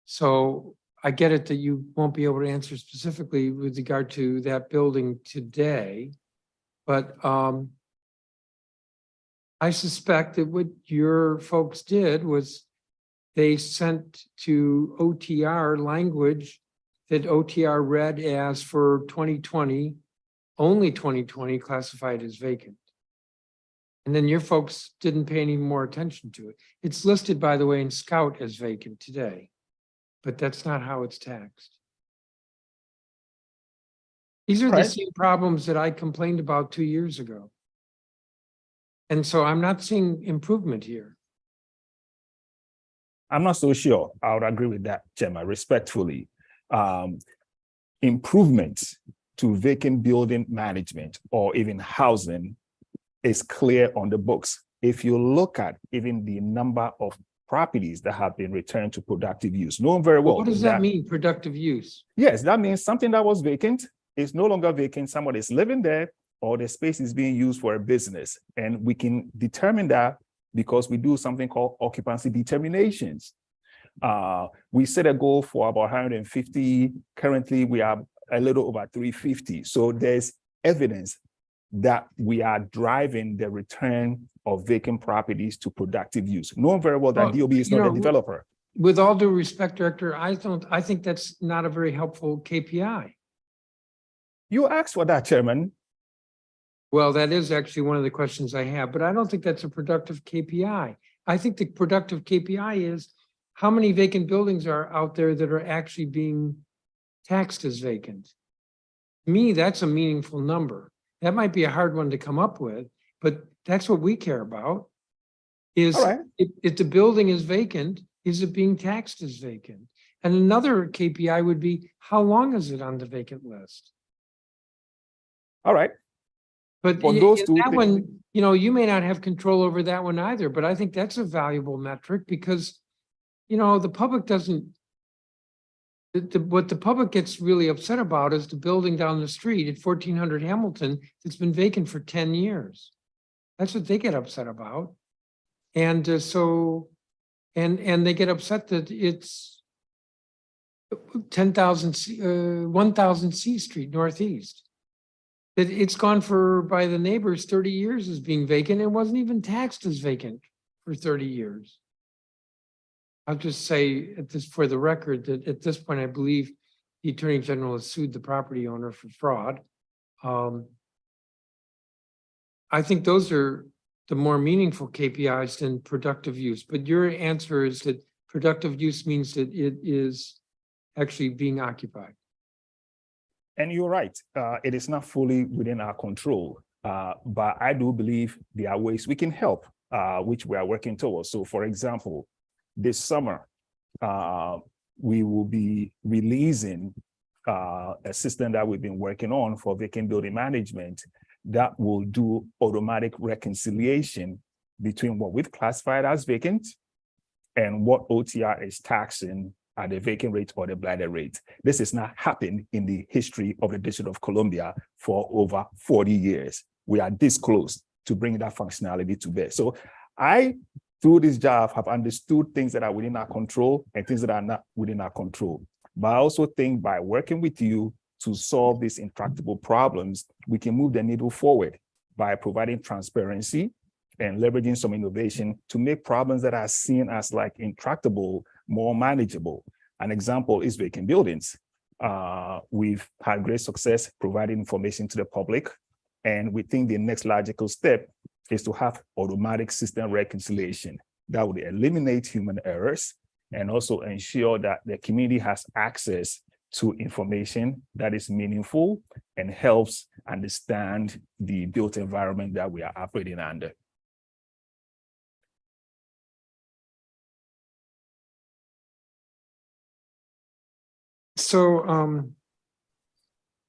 So I get it that you won't be able to answer specifically with regard to that building today, but I suspect that what your folks did was they sent to OTR language that OTR read as for 2020, only 2020 classified as vacant. And then your folks didn't pay any more attention to it. It's listed, by the way, in Scout as vacant today, but that's not how it's taxed. These are the same problems that I complained about 2 years ago. And so I'm not seeing improvement here. I'm not so sure. I would agree with that, Chairman, respectfully. Improvements to vacant building management or even housing is clear on the books. If you look at even the number of properties that have been returned to productive use, knowing very well. What does that mean, productive use? Yes, that means something that was vacant is no longer vacant. Somebody is living there, or the space is being used for a business. And we can determine that because we do something called occupancy determinations. We set a goal for about 150. Currently, we are a little over 350. So there's evidence that we are driving the return of vacant properties to productive use. Knowing very well that DOB is not a developer. With all due respect, Director, I think that's not a very helpful KPI. You asked for that, Chairman. Well, that is actually one of the questions I have, but I don't think that's a productive KPI. I think the productive KPI is how many vacant buildings are out there that are actually being taxed as vacant. To me, that's a meaningful number. That might be a hard one to come up with, but that's what we care about. Is All right. if the building is vacant, is it being taxed as vacant? And another KPI would be how long is it on the vacant list? All right. But For those two that things- one, you may not have control over that one either, but I think that's a valuable metric because, the public doesn't, what the public gets really upset about is the building down the street at 1400 Hamilton that's been vacant for 10 years. That's what they get upset about. And and they get upset that it's 10,000 C Street Northeast. That it's gone by the neighbors 30 years as being vacant. It wasn't even taxed as vacant for 30 years. I'll just say for the record that at this point, I believe the Attorney General has sued the property owner for fraud. I think those are the more meaningful KPIs than productive use. But your answer is that productive use means that it is actually being occupied. And you're right, it is not fully within our control, but I do believe there are ways we can help, which we are working towards. So for example, this summer, we will be releasing a system that we've been working on for vacant building management that will do automatic reconciliation between what we've classified as vacant and what OTR is taxing at the vacant rate or the blighted rate. This has not happened in the history of the District of Columbia for over 40 years. We are this close to bringing that functionality to bear. So I, through this job, have understood things that are within our control and things that are not within our control. But I also think by working with you to solve these intractable problems, we can move the needle forward by providing transparency and leveraging some innovation to make problems that are seen as like intractable more manageable. An example is vacant buildings. We've had great success providing information to the public, and we think the next logical step is to have automatic system reconciliation that would eliminate human errors and also ensure that the community has access to information that is meaningful and helps understand the built environment that we are operating under. So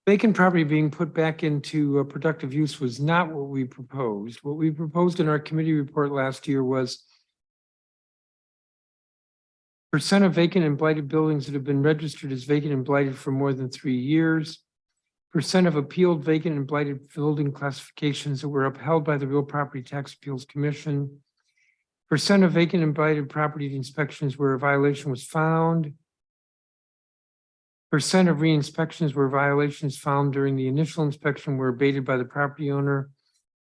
vacant property being put back into productive use was not what we proposed. What we proposed in our committee report last year was percent of vacant and blighted buildings that have been registered as vacant and blighted for more than 3 years, percent of appealed vacant and blighted building classifications that were upheld by the Real Property Tax Appeals Commission, percent of vacant and blighted property inspections where a violation was found, percent of re-inspections where violations found during the initial inspection were abated by the property owner,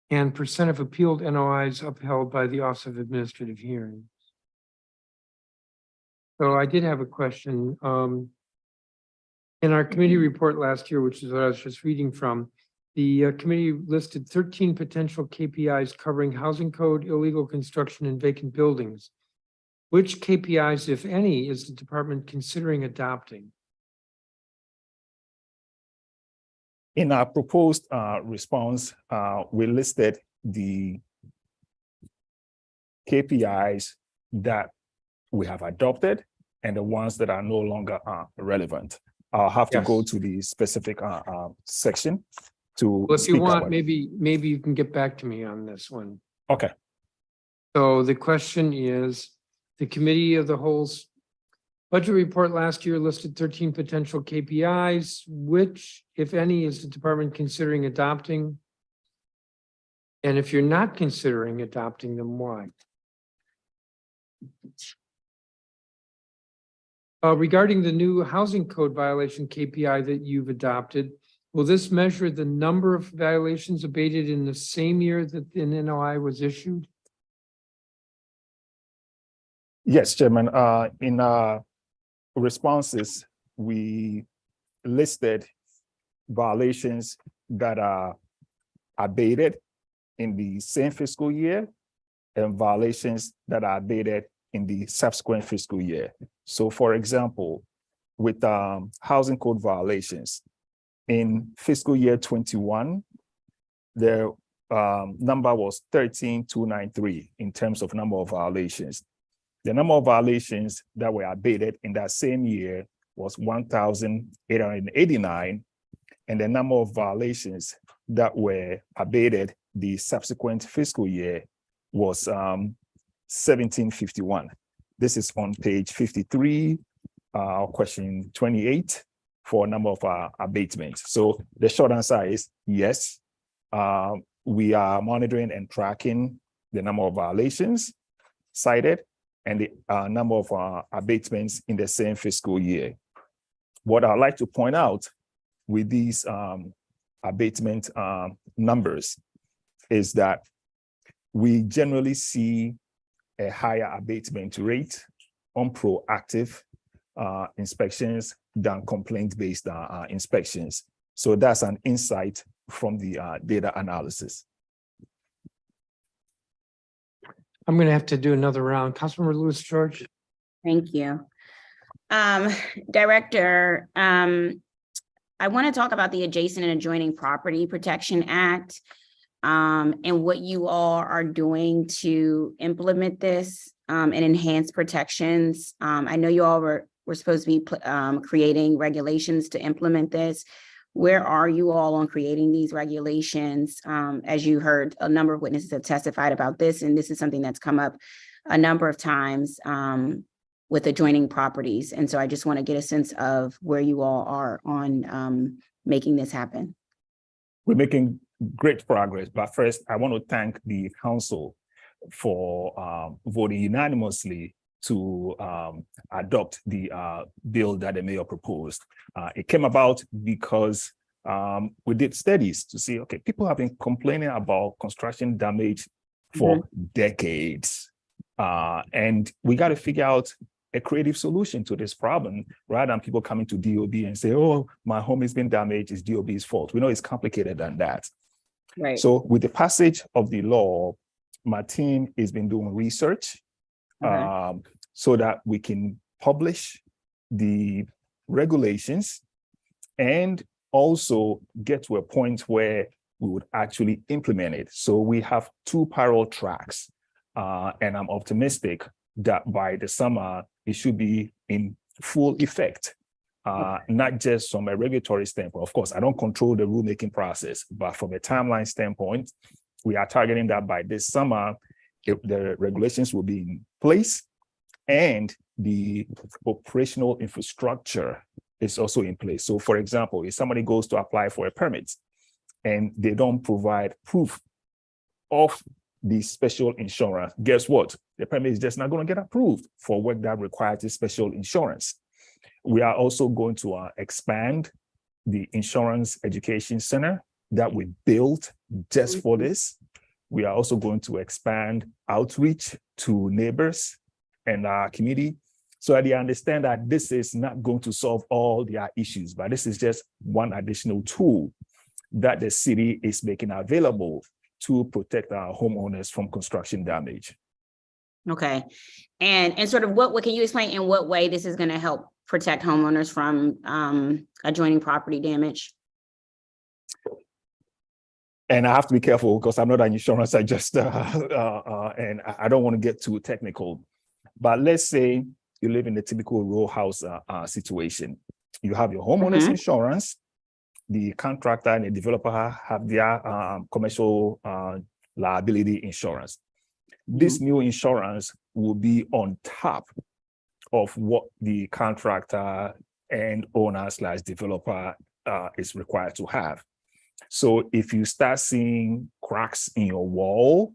and percent of appealed NOIs upheld by the Office of Administrative Hearings. So I did have a question. In our committee report last year, which is what I was just reading from, the committee listed 13 potential KPIs covering housing code, illegal construction, and vacant buildings. Which KPIs, if any, is the department considering adopting? In our proposed response, we listed the KPIs that we have adopted and the ones that are no longer relevant. I'll have to go to the specific section to. Well, if you want, maybe you can get back to me on this one. Okay. So the question is, the committee of the whole's budget report last year listed 13 potential KPIs. Which, if any, is the department considering adopting? And if you're not considering adopting them, why? Regarding the new housing code violation KPI that you've adopted, will this measure the number of violations abated in the same year that an NOI was issued? Yes, Chairman. In our responses, we listed violations that are abated in the same fiscal year and violations that are abated in the subsequent fiscal year. So for example, with housing code violations, in fiscal year 21, the number was 13,293 in terms of number of violations. The number of violations that were abated in that same year was 1,889, and the number of violations that were abated the subsequent fiscal year was 1,751. This is on page 53, question 28 for a number of abatements. So the short answer is yes, we are monitoring and tracking the number of violations cited and the number of abatements in the same fiscal year. What I'd like to point out with these abatement numbers is that we generally see a higher abatement rate on proactive inspections than complaint-based inspections. So that's an insight from the data analysis. I'm going to have to do another round. Councilmember Lewis George. Thank you. Director, I want to talk about the Adjacent and Adjoining Property Protection Act and what you all are doing to implement this and enhance protections. I know you all were supposed to be creating regulations to implement this. Where are you all on creating these regulations? As you heard, a number of witnesses have testified about this, and this is something that's come up a number of times with adjoining properties. And so I just want to get a sense of where you all are on making this happen. We're making great progress, but first I want to thank the council for voting unanimously to adopt the bill that the mayor proposed. It came about because we did studies to see, okay, people have been complaining about construction damage for decades. And we got to figure out a creative solution to this problem rather than people coming to DOB and say, oh, my home has been damaged, it's DOB's fault. We know it's complicated than that. Right. So with the passage of the law, my team has been doing research so that we can publish the regulations and also get to a point where we would actually implement it. So we have 2 parallel tracks, and I'm optimistic that by the summer, it should be in full effect, not just from a regulatory standpoint. Of course, I don't control the rulemaking process, but from a timeline standpoint, we are targeting that by this summer, the regulations will be in place and the operational infrastructure is also in place. So for example, if somebody goes to apply for a permit and they don't provide proof of the special insurance, guess what? The permit is just not going to get approved for work that requires this special insurance. We are also going to expand the insurance education center that we built just for this. We are also going to expand outreach to neighbors and our community so that they understand that this is not going to solve all their issues, but this is just one additional tool that the city is making available to protect our homeowners from construction damage. Okay. And sort of what can you explain in what way this is going to help protect homeowners from adjoining property damage? And I have to be careful because I'm not an insurance, I just, and I don't want to get too technical. But let's say you live in a typical row house situation. You have your homeowner's insurance, the contractor and the developer have their commercial liability insurance. This new insurance will be on top of what the contractor and owner/developer is required to have. So if you start seeing cracks in your wall,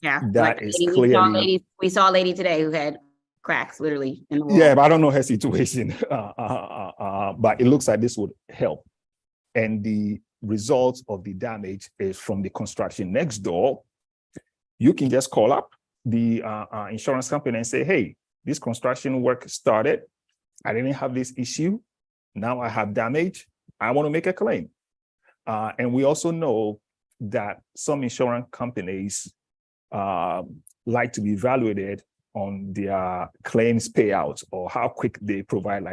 that like is clearly. We saw a lady today who had cracks literally in the wall. Yeah, but I don't know her situation, but it looks like this would help. And the result of the damage is from the construction next door. You can just call up the insurance company and say, hey, this construction work started. I didn't have this issue. Now I have damage. I want to make a claim. And we also know that some insurance companies like to be evaluated on their claims payout or how quick they provide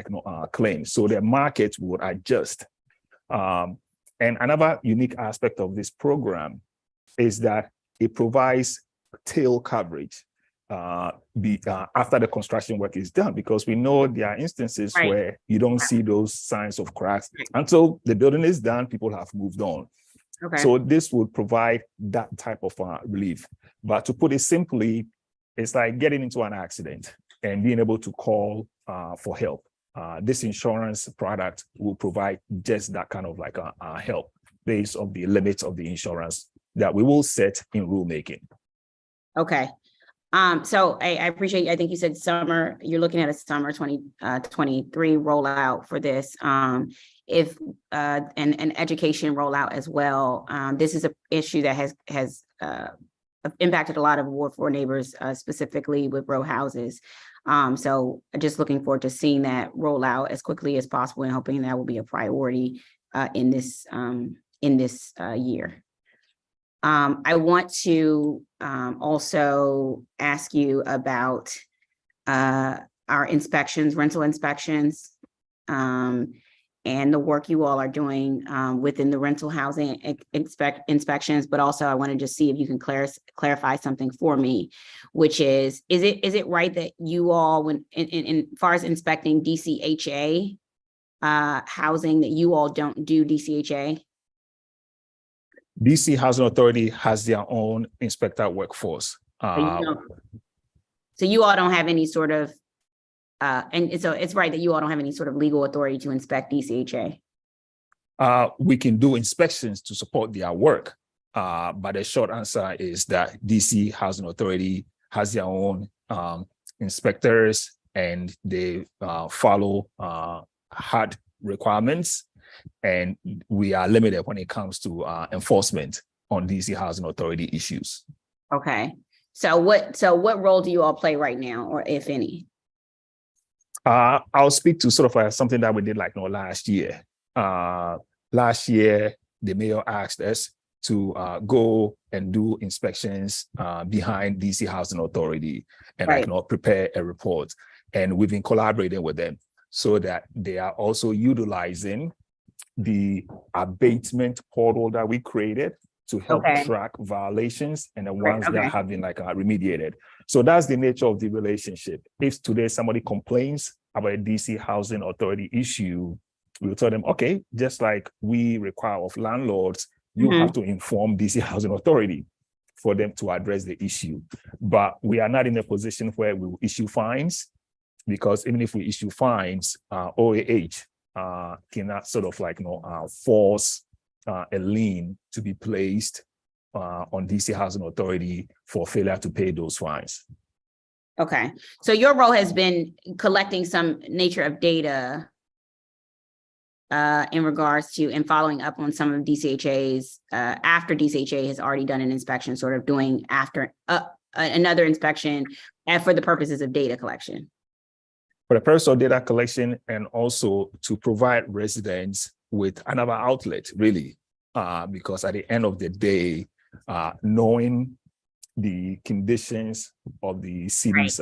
claims. So their market would adjust. And another unique aspect of this program is that it provides tail coverage after the construction work is done, because we know there are instances where you don't see those signs of cracks until the building is done, people have moved on. Okay. So this would provide that type of relief. But to put it simply, it's like getting into an accident and being able to call for help. This insurance product will provide just that kind of help based on the limits of the insurance that we will set in rulemaking. Okay. So I appreciate, I think you said summer, you're looking at a summer 2023 rollout for this. If an education rollout as well. This is an issue that has impacted a lot of Ward 4 neighbors, specifically with row houses. So just looking forward to seeing that roll out as quickly as possible and hoping that will be a priority in this year. I want to also ask you about our inspections, rental inspections, and the work you all are doing within the rental housing inspections, but also I want to just see if you can clarify something for me, which is it right that you all, when in far as inspecting DCHA housing, that you all don't do DCHA? DC Housing Authority has their own inspector workforce. So you all don't have any sort of, and so it's right that you all don't have any sort of legal authority to inspect DCHA. We can do inspections to support their work, but the short answer is that DC Housing Authority has their own inspectors, and they follow hard requirements, and we are limited when it comes to enforcement on DC Housing Authority issues. Okay, so what role do you all play right now, or if any? I'll speak to sort of something that we did last year. Last year, the mayor asked us to go and do inspections behind DC Housing Authority and prepare a report. And we've been collaborating with them so that they are also utilizing the abatement portal that we created to help track violations and the ones that have been remediated. So that's the nature of the relationship. If today somebody complains about a DC Housing Authority issue, we'll tell them, okay, just like we require of landlords, you have to inform DC Housing Authority for them to address the issue. But we are not in a position where we will issue fines, because even if we issue fines, OAH cannot sort of force a lien to be placed on DC Housing Authority for failure to pay those fines. Okay, so your role has been collecting some nature of data in regards to and following up on some of DCHA's after DCHA has already done an inspection, sort of doing after another inspection and for the purposes of data collection. For the purpose of data collection, and also to provide residents with another outlet, really, because at the end of the day, knowing the conditions of the city's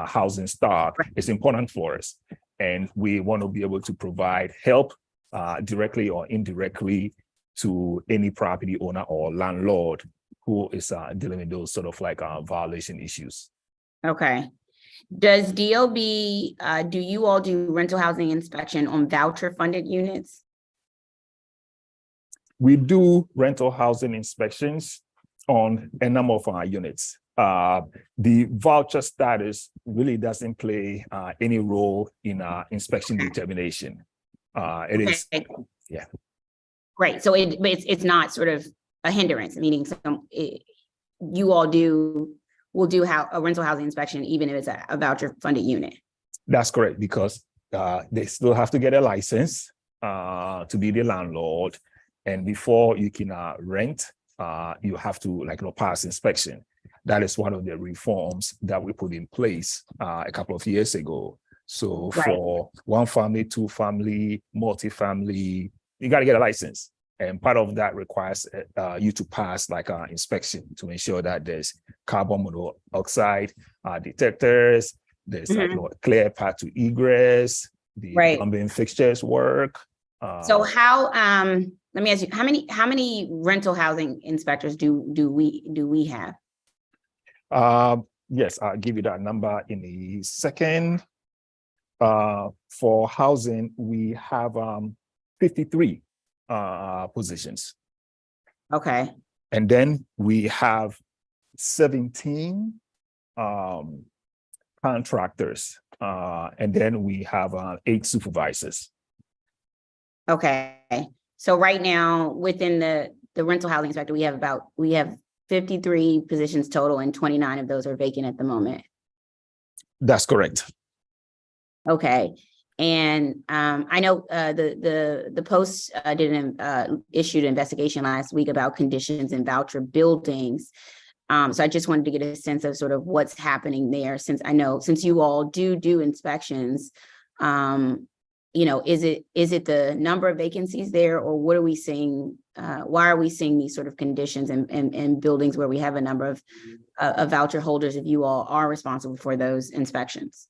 housing stock is important for us. And we want to be able to provide help directly or indirectly to any property owner or landlord who is dealing with those sort of violation issues. Okay. Does DOB, do you all do rental housing inspection on voucher funded units? We do rental housing inspections on a number of our units. The voucher status really doesn't play any role in our inspection determination. It is, yeah. Great, so it's not sort of a hindrance, meaning you all will do a rental housing inspection even if it's a voucher funded unit. That's correct, because they still have to get a license to be the landlord, and before you can rent, you have to pass inspection. That is one of the reforms that we put in place a couple of years ago. So for one family, two family, multi-family, you got to get a license. And part of that requires you to pass like an inspection to ensure that there's carbon monoxide detectors, there's like a clear path to egress, the plumbing fixtures work. So how, let me ask you, how many rental housing inspectors do we have? Yes, I'll give you that number in a second. For housing, we have 53 positions. Okay. And then we have 17 contractors. And then we have 8 supervisors. Okay. So right now within the rental housing inspector, we have 53 positions total and 29 of those are vacant at the moment. That's correct. Okay. And I know the Post issued an investigation last week about conditions in voucher buildings. So I just wanted to get a sense of sort of what's happening there, since you all do inspections. You know, is it the number of vacancies there, or what are we seeing? Why are we seeing these sort of conditions in buildings where we have a number of voucher holders if you all are responsible for those inspections?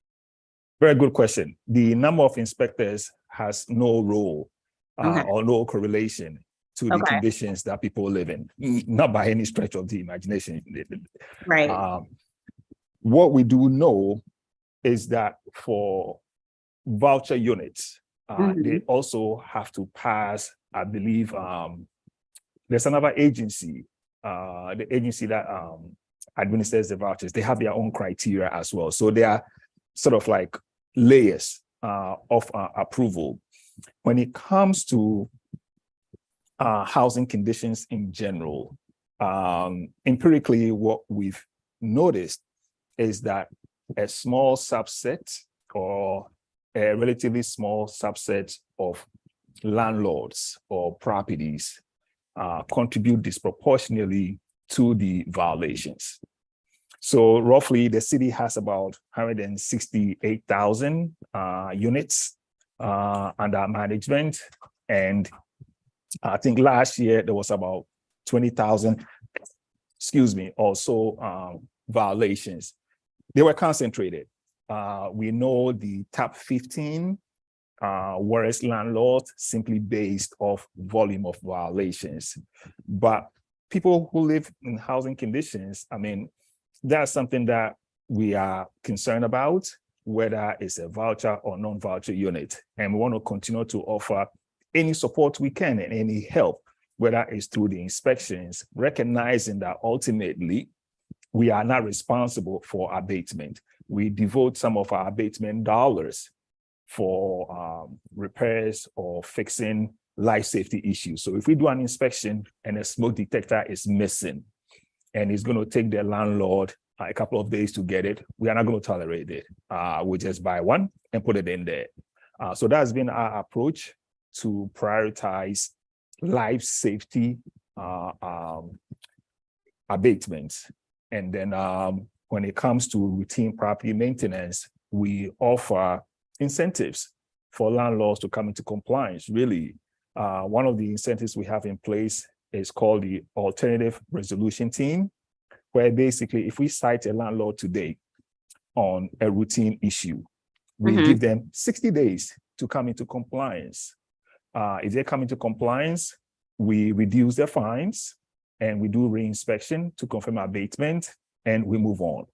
Very good question. The number of inspectors has no role or no correlation to the conditions that people live in, not by any stretch of the imagination. Right. What we do know is that for voucher units, they also have to pass, I believe, there's another agency, the agency that administers the vouchers. They have their own criteria as well. So they are sort of like layers of approval. When it comes to housing conditions in general, empirically, what we've noticed is that a small subset or a relatively small subset of landlords or properties contribute disproportionately to the violations. So roughly the city has about 168,000 units under management. And I think last year there was about 20,000, or so violations. They were concentrated. We know the top 15 worst landlords simply based off volume of violations. But people who live in housing conditions, I mean, that's something that we are concerned about, whether it's a voucher or non-voucher unit. And we want to continue to offer any support we can and any help, whether it's through the inspections, recognizing that ultimately we are not responsible for abatement. We devote some of our abatement dollars for repairs or fixing life safety issues. So if we do an inspection and a smoke detector is missing, and it's going to take the landlord a couple of days to get it, we are not going to tolerate it. We'll just buy one and put it in there. So that's been our approach to prioritize life safety abatements. And then when it comes to routine property maintenance, we offer incentives for landlords to come into compliance. Really, one of the incentives we have in place is called the Alternative Resolution Team, where basically if we cite a landlord today on a routine issue, we give them 60 days to come into compliance. If they come into compliance, we reduce their fines and we do re-inspection to confirm abatement and we move on.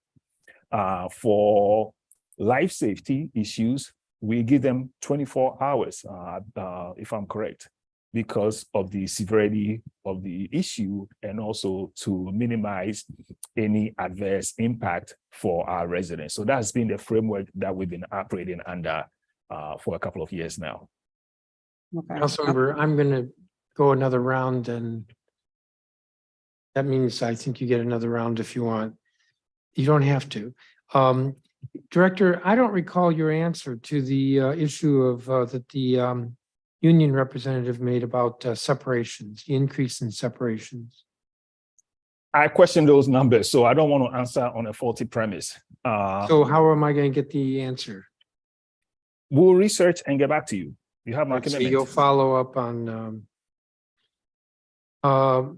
For life safety issues, we give them 24 hours, if I'm correct, because of the severity of the issue and also to minimize any adverse impact for our residents. So that's been the framework that we've been operating under for a couple of years now. Councilmember, I'm going to go another round, and that means I think you get another round if you want. You don't have to. Director, I don't recall your answer to the issue of that the union representative made about separations, the increase in separations. I question those numbers, so I don't want to answer on a faulty premise. So how am I going to get the answer? We'll research and get back to you. You have my So commitment. you'll follow up on Mr.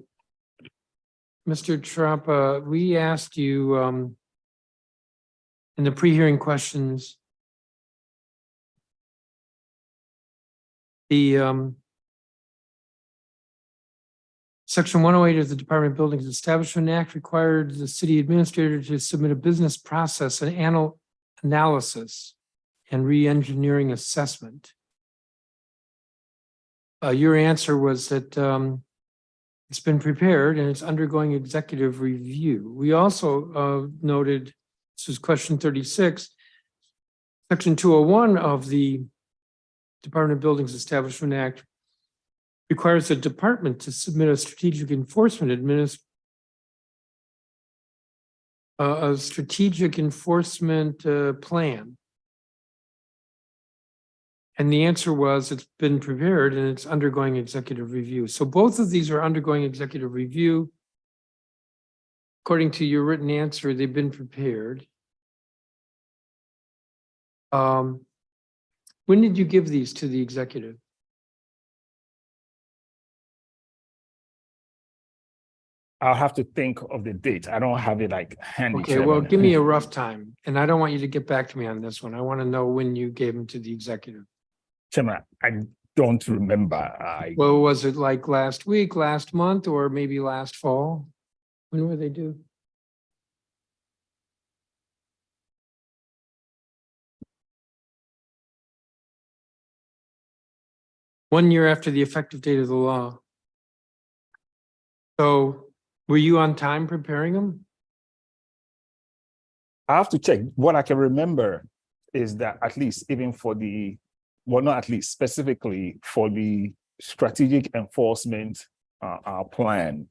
Trump, we asked you in the pre-hearing questions, the Section 108 of the Department of Buildings Establishment Act required the city administrator to submit a business process and analysis and re-engineering assessment. Your answer was that it's been prepared and it's undergoing executive review. We also noted, this is question 36, Section 201 of the Department of Buildings Establishment Act requires the department to submit a strategic enforcement plan. And the answer was it's been prepared and it's undergoing executive review. So both of these are undergoing executive review. According to your written answer, they've been prepared. When did you give these to the executive? I'll have to think of the date. I don't have it like handy. Okay, well, Chairman. give me a rough time. And I don't want you to get back to me on this one. I want to know when you gave them to the executive. Chairman, I don't remember. Well, was it like last week, last month, or maybe last fall? When were they due? One year after the effective date of the law. So were you on time preparing them? I have to check. What I can remember is that at least even for the, well, not at least, specifically for the strategic enforcement plan,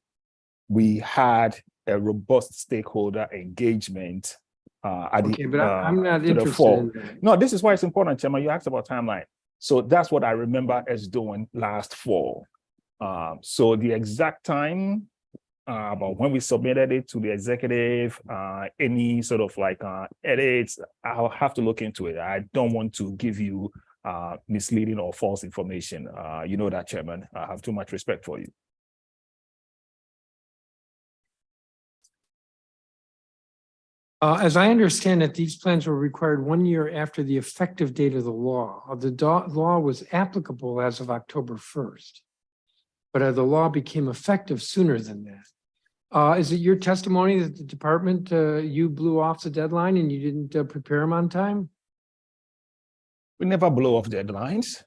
we had a robust stakeholder engagement Okay, but I'm not to the interested fall. in that. No, this is why it's important, Chairman. You asked about timeline. So that's what I remember us doing last fall. So the exact time about when we submitted it to the executive, any sort of like edits, I'll have to look into it. I don't want to give you misleading or false information. You know that, Chairman. I have too much respect for you. As I understand it, these plans were required 1 year after the effective date of the law. The law was applicable as of October 1st, but the law became effective sooner than that. Is it your testimony that the department, you blew off the deadline and you didn't prepare them on time? We never blow off deadlines.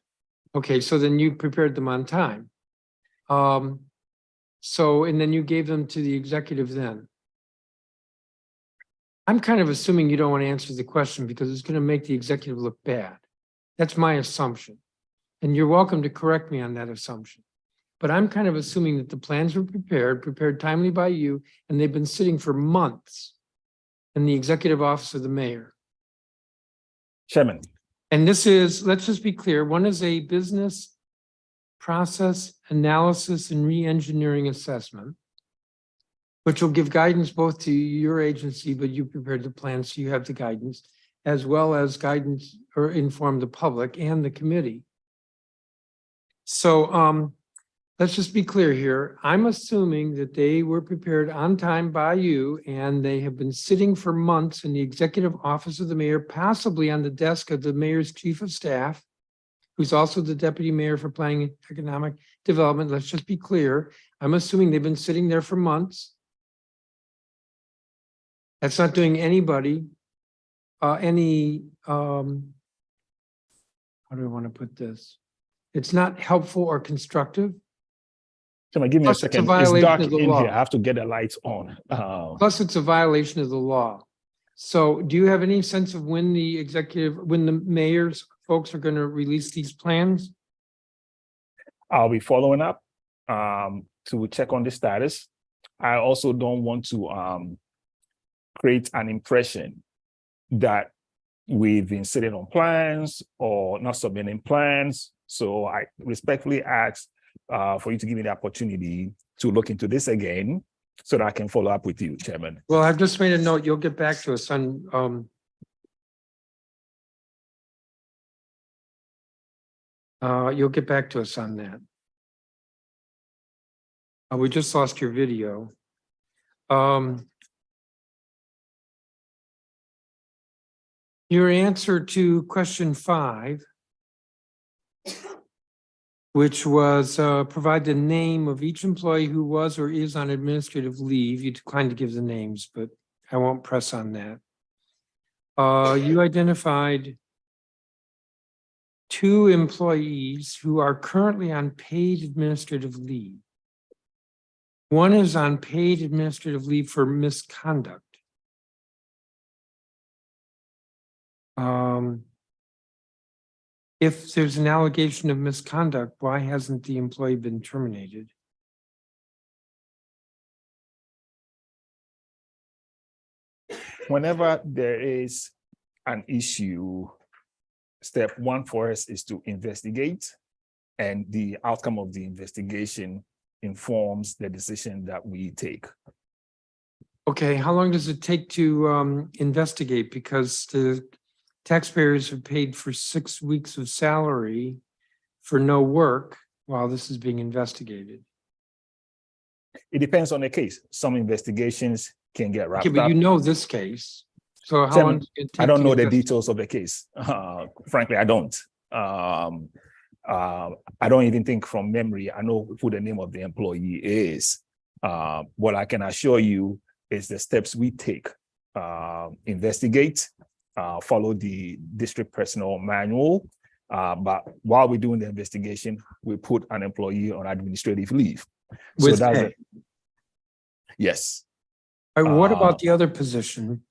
Okay, so then you prepared them on time. And then you gave them to the executive then. I'm kind of assuming you don't want to answer the question because it's going to make the executive look bad. That's my assumption. And you're welcome to correct me on that assumption. But I'm kind of assuming that the plans were prepared timely by you, and they've been sitting for months in the executive office of the mayor. Chairman. And this is, let's just be clear, one is a business process analysis and re-engineering assessment, which will give guidance both to your agency, but you prepared the plan, so you have the guidance, as well as guidance or inform the public and the committee. So let's just be clear here. I'm assuming that they were prepared on time by you, and they have been sitting for months in the executive office of the mayor, possibly on the desk of the mayor's chief of staff, who's also the deputy mayor for planning and economic development. Let's just be clear. I'm assuming they've been sitting there for months. That's not doing anybody how do I want to put this? It's not helpful or constructive. Chairman, give me a second. It's dark in here. I have to get the lights on. Plus, it's a violation of the law. So do you have any sense of when the mayor's folks are going to release these plans? I'll be following up to check on the status. I also don't want to create an impression that we've been sitting on plans or not submitting plans. So I respectfully ask for you to give me the opportunity to look into this again so that I can follow up with you, Chairman. Well, I've just made a note. You'll get back to us on you'll get back to us on that. We just lost your video. Your answer to question 5, which was provide the name of each employee who was or is on administrative leave. You declined to give the names, but I won't press on that. You identified 2 employees who are currently on paid administrative leave. One is on paid administrative leave for misconduct. If there's an allegation of misconduct, why hasn't the employee been terminated? Whenever there is an issue, step 1 for us is to investigate, and the outcome of the investigation informs the decision that we take. Okay, how long does it take to investigate? Because the taxpayers have paid for 6 weeks of salary for no work while this is being investigated. It depends on the case. Some investigations can get wrapped Okay, but up. you know this case. So how Chairman, long does it take I don't to know the investigate? details of the case. Frankly, I don't. I don't even think from memory, I know who the name of the employee is. What I can assure you is the steps we take, investigate, follow the district personnel manual. But while we're doing the investigation, we put an employee on administrative leave. With pay. Yes. All right, what about the other position?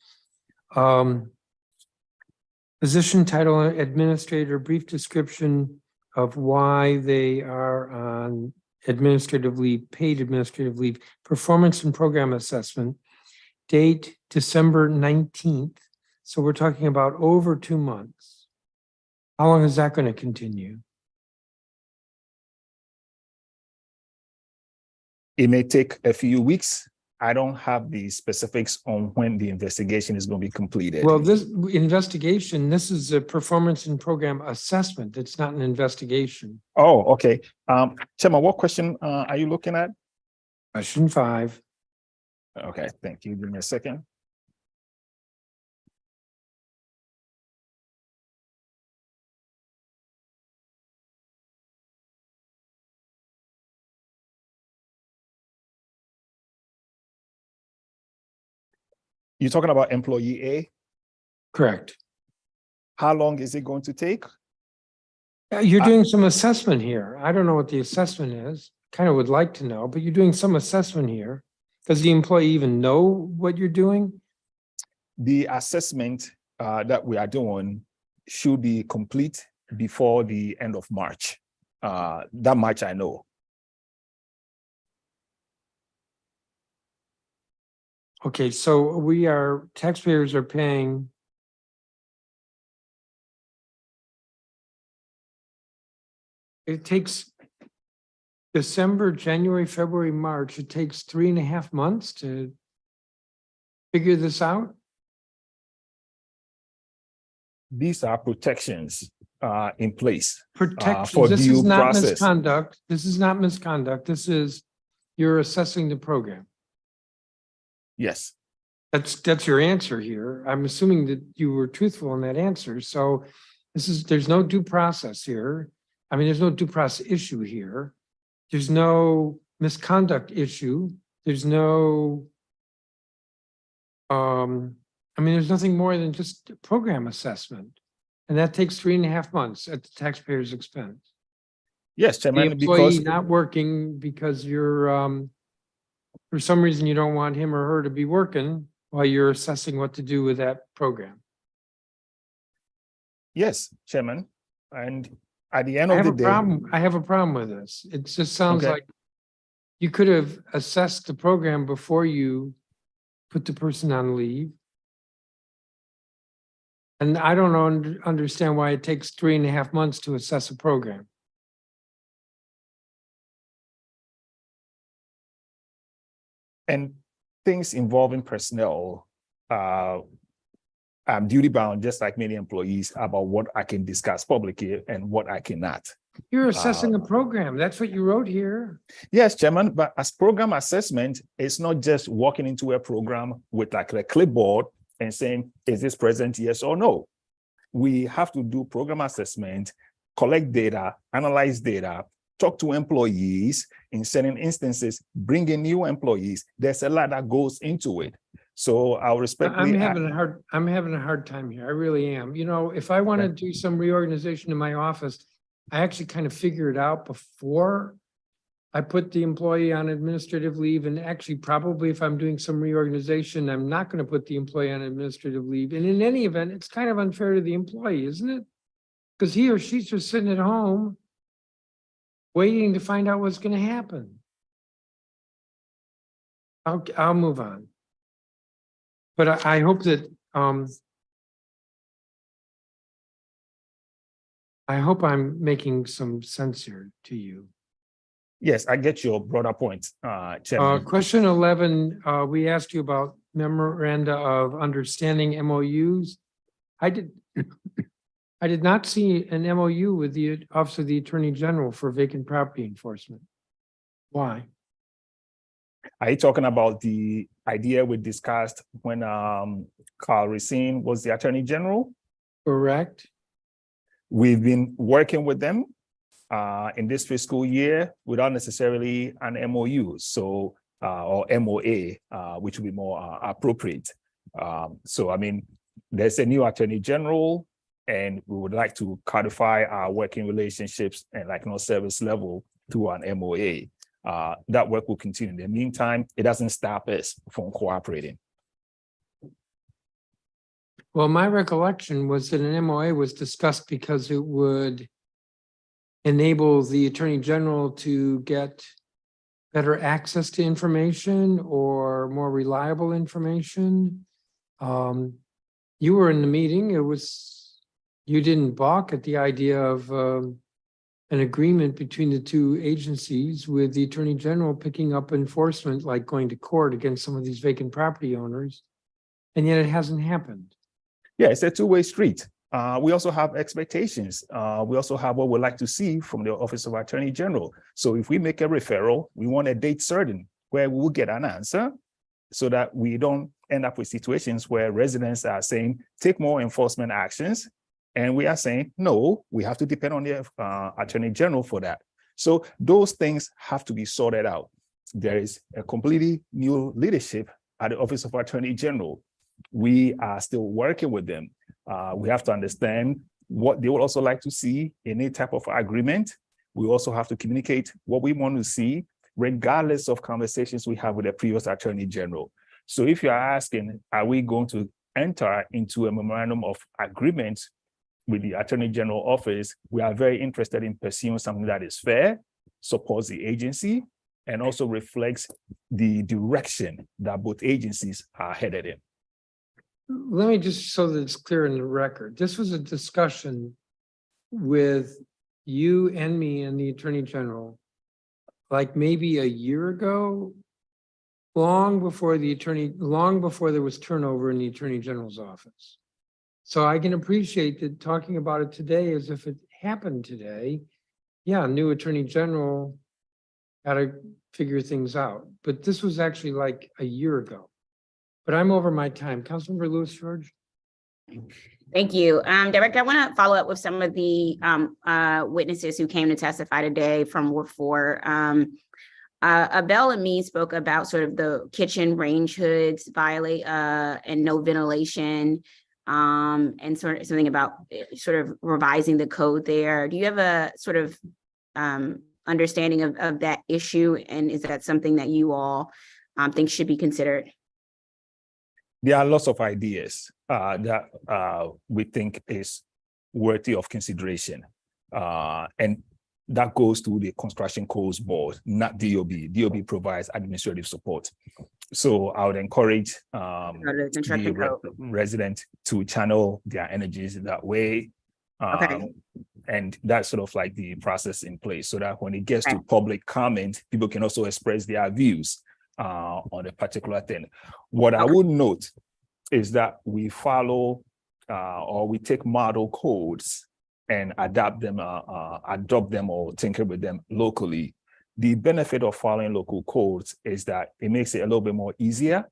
Position title, administrator, brief description of why they are on administrative leave, paid administrative leave, performance and program assessment, date December 19th. So we're talking about over 2 months. How long is that going to continue? It may take a few weeks. I don't have the specifics on when the investigation is going to be completed. Well, this investigation, this is a performance and program assessment. It's not an investigation. Oh, okay. Chairman, what question are you looking at? Question 5. Okay, thank you. Give me a second. You're talking about employee A? Correct. How long is it going to take? You're doing some assessment here. I don't know what the assessment is. Kind of would like to know, but you're doing some assessment here. Does the employee even know what you're doing? The assessment that we are doing should be complete before the end of March. That much I know. Okay, so taxpayers are paying it takes December, January, February, March. It takes 3.5 months to figure this out. These are protections in place Protections. for This due is not process. misconduct. This is not misconduct. This is you're assessing the program. Yes. That's your answer here. I'm assuming that you were truthful in that answer. So there's no due process here. I mean, there's no due process issue here. There's no misconduct issue. There's no, there's nothing more than just a program assessment. And that takes 3.5 months at the taxpayer's expense. Yes, The Chairman, employee because not working because you're, for some reason, you don't want him or her to be working while you're assessing what to do with that program. yes, Chairman, and at the end of the day, I have a problem with this. It just sounds Okay. like you could have assessed the program before you put the person on leave. And I don't understand why it takes 3.5 months to assess a program. and things involving personnel, I'm duty bound, just like many employees, about what I can discuss publicly and what I cannot. You're assessing a program. That's what you wrote here. Yes, Chairman, but as program assessment, it's not just walking into a program with like a clipboard and saying, is this present, yes or no? We have to do program assessment, collect data, analyze data, talk to employees, in certain instances, bring in new employees. There's a lot that goes into it. So I'll respectfully. I'm having a hard time here. I really am. You know, if I want to do some reorganization in my office, I actually kind of figure it out before I put the employee on administrative leave. And actually, probably if I'm doing some reorganization, I'm not going to put the employee on administrative leave. And in any event, it's kind of unfair to the employee, isn't it? Because he or she's just sitting at home waiting to find out what's going to happen. I'll move on. But I hope that I hope I'm making some sense here to you. Yes, I get your broader point, Chairman. Question 11, we asked you about memoranda of understanding MOUs. I did not see an MOU with the Office of the Attorney General for vacant property enforcement. Why? Are you talking about the idea we discussed when Carl Racine was the Attorney General? Correct. We've been working with them in this fiscal year without necessarily an MOU, so or MOA, which would be more appropriate. So, I mean, there's a new Attorney General, and we would like to codify our working relationships and service level to an MOA. That work will continue. In the meantime, it doesn't stop us from cooperating. Well, my recollection was that an MOA was discussed because it would enable the Attorney General to get better access to information or more reliable information. You were in the meeting. You didn't balk at the idea of an agreement between the two agencies with the Attorney General picking up enforcement, like going to court against some of these vacant property owners, and yet it hasn't happened. Yeah, it's a two-way street. We also have expectations. We also have what we'd like to see from the Office of Attorney General. So if we make a referral, we want a date certain where we will get an answer so that we don't end up with situations where residents are saying, take more enforcement actions. And we are saying, no, we have to depend on the Attorney General for that. So those things have to be sorted out. There is a completely new leadership at the Office of Attorney General. We are still working with them. We have to understand what they would also like to see in any type of agreement. We also have to communicate what we want to see, regardless of conversations we have with the previous Attorney General. So if you're asking, are we going to enter into a memorandum of agreement with the Attorney General office, we are very interested in pursuing something that is fair, supports the agency, and also reflects the direction that both agencies are headed in. Let me just, so that it's clear in the record, this was a discussion with you and me and the Attorney General, like maybe a year ago, long before there was turnover in the Attorney General's office. So I can appreciate that talking about it today as if it happened today. Yeah, new Attorney General got to figure things out. But this was actually like a year ago. But I'm over my time. Councilmember Lewis George. Thank you. Director, I want to follow up with some of the witnesses who came to testify today from Ward 4. Abel and me spoke about sort of the kitchen range hoods violate and no ventilation, and sort of something about sort of revising the code there. Do you have a sort of understanding of that issue? And is that something that you all think should be considered? There are lots of ideas that we think is worthy of consideration. And that goes to the Construction Codes Board, not DOB. DOB provides administrative support. So I would encourage the resident to channel their energies that way. And that's sort of like the process in place so that when it gets to public comment, people can also express their views on a particular thing. What I would note is that we follow or we take model codes and adopt them or tinker with them locally. The benefit of following local codes is that it makes it a little bit more easier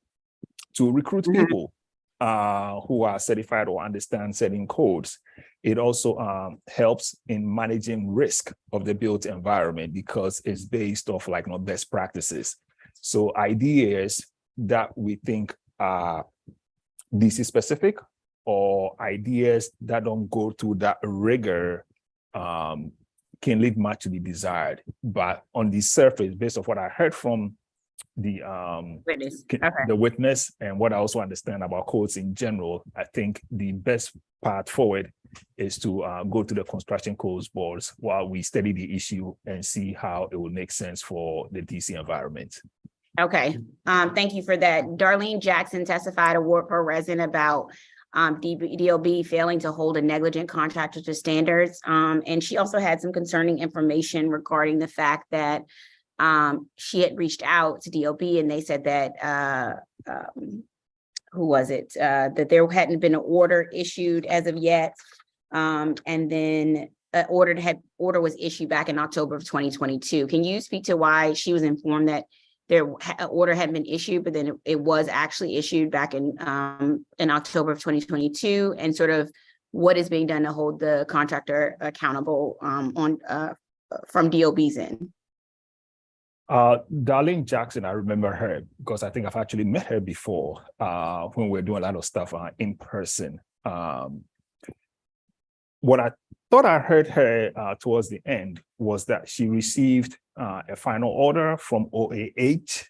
to recruit people who are certified or understand certain codes. It also helps in managing risk of the built environment because it's based off like best practices. So ideas that we think are DC specific or ideas that don't go through that rigor can leave much to be desired. But on the surface, based on what I heard from the witness and what I also understand about codes in general, I think the best path forward is to go to the construction codes boards while we study the issue and see how it will make sense for the DC environment. Okay, thank you for that. Darlene Jackson testified a Ward 4 resident about DOB failing to hold a negligent contractor to standards. And she also had some concerning information regarding the fact that she had reached out to DOB and they said that, who was it? That there hadn't been an order issued as of yet. And then an order was issued back in October of 2022. Can you speak to why she was informed that an order hadn't been issued, but then it was actually issued back in October of 2022, and sort of what is being done to hold the contractor accountable from DOB's end? Darlene Jackson, I remember her because I think I've actually met her before when we were doing a lot of stuff in person. What I thought I heard her towards the end was that she received a final order from OAH,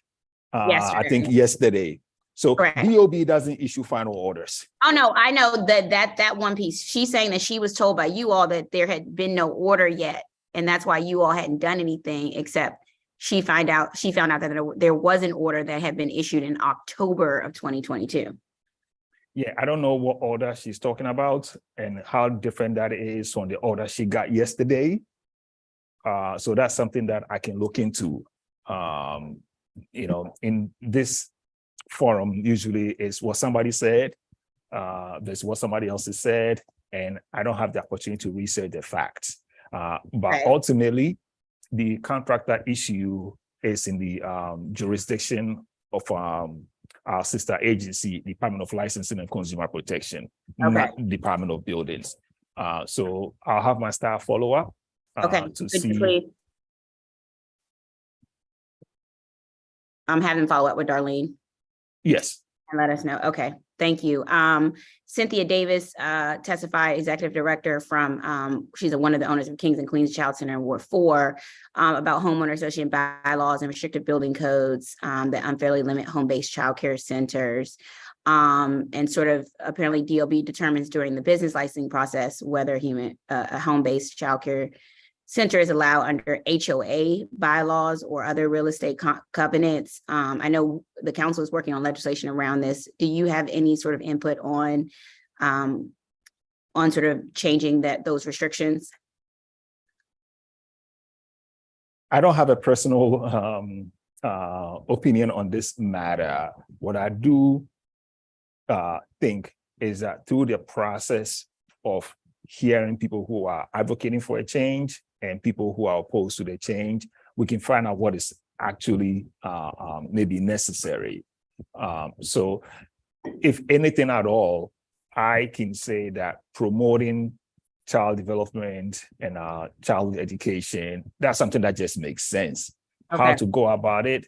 I think yesterday. So DOB doesn't issue final orders. Oh, no, I know that one piece. She's saying that she was told by you all that there had been no order yet. And that's why you all hadn't done anything, except she found out that there was an order that had been issued in October of 2022. Yeah, I don't know what order she's talking about and how different that is from the order she got yesterday. So that's something that I can look into. In this forum, usually is what somebody said, there's what somebody else has said, and I don't have the opportunity to research the facts. But ultimately, the contractor issue is in the jurisdiction of our sister agency, Department of Licensing and Consumer Protection, not Department of Buildings. So I'll have my staff follow up to see. I'm having follow up with Darlene. Yes. And let us know. Okay, thank you. Cynthia Davis testified, executive director from, she's one of the owners of Kings and Queens Child Center in Ward 4, about homeowner association bylaws and restrictive building codes that unfairly limit home-based childcare centers. And sort of apparently DOB determines during the business licensing process whether a home-based childcare center is allowed under HOA bylaws or other real estate covenants. I know the council is working on legislation around this. Do you have any sort of input on sort of changing those restrictions? I don't have a personal opinion on this matter. What I do think is that through the process of hearing people who are advocating for a change and people who are opposed to the change, we can find out what is actually maybe necessary. So if anything at all, I can say that promoting child development and child education, that's something that just makes sense. Okay. How to go about it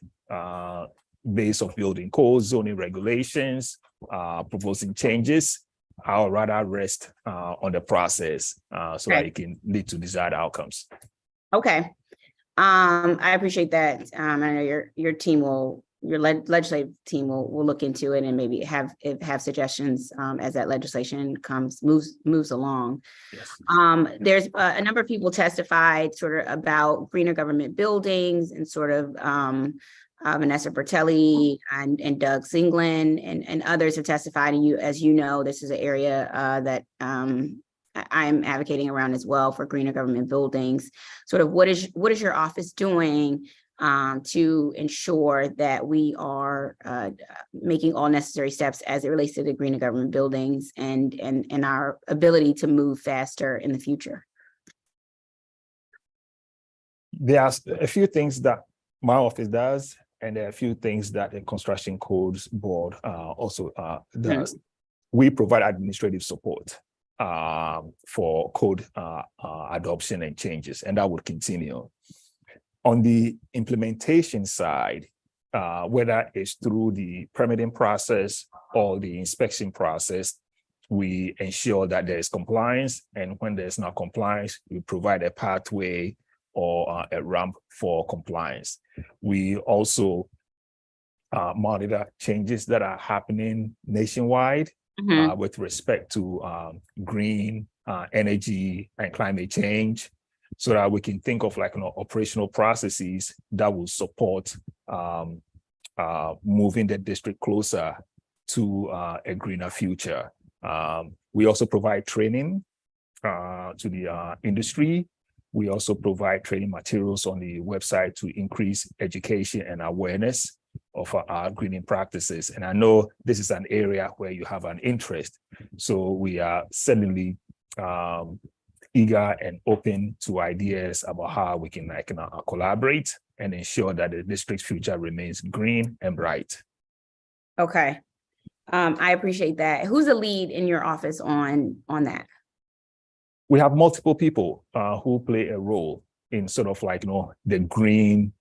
based on building codes, zoning regulations, proposing changes, I'll rather rest on the process so that it can lead to desired outcomes. Okay. I appreciate that. I know your legislative team will look into it and maybe have suggestions as that legislation moves along. Yes. There's a number of people testified sort of about greener government buildings and sort of Vanessa Bertelli and Doug Singlin and others have testified. And as you know, this is an area that I'm advocating around as well for greener government buildings. Sort of what is your office doing to ensure that we are making all necessary steps as it relates to the green government buildings and our ability to move faster in the future. There are a few things that my office does, and there are a few things that the Construction Codes Board also does. We provide administrative support for code adoption and changes, and that would continue. On the implementation side, whether it's through the permitting process or the inspection process, we ensure that there is compliance, and when there's not compliance, we provide a pathway or a ramp for compliance. We also monitor changes that are happening nationwide with respect to green energy and climate change, so that we can think of like operational processes that will support moving the district closer to a greener future. We also provide training to the industry. We also provide training materials on the website to increase education and awareness of our greening practices. And I know this is an area where you have an interest. So we are certainly eager and open to ideas about how we can collaborate and ensure that the district's future remains green and bright. Okay. I appreciate that. Who's the lead in your office on that? We have multiple people who play a role in sort of like, the green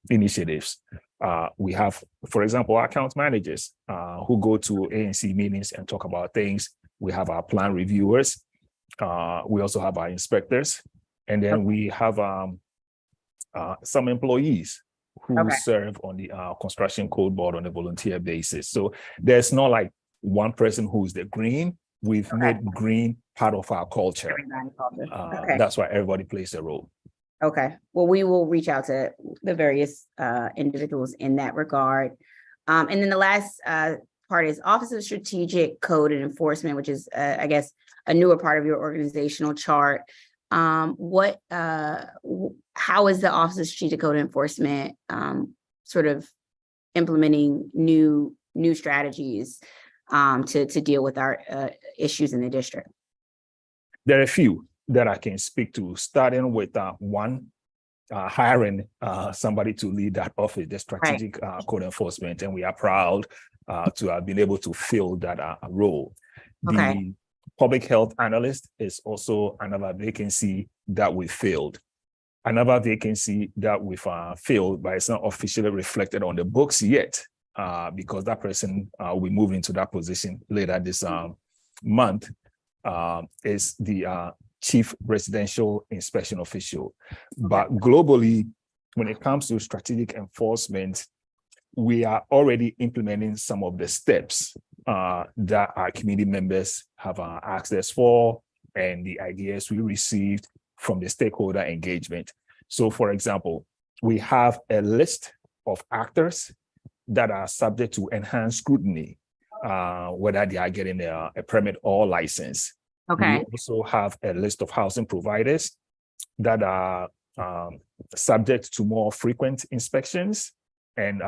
initiatives. We have, for example, our account managers who go to ANC meetings and talk about things. We have our plan reviewers. We also have our inspectors. And then we have some employees who serve on the Construction Code Board on a volunteer basis. So there's not like one person who's the green. We've made green part of our culture. That's why everybody plays a role. Okay. Well, we will reach out to the various individuals in that regard. And then the last part is Office of Strategic Code and Enforcement, which is, I guess, a newer part of your organizational chart. How is the Office of Strategic Code and Enforcement sort of implementing new strategies to deal with our issues in the district? There are a few that I can speak to, starting with one, hiring somebody to lead that office, the strategic code enforcement, and we are proud to have been able to fill that role. The public health analyst is also another vacancy that we filled. Another vacancy that we've filled, but it's not officially reflected on the books yet, because that person will be moving into that position later this month, is the Chief Residential Inspection Official. But globally, when it comes to strategic enforcement, we are already implementing some of the steps that our community members have asked us for, and the ideas we received from the stakeholder engagement. So, for example, we have a list of actors that are subject to enhanced scrutiny, whether they are getting a permit or license. We also have a list of housing providers that are subject to more frequent inspections and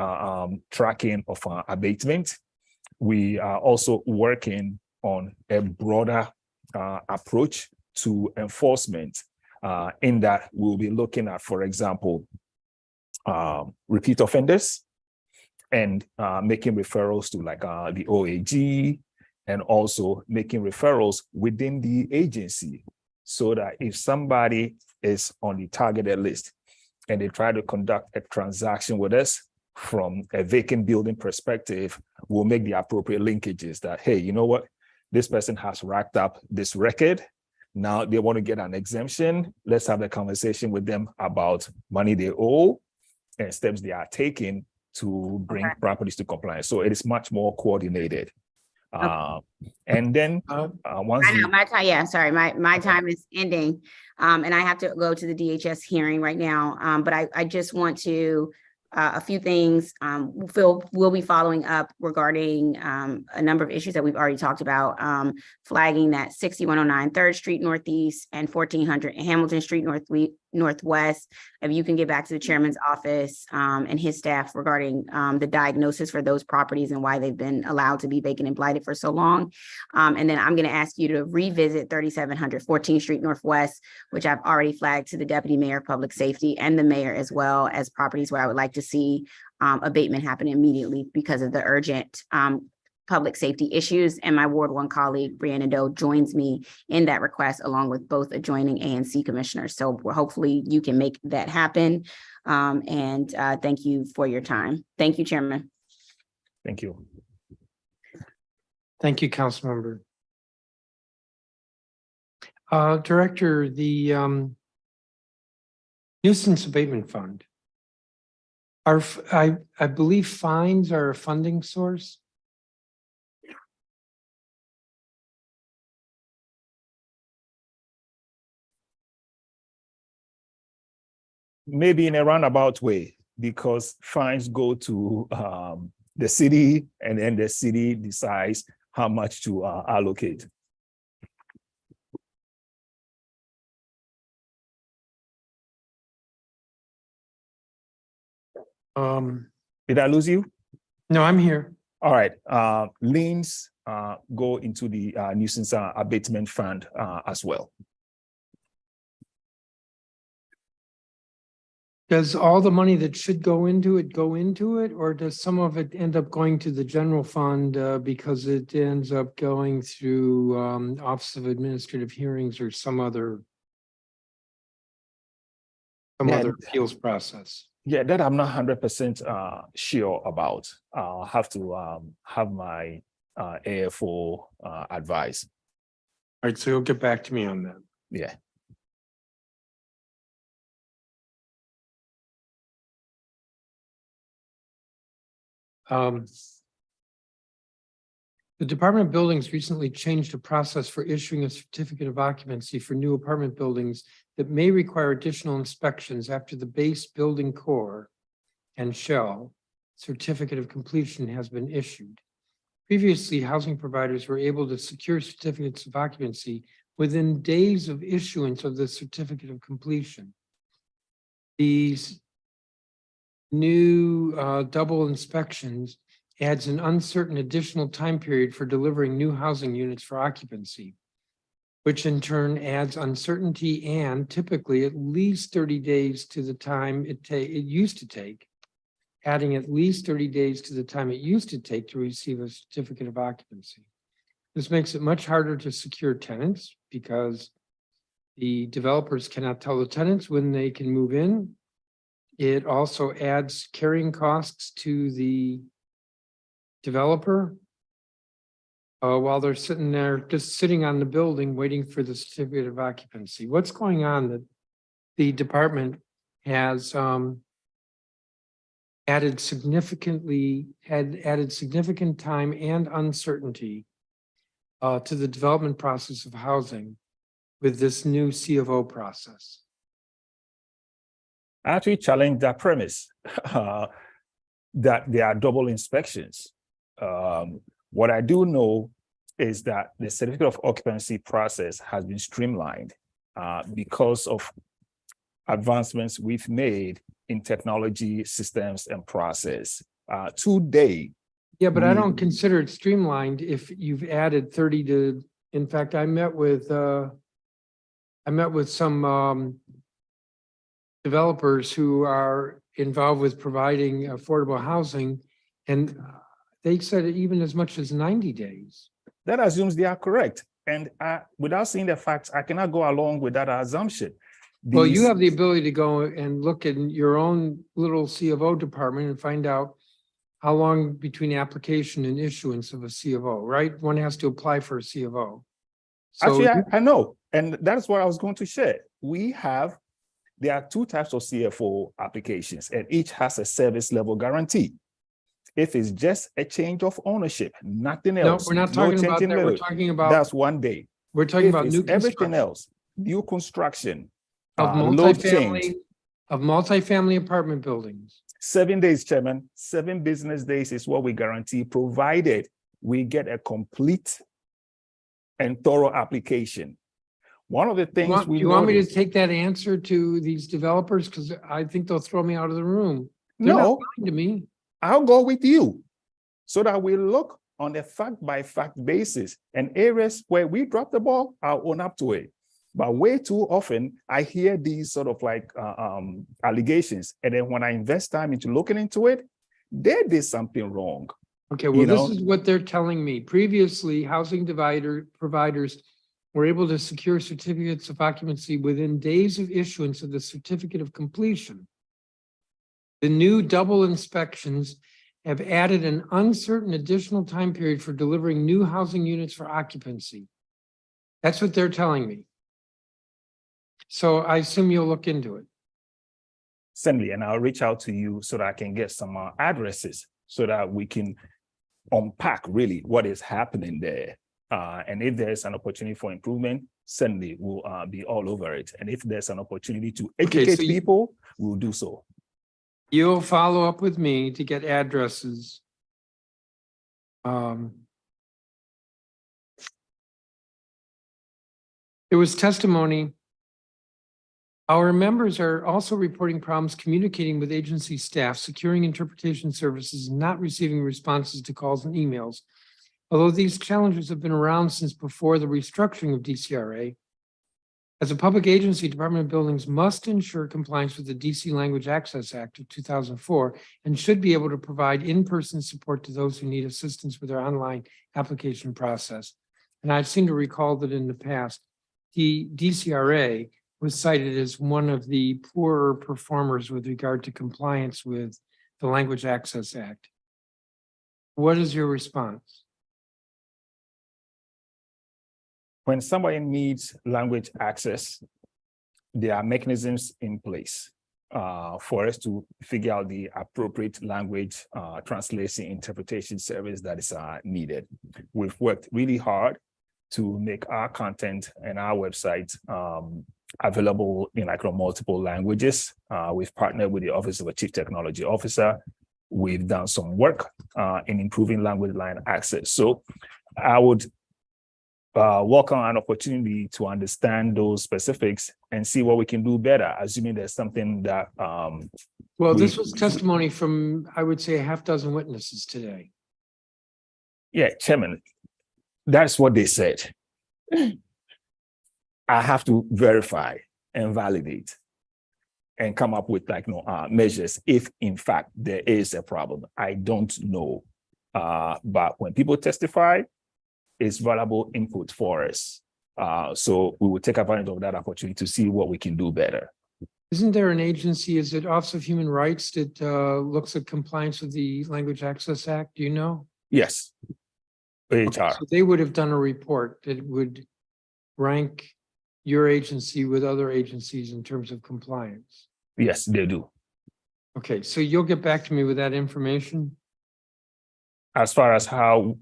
tracking of abatement. We are also working on a broader approach to enforcement, in that we'll be looking at, for example, repeat offenders, and making referrals to like the OAG, and also making referrals within the agency, so that if somebody is on the targeted list and they try to conduct a transaction with us from a vacant building perspective, we'll make the appropriate linkages that, hey, you know what? This person has racked up this record. Now they want to get an exemption. Let's have a conversation with them about money they owe and steps they are taking to bring properties to compliance. So it is much more coordinated. And then once I know my time. Yeah, sorry, my time is ending, and I have to go to the DHS hearing right now. But I just want to a few things. We'll be following up regarding a number of issues that we've already talked about, flagging that 6109 3rd Street Northeast and 1400 Hamilton Street Northwest. If you can get back to the chairman's office and his staff regarding the diagnosis for those properties and why they've been allowed to be vacant and blighted for so long. And then I'm going to ask you to revisit 3700 14th Street Northwest, which I've already flagged to the Deputy Mayor of Public Safety and the Mayor, as well as properties where I would like to see abatement happen immediately because of the urgent public safety issues. And my Ward 1 colleague, Brianna Doe, joins me in that request along with both adjoining A and C commissioners. So hopefully you can make that happen. And thank you for your time. Thank you, Chairman. Thank you. Thank you, Councilmember. Director, the nuisance abatement fund. I believe fines are a funding source. Maybe in a roundabout way, because fines go to the city, and then the city decides how much to allocate. Did I lose you? No, I'm here. All right. Liens go into the nuisance abatement fund as well. Does all the money that should go into it, or does some of it end up going to the general fund because it ends up going through Office of Administrative Hearings or some other appeals process? Yeah, that I'm not 100% sure about. I'll have to have my AFO advise. All right, so you'll get back to me on that. Yeah. The Department of Buildings recently changed the process for issuing a certificate of occupancy for new apartment buildings that may require additional inspections after the base building core and shell certificate of completion has been issued. Previously, housing providers were able to secure certificates of occupancy within days of issuance of the certificate of completion. These new double inspections adds an uncertain additional time period for delivering new housing units for occupancy, which in turn adds uncertainty and typically at least 30 days to the time it used to take, adding at least 30 days to the time it used to take to receive a certificate of occupancy. This makes it much harder to secure tenants because the developers cannot tell the tenants when they can move in. It also adds carrying costs to the developer while they're sitting there, just sitting on the building, waiting for the certificate of occupancy. What's going on that the department has added significant time and uncertainty to the development process of housing with this new C of O process? I actually challenge that premise that there are double inspections. What I do know is that the certificate of occupancy process has been streamlined because of advancements we've made in technology, systems, and process. Today. Yeah, but I don't consider it streamlined if you've added 30 to, in fact, I met with some developers who are involved with providing affordable housing, and they said even as much as 90 days. That assumes they are correct. And without seeing the facts, I cannot go along with that assumption. Well, you have the ability to go and look in your own little C of O department and find out how long between application and issuance of a C of O, right? One has to apply for a C of O. So actually, I know, and that's what I was going to share. There are two types of CFO applications, and each has a service level guarantee. If it's just a change of ownership, nothing else. No, we're not talking about that. We're talking about that's 1 day. We're talking about new everything else, new construction, of multifamily apartment buildings. 7 days, Chairman. 7 business days is what we guarantee, provided we get a complete and thorough application. One of the things Do we you want me to noticed, take that answer to these developers? Because I think they'll throw me out of the room. They're not no, lying to me. I'll go with you so that we look on a fact by fact basis, and areas where we drop the ball, I'll own up to it. But way too often, I hear these sort of like allegations. And then when I invest time into looking into it, they did something wrong. Okay, well, You this know? is what they're telling me. Previously, housing providers were able to secure certificates of occupancy within days of issuance of the certificate of completion. The new double inspections have added an uncertain additional time period for delivering new housing units for occupancy. That's what they're telling me. So I assume you'll look into it. Send me, and I'll reach out to you so that I can get some addresses so that we can unpack really what is happening there. And if there's an opportunity for improvement, certainly we'll be all over it. And if there's an opportunity to educate people, we'll do so. You'll follow up with me to get addresses. There was testimony. Our members are also reporting problems communicating with agency staff, securing interpretation services, and not receiving responses to calls and emails. Although these challenges have been around since before the restructuring of DCRA, as a public agency, Department of Buildings must ensure compliance with the DC Language Access Act of 2004 and should be able to provide in-person support to those who need assistance with their online application process. And I seem to recall that in the past, the DCRA was cited as one of the poorer performers with regard to compliance with the Language Access Act. What is your response? When somebody needs language access, there are mechanisms in place for us to figure out the appropriate language translation interpretation service that is needed. We've worked really hard to make our content and our website available in like multiple languages. We've partnered with the Office of a Chief Technology Officer. We've done some work in improving language line access. So I would welcome an opportunity to understand those specifics and see what we can do better, assuming there's something that well, this was testimony from, I would say, a half dozen witnesses today. Yeah, Chairman, that's what they said. I have to verify and validate and come up with like measures if in fact there is a problem. I don't know. But when people testify, it's valuable input for us. So we will take advantage of that opportunity to see what we can do better. Isn't there an agency, is it Office of Human Rights that looks at compliance with the Language Access Act? Do you know? Yes. HR. Okay, so they would have done a report that would rank your agency with other agencies in terms of compliance. Yes, they do. Okay, so you'll get back to me with that information? As far as how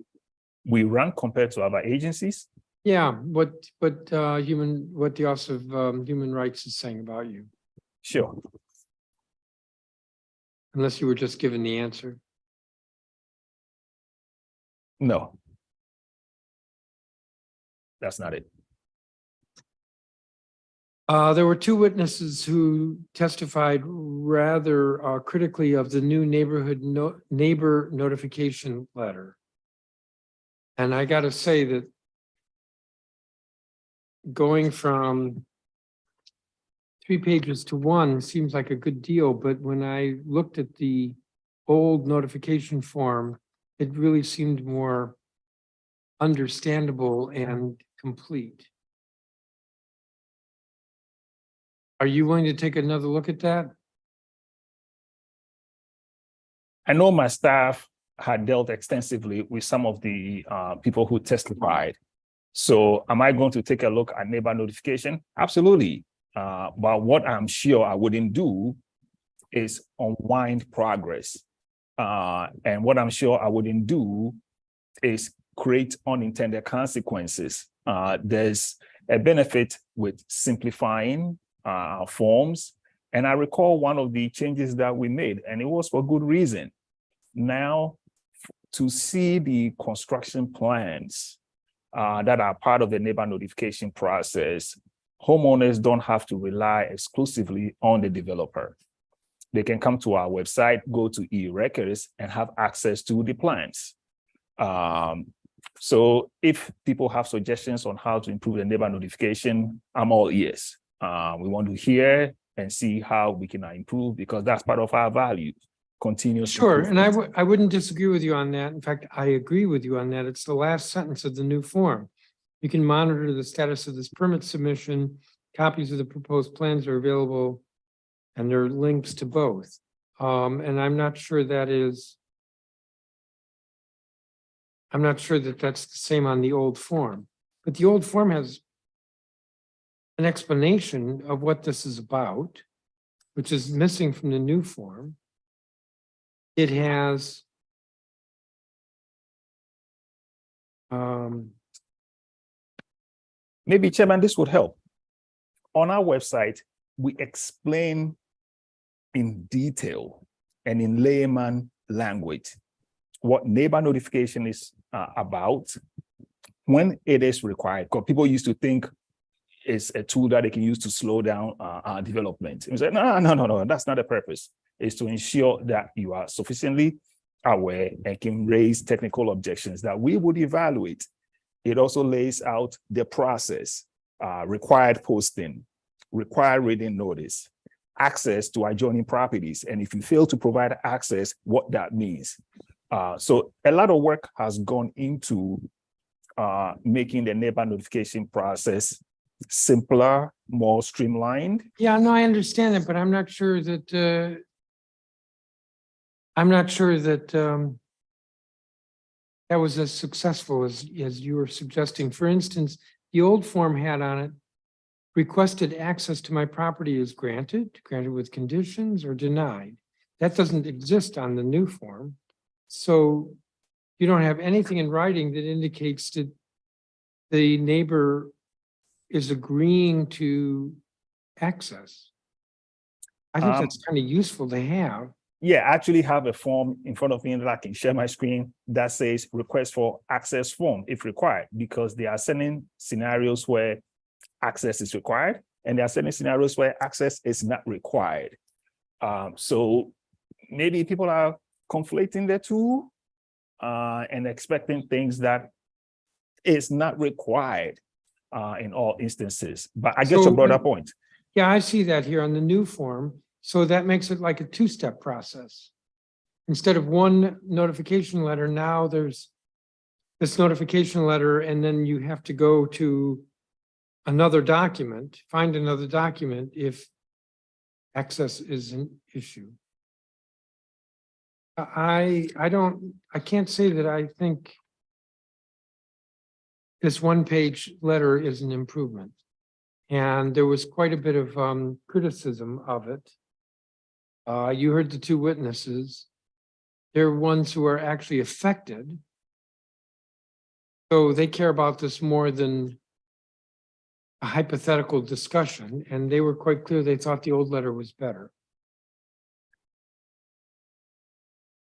we rank compared to other agencies? Yeah, what the Office of Human Rights is saying about you. Sure. Unless you were just given the answer. No. That's not it. There were two witnesses who testified rather critically of the new neighbor notification letter. And I got to say that going from 3 pages to 1 seems like a good deal, but when I looked at the old notification form, it really seemed more understandable and complete. Are you willing to take another look at that? I know my staff had dealt extensively with some of the people who testified. So am I going to take a look at neighbor notification? Absolutely. But what I'm sure I wouldn't do is unwind progress. And what I'm sure I wouldn't do is create unintended consequences. There's a benefit with simplifying forms. And I recall one of the changes that we made, and it was for good reason. Now, to see the construction plans that are part of the neighbor notification process, homeowners don't have to rely exclusively on the developer. They can come to our website, go to e-records, and have access to the plans. So if people have suggestions on how to improve the neighbor notification, I'm all ears. We want to hear and see how we can improve, because that's part of our value. Continuous. Sure, and I wouldn't disagree with you on that. In fact, I agree with you on that. It's the last sentence of the new form. You can monitor the status of this permit submission. Copies of the proposed plans are available, and there are links to both. And I'm not sure that that's the same on the old form, but the old form has an explanation of what this is about, which is missing from the new form. It has maybe, Chairman, this would help. On our website, we explain in detail and in layman language what neighbor notification is about, when it is required, because people used to think it's a tool that they can use to slow down development. And say, no, that's not the purpose. It's to ensure that you are sufficiently aware and can raise technical objections that we would evaluate. It also lays out the process, required posting, required reading notice, access to adjoining properties, and if you fail to provide access, what that means. So a lot of work has gone into making the neighbor notification process simpler, more streamlined. Yeah, no, I understand it, but I'm not sure that that was as successful as you were suggesting. For instance, the old form had on it, requested access to my property is granted with conditions, or denied. That doesn't exist on the new form. So you don't have anything in writing that indicates that the neighbor is agreeing to access. I think that's kind of useful to have. Yeah, I actually have a form in front of me that I can share my screen that says request for access form if required, because there are certain scenarios where access is required and there are certain scenarios where access is not required. So maybe people are conflating the two and expecting things that is not required in all instances. But I get your broader point. Yeah, I see that here on the new form. So that makes it like a two-step process. Instead of one notification letter, now there's this notification letter, and then you have to go to another document, find another document if access is an issue. I can't say that I think this one-page letter is an improvement. And there was quite a bit of criticism of it. You heard the two witnesses. They're ones who are actually affected. So they care about this more than a hypothetical discussion. And they were quite clear they thought the old letter was better.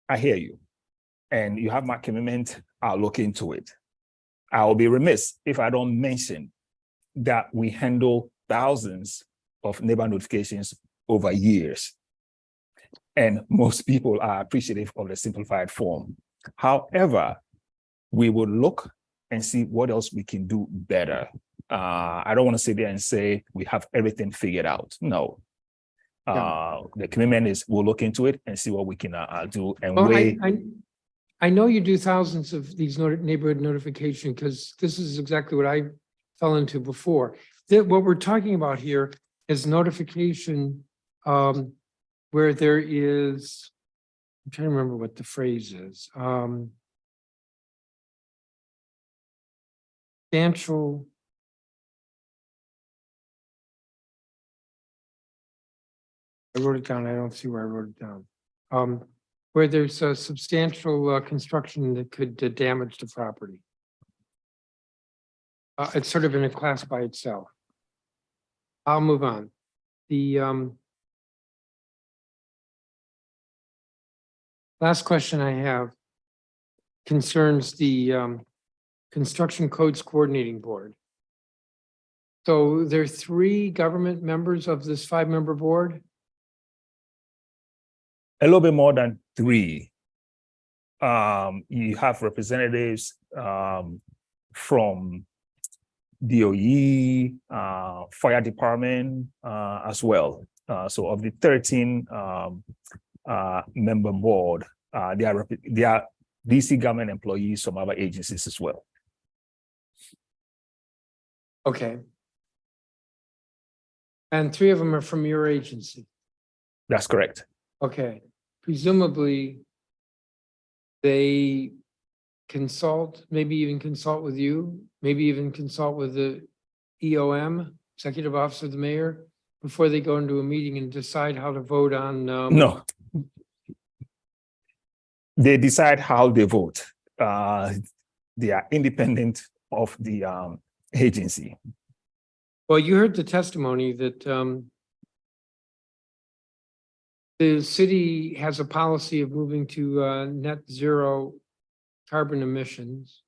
I hear you. And you have my commitment. I'll look into it. I'll be remiss if I don't mention that we handle thousands of neighbor notifications over years. And most people are appreciative of the simplified form. However, we will look and see what else we can do better. I don't want to sit there and say we have everything figured out. No. The commitment is we'll look into it and see what we can do. And well, I know you do thousands of these neighborhood notification, because this is exactly what I fell into before. What we're talking about here is notification where there is, I'm trying to remember what the phrase is. Substantial. I wrote it down. I don't see where I wrote it down. Where there's a substantial construction that could damage the property. It's sort of in a class by itself. I'll move on. The last question I have concerns the Construction Codes Coordinating Board. So there are 3 government members of this 5-member board? A little bit more than 3. You have representatives from DOE, fire department as well. So of the 13 member board, they are DC government employees from other agencies as well. Okay. And 3 of them are from your agency? That's correct. Okay. Presumably, they consult, maybe even consult with you, maybe even consult with the EOM, Executive Office of the Mayor, before they go into a meeting and decide how to vote on. No. They decide how they vote. They are independent of the agency. Well, you heard the testimony that the city has a policy of moving to net zero carbon emissions.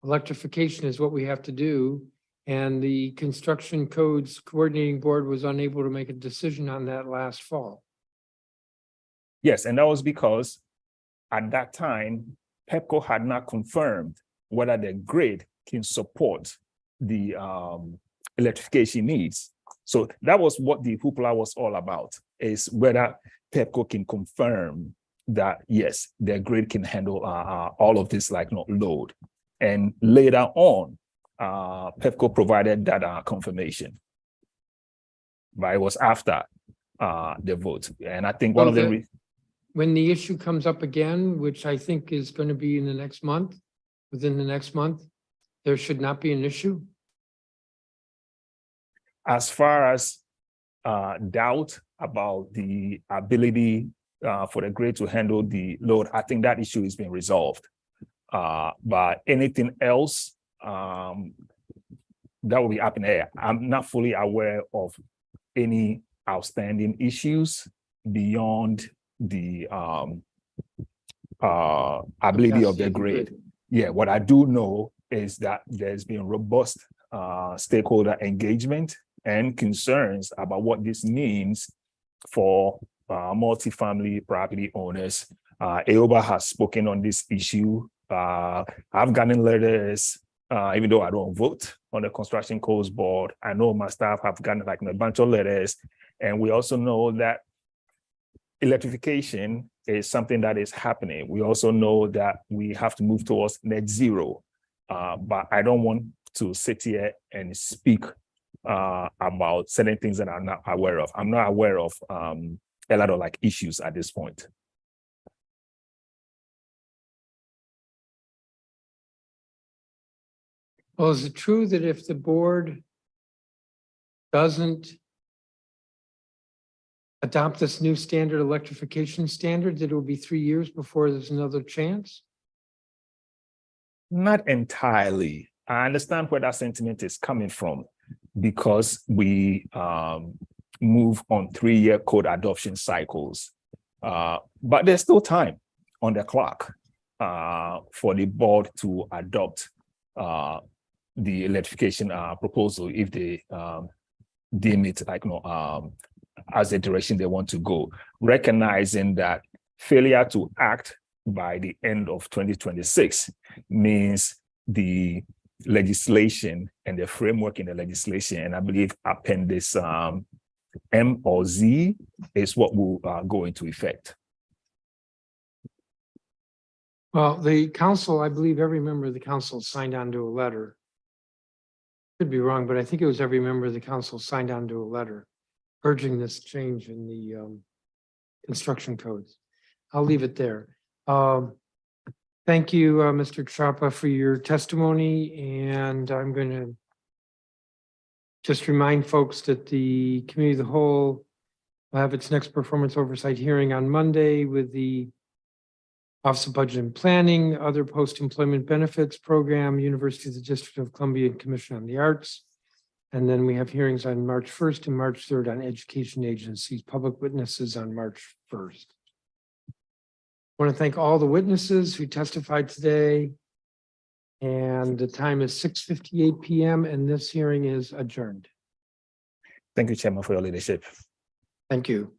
Electrification is what we have to do. And the Construction Codes Coordinating Board was unable to make a decision on that last fall. Yes, and that was because at that time, PEPCO had not confirmed whether the grid can support the electrification needs. So that was what the hoopla was all about, is whether PEPCO can confirm that, yes, the grid can handle all of this load. And later on, PEPCO provided that confirmation. But it was after the vote. And I think one of the when the issue comes up again, which I think is going to be in the next month, within the next month, there should not be an issue. As far as doubt about the ability for the grid to handle the load, I think that issue is being resolved. But anything else that will be up in the air. I'm not fully aware of any outstanding issues beyond the ability of the grid. Yeah, what I do know is that there's been robust stakeholder engagement and concerns about what this means for multifamily property owners. AOBA has spoken on this issue. I've gotten letters, even though I don't vote on the Construction Codes Board. I know my staff have gotten a bunch of letters, and we also know that electrification is something that is happening. We also know that we have to move towards net zero, but I don't want to sit here and speak about certain things that I'm not aware of. I'm not aware of a lot of issues at this point. Well, is it true that if the board doesn't adopt this new standard, electrification standard, that it will be 3 years before there's another chance? Not entirely. I understand where that sentiment is coming from, because we move on 3-year code adoption cycles. But there's still time on the clock for the board to adopt the electrification proposal if they deem it as the direction they want to go, recognizing that failure to act by the end of 2026 means the legislation and the framework in the legislation, and I believe Appendix M or Z is what will go into effect. Well, the council, I believe every member of the council signed on to a letter. Could be wrong, but I think it was every member of the council signed on to a letter urging this change in the construction codes. I'll leave it there. Thank you, Mr. Chapa, for your testimony. And I'm going to just remind folks that the Committee of the Whole will have its next performance oversight hearing on Monday with the Office of Budget and Planning, other post-employment benefits program, University of the District of Columbia, and Commission on the Arts. And then we have hearings on March 1st and March 3rd on education agencies, public witnesses on March 1st. I want to thank all the witnesses who testified today. And the time is 6:58 PM and this hearing is adjourned. Thank you, Chairman, for your leadership. Thank you.